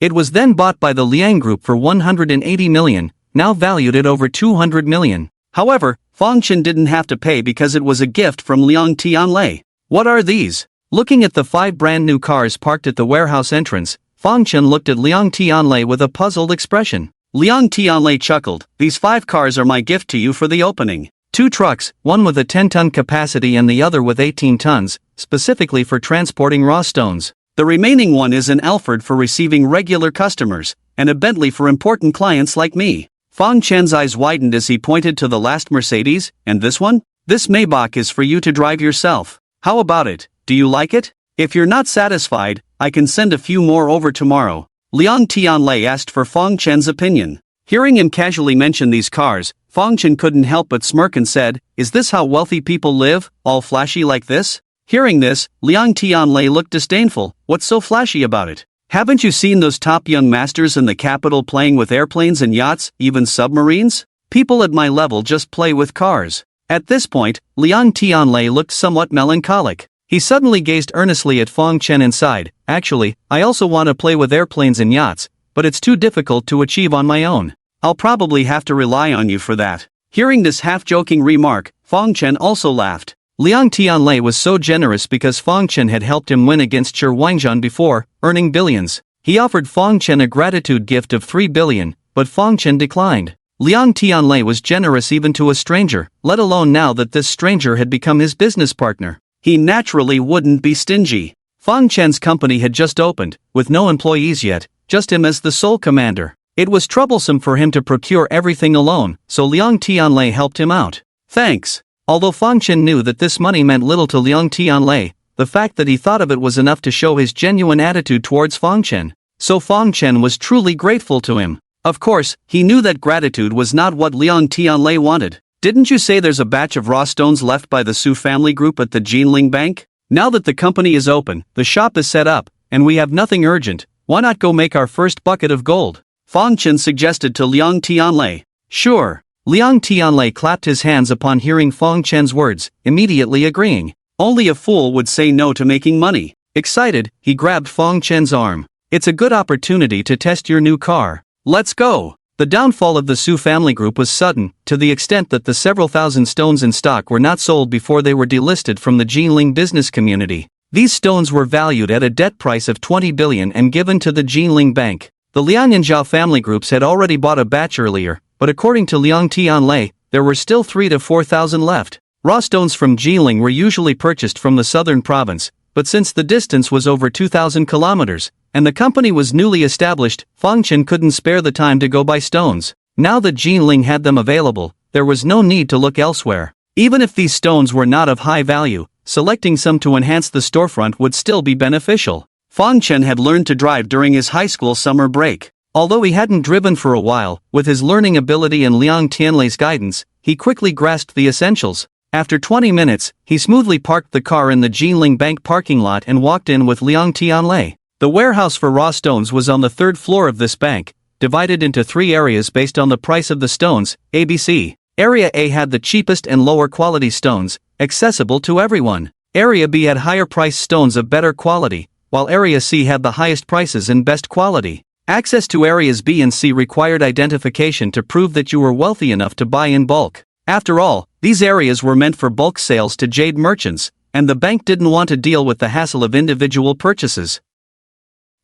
It was then bought by the Liang Group for 180 million, now valued at over 200 million. However, Fangchen didn't have to pay because it was a gift from Liang Tianlei. What are these? Looking at the 5 brand new cars parked at the warehouse entrance, Fangchen looked at Liang Tianlei with a puzzled expression. Liang Tianlei chuckled, "These 5 cars are my gift to you for the opening. 2 trucks, one with a 10-ton capacity and the other with 18 tons, specifically for transporting raw stones. The remaining one is an Alford for receiving regular customers, and a Bentley for important clients like me." Fangchen's eyes widened as he pointed to the last Mercedes. "And this one? This Maybach is for you to drive yourself. How about it? Do you like it? If you're not satisfied, I can send a few more over tomorrow." Liang Tianlei asked for Fangchen's opinion. Hearing him casually mention these cars, Fangchen couldn't help but smirk and said, "Is this how wealthy people live, all flashy like this?" Hearing this, Liang Tianlei looked disdainful. "What's so flashy about it? Haven't you seen those top young masters in the capital playing with airplanes and yachts, even submarines? People at my level just play with cars." At this point, Liang Tianlei looked somewhat melancholic. He suddenly gazed earnestly at Fangchen and sighed. "Actually, I also want to play with airplanes and yachts, but it's too difficult to achieve on my own. I'll probably have to rely on you for that." Hearing this half-joking remark, Fangchen also laughed. Liang Tianlei was so generous because Fangchen had helped him win against Shi Wangzhan before, earning billions. He offered Fangchen a gratitude gift of 3 billion, but Fangchen declined. Liang Tianlei was generous even to a stranger, let alone now that this stranger had become his business partner. He naturally wouldn't be stingy. Fangchen's company had just opened, with no employees yet, just him as the sole commander. It was troublesome for him to procure everything alone, so Liang Tianlei helped him out. "Thanks." Although Fangchen knew that this money meant little to Liang Tianlei, the fact that he thought of it was enough to show his genuine attitude towards Fangchen. So Fangchen was truly grateful to him. Of course, he knew that gratitude was not what Liang Tianlei wanted. "Didn't you say there's a batch of raw stones left by the Su family group at the Jinling Bank? Now that the company is open, the shop is set up, and we have nothing urgent, why not go make our first bucket of gold?" Fangchen suggested to Liang Tianlei. "Sure." Liang Tianlei clapped his hands upon hearing Fangchen's words, immediately agreeing. Only a fool would say no to making money. Excited, he grabbed Fangchen's arm. "It's a good opportunity to test your new car. Let's go." The downfall of the Su family group was sudden, to the extent that the several thousand stones in stock were not sold before they were delisted from the Jinling business community. These stones were valued at a debt price of 20 billion and given to the Jinling Bank. The Liang and Zhao family groups had already bought a batch earlier, but according to Liang Tianlei, there were still 3,000 to 4,000 left. Raw stones from Jilin were usually purchased from the southern province, but since the distance was over 2,000 kilometers, and the company was newly established, Fangchen couldn't spare the time to go buy stones. Now that Jilin had them available, there was no need to look elsewhere. Even if these stones were not of high value, selecting some to enhance the storefront would still be beneficial. Fangchen had learned to drive during his high school summer break. Although he hadn't driven for a while, with his learning ability and Liang Tianlei's guidance, he quickly grasped the essentials. After 20 minutes, he smoothly parked the car in the Jinling Bank parking lot and walked in with Liang Tianlei. The warehouse for raw stones was on the 3rd floor of this bank, divided into 3 areas based on the price of the stones, ABC. Area A had the cheapest and lower quality stones, accessible to everyone. Area B had higher priced stones of better quality, while Area C had the highest prices and best quality.
Access to areas B and C required identification to prove that you were wealthy enough to buy in bulk. After all, these areas were meant for bulk sales to Jade merchants, and the bank didn't want to deal with the hassle of individual purchases.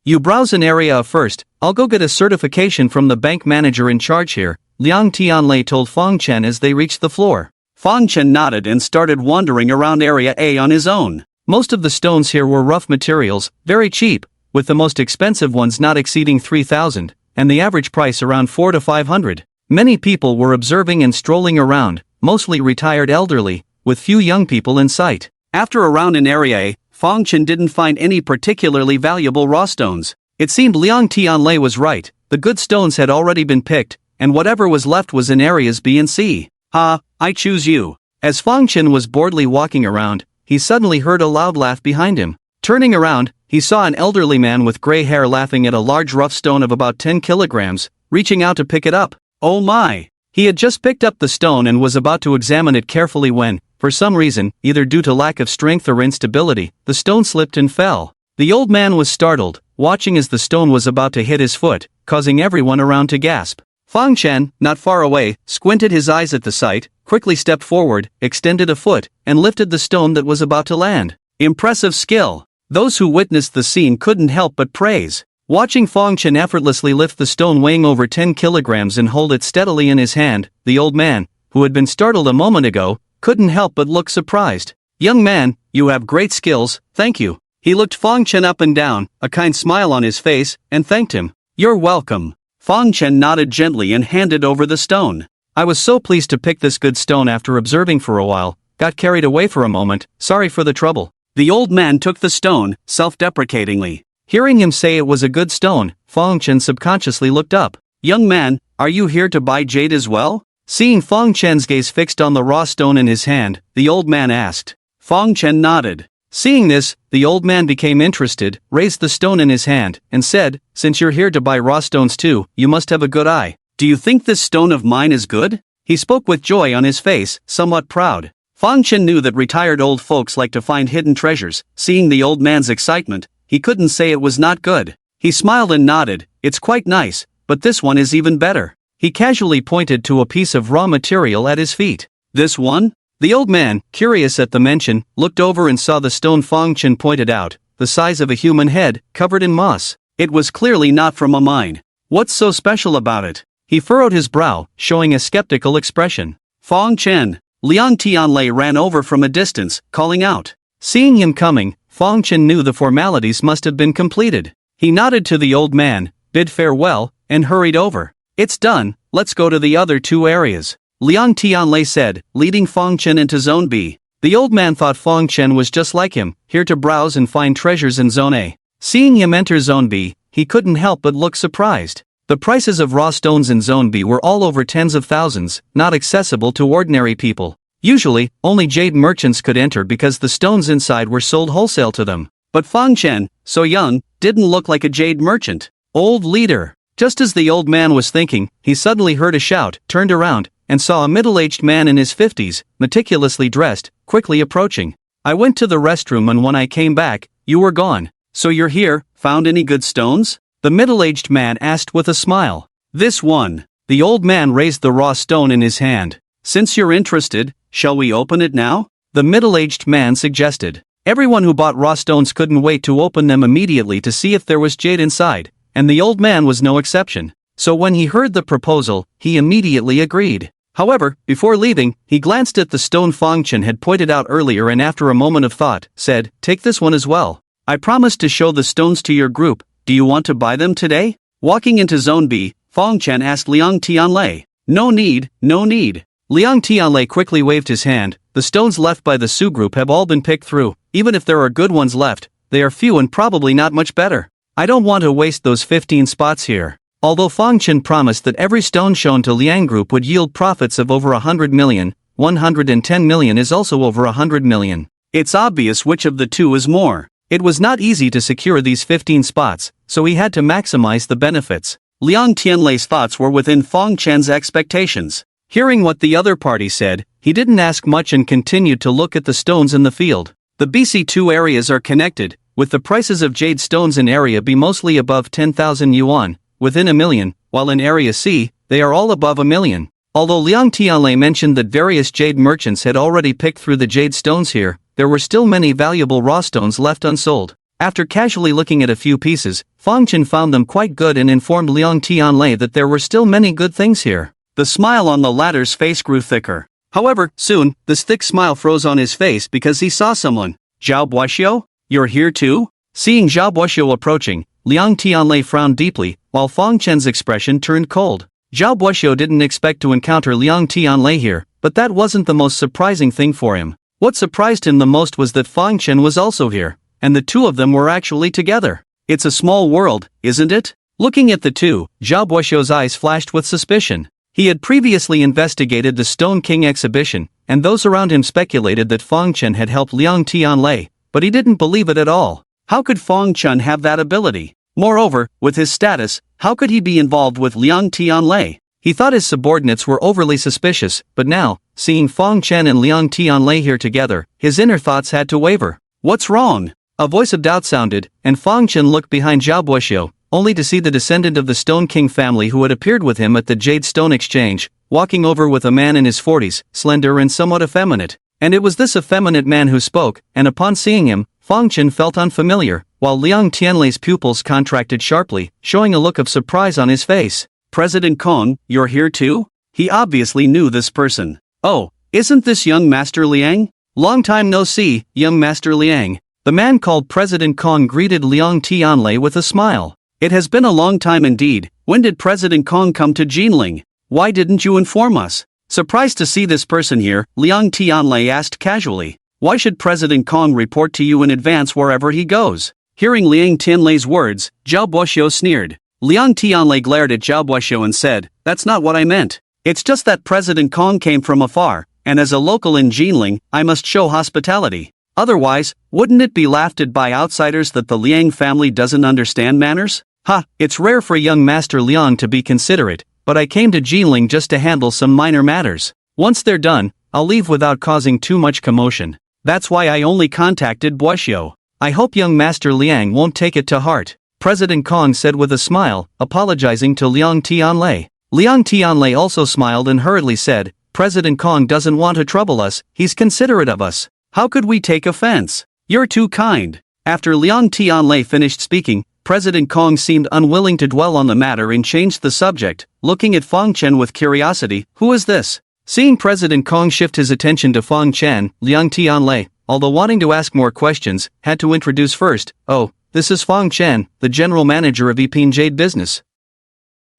You browse an area first. I'll go get a certification from the bank manager in charge here, Liang Tianlei told Fong Chen as they reached the floor.
Fong Chen nodded and started wandering around Area A on his own.
Most of the stones here were rough materials, very cheap, with the most expensive ones not exceeding 3,000, and the average price around 4 to 500. Many people were observing and strolling around, mostly retired elderly, with few young people in sight.
After a round in Area A, Fong Chen didn't find any particularly valuable raw stones.
It seemed Liang Tianlei was right, the good stones had already been picked, and whatever was left was in areas B and C.
Ha, I choose you.
As Fong Chen was boredly walking around, he suddenly heard a loud laugh behind him. Turning around, he saw an elderly man with gray hair laughing at a large rough stone of about 10 kilograms, reaching out to pick it up.
Oh my!
He had just picked up the stone and was about to examine it carefully when, for some reason, either due to lack of strength or instability, the stone slipped and fell. The old man was startled, watching as the stone was about to hit his foot, causing everyone around to gasp. Fong Chen, not far away, squinted his eyes at the sight, quickly stepped forward, extended a foot, and lifted the stone that was about to land.
Impressive skill.
Those who witnessed the scene couldn't help but praise. Watching Fong Chen effortlessly lift the stone weighing over 10 kilograms and hold it steadily in his hand, the old man, who had been startled a moment ago, couldn't help but look surprised.
Young man, you have great skills, thank you. He looked Fong Chen up and down, a kind smile on his face, and thanked him.
You're welcome.
Fong Chen nodded gently and handed over the stone.
I was so pleased to pick this good stone after observing for a while, got carried away for a moment, sorry for the trouble.
The old man took the stone, self-deprecatingly.
Hearing him say it was a good stone, Fong Chen subconsciously looked up.
Young man, are you here to buy jade as well?
Seeing Fong Chen's gaze fixed on the raw stone in his hand, the old man asked.
Fong Chen nodded.
Seeing this, the old man became interested, raised the stone in his hand, and said, since you're here to buy raw stones too, you must have a good eye.
Do you think this stone of mine is good?
He spoke with joy on his face, somewhat proud.
Fong Chen knew that retired old folks like to find hidden treasures. Seeing the old man's excitement, he couldn't say it was not good. He smiled and nodded, it's quite nice, but this one is even better.
He casually pointed to a piece of raw material at his feet.
This one?
The old man, curious at the mention, looked over and saw the stone Fong Chen pointed out, the size of a human head, covered in moss.
It was clearly not from a mine. What's so special about it?
He furrowed his brow, showing a skeptical expression.
Fong Chen. Liang Tianlei ran over from a distance, calling out.
Seeing him coming, Fong Chen knew the formalities must have been completed. He nodded to the old man, bid farewell, and hurried over. It's done, let's go to the other two areas, Liang Tianlei said, leading Fong Chen into Zone B. The old man thought Fong Chen was just like him, here to browse and find treasures in Zone A. Seeing him enter Zone B, he couldn't help but look surprised. The prices of raw stones in Zone B were all over tens of thousands, not accessible to ordinary people. Usually, only jade merchants could enter because the stones inside were sold wholesale to them.
But Fong Chen, so young, didn't look like a jade merchant.
Old leader. Just as the old man was thinking, he suddenly heard a shout, turned around, and saw a middle-aged man in his 50s, meticulously dressed, quickly approaching. I went to the restroom and when I came back, you were gone.
So you're here, found any good stones?
The middle-aged man asked with a smile.
This one.
The old man raised the raw stone in his hand.
Since you're interested, shall we open it now?
The middle-aged man suggested. Everyone who bought raw stones couldn't wait to open them immediately to see if there was jade inside, and the old man was no exception. So when he heard the proposal, he immediately agreed. However, before leaving, he glanced at the stone Fong Chen had pointed out earlier and after a moment of thought, said, take this one as well. I promised to show the stones to your group, do you want to buy them today? Walking into Zone B, Fong Chen asked Liang Tianlei. No need, no need. Liang Tianlei quickly waved his hand, the stones left by the Su group have all been picked through, even if there are good ones left, they are few and probably not much better. I don't want to waste those 15 spots here. Although Fong Chen promised that every stone shown to Liang Group would yield profits of over 100 million, 110 million is also over 100 million.
It's obvious which of the two is more.
It was not easy to secure these 15 spots, so he had to maximize the benefits.
Liang Tianlei's thoughts were within Fong Chen's expectations.
Hearing what the other party said, he didn't ask much and continued to look at the stones in the field. The BC2 areas are connected, with the prices of jade stones in Area B mostly above 10,000 yuan, within a million, while in Area C, they are all above a million. Although Liang Tianlei mentioned that various jade merchants had already picked through the jade stones here, there were still many valuable raw stones left unsold. After casually looking at a few pieces, Fang Chen found them quite good and informed Liang Tianlei that there were still many good things here.
The smile on the latter's face grew thicker. However, soon, this thick smile froze on his face because he saw someone. Zhao Buoxiu? You're here too? Seeing Zhao Buoxiu approaching, Liang Tianlei frowned deeply, while Fang Chen's expression turned cold. Zhao Buoxiu didn't expect to encounter Liang Tianlei here, but that wasn't the most surprising thing for him. What surprised him the most was that Fang Chen was also here, and the two of them were actually together. It's a small world, isn't it? Looking at the two, Zhao Buoxiu's eyes flashed with suspicion. He had previously investigated the Stone King exhibition, and those around him speculated that Fang Chen had helped Liang Tianlei, but he didn't believe it at all. How could Fang Chen have that ability? Moreover, with his status, how could he be involved with Liang Tianlei? He thought his subordinates were overly suspicious, but now, seeing Fang Chen and Liang Tianlei here together, his inner thoughts had to waver. What's wrong? A voice of doubt sounded, and Fang Chen looked behind Zhao Buoxiu, only to see the descendant of the Stone King family who had appeared with him at the Jade Stone Exchange, walking over with a man in his 40s, slender and somewhat effeminate. And it was this effeminate man who spoke, and upon seeing him, Fang Chen felt unfamiliar, while Liang Tianlei's pupils contracted sharply, showing a look of surprise on his face. President Kong, you're here too? He obviously knew this person. Oh, isn't this young Master Liang? Long time no see, young Master Liang. The man called President Kong greeted Liang Tianlei with a smile. It has been a long time indeed. When did President Kong come to Jinling? Why didn't you inform us? Surprised to see this person here, Liang Tianlei asked casually. Why should President Kong report to you in advance wherever he goes? Hearing Liang Tianlei's words, Zhao Buoxiu sneered. Liang Tianlei glared at Zhao Buoxiu and said, "That's not what I meant. It's just that President Kong came from afar, and as a local in Jinling, I must show hospitality. Otherwise, wouldn't it be laughed at by outsiders that the Liang family doesn't understand manners? Ha, it's rare for young Master Liang to be considerate, but I came to Jinling just to handle some minor matters. Once they're done, I'll leave without causing too much commotion. That's why I only contacted Buoxiu. I hope young Master Liang won't take it to heart," President Kong said with a smile, apologizing to Liang Tianlei. Liang Tianlei also smiled and hurriedly said, "President Kong doesn't want to trouble us, he's considerate of us. How could we take offense? You're too kind." After Liang Tianlei finished speaking, President Kong seemed unwilling to dwell on the matter and changed the subject, looking at Fang Chen with curiosity. "Who is this?" Seeing President Kong shift his attention to Fang Chen, Liang Tianlei, although wanting to ask more questions, had to introduce first. "Oh, this is Fang Chen, the general manager of Epin Jade Business."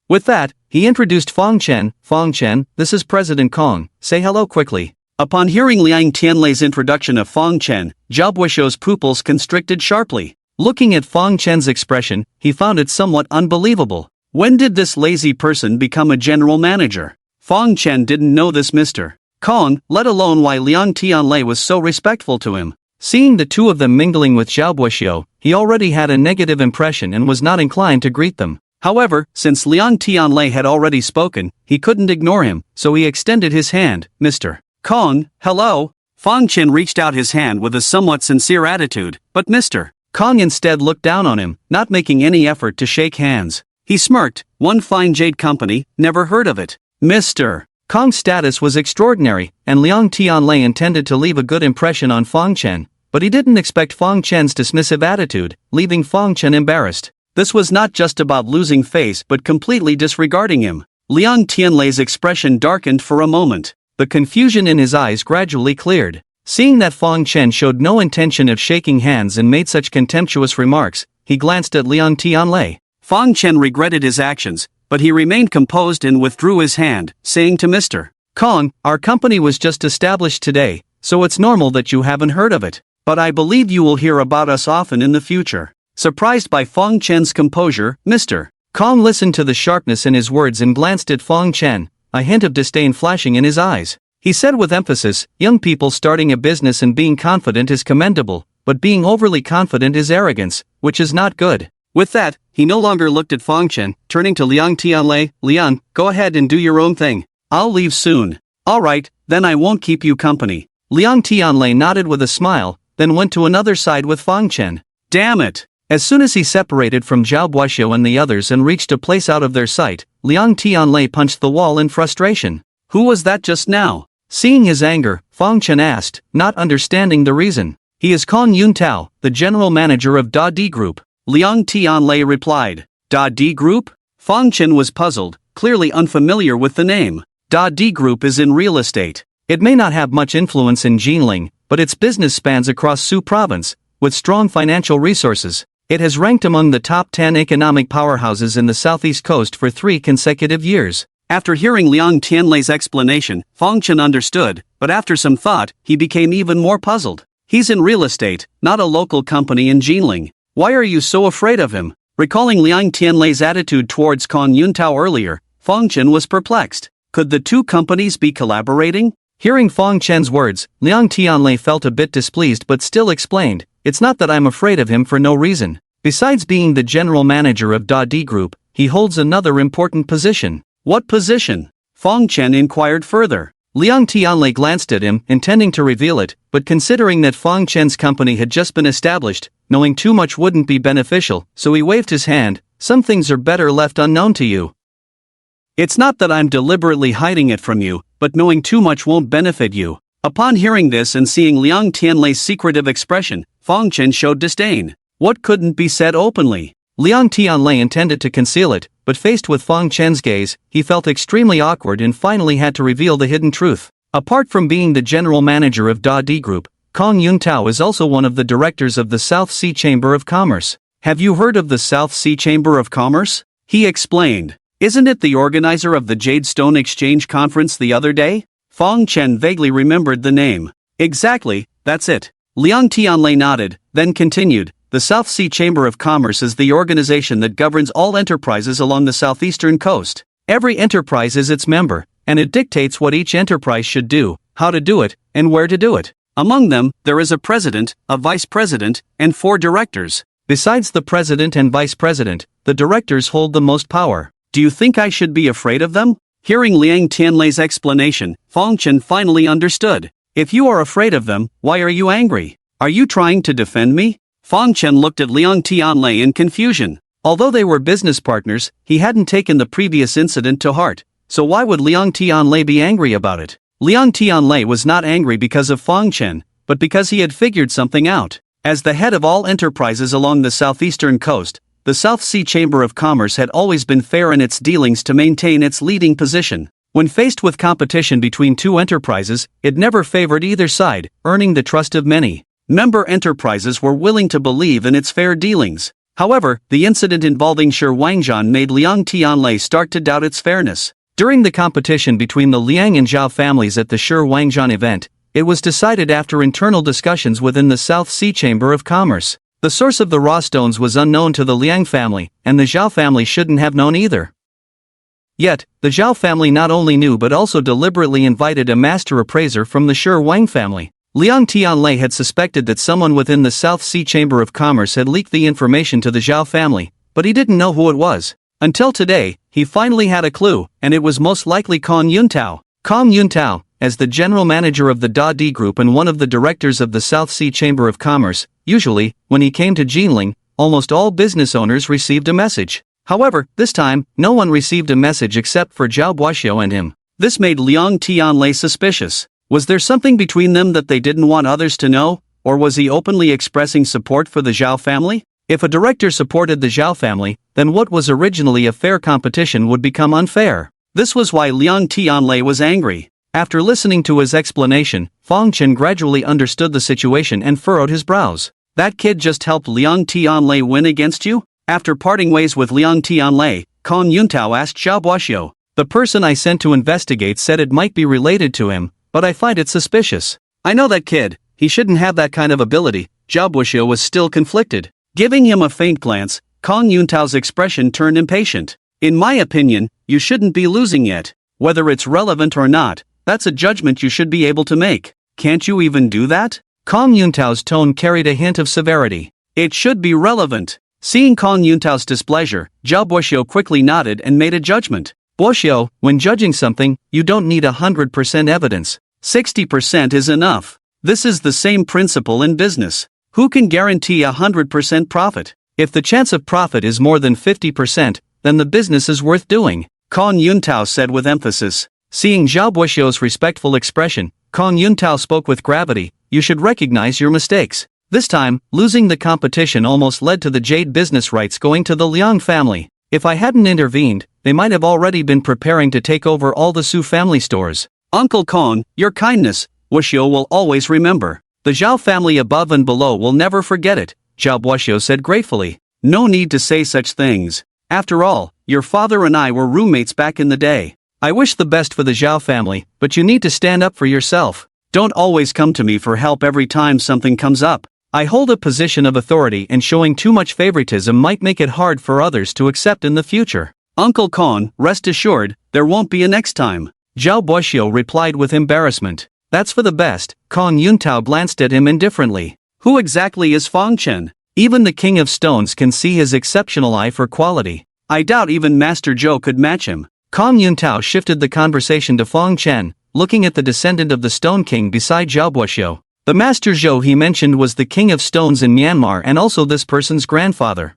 With that, he introduced Fang Chen. "Fang Chen, this is President Kong, say hello quickly." Upon hearing Liang Tianlei's introduction of Fang Chen, Zhao Buoxiu's pupils constricted sharply. Looking at Fang Chen's expression, he found it somewhat unbelievable. When did this lazy person become a general manager? Fang Chen didn't know this Mr. Kong, let alone why Liang Tianlei was so respectful to him. Seeing the two of them mingling with Zhao Buoxiu, he already had a negative impression and was not inclined to greet them. However, since Liang Tianlei had already spoken, he couldn't ignore him, so he extended his hand. "Mr. Kong, hello." Fang Chen reached out his hand with a somewhat sincere attitude, but Mr. Kong instead looked down on him, not making any effort to shake hands. He smirked. "One fine jade company, never heard of it." Mr. Kong's status was extraordinary, and Liang Tianlei intended to leave a good impression on Fang Chen, but he didn't expect Fang Chen's dismissive attitude, leaving Fang Chen embarrassed. This was not just about losing face but completely disregarding him. Liang Tianlei's expression darkened for a moment. The confusion in his eyes gradually cleared. Seeing that Fang Chen showed no intention of shaking hands and made such contemptuous remarks, he glanced at Liang Tianlei. Fang Chen regretted his actions, but he remained composed and withdrew his hand, saying to Mr. Kong, "Our company was just established today, so it's normal that you haven't heard of it. But I believe you will hear about us often in the future." Surprised by Fang Chen's composure, Mr. Kong listened to the sharpness in his words and glanced at Fang Chen, a hint of disdain flashing in his eyes. He said with emphasis, "Young people starting a business and being confident is commendable, but being overly confident is arrogance, which is not good." With that, he no longer looked at Fang Chen, turning to Liang Tianlei. "Liang, go ahead and do your own thing. I'll leave soon." "Alright, then I won't keep you company." Liang Tianlei nodded with a smile, then went to another side with Fang Chen. "Damn it!
As soon as he separated from Zhao Buoxiu and the others and reached a place out of their sight, Liang Tianlei punched the wall in frustration.
Who was that just now?
Seeing his anger, Fang Chen asked, not understanding the reason. He is Kong Yuntao, the general manager of Da Di Group.
Liang Tianlei replied. Da Di Group? Fang Chen was puzzled, clearly unfamiliar with the name. Da Di Group is in real estate.
It may not have much influence in Jinling, but its business spans across Su province, with strong financial resources. It has ranked among the top 10 economic powerhouses in the southeast coast for 3 consecutive years.
After hearing Liang Tianlei's explanation, Fang Chen understood, but after some thought, he became even more puzzled. He's in real estate, not a local company in Jinling. Why are you so afraid of him? Recalling Liang Tianlei's attitude towards Kong Yuntao earlier, Fang Chen was perplexed. Could the two companies be collaborating?
Hearing Fang Chen's words, Liang Tianlei felt a bit displeased but still explained, it's not that I'm afraid of him for no reason. Besides being the general manager of Da Di Group, he holds another important position.
What position? Fang Chen inquired further.
Liang Tianlei glanced at him, intending to reveal it, but considering that Fang Chen's company had just been established, knowing too much wouldn't be beneficial, so he waved his hand. Some things are better left unknown to you.
It's not that I'm deliberately hiding it from you, but knowing too much won't benefit you. Upon hearing this and seeing Liang Tianlei's secretive expression, Fang Chen showed disdain. What couldn't be said openly?
Liang Tianlei intended to conceal it, but faced with Fang Chen's gaze, he felt extremely awkward and finally had to reveal the hidden truth. Apart from being the general manager of Da Di Group, Kong Yuntao is also one of the directors of the South Sea Chamber of Commerce.
Have you heard of the South Sea Chamber of Commerce? He explained. Isn't it the organizer of the Jade Stone Exchange Conference the other day? Fang Chen vaguely remembered the name. Exactly, that's it. Liang Tianlei nodded, then continued. The South Sea Chamber of Commerce is the organization that governs all enterprises along the southeastern coast. Every enterprise is its member, and it dictates what each enterprise should do, how to do it, and where to do it. Among them, there is a president, a vice president, and 4 directors.
Besides the president and vice president, the directors hold the most power.
Do you think I should be afraid of them? Hearing Liang Tianlei's explanation, Fang Chen finally understood. If you are afraid of them, why are you angry? Are you trying to defend me? Fang Chen looked at Liang Tianlei in confusion. Although they were business partners, he hadn't taken the previous incident to heart, so why would Liang Tianlei be angry about it? Liang Tianlei was not angry because of Fang Chen, but because he had figured something out. As the head of all enterprises along the southeastern coast, the South Sea Chamber of Commerce had always been fair in its dealings to maintain its leading position. When faced with competition between 2 enterprises, it never favored either side, earning the trust of many. Member enterprises were willing to believe in its fair dealings. However, the incident involving Shi Wangzhan made Liang Tianlei start to doubt its fairness. During the competition between the Liang and Zhao families at the Shi Wangzhan event, it was decided after internal discussions within the South Sea Chamber of Commerce. The source of the raw stones was unknown to the Liang family, and the Zhao family shouldn't have known either. Yet, the Zhao family not only knew but also deliberately invited a master appraiser from the Shi Wang family. Liang Tianlei had suspected that someone within the South Sea Chamber of Commerce had leaked the information to the Zhao family, but he didn't know who it was. Until today, he finally had a clue, and it was most likely Kong Yuntao. Kong Yuntao, as the general manager of the Da Di Group and one of the directors of the South Sea Chamber of Commerce, usually, when he came to Jinling, almost all business owners received a message. However, this time, no one received a message except for Zhao Buoxiu and him. This made Liang Tianlei suspicious. Was there something between them that they didn't want others to know, or was he openly expressing support for the Zhao family? If a director supported the Zhao family, then what was originally a fair competition would become unfair. This was why Liang Tianlei was angry. After listening to his explanation, Fang Chen gradually understood the situation and furrowed his brows. That kid just helped Liang Tianlei win against you? After parting ways with Liang Tianlei, Kong Yuntao asked Zhao Buoxiu. The person I sent to investigate said it might be related to him, but I find it suspicious. I know that kid, he shouldn't have that kind of ability. Zhao Buoxiu was still conflicted. Giving him a faint glance, Kong Yuntao's expression turned impatient. In my opinion, you shouldn't be losing yet. Whether it's relevant or not, that's a judgment you should be able to make. Can't you even do that? Kong Yuntao's tone carried a hint of severity. It should be relevant. Seeing Kong Yuntao's displeasure, Zhao Buoxiu quickly nodded and made a judgment. Buoxiu, when judging something, you don't need 100% evidence. 60% is enough. This is the same principle in business. Who can guarantee 100% profit?
If the chance of profit is more than 50%, then the business is worth doing,
Kong Yuntao said with emphasis.
Seeing Zhao Buxiu's respectful expression, Kong Yuntao spoke with gravity, you should recognize your mistakes. This time, losing the competition almost led to the Jade business rights going to the Liang family. If I hadn't intervened, they might have already been preparing to take over all the Su family stores.
Uncle Kong, your kindness, Buxiu will always remember. The Zhao family above and below will never forget it, Zhao Buxiu said gratefully. No need to say such things. After all, your father and I were roommates back in the day. I wish the best for the Zhao family, but you need to stand up for yourself. Don't always come to me for help every time something comes up. I hold a position of authority and showing too much favoritism might make it hard for others to accept in the future. Uncle Kong, rest assured, there won't be a next time.
Zhao Buxiu replied with embarrassment. That's for the best. Kong Yuntao glanced at him indifferently.
Who exactly is Fong Chen?
Even the King of Stones can see his exceptional eye for quality.
I doubt even Master Zhou could match him.
Kong Yuntao shifted the conversation to Fong Chen, looking at the descendant of the Stone King beside Zhao Buxiu. The Master Zhou he mentioned was the King of Stones in Myanmar and also this person's grandfather.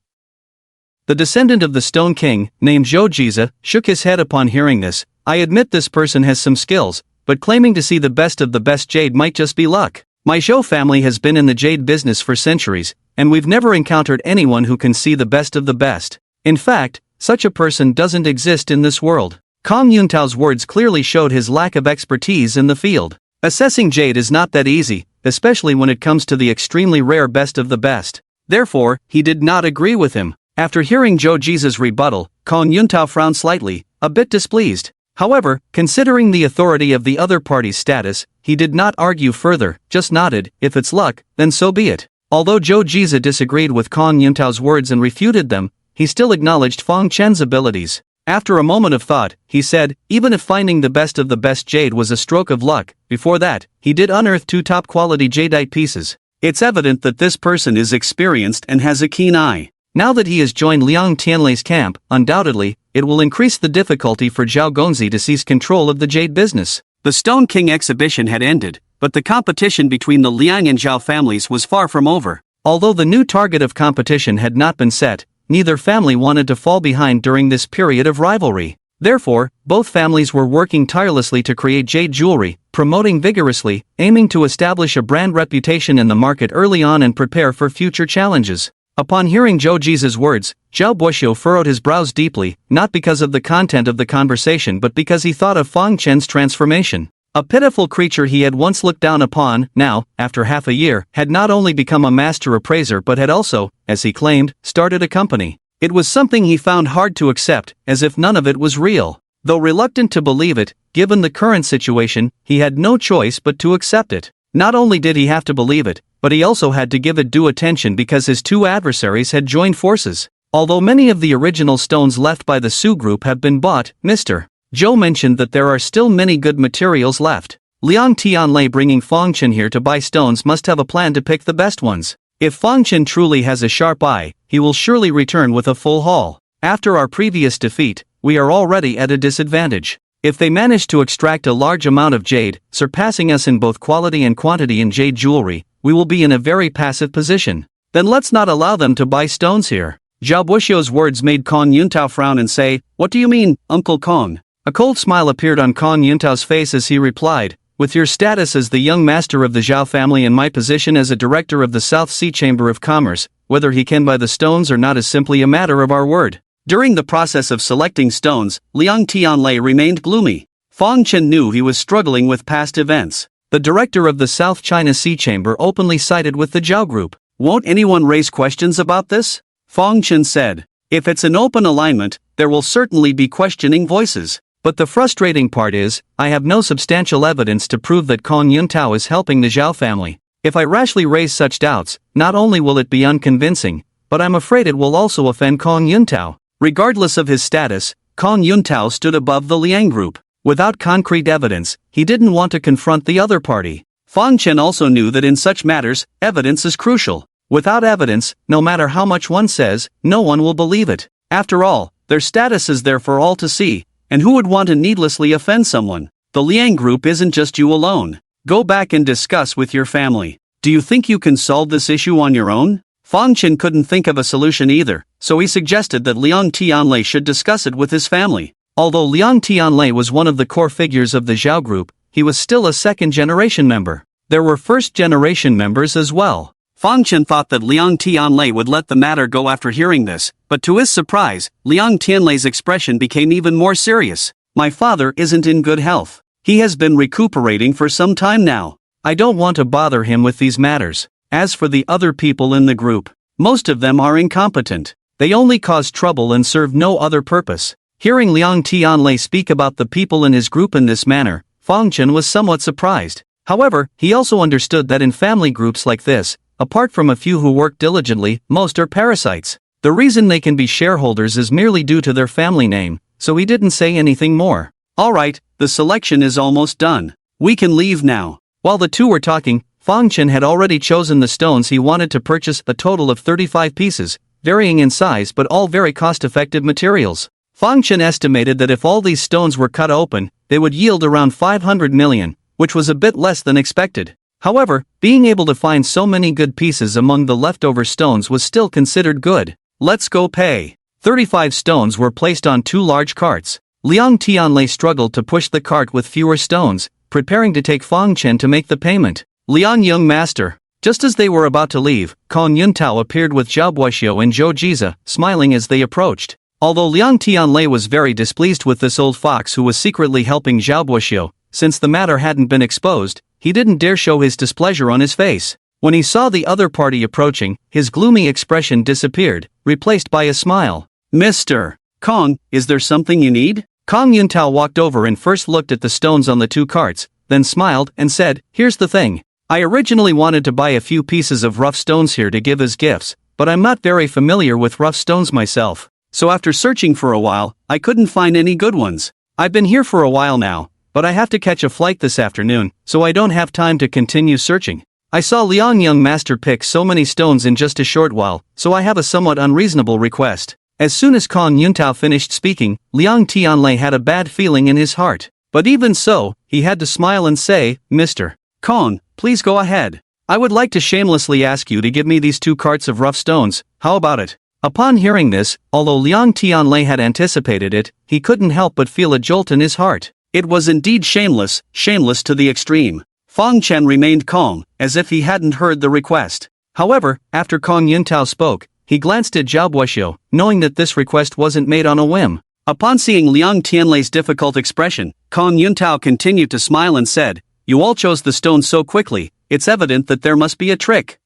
The descendant of the Stone King, named Zhou Jiza, shook his head upon hearing this. I admit this person has some skills, but claiming to see the best of the best jade might just be luck. My Zhou family has been in the jade business for centuries, and we've never encountered anyone who can see the best of the best. In fact, such a person doesn't exist in this world. Kong Yuntao's words clearly showed his lack of expertise in the field. Assessing jade is not that easy, especially when it comes to the extremely rare best of the best. Therefore, he did not agree with him. After hearing Zhou Jiza's rebuttal, Kong Yuntao frowned slightly, a bit displeased. However, considering the authority of the other party's status, he did not argue further, just nodded. If it's luck, then so be it. Although Zhou Jiza disagreed with Kong Yuntao's words and refuted them, he still acknowledged Fong Chen's abilities. After a moment of thought, he said, even if finding the best of the best jade was a stroke of luck, before that, he did unearth 2 top-quality jadeite pieces. It's evident that this person is experienced and has a keen eye. Now that he has joined Liang Tianlei's camp, undoubtedly, it will increase the difficulty for Zhao Gongzi to seize control of the jade business.
The Stone King exhibition had ended, but the competition between the Liang and Zhao families was far from over.
Although the new target of competition had not been set, neither family wanted to fall behind during this period of rivalry. Therefore, both families were working tirelessly to create jade jewelry, promoting vigorously, aiming to establish a brand reputation in the market early on and prepare for future challenges. Upon hearing Zhou Jiza's words, Zhao Buxiu furrowed his brows deeply, not because of the content of the conversation but because he thought of Fong Chen's transformation. A pitiful creature he had once looked down upon, now, after half a year, had not only become a master appraiser but had also, as he claimed, started a company. It was something he found hard to accept, as if none of it was real. Though reluctant to believe it, given the current situation, he had no choice but to accept it. Not only did he have to believe it, but he also had to give it due attention because his 2 adversaries had joined forces. Although many of the original stones left by the Su group have been bought, Mr. Zhou mentioned that there are still many good materials left. Liang Tianlei bringing Fong Chen here to buy stones must have a plan to pick the best ones. If Fong Chen truly has a sharp eye, he will surely return with a full haul. After our previous defeat, we are already at a disadvantage. If they manage to extract a large amount of jade, surpassing us in both quality and quantity in jade jewelry, we will be in a very passive position. Then let's not allow them to buy stones here. Zhao Buxiu's words made Kong Yuntao frown and say, what do you mean, Uncle Kong? A cold smile appeared on Kong Yuntao's face as he replied, with your status as the young master of the Zhao family and my position as a director of the South Sea Chamber of Commerce, whether he can buy the stones or not is simply a matter of our word. During the process of selecting stones, Liang Tianlei remained gloomy. Fong Chen knew he was struggling with past events. The director of the South China Sea Chamber openly sided with the Zhao group. Won't anyone raise questions about this? Fong Chen said. If it's an open alignment, there will certainly be questioning voices. But the frustrating part is, I have no substantial evidence to prove that Kong Yuntao is helping the Zhao family. If I rashly raise such doubts, not only will it be unconvincing, but I'm afraid it will also offend Kong Yuntao. Regardless of his status, Kong Yuntao stood above the Liang group. Without concrete evidence, he didn't want to confront the other party. Fong Chen also knew that in such matters, evidence is crucial. Without evidence, no matter how much one says, no one will believe it. After all, their status is there for all to see, and who would want to needlessly offend someone? The Liang group isn't just you alone. Go back and discuss with your family. Do you think you can solve this issue on your own?
Fang Chen couldn't think of a solution either, so he suggested that Liang Tianlei should discuss it with his family. Although Liang Tianlei was one of the core figures of the Zhao group, he was still a second-generation member. There were first-generation members as well. Fang Chen thought that Liang Tianlei would let the matter go after hearing this, but to his surprise, Liang Tianlei's expression became even more serious. My father isn't in good health. He has been recuperating for some time now. I don't want to bother him with these matters. As for the other people in the group, most of them are incompetent. They only cause trouble and serve no other purpose. Hearing Liang Tianlei speak about the people in his group in this manner, Fang Chen was somewhat surprised. However, he also understood that in family groups like this, apart from a few who work diligently, most are parasites. The reason they can be shareholders is merely due to their family name, so he didn't say anything more. Alright, the selection is almost done. We can leave now. While the two were talking, Fang Chen had already chosen the stones he wanted to purchase, a total of 35 pieces, varying in size but all very cost-effective materials. Fang Chen estimated that if all these stones were cut open, they would yield around 500 million, which was a bit less than expected. However, being able to find so many good pieces among the leftover stones was still considered good. Let's go pay. 35 stones were placed on 2 large carts. Liang Tianlei struggled to push the cart with fewer stones, preparing to take Fang Chen to make the payment. Liang Young Master. Just as they were about to leave, Kong Yuntao appeared with Zhao Buoxiu and Zhou Jiza, smiling as they approached. Although Liang Tianlei was very displeased with this old fox who was secretly helping Zhao Buoxiu, since the matter hadn't been exposed, he didn't dare show his displeasure on his face. When he saw the other party approaching, his gloomy expression disappeared, replaced by a smile. Mr. Kong, is there something you need? Kong Yuntao walked over and first looked at the stones on the 2 carts, then smiled and said, here's the thing. I originally wanted to buy a few pieces of rough stones here to give as gifts, but I'm not very familiar with rough stones myself. So after searching for a while, I couldn't find any good ones. I've been here for a while now, but I have to catch a flight this afternoon, so I don't have time to continue searching. I saw Liang Young Master pick so many stones in just a short while, so I have a somewhat unreasonable request. As soon as Kong Yuntao finished speaking, Liang Tianlei had a bad feeling in his heart. But even so, he had to smile and say, Mr. Kong, please go ahead. I would like to shamelessly ask you to give me these 2 carts of rough stones, how about it? Upon hearing this, although Liang Tianlei had anticipated it, he couldn't help but feel a jolt in his heart. It was indeed shameless to the extreme. Fang Chen remained calm, as if he hadn't heard the request. However, after Kong Yuntao spoke, he glanced at Zhao Buoxiu, knowing that this request wasn't made on a whim. Upon seeing Liang Tianlei's difficult expression, Kong Yuntao continued to smile and said, You all chose the stones so quickly, it's evident that there must be a trick.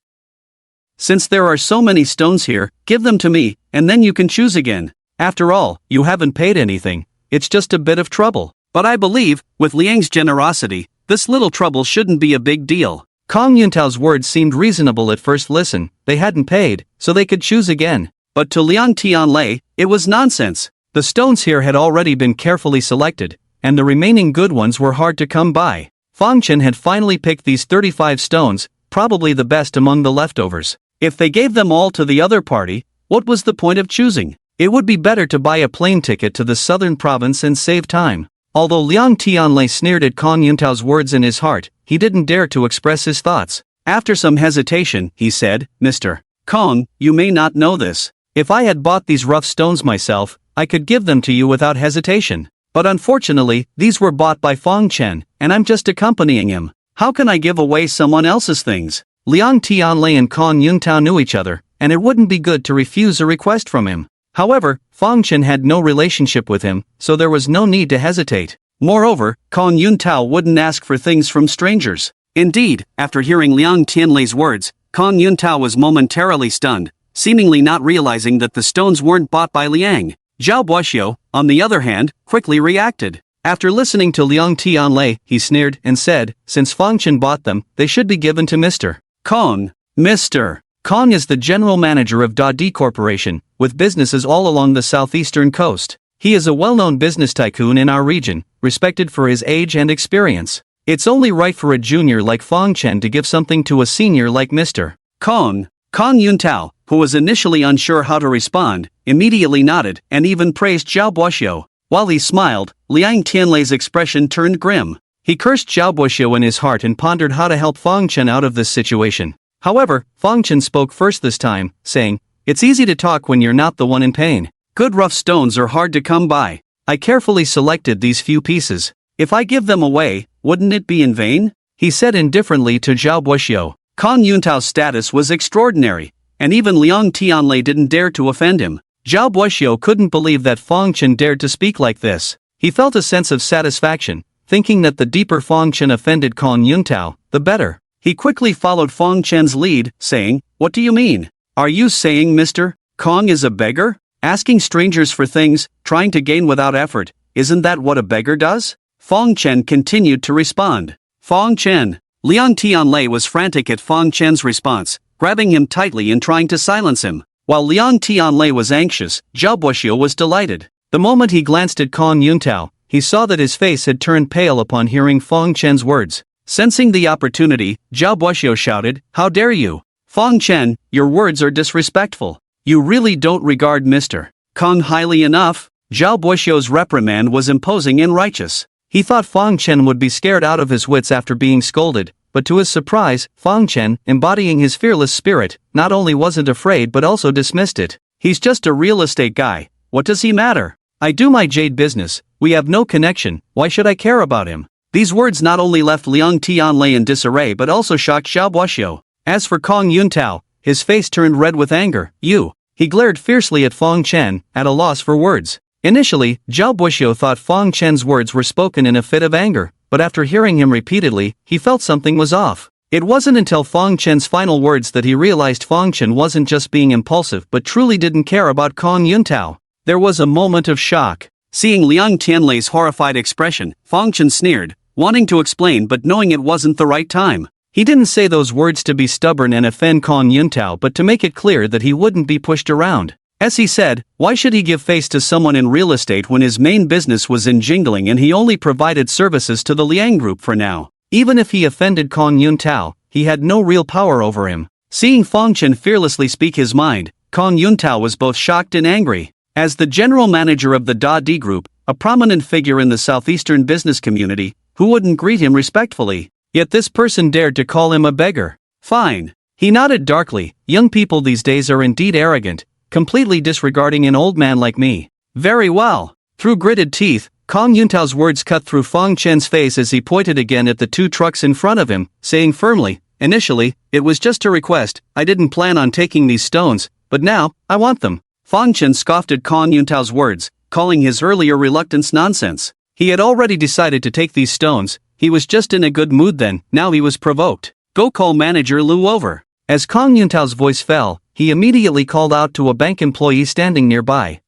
Since there are so many stones here, give them to me, and then you can choose again. After all, you haven't paid anything, it's just a bit of trouble. But I believe, with Liang's generosity, this little trouble shouldn't be a big deal. Kong Yuntao's words seemed reasonable at first listen, they hadn't paid, so they could choose again. But to Liang Tianlei, it was nonsense. The stones here had already been carefully selected, and the remaining good ones were hard to come by. Fang Chen had finally picked these 35 stones, probably the best among the leftovers. If they gave them all to the other party, what was the point of choosing? It would be better to buy a plane ticket to the southern province and save time. Although Liang Tianlei sneered at Kong Yuntao's words in his heart, he didn't dare to express his thoughts. After some hesitation, he said, Mr. Kong, you may not know this. If I had bought these rough stones myself, I could give them to you without hesitation. But unfortunately, these were bought by Fang Chen, and I'm just accompanying him. How can I give away someone else's things? Liang Tianlei and Kong Yuntao knew each other, and it wouldn't be good to refuse a request from him. However, Fang Chen had no relationship with him, so there was no need to hesitate. Moreover, Kong Yuntao wouldn't ask for things from strangers. Indeed, after hearing Liang Tianlei's words, Kong Yuntao was momentarily stunned, seemingly not realizing that the stones weren't bought by Liang. Zhao Buoxiu, on the other hand, quickly reacted. After listening to Liang Tianlei, he sneered and said, since Fang Chen bought them, they should be given to Mr. Kong. Mr. Kong is the general manager of Dadi Corporation, with businesses all along the southeastern coast. He is a well-known business tycoon in our region, respected for his age and experience. It's only right for a junior like Fang Chen to give something to a senior like Mr. Kong. Kong Yuntao, who was initially unsure how to respond, immediately nodded and even praised Zhao Buoxiu. While he smiled, Liang Tianlei's expression turned grim. He cursed Zhao Buoxiu in his heart and pondered how to help Fang Chen out of this situation.
However, Fong Chen spoke first this time, saying, "It's easy to talk when you're not the one in pain.
Good rough stones are hard to come by.
I carefully selected these few pieces.
If I give them away, wouldn't it be in vain?"
he said indifferently to Zhao Buoxiu.
Kong Yuntao's status was extraordinary, and even Liang Tianlei didn't dare to offend him.
Zhao Buoxiu couldn't believe that Fong Chen dared to speak like this. He felt a sense of satisfaction, thinking that the deeper Fong Chen offended Kong Yuntao, the better.
He quickly followed Fong Chen's lead, saying, "What do you mean? Are you saying Mr. Kong is a beggar? Asking strangers for things, trying to gain without effort, isn't that what a beggar does?" Fong Chen continued to respond. "Fong Chen." Liang Tianlei was frantic at Fong Chen's response, grabbing him tightly and trying to silence him. While Liang Tianlei was anxious, Zhao Buoxiu was delighted.
The moment he glanced at Kong Yuntao, he saw that his face had turned pale upon hearing Fong Chen's words.
Sensing the opportunity, Zhao Buoxiu shouted, "How dare you? Fong Chen, your words are disrespectful. You really don't regard Mr. Kong highly enough."
Zhao Buoxiu's reprimand was imposing and righteous. He thought Fong Chen would be scared out of his wits after being scolded, but to his surprise, Fong Chen, embodying his fearless spirit, not only wasn't afraid but also dismissed it.
"He's just a real estate guy. What does he matter?
I do my jade business, we have no connection, why should I care about him?"
These words not only left Liang Tianlei in disarray but also shocked Zhao Buoxiu.
As for Kong Yuntao, his face turned red with anger. He glared fiercely at Fong Chen, at a loss for words. Initially, Zhao Buoxiu thought Fong Chen's words were spoken in a fit of anger, but after hearing him repeatedly, he felt something was off. It wasn't until Fong Chen's final words that he realized Fong Chen wasn't just being impulsive but truly didn't care about Kong Yuntao. There was a moment of shock.
Seeing Liang Tianlei's horrified expression, Fong Chen sneered, wanting to explain but knowing it wasn't the right time.
He didn't say those words to be stubborn and offend Kong Yuntao but to make it clear that he wouldn't be pushed around. As he said, why should he give face to someone in real estate when his main business was in jingling and he only provided services to the Liang Group for now? Even if he offended Kong Yuntao, he had no real power over him. Seeing Fong Chen fearlessly speak his mind, Kong Yuntao was both shocked and angry. As the general manager of the Da Di Group, a prominent figure in the southeastern business community, who wouldn't greet him respectfully? Yet this person dared to call him a beggar.
Fine.
He nodded darkly. Young people these days are indeed arrogant, completely disregarding an old man like me.
Very well.
Through gritted teeth, Kong Yuntao's words cut through Fong Chen's face as he pointed again at the two trucks in front of him, saying firmly, "Initially, it was just a request, I didn't plan on taking these stones, but now, I want them."
Fong Chen scoffed at Kong Yuntao's words, calling his earlier reluctance nonsense.
He had already decided to take these stones, he was just in a good mood then, now he was provoked.
"Go call manager Lu over."
As Kong Yuntao's voice fell, he immediately called out to a bank employee standing nearby.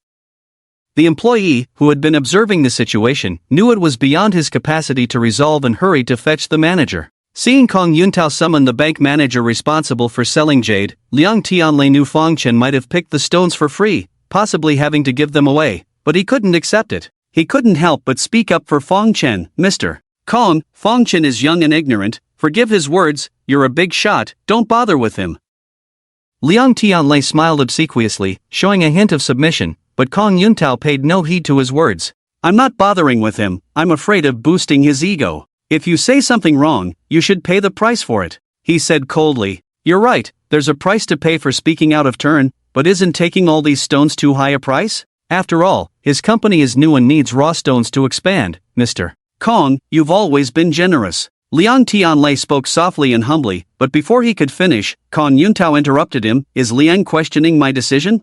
The employee, who had been observing the situation, knew it was beyond his capacity to resolve and hurried to fetch the manager. Seeing Kong Yuntao summon the bank manager responsible for selling jade, Liang Tianlei knew Fong Chen might have picked the stones for free, possibly having to give them away, but he couldn't accept it.
He couldn't help but speak up for Fong Chen. "Mr. Kong, Fong Chen is young and ignorant, forgive his words, you're a big shot, don't bother with him."
Liang Tianlei smiled obsequiously, showing a hint of submission, but Kong Yuntao paid no heed to his words.
"I'm not bothering with him, I'm afraid of boosting his ego. If you say something wrong, you should pay the price for it," he said coldly.
"You're right, there's a price to pay for speaking out of turn, but isn't taking all these stones too high a price? After all, his company is new and needs raw stones to expand, Mr.
Kong, you've always been generous." Liang Tianlei spoke softly and humbly, but before he could finish, Kong Yuntao interrupted him. "Is Liang questioning my decision?"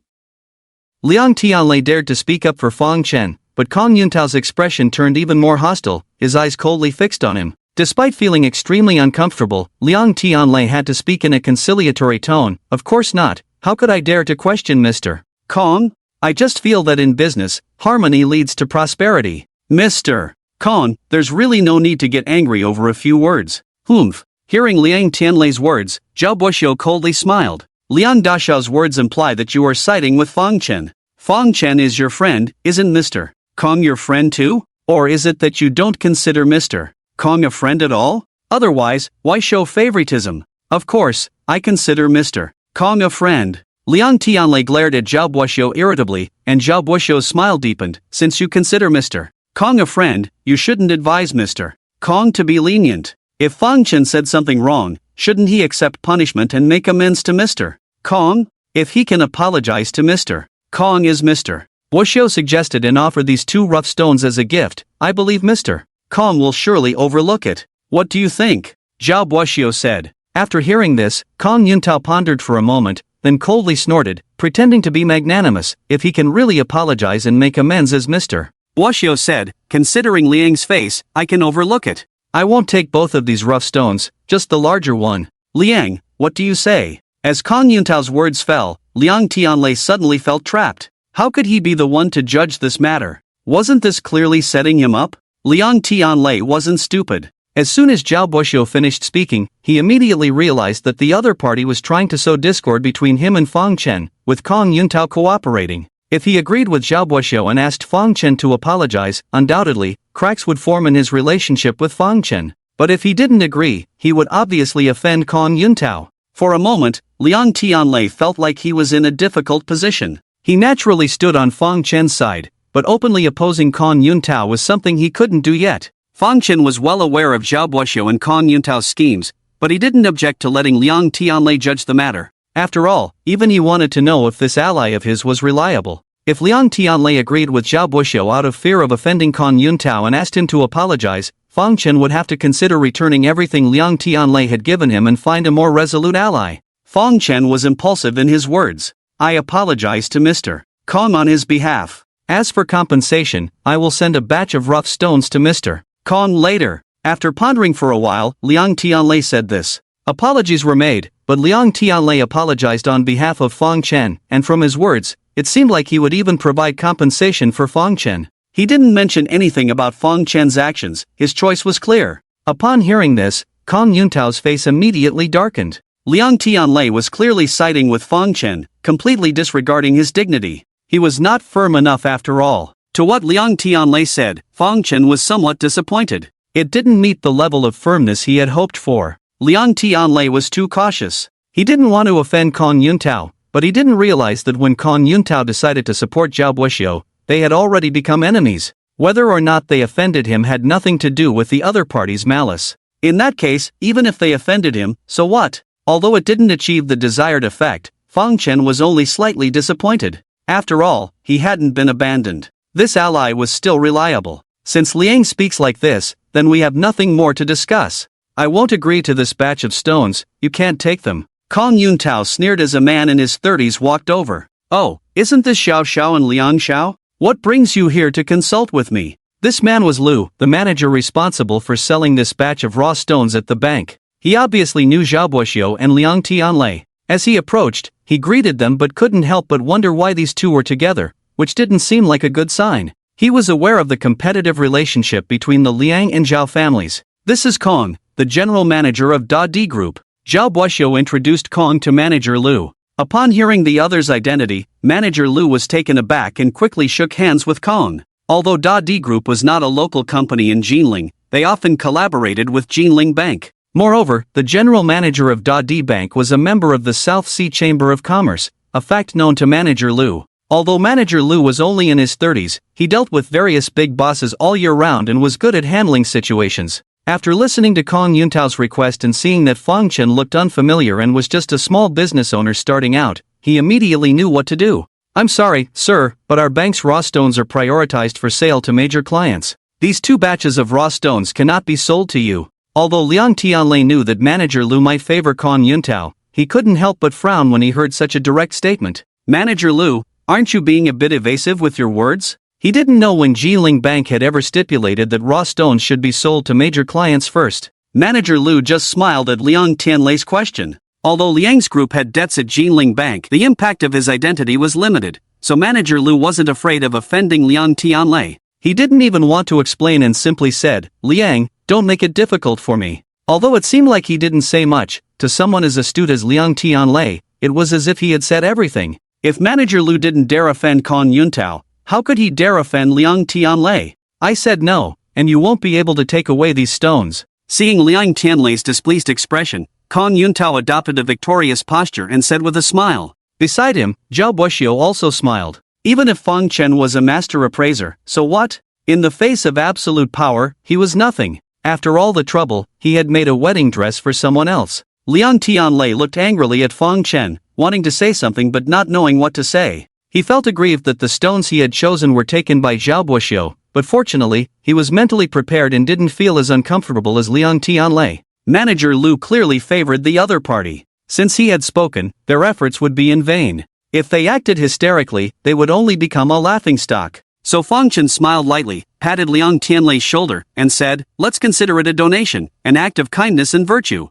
Liang Tianlei dared to speak up for Fong Chen, but Kong Yuntao's expression turned even more hostile, his eyes coldly fixed on him. Despite feeling extremely uncomfortable, Liang Tianlei had to speak in a conciliatory tone. "Of course not, how could I dare to question Mr. Kong? I just feel that in business, harmony leads to prosperity."
"Mr. Kong, there's really no need to get angry over a few words."
"Humph."
Hearing Liang Tianlei's words, Zhao Buoxiu coldly smiled. "Liang Dashao's words imply that you are siding with Fong Chen. Fong Chen is your friend, isn't Mr. Kong your friend too? Or is it that you don't consider Mr. Kong a friend at all? Otherwise, why show favoritism?" "Of course, I consider Mr. Kong a friend." Liang Tianlei glared at Zhao Buoxiu irritably, and Zhao Buoxiu's smile deepened. "Since you consider Mr. Kong a friend, you shouldn't advise Mr. Kong to be lenient. If Fong Chen said something wrong, shouldn't he accept punishment and make amends to Mr. Kong? If he can apologize to Mr. Kong is Mr. Wuxiu suggested and offered these 2 rough stones as a gift, I believe Mr. Kong will surely overlook it. What do you think? Zhao Wuxiu said. After hearing this, Kong Yuntao pondered for a moment, then coldly snorted, pretending to be magnanimous. If he can really apologize and make amends as Mr. Wuxiu said, considering Liang's face, I can overlook it. I won't take both of these rough stones, just the larger one. Liang, what do you say? As Kong Yuntao's words fell, Liang Tianlei suddenly felt trapped. How could he be the one to judge this matter? Wasn't this clearly setting him up? Liang Tianlei wasn't stupid. As soon as Zhao Buxiu finished speaking, he immediately realized that the other party was trying to sow discord between him and Fang Chen, with Kong Yuntao cooperating. If he agreed with Zhao Buxiu and asked Fang Chen to apologize, undoubtedly, cracks would form in his relationship with Fang Chen. But if he didn't agree, he would obviously offend Kong Yuntao. For a moment, Liang Tianlei felt like he was in a difficult position. He naturally stood on Fang Chen's side, but openly opposing Kong Yuntao was something he couldn't do yet. Fang Chen was well aware of Zhao Buxiu and Kong Yuntao's schemes, but he didn't object to letting Liang Tianlei judge the matter. After all, even he wanted to know if this ally of his was reliable. If Liang Tianlei agreed with Zhao Buxiu out of fear of offending Kong Yuntao and asked him to apologize, Fang Chen would have to consider returning everything Liang Tianlei had given him and find a more resolute ally. Fang Chen was impulsive in his words. I apologize to Mr. Kong on his behalf. As for compensation, I will send a batch of rough stones to Mr. Kong later. After pondering for a while, Liang Tianlei said this. Apologies were made, but Liang Tianlei apologized on behalf of Fang Chen, and from his words, it seemed like he would even provide compensation for Fang Chen. He didn't mention anything about Fang Chen's actions, his choice was clear. Upon hearing this, Kong Yuntao's face immediately darkened. Liang Tianlei was clearly siding with Fang Chen, completely disregarding his dignity. He was not firm enough after all. To what Liang Tianlei said, Fang Chen was somewhat disappointed. It didn't meet the level of firmness he had hoped for. Liang Tianlei was too cautious. He didn't want to offend Kong Yuntao, but he didn't realize that when Kong Yuntao decided to support Zhao Buxiu, they had already become enemies. Whether or not they offended him had nothing to do with the other party's malice. In that case, even if they offended him, so what? Although it didn't achieve the desired effect, Fang Chen was only slightly disappointed. After all, he hadn't been abandoned. This ally was still reliable. Since Liang speaks like this, then we have nothing more to discuss. I won't agree to this batch of stones, you can't take them. Kong Yuntao sneered as a man in his 30s walked over. Oh, isn't this Xiao Xiao and Liang Xiao? What brings you here to consult with me? This man was Lu, the manager responsible for selling this batch of raw stones at the bank. He obviously knew Zhao Buxiu and Liang Tianlei. As he approached, he greeted them but couldn't help but wonder why these two were together, which didn't seem like a good sign. He was aware of the competitive relationship between the Liang and Zhao families. This is Kong, the general manager of Da Di Group. Zhao Buxiu introduced Kong to manager Lu. Upon hearing the other's identity, manager Lu was taken aback and quickly shook hands with Kong. Although Da Di Group was not a local company in Jinling, they often collaborated with Jinling Bank. Moreover, the general manager of Da Di Bank was a member of the South Sea Chamber of Commerce, a fact known to manager Lu. Although manager Lu was only in his 30s, he dealt with various big bosses all year round and was good at handling situations. After listening to Kong Yuntao's request and seeing that Fang Chen looked unfamiliar and was just a small business owner starting out, he immediately knew what to do. I'm sorry, sir, but our bank's raw stones are prioritized for sale to major clients. These 2 batches of raw stones cannot be sold to you. Although Liang Tianlei knew that manager Lu might favor Kong Yuntao, he couldn't help but frown when he heard such a direct statement. Manager Lu, aren't you being a bit evasive with your words? He didn't know when Jinling Bank had ever stipulated that raw stones should be sold to major clients first. Manager Lu just smiled at Liang Tianlei's question. Although Liang's group had debts at Jinling Bank, the impact of his identity was limited, so manager Lu wasn't afraid of offending Liang Tianlei. He didn't even want to explain and simply said, Liang, don't make it difficult for me. Although it seemed like he didn't say much, to someone as astute as Liang Tianlei, it was as if he had said everything. If manager Lu didn't dare offend Kong Yuntao, how could he dare offend Liang Tianlei? I said no, and you won't be able to take away these stones. Seeing Liang Tianlei's displeased expression, Kong Yuntao adopted a victorious posture and said with a smile. Beside him, Zhao Buxiu also smiled. Even if Fang Chen was a master appraiser, so what? In the face of absolute power, he was nothing. After all the trouble, he had made a wedding dress for someone else. Liang Tianlei looked angrily at Fong Chen, wanting to say something but not knowing what to say. He felt aggrieved that the stones he had chosen were taken by Zhao Buoxiu, but fortunately, he was mentally prepared and didn't feel as uncomfortable as Liang Tianlei. Manager Lu clearly favored the other party. Since he had spoken, their efforts would be in vain. If they acted hysterically, they would only become a laughingstock. So Fong Chen smiled lightly, patted Liang Tianlei's shoulder, and said, "Let's consider it a donation, an act of kindness and virtue."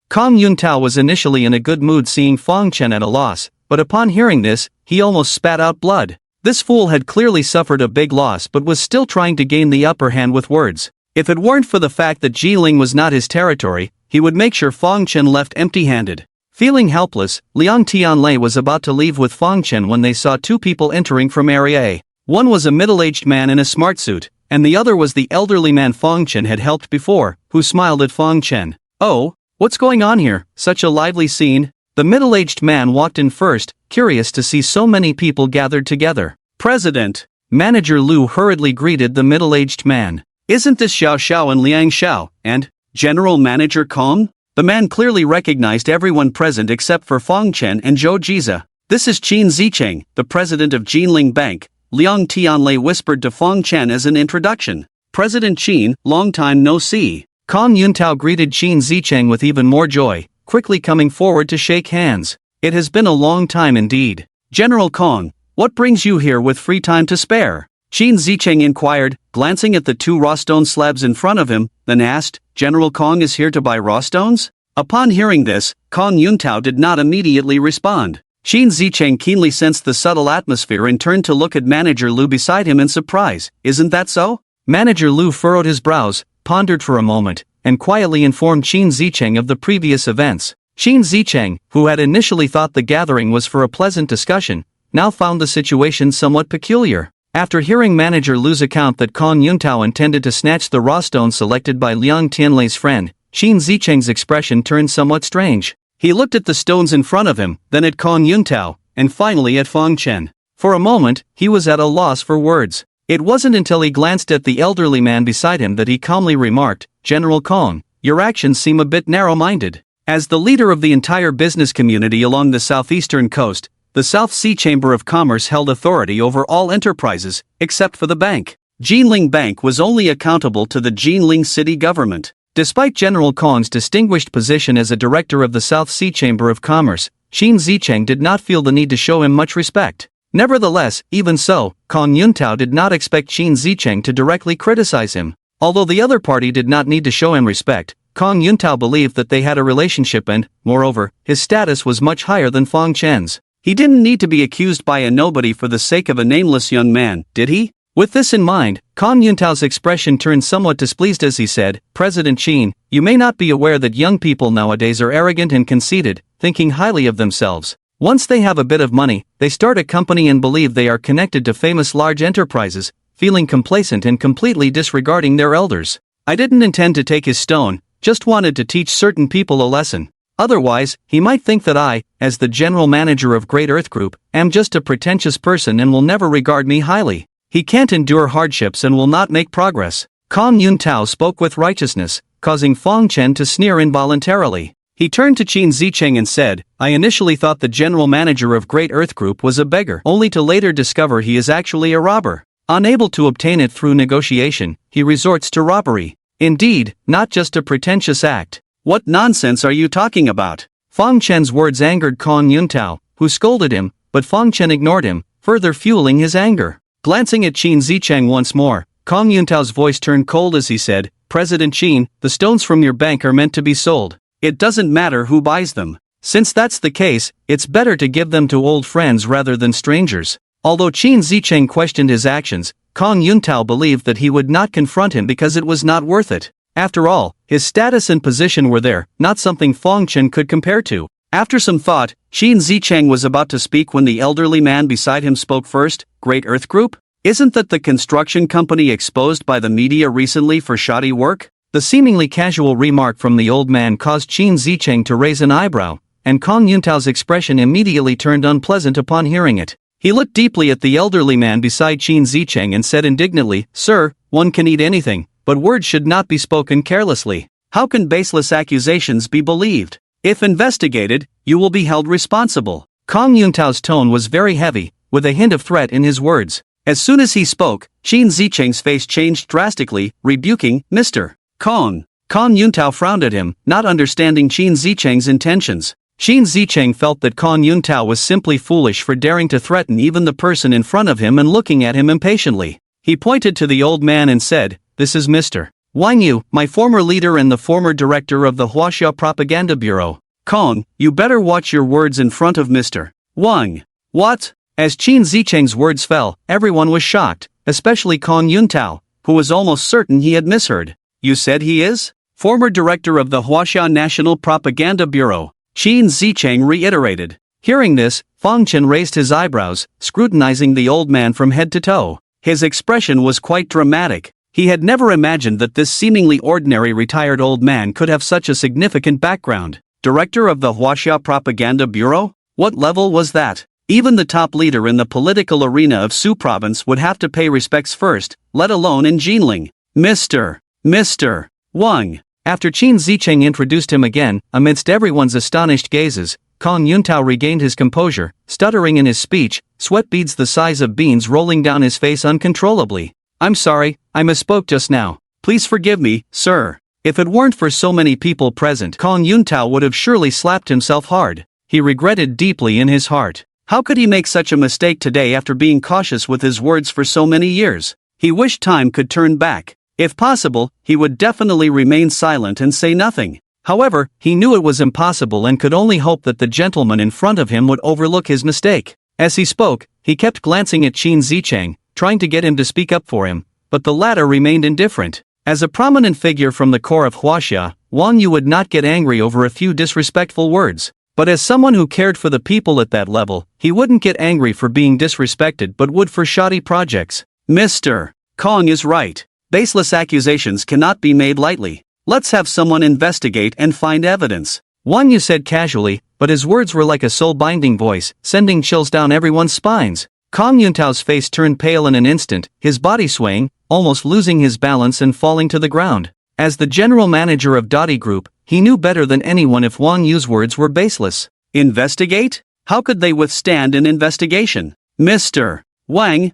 Kong Yuntao was initially in a good mood seeing Fong Chen at a loss, but upon hearing this, he almost spat out blood. This fool had clearly suffered a big loss but was still trying to gain the upper hand with words. If it weren't for the fact that Jiling was not his territory, he would make sure Fong Chen left empty-handed. Feeling helpless, Liang Tianlei was about to leave with Fong Chen when they saw two people entering from Area A. One was a middle-aged man in a smart suit, and the other was the elderly man Fong Chen had helped before, who smiled at Fong Chen. "Oh, what's going on here? Such a lively scene." The middle-aged man walked in first, curious to see so many people gathered together. "President." Manager Lu hurriedly greeted the middle-aged man. "Isn't this Xiao Xiao and Liang Xiao, and General Manager Kong?" The man clearly recognized everyone present except for Fong Chen and Zhou Jiza. "This is Qin Zicheng, the president of Jinling Bank," Liang Tianlei whispered to Fong Chen as an introduction. "President Qin, long time no see." Kong Yuntao greeted Qin Zicheng with even more joy, quickly coming forward to shake hands. "It has been a long time indeed. General Kong, what brings you here with free time to spare?" Qin Zicheng inquired, glancing at the two raw stone slabs in front of him, then asked, "General Kong is here to buy raw stones?" Upon hearing this, Kong Yuntao did not immediately respond. Qin Zicheng keenly sensed the subtle atmosphere and turned to look at Manager Lu beside him in surprise. "Isn't that so?" Manager Lu furrowed his brows, pondered for a moment, and quietly informed Qin Zicheng of the previous events. Qin Zicheng, who had initially thought the gathering was for a pleasant discussion, now found the situation somewhat peculiar. After hearing Manager Lu's account that Kong Yuntao intended to snatch the raw stone selected by Liang Tianlei's friend, Qin Zicheng's expression turned somewhat strange. He looked at the stones in front of him, then at Kong Yuntao, and finally at Fong Chen. For a moment, he was at a loss for words. It wasn't until he glanced at the elderly man beside him that he calmly remarked, "General Kong, your actions seem a bit narrow-minded." As the leader of the entire business community along the southeastern coast, the South Sea Chamber of Commerce held authority over all enterprises, except for the bank. Jinling Bank was only accountable to the Jinling city government. Despite General Kong's distinguished position as a director of the South Sea Chamber of Commerce, Qin Zicheng did not feel the need to show him much respect. Nevertheless, even so, Kong Yuntao did not expect Qin Zicheng to directly criticize him. Although the other party did not need to show him respect, Kong Yuntao believed that they had a relationship and, moreover, his status was much higher than Fong Chen's. He didn't need to be accused by a nobody for the sake of a nameless young man, did he? With this in mind, Kong Yuntao's expression turned somewhat displeased as he said, "President Qin, you may not be aware that young people nowadays are arrogant and conceited, thinking highly of themselves. Once they have a bit of money, they start a company and believe they are connected to famous large enterprises, feeling complacent and completely disregarding their elders. I didn't intend to take his stone, just wanted to teach certain people a lesson. Otherwise, he might think that I, as the general manager of Great Earth Group, am just a pretentious person and will never regard me highly. He can't endure hardships and will not make progress." Kong Yuntao spoke with righteousness, causing Fong Chen to sneer involuntarily. He turned to Qin Zicheng and said, "I initially thought the general manager of Great Earth Group was a beggar, only to later discover he is actually a robber. Unable to obtain it through negotiation, he resorts to robbery. Indeed, not just a pretentious act." "What nonsense are you talking about?" Fong Chen's words angered Kong Yuntao, who scolded him, but Fong Chen ignored him, further fueling his anger. Glancing at Qin Zicheng once more, Kong Yuntao's voice turned cold as he said, "President Qin, the stones from your bank are meant to be sold. It doesn't matter who buys them. Since that's the case, it's better to give them to old friends rather than strangers." Although Qin Zicheng questioned his actions, Kong Yuntao believed that he would not confront him because it was not worth it. After all, his status and position were there, not something Fong Chen could compare to. After some thought, Qin Zicheng was about to speak when the elderly man beside him spoke first. "Great Earth Group? Isn't that the construction company exposed by the media recently for shoddy work?" The seemingly casual remark from the old man caused Qin Zicheng to raise an eyebrow, and Kong Yuntao's expression immediately turned unpleasant upon hearing it. He looked deeply at the elderly man beside Qin Zicheng and said indignantly, "Sir, one can eat anything, but words should not be spoken carelessly. How can baseless accusations be believed? If investigated, you will be held responsible.
Kong Yuntao's tone was very heavy, with a hint of threat in his words.
As soon as he spoke, Qin Zicheng's face changed drastically, rebuking, Mr. Kong. Kong Yuntao frowned at him, not understanding Qin Zicheng's intentions.
Qin Zicheng felt that Kong Yuntao was simply foolish for daring to threaten even the person in front of him and looking at him impatiently. He pointed to the old man and said, "This is Mr. Wang Yu, my former leader and the former director of the Huaxia Propaganda Bureau.
Kong, you better watch your words in front of Mr. Wang."
What? As Qin Zicheng's words fell, everyone was shocked, especially Kong Yuntao, who was almost certain he had misheard.
You said he is? Former director of the Huaxia National Propaganda Bureau, Qin Zicheng reiterated.
Hearing this, Fang Chen raised his eyebrows, scrutinizing the old man from head to toe.
His expression was quite dramatic. He had never imagined that this seemingly ordinary retired old man could have such a significant background. Director of the Huaxia Propaganda Bureau? What level was that? Even the top leader in the political arena of Su Province would have to pay respects first, let alone in Jinling. Mr. Wang.
After Qin Zicheng introduced him again, amidst everyone's astonished gazes, Kong Yuntao regained his composure, stuttering in his speech, sweat beads the size of beans rolling down his face uncontrollably.
"I'm sorry, I misspoke just now. Please forgive me, sir." If it weren't for so many people present, Kong Yuntao would have surely slapped himself hard. He regretted deeply in his heart. How could he make such a mistake today after being cautious with his words for so many years? He wished time could turn back. If possible, he would definitely remain silent and say nothing. However, he knew it was impossible and could only hope that the gentleman in front of him would overlook his mistake. As he spoke, he kept glancing at Qin Zicheng, trying to get him to speak up for him, but the latter remained indifferent. As a prominent figure from the core of Huaxia, Wang Yu would not get angry over a few disrespectful words. But as someone who cared for the people at that level, he wouldn't get angry for being disrespected but would for shoddy projects. Mr. Kong is right. Baseless accusations cannot be made lightly. Let's have someone investigate and find evidence.
Wang Yu said casually, but his words were like a soul-binding voice, sending chills down everyone's spines. Kong Yuntao's face turned pale in an instant, his body swaying, almost losing his balance and falling to the ground. As the general manager of Dottie Group, he knew better than anyone if Wang Yu's words were baseless.
Investigate? How could they withstand an investigation? Mr. Wang,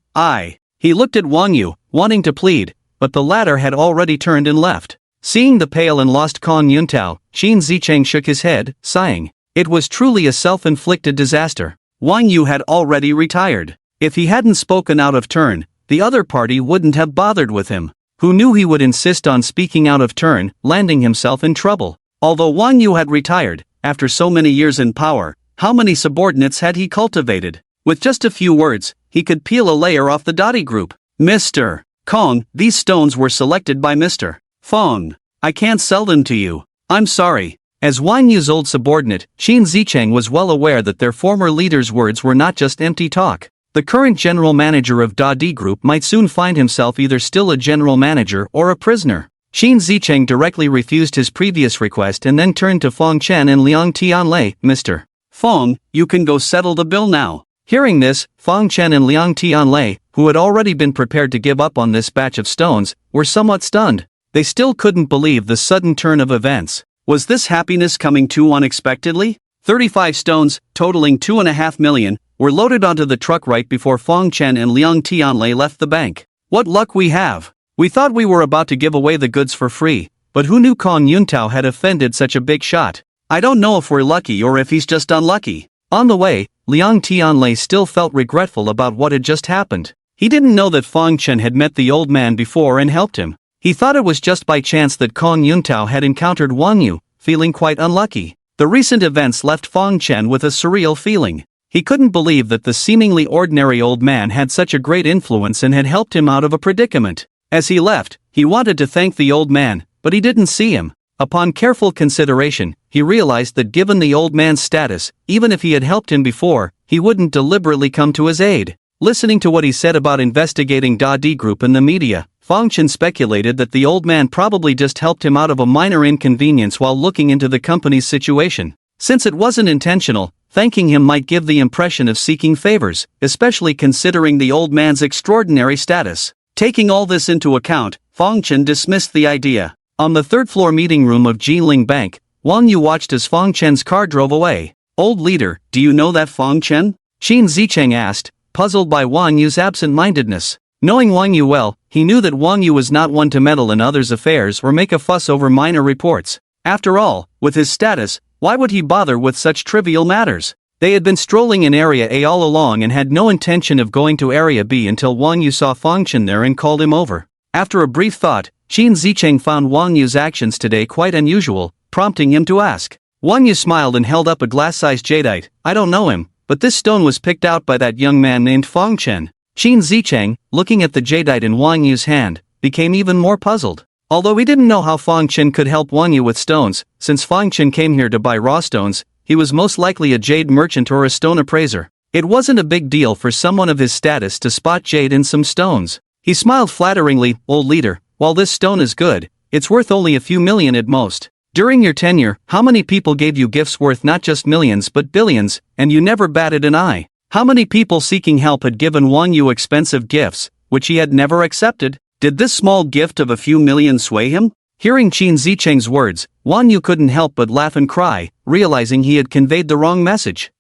He looked at Wang Yu, wanting to plead, but the latter had already turned and left. Seeing the pale and lost Kong Yuntao, Qin Zicheng shook his head, sighing. It was truly a self-inflicted disaster. Wang Yu had already retired. If he hadn't spoken out of turn, the other party wouldn't have bothered with him. Who knew he would insist on speaking out of turn, landing himself in trouble? Although Wang Yu had retired, after so many years in power, how many subordinates had he cultivated? With just a few words, he could peel a layer off the Dottie Group. Mr. Kong, these stones were selected by Mr. Fong. I can't sell them to you. I'm sorry. As Wang Yu's old subordinate, Qin Zicheng was well aware that their former leader's words were not just empty talk. The current general manager of Dottie Group might soon find himself either still a general manager or a prisoner. Qin Zicheng directly refused his previous request and then turned to Fong Chen and Liang Tianlei. Mr. Fong, you can go settle the bill now. Hearing this, Fong Chen and Liang Tianlei, who had already been prepared to give up on this batch of stones, were somewhat stunned. They still couldn't believe the sudden turn of events. Was this happiness coming too unexpectedly? 35 stones, totaling 2.5 million, were loaded onto the truck right before Fong Chen and Liang Tianlei left the bank. What luck we have! We thought we were about to give away the goods for free, but who knew Kong Yuntao had offended such a big shot? I don't know if we're lucky or if he's just unlucky. On the way, Liang Tianlei still felt regretful about what had just happened. He didn't know that Fong Chen had met the old man before and helped him. He thought it was just by chance that Kong Yuntao had encountered Wang Yu, feeling quite unlucky. The recent events left Fong Chen with a surreal feeling. He couldn't believe that the seemingly ordinary old man had such a great influence and had helped him out of a predicament. As he left, he wanted to thank the old man, but he didn't see him. Upon careful consideration, he realized that given the old man's status, even if he had helped him before, he wouldn't deliberately come to his aid. Listening to what he said about investigating Dottie Group in the media, Fong Chen speculated that the old man probably just helped him out of a minor inconvenience while looking into the company's situation. Since it wasn't intentional, thanking him might give the impression of seeking favors, especially considering the old man's extraordinary status. Taking all this into account, Fong Chen dismissed the idea.
On the third-floor meeting room of Jiling Bank, Wang Yu watched as Fong Chen's car drove away.
Old leader, do you know that Fong Chen?
Qin Zicheng asked, puzzled by Wang Yu's absent-mindedness. Knowing Wang Yu well, he knew that Wang Yu was not one to meddle in others' affairs or make a fuss over minor reports. After all, with his status, why would he bother with such trivial matters? They had been strolling in Area A all along and had no intention of going to Area B until Wang Yu saw Fong Chen there and called him over. After a brief thought, Qin Zicheng found Wang Yu's actions today quite unusual, prompting him to ask. Wang Yu smiled and held up a glass-sized jadeite. I don't know him, but this stone was picked out by that young man named Fong Chen. Qin Zicheng, looking at the jadeite in Wang Yu's hand, became even more puzzled. Although he didn't know how Fong Chen could help Wang Yu with stones, since Fong Chen came here to buy raw stones, he was most likely a jade merchant or a stone appraiser. It wasn't a big deal for someone of his status to spot jade in some stones. He smiled flatteringly. Old leader, while this stone is good, it's worth only a few million at most. During your tenure, how many people gave you gifts worth not just millions but billions, and you never batted an eye? How many people seeking help had given Wang Yu expensive gifts, which he had never accepted? Did this small gift of a few million sway him? Hearing Qin Zicheng's words, Wang Yu couldn't help but laugh and cry, realizing he had conveyed the wrong message.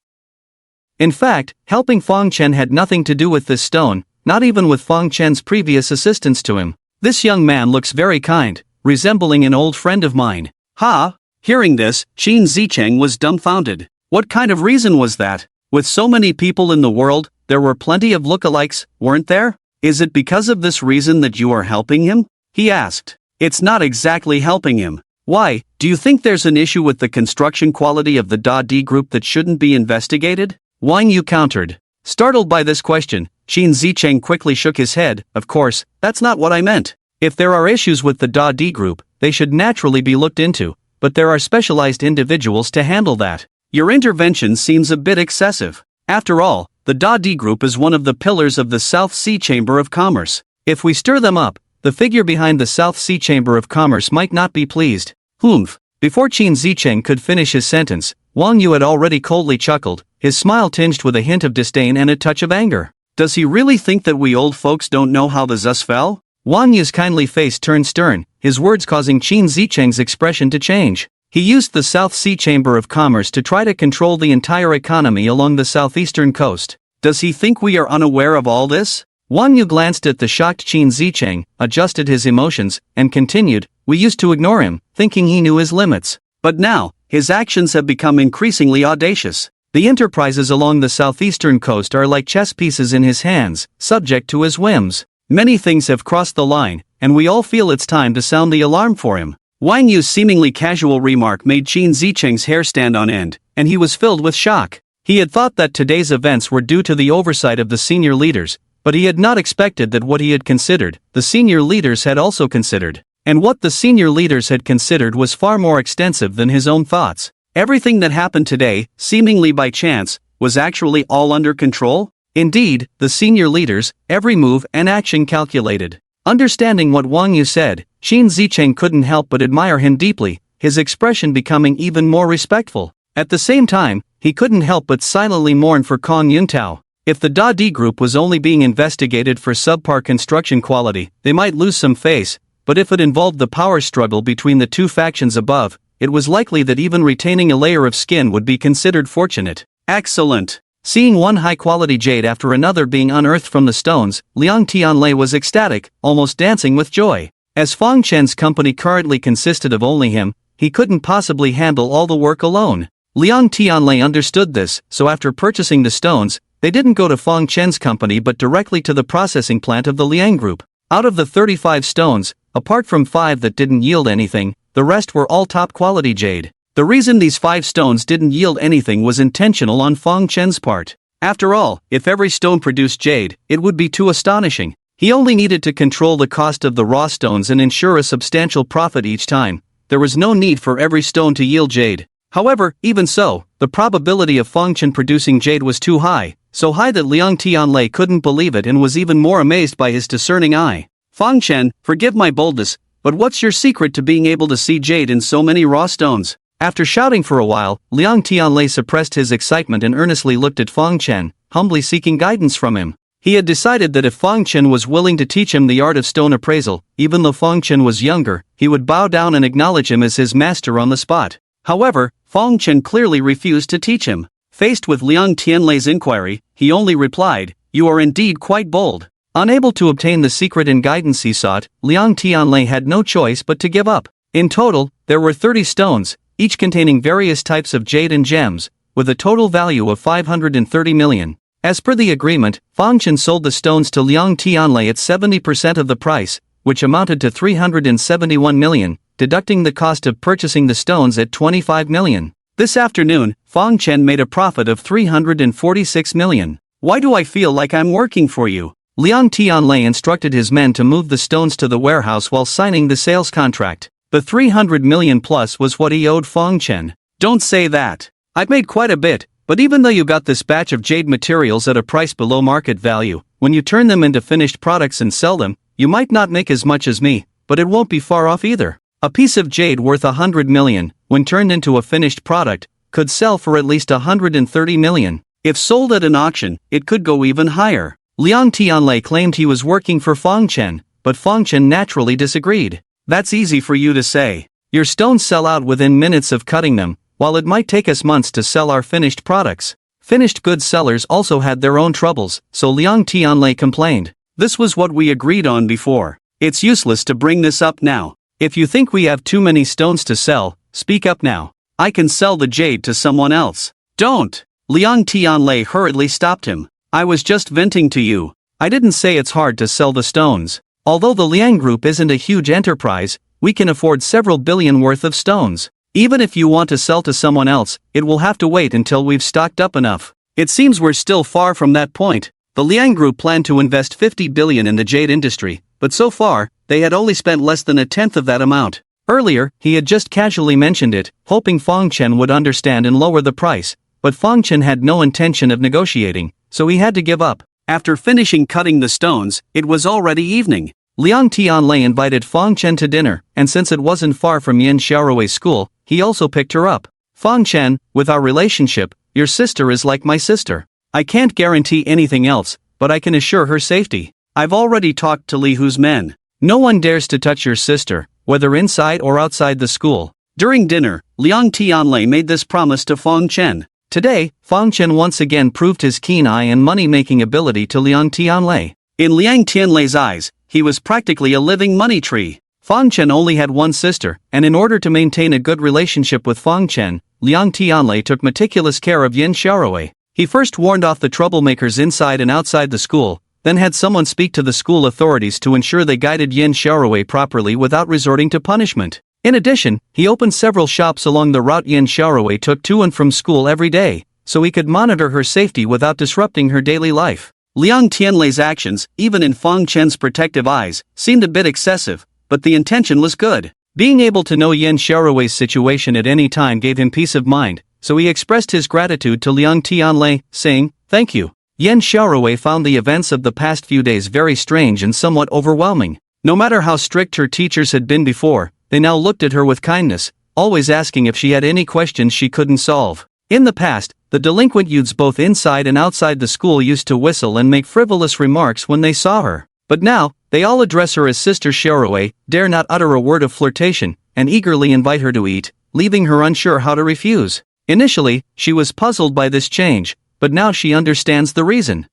In fact, helping Fong Chen had nothing to do with this stone, not even with Fong Chen's previous assistance to him. This young man looks very kind, resembling an old friend of mine.
Ha! Hearing this, Qin Zicheng was dumbfounded. What kind of reason was that? With so many people in the world, there were plenty of lookalikes, weren't there? Is it because of this reason that you are helping him? He asked. It's not exactly helping him. Why, do you think there's an issue with the construction quality of the Da D group that shouldn't be investigated? Wang Yu countered. Startled by this question, Qin Zicheng quickly shook his head. Of course, that's not what I meant. If there are issues with the Da D group, they should naturally be looked into, but there are specialized individuals to handle that. Your intervention seems a bit excessive. After all, the Da D group is one of the pillars of the South Sea Chamber of Commerce. If we stir them up, the figure behind the South Sea Chamber of Commerce might not be pleased. Humph. Before Qin Zicheng could finish his sentence, Wang Yu had already coldly chuckled, his smile tinged with a hint of disdain and a touch of anger. Does he really think that we old folks don't know how the Zus fell? Wang Yu's kindly face turned stern, his words causing Qin Zicheng's expression to change. He used the South Sea Chamber of Commerce to try to control the entire economy along the southeastern coast. Does he think we are unaware of all this? Wang Yu glanced at the shocked Qin Zicheng, adjusted his emotions, and continued, we used to ignore him, thinking he knew his limits. But now, his actions have become increasingly audacious. The enterprises along the southeastern coast are like chess pieces in his hands, subject to his whims. Many things have crossed the line, and we all feel it's time to sound the alarm for him. Wang Yu's seemingly casual remark made Qin Zicheng's hair stand on end, and he was filled with shock. He had thought that today's events were due to the oversight of the senior leaders, but he had not expected that what he had considered, the senior leaders had also considered. And what the senior leaders had considered was far more extensive than his own thoughts. Everything that happened today, seemingly by chance, was actually all under control? Indeed, the senior leaders, every move and action calculated. Understanding what Wang Yu said, Qin Zicheng couldn't help but admire him deeply, his expression becoming even more respectful. At the same time, he couldn't help but silently mourn for Kong Yuntao. If the Da D group was only being investigated for subpar construction quality, they might lose some face, but if it involved the power struggle between the two factions above, it was likely that even retaining a layer of skin would be considered fortunate. Excellent. Seeing one high-quality jade after another being unearthed from the stones, Liang Tianlei was ecstatic, almost dancing with joy. As Fong Chen's company currently consisted of only him, he couldn't possibly handle all the work alone. Liang Tianlei understood this, so after purchasing the stones, they didn't go to Fong Chen's company but directly to the processing plant of the Liang Group. Out of the 35 stones, apart from 5 that didn't yield anything, the rest were all top-quality jade. The reason these 5 stones didn't yield anything was intentional on Fong Chen's part. After all, if every stone produced jade, it would be too astonishing. He only needed to control the cost of the raw stones and ensure a substantial profit each time. There was no need for every stone to yield jade. However, even so, the probability of Fong Chen producing jade was too high, so high that Liang Tianlei couldn't believe it and was even more amazed by his discerning eye. Fong Chen, forgive my boldness, but what's your secret to being able to see jade in so many raw stones? After shouting for a while, Liang Tianlei suppressed his excitement and earnestly looked at Fong Chen, humbly seeking guidance from him.
He had decided that if Fang Chen was willing to teach him the art of stone appraisal, even though Fang Chen was younger, he would bow down and acknowledge him as his master on the spot. However, Fang Chen clearly refused to teach him. Faced with Liang Tianlei's inquiry, he only replied, "You are indeed quite bold." Unable to obtain the secret and guidance he sought, Liang Tianlei had no choice but to give up. In total, there were 30 stones, each containing various types of jade and gems, with a total value of 530 million. As per the agreement, Fang Chen sold the stones to Liang Tianlei at 70% of the price, which amounted to 371 million, deducting the cost of purchasing the stones at 25 million. This afternoon, Fang Chen made a profit of 346 million. "Why do I feel like I'm working for you?" Liang Tianlei instructed his men to move the stones to the warehouse while signing the sales contract. The 300 million plus was what he owed Fang Chen. "Don't say that. I've made quite a bit, but even though you got this batch of jade materials at a price below market value, when you turn them into finished products and sell them, you might not make as much as me, but it won't be far off either. A piece of jade worth 100 million, when turned into a finished product, could sell for at least 130 million. If sold at an auction, it could go even higher." Liang Tianlei claimed he was working for Fang Chen, but Fang Chen naturally disagreed. "That's easy for you to say. Your stones sell out within minutes of cutting them, while it might take us months to sell our finished products." Finished goods sellers also had their own troubles, so Liang Tianlei complained. "This was what we agreed on before. It's useless to bring this up now. If you think we have too many stones to sell, speak up now. I can sell the jade to someone else." "Don't!" Liang Tianlei hurriedly stopped him. "I was just venting to you. I didn't say it's hard to sell the stones. Although the Liang Group isn't a huge enterprise, we can afford several billion worth of stones. Even if you want to sell to someone else, it will have to wait until we've stocked up enough. It seems we're still far from that point." The Liang Group planned to invest 50 billion in the jade industry, but so far, they had only spent less than a tenth of that amount. Earlier, he had just casually mentioned it, hoping Fang Chen would understand and lower the price, but Fang Chen had no intention of negotiating, so he had to give up. After finishing cutting the stones, it was already evening. Liang Tianlei invited Fang Chen to dinner, and since it wasn't far from Yin Xiaorui's school, he also picked her up. "Fang Chen, with our relationship, your sister is like my sister. I can't guarantee anything else, but I can assure her safety. I've already talked to Li Hu's men. No one dares to touch your sister, whether inside or outside the school." During dinner, Liang Tianlei made this promise to Fang Chen. Today, Fang Chen once again proved his keen eye and money-making ability to Liang Tianlei. In Liang Tianlei's eyes, he was practically a living money tree. Fang Chen only had one sister, and in order to maintain a good relationship with Fang Chen, Liang Tianlei took meticulous care of Yin Xiaorui. He first warned off the troublemakers inside and outside the school, then had someone speak to the school authorities to ensure they guided Yin Xiaorui properly without resorting to punishment. In addition, he opened several shops along the route Yin Xiaorui took to and from school every day, so he could monitor her safety without disrupting her daily life. Liang Tianlei's actions, even in Fang Chen's protective eyes, seemed a bit excessive, but the intention was good. Being able to know Yin Xiaorui's situation at any time gave him peace of mind, so he expressed his gratitude to Liang Tianlei, saying, "Thank you." Yin Xiaorui found the events of the past few days very strange and somewhat overwhelming. No matter how strict her teachers had been before, they now looked at her with kindness, always asking if she had any questions she couldn't solve. In the past, the delinquent youths both inside and outside the school used to whistle and make frivolous remarks when they saw her. But now, they all address her as Sister Xiaorui, dare not utter a word of flirtation, and eagerly invite her to eat, leaving her unsure how to refuse. Initially, she was puzzled by this change, but now she understands the reason.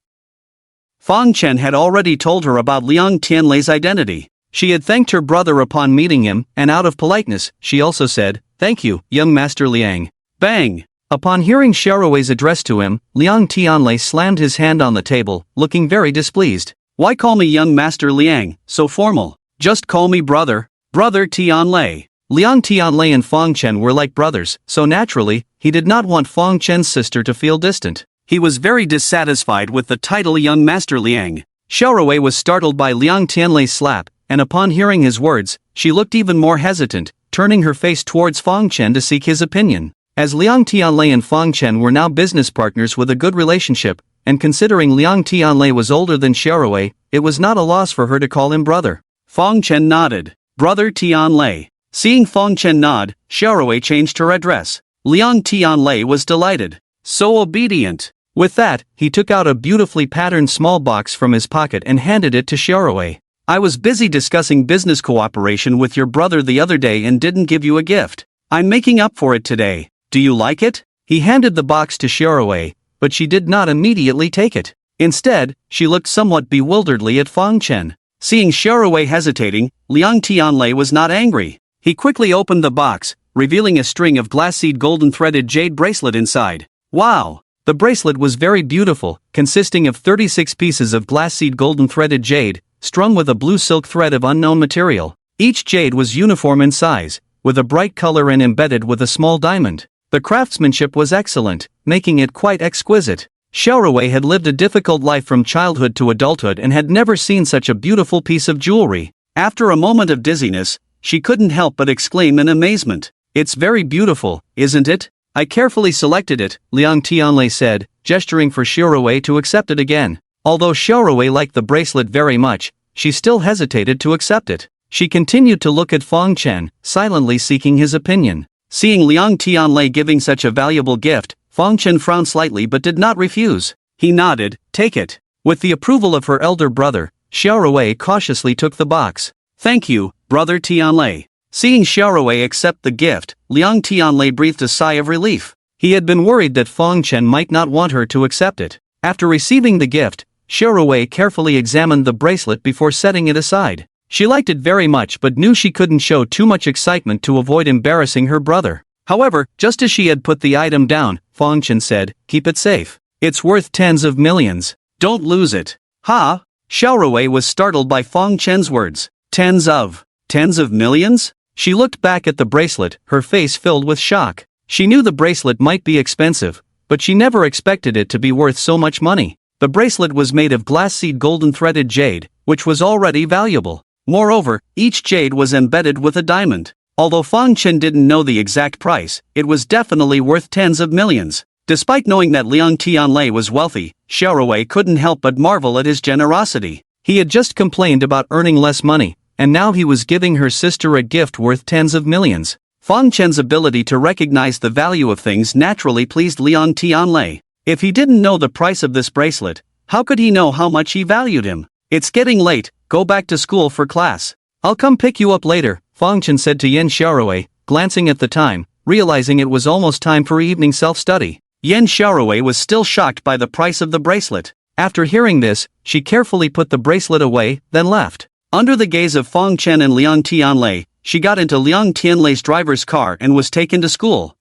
Fang Chen had already told her about Liang Tianlei's identity. She had thanked her brother upon meeting him, and out of politeness, she also said, "Thank you, young Master Liang." Bang! Upon hearing Xiaorui's address to him, Liang Tianlei slammed his hand on the table, looking very displeased. "Why call me young Master Liang, so formal? Just call me brother, Brother Tianlei." Liang Tianlei and Fang Chen were like brothers, so naturally, he did not want Fang Chen's sister to feel distant. He was very dissatisfied with the title young Master Liang. Xiaorui was startled by Liang Tianlei's slap, and upon hearing his words, she looked even more hesitant, turning her face towards Fang Chen to seek his opinion. As Liang Tianlei and Fang Chen were now business partners with a good relationship, and considering Liang Tianlei was older than Xiaorui, it was not a loss for her to call him brother. Fang Chen nodded. "Brother Tianlei." Seeing Fang Chen nod, Xiaorui changed her address. Liang Tianlei was delighted. So obedient. With that, he took out a beautifully patterned small box from his pocket and handed it to Xiaorui.
I was busy discussing business cooperation with your brother the other day and didn't give you a gift. I'm making up for it today. Do you like it?
He handed the box to Xiaorui, but she did not immediately take it. Instead, she looked somewhat bewilderedly at Fang Chen.
Seeing Xiaorui hesitating, Liang Tianlei was not angry. He quickly opened the box, revealing a string of glass-seed golden-threaded jade bracelet inside. Wow!
The bracelet was very beautiful, consisting of 36 pieces of glass-seed golden-threaded jade, strung with a blue silk thread of unknown material. Each jade was uniform in size, with a bright color and embedded with a small diamond. The craftsmanship was excellent, making it quite exquisite. Xiaorui had lived a difficult life from childhood to adulthood and had never seen such a beautiful piece of jewelry.
After a moment of dizziness, she couldn't help but exclaim in amazement.
It's very beautiful, isn't it? I carefully selected it, Liang Tianlei said, gesturing for Xiaorui to accept it again. Although Xiaorui liked the bracelet very much, she still hesitated to accept it. She continued to look at Fang Chen, silently seeking his opinion.
Seeing Liang Tianlei giving such a valuable gift, Fang Chen frowned slightly but did not refuse. He nodded, "Take it."
With the approval of her elder brother, Xiaorui cautiously took the box.
"Thank you, brother Tianlei." Seeing Xiaorui accept the gift, Liang Tianlei breathed a sigh of relief.
He had been worried that Fang Chen might not want her to accept it. After receiving the gift, Xiaorui carefully examined the bracelet before setting it aside. She liked it very much but knew she couldn't show too much excitement to avoid embarrassing her brother. However, just as she had put the item down, Fang Chen said, "Keep it safe. It's worth tens of millions.
Don't lose it." "Ha?" Xiaorui was startled by Fang Chen's words. Tens of millions?
She looked back at the bracelet, her face filled with shock. She knew the bracelet might be expensive, but she never expected it to be worth so much money. The bracelet was made of glass-seed golden-threaded jade, which was already valuable. Moreover, each jade was embedded with a diamond. Although Fang Chen didn't know the exact price, it was definitely worth tens of millions. Despite knowing that Liang Tianlei was wealthy, Xiaorui couldn't help but marvel at his generosity. He had just complained about earning less money, and now he was giving her sister a gift worth tens of millions. Fang Chen's ability to recognize the value of things naturally pleased Liang Tianlei. If he didn't know the price of this bracelet, how could he know how much he valued him? "It's getting late, go back to school for class. I'll come pick you up later," Fang Chen said to Yen Xiaorui, glancing at the time, realizing it was almost time for evening self-study. Yen Xiaorui was still shocked by the price of the bracelet. After hearing this, she carefully put the bracelet away, then left. Under the gaze of Fang Chen and Liang Tianlei, she got into Liang Tianlei's driver's car and was taken to school.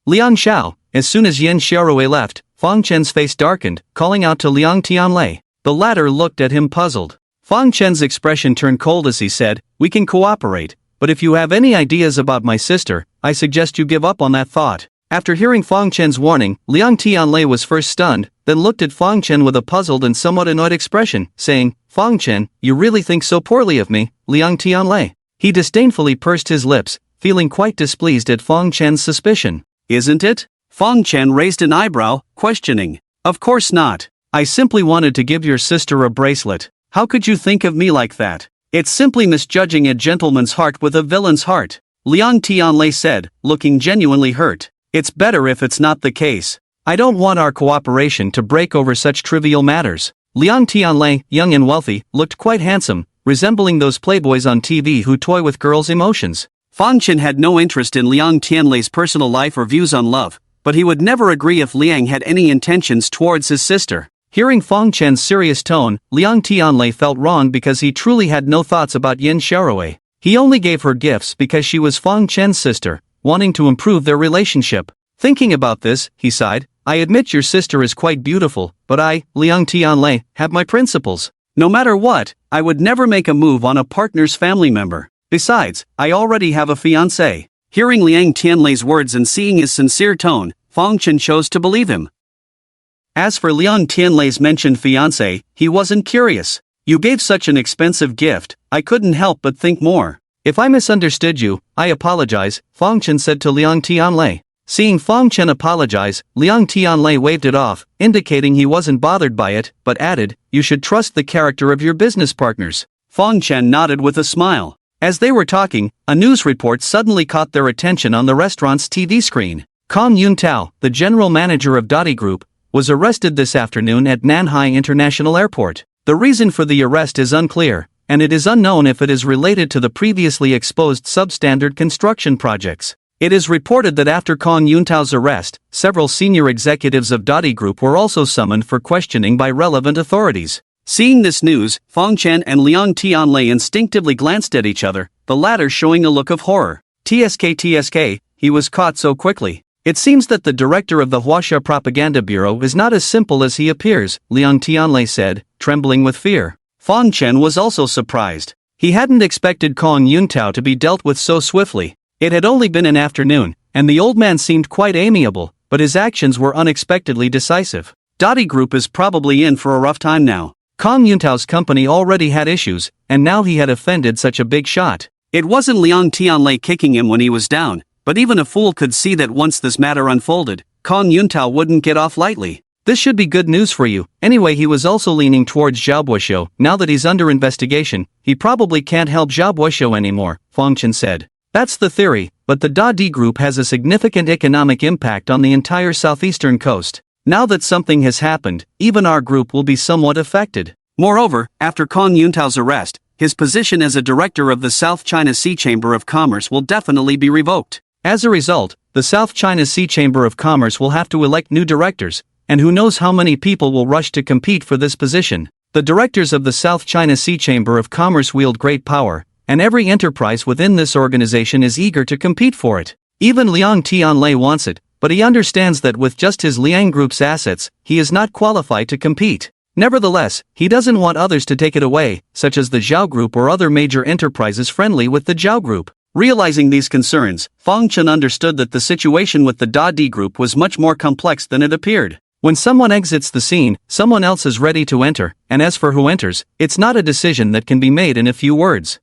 Liang Xiao, as soon as Yen Xiaorui left, Fang Chen's face darkened, calling out to Liang Tianlei. The latter looked at him puzzled. Fang Chen's expression turned cold as he said, "We can cooperate, but if you have any ideas about my sister, I suggest you give up on that thought." After hearing Fang Chen's warning, Liang Tianlei was first stunned, then looked at Fang Chen with a puzzled and somewhat annoyed expression, saying, "Fang Chen, you really think so poorly of me, Liang Tianlei?" He disdainfully pursed his lips, feeling quite displeased at Fang Chen's suspicion.
"Isn't it?" Fang Chen raised an eyebrow, questioning. "Of course not. I simply wanted to give your sister a bracelet. How could you think of me like that? It's simply misjudging a gentleman's heart with a villain's heart," Liang Tianlei said, looking genuinely hurt. "It's better if it's not the case. I don't want our cooperation to break over such trivial matters." Liang Tianlei, young and wealthy, looked quite handsome, resembling those playboys on TV who toy with girls' emotions. Fang Chen had no interest in Liang Tianlei's personal life or views on love, but he would never agree if Liang had any intentions towards his sister. Hearing Fang Chen's serious tone, Liang Tianlei felt wrong because he truly had no thoughts about Yen Xiaorui. He only gave her gifts because she was Fang Chen's sister, wanting to improve their relationship. Thinking about this, he sighed, "I admit your sister is quite beautiful, but I, Liang Tianlei, have my principles. No matter what, I would never make a move on a partner's family member. Besides, I already have a fiancé." Hearing Liang Tianlei's words and seeing his sincere tone, Fang Chen chose to believe him. As for Liang Tianlei's mentioned fiancé, he wasn't curious. "You gave such an expensive gift, I couldn't help but think more." "If I misunderstood you, I apologize," Fang Chen said to Liang Tianlei. Seeing Fang Chen apologize, Liang Tianlei waved it off, indicating he wasn't bothered by it, but added, "You should trust the character of your business partners." Fang Chen nodded with a smile. As they were talking, a news report suddenly caught their attention on the restaurant's TV screen. Kong Yuntao, the general manager of Dottie Group,
was arrested this afternoon at Nanhai International Airport. The reason for the arrest is unclear, and it is unknown if it is related to the previously exposed substandard construction projects. It is reported that after Kong Yuntao's arrest, several senior executives of Dottie Group were also summoned for questioning by relevant authorities. Seeing this news, Fong Chen and Liang Tianlei instinctively glanced at each other, the latter showing a look of horror. TSK, he was caught so quickly. It seems that the director of the Huaxia Propaganda Bureau is not as simple as he appears, Liang Tianlei said, trembling with fear. Fong Chen was also surprised. He hadn't expected Kong Yuntao to be dealt with so swiftly. It had only been an afternoon, and the old man seemed quite amiable, but his actions were unexpectedly decisive. Dottie Group is probably in for a rough time now. Kong Yuntao's company already had issues, and now he had offended such a big shot. It wasn't Liang Tianlei kicking him when he was down, but even a fool could see that once this matter unfolded, Kong Yuntao wouldn't get off lightly. This should be good news for you. Anyway, he was also leaning towards Zhao Buoxiu. Now that he's under investigation, he probably can't help Zhao Buoxiu anymore, Fong Chen said. That's the theory, but the Dottie Group has a significant economic impact on the entire southeastern coast. Now that something has happened, even our group will be somewhat affected. Moreover, after Kong Yuntao's arrest, his position as a director of the South China Sea Chamber of Commerce will definitely be revoked. As a result, the South China Sea Chamber of Commerce will have to elect new directors, and who knows how many people will rush to compete for this position. The directors of the South China Sea Chamber of Commerce wield great power, and every enterprise within this organization is eager to compete for it. Even Liang Tianlei wants it, but he understands that with just his Liang Group's assets, he is not qualified to compete. Nevertheless, he doesn't want others to take it away, such as the Zhao Group or other major enterprises friendly with the Zhao Group. Realizing these concerns, Fong Chen understood that the situation with the Dottie Group was much more complex than it appeared. When someone exits the scene, someone else is ready to enter, and as for who enters, it's not a decision that can be made in a few words.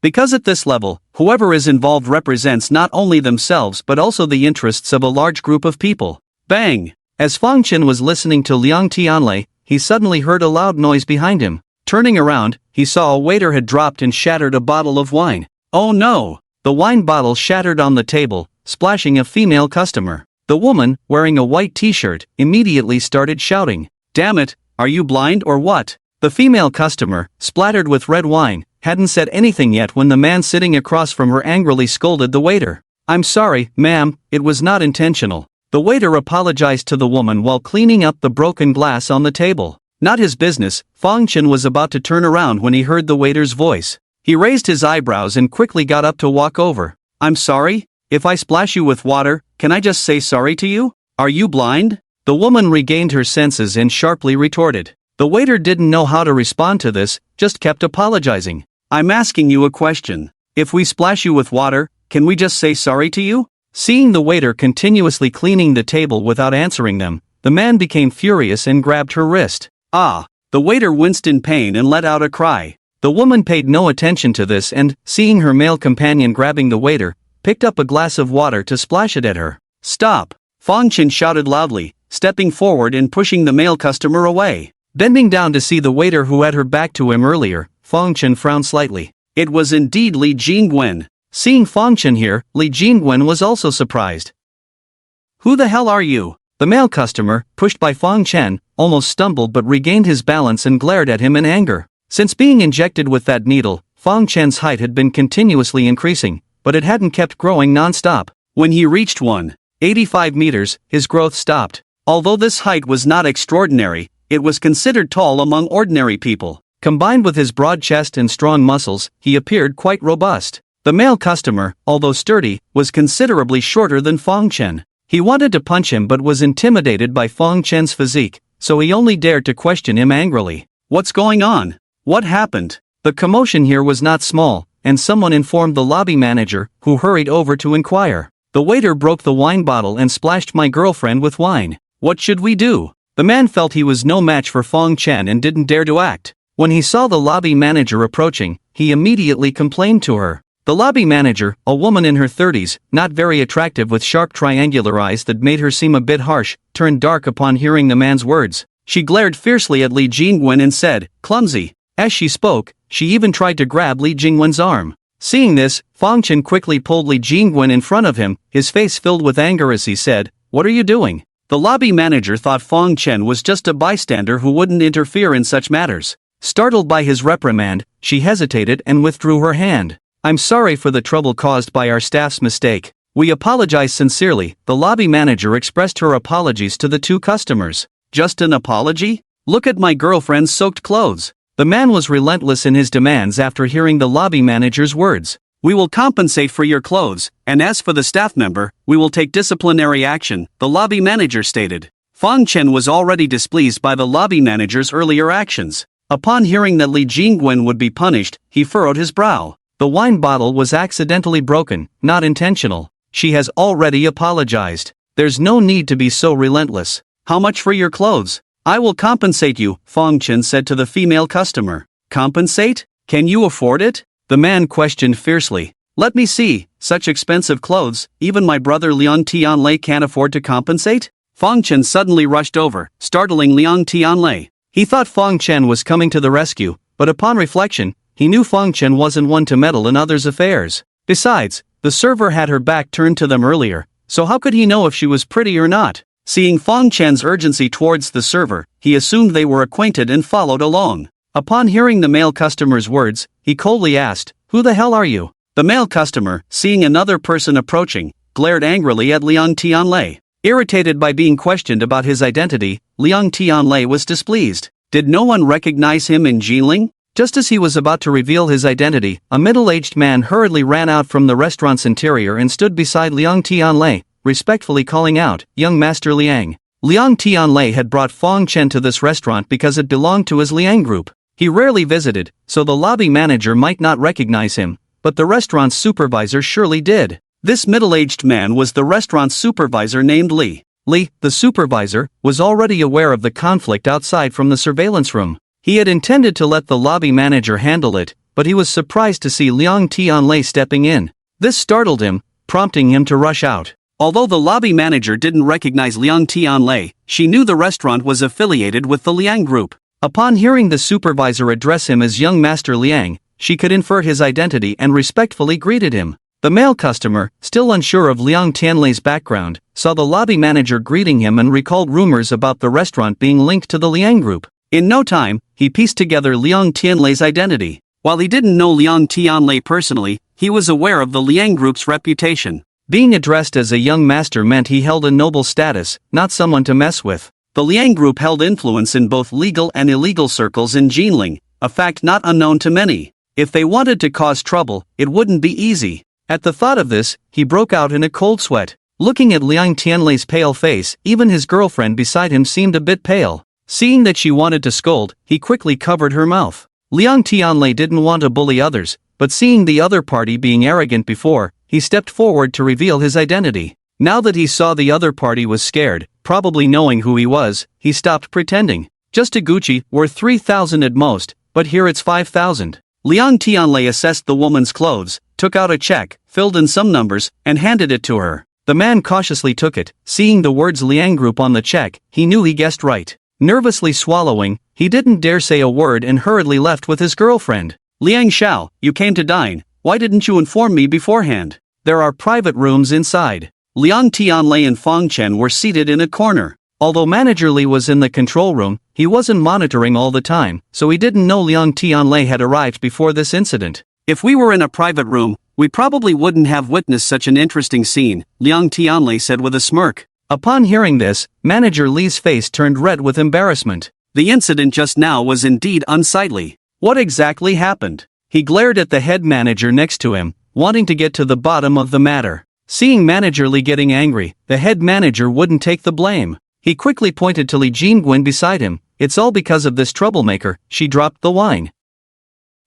Because at this level, whoever is involved represents not only themselves but also the interests of a large group of people. Bang! As Fong Chen was listening to Liang Tianlei, he suddenly heard a loud noise behind him. Turning around, he saw a waiter had dropped and shattered a bottle of wine. Oh no! The wine bottle shattered on the table, splashing a female customer. The woman, wearing a white t-shirt, immediately started shouting, "Damn it, are you blind or what?" The female customer, splattered with red wine, hadn't said anything yet when the man sitting across from her angrily scolded the waiter. "I'm sorry, ma'am, it was not intentional." The waiter apologized to the woman while cleaning up the broken glass on the table. Not his business. Fong Chen was about to turn around when he heard the waiter's voice. He raised his eyebrows and quickly got up to walk over. "I'm sorry? If I splash you with water, can I just say sorry to you? Are you blind?" The woman regained her senses and sharply retorted. The waiter didn't know how to respond to this, just kept apologizing. "I'm asking you a question. If we splash you with water, can we just say sorry to you?" Seeing the waiter continuously cleaning the table without answering them, the man became furious and grabbed her wrist. "Ah!" The waiter winced in pain and let out a cry. The woman paid no attention to this and, seeing her male companion grabbing the waiter, picked up a glass of water to splash it at her. "Stop!" Fong Chen shouted loudly, stepping forward and pushing the male customer away. Bending down to see the waiter who had her back to him earlier, Fong Chen frowned slightly. It was indeed Li Jingwen. Seeing Fong Chen here, Li Jingwen was also surprised. "Who the hell are you?" The male customer, pushed by Fong Chen, almost stumbled but regained his balance and glared at him in anger. Since being injected with that needle, Fong Chen's height had been continuously increasing, but it hadn't kept growing non-stop. When he reached 185 meters, his growth stopped. Although this height was not extraordinary, it was considered tall among ordinary people. Combined with his broad chest and strong muscles, he appeared quite robust. The male customer, although sturdy, was considerably shorter than Fong Chen. He wanted to punch him but was intimidated by Fong Chen's physique, so he only dared to question him angrily. "What's going on? What happened?" The commotion here was not small, and someone informed the lobby manager, who hurried over to inquire. "The waiter broke the wine bottle and splashed my girlfriend with wine. What should we do?" The man felt he was no match for Fong Chen and didn't dare to act. When he saw the lobby manager approaching, he immediately complained to her. The lobby manager, a woman in her 30s, not very attractive with sharp triangular eyes that made her seem a bit harsh, turned dark upon hearing the man's words. She glared fiercely at Li Jingwen and said, "Clumsy." As she spoke, she even tried to grab Li Jingwen's arm. Seeing this, Fong Chen quickly pulled Li Jingwen in front of him, his face filled with anger as he said, "What are you doing?"
The lobby manager thought Fong Chen was just a bystander who wouldn't interfere in such matters. Startled by his reprimand, she hesitated and withdrew her hand. "I'm sorry for the trouble caused by our staff's mistake. We apologize sincerely." The lobby manager expressed her apologies to the two customers. "Just an apology? Look at my girlfriend's soaked clothes." The man was relentless in his demands after hearing the lobby manager's words. "We will compensate for your clothes, and as for the staff member, we will take disciplinary action," the lobby manager stated. Fong Chen was already displeased by the lobby manager's earlier actions. Upon hearing that Li Jingwen would be punished, he furrowed his brow. The wine bottle was accidentally broken, not intentional. She has already apologized. There's no need to be so relentless. "How much for your clothes?" "I will compensate you," Fong Chen said to the female customer. "Compensate? Can you afford it?" the man questioned fiercely. "Let me see, such expensive clothes, even my brother Liang Tianlei can't afford to compensate?" Fong Chen suddenly rushed over, startling Liang Tianlei. He thought Fong Chen was coming to the rescue, but upon reflection, he knew Fong Chen wasn't one to meddle in others' affairs. Besides, the server had her back turned to them earlier, so how could he know if she was pretty or not? Seeing Fong Chen's urgency towards the server, he assumed they were acquainted and followed along. Upon hearing the male customer's words, he coldly asked, "Who the hell are you?" The male customer, seeing another person approaching, glared angrily at Liang Tianlei. Irritated by being questioned about his identity, Liang Tianlei was displeased. Did no one recognize him in Jingling? Just as he was about to reveal his identity, a middle-aged man hurriedly ran out from the restaurant's interior and stood beside Liang Tianlei, respectfully calling out, "Young Master Liang." Liang Tianlei had brought Fong Chen to this restaurant because it belonged to his Liang group. He rarely visited, so the lobby manager might not recognize him, but the restaurant's supervisor surely did. This middle-aged man was the restaurant's supervisor named Li. Li, the supervisor, was already aware of the conflict outside from the surveillance room. He had intended to let the lobby manager handle it, but he was surprised to see Liang Tianlei stepping in. This startled him, prompting him to rush out. Although the lobby manager didn't recognize Liang Tianlei, she knew the restaurant was affiliated with the Liang group. Upon hearing the supervisor address him as young Master Liang, she could infer his identity and respectfully greeted him. The male customer, still unsure of Liang Tianlei's background, saw the lobby manager greeting him and recalled rumors about the restaurant being linked to the Liang group. In no time, he pieced together Liang Tianlei's identity. While he didn't know Liang Tianlei personally, he was aware of the Liang group's reputation. Being addressed as a young master meant he held a noble status, not someone to mess with. The Liang group held influence in both legal and illegal circles in Jingling, a fact not unknown to many. If they wanted to cause trouble, it wouldn't be easy. At the thought of this, he broke out in a cold sweat. Looking at Liang Tianlei's pale face, even his girlfriend beside him seemed a bit pale. Seeing that she wanted to scold, he quickly covered her mouth. Liang Tianlei didn't want to bully others, but seeing the other party being arrogant before, he stepped forward to reveal his identity. Now that he saw the other party was scared, probably knowing who he was, he stopped pretending. "Just a Gucci, worth 3,000 at most, but here it's 5,000. Liang Tianlei assessed the woman's clothes, took out a check, filled in some numbers, and handed it to her. The man cautiously took it. Seeing the words Liang Group on the check, he knew he guessed right. Nervously swallowing, he didn't dare say a word and hurriedly left with his girlfriend. "Liang Xiao, you came to dine. Why didn't you inform me beforehand? There are private rooms inside." Liang Tianlei and Fong Chen were seated in a corner. Although Manager Li was in the control room, he wasn't monitoring all the time, so he didn't know Liang Tianlei had arrived before this incident. "If we were in a private room, we probably wouldn't have witnessed such an interesting scene," Liang Tianlei said with a smirk. Upon hearing this, Manager Li's face turned red with embarrassment. The incident just now was indeed unsightly. What exactly happened? He glared at the head manager next to him, wanting to get to the bottom of the matter. Seeing Manager Li getting angry, the head manager wouldn't take the blame. He quickly pointed to Li Jingwen beside him. "It's all because of this troublemaker," she dropped the wine.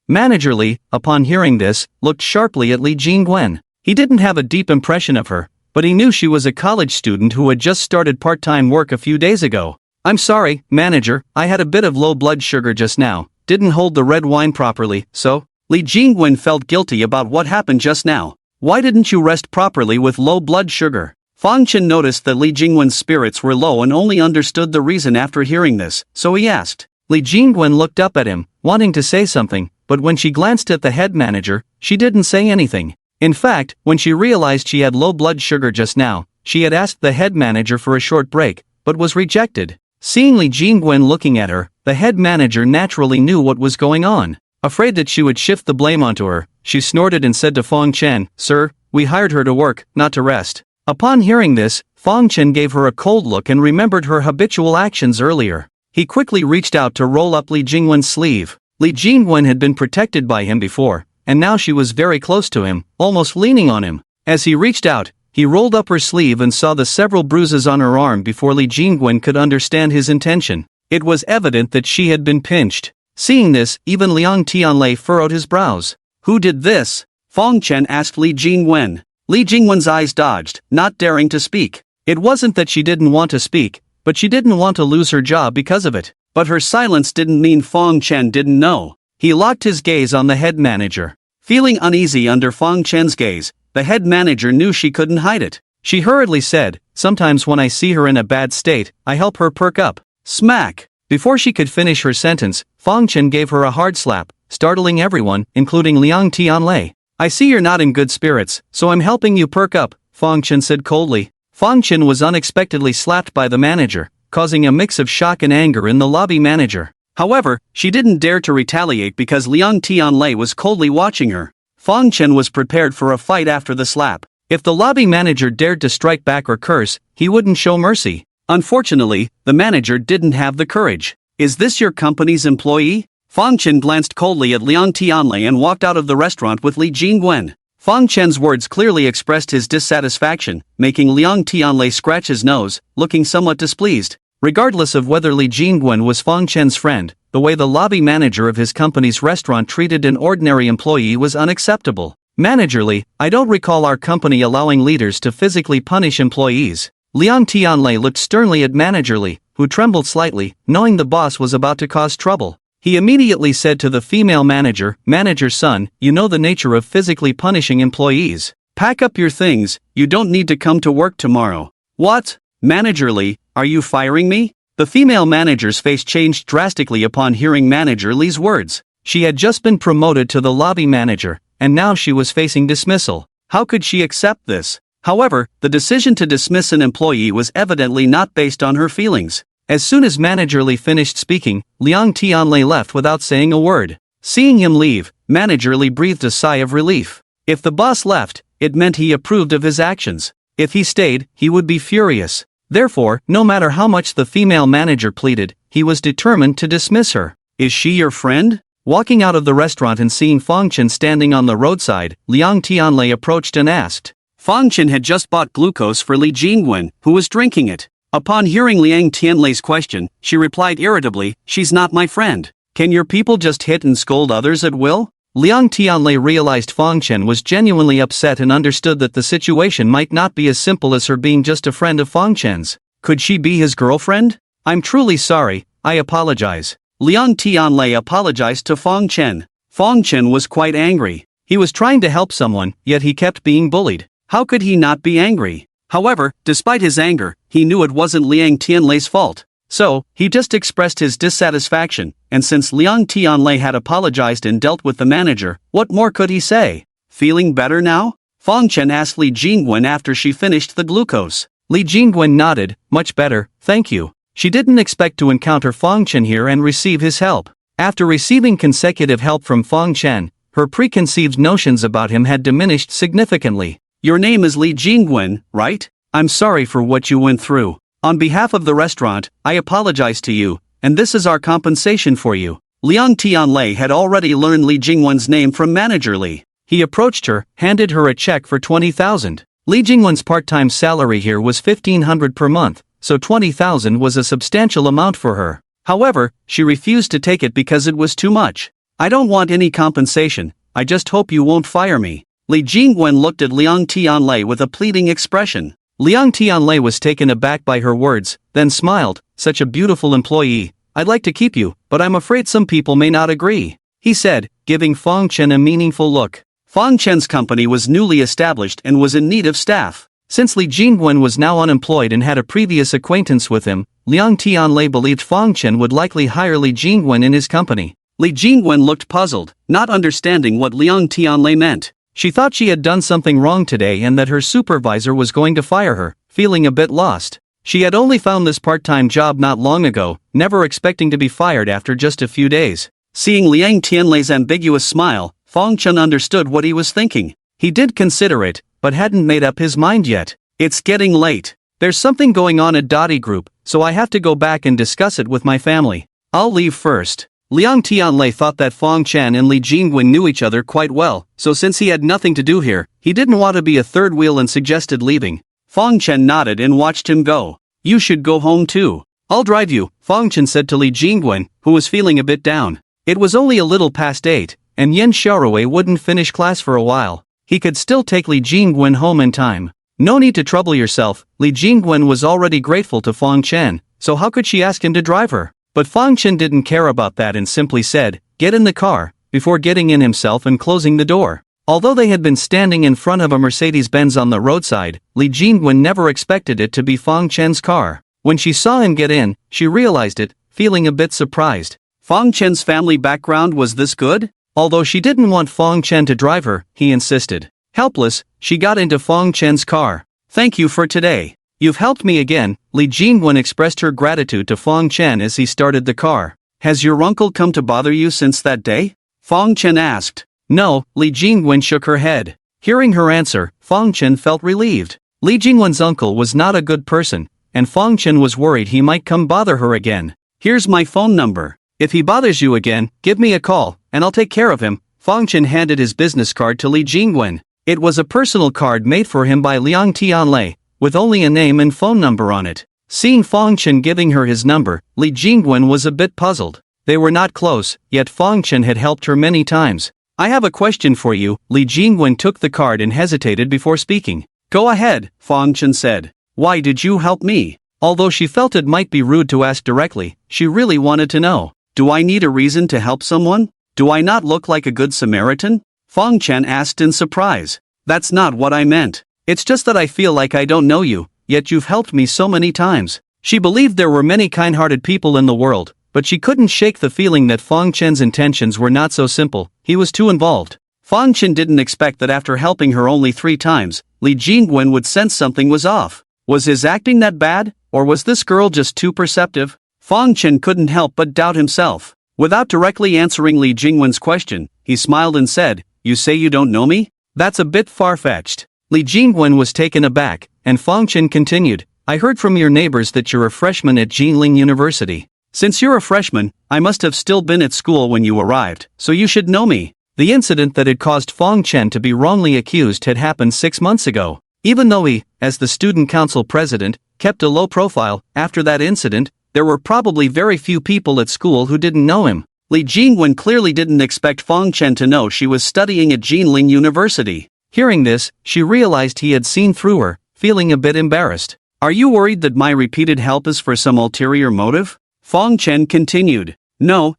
Manager Li, upon hearing this, looked sharply at Li Jingwen. He didn't have a deep impression of her, but he knew she was a college student who had just started part-time work a few days ago. "I'm sorry, manager, I had a bit of low blood sugar just now, didn't hold the red wine properly, so..." Li Jingwen felt guilty about what happened just now. "Why didn't you rest properly with low blood sugar?" Fong Chen noticed that Li Jingwen's spirits were low and only understood the reason after hearing this, so he asked. Li Jingwen looked up at him, wanting to say something, but when she glanced at the head manager, she didn't say anything. In fact, when she realized she had low blood sugar just now, she had asked the head manager for a short break,
but was rejected. Seeing Li Jingwen looking at her, the head manager naturally knew what was going on. Afraid that she would shift the blame onto her, she snorted and said to Fong Chen, "Sir, we hired her to work, not to rest." Upon hearing this, Fong Chen gave her a cold look and remembered her habitual actions earlier. He quickly reached out to roll up Li Jingwen's sleeve. Li Jingwen had been protected by him before, and now she was very close to him, almost leaning on him. As he reached out, he rolled up her sleeve and saw the several bruises on her arm before Li Jingwen could understand his intention. It was evident that she had been pinched. Seeing this, even Liang Tianlei furrowed his brows.
"Who did this?" Fong Chen asked Li Jingwen. Li Jingwen's eyes dodged, not daring to speak.
It wasn't that she didn't want to speak, but she didn't want to lose her job because of it.
But her silence didn't mean Fong Chen didn't know.
He locked his gaze on the head manager.
Feeling uneasy under Fong Chen's gaze, the head manager knew she couldn't hide it.
She hurriedly said, "Sometimes when I see her in a bad state, I help her perk up."
Smack!
Before she could finish her sentence, Fong Chen gave her a hard slap, startling everyone, including Liang Tianlei. "I see you're not in good spirits, so I'm helping you perk up," Fong Chen said coldly. Fong Chen was unexpectedly slapped by the manager, causing a mix of shock and anger in the lobby manager.
However, she didn't dare to retaliate because Liang Tianlei was coldly watching her. Fong Chen was prepared for a fight after the slap.
If the lobby manager dared to strike back or curse, he wouldn't show mercy.
Unfortunately, the manager didn't have the courage. "Is this your company's employee?" Fong Chen glanced coldly at Liang Tianlei and walked out of the restaurant with Li Jingwen. Fong Chen's words clearly expressed his dissatisfaction, making Liang Tianlei scratch his nose, looking somewhat displeased.
Regardless of whether Li Jingwen was Fong Chen's friend, the way the lobby manager of his company's restaurant treated an ordinary employee was unacceptable. "Managerly, I don't recall our company allowing leaders to physically punish employees." Liang Tianlei looked sternly at Managerly, who trembled slightly, knowing the boss was about to cause trouble. He immediately said to the female manager, "Manager's son, you know the nature of physically punishing employees.
Pack up your things, you don't need to come to work tomorrow." "What? Managerly, are you firing me?" The female manager's face changed drastically upon hearing Manager Li's words. She had just been promoted to the lobby manager, and now she was facing dismissal. How could she accept this? However, the decision to dismiss an employee was evidently not based on her feelings. As soon as Manager Li finished speaking, Liang Tianlei left without saying a word. Seeing him leave, Manager Li breathed a sigh of relief. If the boss left, it meant he approved of his actions. If he stayed, he would be furious. Therefore, no matter how much the female manager pleaded, he was determined to dismiss her. "Is she your friend?"
Walking out of the restaurant and seeing Fong Chen standing on the roadside, Liang Tianlei approached and asked.
Fong Chen had just bought glucose for Li Jingwen, who was drinking it. Upon hearing Liang Tianlei's question, she replied irritably, "She's not my friend. Can your people just hit and scold others at will?"
Liang Tianlei realized Fong Chen was genuinely upset and understood that the situation might not be as simple as her being just a friend of Fong Chen's. Could she be his girlfriend? "I'm truly sorry, I apologize."
Liang Tianlei apologized to Fong Chen. Fong Chen was quite angry.
He was trying to help someone, yet he kept being bullied.
How could he not be angry? However, despite his anger, he knew it wasn't Liang Tianlei's fault. So, he just expressed his dissatisfaction, and since Liang Tianlei had apologized and dealt with the manager, what more could he say? "Feeling better now?" Fong Chen asked Li Jingwen after she finished the glucose.
Li Jingwen nodded, "Much better, thank you." She didn't expect to encounter Fong Chen here and receive his help. After receiving consecutive help from Fong Chen, her preconceived notions about him had diminished significantly.
"Your name is Li Jingwen, right? I'm sorry for what you went through. On behalf of the restaurant, I apologize to you, and this is our compensation for you." Liang Tianlei had already learned Li Jingwen's name from Manager Li.
He approached her, handed her a check for 20,000. Li Jingwen's part-time salary here was 1,500 per month, so 20,000 was a substantial amount for her. However, she refused to take it because it was too much. "I don't want any compensation, I just hope you won't fire me." Li Jingwen looked at Liang Tianlei with a pleading expression. Liang Tianlei was taken aback by her words, then smiled, "Such a beautiful employee, I'd like to keep you, but I'm afraid some people may not agree," he said, giving Fong Chen a meaningful look.
Fong Chen's company was newly established and was in need of staff.
Since Li Jingwen was now unemployed and had a previous acquaintance with him, Liang Tianlei believed Fong Chen would likely hire Li Jingwen in his company.
Li Jingwen looked puzzled, not understanding what Liang Tianlei meant.
She thought she had done something wrong today and that her supervisor was going to fire her, feeling a bit lost.
She had only found this part-time job not long ago, never expecting to be fired after just a few days. Seeing Liang Tianlei's ambiguous smile, Fong Chen understood what he was thinking. He did consider it, but hadn't made up his mind yet. It's getting late. There's something going on at Dottie Group, so I have to go back and discuss it with my family. I'll leave first. Liang Tianlei thought that Fong Chen and Li Jingwen knew each other quite well, so since he had nothing to do here, he didn't want to be a third wheel and suggested leaving. Fong Chen nodded and watched him go. You should go home too. I'll drive you, Fong Chen said to Li Jingwen, who was feeling a bit down. It was only a little past 8, and Yen Xiaorui wouldn't finish class for a while. He could still take Li Jingwen home in time. No need to trouble yourself, Li Jingwen was already grateful to Fong Chen, so how could she ask him to drive her? But Fong Chen didn't care about that and simply said, get in the car, before getting in himself and closing the door. Although they had been standing in front of a Mercedes-Benz on the roadside, Li Jingwen never expected it to be Fong Chen's car. When she saw him get in, she realized it, feeling a bit surprised. Fong Chen's family background was this good? Although she didn't want Fong Chen to drive her, he insisted. Helpless, she got into Fong Chen's car. Thank you for today. You've helped me again, Li Jingwen expressed her gratitude to Fong Chen as he started the car. Has your uncle come to bother you since that day? Fong Chen asked. No, Li Jingwen shook her head. Hearing her answer, Fong Chen felt relieved. Li Jingwen's uncle was not a good person, and Fong Chen was worried he might come bother her again. Here's my phone number. If he bothers you again, give me a call, and I'll take care of him. Fong Chen handed his business card to Li Jingwen. It was a personal card made for him by Liang Tianlei, with only a name and phone number on it. Seeing Fong Chen giving her his number, Li Jingwen was a bit puzzled. They were not close, yet Fong Chen had helped her many times. I have a question for you, Li Jingwen took the card and hesitated before speaking. Go ahead, Fong Chen said. Why did you help me? Although she felt it might be rude to ask directly, she really wanted to know. Do I need a reason to help someone? Do I not look like a good Samaritan? Fong Chen asked in surprise. That's not what I meant. It's just that I feel like I don't know you, yet you've helped me so many times. She believed there were many kind-hearted people in the world, but she couldn't shake the feeling that Fong Chen's intentions were not so simple. He was too involved. Fong Chen didn't expect that after helping her only 3 times, Li Jingwen would sense something was off. Was his acting that bad, or was this girl just too perceptive? Fong Chen couldn't help but doubt himself. Without directly answering Li Jingwen's question, he smiled and said, You say you don't know me? That's a bit far-fetched. Li Jingwen was taken aback, and Fong Chen continued, I heard from your neighbors that you're a freshman at Jinling University. Since you're a freshman, I must have still been at school when you arrived, so you should know me. The incident that had caused Fong Chen to be wrongly accused had happened 6 months ago. Even though he, as the student council president, kept a low profile, after that incident, there were probably very few people at school who didn't know him. Li Jingwen clearly didn't expect Fong Chen to know she was studying at Jinling University. Hearing this, she realized he had seen through her, feeling a bit embarrassed. Are you worried that my repeated help is for some ulterior motive? Fong Chen continued. No.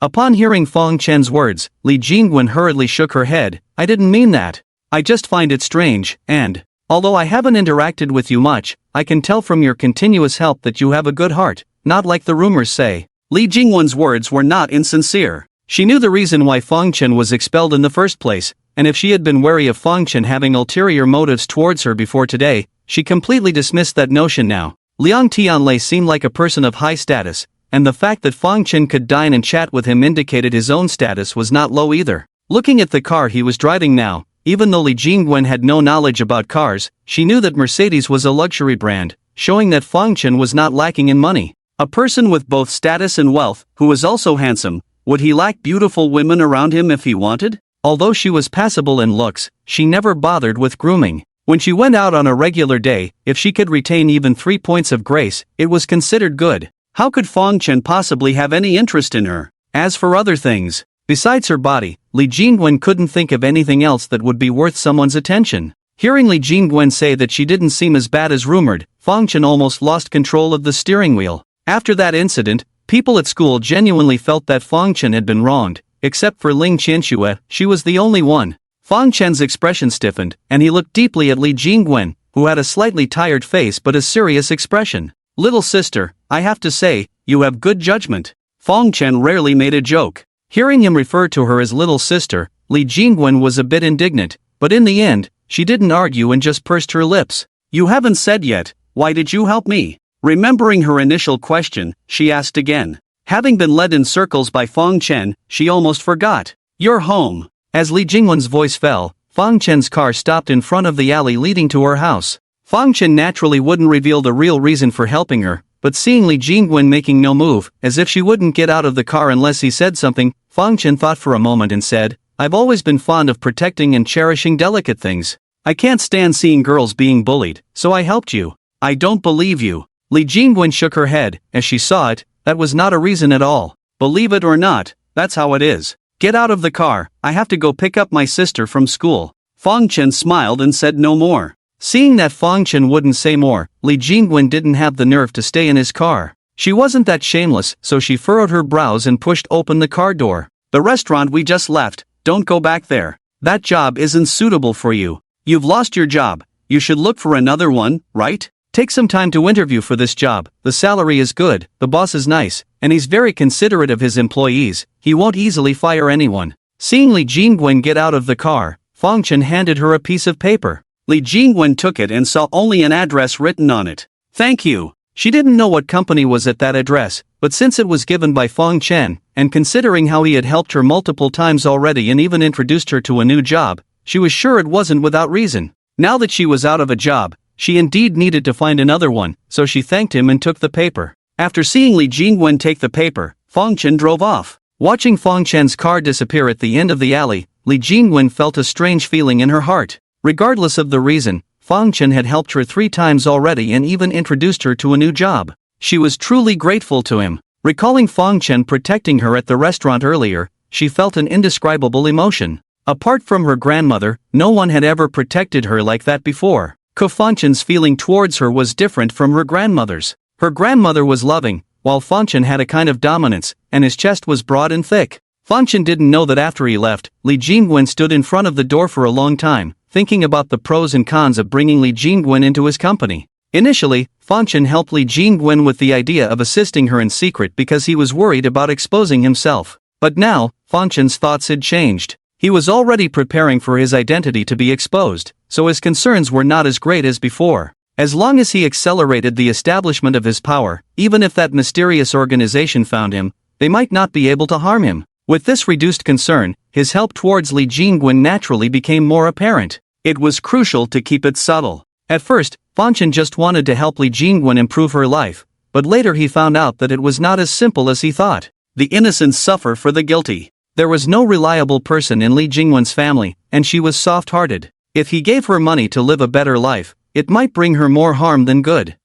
Upon hearing Fong Chen's words, Li Jingwen hurriedly shook her head. I didn't mean that. I just find it strange, and, although I haven't interacted with you much, I can tell from your continuous help that you have a good heart, not like the rumors say. Li Jingwen's words were not insincere. She knew the reason why Fong Chen was expelled in the first place, and if she had been wary of Fong Chen having ulterior motives towards her before today, she completely dismissed that notion now. Liang Tianlei seemed like a person of high status, and the fact that Fong Chen could dine and chat with him indicated his own status was not low either. Looking at the car he was driving now, even though Li Jingwen had no knowledge about cars, she knew that Mercedes was a luxury brand, showing that Fong Chen was not lacking in money. A person with both status and wealth, who was also handsome, would he lack beautiful women around him if he wanted? Although she was passable in looks, she never bothered with grooming. When she went out on a regular day, if she could retain even 3 points of grace, it was considered good. How could Fong Chen possibly have any interest in her? As for other things, besides her body, Li Jingwen couldn't think of anything else that would be worth someone's attention. Hearing Li Jingwen say that she didn't seem as bad as rumored, Fong Chen almost lost control of the steering wheel. After that incident, people at school genuinely felt that Fong Chen had been wronged, except for Ling Qianxue, she was the only one. Fong Chen's expression stiffened, and he looked deeply at Li Jingwen, who had a slightly tired face but a serious expression. Little sister, I have to say, you have good judgment. Fong Chen rarely made a joke. Hearing him refer to her as little sister, Li Jingwen was a bit indignant, but in the end, she didn't argue and just pursed her lips. You haven't said yet, Why did you help me? Remembering her initial question, she asked again. Having been led in circles by Fong Chen, she almost forgot. You're home.
As Li Jingwen's voice fell, Fong Chen's car stopped in front of the alley leading to her house. Fong Chen naturally wouldn't reveal the real reason for helping her, but seeing Li Jingwen making no move, as if she wouldn't get out of the car unless he said something, Fong Chen thought for a moment and said, I've always been fond of protecting and cherishing delicate things. I can't stand seeing girls being bullied, so I helped you.
I don't believe you.
Li Jingwen shook her head, as she saw it, that was not a reason at all.
Believe it or not, that's how it is. Get out of the car, I have to go pick up my sister from school. Fong Chen smiled and said no more.
Seeing that Fong Chen wouldn't say more, Li Jingwen didn't have the nerve to stay in his car. She wasn't that shameless, so she furrowed her brows and pushed open the car door.
The restaurant we just left, don't go back there. That job isn't suitable for you. You've lost your job. You should look for another one, right?
Take some time to interview for this job. The salary is good, the boss is nice, and he's very considerate of his employees. He won't easily fire anyone. Seeing Li Jingwen get out of the car, Fong Chen handed her a piece of paper.
Li Jingwen took it and saw only an address written on it. Thank you.
She didn't know what company was at that address, but since it was given by Fong Chen, and considering how he had helped her multiple times already and even introduced her to a new job, she was sure it wasn't without reason. Now that she was out of a job, she indeed needed to find another one, so she thanked him and took the paper.
After seeing Li Jingwen take the paper, Fong Chen drove off.
Watching Fong Chen's car disappear at the end of the alley, Li Jingwen felt a strange feeling in her heart. Regardless of the reason, Fong Chen had helped her 3 times already and even introduced her to a new job. She was truly grateful to him. Recalling Fong Chen protecting her at the restaurant earlier, she felt an indescribable emotion. Apart from her grandmother, no one had ever protected her like that before. Fong Chen's feeling towards her was different from her grandmother's. Her grandmother was loving, while Fong Chen had a kind of dominance, and his chest was broad and thick. Fong Chen didn't know that after he left, Li Jingwen stood in front of the door for a long time, thinking about the pros and cons of bringing Li Jingwen into his company. Initially, Fong Chen helped Li Jingwen with the idea of assisting her in secret because he was worried about exposing himself. But now, Fong Chen's thoughts had changed. He was already preparing for his identity to be exposed, so his concerns were not as great as before. As long as he accelerated the establishment of his power, even if that mysterious organization found him, they might not be able to harm him. With this reduced concern, his help towards Li Jingwen naturally became more apparent.
It was crucial to keep it subtle.
At first, Fong Chen just wanted to help Li Jingwen improve her life, but later he found out that it was not as simple as he thought.
The innocent suffer for the guilty.
There was no reliable person in Li Jingwen's family, and she was soft-hearted. If he gave her money to live a better life, it might bring her more harm than good.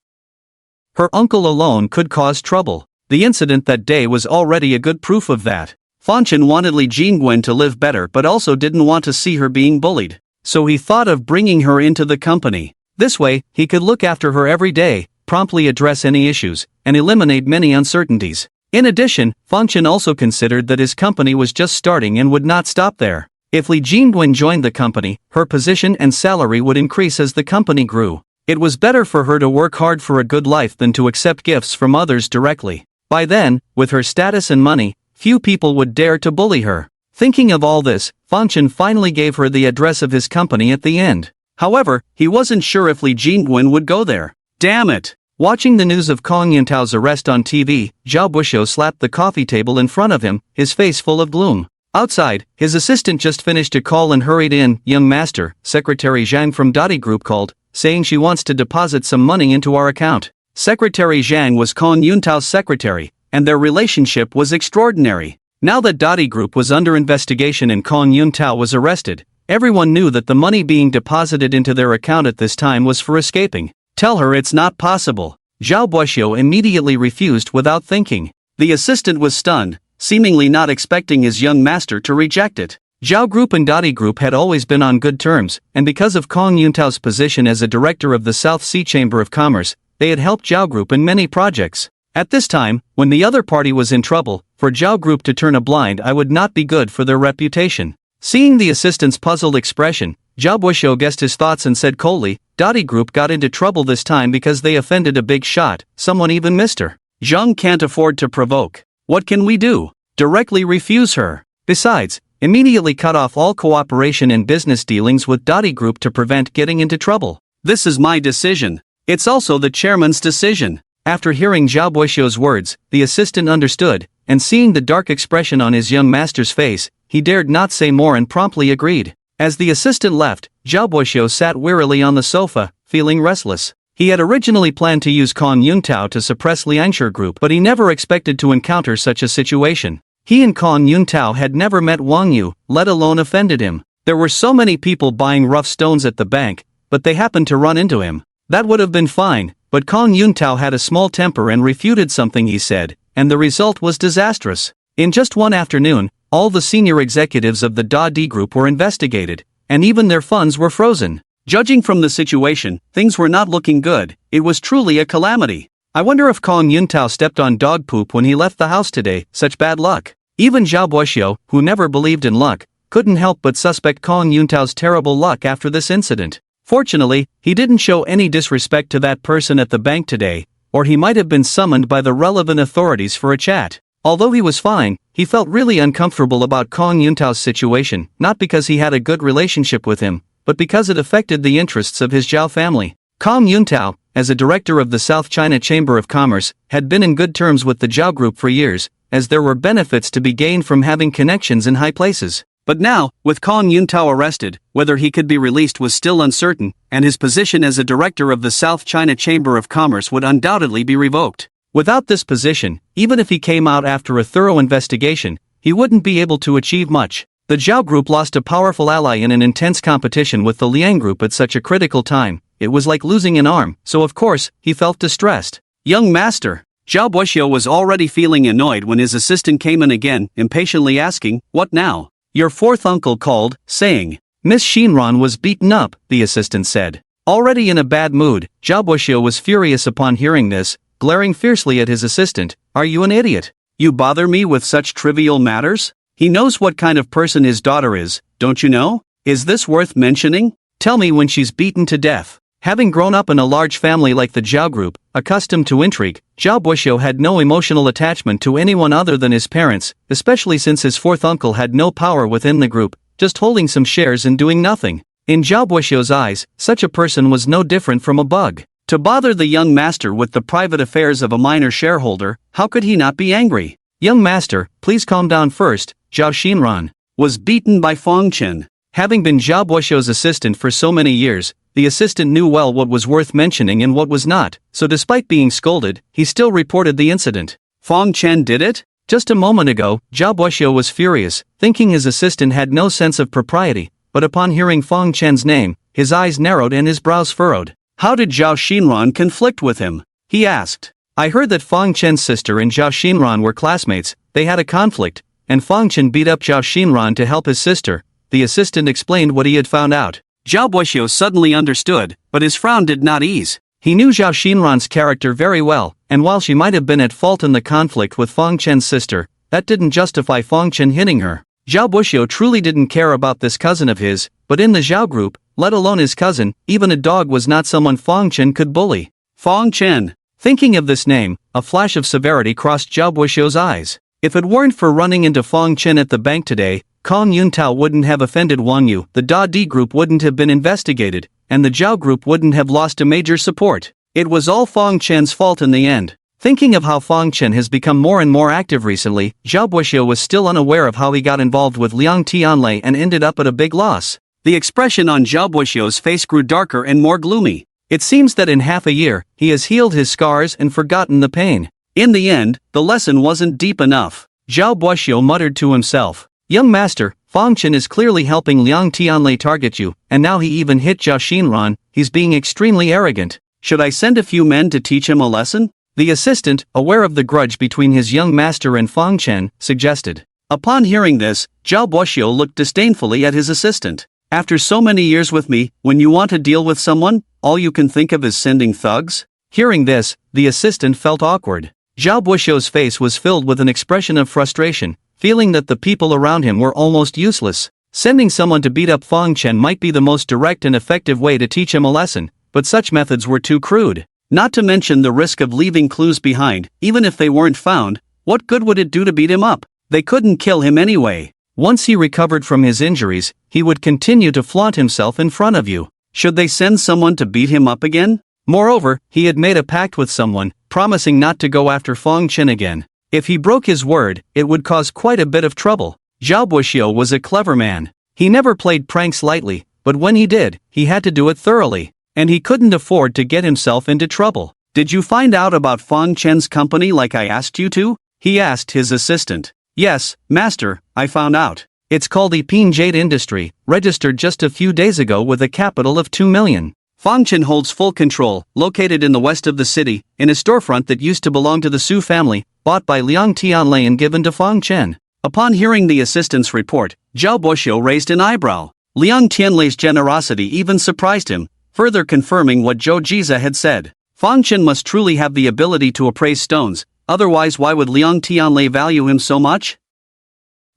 Her uncle alone could cause trouble. The incident that day was already a good proof of that.
Fong Chen wanted Li Jingwen to live better but also didn't want to see her being bullied. So he thought of bringing her into the company.
This way, he could look after her every day, promptly address any issues, and eliminate many uncertainties. In addition, Fong Chen also considered that his company was just starting and would not stop there. If Li Jingwen joined the company, her position and salary would increase as the company grew. It was better for her to work hard for a good life than to accept gifts from others directly. By then, with her status and money, few people would dare to bully her. Thinking of all this, Fong Chen finally gave her the address of his company at the end.
However, he wasn't sure if Li Jingwen would go there. Damn it!
Watching the news of Kong Yuntao's arrest on TV, Zhao Buxiu slapped the coffee table in front of him, his face full of gloom. Outside, his assistant just finished a call and hurried in. Young master, Secretary Zhang from Dottie Group called, saying she wants to deposit some money into our account.
Secretary Zhang was Kong Yuntao's secretary, and their relationship was extraordinary. Now that Dottie Group was under investigation and Kong Yuntao was arrested, everyone knew that the money being deposited into their account at this time was for escaping. Tell her it's not possible. Zhao Buxiu immediately refused without thinking. The assistant was stunned, seemingly not expecting his young master to reject it. Zhao Group and Dottie Group had always been on good terms, and because of Kong Yuntao's position as a director of the South Sea Chamber of Commerce, they had helped Zhao Group in many projects. At this time, when the other party was in trouble, for Zhao Group to turn a blind eye would not be good for their reputation. Seeing the assistant's puzzled expression, Zhao Buxiu guessed his thoughts and said coldly, Dottie Group got into trouble this time because they offended a big shot, someone even missed her. Zhang can't afford to provoke. What can we do? Directly refuse her.
Besides, immediately cut off all cooperation and business dealings with Dottie Group to prevent getting into trouble.
This is my decision. It's also the chairman's decision.
After hearing Zhao Boishuo's words, the assistant understood, and seeing the dark expression on his young master's face, he dared not say more and promptly agreed. As the assistant left, Zhao Boishuo sat wearily on the sofa, feeling restless. He had originally planned to use Kong Yuntao to suppress Liangshi group, but he never expected to encounter such a situation. He and Kong Yuntao had never met Wang Yu, let alone offended him. There were so many people buying rough stones at the bank, but they happened to run into him. That would have been fine, but Kong Yuntao had a small temper and refuted something he said, and the result was disastrous. In just one afternoon, all the senior executives of the Da Di group were investigated, and even their funds were frozen.
Judging from the situation, things were not looking good. It was truly a calamity.
I wonder if Kong Yuntao stepped on dog poop when he left the house today, such bad luck. Even Zhao Boishuo, who never believed in luck, couldn't help but suspect Kong Yuntao's terrible luck after this incident. Fortunately, he didn't show any disrespect to that person at the bank today, or he might have been summoned by the relevant authorities for a chat. Although he was fine, he felt really uncomfortable about Kong Yuntao's situation, not because he had a good relationship with him, but because it affected the interests of his Zhao family. Kong Yuntao, as a director of the South China Chamber of Commerce, had been in good terms with the Zhao group for years, as there were benefits to be gained from having connections in high places.
But now, with Kong Yuntao arrested, whether he could be released was still uncertain, and his position as a director of the South China Chamber of Commerce would undoubtedly be revoked.
Without this position, even if he came out after a thorough investigation, he wouldn't be able to achieve much. The Zhao group lost a powerful ally in an intense competition with the Liang group at such a critical time. It was like losing an arm, so of course, he felt distressed.
Young master. Zhao Boishuo was already feeling annoyed when his assistant came in again, impatiently asking, "What now?"
Your fourth uncle called, saying, Miss Shinran was beaten up, the assistant said. Already in a bad mood, Zhao Boishuo was furious upon hearing this, glaring fiercely at his assistant. Are you an idiot?
You bother me with such trivial matters? He knows what kind of person his daughter is, don't you know? Is this worth mentioning?
Tell me when she's beaten to death. Having grown up in a large family like the Zhao group, accustomed to intrigue, Zhao Boishuo had no emotional attachment to anyone other than his parents, especially since his fourth uncle had no power within the group, just holding some shares and doing nothing. In Zhao Boishuo's eyes, such a person was no different from a bug. To bother the young master with the private affairs of a minor shareholder, how could he not be angry? Young master, please calm down first. Zhao Xinran
was beaten by Fong Chen.
Having been Zhao Boishuo's assistant for so many years, the assistant knew well what was worth mentioning and what was not, so despite being scolded, he still reported the incident.
Fong Chen did it?
Just a moment ago, Zhao Boishuo was furious, thinking his assistant had no sense of propriety, but upon hearing Fong Chen's name, his eyes narrowed and his brows furrowed.
How did Zhao Xinran conflict with him? He asked.
I heard that Fong Chen's sister and Zhao Xinran were classmates. They had a conflict, and Fong Chen beat up Zhao Xinran to help his sister. The assistant explained what he had found out.
Zhao Boishuo suddenly understood, but his frown did not ease.
He knew Zhao Xinran's character very well, and while she might have been at fault in the conflict with Fong Chen's sister, that didn't justify Fong Chen hitting her. Zhao Boishuo truly didn't care about this cousin of his, but in the Zhao group, let alone his cousin, even a dog was not someone Fong Chen could bully.
Fong Chen.
Thinking of this name, a flash of severity crossed Zhao Boishuo's eyes. If it weren't for running into Fong Chen at the bank today, Kong Yuntao wouldn't have offended Wang Yu, the Da Di group wouldn't have been investigated, and the Zhao group wouldn't have lost a major support. It was all Fong Chen's fault in the end. Thinking of how Fong Chen has become more and more active recently, Zhao Boishuo was still unaware of how he got involved with Liang Tianlei and ended up at a big loss.
The expression on Zhao Boishuo's face grew darker and more gloomy.
It seems that in half a year, he has healed his scars and forgotten the pain.
In the end, the lesson wasn't deep enough.
Zhao Boishuo muttered to himself. Young master, Fong Chen is clearly helping Liang Tianlei target you, and now he even hit Zhao Xinran. He's being extremely arrogant.
Should I send a few men to teach him a lesson?
The assistant, aware of the grudge between his young master and Fong Chen, suggested.
Upon hearing this, Zhao Boishuo looked disdainfully at his assistant. After so many years with me, when you want to deal with someone, all you can think of is sending thugs?
Hearing this, the assistant felt awkward. Zhao Boishuo's face was filled with an expression of frustration, feeling that the people around him were almost useless. Sending someone to beat up Fong Chen might be the most direct and effective way to teach him a lesson, but such methods were too crude. Not to mention the risk of leaving clues behind. Even if they weren't found, what good would it do to beat him up? They couldn't kill him anyway. Once he recovered from his injuries, he would continue to flaunt himself in front of you. Should they send someone to beat him up again? Moreover, he had made a pact with someone, promising not to go after Fong Chen again. If he broke his word, it would cause quite a bit of trouble. Zhao Buxiu was a clever man. He never played pranks lightly, but when he did, he had to do it thoroughly. And he couldn't afford to get himself into trouble.
Did you find out about Fong Chen's company like I asked you to? He asked his assistant.
Yes, master, I found out. It's called Epin Jade Industry, registered just a few days ago with a capital of 2 million.
Fong Chen holds full control, located in the west of the city, in a storefront that used to belong to the Su family, bought by Liang Tianlei and given to Fong Chen. Upon hearing the assistant's report, Zhao Buxiu raised an eyebrow. Liang Tianlei's generosity even surprised him, further confirming what Zhou Jiza had said. Fong Chen must truly have the ability to appraise stones, otherwise why would Liang Tianlei value him so much?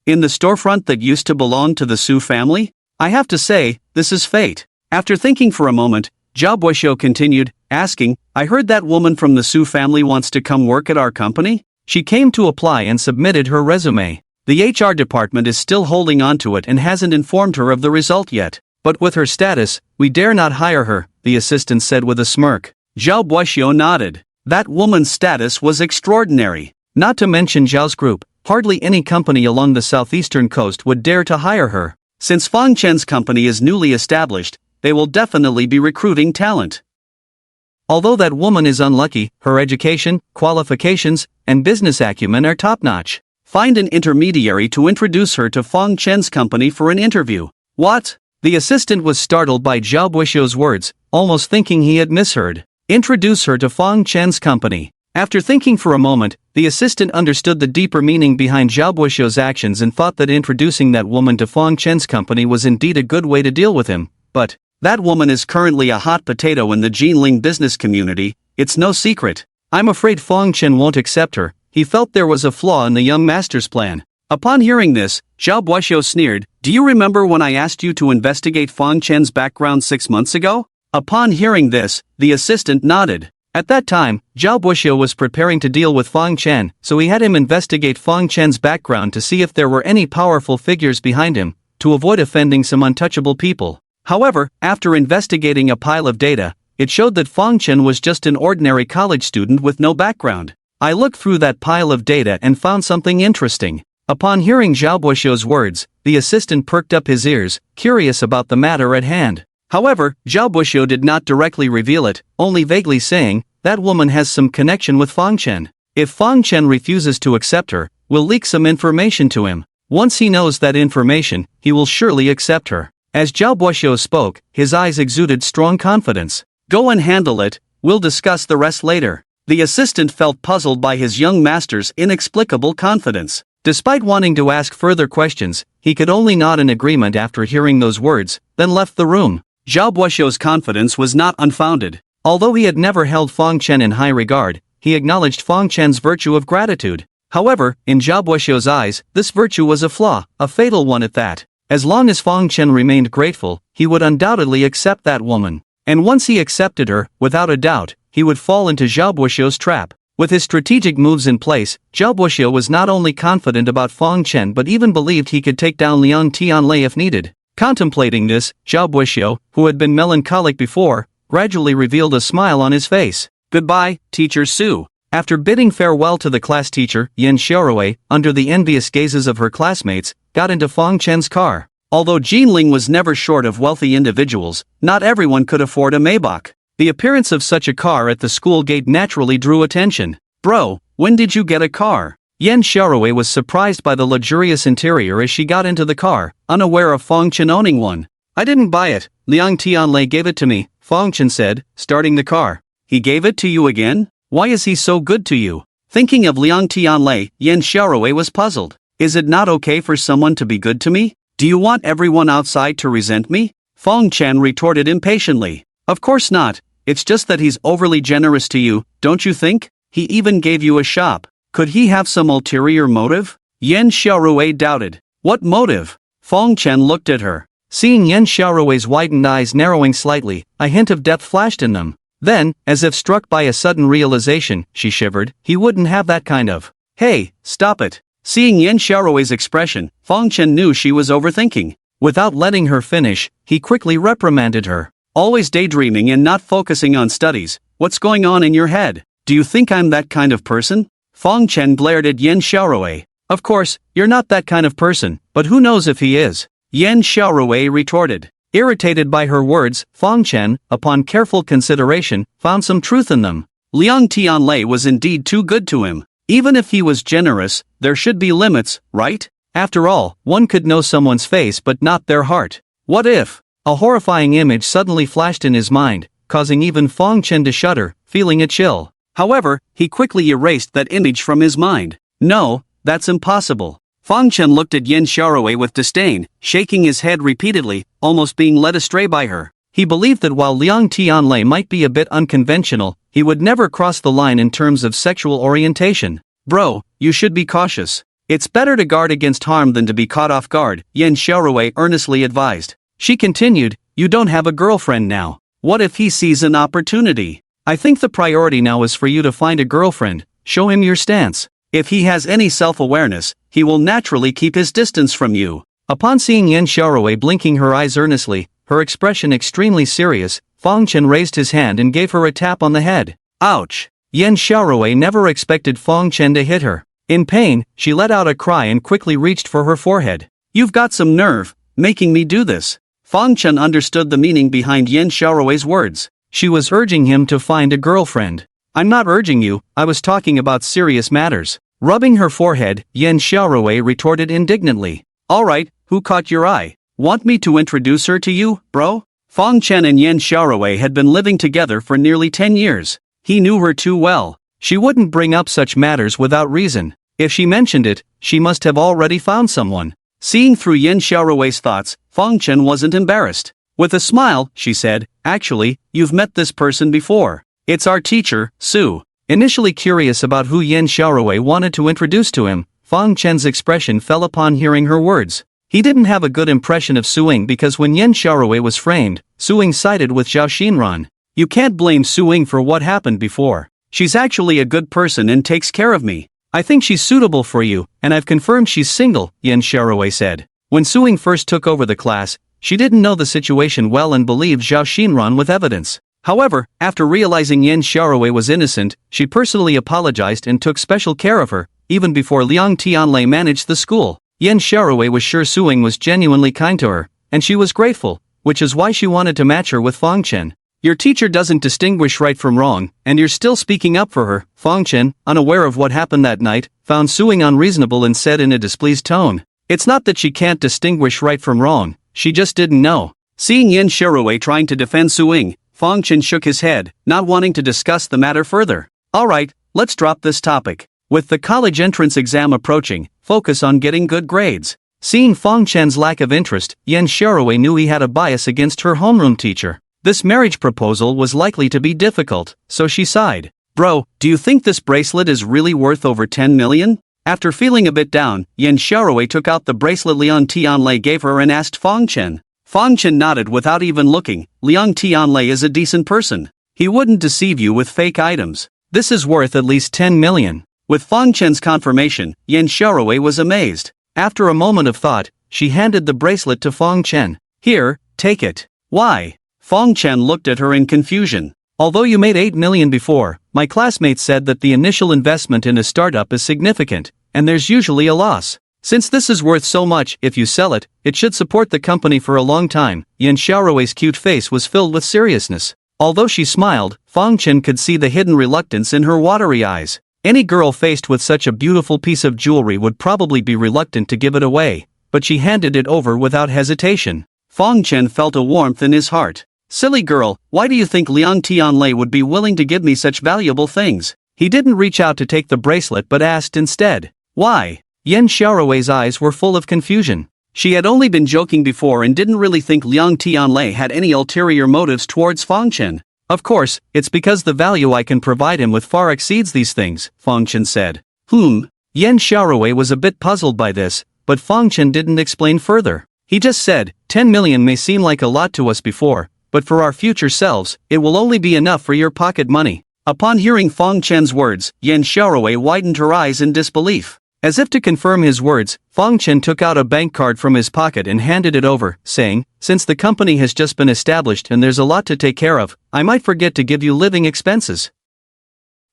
In the storefront that used to belong to the Su family? I have to say, this is fate. After thinking for a moment, Zhao Buxiu continued, asking, I heard that woman from the Su family wants to come work at our company? She came to apply and submitted her resume. The HR department is still holding on to it and hasn't informed her of the result yet. But with her status, we dare not hire her, the assistant said with a smirk. Zhao Buxiu nodded. That woman's status was extraordinary.
Not to mention Zhao's group, hardly any company along the southeastern coast would dare to hire her.
Since Fong Chen's company is newly established, they will definitely be recruiting talent.
Although that woman is unlucky, her education, qualifications, and business acumen are top-notch.
Find an intermediary to introduce her to Fong Chen's company for an interview. What?
The assistant was startled by Zhao Buxiu's words, almost thinking he had misheard. Introduce her to Fong Chen's company. After thinking for a moment, the assistant understood the deeper meaning behind Zhao Buxiu's actions and thought that introducing that woman to Fong Chen's company was indeed a good way to deal with him. But
that woman is currently a hot potato in the Jinling business community, it's no secret.
I'm afraid Fong Chen won't accept her. He felt there was a flaw in the young master's plan.
Upon hearing this, Zhao Buxiu sneered, Do you remember when I asked you to investigate Fong Chen's background 6 months ago? Upon hearing this, the assistant nodded.
At that time, Zhao Buxiu was preparing to deal with Fong Chen, so he had him investigate Fong Chen's background to see if there were any powerful figures behind him, to avoid offending some untouchable people. However, after investigating a pile of data, it showed that Fong Chen was just an ordinary college student with no background. I looked through that pile of data and found something interesting. Upon hearing Zhao Buxiu's words, the assistant perked up his ears, curious about the matter at hand. However, Zhao Buxiu did not directly reveal it, only vaguely saying, that woman has some connection with Fong Chen. If Fong Chen refuses to accept her, we'll leak some information to him. Once he knows that information, he will surely accept her. As Zhao Buxiu spoke, his eyes exuded strong confidence.
Go and handle it, we'll discuss the rest later. The assistant felt puzzled by his young master's inexplicable confidence.
Despite wanting to ask further questions, he could only nod in agreement after hearing those words, then left the room.
Zhao Buxiu's confidence was not unfounded.
Although he had never held Fong Chen in high regard, he acknowledged Fong Chen's virtue of gratitude. However, in Zhao Buxiu's eyes, this virtue was a flaw, a fatal one at that. As long as Fong Chen remained grateful, he would undoubtedly accept that woman. And once he accepted her, without a doubt, he would fall into Zhao Buxiu's trap. With his strategic moves in place, Zhao Buxiu was not only confident about Fong Chen but even believed he could take down Liang Tianlei if needed. Contemplating this, Zhao Buxiu, who had been melancholic before, gradually revealed a smile on his face.
Goodbye, Teacher Su.
After bidding farewell to the class teacher, Yan Xiaorui, under the envious gazes of her classmates, got into Fong Chen's car.
Although Jinling was never short of wealthy individuals, not everyone could afford a Maybach. The appearance of such a car at the school gate naturally drew attention. Bro, when did you get a car?
Yan Xiaorui was surprised by the luxurious interior as she got into the car, unaware of Fong Chen owning one. I didn't buy it, Liang Tianlei gave it to me, Fong Chen said, starting the car.
He gave it to you again?
Why is he so good to you?
Thinking of Liang Tianlei, Yan Xiaorui was puzzled. Is it not okay for someone to be good to me? Do you want everyone outside to resent me? Fong Chen retorted impatiently. Of course not, it's just that he's overly generous to you, don't you think? He even gave you a shop. Could he have some ulterior motive?
Yan Xiaorui doubted.
What motive? Fong Chen looked at her.
Seeing Yan Xiaorui's widened eyes narrowing slightly, a hint of depth flashed in them. Then, as if struck by a sudden realization, she shivered. He wouldn't have that kind of.
Hey, stop it. Seeing Yan Xiaorui's expression, Fong Chen knew she was overthinking.
Without letting her finish, he quickly reprimanded her.
Always daydreaming and not focusing on studies. What's going on in your head? Do you think I'm that kind of person? Fong Chen glared at Yen Xiaorui. Of course, you're not that kind of person, but who knows if he is? Yen Xiaorui retorted. Irritated by her words, Fong Chen, upon careful consideration, found some truth in them. Liang Tianlei was indeed too good to him. Even if he was generous, there should be limits, right? After all, one could know someone's face but not their heart. What if? A horrifying image suddenly flashed in his mind, causing even Fong Chen to shudder, feeling a chill. However, he quickly erased that image from his mind. No, that's impossible. Fong Chen looked at Yen Xiaorui with disdain, shaking his head repeatedly, almost being led astray by her. He believed that while Liang Tianlei might be a bit unconventional, he would never cross the line in terms of sexual orientation. Bro, you should be cautious. It's better to guard against harm than to be caught off guard, Yen Xiaorui earnestly advised. She continued, you don't have a girlfriend now. What if he sees an opportunity? I think the priority now is for you to find a girlfriend, show him your stance. If he has any self-awareness, he will naturally keep his distance from you. Upon seeing Yen Xiaorui blinking her eyes earnestly, her expression extremely serious, Fong Chen raised his hand and gave her a tap on the head. Ouch! Yen Xiaorui never expected Fong Chen to hit her. In pain, she let out a cry and quickly reached for her forehead. You've got some nerve, making me do this. Fong Chen understood the meaning behind Yen Xiaorui's words. She was urging him to find a girlfriend. I'm not urging you, I was talking about serious matters. Rubbing her forehead, Yen Xiaorui retorted indignantly. Alright, who caught your eye? Want me to introduce her to you, bro? Fong Chen and Yen Xiaorui had been living together for nearly 10 years. He knew her too well. She wouldn't bring up such matters without reason. If she mentioned it, she must have already found someone. Seeing through Yen Xiaorui's thoughts, Fong Chen wasn't embarrassed. With a smile, she said, actually, you've met this person before. It's our teacher, Su. Initially curious about who Yen Xiaorui wanted to introduce to him, Fong Chen's expression fell upon hearing her words. He didn't have a good impression of Suing because when Yen Xiaorui was framed, Suing sided with Zhao Xinran. You can't blame Suing for what happened before. She's actually a good person and takes care of me. I think she's suitable for you, and I've confirmed she's single, Yen Xiaorui said. When Suing first took over the class, she didn't know the situation well and believed Zhao Xinran with evidence. However, after realizing Yen Xiaorui was innocent, she personally apologized and took special care of her, even before Liang Tianlei managed the school. Yen Xiaorui was sure Suing was genuinely kind to her, and she was grateful, which is why she wanted to match her with Fong Chen. Your teacher doesn't distinguish right from wrong, and you're still speaking up for her. Fong Chen, unaware of what happened that night, found Suing unreasonable and said in a displeased tone. It's not that she can't distinguish right from wrong, she just didn't know. Seeing Yen Xiaorui trying to defend Suing, Fong Chen shook his head, not wanting to discuss the matter further. Alright, let's drop this topic. With the college entrance exam approaching, focus on getting good grades. Seeing Fong Chen's lack of interest, Yen Xiaorui knew he had a bias against her homeroom teacher. This marriage proposal was likely to be difficult, so she sighed. Bro, do you think this bracelet is really worth over 10 million? After feeling a bit down, Yen Xiaorui took out the bracelet Liang Tianlei gave her and asked Fong Chen. Fong Chen nodded without even looking. Liang Tianlei is a decent person. He wouldn't deceive you with fake items. This is worth at least 10 million. With Fong Chen's confirmation, Yen Xiaorui was amazed. After a moment of thought, she handed the bracelet to Fong Chen. Here, take it. Why? Fong Chen looked at her in confusion. Although you made 8 million before, my classmates said that the initial investment in a startup is significant, and there's usually a loss. Since this is worth so much, if you sell it, it should support the company for a long time. Yen Xiaorui's cute face was filled with seriousness. Although she smiled, Fong Chen could see the hidden reluctance in her watery eyes. Any girl faced with such a beautiful piece of jewelry would probably be reluctant to give it away, but she handed it over without hesitation. Fong Chen felt a warmth in his heart. Silly girl, why do you think Liang Tianlei would be willing to give me such valuable things? He didn't reach out to take the bracelet but asked instead. Why? Yen Xiaorui's eyes were full of confusion. She had only been joking before and didn't really think Liang Tianlei had any ulterior motives towards Fong Chen. Of course, it's because the value I can provide him with far exceeds these things, Fong Chen said. Yen Xiaorui was a bit puzzled by this, but Fong Chen didn't explain further. He just said, 10 million may seem like a lot to us before, but for our future selves, it will only be enough for your pocket money. Upon hearing Fong Chen's words, Yen Xiaorui widened her eyes in disbelief.
As if to confirm his words, Fong Chen took out a bank card from his pocket and handed it over, saying, "Since the company has just been established and there's a lot to take care of, I might forget to give you living expenses.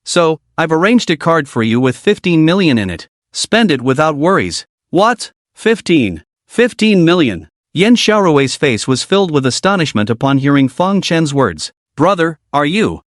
So, I've arranged a card for you with 15 million in it. Spend it without worries."
What? 15 million.
Yan Xiaorui's face was filled with astonishment upon hearing Fong Chen's words.
Brother, are you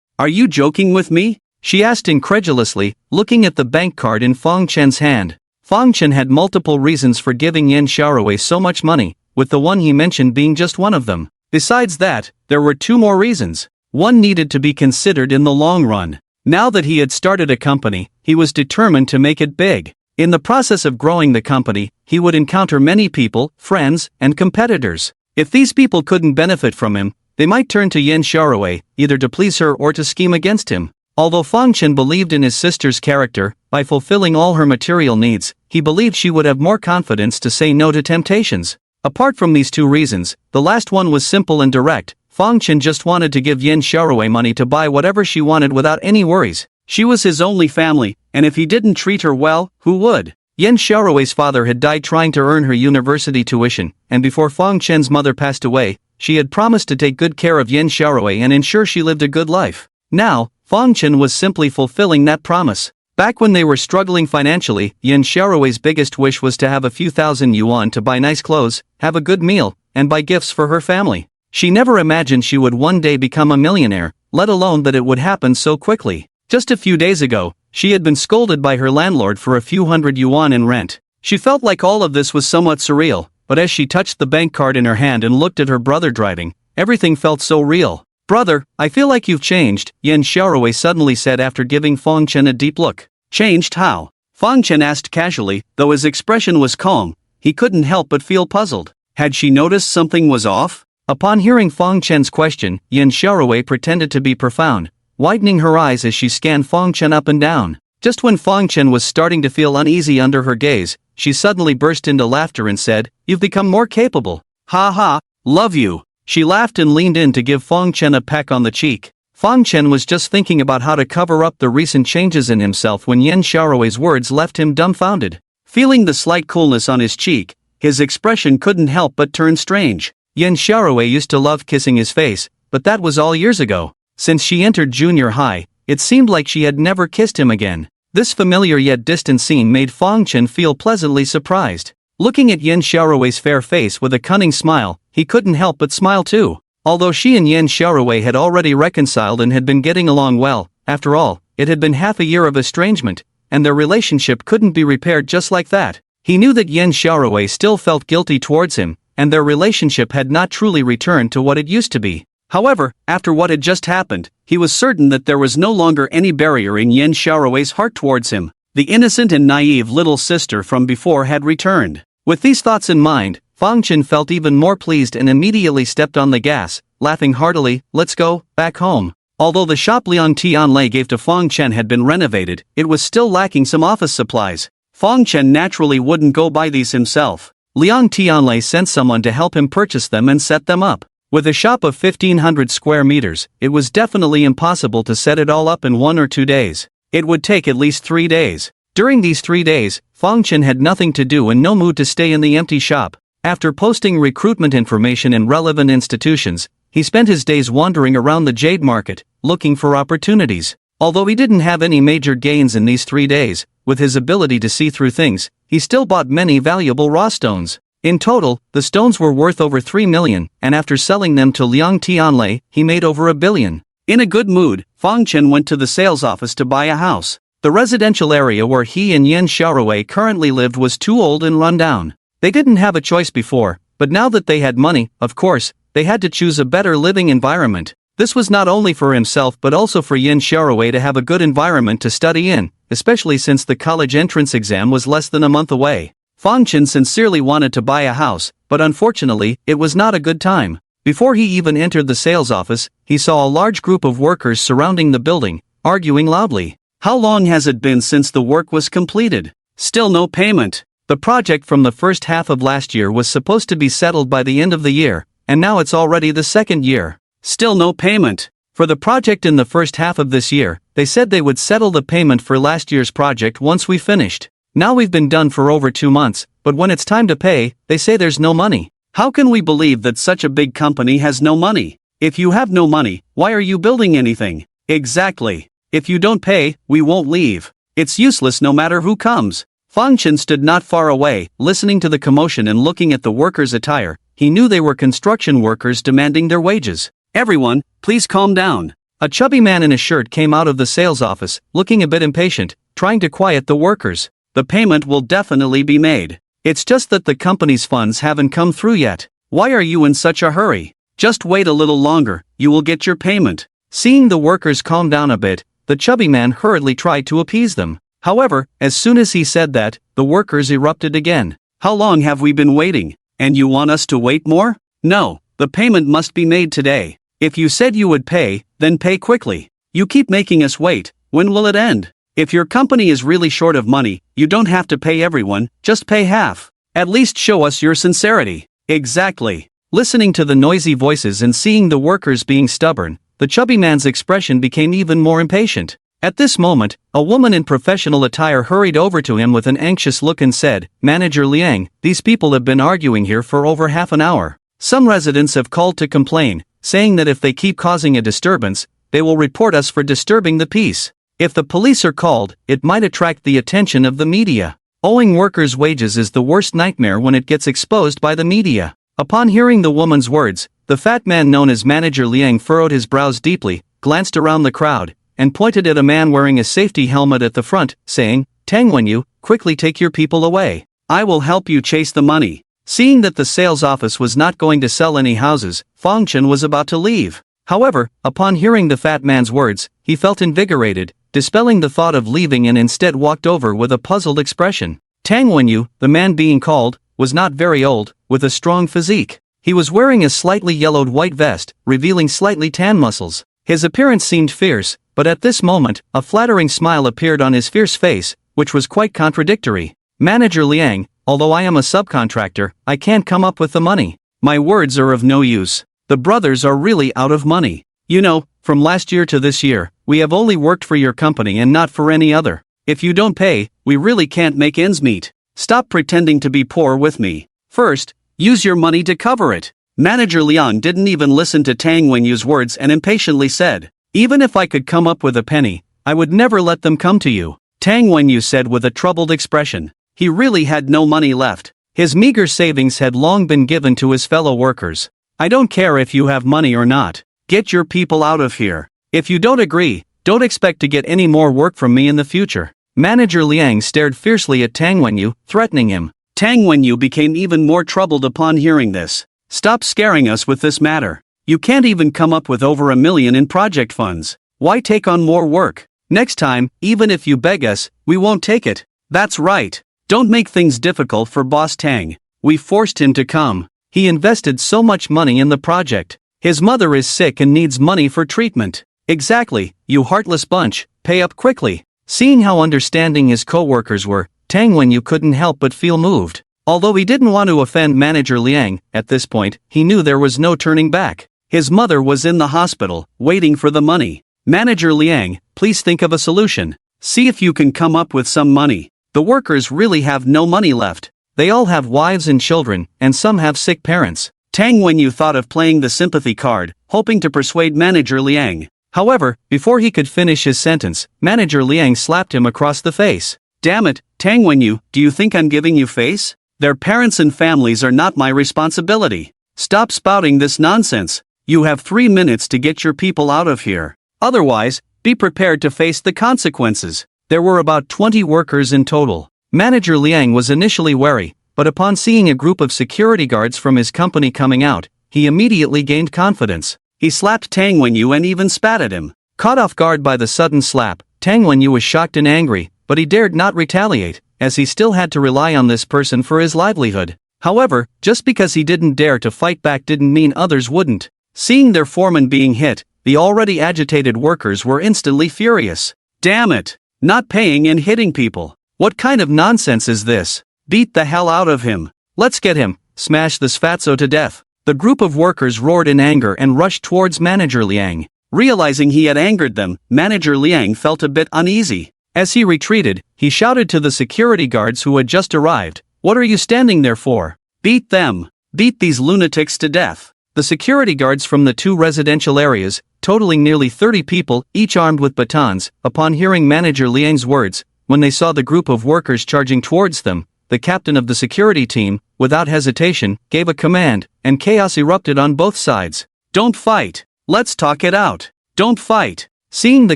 joking with me?
She asked incredulously, looking at the bank card in Fong Chen's hand. Fong Chen had multiple reasons for giving Yan Xiaorui so much money, with the one he mentioned being just one of them. Besides that, there were two more reasons. One needed to be considered in the long run. Now that he had started a company, he was determined to make it big. In the process of growing the company, he would encounter many people, friends, and competitors. If these people couldn't benefit from him, they might turn to Yan Xiaorui, either to please her or to scheme against him. Although Fong Chen believed in his sister's character, by fulfilling all her material needs, he believed she would have more confidence to say no to temptations. Apart from these two reasons, the last one was simple and direct. Fong Chen just wanted to give Yan Xiaorui money to buy whatever she wanted without any worries.
She was his only family, and if he didn't treat her well, who would?
Yan Xiaorui's father had died trying to earn her university tuition, and before Fong Chen's mother passed away, she had promised to take good care of Yan Xiaorui and ensure she lived a good life. Now, Fong Chen was simply fulfilling that promise. Back when they were struggling financially, Yan Xiaorui's biggest wish was to have a few thousand yuan to buy nice clothes, have a good meal, and buy gifts for her family. She never imagined she would one day become a millionaire, let alone that it would happen so quickly. Just a few days ago, she had been scolded by her landlord for a few hundred yuan in rent. She felt like all of this was somewhat surreal, but as she touched the bank card in her hand and looked at her brother driving, everything felt so real. "Brother, I feel like you've changed," Yan Xiaorui suddenly said after giving Fong Chen a deep look.
Changed how? Fong Chen asked casually, though his expression was calm. He couldn't help but feel puzzled. Had she noticed something was off?
Upon hearing Fong Chen's question, Yan Xiaorui pretended to be profound, widening her eyes as she scanned Fong Chen up and down. Just when Fong Chen was starting to feel uneasy under her gaze, she suddenly burst into laughter and said, "You've become more capable."
"Ha ha, love you."
She laughed and leaned in to give Fong Chen a peck on the cheek. Fong Chen was just thinking about how to cover up the recent changes in himself when Yan Xiaorui's words left him dumbfounded.
Feeling the slight coolness on his cheek, his expression couldn't help but turn strange.
Yan Xiaorui used to love kissing his face, but that was all years ago. Since she entered junior high, it seemed like she had never kissed him again. This familiar yet distant scene made Fong Chen feel pleasantly surprised. Looking at Yan Xiaorui's fair face with a cunning smile, he couldn't help but smile too. Although she and Yan Xiaorui had already reconciled and had been getting along well, after all, it had been half a year of estrangement, and their relationship couldn't be repaired just like that. He knew that Yan Xiaorui still felt guilty towards him, and their relationship had not truly returned to what it used to be. However, after what had just happened, he was certain that there was no longer any barrier in Yan Xiaorui's heart towards him. The innocent and naive little sister from before had returned. With these thoughts in mind, Fong Chen felt even more pleased and immediately stepped on the gas, laughing heartily. "Let's go back home." Although the shop Liang Tianlei gave to Fong Chen had been renovated, it was still lacking some office supplies. Fong Chen naturally wouldn't go buy these himself. Liang Tianlei sent someone to help him purchase them and set them up. With a shop of 1,500 square meters, it was definitely impossible to set it all up in 1 or 2 days. It would take at least 3 days. During these 3 days, Fong Chen had nothing to do and no mood to stay in the empty shop. After posting recruitment information in relevant institutions, he spent his days wandering around the jade market, looking for opportunities. Although he didn't have any major gains in these 3 days, with his ability to see through things, he still bought many valuable raw stones. In total, the stones were worth over 3 million, and after selling them to Liang Tianlei, he made over 1 billion. In a good mood, Fong Chen went to the sales office to buy a house. The residential area where he and Yan Xiaorui currently lived was too old and run down. They didn't have a choice before, but now that they had money, of course, they had to choose a better living environment. This was not only for himself but also for Yan Xiaorui to have a good environment to study in, especially since the college entrance exam was less than a month away. Fong Chen sincerely wanted to buy a house, but unfortunately, it was not a good time. Before he even entered the sales office, he saw a large group of workers surrounding the building, arguing loudly. "How long has it been since the work was completed? Still no payment." The project from the first half of last year was supposed to be settled by the end of the year, and now it's already the second year. Still no payment. For the project in the first half of this year, they said they would settle the payment for last year's project once we finished. Now we've been done for over 2 months, but when it's time to pay, they say there's no money.
How can we believe that such a big company has no money? If you have no money, why are you building anything? Exactly. If you don't pay, we won't leave. It's useless no matter who comes. Fang Chen stood not far away, listening to the commotion and looking at the workers' attire. He knew they were construction workers demanding their wages. Everyone, please calm down.
A chubby man in a shirt came out of the sales office, looking a bit impatient, trying to quiet the workers.
The payment will definitely be made. It's just that the company's funds haven't come through yet. Why are you in such a hurry? Just wait a little longer, you will get your payment.
Seeing the workers calm down a bit, the chubby man hurriedly tried to appease them. However, as soon as he said that, the workers erupted again.
How long have we been waiting? And you want us to wait more? No, the payment must be made today. If you said you would pay, then pay quickly. You keep making us wait, when will it end? If your company is really short of money, you don't have to pay everyone, just pay half. At least show us your sincerity.
Exactly. Listening to the noisy voices and seeing the workers being stubborn, the chubby man's expression became even more impatient. At this moment, a woman in professional attire hurried over to him with an anxious look and said, "Manager Liang, these people have been arguing here for over half an hour. Some residents have called to complain, saying that if they keep causing a disturbance, they will report us for disturbing the peace. If the police are called, it might attract the attention of the media. Owing workers' wages is the worst nightmare when it gets exposed by the media." Upon hearing the woman's words, the fat man known as Manager Liang furrowed his brows deeply, glanced around the crowd, and pointed at a man wearing a safety helmet at the front, saying, "Tang Wenyu, quickly take your people away.
I will help you chase the money."
Seeing that the sales office was not going to sell any houses, Fang Chen was about to leave. However, upon hearing the fat man's words, he felt invigorated, dispelling the thought of leaving and instead walked over with a puzzled expression. Tang Wenyu, the man being called, was not very old, with a strong physique. He was wearing a slightly yellowed white vest, revealing slightly tan muscles. His appearance seemed fierce, but at this moment, a flattering smile appeared on his fierce face, which was quite contradictory. "Manager Liang, although I am a subcontractor, I can't come up with the money.
My words are of no use. The brothers are really out of money.
You know, from last year to this year, we have only worked for your company and not for any other. If you don't pay, we really can't make ends meet.
Stop pretending to be poor with me. First, use your money to cover it." Manager Liang didn't even listen to Tang Wenyu's words and impatiently said,
"Even if I could come up with a penny, I would never let them come to you,"
Tang Wenyu said with a troubled expression. He really had no money left.
His meager savings had long been given to his fellow workers.
"I don't care if you have money or not. Get your people out of here.
If you don't agree, don't expect to get any more work from me in the future." Manager Liang stared fiercely at Tang Wenyu, threatening him.
Tang Wenyu became even more troubled upon hearing this. "Stop scaring us with this matter. You can't even come up with over $1 million in project funds. Why take on more work? Next time, even if you beg us, we won't take it." "That's right. Don't make things difficult for Boss Tang. We forced him to come.
He invested so much money in the project. His mother is sick and needs money for treatment."
"Exactly, you heartless bunch, pay up quickly."
Seeing how understanding his co-workers were, Tang Wenyu couldn't help but feel moved. Although he didn't want to offend Manager Liang, at this point, he knew there was no turning back.
His mother was in the hospital, waiting for the money. "Manager Liang, please think of a solution. See if you can come up with some money. The workers really have no money left.
They all have wives and children, and some have sick parents."
Tang Wenyu thought of playing the sympathy card, hoping to persuade Manager Liang.
However, before he could finish his sentence, Manager Liang slapped him across the face.
"Damn it, Tang Wenyu, do you think I'm giving you face? Their parents and families are not my responsibility. Stop spouting this nonsense. You have 3 minutes to get your people out of here. Otherwise, be prepared to face the consequences."
There were about 20 workers in total. Manager Liang was initially wary, but upon seeing a group of security guards from his company coming out, he immediately gained confidence.
He slapped Tang Wenyu and even spat at him.
Caught off guard by the sudden slap, Tang Wenyu was shocked and angry, but he dared not retaliate, as he still had to rely on this person for his livelihood. However, just because he didn't dare to fight back didn't mean others wouldn't. Seeing their foreman being hit, the already agitated workers were instantly furious.
"Damn it! Not paying and hitting people. What kind of nonsense is this? Beat the hell out of him.
Let's get him, smash this fatso to death." The group of workers roared in anger and rushed towards Manager Liang.
Realizing he had angered them, Manager Liang felt a bit uneasy. As he retreated, he shouted to the security guards who had just arrived, "What are you standing there for? Beat them! Beat these lunatics to death!" The security guards from the 2 residential areas, totaling nearly 30 people, each armed with batons, upon hearing Manager Liang's words, when they saw the group of workers charging towards them, the captain of the security team, without hesitation, gave a command, and chaos erupted on both sides. "Don't fight! Let's talk it out! Don't fight!" Seeing the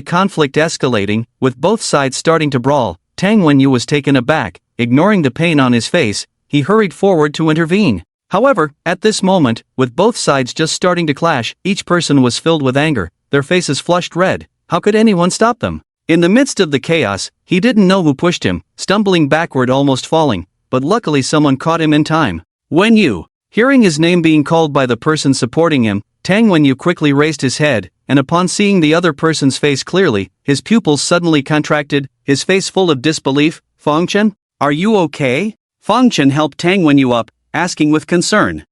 conflict escalating, with both sides starting to brawl, Tang Wenyu was taken aback. Ignoring the pain on his face, he hurried forward to intervene. However, at this moment, with both sides just starting to clash, each person was filled with anger, their faces flushed red. How could anyone stop them? In the midst of the chaos, he didn't know who pushed him, stumbling backward, almost falling, but luckily someone caught him in time. Wenyu. Hearing his name being called by the person supporting him, Tang Wenyu quickly raised his head, and upon seeing the other person's face clearly, his pupils suddenly contracted, his face full of disbelief. "Fangchen? Are you okay?" Fangchen helped Tang Wenyu up, asking with concern,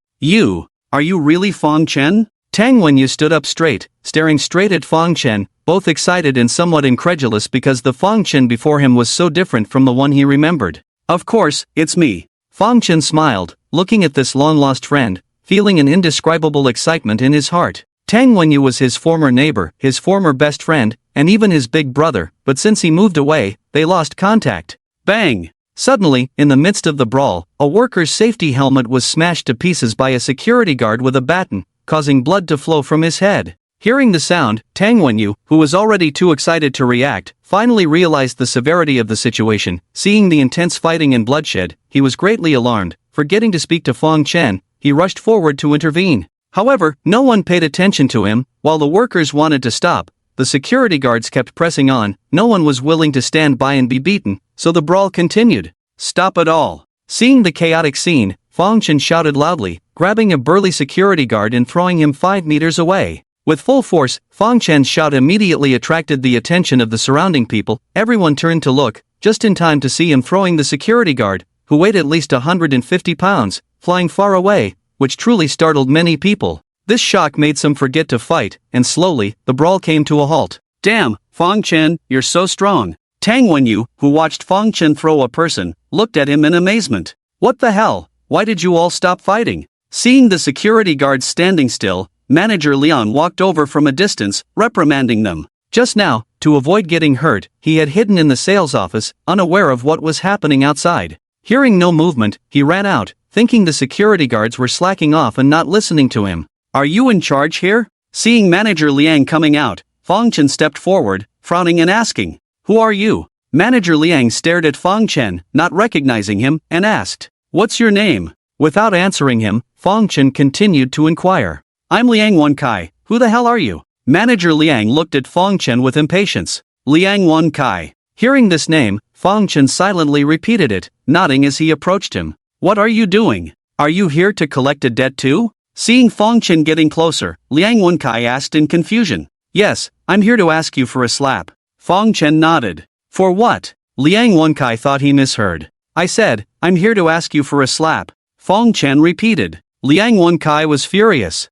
Are you really Fangchen?" Tang Wenyu stood up straight, staring straight at Fangchen, both excited and somewhat incredulous because the Fangchen before him was so different from the one he remembered. "Of course, it's me." Fangchen smiled, looking at this long-lost friend, feeling an indescribable excitement in his heart. Tang Wenyu was his former neighbor, his former best friend, and even his big brother, but since he moved away, they lost contact. Bang! Suddenly, in the midst of the brawl, a worker's safety helmet was smashed to pieces by a security guard with a baton, causing blood to flow from his head. Hearing the sound, Tang Wenyu, who was already too excited to react, finally realized the severity of the situation. Seeing the intense fighting and bloodshed, he was greatly alarmed. Forgetting to speak to Fang Chen, he rushed forward to intervene. However, no one paid attention to him. While the workers wanted to stop, the security guards kept pressing on. No one was willing to stand by and be beaten, so the brawl continued. "Stop it all!" Seeing the chaotic scene, Fang Chen shouted loudly, grabbing a burly security guard and throwing him 5 meters away. With full force, Fang Chen's shout immediately attracted the attention of the surrounding people. Everyone turned to look, just in time to see him throwing the security guard, who weighed at least 150 pounds, flying far away, which truly startled many people. This shock made some forget to fight, and slowly, the brawl came to a halt. "Damn, Fang Chen, you're so strong." Tang Wenyu, who watched Fang Chen throw a person, looked at him in amazement. "What the hell? Why did you all stop fighting?" Seeing the security guards standing still, Manager Leon walked over from a distance, reprimanding them. Just now, to avoid getting hurt, he had hidden in the sales office, unaware of what was happening outside. Hearing no movement, he ran out, thinking the security guards were slacking off and not listening to him. "Are you in charge here?" Seeing Manager Liang coming out, Fang Chen stepped forward, frowning and asking, "Who are you?" Manager Liang stared at Fang Chen, not recognizing him, and asked, "What's your name?" Without answering him, Fang Chen continued to inquire. "I'm Liang Wenkai, who the hell are you?" Manager Liang looked at Fang Chen with impatience. "Liang Wenkai." Hearing this name, Fang Chen silently repeated it, nodding as he approached him. "What are you doing? Are you here to collect a debt too?" Seeing Fang Chen getting closer, Liang Wenkai asked in confusion. "Yes, I'm here to ask you for a slap." Fang Chen nodded. "For what?" Liang Wenkai thought he misheard. "I said, I'm here to ask you for a slap." Fang Chen repeated. Liang Wenkai was furious.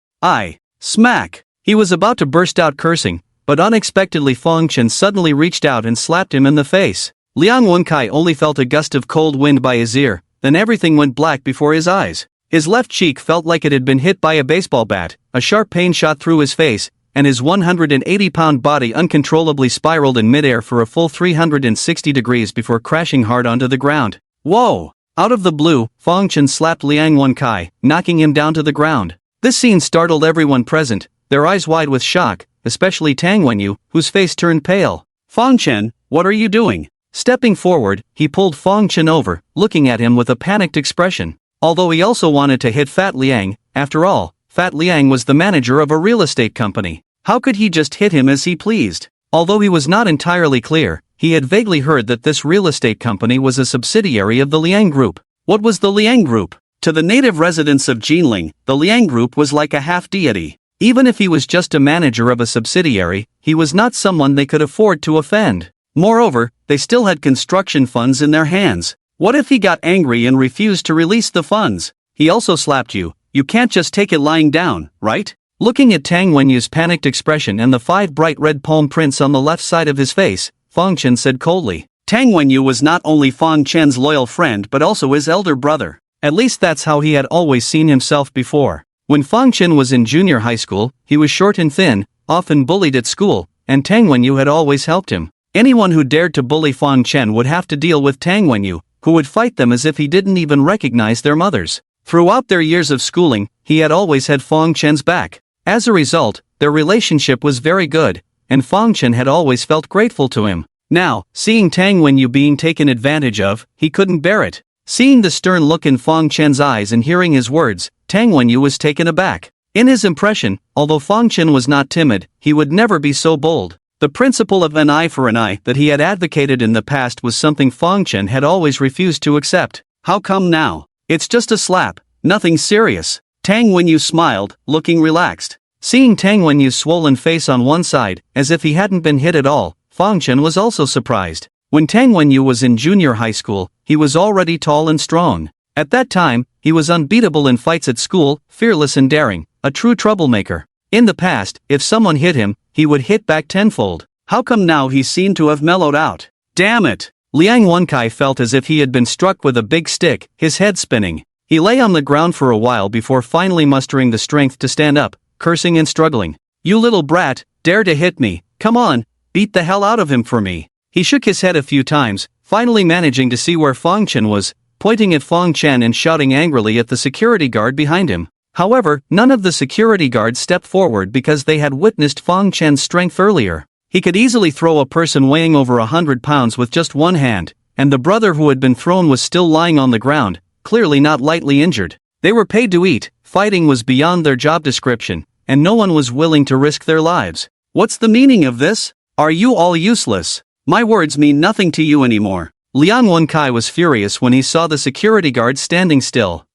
Smack! He was about to burst out cursing, but unexpectedly Fang Chen suddenly reached out and slapped him in the face. Liang Wenkai only felt a gust of cold wind by his ear, then everything went black before his eyes. His left cheek felt like it had been hit by a baseball bat, a sharp pain shot through his face, and his 180-pound body uncontrollably spiraled in midair for a full 360 degrees before crashing hard onto the ground. Whoa! Out of the blue, Fang Chen slapped Liang Wenkai, knocking him down to the ground. This scene startled everyone present, their eyes wide with shock, especially Tang Wenyu, whose face turned pale. "Fang Chen, what are you doing?" Stepping forward, he pulled Fang Chen over, looking at him with a panicked expression. Although he also wanted to hit Fat Liang, after all, Fat Liang was the manager of a real estate company. How could he just hit him as he pleased? Although he was not entirely clear, he had vaguely heard that this real estate company was a subsidiary of the Liang Group. What was the Liang Group? To the native residents of Jinling, the Liang Group was like a half-deity. Even if he was just a manager of a subsidiary, he was not someone they could afford to offend. Moreover, they still had construction funds in their hands. What if he got angry and refused to release the funds? He also slapped you. You can't just take it lying down, right? Looking at Tang Wenyu's panicked expression and the 5 bright red palm prints on the left side of his face,
Fang Chen said coldly.
Tang Wenyu was not only Fang Chen's loyal friend but also his elder brother.
At least that's how he had always seen himself before. When Fang Chen was in junior high school, he was short and thin, often bullied at school, and Tang Wenyu had always helped him. Anyone who dared to bully Fang Chen would have to deal with Tang Wenyu, who would fight them as if he didn't even recognize their mothers. Throughout their years of schooling, he had always had Fang Chen's back. As a result, their relationship was very good, and Fang Chen had always felt grateful to him. Now, seeing Tang Wenyu being taken advantage of, he couldn't bear it. Seeing the stern look in Fang Chen's eyes and hearing his words, Tang Wenyu was taken aback. In his impression, although Fang Chen was not timid, he would never be so bold. The principle of an eye for an eye that he had advocated in the past was something Fang Chen had always refused to accept.
How come now? It's just a slap, nothing serious. Tang Wenyu smiled, looking relaxed.
Seeing Tang Wenyu's swollen face on one side, as if he hadn't been hit at all, Fang Chen was also surprised. When Tang Wenyu was in junior high school, he was already tall and strong. At that time, he was unbeatable in fights at school, fearless and daring, a true troublemaker. In the past, if someone hit him, he would hit back tenfold.
How come now he seemed to have mellowed out? Damn it!
Liang Wenkai felt as if he had been struck with a big stick, his head spinning. He lay on the ground for a while before finally mustering the strength to stand up, cursing and struggling. You little brat, dare to hit me, come on, beat the hell out of him for me. He shook his head a few times, finally managing to see where Fang Chen was, pointing at Fang Chen and shouting angrily at the security guard behind him. However, none of the security guards stepped forward because they had witnessed Fang Chen's strength earlier. He could easily throw a person weighing over 100 pounds with just one hand, and the brother who had been thrown was still lying on the ground, clearly not lightly injured. They were paid to eat, fighting was beyond their job description, and no one was willing to risk their lives.
What's the meaning of this? Are you all useless? My words mean nothing to you anymore.
Liang Wenkai was furious when he saw the security guard standing still.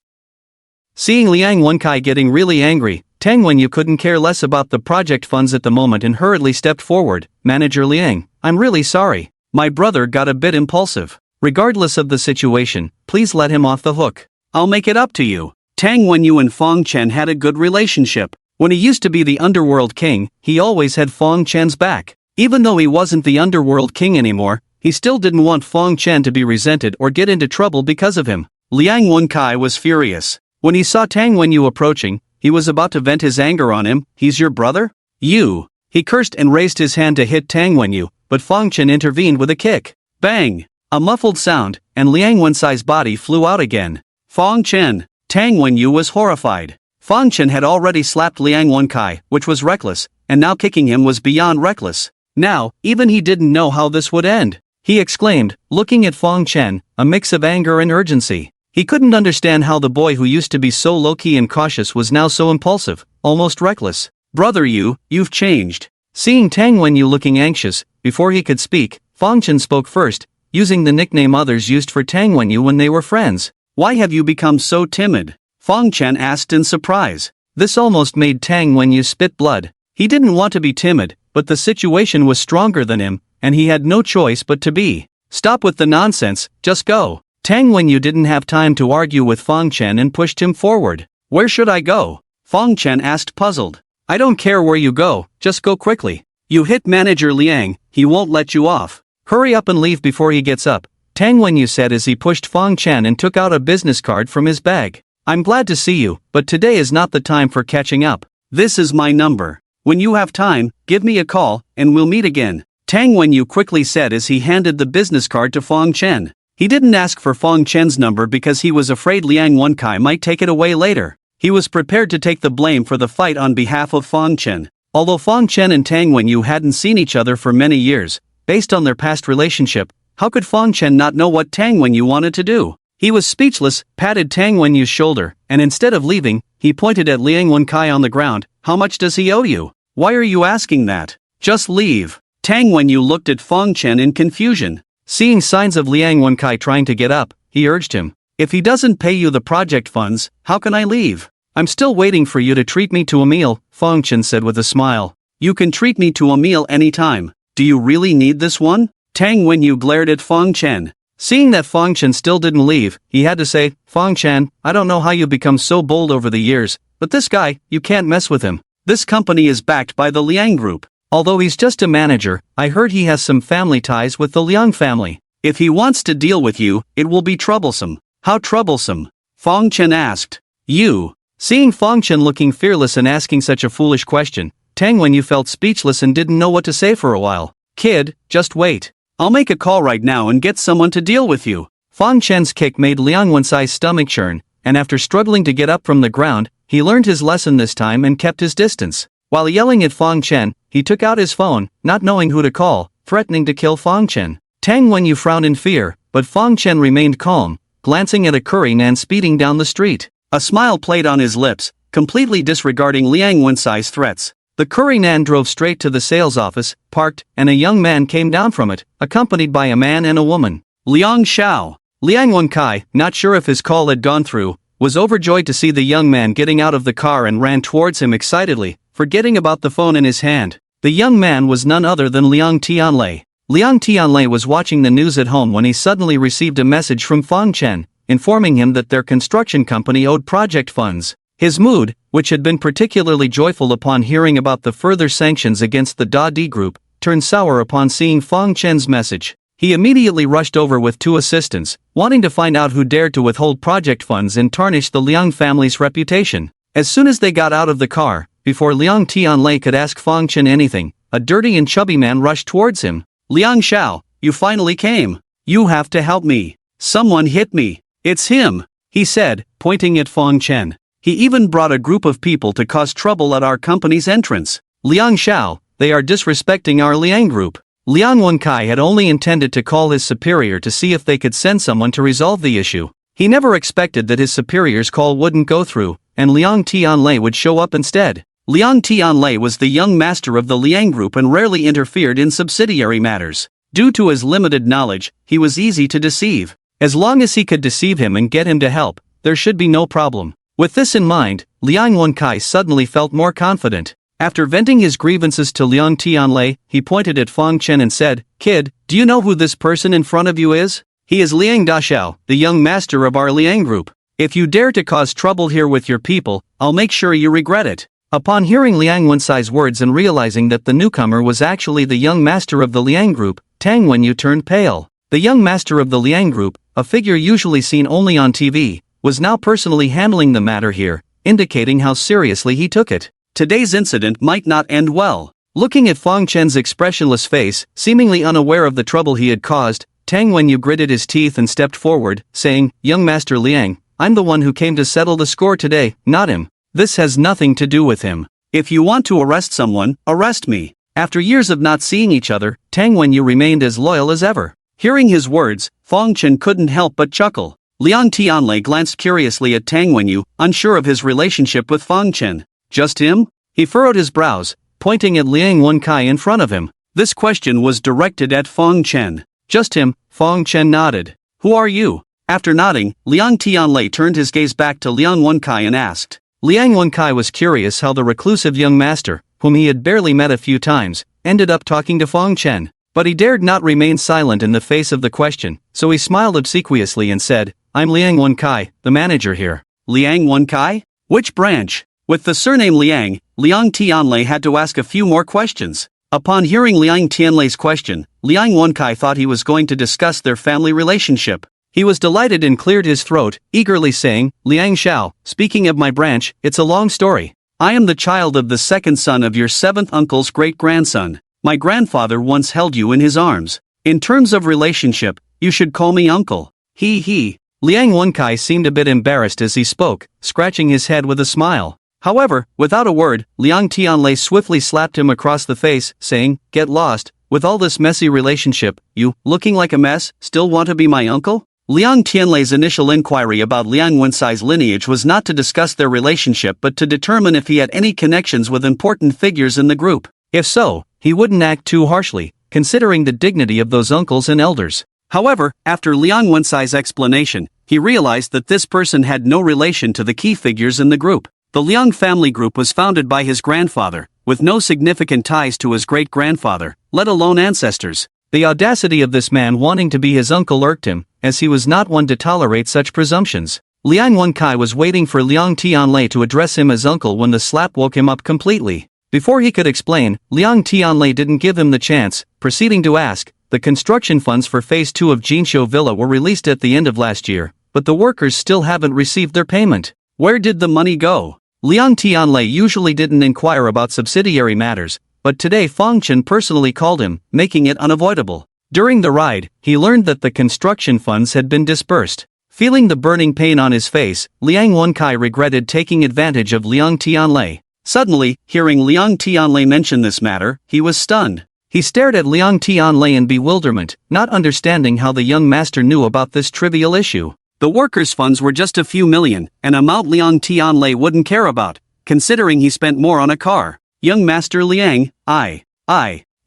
Seeing Liang Wenkai getting really angry, Tang Wenyu couldn't care less about the project funds at the moment and hurriedly stepped forward. Manager Liang, I'm really sorry. My brother got a bit impulsive. Regardless of the situation, please let him off the hook.
I'll make it up to you. Tang Wenyu and Fang Chen had a good relationship.
When he used to be the underworld king, he always had Fang Chen's back. Even though he wasn't the underworld king anymore, he still didn't want Fang Chen to be resented or get into trouble because of him.
Liang Wenkai was furious.
When he saw Tang Wenyu approaching, he was about to vent his anger on him. He's your brother?
You!
He cursed and raised his hand to hit Tang Wenyu, but Fang Chen intervened with a kick.
Bang!
A muffled sound, and Liang Wenkai's body flew out again.
Fang Chen! Tang Wenyu was horrified. Fang Chen had already slapped Liang Wenkai, which was reckless, and now kicking him was beyond reckless.
Now, even he didn't know how this would end. He exclaimed, looking at Fang Chen, a mix of anger and urgency. He couldn't understand how the boy who used to be so low-key and cautious was now so impulsive, almost reckless.
Brother, you've changed.
Seeing Tang Wenyu looking anxious, before he could speak, Fang Chen spoke first, using the nickname others used for Tang Wenyu when they were friends.
Why have you become so timid? Fang Chen asked in surprise.
This almost made Tang Wenyu spit blood. He didn't want to be timid, but the situation was stronger than him, and he had no choice but to be. Stop with the nonsense, just go. Tang Wenyu didn't have time to argue with Fang Chen and pushed him forward.
Where should I go? Fang Chen asked puzzled.
I don't care where you go, just go quickly.
You hit Manager Liang, he won't let you off.
Hurry up and leave before he gets up, Tang Wenyu said as he pushed Fang Chen and took out a business card from his bag. I'm glad to see you, but today is not the time for catching up.
This is my number. When you have time, give me a call, and we'll meet again. Tang Wenyu quickly said as he handed the business card to Fang Chen. He didn't ask for Fang Chen's number because he was afraid Liang Wenkai might take it away later. He was prepared to take the blame for the fight on behalf of Fang Chen. Although Fang Chen and Tang Wenyu hadn't seen each other for many years, based on their past relationship, how could Fang Chen not know what Tang Wenyu wanted to do? He was speechless, patted Tang Wenyu's shoulder, and instead of leaving, he pointed at Liang Wenkai on the ground. How much does he owe you? Why are you asking that? Just leave. Tang Wenyu looked at Fang Chen in confusion. Seeing signs of Liang Wenkai trying to get up, he urged him. If he doesn't pay you the project funds, how can I leave? I'm still waiting for you to treat me to a meal, Fang Chen said with a smile. You can treat me to a meal anytime. Do you really need this one? Tang Wenyu glared at Fang Chen. Seeing that Fang Chen still didn't leave, he had to say, Fang Chen, I don't know how you become so bold over the years, but this guy, you can't mess with him. This company is backed by the Liang Group. Although he's just a manager, I heard he has some family ties with the Liang family. If he wants to deal with you, it will be troublesome. How troublesome? Fong Chen asked. You. Seeing Fong Chen looking fearless and asking such a foolish question, Tang Wenyu felt speechless and didn't know what to say for a while. Kid, just wait. I'll make a call right now and get someone to deal with you. Fong Chen's kick made Liang Wensai's stomach churn, and after struggling to get up from the ground, he learned his lesson this time and kept his distance. While yelling at Fong Chen, he took out his phone, not knowing who to call, threatening to kill Fong Chen. Tang Wenyu frowned in fear, but Fong Chen remained calm, glancing at a curry nan speeding down the street. A smile played on his lips, completely disregarding Liang Wensai's threats. The curry nan drove straight to the sales office, parked, and a young man came down from it, accompanied by a man and a woman. Liang Xiao. Liang Wenkai, not sure if his call had gone through, was overjoyed to see the young man getting out of the car and ran towards him excitedly, forgetting about the phone in his hand. The young man was none other than Liang Tianlei. Liang Tianlei was watching the news at home when he suddenly received a message from Fong Chen, informing him that their construction company owed project funds. His mood, which had been particularly joyful upon hearing about the further sanctions against the Da Di group, turned sour upon seeing Fong Chen's message. He immediately rushed over with 2 assistants, wanting to find out who dared to withhold project funds and tarnish the Liang family's reputation. As soon as they got out of the car, before Liang Tianlei could ask Fong Chen anything, a dirty and chubby man rushed towards him. Liang Xiao, you finally came. You have to help me. Someone hit me. It's him, he said, pointing at Fong Chen. He even brought a group of people to cause trouble at our company's entrance. Liang Xiao, they are disrespecting our Liang group. Liang Wenkai had only intended to call his superior to see if they could send someone to resolve the issue. He never expected that his superior's call wouldn't go through, and Liang Tianlei would show up instead. Liang Tianlei was the young master of the Liang group and rarely interfered in subsidiary matters. Due to his limited knowledge, he was easy to deceive. As long as he could deceive him and get him to help, there should be no problem. With this in mind, Liang Wenkai suddenly felt more confident. After venting his grievances to Liang Tianlei, he pointed at Fong Chen and said, "Kid, do you know who this person in front of you is? He is Liang Daxiao, the young master of our Liang group. If you dare to cause trouble here with your people, I'll make sure you regret it." Upon hearing Liang Wensai's words and realizing that the newcomer was actually the young master of the Liang group, Tang Wenyu turned pale. The young master of the Liang group, a figure usually seen only on TV, was now personally handling the matter here, indicating how seriously he took it. Today's incident might not end well. Looking at Fong Chen's expressionless face, seemingly unaware of the trouble he had caused, Tang Wenyu gritted his teeth and stepped forward, saying, "Young Master Liang, I'm the one who came to settle the score today, not him. This has nothing to do with him. If you want to arrest someone, arrest me." After years of not seeing each other, Tang Wenyu remained as loyal as ever. Hearing his words, Fong Chen couldn't help but chuckle. Liang Tianlei glanced curiously at Tang Wenyu, unsure of his relationship with Fong Chen. Just him? He furrowed his brows, pointing at Liang Wenkai in front of him. This question was directed at Fong Chen. Just him, Fong Chen nodded. "Who are you?" After nodding, Liang Tianlei turned his gaze back to Liang Wenkai and asked. Liang Wenkai was curious how the reclusive young master, whom he had barely met a few times, ended up talking to Fong Chen. But he dared not remain silent in the face of the question, so he smiled obsequiously and said, "I'm Liang Wenkai, the manager here." Liang Wenkai? Which branch? With the surname Liang, Liang Tianlei had to ask a few more questions. Upon hearing Liang Tianlei's question, Liang Wenkai thought he was going to discuss their family relationship. He was delighted and cleared his throat, eagerly saying, "Liang Xiao, speaking of my branch, it's a long story. I am the child of the second son of your 7th uncle's great-grandson. My grandfather once held you in his arms. In terms of relationship, you should call me uncle. He. Liang Wenkai seemed a bit embarrassed as he spoke, scratching his head with a smile. However, without a word, Liang Tianlei swiftly slapped him across the face, saying, "Get lost. With all this messy relationship, you, looking like a mess, still want to be my uncle?" Liang Tianlei's initial inquiry about Liang Wensai's lineage was not to discuss their relationship but to determine if he had any connections with important figures in the group. If so, he wouldn't act too harshly, considering the dignity of those uncles and elders. However, after Liang Wensai's explanation, he realized that this person had no relation to the key figures in the group. The Liang family group was founded by his grandfather, with no significant ties to his great-grandfather, let alone ancestors. The audacity of this man wanting to be his uncle irked him, as he was not one to tolerate such presumptions. Liang Wenkai was waiting for Liang Tianlei to address him as uncle when the slap woke him up completely.
Before he could explain, Liang Tianlei didn't give him the chance, proceeding to ask, the construction funds for Phase 2 of Jinsho Villa were released at the end of last year, but the workers still haven't received their payment.
Where did the money go?
Liang Tianlei usually didn't inquire about subsidiary matters, but today Fang Chen personally called him, making it unavoidable. During the ride, he learned that the construction funds had been dispersed. Feeling the burning pain on his face, Liang Wenkai regretted taking advantage of Liang Tianlei.
Suddenly, hearing Liang Tianlei mention this matter, he was stunned.
He stared at Liang Tianlei in bewilderment, not understanding how the young master knew about this trivial issue.
The workers' funds were just a few million, an amount Liang Tianlei wouldn't care about, considering he spent more on a car. Young Master Liang, I.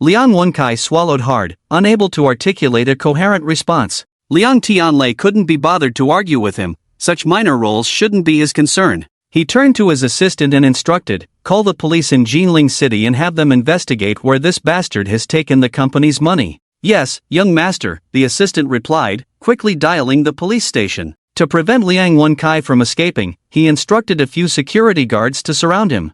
Liang Wenkai swallowed hard, unable to articulate a coherent response.
Liang Tianlei couldn't be bothered to argue with him, such minor roles shouldn't be his concern.
He turned to his assistant and instructed, call the police in Jinling City and have them investigate where this bastard has taken the company's money.
Yes, young master, the assistant replied, quickly dialing the police station.
To prevent Liang Wenkai from escaping, he instructed a few security guards to surround him.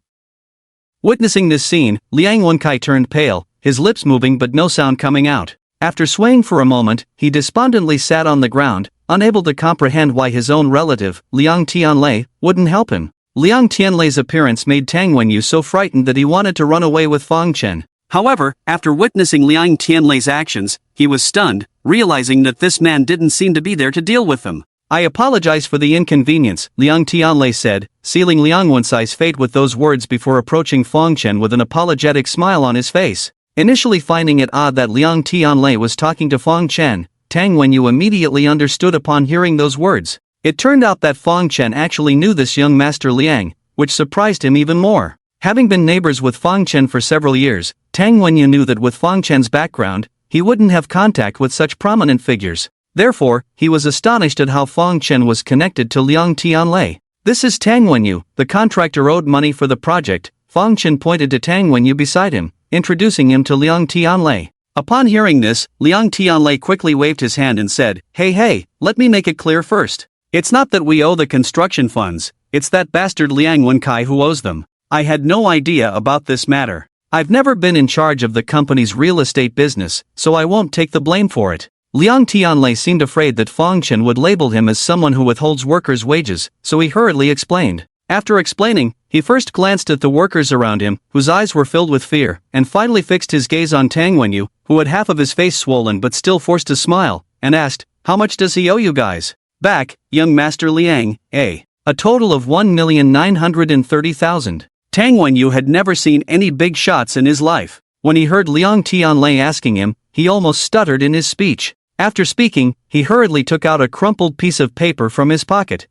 Witnessing this scene, Liang Wenkai turned pale, his lips moving but no sound coming out. After swaying for a moment, he despondently sat on the ground, unable to comprehend why his own relative, Liang Tianlei, wouldn't help him. Liang Tianlei's appearance made Tang Wenyu so frightened that he wanted to run away with Fang Chen.
However, after witnessing Liang Tianlei's actions, he was stunned, realizing that this man didn't seem to be there to deal with them.
I apologize for the inconvenience, Liang Tianlei said, sealing Liang Wencai's fate with those words before approaching Fang Chen with an apologetic smile on his face. Initially finding it odd that Liang Tianlei was talking to Fang Chen, Tang Wenyu immediately understood upon hearing those words. It turned out that Fang Chen actually knew this young Master Liang, which surprised him even more. Having been neighbors with Fang Chen for several years, Tang Wenyu knew that with Fang Chen's background, he wouldn't have contact with such prominent figures. Therefore, he was astonished at how Fang Chen was connected to Liang Tianlei. This is Tang Wenyu, the contractor owed money for the project. Fang Chen pointed to Tang Wenyu beside him, introducing him to Liang Tianlei.
Upon hearing this, Liang Tianlei quickly waved his hand and said, Hey, let me make it clear first. It's not that we owe the construction funds, it's that bastard Liang Wenkai who owes them. I had no idea about this matter. I've never been in charge of the company's real estate business, so I won't take the blame for it. Liang Tianlei seemed afraid that Fang Chen would label him as someone who withholds workers' wages, so he hurriedly explained. After explaining, he first glanced at the workers around him, whose eyes were filled with fear, and finally fixed his gaze on Tang Wenyu, who had half of his face swollen but still forced to smile, and asked, How much does he owe you guys? Back, young Master Liang,
A total of 1,930,000.
Tang Wenyu had never seen any big shots in his life.
When he heard Liang Tianlei asking him, he almost stuttered in his speech. After speaking, he hurriedly took out a crumpled piece of paper from his pocket.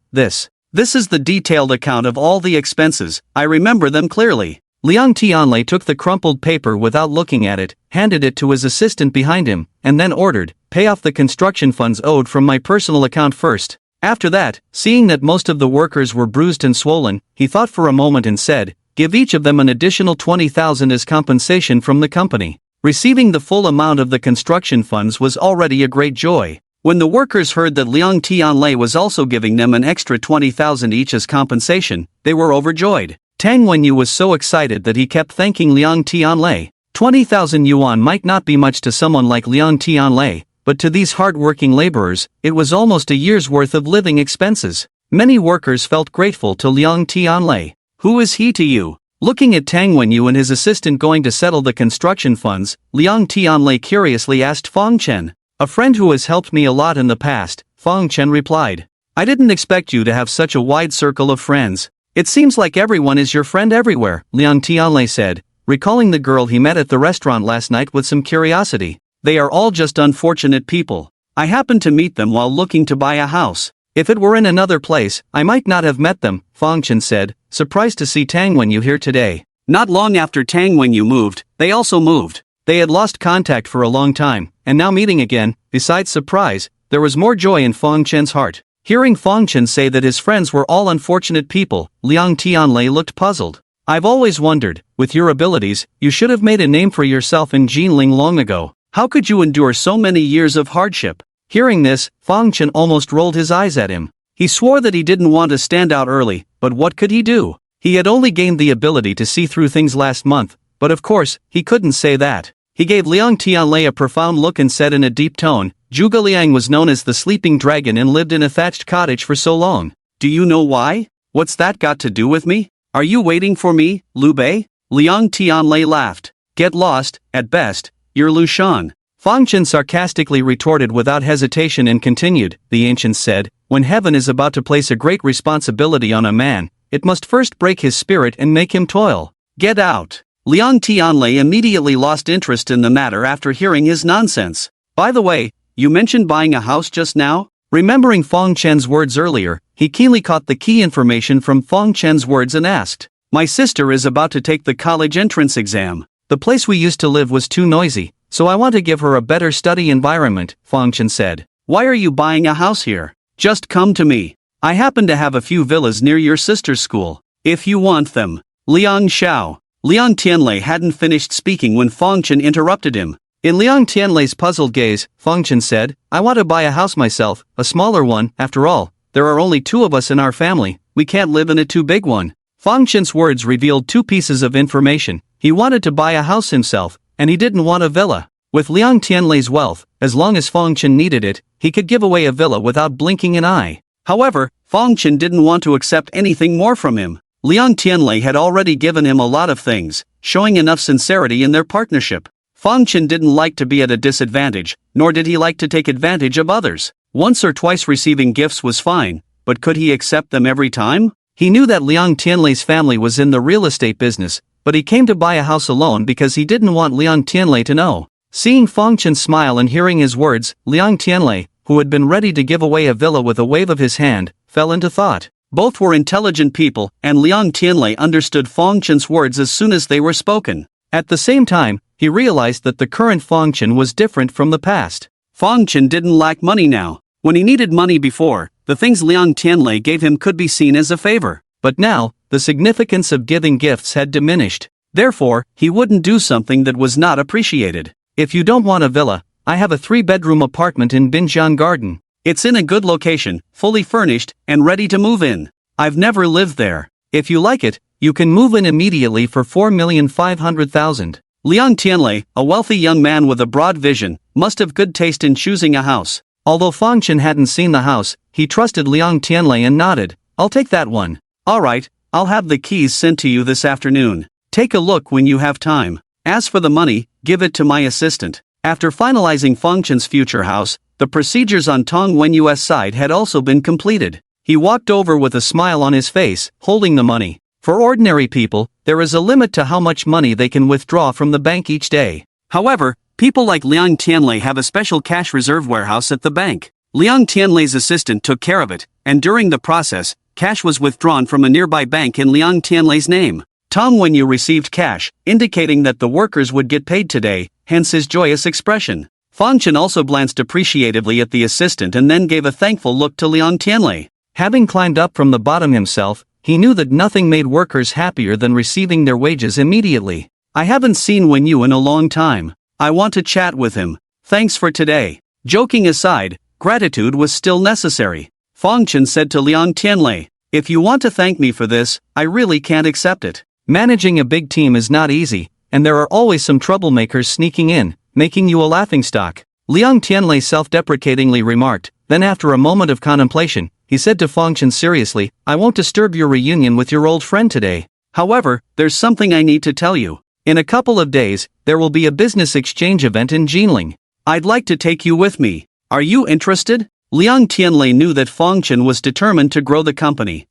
This is the detailed account of all the expenses, I remember them clearly. Liang Tianlei took the crumpled paper without looking at it, handed it to his assistant behind him, and then ordered, Pay off the construction funds owed from my personal account first. After that, seeing that most of the workers were bruised and swollen, he thought for a moment and said, Give each of them an additional 20,000 as compensation from the company. Receiving the full amount of the construction funds was already a great joy. When the workers heard that Liang Tianlei was also giving them an extra 20,000 each as compensation, they were overjoyed. Tang Wenyu was so excited that he kept thanking Liang Tianlei. 20,000 yuan might not be much to someone like Liang Tianlei, but to these hard-working laborers, it was almost a year's worth of living expenses. Many workers felt grateful to Liang Tianlei. Who is he to you? Looking at Tang Wenyu and his assistant going to settle the construction funds, Liang Tianlei curiously asked Fang Chen. A friend who has helped me a lot in the past, Fang Chen replied. I didn't expect you to have such a wide circle of friends. It seems like everyone is your friend everywhere, Liang Tianlei said, recalling the girl he met at the restaurant last night with some curiosity. They are all just unfortunate people. I happened to meet them while looking to buy a house. If it were in another place, I might not have met them, Fang Chen said, surprised to see Tang Wenyu here today.
Not long after Tang Wenyu moved, they also moved.
They had lost contact for a long time, and now meeting again, besides surprise, there was more joy in Fang Chen's heart. Hearing Fang Chen say that his friends were all unfortunate people, Liang Tianlei looked puzzled. I've always wondered, with your abilities, you should have made a name for yourself in Jinling long ago. How could you endure so many years of hardship? Hearing this, Fang Chen almost rolled his eyes at him. He swore that he didn't want to stand out early, but what could he do? He had only gained the ability to see through things last month, but of course, he couldn't say that. He gave Liang Tianlei a profound look and said in a deep tone, Zhuge Liang was known as the Sleeping Dragon and lived in a thatched cottage for so long.
Do you know why? What's that got to do with me? Are you waiting for me, Liu Bei? Liang Tianlei laughed. Get lost, at best, you're Lu Shan.
Fang Chen sarcastically retorted without hesitation and continued, the ancients said, when heaven is about to place a great responsibility on a man, it must first break his spirit and make him toil.
Get out. Liang Tianlei immediately lost interest in the matter after hearing his nonsense. By the way, you mentioned buying a house just now?
Remembering Fang Chen's words earlier, he keenly caught the key information from Fang Chen's words and asked,
My sister is about to take the college entrance exam.
The place we used to live was too noisy, so I want to give her a better study environment, Fang Chen said.
Why are you buying a house here? Just come to me. I happen to have a few villas near your sister's school. If you want them. Liang Xiao. Liang Tianlei hadn't finished speaking when Fang Chen interrupted him.
In Liang Tianlei's puzzled gaze, Fang Chen said, I want to buy a house myself, a smaller one, after all, there are only 2 of us in our family, we can't live in a too big one. Fang Chen's words revealed 2 pieces of information. He wanted to buy a house himself, and he didn't want a villa. With Liang Tianlei's wealth, as long as Fang Chen needed it, he could give away a villa without blinking an eye.
However, Fang Chen didn't want to accept anything more from him. Liang Tianlei had already given him a lot of things, showing enough sincerity in their partnership. Fang Chen didn't like to be at a disadvantage, nor did he like to take advantage of others. Once or twice receiving gifts was fine, but could he accept them every time?
He knew that Liang Tianlei's family was in the real estate business, but he came to buy a house alone because he didn't want Liang Tianlei to know. Seeing Fang Chen smile and hearing his words, Liang Tianlei, who had been ready to give away a villa with a wave of his hand, fell into thought.
Both were intelligent people, and Liang Tianlei understood Fang Chen's words as soon as they were spoken.
At the same time, he realized that the current Fang Chen was different from the past.
Fang Chen didn't lack money now. When he needed money before, the things Liang Tianlei gave him could be seen as a favor.
But now, the significance of giving gifts had diminished.
Therefore, he wouldn't do something that was not appreciated.
If you don't want a villa, I have a 3-bedroom apartment in Binjiang Garden.
It's in a good location, fully furnished, and ready to move in. I've never lived there.
If you like it, you can move in immediately for 4,500,000.
Liang Tianlei, a wealthy young man with a broad vision, must have good taste in choosing a house.
Although Fang Chen hadn't seen the house, he trusted Liang Tianlei and nodded. I'll take that one.
Alright, I'll have the keys sent to you this afternoon. Take a look when you have time. As for the money, give it to my assistant. After finalizing Fang Chen's future house, the procedures on Tong Wenyu's side had also been completed. He walked over with a smile on his face, holding the money. For ordinary people, there is a limit to how much money they can withdraw from the bank each day. However, people like Liang Tianlei have a special cash reserve warehouse at the bank. Liang Tianlei's assistant took care of it, and during the process, cash was withdrawn from a nearby bank in Liang Tianlei's name. Tong Wenyu received cash, indicating that the workers would get paid today, hence his joyous expression. Fang Chen also glanced appreciatively at the assistant and then gave a thankful look to Liang Tianlei.
Having climbed up from the bottom himself, he knew that nothing made workers happier than receiving their wages immediately.
I haven't seen Wenyu in a long time. I want to chat with him. Thanks for today. Joking aside, gratitude was still necessary. Fang Chen said to Liang Tianlei, if you want to thank me for this, I really can't accept it.
Managing a big team is not easy, and there are always some troublemakers sneaking in, making you a laughingstock. Liang Tianlei self-deprecatingly remarked. Then after a moment of contemplation, he said to Fang Chen seriously, I won't disturb your reunion with your old friend today.
However, there's something I need to tell you. In a couple of days, there will be a business exchange event in Jinling. I'd like to take you with me. Are you interested? Liang Tianlei knew that Fang Chen was determined to grow the company.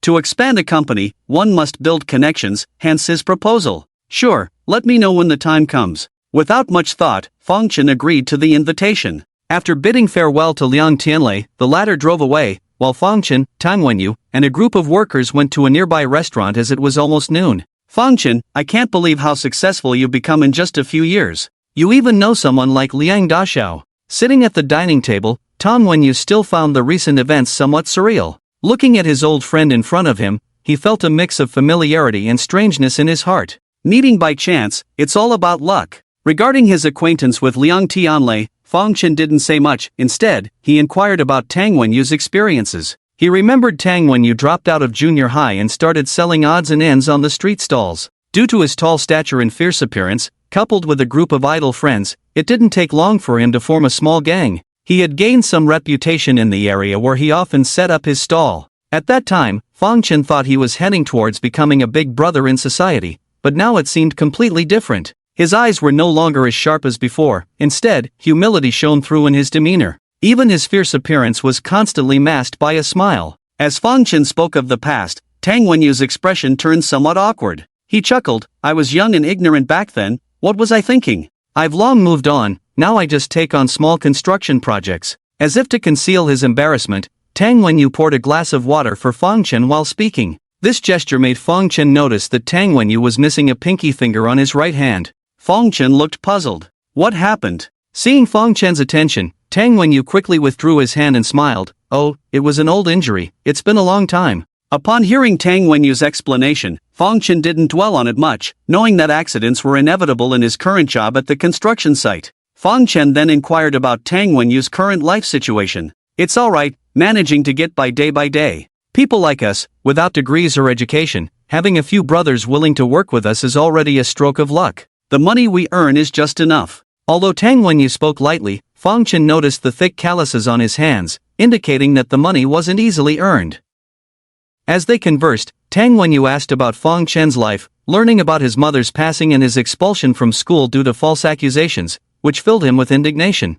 To expand a company, one must build connections, hence his proposal. Sure, let me know when the time comes. Without much thought, Fang Chen agreed to the invitation.
After bidding farewell to Liang Tianlei, the latter drove away, while Fang Chen, Tang Wenyu, and a group of workers went to a nearby restaurant as it was almost noon.
Fang Chen, I can't believe how successful you've become in just a few years.
You even know someone like Liang Daxiao. Sitting at the dining table, Tang Wenyu still found the recent events somewhat surreal. Looking at his old friend in front of him, he felt a mix of familiarity and strangeness in his heart.
Meeting by chance, it's all about luck. Regarding his acquaintance with Liang Tianlei, Fang Chen didn't say much. Instead, he inquired about Tang Wenyu's experiences.
He remembered Tang when you dropped out of junior high and started selling odds and ends on the street stalls. Due to his tall stature and fierce appearance, coupled with a group of idle friends, it didn't take long for him to form a small gang. He had gained some reputation in the area where he often set up his stall. At that time, Fang Chen thought he was heading towards becoming a big brother in society, but now it seemed completely different. His eyes were no longer as sharp as before, instead, humility shone through in his demeanor. Even his fierce appearance was constantly masked by a smile. As Fang Chen spoke of the past, Tang Wenyu's expression turned somewhat awkward. He chuckled, "I was young and ignorant back then, what was I thinking? I've long moved on, now I just take on small construction projects." As if to conceal his embarrassment, Tang Wenyu poured a glass of water for Fang Chen while speaking. This gesture made Fang Chen notice that Tang Wenyu was missing a pinky finger on his right hand. Fang Chen looked puzzled. What happened? Seeing Fang Chen's attention, Tang Wenyu quickly withdrew his hand and smiled. "Oh, it was an old injury, it's been a long time." Upon hearing Tang Wenyu's explanation, Fang Chen didn't dwell on it much, knowing that accidents were inevitable in his current job at the construction site. Fang Chen then inquired about Tang Wenyu's current life situation. "It's alright, managing to get by day. People like us, without degrees or education, having a few brothers willing to work with us is already a stroke of luck. The money we earn is just enough." Although Tang Wenyu spoke lightly, Fang Chen noticed the thick calluses on his hands, indicating that the money wasn't easily earned. As they conversed, Tang Wenyu asked about Fang Chen's life, learning about his mother's passing and his expulsion from school due to false accusations, which filled him with indignation.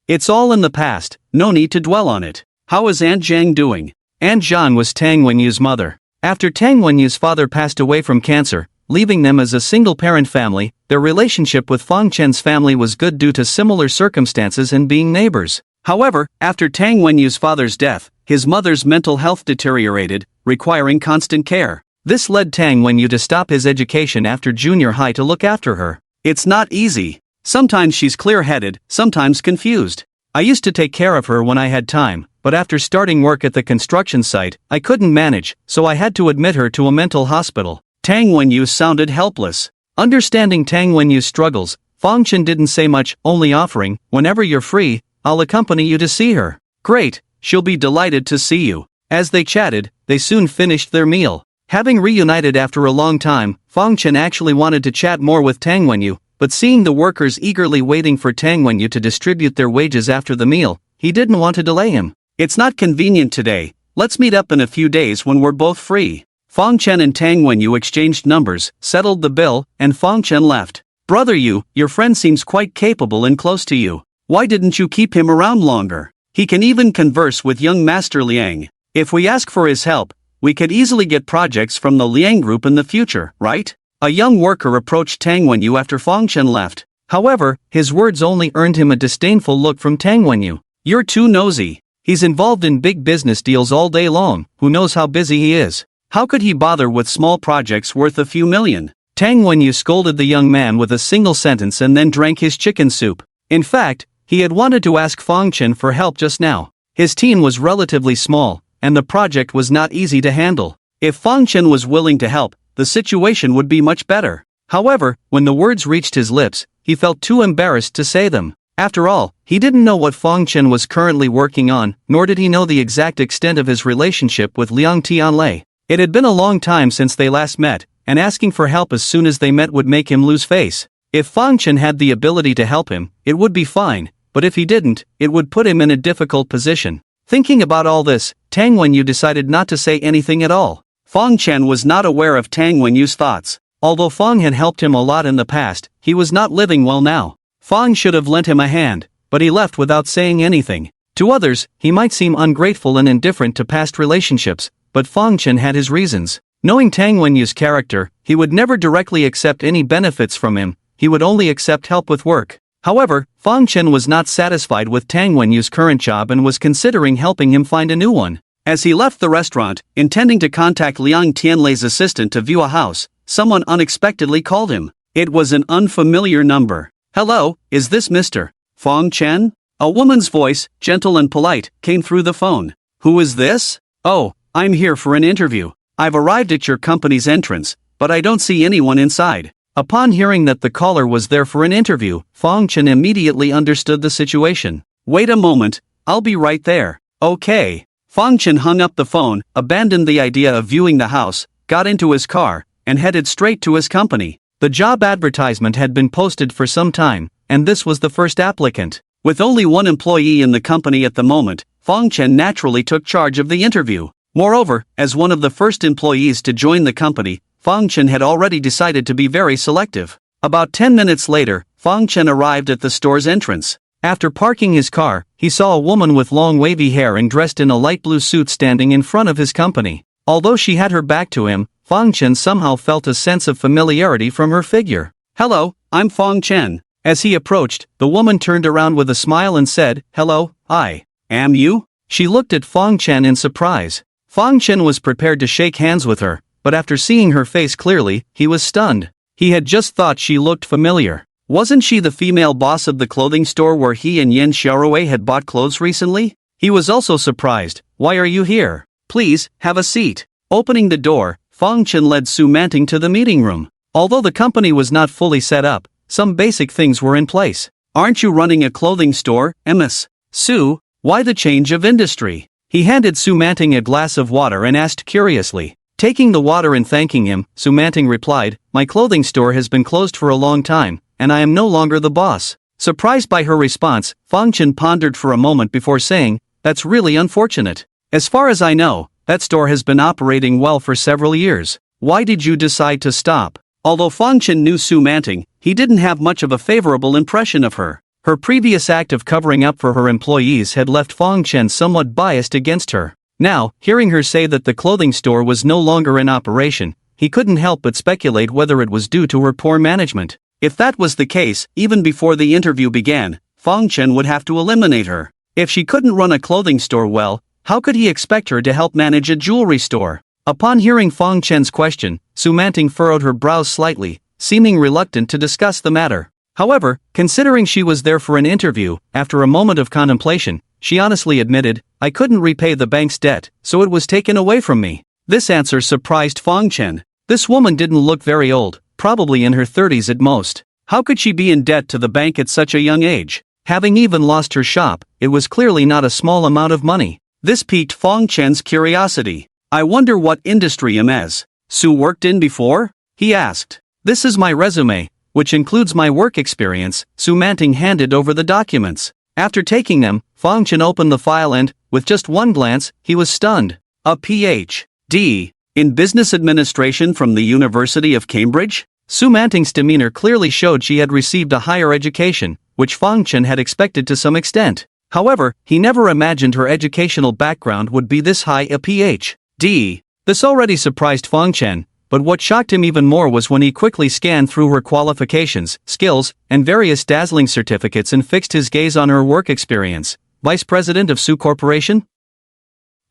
"It's all in the past, no need to dwell on it. How is Aunt Zhang doing?" Aunt Zhang was Tang Wenyu's mother. After Tang Wenyu's father passed away from cancer, leaving them as a single-parent family, their relationship with Fang Chen's family was good due to similar circumstances and being neighbors. However, after Tang Wenyu's father's death, his mother's mental health deteriorated, requiring constant care. This led Tang Wenyu to stop his education after junior high to look after her. "It's not easy. Sometimes she's clear-headed, sometimes confused. I used to take care of her when I had time, but after starting work at the construction site, I couldn't manage, so I had to admit her to a mental hospital." Tang Wenyu sounded helpless. Understanding Tang Wenyu's struggles, Fang Chen didn't say much, only offering, "Whenever you're free, I'll accompany you to see her." "Great, she'll be delighted to see you." As they chatted, they soon finished their meal. Having reunited after a long time, Fang Chen actually wanted to chat more with Tang Wenyu, but seeing the workers eagerly waiting for Tang Wenyu to distribute their wages after the meal, he didn't want to delay him. "It's not convenient today, let's meet up in a few days when we're both free." Fang Chen and Tang Wenyu exchanged numbers, settled the bill, and Fang Chen left. "Brother your friend seems quite capable and close to you. Why didn't you keep him around longer? He can even converse with young Master Liang. If we ask for his help, we could easily get projects from the Liang group in the future, right?" A young worker approached Tang Wenyu after Fang Chen left. However, his words only earned him a disdainful look from Tang Wenyu. "You're too nosy. He's involved in big business deals all day long, who knows how busy he is. How could he bother with small projects worth a few million?" Tang Wenyu scolded the young man with a single sentence and then drank his chicken soup. In fact, he had wanted to ask Fang Chen for help just now. His team was relatively small, and the project was not easy to handle. If Fang Chen was willing to help, the situation would be much better. However, when the words reached his lips, he felt too embarrassed to say them. After all, he didn't know what Fang Chen was currently working on, nor did he know the exact extent of his relationship with Liang Tianlei. It had been a long time since they last met, and asking for help as soon as they met would make him lose face. If Fang Chen had the ability to help him, it would be fine, but if he didn't, it would put him in a difficult position. Thinking about all this, Tang Wenyu decided not to say anything at all. Fang Chen was not aware of Tang Wenyu's thoughts. Although Fang had helped him a lot in the past, he was not living well now. Fang should have lent him a hand, but he left without saying anything. To others, he might seem ungrateful and indifferent to past relationships, but Fang Chen had his reasons. Knowing Tang Wenyu's character, he would never directly accept any benefits from him, he would only accept help with work. However, Fang Chen was not satisfied with Tang Wenyu's current job and was considering helping him find a new one. As he left the restaurant, intending to contact Liang Tianlei's assistant to view a house, someone unexpectedly called him. It was an unfamiliar number. "Hello, is this Mr. Fang Chen?" A woman's voice, gentle and polite, came through the phone. "Who is this?" "Oh, I'm here for an interview. I've arrived at your company's entrance, but I don't see anyone inside." Upon hearing that the caller was there for an interview, Fang Chen immediately understood the situation. "Wait a moment, I'll be right there." "Okay."
Fang Chen hung up the phone, abandoned the idea of viewing the house, got into his car, and headed straight to his company. The job advertisement had been posted for some time, and this was the first applicant. With only one employee in the company at the moment, Fang Chen naturally took charge of the interview. Moreover, as one of the first employees to join the company, Fang Chen had already decided to be very selective. About 10 minutes later, Fang Chen arrived at the store's entrance. After parking his car, he saw a woman with long wavy hair and dressed in a light blue suit standing in front of his company. Although she had her back to him, Fang Chen somehow felt a sense of familiarity from her figure. "Hello, I'm Fang Chen." As he approached, the woman turned around with a smile and said, "Hello, I am you?" She looked at Fang Chen in surprise. Fang Chen was prepared to shake hands with her, but after seeing her face clearly, he was stunned. He had just thought she looked familiar. Wasn't she the female boss of the clothing store where he and Yen Xiaorui had bought clothes recently? He was also surprised. "Why are you here? Please, have a seat." Opening the door, Fang Chen led Su Manting to the meeting room. Although the company was not fully set up, some basic things were in place. "Aren't you running a clothing store, Ms. Su? Why the change of industry?" He handed Su Manting a glass of water and asked curiously. Taking the water and thanking him, Su Manting replied, "My clothing store has been closed for a long time, and I am no longer the boss." Surprised by her response, Fang Chen pondered for a moment before saying, "That's really unfortunate. As far as I know, that store has been operating well for several years. Why did you decide to stop?" Although Fang Chen knew Su Manting, he didn't have much of a favorable impression of her. Her previous act of covering up for her employees had left Fang Chen somewhat biased against her. Now, hearing her say that the clothing store was no longer in operation, he couldn't help but speculate whether it was due to her poor management. If that was the case, even before the interview began, Fang Chen would have to eliminate her. If she couldn't run a clothing store well, how could he expect her to help manage a jewelry store? Upon hearing Fang Chen's question, Su Manting furrowed her brows slightly, seeming reluctant to discuss the matter. However, considering she was there for an interview, after a moment of contemplation, she honestly admitted, "I couldn't repay the bank's debt, so it was taken away from me." This answer surprised Fang Chen. This woman didn't look very old, probably in her 30s at most. How could she be in debt to the bank at such a young age? Having even lost her shop, it was clearly not a small amount of money. This piqued Fang Chen's curiosity. "I wonder what industry Ms. Su worked in before?" he asked. "This is my resume, which includes my work experience." Su Manting handed over the documents. After taking them, Fang Chen opened the file and, with just one glance, he was stunned. A Ph.D. in business administration from the University of Cambridge? Su Manting's demeanor clearly showed she had received a higher education, which Fang Chen had expected to some extent. However, he never imagined her educational background would be this high, a Ph.D. This already surprised Fang Chen, but what shocked him even more was when he quickly scanned through her qualifications, skills, and various dazzling certificates and fixed his gaze on her work experience. "Vice President of Su Corporation?"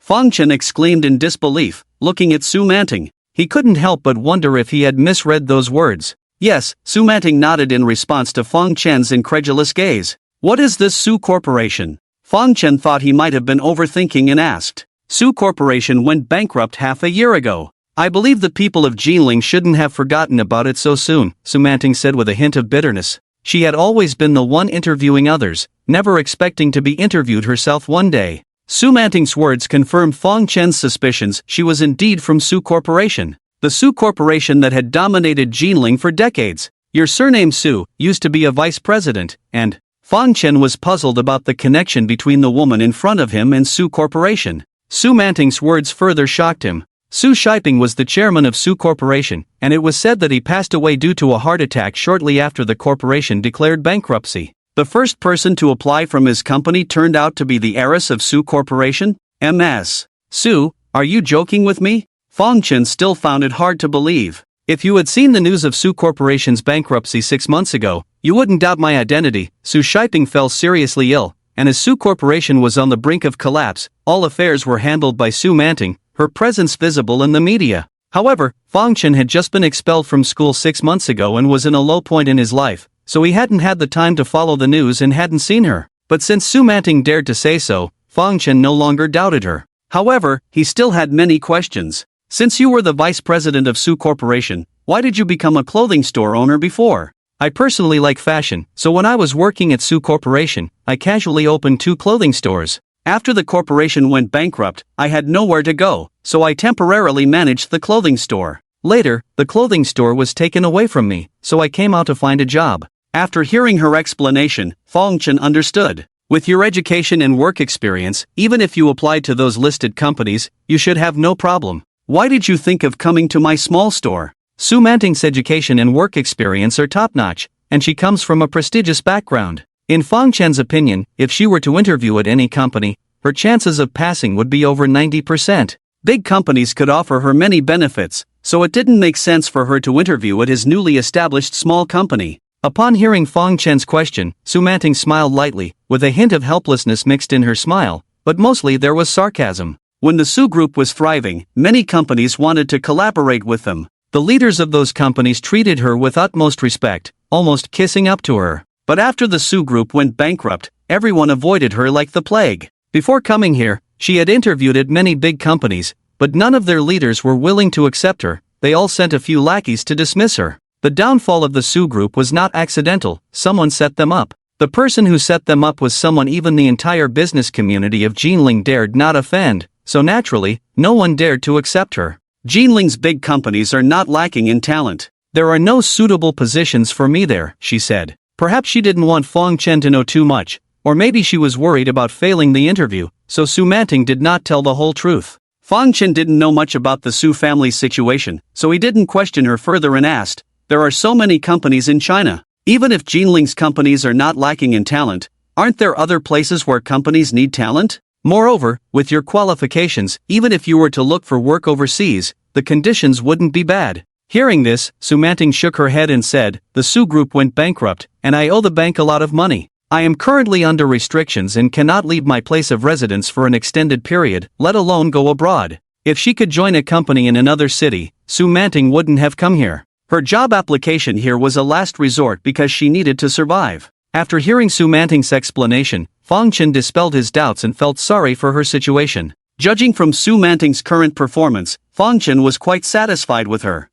Fang Chen exclaimed in disbelief, looking at Su Manting. He couldn't help but wonder if he had misread those words. "Yes," Su Manting nodded in response to Fang Chen's incredulous gaze. "What is this Su Corporation?" Fang Chen thought he might have been overthinking and asked. "Su Corporation went bankrupt half a year ago. I believe the people of Jinling shouldn't have forgotten about it so soon," Su Manting said with a hint of bitterness. She had always been the one interviewing others, never expecting to be interviewed herself one day. Su Manting's words confirmed Fang Chen's suspicions. She was indeed from Su Corporation, the Su Corporation that had dominated Jinling for decades. "Your surname Su used to be a vice president, and..." Fang Chen was puzzled about the connection between the woman in front of him and Su Corporation. Su Manting's words further shocked him. Su Shiping was the chairman of Su Corporation, and it was said that he passed away due to a heart attack shortly after the corporation declared bankruptcy. The first person to apply from his company turned out to be the heiress of Su Corporation? Ms. Su, are you joking with me? Fang Chen still found it hard to believe. "If you had seen the news of Su Corporation's bankruptcy 6 months ago, you wouldn't doubt my identity." Su Shiping fell seriously ill, and as Su Corporation was on the brink of collapse, all affairs were handled by Su Manting, her presence visible in the media. However, Fang Chen had just been expelled from school 6 months ago and was in a low point in his life, so he hadn't had the time to follow the news and hadn't seen her. But since Su Manting dared to say so, Fang Chen no longer doubted her. However, he still had many questions. "Since you were the vice president of Su Corporation, why did you become a clothing store owner before?" "I personally like fashion, so when I was working at Su Corporation, I casually opened 2 clothing stores. After the corporation went bankrupt, I had nowhere to go, so I temporarily managed the clothing store. Later, the clothing store was taken away from me, so I came out to find a job. After hearing her explanation, Fong Chen understood. With your education and work experience, even if you applied to those listed companies, you should have no problem. Why did you think of coming to my small store? Su Manting's education and work experience are top-notch, and she comes from a prestigious background. In Fong Chen's opinion, if she were to interview at any company, her chances of passing would be over 90%. Big companies could offer her many benefits, so it didn't make sense for her to interview at his newly established small company. Upon hearing Fong Chen's question, Su Manting smiled lightly, with a hint of helplessness mixed in her smile, but mostly there was sarcasm. When the Su Group was thriving, many companies wanted to collaborate with them. The leaders of those companies treated her with utmost respect, almost kissing up to her. But after the Su Group went bankrupt, everyone avoided her like the plague. Before coming here, she had interviewed at many big companies, but none of their leaders were willing to accept her. They all sent a few lackeys to dismiss her. The downfall of the Su Group was not accidental, someone set them up. The person who set them up was someone even the entire business community of Jinling dared not offend, so naturally, no one dared to accept her. Jinling's big companies are not lacking in talent. There are no suitable positions for me there, she said. Perhaps she didn't want Fong Chen to know too much, or maybe she was worried about failing the interview, so Su Manting did not tell the whole truth. Fong Chen didn't know much about the Su family's situation, so he didn't question her further and asked, "There are so many companies in China. Even if Jinling's companies are not lacking in talent, aren't there other places where companies need talent? Moreover, with your qualifications, even if you were to look for work overseas, the conditions wouldn't be bad." Hearing this, Su Manting shook her head and said, "The Su Group went bankrupt, and I owe the bank a lot of money. I am currently under restrictions and cannot leave my place of residence for an extended period, let alone go abroad." If she could join a company in another city, Su Manting wouldn't have come here. Her job application here was a last resort because she needed to survive. After hearing Su Manting's explanation, Fong Chen dispelled his doubts and felt sorry for her situation. Judging from Su Manting's current performance, Fong Chen was quite satisfied with her.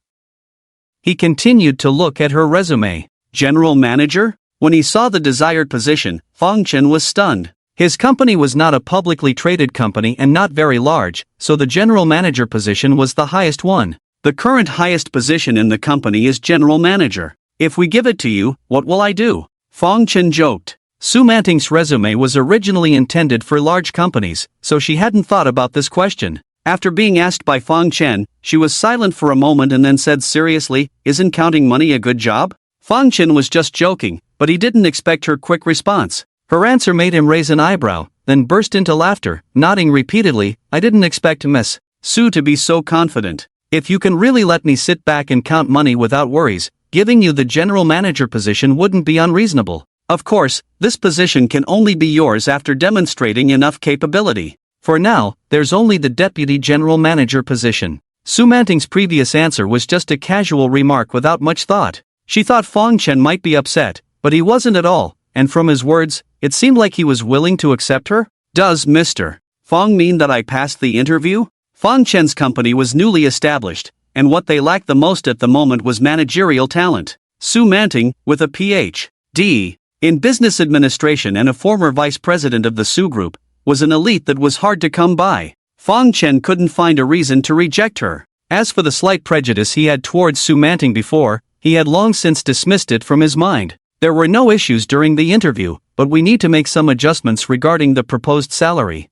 He continued to look at her resume. General manager? When he saw the desired position, Fong Chen was stunned. His company was not a publicly traded company and not very large, so the general manager position was the highest one. The current highest position in the company is general manager. If we give it to you, what will I do? Fong Chen joked. Su Manting's resume was originally intended for large companies, so she hadn't thought about this question. After being asked by Fong Chen, she was silent for a moment and then said seriously, "Isn't counting money a good job?" Fong Chen was just joking, but he didn't expect her quick response. Her answer made him raise an eyebrow, then burst into laughter, nodding repeatedly. "I didn't expect Miss Su to be so confident. If you can really let me sit back and count money without worries, giving you the general manager position wouldn't be unreasonable. Of course, this position can only be yours after demonstrating enough capability. For now, there's only the deputy general manager position." Su Manting's previous answer was just a casual remark without much thought. She thought Fong Chen might be upset, but he wasn't at all, and from his words, it seemed like he was willing to accept her. "Does Mr. Fong mean that I passed the interview?" Fong Chen's company was newly established, and what they lacked the most at the moment was managerial talent. Su Manting, with a Ph.D. in business administration and a former vice president of the Su Group, was an elite that was hard to come by. Fong Chen couldn't find a reason to reject her. As for the slight prejudice he had towards Su Manting before, he had long since dismissed it from his mind. There were no issues during the interview, but we need to make some adjustments regarding the proposed salary.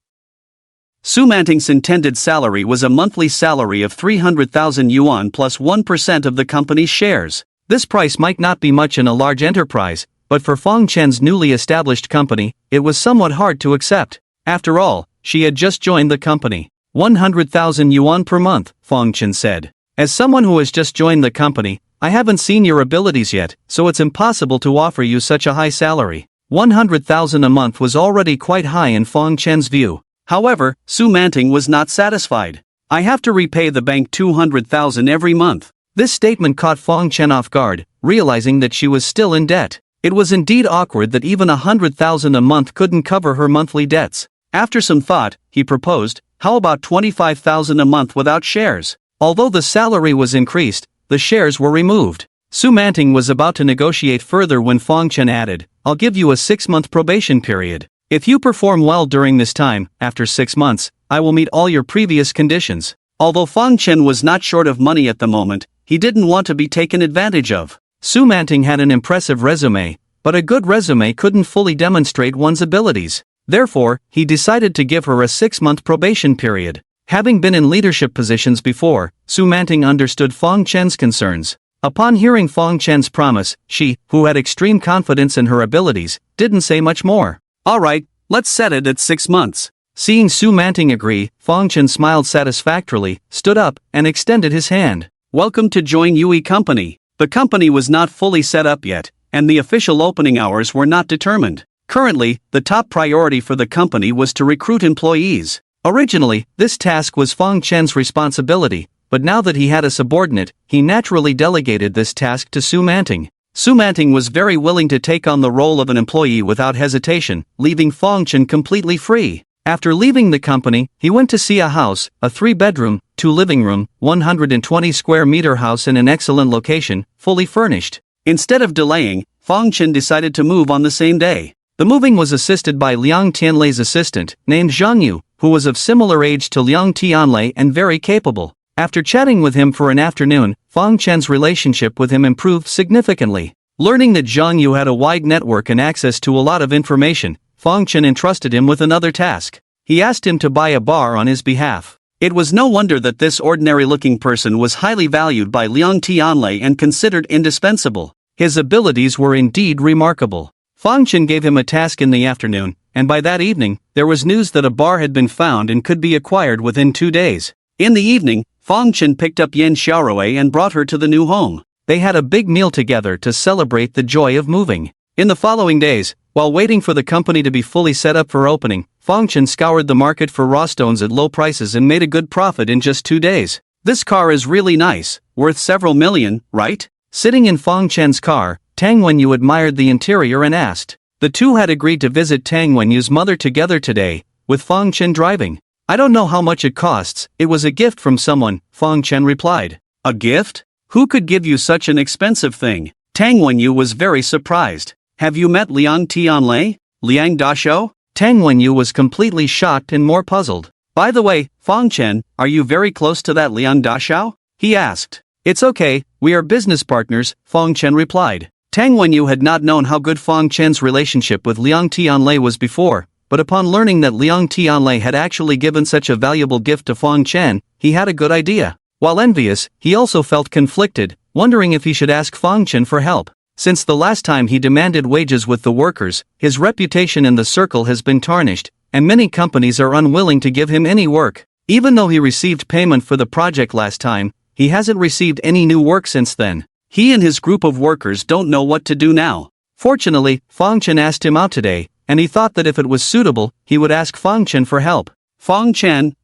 Su Manting's intended salary was a monthly salary of 300,000 yuan plus 1% of the company's shares. This price might not be much in a large enterprise, but for Fong Chen's newly established company, it was somewhat hard to accept. After all, she had just joined the company. 100,000 yuan per month, Fong Chen said. "As someone who has just joined the company, I haven't seen your abilities yet, so it's impossible to offer you such a high salary." 100,000 a month was already quite high in Fong Chen's view. However, Su Manting was not satisfied. "I have to repay the bank 200,000 every month." This statement caught Fong Chen off guard, realizing that she was still in debt. It was indeed awkward that even 100,000 a month couldn't cover her monthly debts. After some thought, he proposed, "How about 25,000 a month without shares?" Although the salary was increased, the shares were removed. Su Manting was about to negotiate further when Fong Chen added, "I'll give you a 6-month probation period.
If you perform well during this time, after 6 months, I will meet all your previous conditions.
Although Fang Chen was not short of money at the moment, he didn't want to be taken advantage of.
Manting had an impressive resume, but a good resume couldn't fully demonstrate one's abilities. Therefore, he decided to give her a 6-month probation period. Having been in leadership positions before, Manting understood Fang Chen's concerns. Upon hearing Fang Chen's promise, she, who had extreme confidence in her abilities, didn't say much more.
Alright, let's set it at 6 months.
Seeing Manting agree, Fang Chen smiled satisfactorily, stood up, and extended his hand.
Welcome to join Yui Company. The company was not fully set up yet, and the official opening hours were not determined. Currently, the top priority for the company was to recruit employees.
Originally, this task was Fang Chen's responsibility, but now that he had a subordinate, he naturally delegated this task to Manting.
Manting was very willing to take on the role of an employee without hesitation, leaving Fang Chen completely free.
After leaving the company, he went to see a house, a 3-bedroom, 2-living-room, 120 square meter house in an excellent location, fully furnished.
Instead of delaying, Fang Chen decided to move on the same day.
The moving was assisted by Liang Tianlei's assistant, named Zhang Yu, who was of similar age to Liang Tianlei and very capable. After chatting with him for an afternoon, Fang Chen's relationship with him improved significantly. Learning that Zhang Yu had a wide network and access to a lot of information, Fang Chen entrusted him with another task. He asked him to buy a bar on his behalf.
It was no wonder that this ordinary-looking person was highly valued by Liang Tianlei and considered indispensable.
His abilities were indeed remarkable. Fang Chen gave him a task in the afternoon, and by that evening, there was news that a bar had been found and could be acquired within 2 days.
In the evening, Fang Chen picked up Yan Xiaorui and brought her to the new home.
They had a big meal together to celebrate the joy of moving. In the following days, while waiting for the company to be fully set up for opening, Fang Chen scoured the market for raw stones at low prices and made a good profit in just 2 days.
This car is really nice, worth several million, right?
Sitting in Fang Chen's car, Tang Wenyu admired the interior and asked. The two had agreed to visit Tang Wenyu's mother together today, with Fang Chen driving. I don't know how much it costs, it was a gift from someone, Fang Chen replied.
A gift? Who could give you such an expensive thing? Tang Wenyu was very surprised. Have you met Liang Tianlei? Liang Dashou?
Tang Wenyu was completely shocked and more puzzled.
By the way, Fang Chen, are you very close to that Liang Dashou? He asked.
It's okay, we are business partners, Fang Chen replied.
Tang Wenyu had not known how good Fang Chen's relationship with Liang Tianlei was before, but upon learning that Liang Tianlei had actually given such a valuable gift to Fang Chen, he had a good idea. While envious, he also felt conflicted, wondering if he should ask Fang Chen for help. Since the last time he demanded wages with the workers, his reputation in the circle has been tarnished, and many companies are unwilling to give him any work. Even though he received payment for the project last time, he hasn't received any new work since then. He and his group of workers don't know what to do now. Fortunately, Fang Chen asked him out today, and he thought that if it was suitable, he would ask Fang Chen for help. Fang Chen,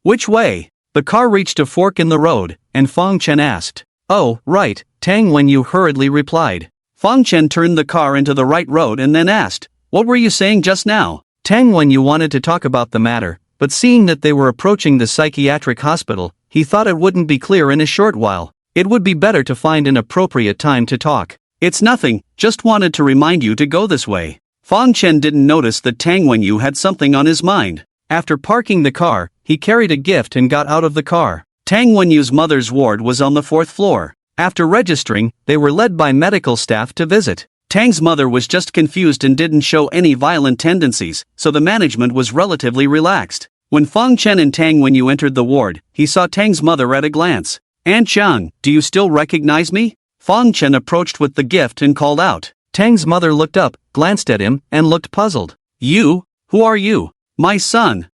which way?
The car reached a fork in the road, and Fang Chen asked. Oh, right, Tang Wenyu hurriedly replied.
Fang Chen turned the car into the right road and then asked, what were you saying just now?
Tang Wenyu wanted to talk about the matter, but seeing that they were approaching the psychiatric hospital, he thought it wouldn't be clear in a short while. It would be better to find an appropriate time to talk.
It's nothing, just wanted to remind you to go this way. Fang Chen didn't notice that Tang Wenyu had something on his mind.
After parking the car, he carried a gift and got out of the car.
Tang Wenyu's mother's ward was on the 4th floor.
After registering, they were led by medical staff to visit.
Tang's mother was just confused and didn't show any violent tendencies, so the management was relatively relaxed. When Fang Chen and Tang Wenyu entered the ward, he saw Tang's mother at a glance. Aunt Zhang, do you still recognize me? Fang Chen approached with the gift and called out.
Tang's mother looked up, glanced at him, and looked puzzled.
You? Who are you? My son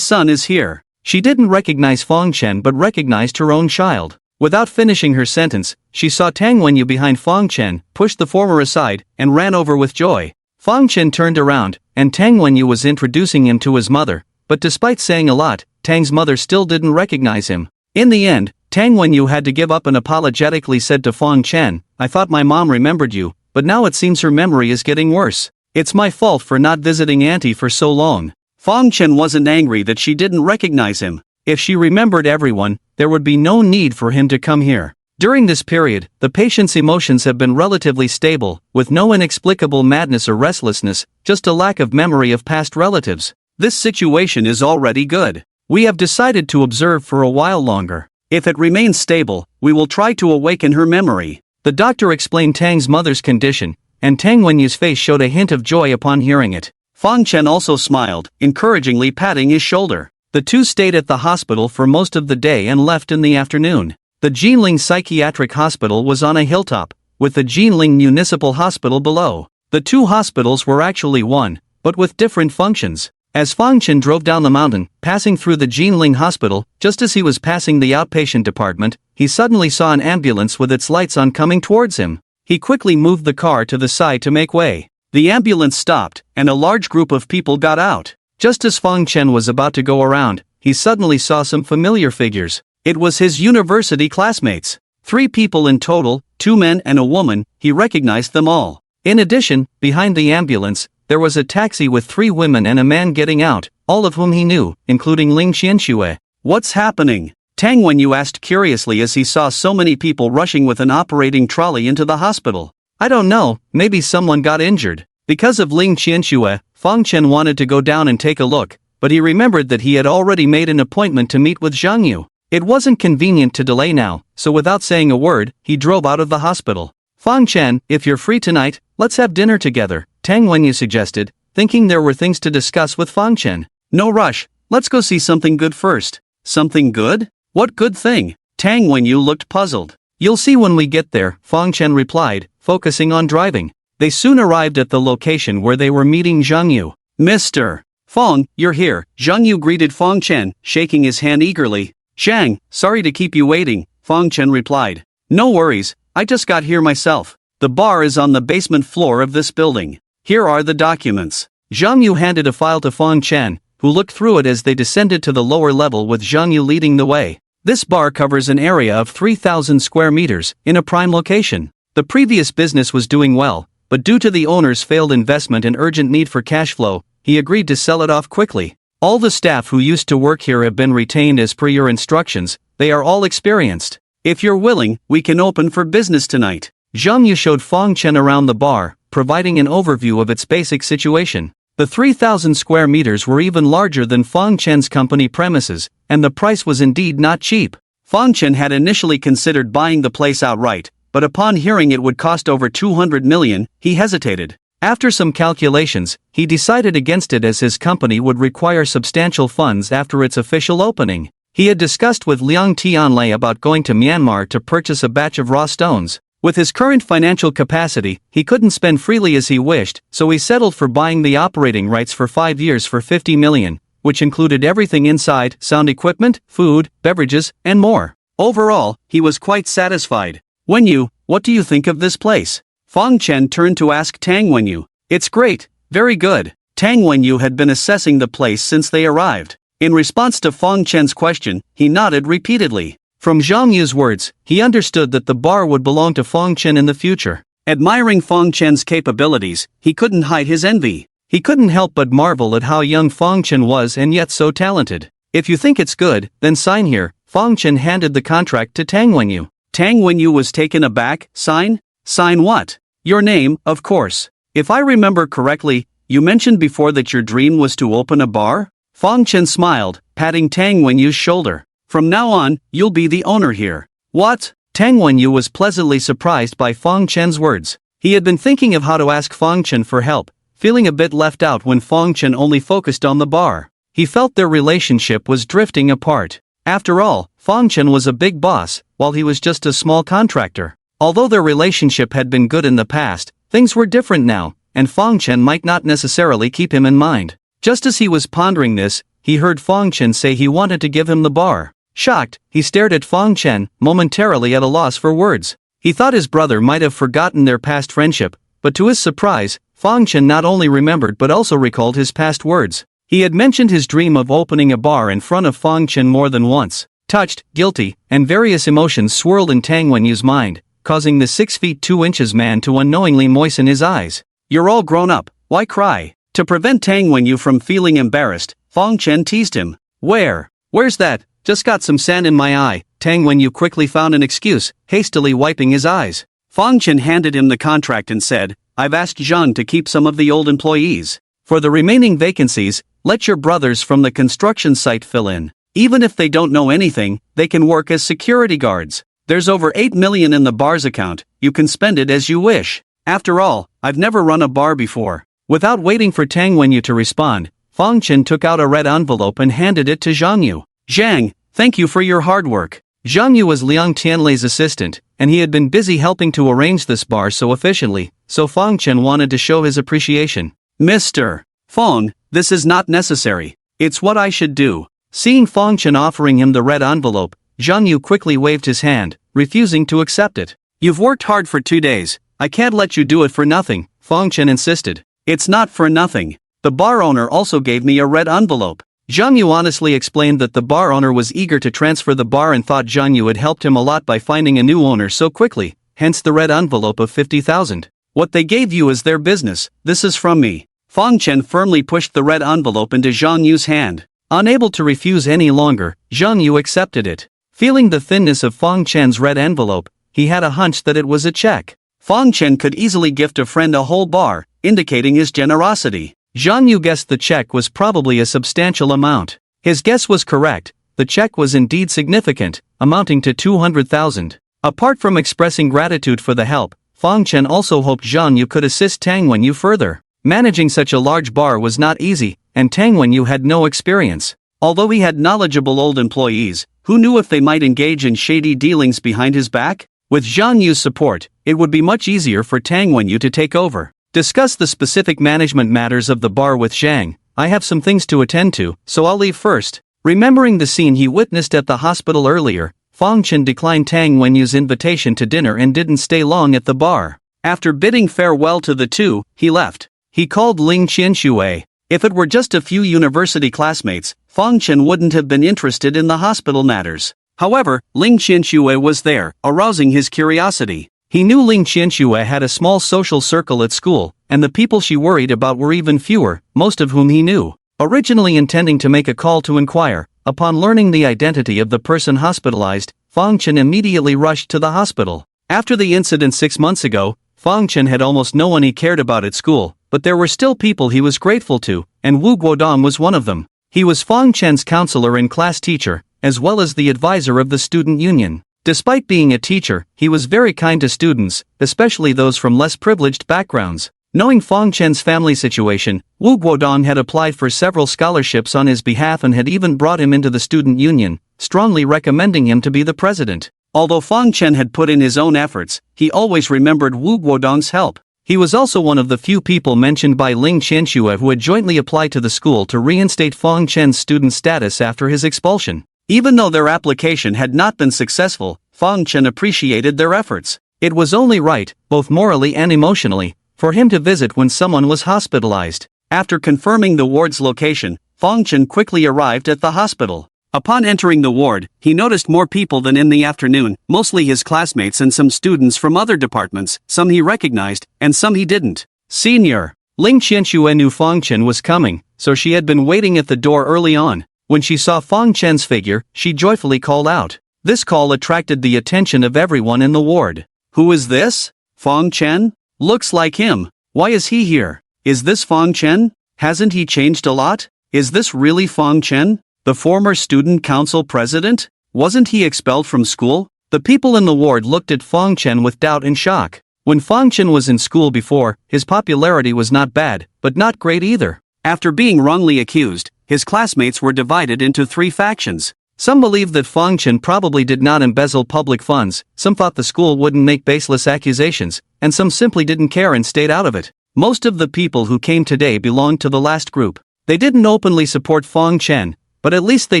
is here.
She didn't recognize Fang Chen but recognized her own child. Without finishing her sentence, she saw Tang Wenyu behind Fang Chen, pushed the former aside, and ran over with joy. Fang Chen turned around, and Tang Wenyu was introducing him to his mother, but despite saying a lot, Tang's mother still didn't recognize him. In the end, Tang Wenyu had to give up and apologetically said to Fang Chen, I thought my mom remembered you, but now it seems her memory is getting worse. It's my fault for not visiting Auntie for so long.
Fang Chen wasn't angry that she didn't recognize him.
If she remembered everyone, there would be no need for him to come here. During this period, the patient's emotions have been relatively stable, with no inexplicable madness or restlessness, just a lack of memory of past relatives.
This situation is already good.
We have decided to observe for a while longer.
If it remains stable, we will try to awaken her memory.
The doctor explained Tang's mother's condition, and Tang Wenyu's face showed a hint of joy upon hearing it.
Fang Chen also smiled, encouragingly patting his shoulder.
The two stayed at the hospital for most of the day and left in the afternoon. The Jinling Psychiatric Hospital was on a hilltop, with the Jinling Municipal Hospital below. The two hospitals were actually one, but with different functions. As Fang Chen drove down the mountain, passing through the Jinling Hospital, just as he was passing the outpatient department, he suddenly saw an ambulance with its lights on coming towards him. He quickly moved the car to the side to make way.
The ambulance stopped, and a large group of people got out.
Just as Fang Chen was about to go around, he suddenly saw some familiar figures.
It was his university classmates. 3 people in total, 2 men and a woman. He recognized them all.
In addition, behind the ambulance, there was a taxi with 3 women and a man getting out, all of whom he knew, including Ling Qianxue.
What's happening? Tang Wenyu asked curiously as he saw so many people rushing with an operating trolley into the hospital.
I don't know, maybe someone got injured. Because of Ling Qianxue, Fang Chen wanted to go down and take a look, but he remembered that he had already made an appointment to meet with Zhang Yu. It wasn't convenient to delay now, so without saying a word, he drove out of the hospital. Fang Chen, if you're free tonight, let's have dinner together, Tang Wenyu suggested, thinking there were things to discuss with Fang Chen.
No rush, let's go see something good first. Something good? What good thing? Tang Wenyu looked puzzled.
You'll see when we get there, Fang Chen replied, focusing on driving. They soon arrived at the location where they were meeting Zhang Yu.
Mr. Fang, you're here, Zhang Yu greeted Fang Chen, shaking his hand eagerly. Zhang, sorry to keep you waiting, Fang Chen replied. No worries, I just got here myself. The bar is on the basement floor of this building. Here are the documents.
Zhang Yu handed a file to Fang Chen, who looked through it as they descended to the lower level with Zhang Yu leading the way. This bar covers an area of 3,000 square meters, in a prime location. The previous business was doing well, but due to the owner's failed investment and urgent need for cash flow, he agreed to sell it off quickly. All the staff who used to work here have been retained as per your instructions. They are all experienced.
If you're willing, we can open for business tonight.
Zhang Yu showed Fang Chen around the bar, providing an overview of its basic situation. The 3,000 square meters were even larger than Fang Chen's company premises, and the price was indeed not cheap.
Fang Chen had initially considered buying the place outright, but upon hearing it would cost over 200 million, he hesitated.
After some calculations, he decided against it as his company would require substantial funds after its official opening. He had discussed with Liang Tianlei about going to Myanmar to purchase a batch of raw stones. With his current financial capacity, he couldn't spend freely as he wished, so he settled for buying the operating rights for 5 years for 50 million, which included everything inside: sound equipment, food, beverages, and more.
Overall, he was quite satisfied. Wenyu, what do you think of this place? Fang Chen turned to ask Tang Wenyu. It's great, very good. Tang Wenyu had been assessing the place since they arrived. In response to Fang Chen's question, he nodded repeatedly.
From Zhang Yu's words, he understood that the bar would belong to Fang Chen in the future.
Admiring Fang Chen's capabilities, he couldn't hide his envy.
He couldn't help but marvel at how young Fang Chen was and yet so talented. If you think it's good, then sign here. Fang Chen handed the contract to Tang Wenyu.
Tang Wenyu was taken aback. Sign? Sign what? Your name, of course. If I remember correctly, you mentioned before that your dream was to open a bar? Fang Chen smiled, patting Tang Wenyu's shoulder. From now on, you'll be the owner here. What?
Tang Wenyu was pleasantly surprised by Fang Chen's words. He had been thinking of how to ask Fang Chen for help, feeling a bit left out when Fang Chen only focused on the bar. He felt their relationship was drifting apart. After all, Fang Chen was a big boss, while he was just a small contractor. Although their relationship had been good in the past, things were different now, and Fang Chen might not necessarily keep him in mind. Just as he was pondering this, he heard Fang Chen say he wanted to give him the bar. Shocked, he stared at Fang Chen, momentarily at a loss for words. He thought his brother might have forgotten their past friendship, but to his surprise, Fang Chen not only remembered but also recalled his past words. He had mentioned his dream of opening a bar in front of Fang Chen more than once. Touched, guilty, and various emotions swirled in Tang Wenyu's mind, causing the 6 feet 2 inches man to unknowingly moisten his eyes. You're all grown up, why cry? To prevent Tang Wenyu from feeling embarrassed, Fang Chen teased him. Where's that? Just got some sand in my eye, Tang Wenyu quickly found an excuse, hastily wiping his eyes.
Fang Chen handed him the contract and said, I've asked Zhang to keep some of the old employees.
For the remaining vacancies, let your brothers from the construction site fill in. Even if they don't know anything, they can work as security guards. There's over 8 million in the bar's account, you can spend it as you wish. After all, I've never run a bar before. Without waiting for Tang Wenyu to respond, Fang Chen took out a red envelope and handed it to Zhang Yu.
Zhang, thank you for your hard work.
Zhang Yu was Liang Tianlei's assistant, and he had been busy helping to arrange this bar so efficiently, so Fang Chen wanted to show his appreciation.
Mr. Fang, this is not necessary. It's what I should do.
Seeing Fang Chen offering him the red envelope, Zhang Yu quickly waved his hand, refusing to accept it.
You've worked hard for 2 days.
I can't let you do it for nothing, Fang Chen insisted.
It's not for nothing. The bar owner also gave me a red envelope.
Zhang Yu honestly explained that the bar owner was eager to transfer the bar and thought Zhang Yu had helped him a lot by finding a new owner so quickly, hence the red envelope of 50,000.
What they gave you is their business, this is from me. Fang Chen firmly pushed the red envelope into Zhang Yu's hand.
Unable to refuse any longer, Zhang Yu accepted it. Feeling the thinness of Fang Chen's red envelope, he had a hunch that it was a check.
Fang Chen could easily gift a friend a whole bar, indicating his generosity.
Zhang Yu guessed the check was probably a substantial amount. His guess was correct, the check was indeed significant, amounting to 200,000. Apart from expressing gratitude for the help, Fang Chen also hoped Zhang Yu could assist Tang Wenyu further. Managing such a large bar was not easy, and Tang Wenyu had no experience.
Although he had knowledgeable old employees, who knew if they might engage in shady dealings behind his back? With Zhang Yu's support, it would be much easier for Tang Wenyu to take over. Discuss the specific management matters of the bar with Zhang. I have some things to attend to, so I'll leave first. Remembering the scene he witnessed at the hospital earlier, Fang Chen declined Tang Wenyu's invitation to dinner and didn't stay long at the bar. After bidding farewell to the two, he left. He called Ling Qianxue. If it were just a few university classmates, Fang Chen wouldn't have been interested in the hospital matters. However, Ling Qianxue was there, arousing his curiosity.
He knew Ling Qianxue had a small social circle at school, and the people she worried about were even fewer, most of whom he knew. Originally intending to make a call to inquire, upon learning the identity of the person hospitalized, Fang Chen immediately rushed to the hospital. After the incident 6 months ago, Fang Chen had almost no one he cared about at school, but there were still people he was grateful to, and Wu Guodong was one of them. He was Fang Chen's counselor and class teacher, as well as the advisor of the student union. Despite being a teacher, he was very kind to students, especially those from less privileged backgrounds. Knowing Fang Chen's family situation, Wu Guodong had applied for several scholarships on his behalf and had even brought him into the student union, strongly recommending him to be the president. Although Fang Chen had put in his own efforts, he always remembered Wu Guodong's help. He was also one of the few people mentioned by Ling Qianxue who had jointly applied to the school to reinstate Fang Chen's student status after his expulsion. Even though their application had not been successful, Fang Chen appreciated their efforts. It was only right, both morally and emotionally, for him to visit when someone was hospitalized. After confirming the ward's location, Fang Chen quickly arrived at the hospital. Upon entering the ward, he noticed more people than in the afternoon, mostly his classmates and some students from other departments, some he recognized, and some he didn't. Senior. Ling Qianxue knew Fang Chen was coming, so she had been waiting at the door early on. When she saw Fang Chen's figure, she joyfully called out. This call attracted the attention of everyone in the ward. Who is this? Fang Chen? Looks like him. Why is he here? Is this Fang Chen? Hasn't he changed a lot? Is this really Fang Chen? The former student council president? Wasn't he expelled from school? The people in the ward looked at Fang Chen with doubt and shock. When Fang Chen was in school before, his popularity was not bad, but not great either. After being wrongly accused, his classmates were divided into 3 factions. Some believed that Fang Chen probably did not embezzle public funds, some thought the school wouldn't make baseless accusations, and some simply didn't care and stayed out of it. Most of the people who came today belonged to the last group. They didn't openly support Fang Chen, but at least they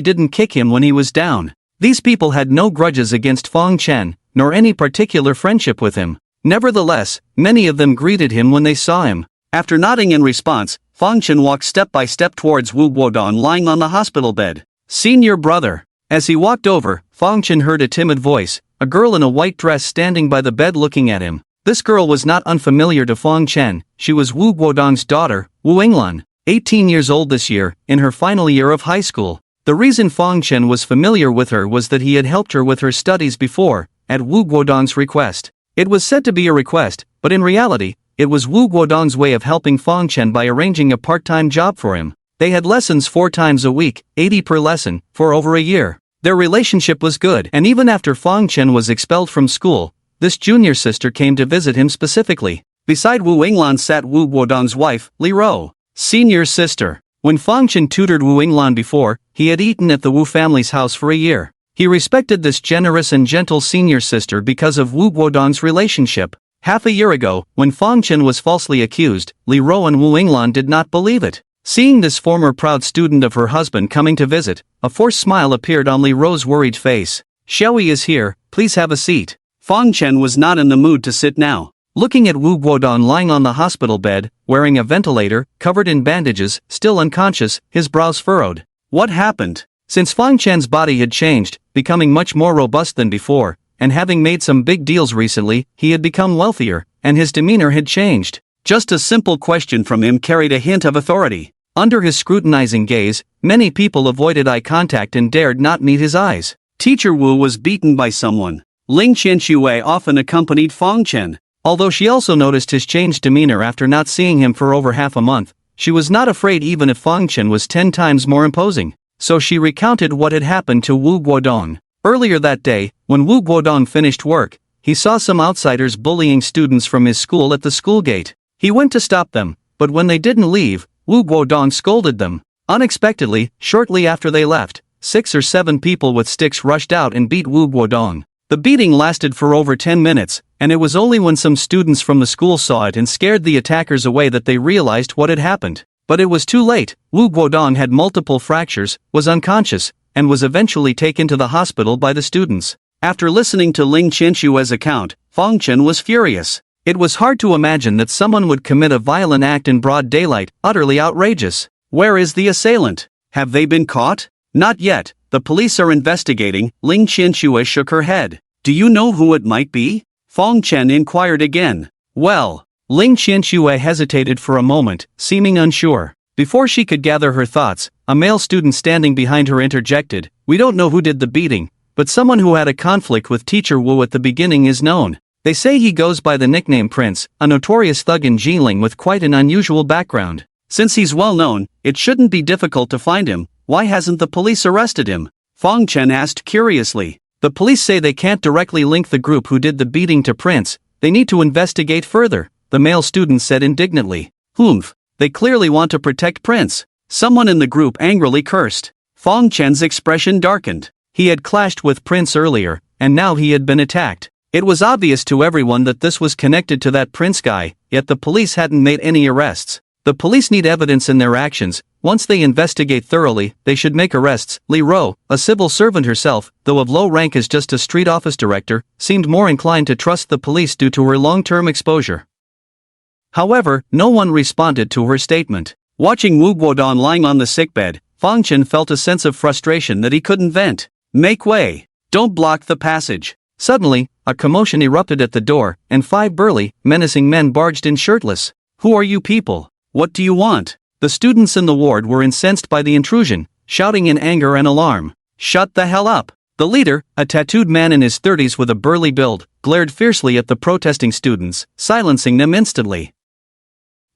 didn't kick him when he was down. These people had no grudges against Fang Chen, nor any particular friendship with him. Nevertheless, many of them greeted him when they saw him. After nodding in response, Fang Chen walked step by step towards Wu Guodong lying on the hospital bed. Senior brother. As he walked over, Fang Chen heard a timid voice, a girl in a white dress standing by the bed looking at him. This girl was not unfamiliar to Fang Chen, she was Wu Guodong's daughter, Wu Yinglan, 18 years old this year, in her final year of high school. The reason Fong Chen was familiar with her was that he had helped her with her studies before, at Wu Guodong's request. It was said to be a request, but in reality, it was Wu Guodong's way of helping Fong Chen by arranging a part-time job for him. They had lessons 4 times a week, 80 per lesson, for over a year. Their relationship was good, and even after Fong Chen was expelled from school, this junior sister came to visit him specifically. Beside Wu Yinglan sat Wu Guodong's wife, Li Ro, senior sister. When Fong Chen tutored Wu Yinglan before, he had eaten at the Wu family's house for a year. He respected this generous and gentle senior sister because of Wu Guodong's relationship. Half a year ago, when Fong Chen was falsely accused, Li Ro and Wu Yinglan did not believe it. Seeing this former proud student of her husband coming to visit, a forced smile appeared on Li Ro's worried face. "Xiaoyi is here, please have a seat."
Fong Chen was not in the mood to sit now.
Looking at Wu Guodong lying on the hospital bed, wearing a ventilator, covered in bandages, still unconscious, his brows furrowed.
What happened?
Since Fong Chen's body had changed, becoming much more robust than before, and having made some big deals recently, he had become wealthier, and his demeanor had changed.
Just a simple question from him carried a hint of authority.
Under his scrutinizing gaze, many people avoided eye contact and dared not meet his eyes.
Teacher Wu was beaten by someone. Ling Qianxue often accompanied Fong Chen.
Although she also noticed his changed demeanor after not seeing him for over half a month, she was not afraid even if Fong Chen was 10 times more imposing. So she recounted what had happened to Wu Guodong. Earlier that day, when Wu Guodong finished work, he saw some outsiders bullying students from his school at the school gate. He went to stop them, but when they didn't leave, Wu Guodong scolded them. Unexpectedly, shortly after they left, 6 or 7 people with sticks rushed out and beat Wu Guodong. The beating lasted for over 10 minutes, and it was only when some students from the school saw it and scared the attackers away that they realized what had happened. But it was too late. Wu Guodong had multiple fractures, was unconscious, and was eventually taken to the hospital by the students.
After listening to Ling Qianxue's account, Fong Chen was furious.
It was hard to imagine that someone would commit a violent act in broad daylight, utterly outrageous.
Where is the assailant? Have they been caught? Not yet, the police are investigating. Ling Qianxue shook her head. Do you know who it might be? Fong Chen inquired again.
Well, Ling Qianxue hesitated for a moment, seeming unsure. Before she could gather her thoughts, a male student standing behind her interjected, "We don't know who did the beating, but someone who had a conflict with Teacher Wu at the beginning is known. They say he goes by the nickname Prince, a notorious thug in Jilin with quite an unusual background.
Since he's well known, it shouldn't be difficult to find him. Why hasn't the police arrested him?" Fong Chen asked curiously.
The police say they can't directly link the group who did the beating to Prince, they need to investigate further, the male student said indignantly.
Humph, they clearly want to protect Prince. Someone in the group angrily cursed. Fong Chen's expression darkened.
He had clashed with Prince earlier, and now he had been attacked. It was obvious to everyone that this was connected to that Prince guy, yet the police hadn't made any arrests. The police need evidence in their actions. Once they investigate thoroughly, they should make arrests. Li Ro, a civil servant herself, though of low rank as just a street office director, seemed more inclined to trust the police due to her long-term exposure. However, no one responded to her statement.
Watching Wu Guodong lying on the sickbed, Fong Chen felt a sense of frustration that he couldn't vent. Make way. Don't block the passage.
Suddenly, a commotion erupted at the door, and 5 burly, menacing men barged in shirtless.
Who are you people? What do you want?
The students in the ward were incensed by the intrusion, shouting in anger and alarm.
Shut the hell up.
The leader, a tattooed man in his 30s with a burly build, glared fiercely at the protesting students, silencing them instantly.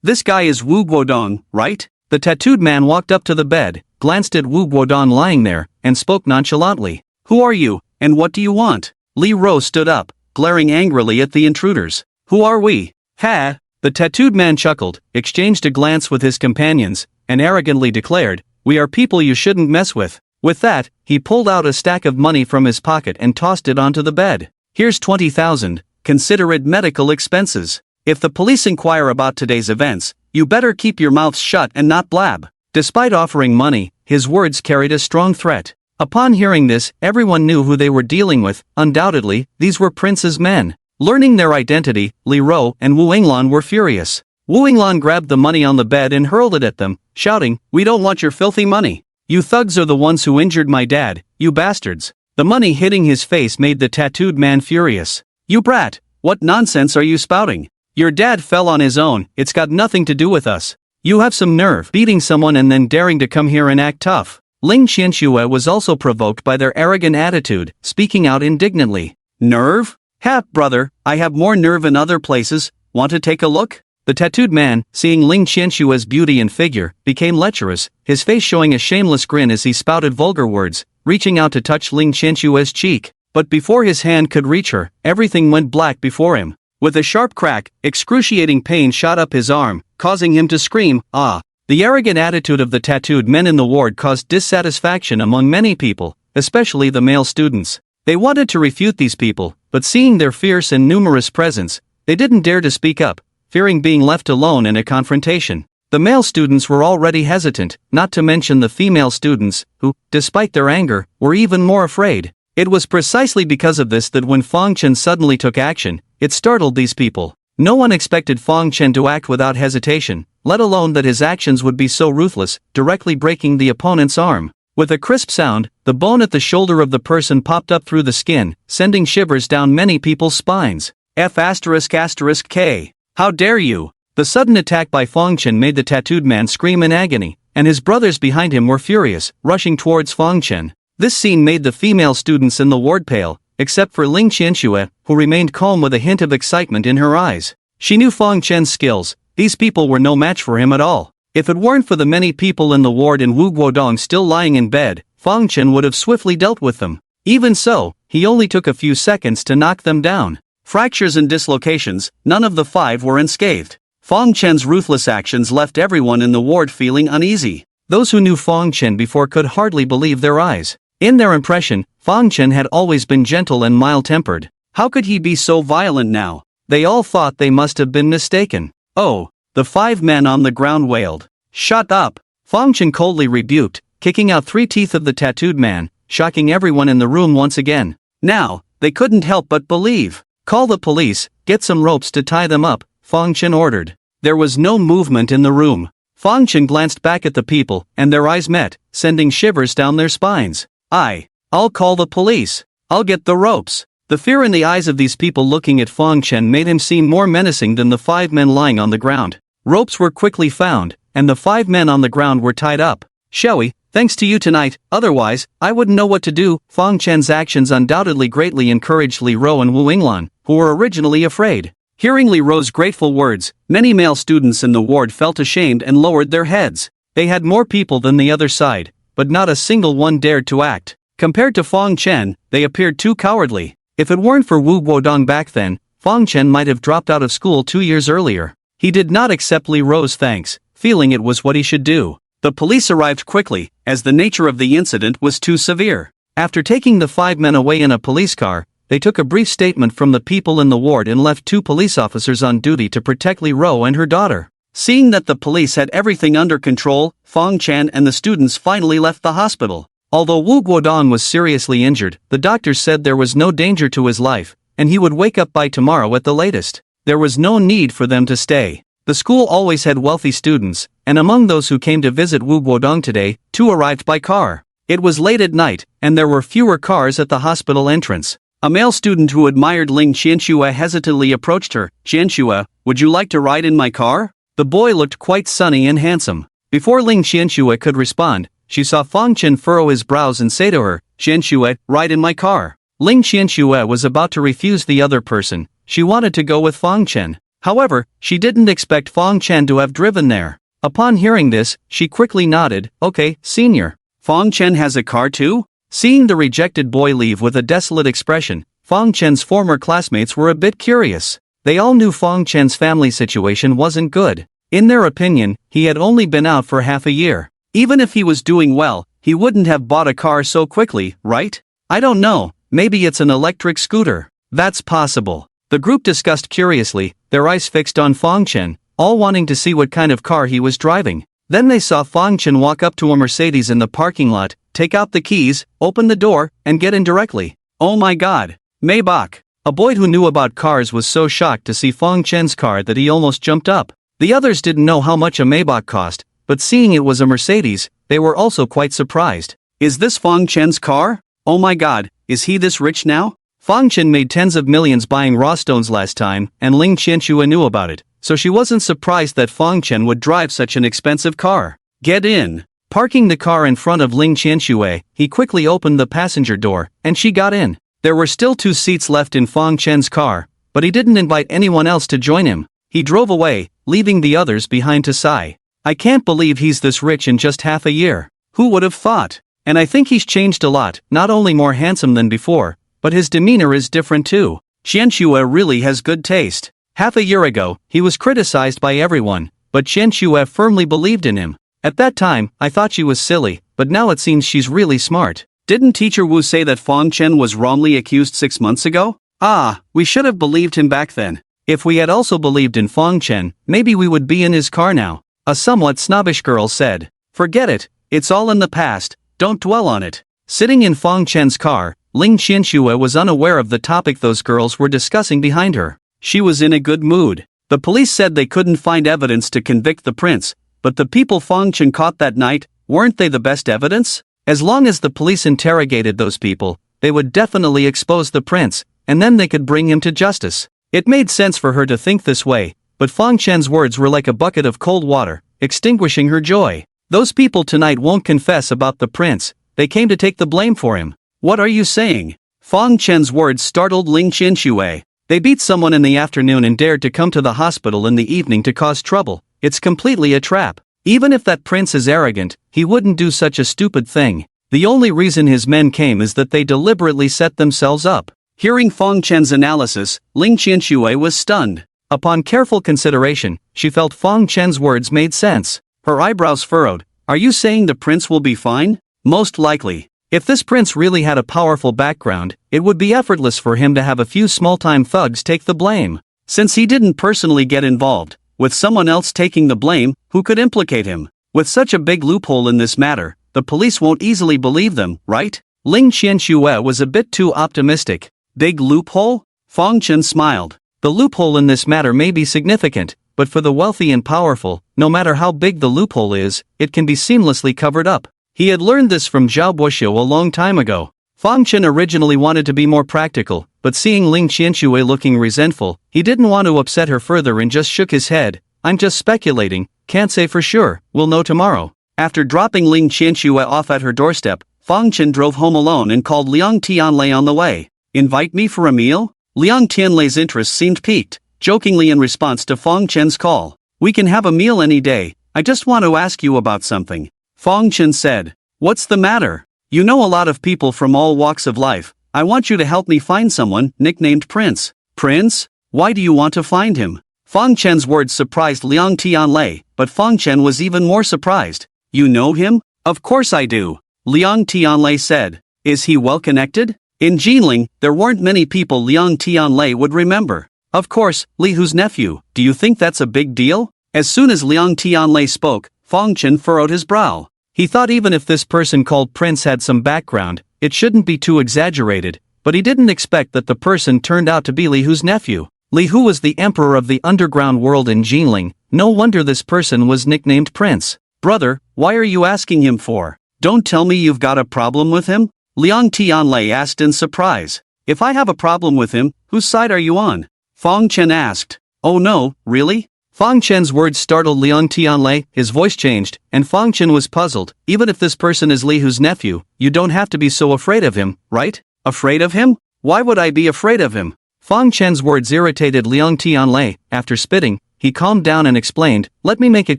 This guy is Wu Guodong, right?
The tattooed man walked up to the bed, glanced at Wu Guodong lying there, and spoke nonchalantly.
Who are you, and what do you want? Li Ro stood up, glaring angrily at the intruders. Who are we?
Ha! The tattooed man chuckled, exchanged a glance with his companions, and arrogantly declared, "We are people you shouldn't mess with." With that, he pulled out a stack of money from his pocket and tossed it onto the bed. "Here's 20,000, consider it medical expenses. If the police inquire about today's events, you better keep your mouths shut and not blab." Despite offering money, his words carried a strong threat. Upon hearing this, everyone knew who they were dealing with. Undoubtedly, these were Prince's men. Learning their identity, Li Ro and Wu Yinglan were furious. Wu Yinglan grabbed the money on the bed and hurled it at them, shouting, "We don't want your filthy money. You thugs are the ones who injured my dad, you bastards." The money hitting his face made the tattooed man furious. "You brat, what nonsense are you spouting? Your dad fell on his own, it's got nothing to do with us. You have some nerve beating someone and then daring to come here and act tough. Ling Qianxue was also provoked by their arrogant attitude, speaking out indignantly.
Nerve? Ha, brother, I have more nerve in other places, want to take a look?
The tattooed man, seeing Ling Qianxue's beauty and figure, became lecherous, his face showing a shameless grin as he spouted vulgar words, reaching out to touch Ling Qianxue's cheek. But before his hand could reach her, everything went black before him. With a sharp crack, excruciating pain shot up his arm, causing him to scream, "Ah!" The arrogant attitude of the tattooed men in the ward caused dissatisfaction among many people, especially the male students. They wanted to refute these people, but seeing their fierce and numerous presence, they didn't dare to speak up, fearing being left alone in a confrontation. The male students were already hesitant, not to mention the female students, who, despite their anger, were even more afraid. It was precisely because of this that when Fang Chen suddenly took action, it startled these people. No one expected Fang Chen to act without hesitation, let alone that his actions would be so ruthless, directly breaking the opponent's arm. With a crisp sound, the bone at the shoulder of the person popped up through the skin, sending shivers down many people's spines. F***K. How dare you! The sudden attack by Fang Chen made the tattooed man scream in agony, and his brothers behind him were furious, rushing towards Fang Chen. This scene made the female students in the ward pale, except for Ling Qianxue, who remained calm with a hint of excitement in her eyes. She knew Fang Chen's skills, these people were no match for him at all. If it weren't for the many people in the ward and Wu Guodong still lying in bed, Fang Chen would have swiftly dealt with them. Even so, he only took a few seconds to knock them down. Fractures and dislocations, none of the 5 were unscathed. Fang Chen's ruthless actions left everyone in the ward feeling uneasy. Those who knew Fang Chen before could hardly believe their eyes. In their impression, Fang Chen had always been gentle and mild-tempered. How could he be so violent now? They all thought they must have been mistaken. Oh, the 5 men on the ground wailed. Shut up! Fang Chen coldly rebuked, kicking out 3 teeth of the tattooed man, shocking everyone in the room once again. Now, they couldn't help but believe. Call the police, get some ropes to tie them up, Fang Chen ordered. There was no movement in the room. Fang Chen glanced back at the people, and their eyes met, sending shivers down their spines. I'll call the police. I'll get the ropes. The fear in the eyes of these people looking at Fang Chen made him seem more menacing than the 5 men lying on the ground. Ropes were quickly found, and the 5 men on the ground were tied up. Shall we? Thanks to you tonight, otherwise, I wouldn't know what to do. Fang Chen's actions undoubtedly greatly encouraged Li Ro and Wu Yinglan, who were originally afraid. Hearing Li Ro's grateful words, many male students in the ward felt ashamed and lowered their heads. They had more people than the other side, but not a single one dared to act. Compared to Fang Chen, they appeared too cowardly. If it weren't for Wu Guodong back then, Fang Chen might have dropped out of school 2 years earlier. He did not accept Li Ro's thanks, feeling it was what he should do. The police arrived quickly, as the nature of the incident was too severe. After taking the 5 men away in a police car, they took a brief statement from the people in the ward and left 2 police officers on duty to protect Li Ro and her daughter. Seeing that the police had everything under control, Fang Chen and the students finally left the hospital. Although Wu Guodong was seriously injured, the doctors said there was no danger to his life, and he would wake up by tomorrow at the latest. There was no need for them to stay. The school always had wealthy students, and among those who came to visit Wu Guodong today, 2 arrived by car. It was late at night, and there were fewer cars at the hospital entrance. A male student who admired Ling Qianxue hesitantly approached her. "Qianxue, would you like to ride in my car?" The boy looked quite sunny and handsome. Before Ling Qianxue could respond, she saw Fang Chen furrow his brows and say to her, "Qianxue, ride in my car." Ling Qianxue was about to refuse the other person. She wanted to go with Fang Chen. However, she didn't expect Fang Chen to have driven there. Upon hearing this, she quickly nodded. "Okay, senior." "Fang Chen has a car too?" Seeing the rejected boy leave with a desolate expression, Fang Chen's former classmates were a bit curious. They all knew Fang Chen's family situation wasn't good. In their opinion, he had only been out for half a year. Even if he was doing well, he wouldn't have bought a car so quickly, right? "I don't know, maybe it's an electric scooter." "That's possible." The group discussed curiously, their eyes fixed on Fang Chen, all wanting to see what kind of car he was driving. Then they saw Fang Chen walk up to a Mercedes in the parking lot, take out the keys, open the door, and get in directly. "Oh my god, Maybach." A boy who knew about cars was so shocked to see Fang Chen's car that he almost jumped up. The others didn't know how much a Maybach cost, but seeing it was a Mercedes, they were also quite surprised. "Is this Fang Chen's car? Oh my god, is he this rich now?" Fang Chen made tens of millions buying raw stones last time, and Ling Qianxue knew about it, so she wasn't surprised that Fang Chen would drive such an expensive car. "Get in." Parking the car in front of Ling Qianxue, he quickly opened the passenger door, and she got in. There were still 2 seats left in Fang Chen's car, but he didn't invite anyone else to join him. He drove away, leaving the others behind to sigh. I can't believe he's this rich in just half a year. Who would have thought? And I think he's changed a lot, not only more handsome than before, but his demeanor is different too. Qianxue really has good taste. Half a year ago, he was criticized by everyone, but Qianxue firmly believed in him. At that time, I thought she was silly, but now it seems she's really smart.
Didn't Teacher Wu say that Fang Chen was wrongly accused 6 months ago? Ah, we should have believed him back then.
If we had also believed in Fang Chen, maybe we would be in his car now. A somewhat snobbish girl said. Forget it, it's all in the past, don't dwell on it. Sitting in Fang Chen's car, Ling Qianxue was unaware of the topic those girls were discussing behind her. She was in a good mood. The police said they couldn't find evidence to convict the prince, but the people Fang Chen caught that night, weren't they the best evidence? As long as the police interrogated those people, they would definitely expose the prince, and then they could bring him to justice. It made sense for her to think this way, but Fang Chen's words were like a bucket of cold water, extinguishing her joy. Those people tonight won't confess about the prince, they came to take the blame for him.
What are you saying? Fang Chen's words startled Ling Qianxue.
They beat someone in the afternoon and dared to come to the hospital in the evening to cause trouble. It's completely a trap. Even if that prince is arrogant, he wouldn't do such a stupid thing. The only reason his men came is that they deliberately set themselves up.
Hearing Fang Chen's analysis, Ling Qianxue was stunned.
Upon careful consideration, she felt Fang Chen's words made sense.
Her eyebrows furrowed. Are you saying the prince will be fine? Most likely.
If this prince really had a powerful background, it would be effortless for him to have a few small-time thugs take the blame.
Since he didn't personally get involved, with someone else taking the blame, who could implicate him? With such a big loophole in this matter, the police won't easily believe them, right?
Ling Qianxue was a bit too optimistic.
Big loophole? Fang Chen smiled.
The loophole in this matter may be significant, but for the wealthy and powerful, no matter how big the loophole is, it can be seamlessly covered up. He had learned this from Zhao Buxiu a long time ago. Fang Chen originally wanted to be more practical, but seeing Ling Qianxue looking resentful, he didn't want to upset her further and just shook his head. I'm just speculating, can't say for sure, we'll know tomorrow.
After dropping Ling Qianxue off at her doorstep, Fang Chen drove home alone and called Liang Tianlei on the way. Invite me for a meal? Liang Tianlei's interest seemed piqued, jokingly in response to Fang Chen's call. We can have a meal any day, I just want to ask you about something. Fang Chen said. What's the matter? You know a lot of people from all walks of life. I want you to help me find someone, nicknamed Prince. Prince? Why do you want to find him? Fang Chen's words surprised Liang Tianlei, but Fang Chen was even more surprised. You know him? Of course I do. Liang Tianlei said. Is he well connected? In Jinling, there weren't many people Liang Tianlei would remember. Of course, Li Hu's nephew. Do you think that's a big deal? As soon as Liang Tianlei spoke, Fang Chen furrowed his brow. He thought even if this person called Prince had some background, it shouldn't be too exaggerated, but he didn't expect that the person turned out to be Li Hu's nephew. Li Hu was the emperor of the underground world in Jinling, no wonder this person was nicknamed Prince. Brother, why are you asking him for? Don't tell me you've got a problem with him? Liang Tianlei asked in surprise. If I have a problem with him, whose side are you on? Fang Chen asked. Oh no, really? Fang Chen's words startled Liang Tianlei, his voice changed, and Fang Chen was puzzled. Even if this person is Li Hu's nephew, you don't have to be so afraid of him, right? Afraid of him? Why would I be afraid of him? Fang Chen's words irritated Liang Tianlei. After spitting, he calmed down and explained, let me make it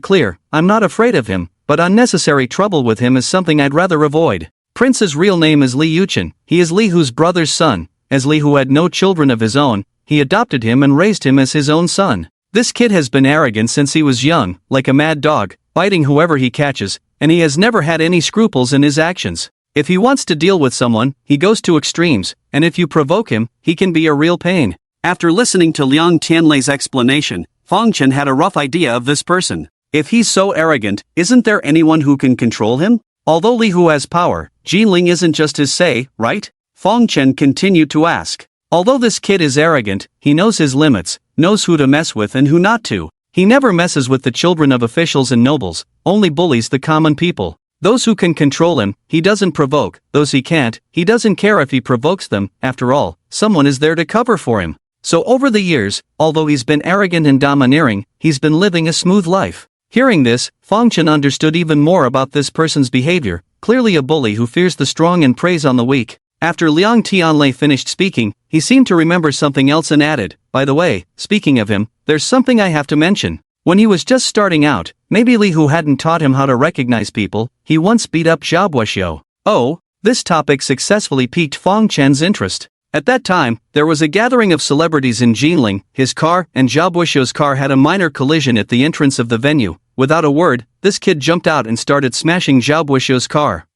clear, I'm not afraid of him, but unnecessary trouble with him is something I'd rather avoid. Prince's real name is Li Yuchen, he is Li Hu's brother's son. As Li Hu had no children of his own, he adopted him and raised him as his own son. This kid has been arrogant since he was young, like a mad dog, biting whoever he catches, and he has never had any scruples in his actions. If he wants to deal with someone, he goes to extremes, and if you provoke him, he can be a real pain. After listening to Liang Tianlei's explanation, Fang Chen had a rough idea of this person. If he's so arrogant, isn't there anyone who can control him? Although Li Hu has power, Jinling isn't just his say, right? Fang Chen continued to ask. Although this kid is arrogant, he knows his limits, knows who to mess with and who not to. He never messes with the children of officials and nobles, only bullies the common people. Those who can control him, he doesn't provoke, those he can't, he doesn't care if he provokes them, after all, someone is there to cover for him. So over the years, although he's been arrogant and domineering, he's been living a smooth life.
Hearing this, Fong Chen understood even more about this person's behavior, clearly a bully who fears the strong and preys on the weak. After Liang Tianlei finished speaking, he seemed to remember something else and added, "By the way, speaking of him, there's something I have to mention. When he was just starting out, maybe Li Hu hadn't taught him how to recognize people, he once beat up Zhao Buoxiu." Oh, this topic successfully piqued Fong Chen's interest. At that time, there was a gathering of celebrities in Jinling. His car and Zhao Buoxiu's car had a minor collision at the entrance of the venue. Without a word, this kid jumped out and started smashing Zhao Buoxiu's car.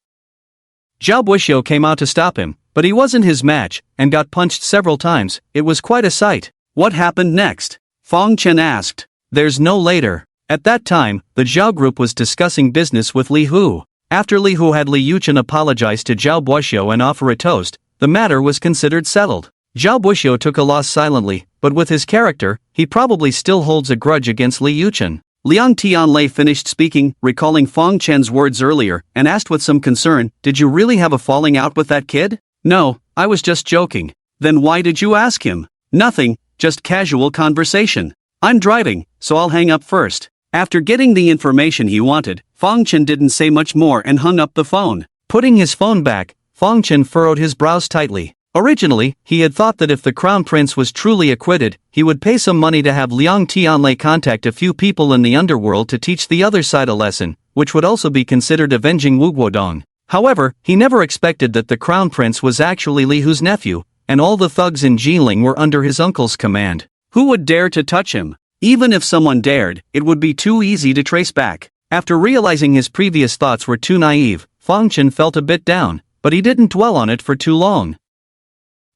Zhao Buoxiu came out to stop him, but he wasn't his match, and got punched several times. It was quite a sight.
What happened next? Fong Chen asked.
There's no later. At that time, the Zhao group was discussing business with Li Hu. After Li Hu had Li Yuchen apologize to Zhao Buoxiu and offer a toast, the matter was considered settled. Zhao Buoxiu took a loss silently, but with his character, he probably still holds a grudge against Li Yuchen.
Liang Tianlei finished speaking, recalling Fong Chen's words earlier, and asked with some concern, "Did you really have a falling out with that kid?"
"No, I was just joking."
"Then why did you ask him?"
"Nothing, just casual conversation."
"I'm driving, so I'll hang up first." After getting the information he wanted, Fong Chen didn't say much more and hung up the phone.
Putting his phone back, Fong Chen furrowed his brows tightly. Originally, he had thought that if the crown prince was truly acquitted, he would pay some money to have Liang Tianlei contact a few people in the underworld to teach the other side a lesson, which would also be considered avenging Wu Guodong. However, he never expected that the crown prince was actually Li Hu's nephew, and all the thugs in Jinling were under his uncle's command.
Who would dare to touch him? Even if someone dared, it would be too easy to trace back.
After realizing his previous thoughts were too naive, Fong Chen felt a bit down, but he didn't dwell on it for too long.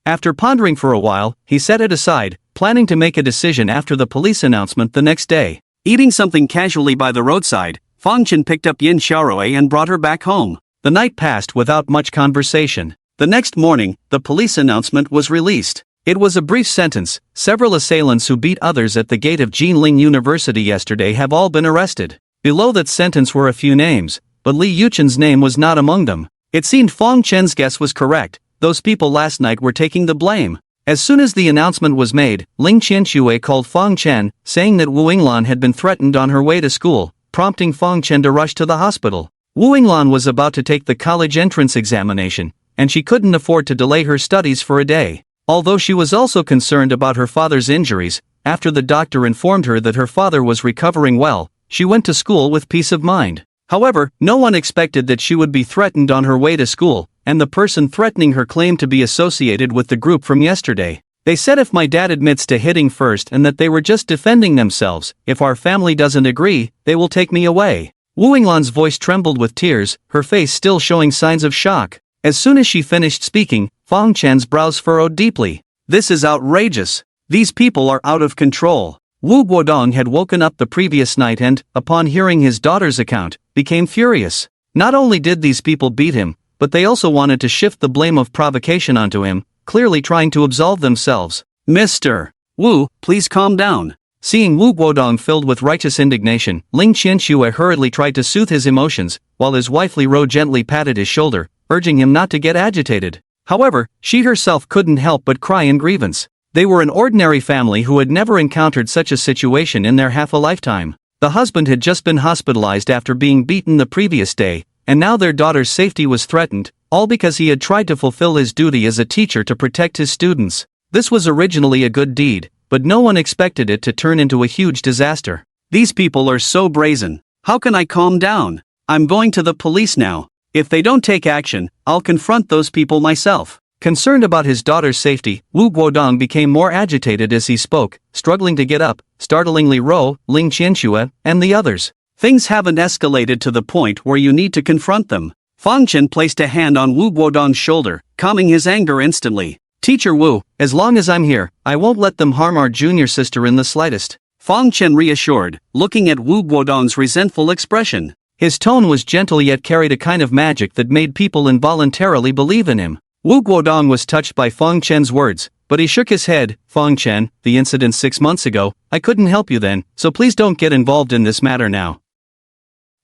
After pondering for a while, he set it aside, planning to make a decision after the police announcement the next day.
Eating something casually by the roadside, Fong Chen picked up Yin Xiaorui and brought her back home.
The night passed without much conversation.
The next morning, the police announcement was released.
It was a brief sentence: several assailants who beat others at the gate of Jinling University yesterday have all been arrested. Below that sentence were a few names, but Li Yuchen's name was not among them. It seemed Fong Chen's guess was correct. Those people last night were taking the blame. As soon as the announcement was made, Ling Qianxue called Fong Chen, saying that Wu Yinglan had been threatened on her way to school, prompting Fong Chen to rush to the hospital. Wu Yinglan was about to take the college entrance examination, and she couldn't afford to delay her studies for a day. Although she was also concerned about her father's injuries, after the doctor informed her that her father was recovering well, she went to school with peace of mind. However, no one expected that she would be threatened on her way to school, and the person threatening her claimed to be associated with the group from yesterday. They said if my dad admits to hitting first and that they were just defending themselves, if our family doesn't agree, they will take me away. Wu Yinglan's voice trembled with tears, her face still showing signs of shock. As soon as she finished speaking, Fong Chen's brows furrowed deeply.
This is outrageous. These people are out of control.
Wu Guodong had woken up the previous night and, upon hearing his daughter's account, became furious. Not only did these people beat him, but they also wanted to shift the blame of provocation onto him, clearly trying to absolve themselves.
Mr. Wu, please calm down.
Seeing Wu Guodong filled with righteous indignation, Ling Qianxue hurriedly tried to soothe his emotions, while his wife Li Ro gently patted his shoulder, urging him not to get agitated. However, she herself couldn't help but cry in grievance. They were an ordinary family who had never encountered such a situation in their half a lifetime. The husband had just been hospitalized after being beaten the previous day, and now their daughter's safety was threatened, all because he had tried to fulfill his duty as a teacher to protect his students. This was originally a good deed, but no one expected it to turn into a huge disaster.
These people are so brazen. How can I calm down? I'm going to the police now. If they don't take action, I'll confront those people myself.
Concerned about his daughter's safety, Wu Guodong became more agitated as he spoke, struggling to get up, startling Li Ro, Ling Qianxue, and the others.
Things haven't escalated to the point where you need to confront them. Fong Chen placed a hand on Wu Guodong's shoulder, calming his anger instantly.
Teacher Wu, as long as I'm here, I won't let them harm our junior sister in the slightest.
Fong Chen reassured, looking at Wu Guodong's resentful expression.
His tone was gentle yet carried a kind of magic that made people involuntarily believe in him. Wu Guodong was touched by Fong Chen's words, but he shook his head. Fong Chen, the incident 6 months ago, I couldn't help you then, so please don't get involved in this matter now.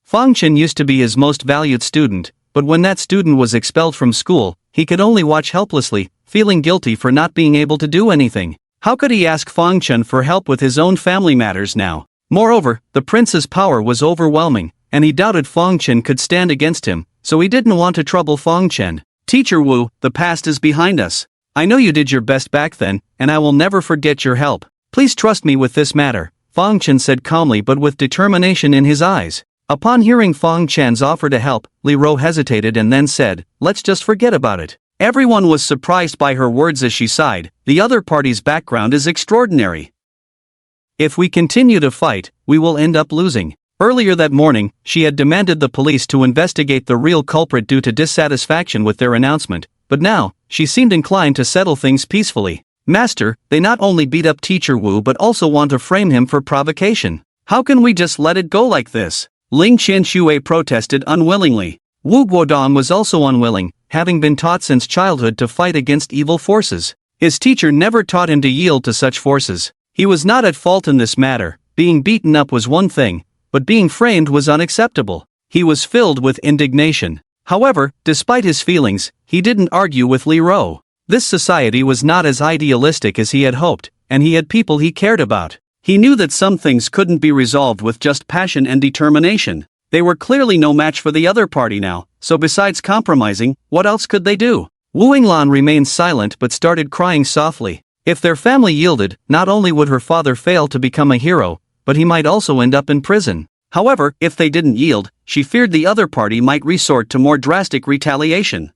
Fong Chen used to be his most valued student, but when that student was expelled from school, he could only watch helplessly, feeling guilty for not being able to do anything. How could he ask Fong Chen for help with his own family matters now? Moreover, the prince's power was overwhelming, and he doubted Fong Chen could stand against him, so he didn't want to trouble Fong Chen.
Teacher Wu, the past is behind us.
I know you did your best back then, and I will never forget your help. Please trust me with this matter, Fong Chen said calmly but with determination in his eyes. Upon hearing Fong Chen's offer to help, Li Ro hesitated and then said, let's just forget about it.
Everyone was surprised by her words as she sighed. The other party's background is extraordinary.
If we continue to fight, we will end up losing. Earlier that morning, she had demanded the police to investigate the real culprit due to dissatisfaction with their announcement, but now, she seemed inclined to settle things peacefully. Master, they not only beat up Teacher Wu but also want to frame him for provocation.
How can we just let it go like this? Ling Qianxue protested unwillingly.
Wu Guodong was also unwilling, having been taught since childhood to fight against evil forces. His teacher never taught him to yield to such forces. He was not at fault in this matter. Being beaten up was one thing, but being framed was unacceptable. He was filled with indignation. However, despite his feelings, he didn't argue with Li Ro. This society was not as idealistic as he had hoped, and he had people he cared about.
He knew that some things couldn't be resolved with just passion and determination. They were clearly no match for the other party now, so besides compromising, what else could they do?
Wu Yinglan remained silent but started crying softly. If their family yielded, not only would her father fail to become a hero, but he might also end up in prison.
However, if they didn't yield, she feared the other party might resort to more drastic retaliation.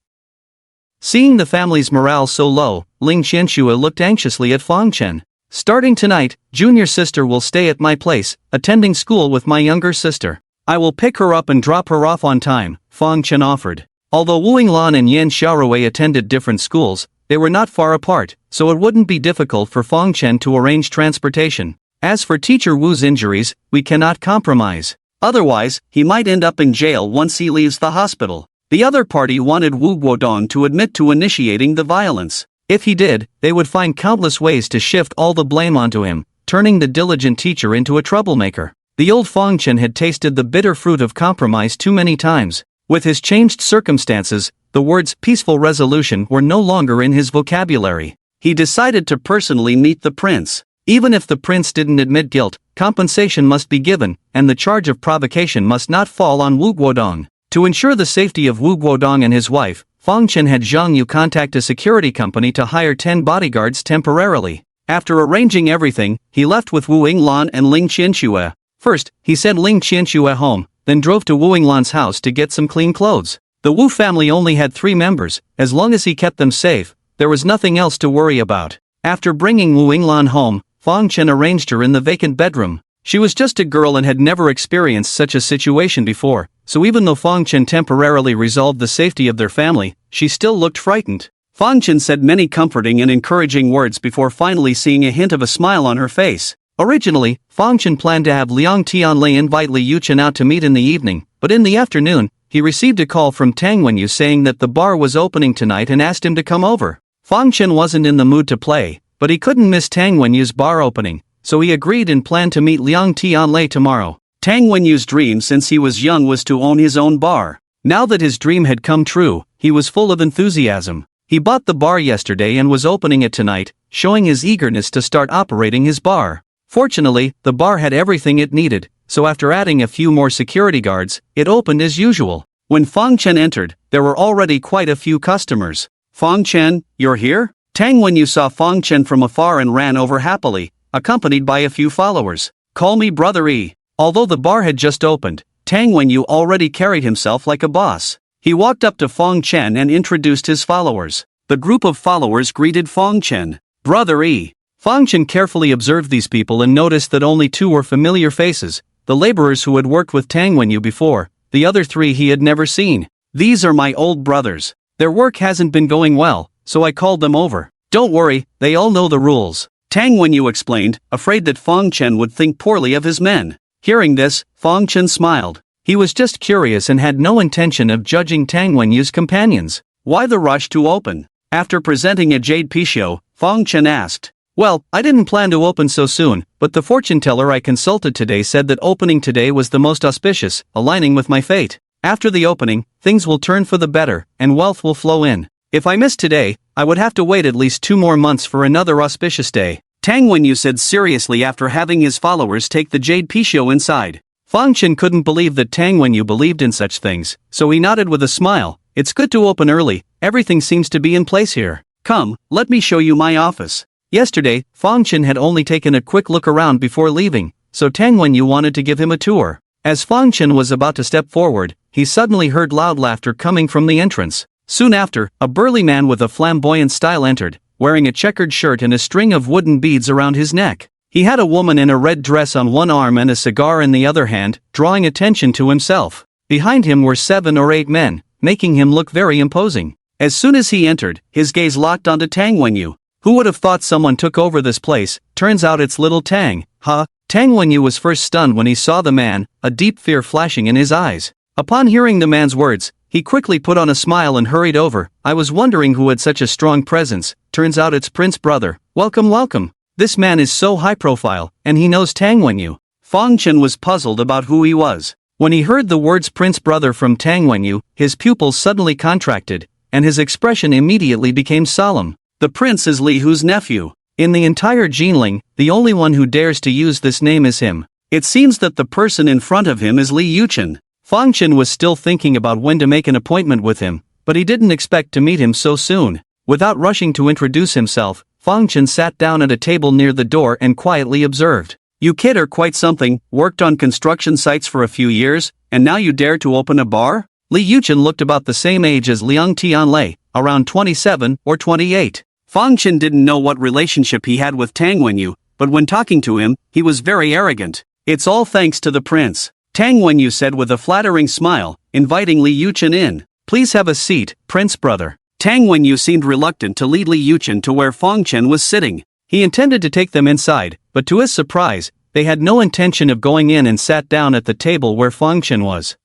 Seeing the family's morale so low, Ling Qianxue looked anxiously at Fong Chen. Starting tonight, junior sister will stay at my place, attending school with my younger sister. I will pick her up and drop her off on time, Fong Chen offered. Although Wu Yinglan and Yan Xiaorui attended different schools, they were not far apart, so it wouldn't be difficult for Fong Chen to arrange transportation. As for Teacher Wu's injuries, we cannot compromise.
Otherwise, he might end up in jail once he leaves the hospital. The other party wanted Wu Guodong to admit to initiating the violence.
If he did, they would find countless ways to shift all the blame onto him, turning the diligent teacher into a troublemaker. The old Fong Chen had tasted the bitter fruit of compromise too many times. With his changed circumstances, the words peaceful resolution were no longer in his vocabulary.
He decided to personally meet the prince.
Even if the prince didn't admit guilt, compensation must be given, and the charge of provocation must not fall on Wu Guodong. To ensure the safety of Wu Guodong and his wife, Fong Chen had Zhang Yu contact a security company to hire 10 bodyguards temporarily. After arranging everything, he left with Wu Yinglan and Ling Qianxue. First, he sent Ling Qianxue home, then drove to Wu Yinglan's house to get some clean clothes. The Wu family only had 3 members. As long as he kept them safe, there was nothing else to worry about. After bringing Wu Yinglan home, Fong Chen arranged her in the vacant bedroom. She was just a girl and had never experienced such a situation before, so even though Fong Chen temporarily resolved the safety of their family, she still looked frightened.
Fong Chen said many comforting and encouraging words before finally seeing a hint of a smile on her face.
Originally, Fong Chen planned to have Liang Tianlei invite Li Yuchen out to meet in the evening, but in the afternoon, he received a call from Tang Wenyu saying that the bar was opening tonight and asked him to come over. Fong Chen wasn't in the mood to play, but he couldn't miss Tang Wenyu's bar opening, so he agreed and planned to meet Liang Tianlei tomorrow.
Tang Wenyu's dream since he was young was to own his own bar.
Now that his dream had come true, he was full of enthusiasm. He bought the bar yesterday and was opening it tonight, showing his eagerness to start operating his bar. Fortunately, the bar had everything it needed, so after adding a few more security guards, it opened as usual.
When Fong Chen entered, there were already quite a few customers. "Fong Chen, you're here?" Tang Wenyu saw Fong Chen from afar and ran over happily, accompanied by a few followers. "Call me Brother E." Although the bar had just opened, Tang Wenyu already carried himself like a boss. He walked up to Fong Chen and introduced his followers. The group of followers greeted Fong Chen. "Brother E." Fong Chen carefully observed these people and noticed that only 2 were familiar faces, the laborers who had worked with Tang Wenyu before, the other 3 he had never seen. "These are my old brothers. Their work hasn't been going well, so I called them over. Don't worry, they all know the rules," Tang Wenyu explained, afraid that Fong Chen would think poorly of his men. Hearing this, Fong Chen smiled. He was just curious and had no intention of judging Tang Wenyu's companions. Why the rush to open? After presenting a jade picio, Fong Chen asked, "Well, I didn't plan to open so soon, but the fortune teller I consulted today said that opening today was the most auspicious, aligning with my fate. After the opening, things will turn for the better, and wealth will flow in. If I miss today, I would have to wait at least 2 more months for another auspicious day." Tang Wenyu said seriously after having his followers take the Jade Pisho inside.
Fang Chen couldn't believe that Tang Wenyu believed in such things, so he nodded with a smile. It's good to open early, everything seems to be in place here.
Come, let me show you my office.
Yesterday, Fang Chen had only taken a quick look around before leaving, so Tang Wenyu wanted to give him a tour. As Fang Chen was about to step forward, he suddenly heard loud laughter coming from the entrance. Soon after, a burly man with a flamboyant style entered, wearing a checkered shirt and a string of wooden beads around his neck. He had a woman in a red dress on one arm and a cigar in the other hand, drawing attention to himself. Behind him were 7 or 8 men, making him look very imposing. As soon as he entered, his gaze locked onto Tang Wenyu. Who would have thought someone took over this place? Turns out it's little Tang, huh? Tang Wenyu was first stunned when he saw the man, a deep fear flashing in his eyes. Upon hearing the man's words, he quickly put on a smile and hurried over. I was wondering who had such a strong presence, turns out it's Prince Brother. Welcome, welcome. This man is so high profile, and he knows Tang Wenyu.
Fang Chen was puzzled about who he was.
When he heard the words Prince Brother from Tang Wenyu, his pupils suddenly contracted, and his expression immediately became solemn.
The prince is Li Hu's nephew.
In the entire Jinling, the only one who dares to use this name is him.
It seems that the person in front of him is Li Yuchen.
Fang Chen was still thinking about when to make an appointment with him, but he didn't expect to meet him so soon. Without rushing to introduce himself, Fang Chen sat down at a table near the door and quietly observed. You kid are quite something, worked on construction sites for a few years, and now you dare to open a bar? Li Yuchen looked about the same age as Liang Tianlei, around 27 or 28.
Fang Chen didn't know what relationship he had with Tang Wenyu, but when talking to him, he was very arrogant. It's all thanks to the prince, Tang Wenyu said with a flattering smile, inviting Li Yuchen in.
Please have a seat, Prince Brother.
Tang Wenyu seemed reluctant to lead Li Yuchen to where Fang Chen was sitting.
He intended to take them inside, but to his surprise, they had no intention of going in and sat down at the table where Fang Chen was.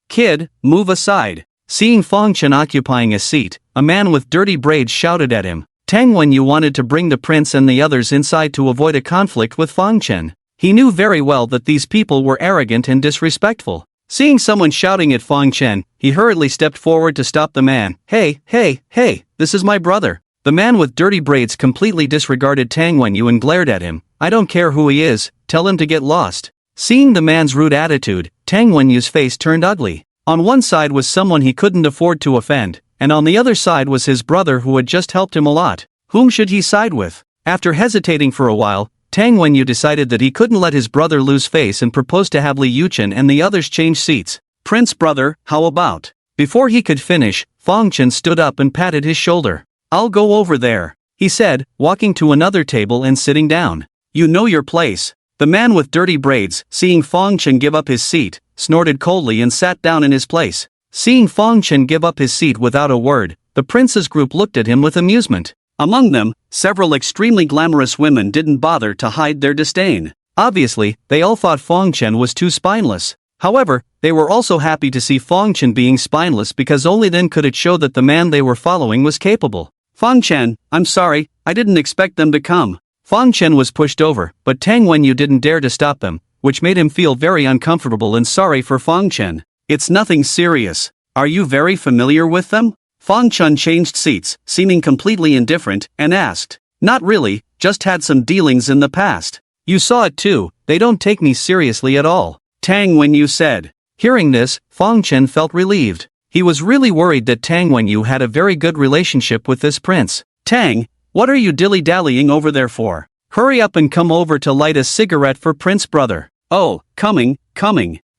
Kid, move aside.
Seeing Fang Chen occupying a seat, a man with dirty braids shouted at him. Tang Wenyu wanted to bring the prince and the others inside to avoid a conflict with Fang Chen. He knew very well that these people were arrogant and disrespectful. Seeing someone shouting at Fang Chen, he hurriedly stepped forward to stop the man. Hey, this is my brother. The man with dirty braids completely disregarded Tang Wenyu and glared at him. I don't care who he is, tell him to get lost. Seeing the man's rude attitude, Tang Wenyu's face turned ugly. On one side was someone he couldn't afford to offend, and on the other side was his brother who had just helped him a lot. Whom should he side with? After hesitating for a while, Tang Wenyu decided that he couldn't let his brother lose face and proposed to have Li Yuchen and the others change seats.
Prince Brother, how about?
Before he could finish, Fang Chen stood up and patted his shoulder.
I'll go over there,
he said, walking to another table and sitting down.
You know your place. The man with dirty braids, seeing Fang Chen give up his seat, snorted coldly and sat down in his place. Seeing Fang Chen give up his seat without a word, the prince's group looked at him with amusement. Among them, several extremely glamorous women didn't bother to hide their disdain.
Obviously, they all thought Fang Chen was too spineless. However, they were also happy to see Fang Chen being spineless because only then could it show that the man they were following was capable.
Fang Chen, I'm sorry, I didn't expect them to come.
Fang Chen was pushed over, but Tang Wenyu didn't dare to stop them, which made him feel very uncomfortable and sorry for Fang Chen.
It's nothing serious. Are you very familiar with them? Fang Chen changed seats, seeming completely indifferent, and asked. Not really, just had some dealings in the past.
You saw it too, they don't take me seriously at all,
Tang Wenyu said.
Hearing this, Fang Chen felt relieved. He was really worried that Tang Wenyu had a very good relationship with this prince.
Tang, what are you dilly-dallying over there for?
Hurry up and come over to light a cigarette for Prince Brother.
Oh, coming.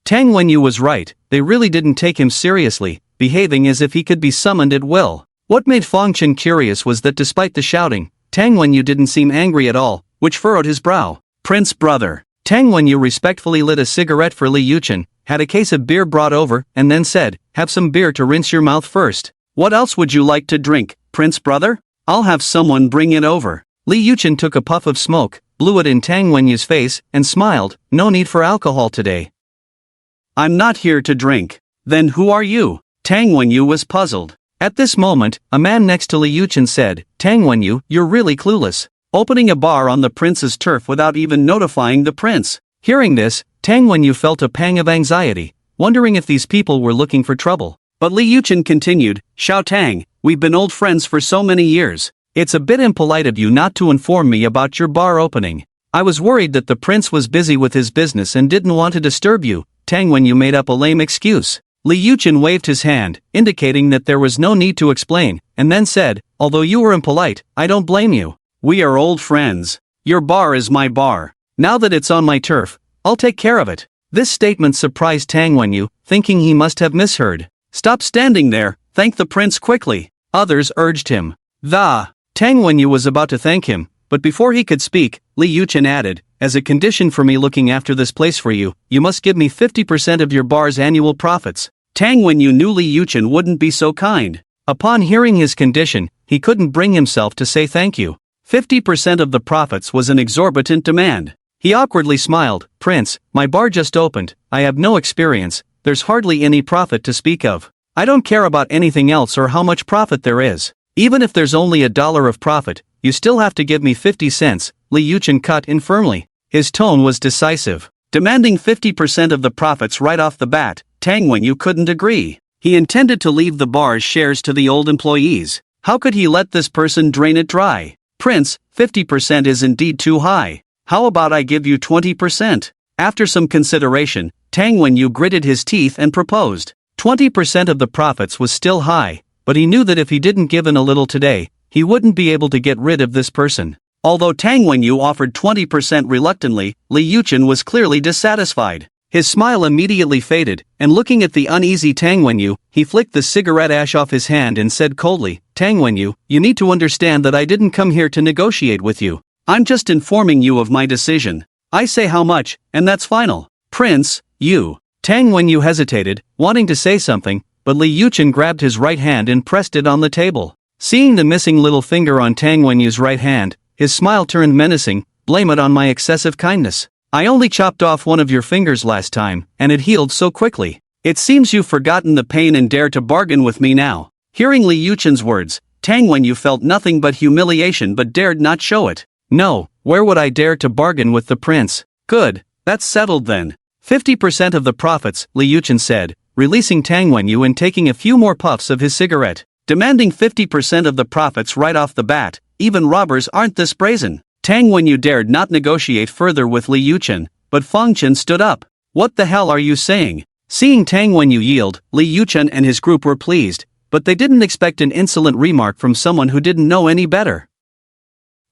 Tang Wenyu was right, they really didn't take him seriously, behaving as if he could be summoned at will. What made Fang Chen curious was that despite the shouting, Tang Wenyu didn't seem angry at all, which furrowed his brow.
Prince Brother.
Tang Wenyu respectfully lit a cigarette for Li Yuchen, had a case of beer brought over, and then said, have some beer to rinse your mouth first.
What else would you like to drink, Prince Brother? I'll have someone bring it over.
Li Yuchen took a puff of smoke, blew it in Tang Wenyu's face, and smiled, no need for alcohol today.
I'm not here to drink. Then who are you? Tang Wenyu was puzzled.
At this moment, a man next to Li Yuchen said, Tang Wenyu, you're really clueless.
Opening a bar on the prince's turf without even notifying the prince.
Hearing this, Tang Wenyu felt a pang of anxiety, wondering if these people were looking for trouble.
But Li Yuchen continued, Xiao Tang, we've been old friends for so many years.
It's a bit impolite of you not to inform me about your bar opening. I was worried that the prince was busy with his business and didn't want to disturb you. Tang Wenyu made up a lame excuse. Li Yuchen waved his hand, indicating that there was no need to explain, and then said, although you were impolite, I don't blame you.
We are old friends. Your bar is my bar.
Now that it's on my turf, I'll take care of it. This statement surprised Tang Wenyu, thinking he must have misheard.
Stop standing there, thank the prince quickly. Others urged him.
Tang Wenyu was about to thank him, but before he could speak, Li Yuchen added, as a condition for me looking after this place for you, you must give me 50% of your bar's annual profits.
Tang Wenyu knew Li Yuchen wouldn't be so kind.
Upon hearing his condition, he couldn't bring himself to say thank you.
50% of the profits was an exorbitant demand.
He awkwardly smiled. Prince, my bar just opened, I have no experience, there's hardly any profit to speak of. I don't care about anything else or how much profit there is. Even if there's only $1 of profit, you still have to give me 50 cents, Li Yuchen cut in firmly. His tone was decisive.
Demanding 50% of the profits right off the bat, Tang Wenyu couldn't agree. He intended to leave the bar's shares to the old employees. How could he let this person drain it dry? Prince, 50% is indeed too high. How about I give you 20%? After some consideration, Tang Wenyu gritted his teeth and proposed.
20% of the profits was still high, but he knew that if he didn't give in a little today, he wouldn't be able to get rid of this person.
Although Tang Wenyu offered 20% reluctantly, Li Yuchen was clearly dissatisfied.
His smile immediately faded, and looking at the uneasy Tang Wenyu, he flicked the cigarette ash off his hand and said coldly, Tang Wenyu, you need to understand that I didn't come here to negotiate with you.
I'm just informing you of my decision. I say how much, and that's final. Prince, you.
Tang Wenyu hesitated, wanting to say something, but Li Yuchen grabbed his right hand and pressed it on the table. Seeing the missing little finger on Tang Wenyu's right hand, his smile turned menacing. Blame it on my excessive kindness. I only chopped off one of your fingers last time, and it healed so quickly.
It seems you've forgotten the pain and dare to bargain with me now. Hearing Li Yuchen's words, Tang Wenyu felt nothing but humiliation but dared not show it.
No, where would I dare to bargain with the prince?
Good, that's settled then.
50% of the profits, Li Yuchen said, releasing Tang Wenyu and taking a few more puffs of his cigarette.
Demanding 50% of the profits right off the bat, even robbers aren't this brazen. Tang Wenyu dared not negotiate further with Li Yuchen, but Fang Chen stood up. What the hell are you saying?
Seeing Tang Wenyu yield, Li Yuchen and his group were pleased, but they didn't expect an insolent remark from someone who didn't know any better.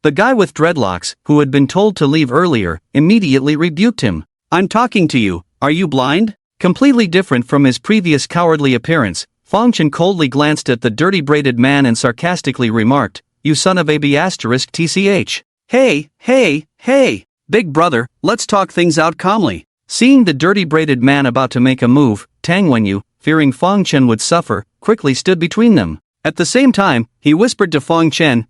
The guy with dreadlocks, who had been told to leave earlier, immediately rebuked him.
I'm talking to you, are you blind?
Completely different from his previous cowardly appearance, Fang Chen coldly glanced at the dirty braided man and sarcastically remarked, you son of a b***tch.
Hey, big brother, let's talk things out calmly.
Seeing the dirty braided man about to make a move, Tang Wenyu, fearing Fang Chen would suffer, quickly stood between them. At the same time, he whispered to Fang Chen,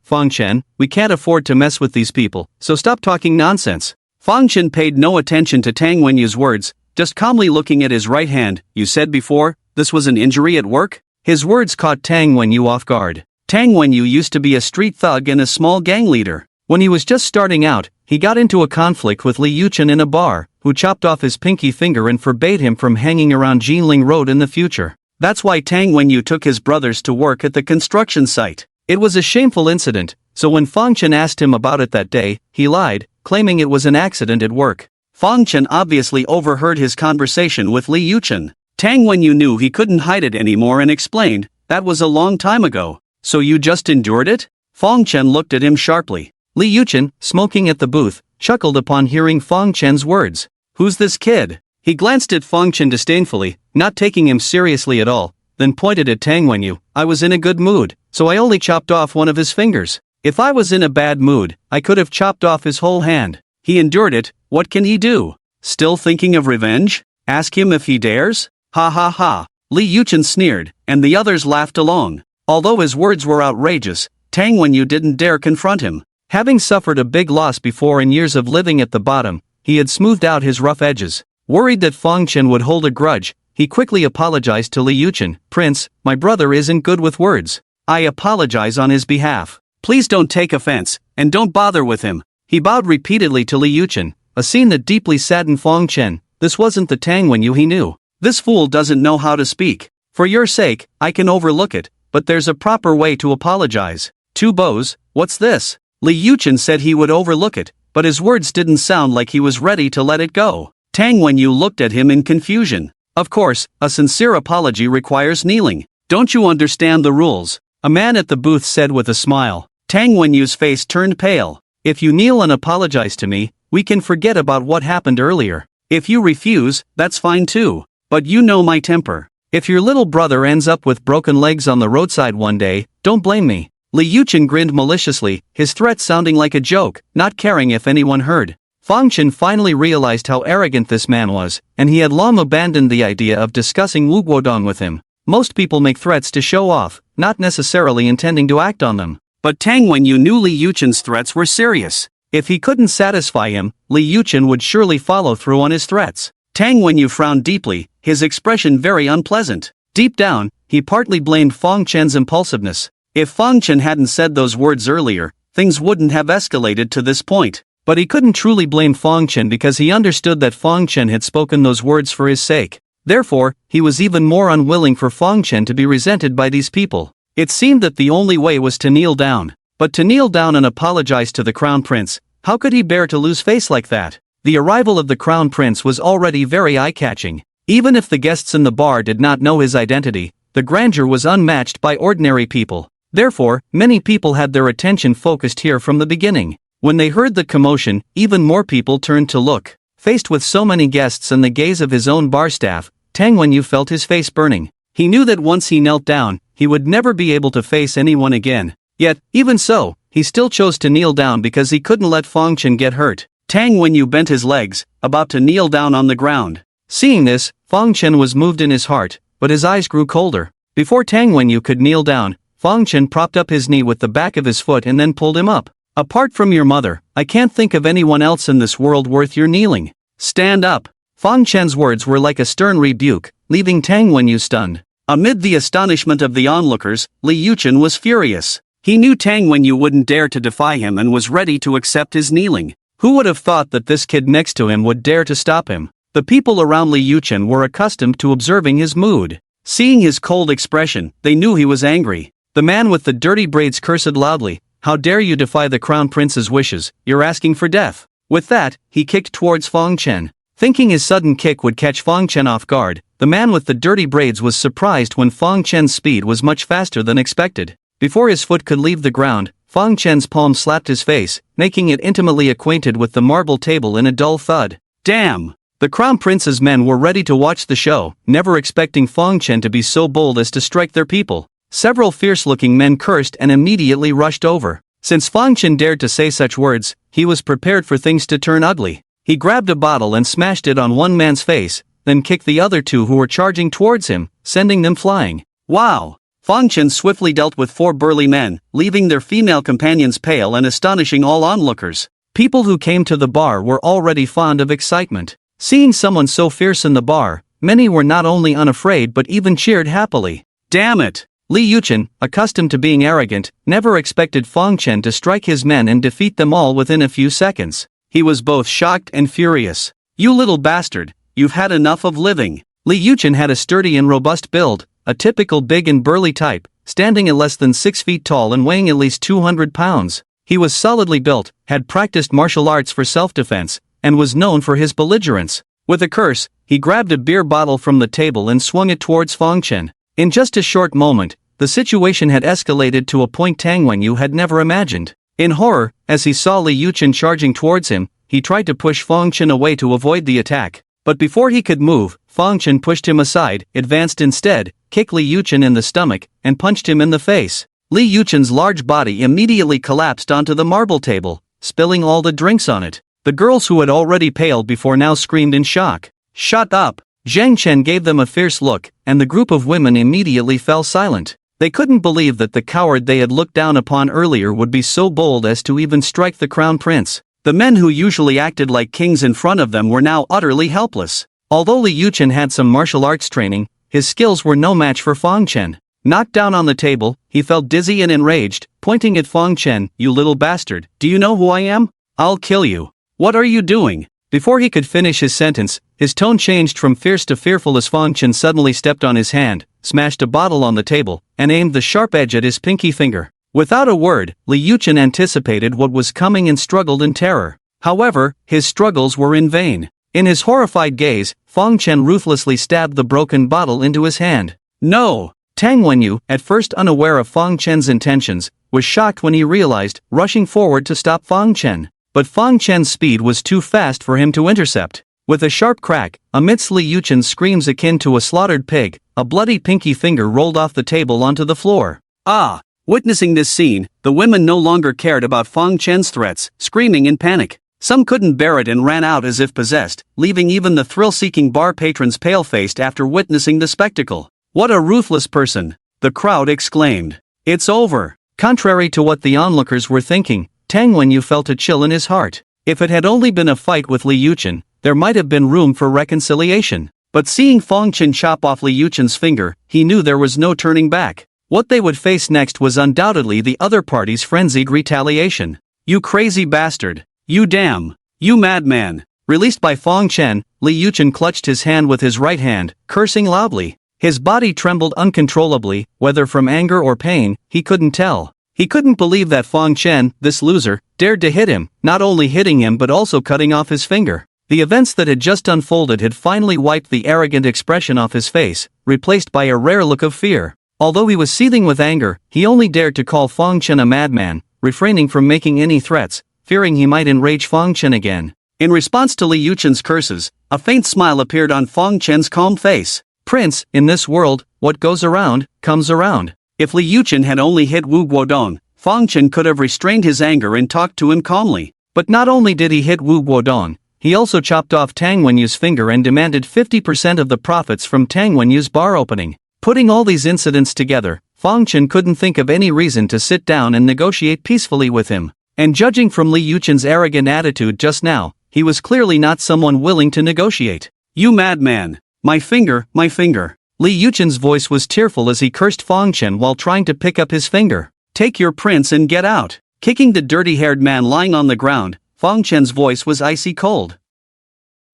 we can't afford to mess with these people, so stop talking nonsense.
Fang Chen paid no attention to Tang Wenyu's words, just calmly looking at his right hand. You said before, this was an injury at work?
His words caught Tang Wenyu off guard.
Tang Wenyu used to be a street thug and a small gang leader.
When he was just starting out, he got into a conflict with Li Yuchen in a bar, who chopped off his pinky finger and forbade him from hanging around Jinling Road in the future.
That's why Tang Wenyu took his brothers to work at the construction site.
It was a shameful incident, so when Fang Chen asked him about it that day, he lied, claiming it was an accident at work.
Fang Chen obviously overheard his conversation with Li Yuchen. Tang Wenyu knew he couldn't hide it anymore and explained, that was a long time ago. So you just endured it? Fang Chen looked at him sharply.
Li Yuchen, smoking at the booth, chuckled upon hearing Fang Chen's words.
Who's this kid?
He glanced at Fang Chen disdainfully, not taking him seriously at all, then pointed at Tang Wenyu. I was in a good mood, so I only chopped off one of his fingers. If I was in a bad mood, I could have chopped off his whole hand.
He endured it, what can he do? Still thinking of revenge? Ask him if he dares? Ha ha ha. Li Yuchen sneered, and the others laughed along. Although his words were outrageous, Tang Wenyu didn't dare confront him.
Having suffered a big loss before in years of living at the bottom, he had smoothed out his rough edges. Worried that Fang Chen would hold a grudge, he quickly apologized to Li Yuchen. Prince, my brother isn't good with words.
I apologize on his behalf. Please don't take offense, and don't bother with him.
He bowed repeatedly to Li Yuchen, a scene that deeply saddened Fang Chen. This wasn't the Tang Wenyu he knew.
This fool doesn't know how to speak. For your sake, I can overlook it, but there's a proper way to apologize. 2 bows, what's this? Li Yuchen said he would overlook it, but his words didn't sound like he was ready to let it go. Tang Wenyu looked at him in confusion. Of course, a sincere apology requires kneeling. Don't you understand the rules? A man at the booth said with a smile. Tang Wenyu's face turned pale. If you kneel and apologize to me, we can forget about what happened earlier. If you refuse, that's fine too. But you know my temper. If your little brother ends up with broken legs on the roadside one day, don't blame me. Li Yuchen grinned maliciously, his threat sounding like a joke, not caring if anyone heard. Fang Chen finally realized how arrogant this man was, and he had long abandoned the idea of discussing Wu Guodong with him. Most people make threats to show off, not necessarily intending to act on them. But Tang Wenyu knew Li Yuchen's threats were serious. If he couldn't satisfy him, Li Yuchen would surely follow through on his threats. Tang Wenyu frowned deeply, his expression very unpleasant. Deep down, he partly blamed Fang Chen's impulsiveness. If Fang Chen hadn't said those words earlier, things wouldn't have escalated to this point. But he couldn't truly blame Fang Chen because he understood that Fang Chen had spoken those words for his sake. Therefore, he was even more unwilling for Fang Chen to be resented by these people. It seemed that the only way was to kneel down. But to kneel down and apologize to the Crown Prince, how could he bear to lose face like that? The arrival of the Crown Prince was already very eye-catching. Even if the guests in the bar did not know his identity, the grandeur was unmatched by ordinary people. Therefore, many people had their attention focused here from the beginning. When they heard the commotion, even more people turned to look. Faced with so many guests and the gaze of his own bar staff, Tang Wenyu felt his face burning. He knew that once he knelt down, he would never be able to face anyone again. Yet, even so, he still chose to kneel down because he couldn't let Fang Chen get hurt. Tang Wenyu bent his legs, about to kneel down on the ground. Seeing this, Fang Chen was moved in his heart, but his eyes grew colder. Before Tang Wenyu could kneel down, Fang Chen propped up his knee with the back of his foot and then pulled him up. Apart from your mother, I can't think of anyone else in this world worth your kneeling. Stand up. Fang Chen's words were like a stern rebuke, leaving Tang Wenyu stunned. Amid the astonishment of the onlookers, Li Yuchen was furious. He knew Tang Wenyu wouldn't dare to defy him and was ready to accept his kneeling. Who would have thought that this kid next to him would dare to stop him? The people around Li Yuchen were accustomed to observing his mood. Seeing his cold expression, they knew he was angry. The man with the dirty braids cursed loudly, "How dare you defy the Crown Prince's wishes, you're asking for death." With that, he kicked towards Fang Chen. Thinking his sudden kick would catch Fang Chen off guard, the man with the dirty braids was surprised when Fang Chen's speed was much faster than expected. Before his foot could leave the ground, Fang Chen's palm slapped his face, making it intimately acquainted with the marble table in a dull thud. Damn! The Crown Prince's men were ready to watch the show, never expecting Fang Chen to be so bold as to strike their people. Several fierce-looking men cursed and immediately rushed over. Since Fang Chen dared to say such words, he was prepared for things to turn ugly. He grabbed a bottle and smashed it on one man's face, then kicked the other two who were charging towards him, sending them flying. Wow! Fang Chen swiftly dealt with 4 burly men, leaving their female companions pale and astonishing all onlookers. People who came to the bar were already fond of excitement. Seeing someone so fierce in the bar, many were not only unafraid but even cheered happily. Damn it! Li Yuchen, accustomed to being arrogant, never expected Fang Chen to strike his men and defeat them all within a few seconds. He was both shocked and furious. You little bastard, you've had enough of living. Li Yuchen had a sturdy and robust build, a typical big and burly type, standing at less than 6 feet tall and weighing at least 200 pounds. He was solidly built, had practiced martial arts for self-defense, and was known for his belligerence. With a curse, he grabbed a beer bottle from the table and swung it towards Fang Chen. In just a short moment, the situation had escalated to a point Tang Wenyu had never imagined. In horror, as he saw Li Yuchen charging towards him, he tried to push Fang Chen away to avoid the attack. But before he could move, Fang Chen pushed him aside, advanced instead, kicked Li Yuchen in the stomach, and punched him in the face. Li Yuchen's large body immediately collapsed onto the marble table, spilling all the drinks on it. The girls who had already paled before now screamed in shock. Shut up! Zhang Chen gave them a fierce look, and the group of women immediately fell silent. They couldn't believe that the coward they had looked down upon earlier would be so bold as to even strike the Crown Prince. The men who usually acted like kings in front of them were now utterly helpless. Although Li Yuchen had some martial arts training, his skills were no match for Fang Chen. Knocked down on the table, he felt dizzy and enraged, pointing at Fang Chen. You little bastard, do you know who I am? I'll kill you. What are you doing? Before he could finish his sentence, his tone changed from fierce to fearful as Fang Chen suddenly stepped on his hand, smashed a bottle on the table, and aimed the sharp edge at his pinky finger.
Without a word, Li Yuchen anticipated what was coming and struggled in terror. However, his struggles were in vain. In his horrified gaze, Fong Chen ruthlessly stabbed the broken bottle into his hand. No! Tang Wenyu, at first unaware of Fong Chen's intentions, was shocked when he realized, rushing forward to stop Fong Chen. But Fong Chen's speed was too fast for him to intercept. With a sharp crack, amidst Li Yuchen's screams akin to a slaughtered pig, a bloody pinky finger rolled off the table onto the floor.
Ah! Witnessing this scene, the women no longer cared about Fong Chen's threats, screaming in panic. Some couldn't bear it and ran out as if possessed, leaving even the thrill-seeking bar patrons pale-faced after witnessing the spectacle. What a ruthless person! The crowd exclaimed. It's over! Contrary to what the onlookers were thinking, Tang Wenyu felt a chill in his heart. If it had only been a fight with Li Yuchen, there might have been room for reconciliation. But seeing Fong Chen chop off Li Yuchen's finger, he knew there was no turning back. What they would face next was undoubtedly the other party's frenzied retaliation. You crazy bastard! You damn! You madman! Released by Fong Chen, Li Yuchen clutched his hand with his right hand, cursing loudly. His body trembled uncontrollably, whether from anger or pain, he couldn't tell. He couldn't believe that Fong Chen, this loser, dared to hit him, not only hitting him but also cutting off his finger. The events that had just unfolded had finally wiped the arrogant expression off his face, replaced by a rare look of fear. Although he was seething with anger, he only dared to call Fong Chen a madman, refraining from making any threats, fearing he might enrage Fong Chen again. In response to Li Yuchen's curses, a faint smile appeared on Fong Chen's calm face. Prince, in this world, what goes around, comes around. If Li Yuchen had only hit Wu Guodong, Fong Chen could have restrained his anger and talked to him calmly. But not only did he hit Wu Guodong, he also chopped off Tang Wenyu's finger and demanded 50% of the profits from Tang Wenyu's bar opening. Putting all these incidents together, Fong Chen couldn't think of any reason to sit down and negotiate peacefully with him. And judging from Li Yuchen's arrogant attitude just now, he was clearly not someone willing to negotiate. You madman! My finger, my finger. Li Yuchen's voice was tearful as he cursed Fong Chen while trying to pick up his finger. Take your prince and get out. Kicking the dirty-haired man lying on the ground, Fong Chen's voice was icy cold.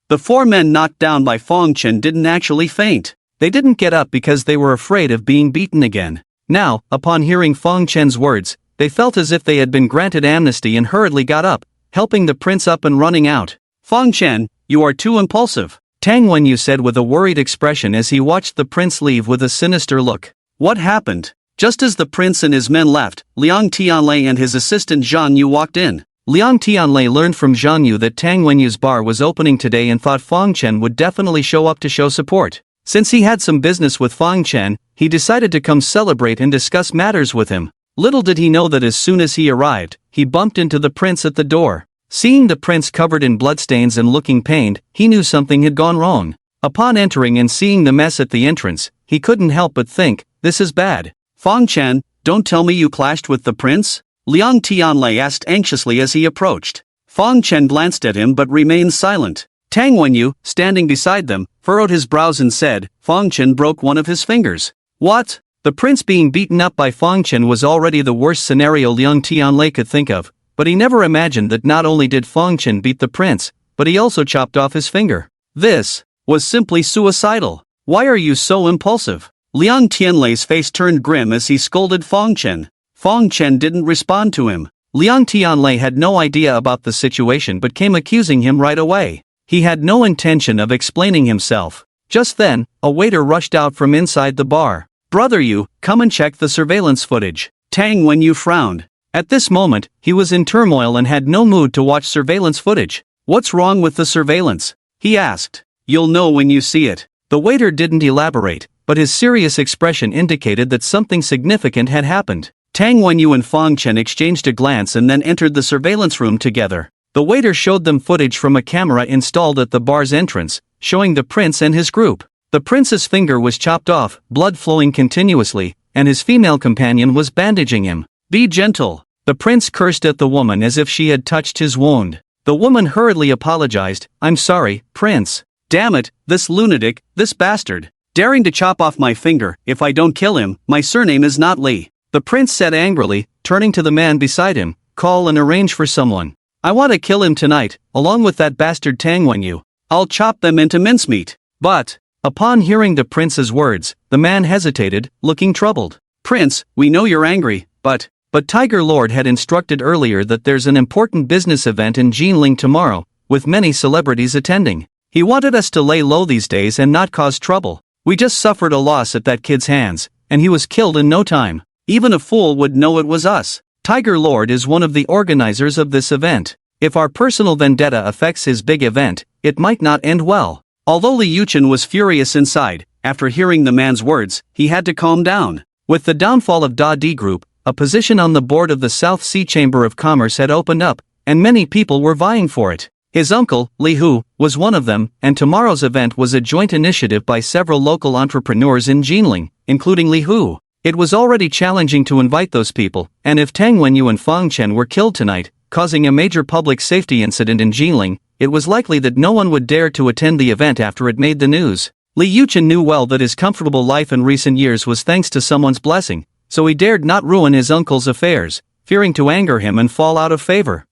The four men knocked down by Fong Chen didn't actually faint. They didn't get up because they were afraid of being beaten again. Now, upon hearing Fong Chen's words, they felt as if they had been granted amnesty and hurriedly got up, helping the prince up and running out. Fong Chen, you are too impulsive, Tang Wenyu said with a worried expression as he watched the prince leave with a sinister look. What happened? Just as the prince and his men left, Liang Tianlei and his assistant Zhang Yu walked in. Liang Tianlei learned from Zhang Yu that Tang Wenyu's bar was opening today and thought Fong Chen would definitely show up to show support. Since he had some business with Fong Chen, he decided to come celebrate and discuss matters with him. Little did he know that as soon as he arrived, he bumped into the prince at the door. Seeing the prince covered in bloodstains and looking pained, he knew something had gone wrong. Upon entering and seeing the mess at the entrance, he couldn't help but think, this is bad. Fong Chen, don't tell me you clashed with the prince? Liang Tianlei asked anxiously as he approached. Fong Chen glanced at him but remained silent. Tang Wenyu, standing beside them, furrowed his brows and said, Fong Chen broke one of his fingers. What? The prince being beaten up by Fong Chen was already the worst scenario Liang Tianlei could think of, but he never imagined that not only did Fong Chen beat the prince, but he also chopped off his finger. This was simply suicidal. Why are you so impulsive? Liang Tianlei's face turned grim as he scolded Fong Chen. Fong Chen didn't respond to him. Liang Tianlei had no idea about the situation but came accusing him right away. He had no intention of explaining himself. Just then, a waiter rushed out from inside the bar. Brother Yu, come and check the surveillance footage. Tang Wenyu frowned. At this moment, he was in turmoil and had no mood to watch surveillance footage. What's wrong with the surveillance? He asked. You'll know when you see it. The waiter didn't elaborate, but his serious expression indicated that something significant had happened. Tang Wenyu and Fong Chen exchanged a glance and then entered the surveillance room together. The waiter showed them footage from a camera installed at the bar's entrance, showing the prince and his group. The prince's finger was chopped off, blood flowing continuously, and his female companion was bandaging him. Be gentle. The prince cursed at the woman as if she had touched his wound. The woman hurriedly apologized. I'm sorry, prince. Damn it, this lunatic, this bastard. Daring to chop off my finger, if I don't kill him, my surname is not Li. The prince said angrily, turning to the man beside him, call and arrange for someone. I want to kill him tonight, along with that bastard Tang Wenyu. I'll chop them into mincemeat. But, upon hearing the prince's words, the man hesitated, looking troubled. Prince, we know you're angry, but
but Tiger Lord had instructed earlier that there's an important business event in Jinling tomorrow, with many celebrities attending. He wanted us to lay low these days and not cause trouble. We just suffered a loss at that kid's hands, and he was killed in no time. Even a fool would know it was us. Tiger Lord is one of the organizers of this event. If our personal vendetta affects his big event, it might not end well. Although Li Yuchen was furious inside, after hearing the man's words, he had to calm down. With the downfall of Da Di Group, a position on the board of the South Sea Chamber of Commerce had opened up, and many people were vying for it. His uncle, Li Hu, was one of them, and tomorrow's event was a joint initiative by several local entrepreneurs in Jinling, including Li Hu. It was already challenging to invite those people, and if Tang Wenyu and Fang Chen were killed tonight, causing a major public safety incident in Jinling, it was likely that no one would dare to attend the event after it made the news. Li Yuchen knew well that his comfortable life in recent years was thanks to someone's blessing, so he dared not ruin his uncle's affairs, fearing to anger him and fall out of favor.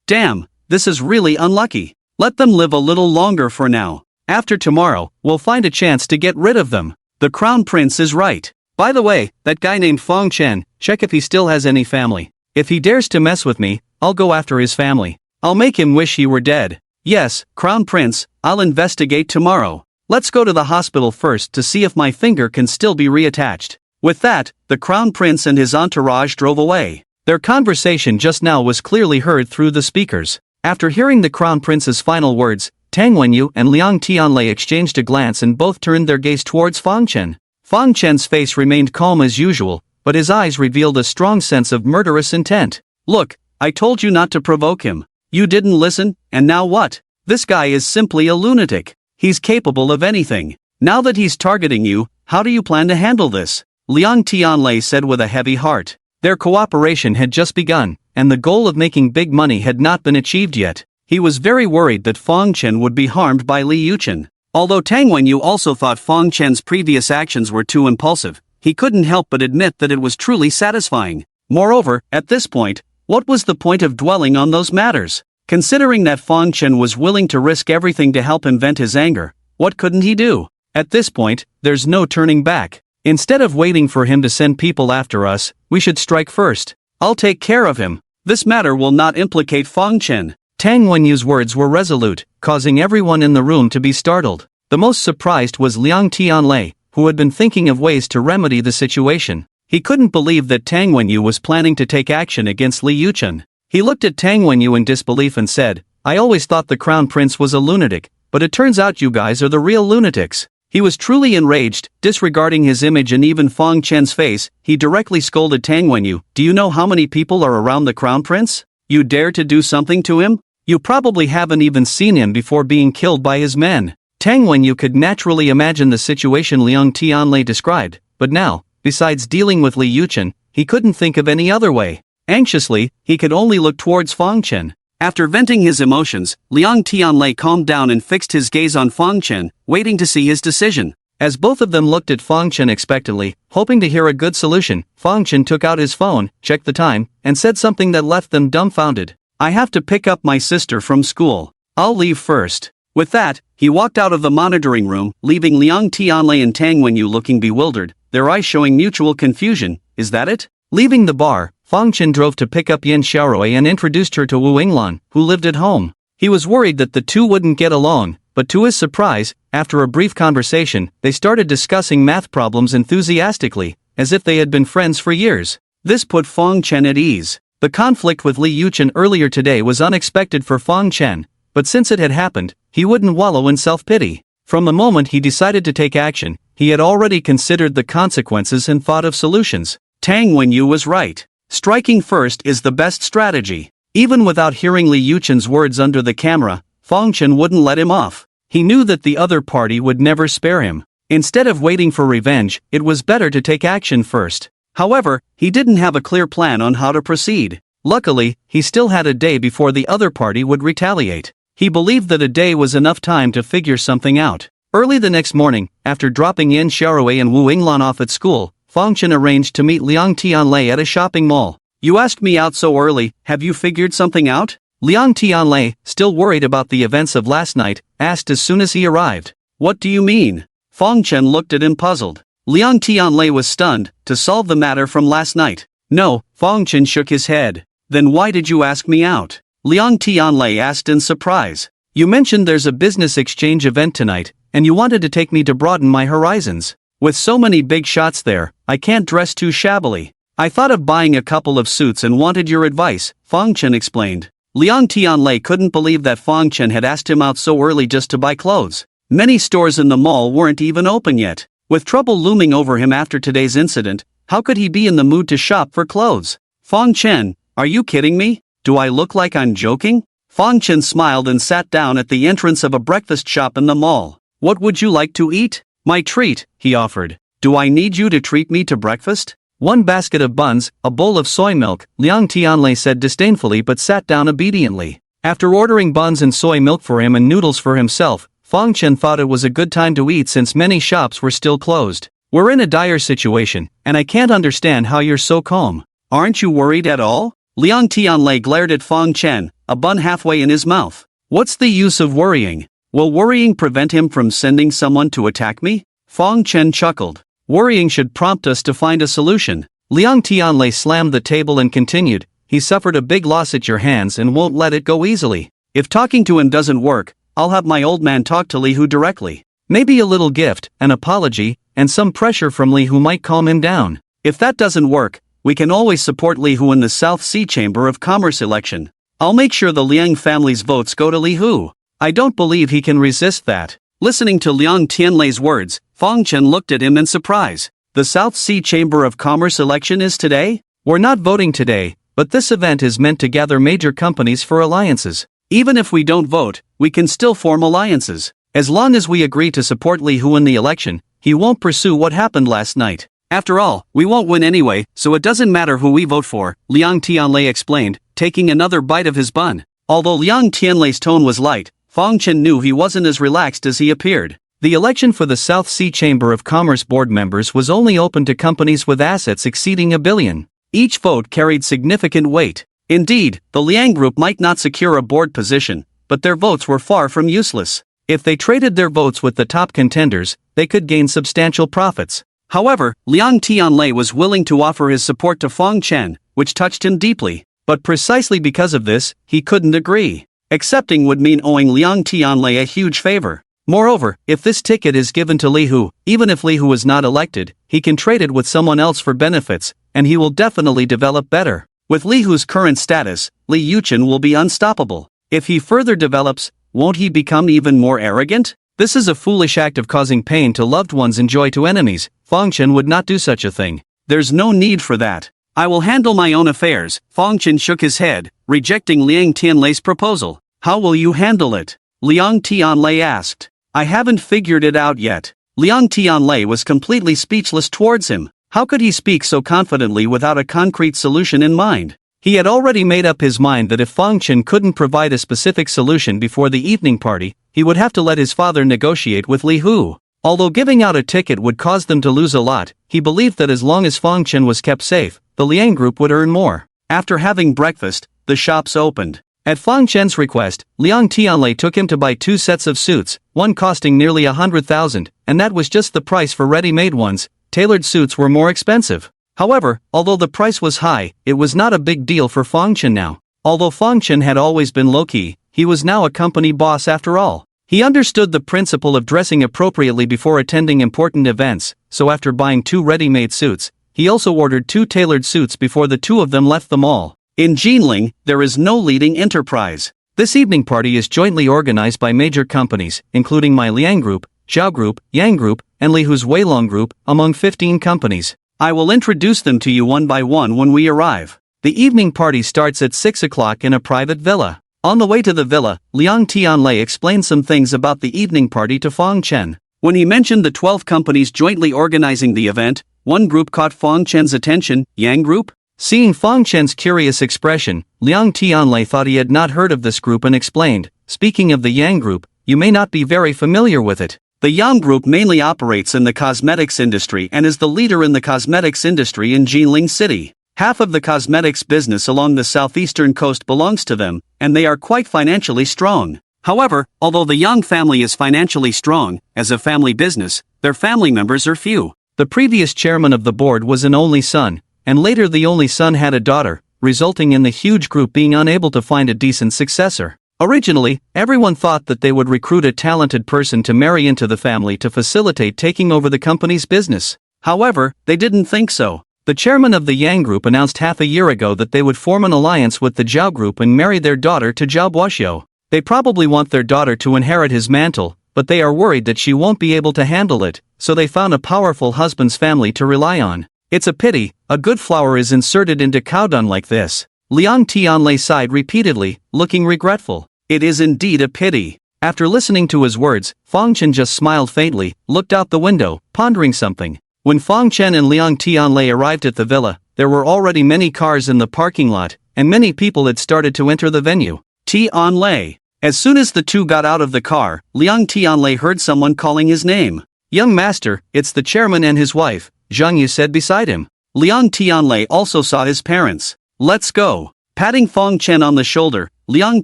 Damn, this is really unlucky. Let them live a little longer for now. After tomorrow, we'll find a chance to get rid of them. The Crown Prince is right. By the way, that guy named Fang Chen, check if he still has any family. If he dares to mess with me, I'll go after his family. I'll make him wish he were dead. Yes, Crown Prince, I'll investigate tomorrow. Let's go to the hospital first to see if my finger can still be reattached. With that, the Crown Prince and his entourage drove away. Their conversation just now was clearly heard through the speakers. After hearing the Crown Prince's final words, Tang Wenyu and Liang Tianlei exchanged a glance and both turned their gaze towards Fang Chen. Fang Chen's face remained calm as usual, but his eyes revealed a strong sense of murderous intent. Look, I told you not to provoke him. You didn't listen, and now what? This guy is simply a lunatic. He's capable of anything. Now that he's targeting you, how do you plan to handle this? Liang Tianlei said with a heavy heart. Their cooperation had just begun, and the goal of making big money had not been achieved yet. He was very worried that Fang Chen would be harmed by Li Yuchen. Although Tang Wenyu also thought Fang Chen's previous actions were too impulsive, he couldn't help but admit that it was truly satisfying. Moreover, at this point, what was the point of dwelling on those matters? Considering that Fang Chen was willing to risk everything to help him vent his anger, what couldn't he do? At this point, there's no turning back. Instead of waiting for him to send people after us, we should strike first. I'll take care of him. This matter will not implicate Fang Chen. Tang Wenyu's words were resolute, causing everyone in the room to be startled. The most surprised was Liang Tianlei, who had been thinking of ways to remedy the situation. He couldn't believe that Tang Wenyu was planning to take action against Li Yuchen. He looked at Tang Wenyu in disbelief and said, I always thought the Crown Prince was a lunatic, but it turns out you guys are the real lunatics. He was truly enraged, disregarding his image and even Fang Chen's face. He directly scolded Tang Wenyu, do you know how many people are around the Crown Prince? You dare to do something to him? You probably haven't even seen him before being killed by his men. Tang Wenyu could naturally imagine the situation Liang Tianlei described, but now, besides dealing with Li Yuchen, he couldn't think of any other way. Anxiously, he could only look towards Fang Chen. After venting his emotions, Liang Tianlei calmed down and fixed his gaze on Fang Chen, waiting to see his decision. As both of them looked at Fang Chen expectantly, hoping to hear a good solution, Fang Chen took out his phone, checked the time, and said something that left them dumbfounded. I have to pick up my sister from school. I'll leave first. With that, he walked out of the monitoring room, leaving Liang Tianlei and Tang Wenyu looking bewildered, their eyes showing mutual confusion. Is that it? Leaving the bar, Fang Chen drove to pick up Yin Xiaorui and introduced her to Wu Yinglan, who lived at home. He was worried that the two wouldn't get along, but to his surprise, after a brief conversation, they started discussing math problems enthusiastically, as if they had been friends for years. This put Fang Chen at ease. The conflict with Li Yuchen earlier today was unexpected for Fang Chen, but since it had happened, he wouldn't wallow in self-pity. From the moment he decided to take action, he had already considered the consequences and thought of solutions. Tang Wenyu was right. Striking first is the best strategy. Even without hearing Li Yuchen's words under the camera, Fang Chen wouldn't let him off. He knew that the other party would never spare him. Instead of waiting for revenge, it was better to take action first. However, he didn't have a clear plan on how to proceed. Luckily, he still had a day before the other party would retaliate. He believed that a day was enough time to figure something out. Early the next morning, after dropping Yin Xiaorui and Wu Yinglan off at school, Fang Chen arranged to meet Liang Tianlei at a shopping mall. You asked me out so early, have you figured something out? Liang Tianlei, still worried about the events of last night, asked as soon as he arrived. What do you mean? Fang Chen looked at him puzzled. Liang Tianlei was stunned. To solve the matter from last night. No, Fong Chen shook his head. Then why did you ask me out? Liang Tianlei asked in surprise.
You mentioned there's a business exchange event tonight, and you wanted to take me to broaden my horizons.
With so many big shots there, I can't dress too shabbily. I thought of buying a couple of suits and wanted your advice, Fong Chen explained. Liang Tianlei couldn't believe that Fong Chen had asked him out so early just to buy clothes. Many stores in the mall weren't even open yet. With trouble looming over him after today's incident, how could he be in the mood to shop for clothes? Fong Chen, are you kidding me? Do I look like I'm joking? Fong Chen smiled and sat down at the entrance of a breakfast shop in the mall. What would you like to eat? My treat, he offered. Do I need you to treat me to breakfast?
One basket of buns, a bowl of soy milk, Liang Tianlei said disdainfully but sat down obediently. After ordering buns and soy milk for him and noodles for himself, Fong Chen thought it was a good time to eat since many shops were still closed. We're in a dire situation, and I can't understand how you're so calm.
Aren't you worried at all? Liang Tianlei glared at Fong Chen, a bun halfway in his mouth. What's the use of worrying? Will worrying prevent him from sending someone to attack me? Fong Chen chuckled. Worrying should prompt us to find a solution.
Liang Tianlei slammed the table and continued, he suffered a big loss at your hands and won't let it go easily.
If talking to him doesn't work, I'll have my old man talk to Li Hu directly.
Maybe a little gift, an apology, and some pressure from Li Hu might calm him down.
If that doesn't work, we can always support Li Hu in the South Sea Chamber of Commerce election. I'll make sure the Liang family's votes go to Li Hu.
I don't believe he can resist that.
Listening to Liang Tianlei's words, Fong Chen looked at him in surprise. The South Sea Chamber of Commerce election is today?
We're not voting today, but this event is meant to gather major companies for alliances.
Even if we don't vote, we can still form alliances.
As long as we agree to support Li Hu in the election, he won't pursue what happened last night.
After all, we won't win anyway, so it doesn't matter who we vote for, Liang Tianlei explained, taking another bite of his bun. Although Liang Tianlei's tone was light, Fong Chen knew he wasn't as relaxed as he appeared.
The election for the South Sea Chamber of Commerce board members was only open to companies with assets exceeding $1 billion.
Each vote carried significant weight. Indeed, the Liang Group might not secure a board position, but their votes were far from useless.
If they traded their votes with the top contenders, they could gain substantial profits.
However, Liang Tianlei was willing to offer his support to Fong Chen, which touched him deeply.
But precisely because of this, he couldn't agree.
Accepting would mean owing Liang Tianlei a huge favor.
Moreover, if this ticket is given to Li Hu, even if Li Hu is not elected, he can trade it with someone else for benefits, and he will definitely develop better.
With Li Hu's current status, Li Yuchen will be unstoppable. If he further develops, won't he become even more arrogant?
This is a foolish act of causing pain to loved ones and joy to enemies. Fong Chen would not do such a thing.
There's no need for that. I will handle my own affairs. Fong Chen shook his head, rejecting Liang Tianlei's proposal. How will you handle it? Liang Tianlei asked. I haven't figured it out yet. Liang Tianlei was completely speechless towards him. How could he speak so confidently without a concrete solution in mind?
He had already made up his mind that if Fong Chen couldn't provide a specific solution before the evening party, he would have to let his father negotiate with Li Hu. Although giving out a ticket would cause them to lose a lot, he believed that as long as Fong Chen was kept safe, the Liang Group would earn more.
After having breakfast, the shops opened.
At Fong Chen's request, Liang Tianlei took him to buy 2 sets of suits, one costing nearly 100,000, and that was just the price for ready-made ones. Tailored suits were more expensive. However, although the price was high, it was not a big deal for Fong Chen now. Although Fong Chen had always been low-key, he was now a company boss after all. He understood the principle of dressing appropriately before attending important events, so after buying 2 ready-made suits, he also ordered 2 tailored suits before the 2 of them left the mall.
In Jinling, there is no leading enterprise.
This evening party is jointly organized by major companies, including my Liang Group, Zhao Group, Yang Group, and Li Hu's Weilong Group, among 15 companies.
I will introduce them to you one by one when we arrive.
The evening party starts at 6 o'clock in a private villa. On the way to the villa, Liang Tianlei explained some things about the evening party to Fong Chen.
When he mentioned the 12 companies jointly organizing the event, one group caught Fong Chen's attention, Yang Group.
Seeing Fong Chen's curious expression, Liang Tianlei thought he had not heard of this group and explained, speaking of the Yang Group, you may not be very familiar with it.
The Yang Group mainly operates in the cosmetics industry and is the leader in the cosmetics industry in Jinling City. Half of the cosmetics business along the southeastern coast belongs to them, and they are quite financially strong. However, although the Yang family is financially strong, as a family business, their family members are few.
The previous chairman of the board was an only son, and later the only son had a daughter, resulting in the huge group being unable to find a decent successor. Originally, everyone thought that they would recruit a talented person to marry into the family to facilitate taking over the company's business. However, they didn't think so. The chairman of the Yang Group announced half a year ago that they would form an alliance with the Zhao Group and marry their daughter to Zhao Guoxiu. They probably want their daughter to inherit his mantle, but they are worried that she won't be able to handle it, so they found a powerful husband's family to rely on. It's a pity, a good flower is inserted into cow dung like this. Liang Tianlei sighed repeatedly, looking regretful. It is indeed a pity. After listening to his words, Fang Chen just smiled faintly, looked out the window, pondering something. When Fang Chen and Liang Tianlei arrived at the villa, there were already many cars in the parking lot, and many people had started to enter the venue. Tianlei. As soon as the two got out of the car, Liang Tianlei heard someone calling his name. Young master, it's the chairman and his wife, Zhang Yu said beside him. Liang Tianlei also saw his parents. Let's go. Patting Fang Chen on the shoulder, Liang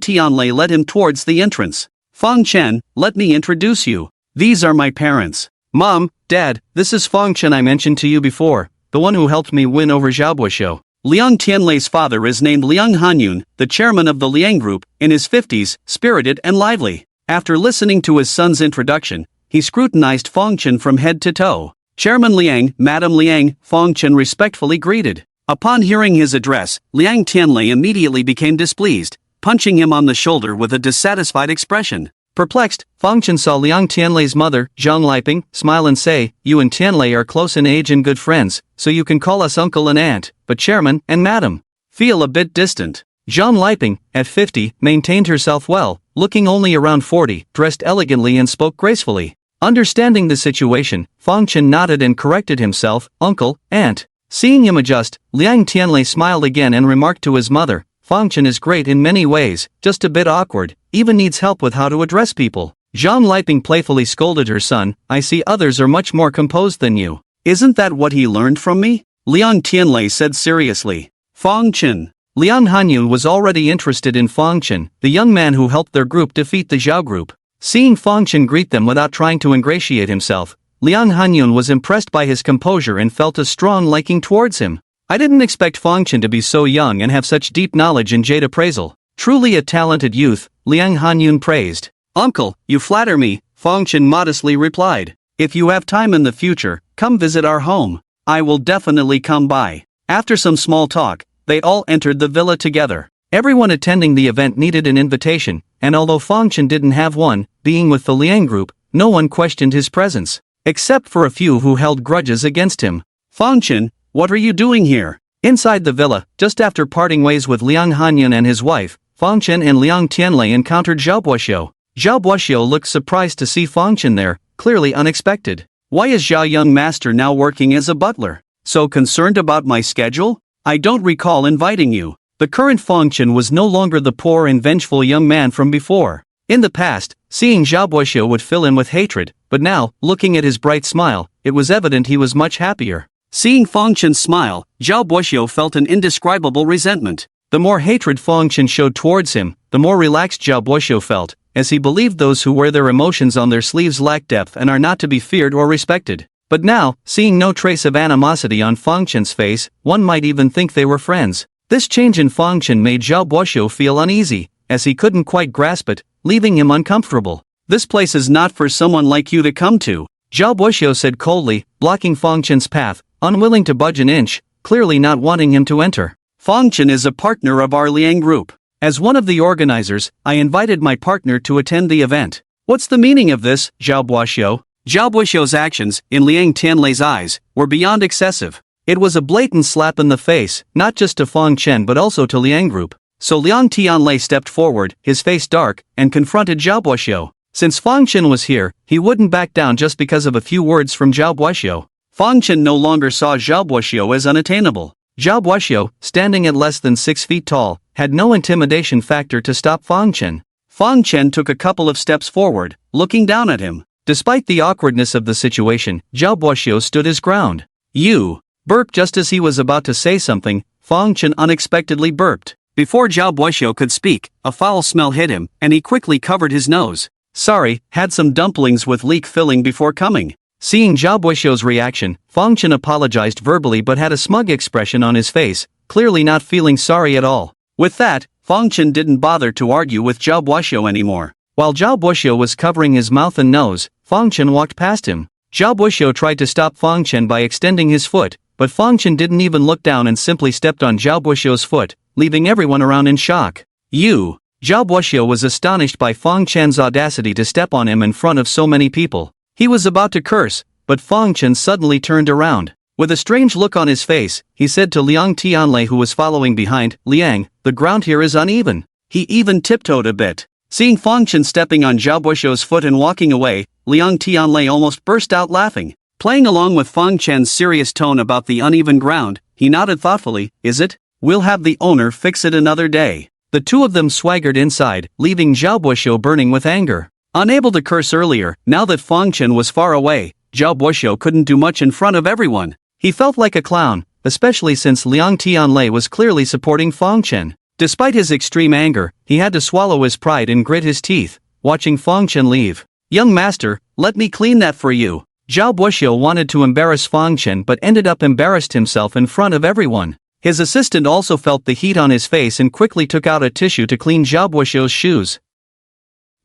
Tianlei led him towards the entrance. Fang Chen, let me introduce you. These are my parents. Mom, Dad, this is Fang Chen I mentioned to you before, the one who helped me win over Zhao Guoxiu. Liang Tianlei's father is named Liang Hanyun, the chairman of the Liang Group, in his 50s, spirited and lively. After listening to his son's introduction, he scrutinized Fang Chen from head to toe. Chairman Liang, Madam Liang, Fang Chen respectfully greeted. Upon hearing his address, Liang Tianlei immediately became displeased, punching him on the shoulder with a dissatisfied expression. Perplexed, Fang Chen saw Liang Tianlei's mother, Zhang Liping, smile and say, "You and Tianlei are close in age and good friends, so you can call us uncle and aunt, but chairman and madam feel a bit distant." Zhang Liping, at 50, maintained herself well, looking only around 40, dressed elegantly and spoke gracefully. Understanding the situation, Fang Chen nodded and corrected himself, uncle, aunt. Seeing him adjust, Liang Tianlei smiled again and remarked to his mother, Fang Chen is great in many ways, just a bit awkward, even needs help with how to address people. Zhang Liping playfully scolded her son, I see others are much more composed than you. Isn't that what he learned from me? Liang Tianlei said seriously. Fang Chen. Liang Hanyun was already interested in Fang Chen, the young man who helped their group defeat the Zhao Group. Seeing Fang Chen greet them without trying to ingratiate himself, Liang Hanyun was impressed by his composure and felt a strong liking towards him. I didn't expect Fang Chen to be so young and have such deep knowledge in jade appraisal. Truly a talented youth, Liang Hanyun praised. Uncle, you flatter me, Fang Chen modestly replied. If you have time in the future, come visit our home. I will definitely come by. After some small talk, they all entered the villa together. Everyone attending the event needed an invitation, and although Fang Chen didn't have one, being with the Liang Group, no one questioned his presence, except for a few who held grudges against him. Fang Chen, what are you doing here? Inside the villa, just after parting ways with Liang Hanyun and his wife, Fang Chen and Liang Tianlei encountered Zhao Guoxiu. Zhao Guoxiu looked surprised to see Fang Chen there, clearly unexpected. Why is Zhao young master now working as a butler? So concerned about my schedule? I don't recall inviting you. The current Fang Chen was no longer the poor and vengeful young man from before. In the past, seeing Zhao Guoxiu would fill him with hatred, but now, looking at his bright smile, it was evident he was much happier. Seeing Fang Chen's smile, Zhao Guoxiu felt an indescribable resentment. The more hatred Fang Chen showed towards him, the more relaxed Zhao Guoxiu felt, as he believed those who wear their emotions on their sleeves lack depth and are not to be feared or respected. But now, seeing no trace of animosity on Fang Chen's face, one might even think they were friends. This change in Fang Chen made Zhao Guoxiu feel uneasy, as he couldn't quite grasp it, leaving him uncomfortable. This place is not for someone like you to come to, Zhao Guoxiu said coldly, blocking Fang Chen's path, unwilling to budge an inch, clearly not wanting him to enter. Fang Chen is a partner of our Liang Group. As one of the organizers, I invited my partner to attend the event. What's the meaning of this, Zhao Guoxiu? Zhao Guoxiu's actions, in Liang Tianlei's eyes, were beyond excessive. It was a blatant slap in the face, not just to Fang Chen but also to Liang Group. So Liang Tianlei stepped forward, his face dark, and confronted Zhao Guoxiu. Since Fang Chen was here, he wouldn't back down just because of a few words from Zhao Guoxiu. Fang Chen no longer saw Zhao Guoxiu as unattainable. Zhao Guoxiu, standing at less than 6 feet tall, had no intimidation factor to stop Fang Chen. Fang Chen took a couple of steps forward, looking down at him. Despite the awkwardness of the situation, Zhao Guoxiu stood his ground. You! Burped just as he was about to say something, Fang Chen unexpectedly burped. Before Zhao Guoxiu could speak, a foul smell hit him, and he quickly covered his nose. Sorry, had some dumplings with leek filling before coming. Seeing Zhao Buixuo's reaction, Fang Chen apologized verbally but had a smug expression on his face, clearly not feeling sorry at all.
With that, Fang Chen didn't bother to argue with Zhao Buixuo anymore.
While Zhao Buixuo was covering his mouth and nose, Fang Chen walked past him. Zhao Buixuo tried to stop Fang Chen by extending his foot, but Fang Chen didn't even look down and simply stepped on Zhao Buixuo's foot, leaving everyone around in shock. You! Zhao Buixuo was astonished by Fang Chen's audacity to step on him in front of so many people. He was about to curse, but Fang Chen suddenly turned around. With a strange look on his face, he said to Liang Tianlei, who was following behind, "Liang, the ground here is uneven."
He even tiptoed a bit. Seeing Fang Chen stepping on Zhao Buixuo's foot and walking away, Liang Tianlei almost burst out laughing. Playing along with Fang Chen's serious tone about the uneven ground, he nodded thoughtfully, "Is it? We'll have the owner fix it another day."
The two of them swaggered inside, leaving Zhao Buixuo burning with anger.
Unable to curse earlier, now that Fang Chen was far away, Zhao Buixuo couldn't do much in front of everyone.
He felt like a clown, especially since Liang Tianlei was clearly supporting Fang Chen. Despite his extreme anger, he had to swallow his pride and grit his teeth, watching Fang Chen leave.
"Young master, let me clean that for you."
Zhao Buixuo wanted to embarrass Fang Chen but ended up embarrassed himself in front of everyone. His assistant also felt the heat on his face and quickly took out a tissue to clean Zhao Buixuo's shoes.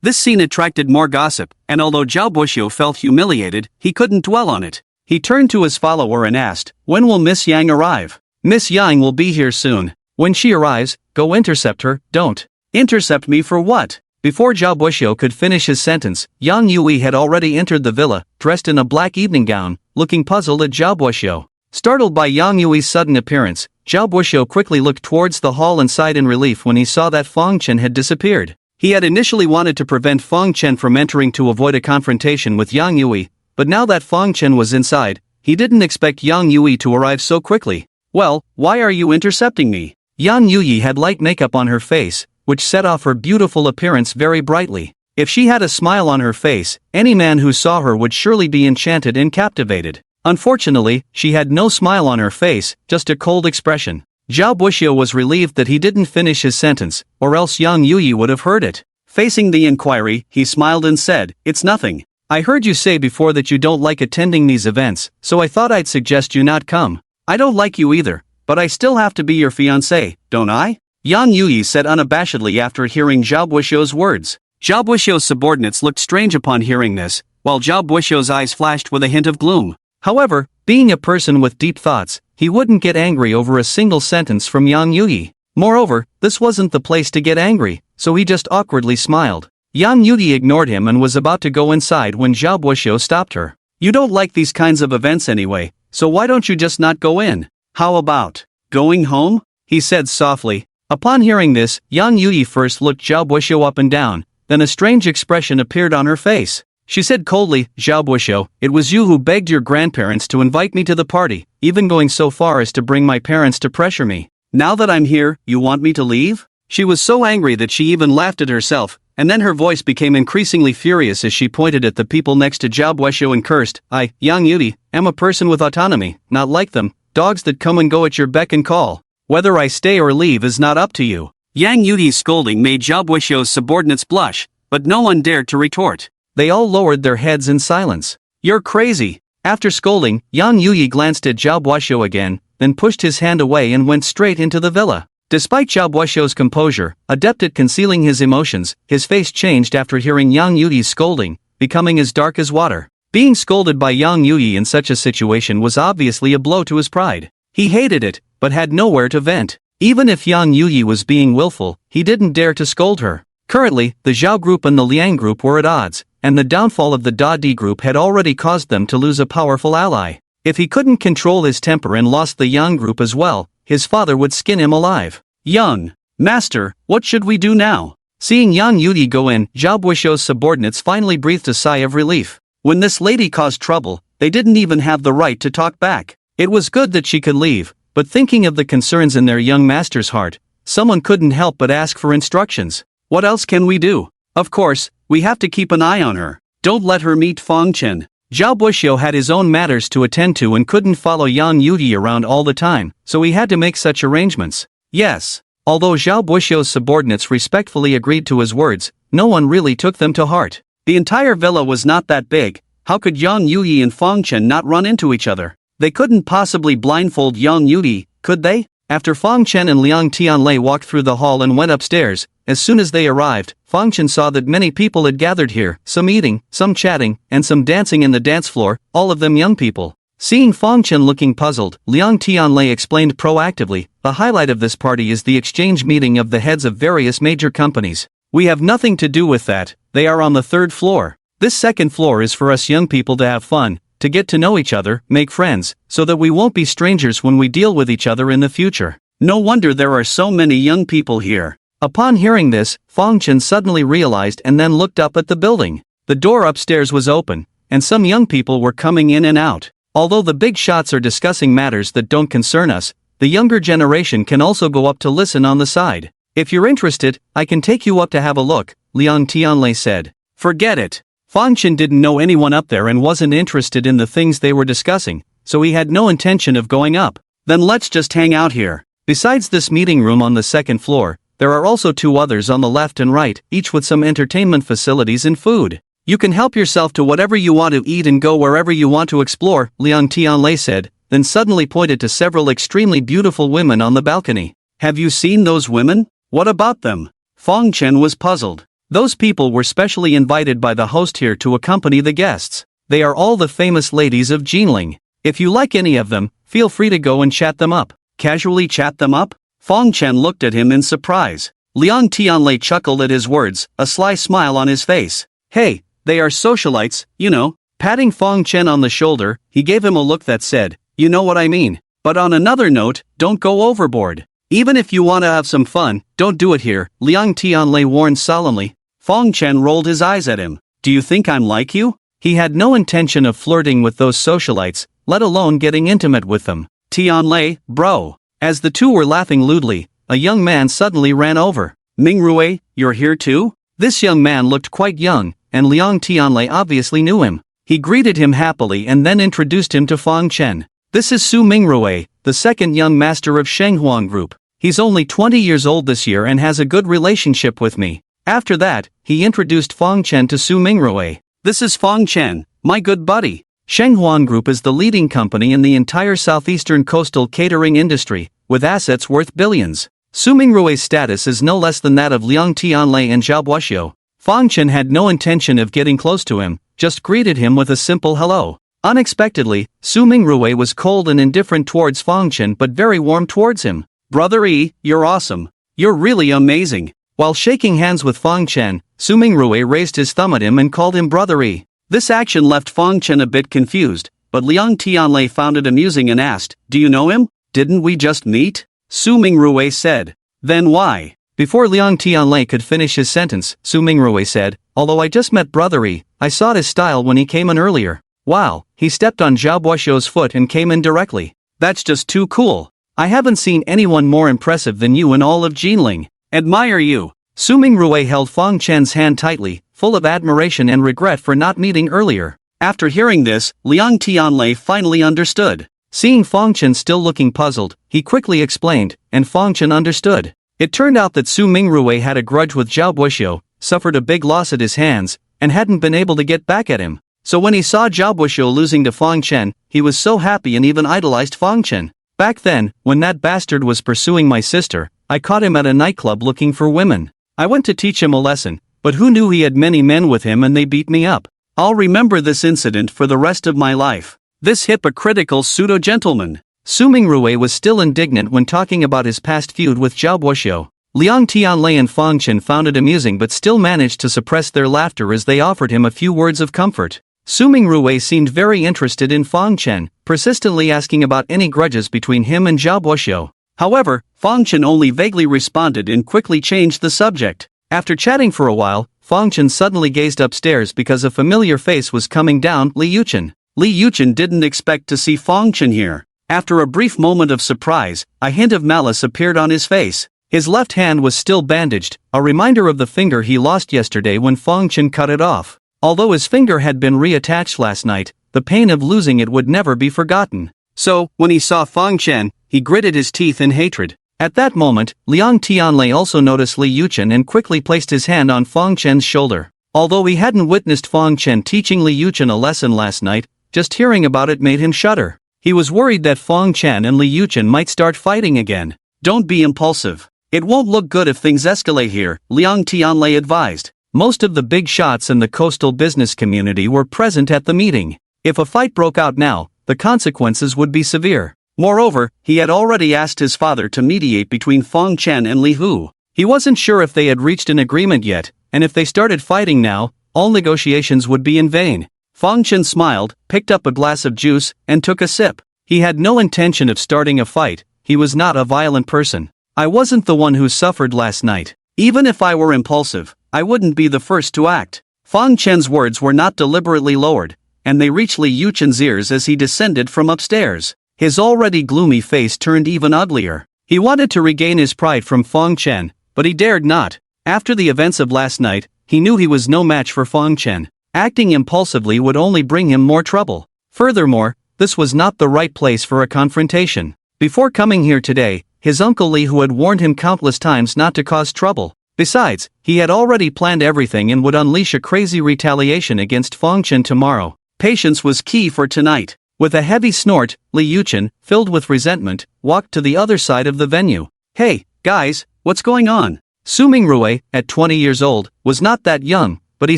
This scene attracted more gossip, and although Zhao Buixuo felt humiliated, he couldn't dwell on it. He turned to his follower and asked, "When will Miss Yang arrive?"
"Miss Yang will be here soon. When she arrives, go intercept her." "Don't
intercept me for what?"
Before Zhao Buixuo could finish his sentence, Yang Yui had already entered the villa, dressed in a black evening gown, looking puzzled at Zhao Buixuo. Startled by Yang Yui's sudden appearance, Zhao Buixuo quickly looked towards the hall and sighed in relief when he saw that Fang Chen had disappeared. He had initially wanted to prevent Fang Chen from entering to avoid a confrontation with Yang Yui, but now that Fang Chen was inside, he didn't expect Yang Yui to arrive so quickly.
"Well, why are you intercepting me?"
Yang Yui had light makeup on her face, which set off her beautiful appearance very brightly. If she had a smile on her face, any man who saw her would surely be enchanted and captivated. Unfortunately, she had no smile on her face, just a cold expression. Zhao Buixuo was relieved that he didn't finish his sentence, or else Yang Yui would have heard it.
Facing the inquiry, he smiled and said, "It's nothing.
I heard you say before that you don't like attending these events, so I thought I'd suggest you not come."
"I don't like you either, but I still have to be your fiancé, don't I?" Yang Yui said unabashedly after hearing Zhao Buixuo's words. Zhao Buixuo's subordinates looked strange upon hearing this, while Zhao Buixuo's eyes flashed with a hint of gloom.
However, being a person with deep thoughts, he wouldn't get angry over a single sentence from Yang Yui. Moreover, this wasn't the place to get angry, so he just awkwardly smiled. Yang Yui ignored him and was about to go inside when Zhao Buixuo stopped her.
"You don't like these kinds of events anyway, so why don't you just not go in? How about going home?" he said softly.
Upon hearing this, Yang Yui first looked Zhao Buixuo up and down, then a strange expression appeared on her face. She said coldly, "Zhao Buixuo, it was you who begged your grandparents to invite me to the party, even going so far as to bring my parents to pressure me.
Now that I'm here, you want me to leave?" She was so angry that she even laughed at herself, and then her voice became increasingly furious as she pointed at the people next to Zhao Buixuo and cursed, "I, Yang Yui, am a person with autonomy, not like them, dogs that come and go at your beck and call. Whether I stay or leave is not up to you." Yang Yui's scolding made Zhao Buixuo's subordinates blush, but no one dared to retort.
They all lowered their heads in silence.
"You're crazy."
After scolding, Yang Yui glanced at Zhao Buixuo again, then pushed his hand away and went straight into the villa. Despite Zhao Buixuo's composure, adept at concealing his emotions, his face changed after hearing Yang Yui's scolding, becoming as dark as water. Being scolded by Yang Yui in such a situation was obviously a blow to his pride. He hated it, but had nowhere to vent. Even if Yang Yui was being willful, he didn't dare to scold her. Currently, the Zhao group and the Liang group were at odds, and the downfall of the Da Di group had already caused them to lose a powerful ally. If he couldn't control his temper and lost the Yang group as well, his father would skin him alive.
"Young master, what should we do now?"
Seeing Yang Yui go in, Zhao Buixuo's subordinates finally breathed a sigh of relief.
When this lady caused trouble, they didn't even have the right to talk back.
It was good that she could leave, but thinking of the concerns in their young master's heart, someone couldn't help but ask for instructions.
"What else can we do? Of course, we have to keep an eye on her. Don't let her meet Fang Chen."
Zhao Buixuo had his own matters to attend to and couldn't follow Yang Yui around all the time, so he had to make such arrangements.
Yes.
Although Zhao Buixuo's subordinates respectfully agreed to his words, no one really took them to heart.
The entire villa was not that big, How could Yang Yuyi and Fong Chen not run into each other? They couldn't possibly blindfold Yang Yuyi, could they? After Fong Chen and Liang Tianlei walked through the hall and went upstairs, as soon as they arrived, Fong Chen saw that many people had gathered here, some eating, some chatting, and some dancing in the dance floor, all of them young people. Seeing Fong Chen looking puzzled, Liang Tianlei explained proactively, the highlight of this party is the exchange meeting of the heads of various major companies. We have nothing to do with that, they are on the third floor. This second floor is for us young people to have fun, to get to know each other, make friends, so that we won't be strangers when we deal with each other in the future. No wonder there are so many young people here. Upon hearing this, Fong Chen suddenly realized and then looked up at the building. The door upstairs was open, and some young people were coming in and out. Although the big shots are discussing matters that don't concern us, the younger generation can also go up to listen on the side. If you're interested, I can take you up to have a look, Liang Tianlei said. Forget it. Fong Chen didn't know anyone up there and wasn't interested in the things they were discussing, so he had no intention of going up. Then let's just hang out here. Besides this meeting room on the second floor, there are also two others on the left and right, each with some entertainment facilities and food. You can help yourself to whatever you want to eat and go wherever you want to explore, Liang Tianlei said, then suddenly pointed to several extremely beautiful women on the balcony. Have you seen those women? What about them? Fong Chen was puzzled. Those people were specially invited by the host here to accompany the guests. They are all the famous ladies of Jinling. If you like any of them, feel free to go and chat them up. Casually chat them up? Fong Chen looked at him in surprise. Liang Tianlei chuckled at his words, a sly smile on his face. Hey, they are socialites, you know. Patting Fong Chen on the shoulder, he gave him a look that said, you know what I mean. But on another note, don't go overboard. Even if you want to have some fun, don't do it here, Liang Tianlei warned solemnly. Fong Chen rolled his eyes at him. Do you think I'm like you? He had no intention of flirting with those socialites, let alone getting intimate with them. Tianlei, bro. As the two were laughing lewdly, a young man suddenly ran over. Mingrui, you're here too? This young man looked quite young, and Liang Tianlei obviously knew him. He greeted him happily and then introduced him to Fong Chen. This is Su Mingrui, the second young master of Shenghuang Group. He's only 20 years old this year and has a good relationship with me. After that, he introduced Fong Chen to Su Mingrui. This is Fong Chen, my good buddy. Shenghuang Group is the leading company in the entire southeastern coastal catering industry, with assets worth billions. Su Mingrui's status is no less than that of Liang Tianlei and Zhao Buoxiu. Fong Chen had no intention of getting close to him, just greeted him with a simple hello. Unexpectedly, Su Mingrui was cold and indifferent towards Fong Chen but very warm towards him. Brother E, you're awesome. You're really amazing. While shaking hands with Fong Chen, Su Mingrui raised his thumb at him and called him Brother E. This action left Fong Chen a bit confused, but Liang Tianlei found it amusing and asked, do you know him? Didn't we just meet? Su Mingrui said. Then why? Before Liang Tianlei could finish his sentence, Su Mingrui said, although I just met Brother E, I saw his style when he came in earlier. Wow, he stepped on Zhao Buoxiu's foot and came in directly. That's just too cool. I haven't seen anyone more impressive than you in all of Jinling. Admire you. Su Mingrui held Fong Chen's hand tightly, full of admiration and regret for not meeting earlier. After hearing this, Liang Tianlei finally understood. Seeing Fong Chen still looking puzzled, he quickly explained, and Fong Chen understood. It turned out that Su Mingrui had a grudge with Zhao Buoxiu, suffered a big loss at his hands, and hadn't been able to get back at him. So when he saw Zhao Buoxiu losing to Fong Chen, he was so happy and even idolized Fong Chen. Back then, when that bastard was pursuing my sister, I caught him at a nightclub looking for women. I went to teach him a lesson, but who knew he had many men with him and they beat me up. I'll remember this incident for the rest of my life. This hypocritical pseudo-gentleman. Su Mingrui was still indignant when talking about his past feud with Zhao Buoxiu. Liang Tianlei and Fong Chen found it amusing but still managed to suppress their laughter as they offered him a few words of comfort. Su Mingrui seemed very interested in Fong Chen, persistently asking about any grudges between him and Zhao Buoxiu. However, Fong Chen only vaguely responded and quickly changed the subject. After chatting for a while, Fong Chen suddenly gazed upstairs because a familiar face was coming down. Li Yuchen. Li Yuchen didn't expect to see Fong Chen here. After a brief moment of surprise, a hint of malice appeared on his face. His left hand was still bandaged, a reminder of the finger he lost yesterday when Fong Chen cut it off. Although his finger had been reattached last night, the pain of losing it would never be forgotten. So, when he saw Fong Chen, he gritted his teeth in hatred. At that moment, Liang Tianlei also noticed Li Yuchen and quickly placed his hand on Fong Chen's shoulder.
Although he hadn't witnessed Fong Chen teaching Li Yuchen a lesson last night, just hearing about it made him shudder. He was worried that Fong Chen and Li Yuchen might start fighting again.
Don't be impulsive. It won't look good if things escalate here, Liang Tianlei advised.
Most of the big shots in the coastal business community were present at the meeting. If a fight broke out now, the consequences would be severe.
Moreover, he had already asked his father to mediate between Fong Chen and Li Hu.
He wasn't sure if they had reached an agreement yet, and if they started fighting now, all negotiations would be in vain.
Fong Chen smiled, picked up a glass of juice, and took a sip.
He had no intention of starting a fight. He was not a violent person. I wasn't the one who suffered last night.
Even if I were impulsive, I wouldn't be the first to act. Fong Chen's words were not deliberately lowered, and they reached Li Yuchen's ears as he descended from upstairs. His already gloomy face turned even uglier. He wanted to regain his pride from Fong Chen, but he dared not. After the events of last night, he knew he was no match for Fong Chen. Acting impulsively would only bring him more trouble. Furthermore, this was not the right place for a confrontation. Before coming here today, his uncle Li Hu had warned him countless times not to cause trouble. Besides, he had already planned everything and would unleash a crazy retaliation against Fong Chen tomorrow. Patience was key for tonight.
With a heavy snort, Li Yuchen, filled with resentment, walked to the other side of the venue.
Hey, guys, what's going on?
Su Mingrui, at 20 years old, was not that young, but he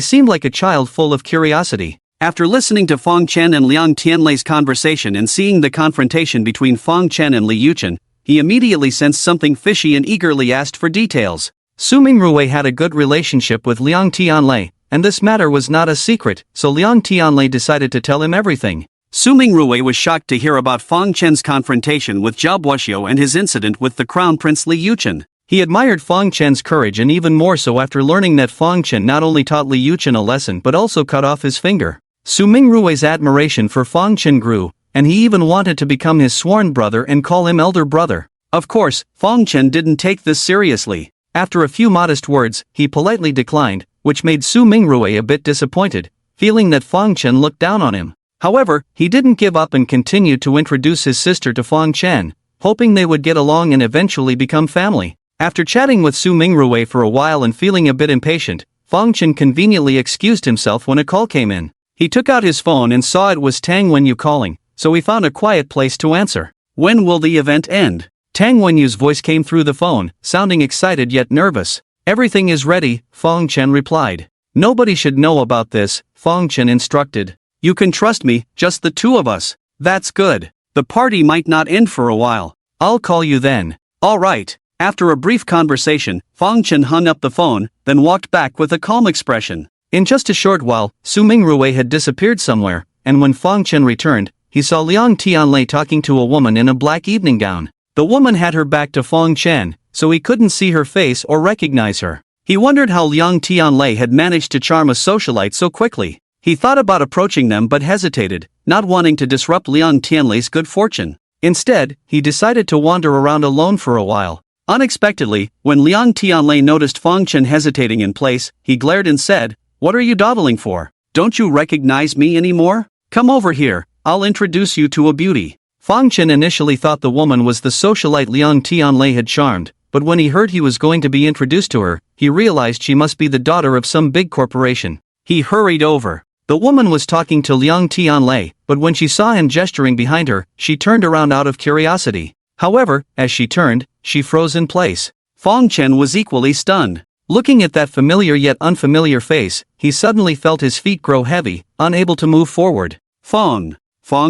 seemed like a child full of curiosity.
After listening to Fong Chen and Liang Tianlei's conversation and seeing the confrontation between Fong Chen and Li Yuchen, he immediately sensed something fishy and eagerly asked for details.
Su Mingrui had a good relationship with Liang Tianlei, and this matter was not a secret, so Liang Tianlei decided to tell him everything.
Su Mingrui was shocked to hear about Fong Chen's confrontation with Zhao Buoxiu and his incident with the Crown Prince Li Yuchen.
He admired Fong Chen's courage and even more so after learning that Fong Chen not only taught Li Yuchen a lesson but also cut off his finger. Su Mingrui's admiration for Fong Chen grew, and he even wanted to become his sworn brother and call him elder brother.
Of course, Fong Chen didn't take this seriously.
After a few modest words, he politely declined, which made Su Mingrui a bit disappointed, feeling that Fong Chen looked down on him. However, he didn't give up and continued to introduce his sister to Fong Chen, hoping they would get along and eventually become family. After chatting with Su Mingrui for a while and feeling a bit impatient, Fong Chen conveniently excused himself when a call came in. He took out his phone and saw it was Tang Wenyu calling, so he found a quiet place to answer.
When will the event end?
Tang Wenyu's voice came through the phone, sounding excited yet nervous. Everything is ready, Fong Chen replied. Nobody should know about this, Fong Chen instructed.
You can trust me, just the two of us. That's good. The party might not end for a while.
I'll call you then.
All right. After a brief conversation, Fong Chen hung up the phone, then walked back with a calm expression.
In just a short while, Su Mingrui had disappeared somewhere, and when Fong Chen returned, he saw Liang Tianlei talking to a woman in a black evening gown. The woman had her back to Fong Chen, so he couldn't see her face or recognize her. He wondered how Liang Tianlei had managed to charm a socialite so quickly. He thought about approaching them but hesitated, not wanting to disrupt Liang Tianlei's good fortune. Instead, he decided to wander around alone for a while. Unexpectedly, when Liang Tianlei noticed Fong Chen hesitating in place, he glared and said, "What are you dawdling for? Don't you recognize me anymore? Come over here, I'll introduce you to a beauty." Fong Chen initially thought the woman was the socialite Liang Tianlei had charmed, but when he heard he was going to be introduced to her, he realized she must be the daughter of some big corporation. He hurried over. The woman was talking to Liang Tianlei, but when she saw him gesturing behind her, she turned around out of curiosity. However, as she turned, she froze in place.
Fong Chen was equally stunned.
Looking at that familiar yet unfamiliar face, he suddenly felt his feet grow heavy, unable to move forward.
Fong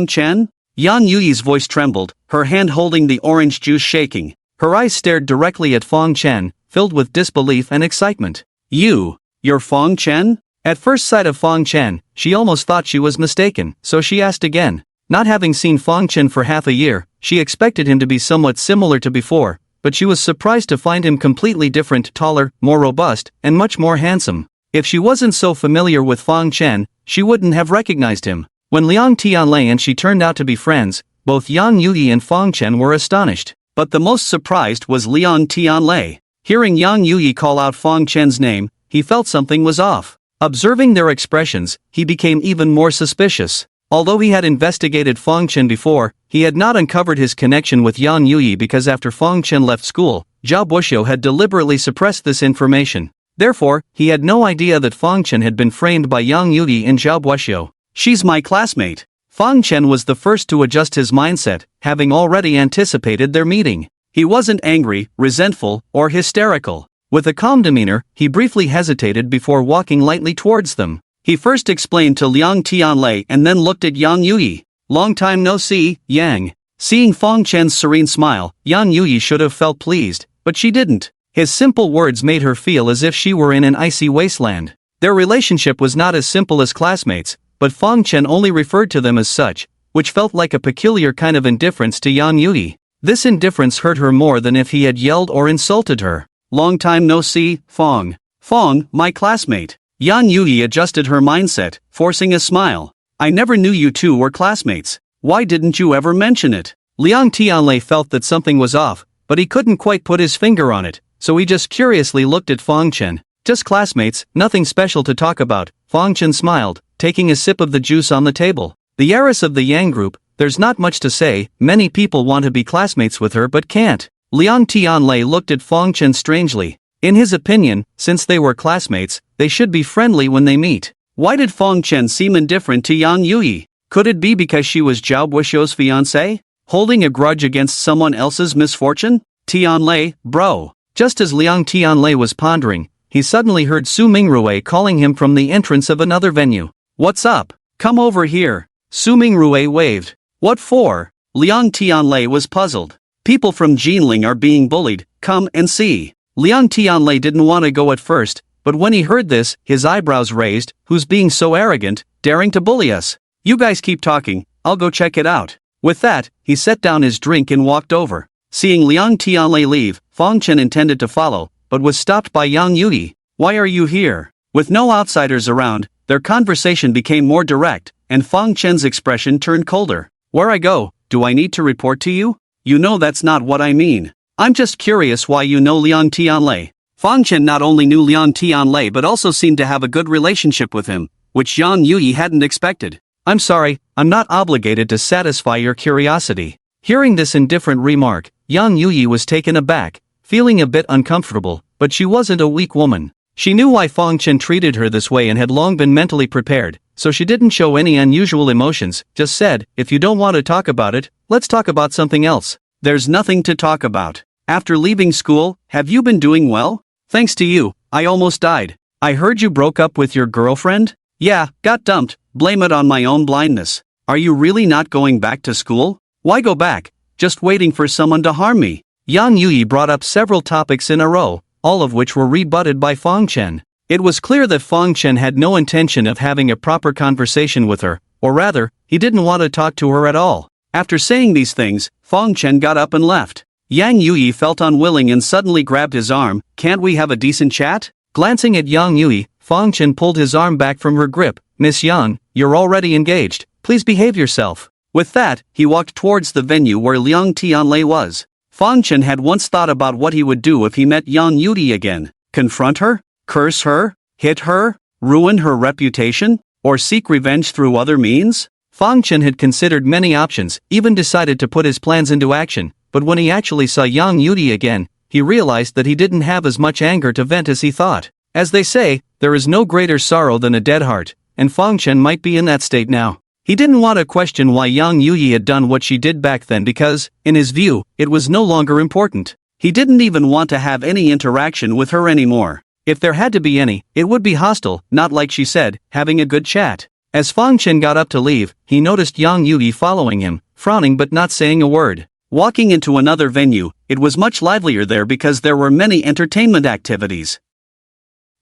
Chen? Yang Yuyi's voice trembled, her hand holding the orange juice shaking.
Her eyes stared directly at Fong Chen, filled with disbelief and excitement.
You're Fong Chen?
At first sight of Fong Chen, she almost thought she was mistaken, so she asked again. Not having seen Fong Chen for half a year, she expected him to be somewhat similar to before, but she was surprised to find him completely different, taller, more robust, and much more handsome. If she wasn't so familiar with Fong Chen, she wouldn't have recognized him. When Liang Tianlei and she turned out to be friends, both Yang Yuyi and Fong Chen were astonished.
But the most surprised was Liang Tianlei. Hearing Yang Yuyi call out Fong Chen's name, he felt something was off. Observing their expressions, he became even more suspicious. Although he had investigated Fong Chen before, he had not uncovered his connection with Yang Yuyi because after Fong Chen left school, Zhao Buoxiu had deliberately suppressed this information.
Therefore, he had no idea that Fang Chen had been framed by Yang Yuyi in Zhaobueshou.
She's my classmate.
Fang Chen was the first to adjust his mindset, having already anticipated their meeting.
He wasn't angry, resentful, or hysterical.
With a calm demeanor, he briefly hesitated before walking lightly towards them.
He first explained to Liang Tianlei and then looked at Yang Yuyi. "Long time no see, Yang." Seeing Fang Chen's serene smile, Yang Yuyi should have felt pleased, but she didn't.
His simple words made her feel as if she were in an icy wasteland. Their relationship was not as simple as classmates, but Fang Chen only referred to them as such, which felt like a peculiar kind of indifference to Yang Yuyi. This indifference hurt her more than if he had yelled or insulted her.
"Long time no see, Fang." "Fang, my classmate." Yang Yuyi adjusted her mindset, forcing a smile. "I never knew you two were classmates. Why didn't you ever mention it?"
Liang Tianlei felt that something was off, but he couldn't quite put his finger on it, so he just curiously looked at Fang Chen. "Just classmates, nothing special to talk about," Fang Chen smiled, taking a sip of the juice on the table. "The heiress of the Yang group, there's not much to say, many people want to be classmates with her but can't." Liang Tianlei looked at Fang Chen strangely. In his opinion, since they were classmates, they should be friendly when they meet.
Why did Fang Chen seem indifferent to Yang Yuyi? Could it be because she was Zhao Buishou's fiancée? Holding a grudge against someone else's misfortune? Tianlei, bro.
Just as Liang Tianlei was pondering, he suddenly heard Su Mingrui calling him from the entrance of another venue.
"What's up? Come over here."
Su Mingrui waved.
"What for?" Liang Tianlei was puzzled. "People from Jinling are being bullied, come and see." Liang Tianlei didn't want to go at first, but when he heard this, his eyebrows raised. "Who's being so arrogant, daring to bully us? You guys keep talking, I'll go check it out." With that, he set down his drink and walked over. Seeing Liang Tianlei leave, Fang Chen intended to follow, but was stopped by Yang Yuyi. "Why are you here?" With no outsiders around, their conversation became more direct, and Fang Chen's expression turned colder. "Where I go, do I need to report to you? You know that's not what I mean. I'm just curious why you know Liang Tianlei." Fang Chen not only knew Liang Tianlei but also seemed to have a good relationship with him, which Yang Yuyi hadn't expected.
"I'm sorry, I'm not obligated to satisfy your curiosity." Hearing this indifferent remark, Yang Yuyi was taken aback, feeling a bit uncomfortable, but she wasn't a weak woman. She knew why Fang Chen treated her this way and had long been mentally prepared, so she didn't show any unusual emotions, just said, "If you don't want to talk about it, let's talk about something else."
"There's nothing to talk about. After leaving school, have you been doing well? Thanks to you, I almost died."
"I heard you broke up with your girlfriend?"
"Yeah, got dumped, blame it on my own blindness." "Are you really not going back to school?" "Why go back? Just waiting for someone to harm me."
Yang Yuyi brought up several topics in a row, all of which were rebutted by Fang Chen. It was clear that Fang Chen had no intention of having a proper conversation with her, or rather, he didn't want to talk to her at all.
After saying these things, Fang Chen got up and left. Yang Yuyi felt unwilling and suddenly grabbed his arm. "Can't we have a decent chat?"
Glancing at Yang Yuyi, Fang Chen pulled his arm back from her grip. "Miss Yang, you're already engaged, please behave yourself."
With that, he walked towards the venue where Liang Tianlei was. Fang Chen had once thought about what he would do if he met Yang Yuyi again. Confront her? Curse her? Hit her? Ruin her reputation? Or seek revenge through other means?
Fang Chen had considered many options, even decided to put his plans into action, but when he actually saw Yang Yuyi again, he realized that he didn't have as much anger to vent as he thought. As they say, there is no greater sorrow than a dead heart, and Fang Chen might be in that state now. He didn't want to question why Yang Yuyi had done what she did back then because, in his view, it was no longer important.
He didn't even want to have any interaction with her anymore.
If there had to be any, it would be hostile, not like she said, having a good chat. As Fang Chen got up to leave, he noticed Yang Yuyi following him, frowning but not saying a word.
Walking into another venue, it was much livelier there because there were many entertainment activities.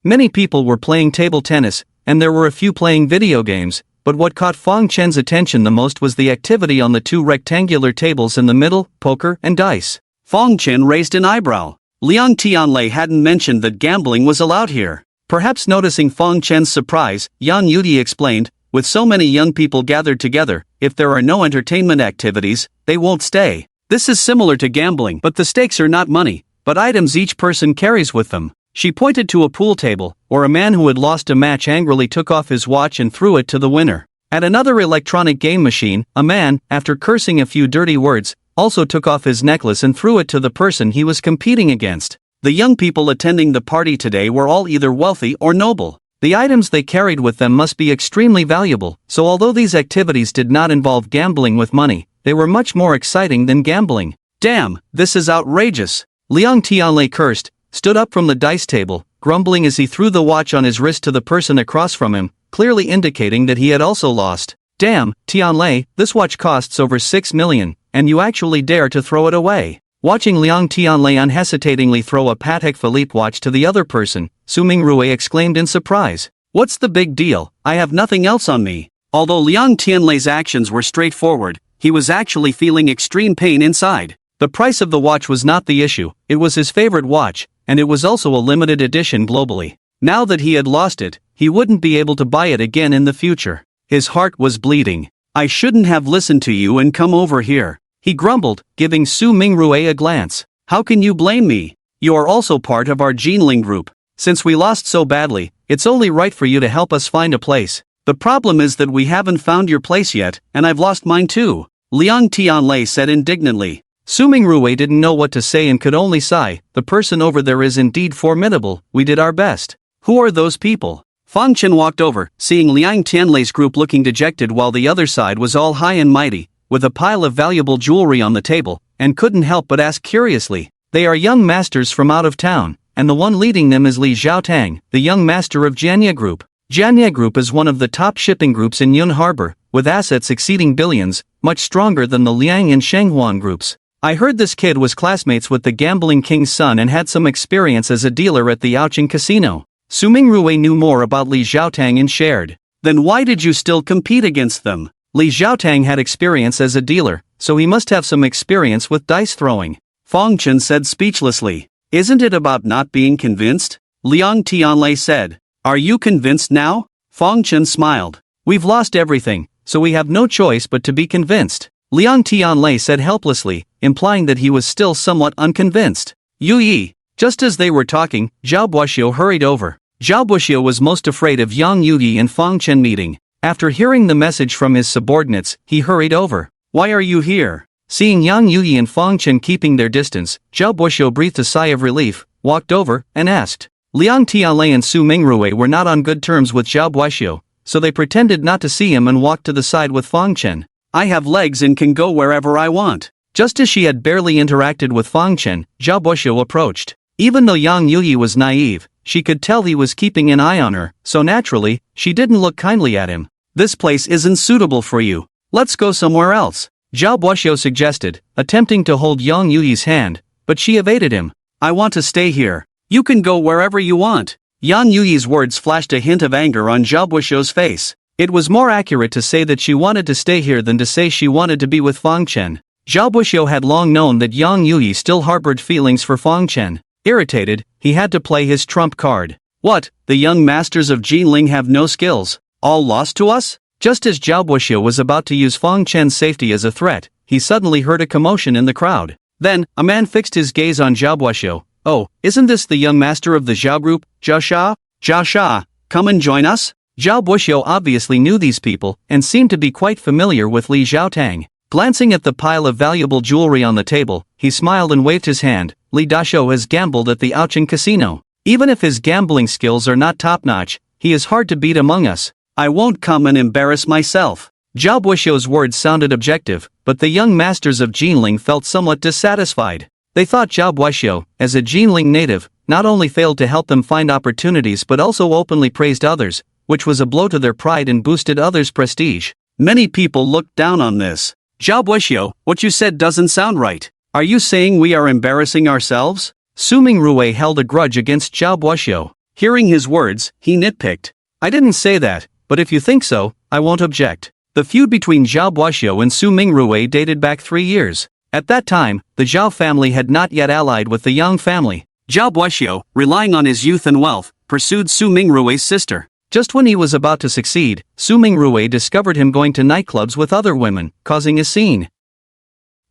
Many people were playing table tennis, and there were a few playing video games, but what caught Fang Chen's attention the most was the activity on the two rectangular tables in the middle, poker and dice.
Fang Chen raised an eyebrow. Liang Tianlei hadn't mentioned that gambling was allowed here.
Perhaps noticing Fang Chen's surprise, Yang Yuyi explained, "With so many young people gathered together, if there are no entertainment activities, they won't stay.
This is similar to gambling, but the stakes are not money, but items each person carries with them."
She pointed to a pool table, where a man who had lost a match angrily took off his watch and threw it to the winner. At another electronic game machine, a man, after cursing a few dirty words, also took off his necklace and threw it to the person he was competing against.
The young people attending the party today were all either wealthy or noble.
The items they carried with them must be extremely valuable, so although these activities did not involve gambling with money, they were much more exciting than gambling.
Damn, this is outrageous.
Liang Tianlei cursed, stood up from the dice table, grumbling as he threw the watch on his wrist to the person across from him, clearly indicating that he had also lost. Damn, Tianlei, this watch costs over 6 million, and you actually dare to throw it away. Watching Liang Tianlei unhesitatingly throw a Patek Philippe watch to the other person, Su Mingrui exclaimed in surprise.
What's the big deal? I have nothing else on me. Although Liang Tianlei's actions were straightforward, he was actually feeling extreme pain inside.
The price of the watch was not the issue, it was his favorite watch, and it was also a limited edition globally.
Now that he had lost it, he wouldn't be able to buy it again in the future. His heart was bleeding. I shouldn't have listened to you and come over here, he grumbled, giving Su Mingrui a glance. How can you blame me? You are also part of our Jinling group. Since we lost so badly, it's only right for you to help us find a place. The problem is that we haven't found your place yet, and I've lost mine too, Liang Tianlei said indignantly.
Su Mingrui didn't know what to say and could only sigh. The person over there is indeed formidable, we did our best.
Who are those people? Fang Chen walked over, seeing Liang Tianlei's group looking dejected while the other side was all high and mighty, with a pile of valuable jewelry on the table, and couldn't help but ask curiously.
They are young masters from out of town, and the one leading them is Li Xiaotang, the young master of Jianye Group. Jianye Group is one of the top shipping groups in Yun Harbor, with assets exceeding billions, much stronger than the Liang and Shenghuan groups. I heard this kid was classmates with the gambling king's son and had some experience as a dealer at the Yaoqing casino. Su Mingrui knew more about Li Xiaotang and shared.
Then why did you still compete against them?
Li Xiaotang had experience as a dealer, so he must have some experience with dice throwing.
Fang Chen said speechlessly. Isn't it about not being convinced? Liang Tianlei said. Are you convinced now? Fang Chen smiled.
We've lost everything, so we have no choice but to be convinced, Liang Tianlei said helplessly, implying that he was still somewhat unconvinced.
Yu Yi.
Just as they were talking, Zhao Buoxiu hurried over. Zhao Buoxiu was most afraid of Yang Yuyi and Fang Chen meeting. After hearing the message from his subordinates, he hurried over.
Why are you here?
Seeing Yang Yuyi and Fang Chen keeping their distance, Zhao Buoxiu breathed a sigh of relief, walked over, and asked. Liang Tianlei and Su Mingrui were not on good terms with Zhao Buoxiu, so they pretended not to see him and walked to the side with Fang Chen.
I have legs and can go wherever I want.
Just as she had barely interacted with Fang Chen, Zhao Buoxiu approached. Even though Yang Yuyi was naive, she could tell he was keeping an eye on her, so naturally, she didn't look kindly at him.
This place isn't suitable for you. Let's go somewhere else,
Zhao Buoxiu suggested, attempting to hold Yang Yuyi's hand, but she evaded him.
I want to stay here. You can go wherever you want. Yang Yuyi's words flashed a hint of anger on Zhao Buoxiu's face.
It was more accurate to say that she wanted to stay here than to say she wanted to be with Fang Chen. Zhao Buoxiu had long known that Yang Yuyi still harbored feelings for Fang Chen. Irritated, he had to play his trump card.
What, the young masters of Jinling have no skills? All lost to us?
Just as Zhao Buoxiu was about to use Fang Chen's safety as a threat, he suddenly heard a commotion in the crowd. Then, a man fixed his gaze on Zhao Buoxiu. Oh, isn't this the young master of the Zhao group, Zhao Sha?
Zhao Sha, come and join us?
Zhao Buoxiu obviously knew these people, and seemed to be quite familiar with Li Xiaotang. Glancing at the pile of valuable jewelry on the table, he smiled and waved his hand. Li Daxiu has gambled at the Yaoqing casino. Even if his gambling skills are not top-notch, he is hard to beat among us.
I won't come and embarrass myself.
Zhao Buoxiu's words sounded objective, but the young masters of Jinling felt somewhat dissatisfied. They thought Zhao Buoxiu, as a Jinling native, not only failed to help them find opportunities but also openly praised others, which was a blow to their pride and boosted others' prestige.
Many people looked down on this. Zhao Buoxiu, what you said doesn't sound right. Are you saying we are embarrassing ourselves?
Su Mingrui held a grudge against Zhao Buoxiu.
Hearing his words, he nitpicked.
I didn't say that, but if you think so, I won't object. The feud between Zhao Buoxiu and Su Mingrui dated back 3 years. At that time, the Zhao family had not yet allied with the Yang family.
Zhao Buoxiu, relying on his youth and wealth, pursued Su Mingrui's sister.
Just when he was about to succeed, Su Mingrui discovered him going to nightclubs with other women, causing a scene.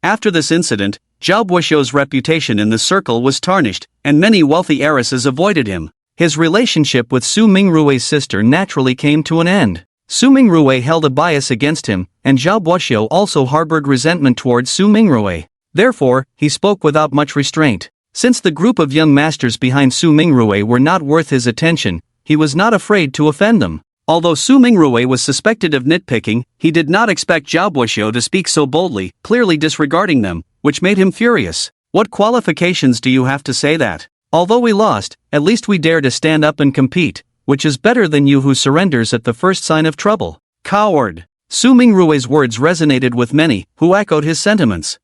After this incident, Zhao Buoxiu's reputation in the circle was tarnished, and many wealthy heiresses avoided him.
His relationship with Su Mingrui's sister naturally came to an end. Su Mingrui held a bias against him, and Zhao Buoxiu also harbored resentment towards Su Mingrui. Therefore, he spoke without much restraint. Since the group of young masters behind Su Mingrue were not worth his attention, he was not afraid to offend them. Although Su Mingrue was suspected of nitpicking, he did not expect Zhao Buxiu to speak so boldly, clearly disregarding them, which made him furious. What qualifications do you have to say that? Although we lost, at least we dare to stand up and compete, which is better than you who surrenders at the first sign of trouble. Coward! Su Mingrue's words resonated with many, who echoed his sentiments.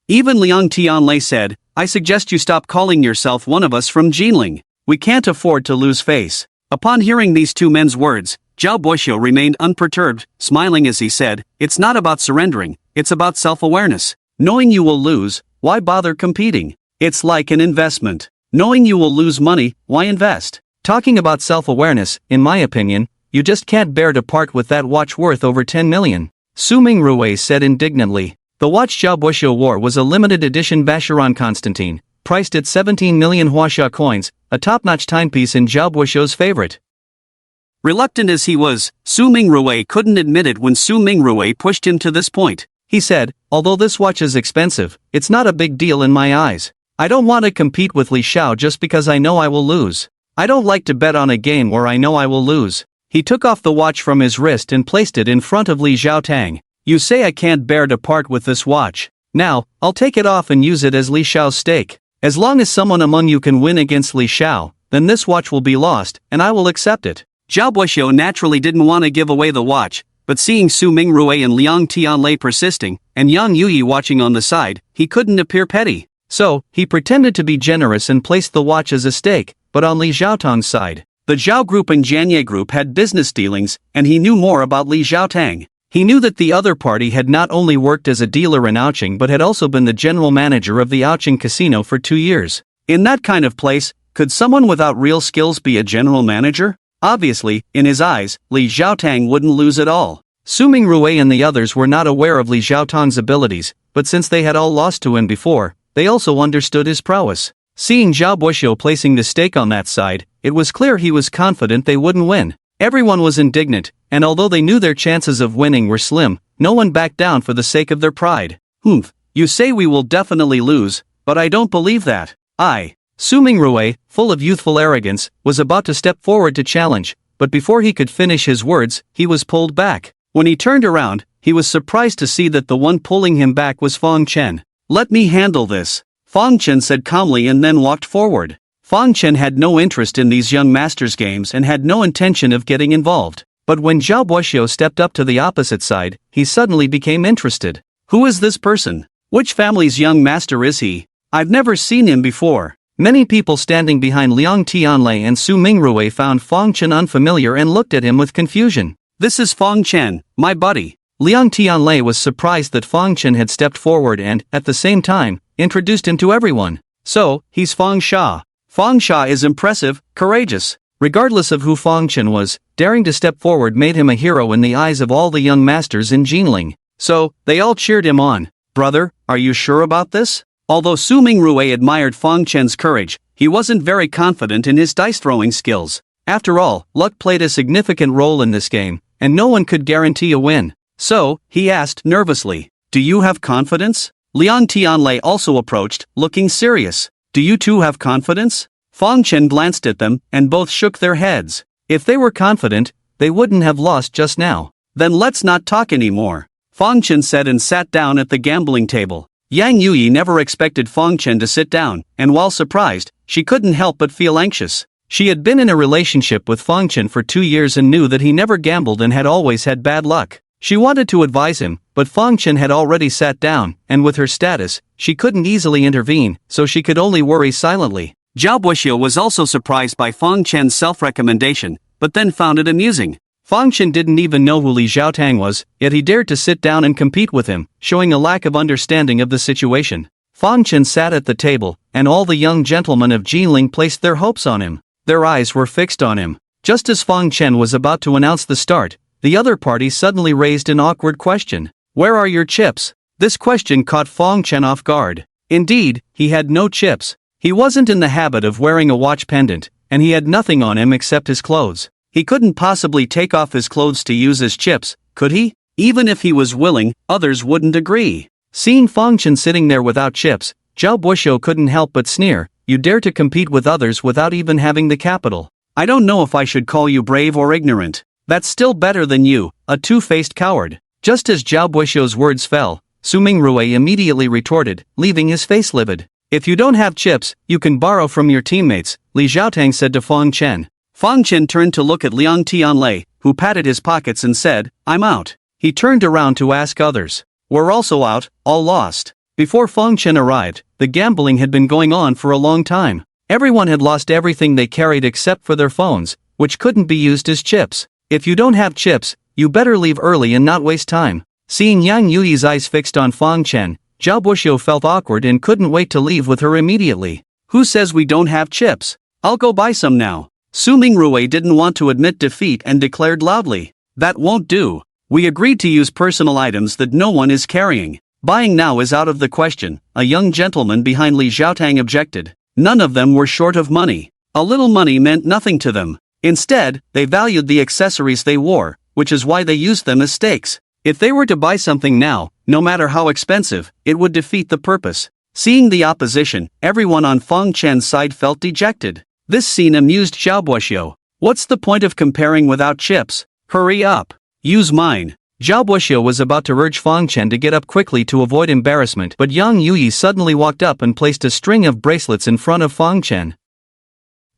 Even Liang Tianlei said, I suggest you stop calling yourself one of us from Jinling. We can't afford to lose face. Upon hearing these two men's words, Zhao Buxiu remained unperturbed, smiling as he said, it's not about surrendering, it's about self-awareness. Knowing you will lose, why bother competing? It's like an investment. Knowing you will lose money, why invest? Talking about self-awareness, in my opinion, you just can't bear to part with that watch worth over 10 million. Su Mingrue said indignantly. The watch Zhao Buxiu wore was a limited edition Vacheron Constantine, priced at 17 million huaxia coins, a top-notch timepiece in Zhao Buxiu's favorite. Reluctant as he was, Su Mingrue couldn't admit it when Su Mingrue pushed him to this point. He said, although this watch is expensive, it's not a big deal in my eyes. I don't want to compete with Li Xiao just because I know I will lose. I don't like to bet on a game where I know I will lose. He took off the watch from his wrist and placed it in front of Li Xiaotang. You say I can't bear to part with this watch. Now, I'll take it off and use it as Li Xiao's stake. As long as someone among you can win against Li Xiao, then this watch will be lost, and I will accept it. Zhao Buxiu naturally didn't want to give away the watch, but seeing Su Mingrue and Liang Tianlei persisting, and Yang Yuyi watching on the side, he couldn't appear petty. So, he pretended to be generous and placed the watch as a stake, but on Li Xiaotang's side. The Zhao Group and Jianye Group had business dealings, and he knew more about Li Xiaotang. He knew that the other party had not only worked as a dealer in Ouching but had also been the general manager of the Ouching casino for 2 years. In that kind of place, could someone without real skills be a general manager? Obviously, in his eyes, Li Xiaotang wouldn't lose at all. Su Mingrue and the others were not aware of Li Xiaotang's abilities, but since they had all lost to him before, they also understood his prowess. Seeing Zhao Buxiu placing the stake on that side, it was clear he was confident they wouldn't win. Everyone was indignant, and although they knew their chances of winning were slim, no one backed down for the sake of their pride. You say we will definitely lose, but I don't believe that. Su Mingrue, full of youthful arrogance, was about to step forward to challenge, but before he could finish his words, he was pulled back. When he turned around, he was surprised to see that the one pulling him back was Fong Chen. Let me handle this, Fong Chen said calmly and then walked forward. Fong Chen had no interest in these young masters' games and had no intention of getting involved. But when Zhao Buxiu stepped up to the opposite side, he suddenly became interested. Who is this person? Which family's young master is he? I've never seen him before. Many people standing behind Liang Tianlei and Su Mingrue found Fong Chen unfamiliar and looked at him with confusion. This is Fong Chen, my buddy. Liang Tianlei was surprised that Fong Chen had stepped forward and, at the same time, introduced him to everyone. So, he's Fong Sha. Fong Sha is impressive, courageous. Regardless of who Fong Chen was, daring to step forward made him a hero in the eyes of all the young masters in Jinling. So, they all cheered him on. Brother, are you sure about this? Although Su Mingrue admired Fong Chen's courage, he wasn't very confident in his dice-throwing skills. After all, luck played a significant role in this game, and no one could guarantee a win. So, he asked nervously, do you have confidence? Liang Tianlei also approached, looking serious. Do you two have confidence? Fong Chen glanced at them, and both shook their heads. If they were confident, they wouldn't have lost just now. Then let's not talk anymore, Fong Chen said and sat down at the gambling table. Yang Yuyi never expected Fong Chen to sit down, and while surprised, she couldn't help but feel anxious. She had been in a relationship with Fong Chen for 2 years and knew that he never gambled and had always had bad luck. She wanted to advise him, but Fong Chen had already sat down, and with her status, she couldn't easily intervene, so she could only worry silently. Zhao Buxiu was also surprised by Fong Chen's self-recommendation, but then found it amusing. Fong Chen didn't even know who Li Xiaotang was, yet he dared to sit down and compete with him, showing a lack of understanding of the situation. Fong Chen sat at the table, and all the young gentlemen of Jinling placed their hopes on him. Their eyes were fixed on him. Just as Fong Chen was about to announce the start, the other party suddenly raised an awkward question. Where are your chips? This question caught Fong Chen off guard. Indeed, he had no chips. He wasn't in the habit of wearing a watch pendant, and he had nothing on him except his clothes. He couldn't possibly take off his clothes to use as chips, could he? Even if he was willing, others wouldn't agree. Seeing Fong Chen sitting there without chips, Zhao Buxiu couldn't help but sneer, you dare to compete with others without even having the capital.
I don't know if I should call you brave or ignorant. That's still better than you, a two-faced coward.
Just as Zhao Buxiu's words fell, Su Mingrui immediately retorted, leaving his face livid. If you don't have chips, you can borrow from your teammates, Li Xiaotang said to Fang Chen.
Fang Chen turned to look at Liang Tianlei, who patted his pockets and said, I'm out.
He turned around to ask others.
We're also out, all lost.
Before Fang Chen arrived, the gambling had been going on for a long time. Everyone had lost everything they carried except for their phones, which couldn't be used as chips. If you don't have chips, you better leave early and not waste time. Seeing Yang Yuyi's eyes fixed on Fang Chen, Zhao Buxiu felt awkward and couldn't wait to leave with her immediately.
Who says we don't have chips? I'll go buy some now. Su Mingrui didn't want to admit defeat and declared loudly. That won't do. We agreed to use personal items that no one is carrying. Buying now is out of the question, a young gentleman behind Li Xiaotang objected. None of them were short of money. A little money meant nothing to them. Instead, they valued the accessories they wore, which is why they used them as stakes. If they were to buy something now, no matter how expensive, it would defeat the purpose. Seeing the opposition, everyone on Fang Chen's side felt dejected. This scene amused Zhao Buxiu. What's the point of comparing without chips? Hurry up. Use mine.
Zhao Buxiu was about to urge Fang Chen to get up quickly to avoid embarrassment, but Yang Yuyi suddenly walked up and placed a string of bracelets in front of Fang Chen.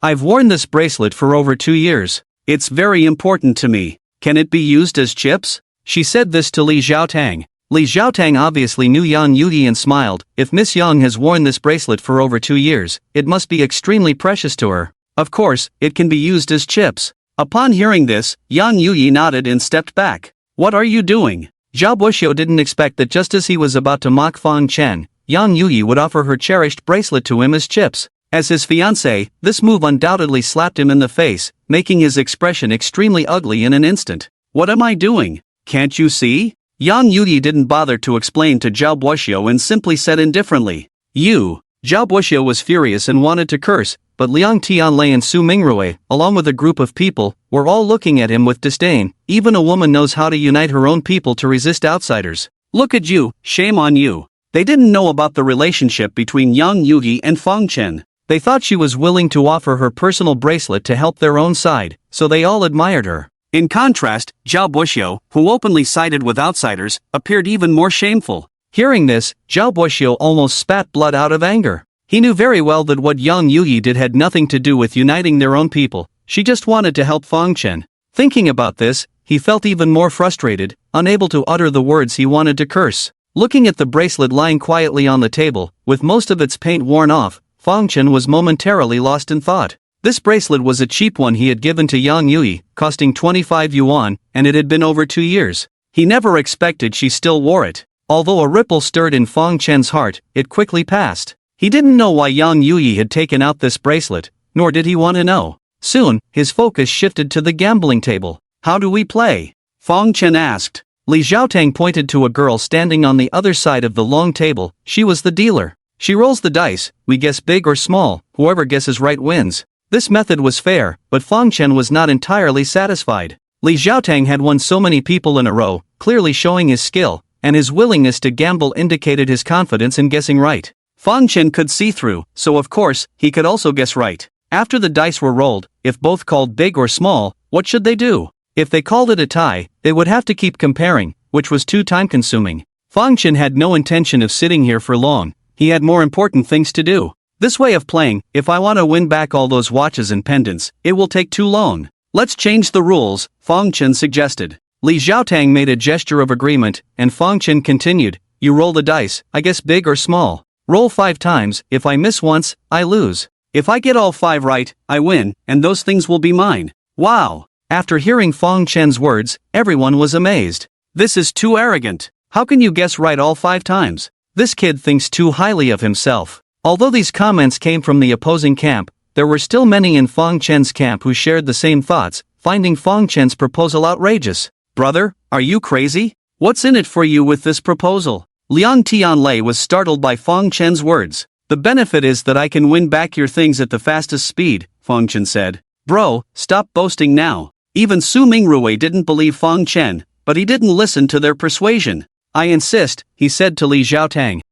I've worn this bracelet for over 2 years.
It's very important to me. Can it be used as chips?
She said this to Li Xiaotang. Li Xiaotang obviously knew Yang Yuyi and smiled. If Miss Yang has worn this bracelet for over 2 years, it must be extremely precious to her. Of course, it can be used as chips. Upon hearing this, Yang Yuyi nodded and stepped back. What are you doing? Zhao Buxiu didn't expect that just as he was about to mock Fang Chen, Yang Yuyi would offer her cherished bracelet to him as chips. As his fiancée, this move undoubtedly slapped him in the face, making his expression extremely ugly in an instant.
What am I doing? Can't you see? Yang Yuyi didn't bother to explain to Zhao Buxiu and simply said indifferently. You.
Zhao Buxiu was furious and wanted to curse, but Liang Tianlei and Su Mingrui, along with a group of people, were all looking at him with disdain. Even a woman knows how to unite her own people to resist outsiders.
Look at you, shame on you. They didn't know about the relationship between Yang Yuyi and Fang Chen.
They thought she was willing to offer her personal bracelet to help their own side, so they all admired her.
In contrast, Zhao Buxiu, who openly sided with outsiders, appeared even more shameful.
Hearing this, Zhao Buxiu almost spat blood out of anger. He knew very well that what Yang Yuyi did had nothing to do with uniting their own people. She just wanted to help Fang Chen. Thinking about this, he felt even more frustrated, unable to utter the words he wanted to curse. Looking at the bracelet lying quietly on the table, with most of its paint worn off, Fang Chen was momentarily lost in thought. This bracelet was a cheap one he had given to Yang Yuyi, costing 25 yuan, and it had been over 2 years. He never expected she still wore it. Although a ripple stirred in Fang Chen's heart, it quickly passed. He didn't know why Yang Yuyi had taken out this bracelet, nor did he want to know. Soon, his focus shifted to the gambling table.
How do we play? Fang Chen asked.
Li Xiaotang pointed to a girl standing on the other side of the long table. She was the dealer. She rolls the dice, we guess big or small, whoever guesses right wins. This method was fair, but Fang Chen was not entirely satisfied. Li Xiaotang had won so many people in a row, clearly showing his skill, and his willingness to gamble indicated his confidence in guessing right.
Fang Chen could see through, so of course, he could also guess right. After the dice were rolled, if both called big or small, what should they do?
If they called it a tie, they would have to keep comparing, which was too time-consuming. Fang Chen had no intention of sitting here for long. He had more important things to do.
This way of playing, if I want to win back all those watches and pendants, it will take too long. Let's change the rules, Fang Chen suggested.
Li Xiaotang made a gesture of agreement, and Fang Chen continued, you roll the dice, I guess big or small. Roll 5 times, if I miss once, I lose.
If I get all 5 right, I win, and those things will be mine. Wow!
After hearing Fang Chen's words, everyone was amazed.
This is too arrogant. How can you guess right all 5 times?
This kid thinks too highly of himself. Although these comments came from the opposing camp, there were still many in Fang Chen's camp who shared the same thoughts, finding Fang Chen's proposal outrageous.
Brother, are you crazy? What's in it for you with this proposal? Liang Tianlei was startled by Fang Chen's words. The benefit is that I can win back your things at the fastest speed, Fang Chen said. Bro, stop boasting now. Even Su Mingrui didn't believe Fang Chen, but he didn't listen to their persuasion. I insist, he said to Li Xiaotang.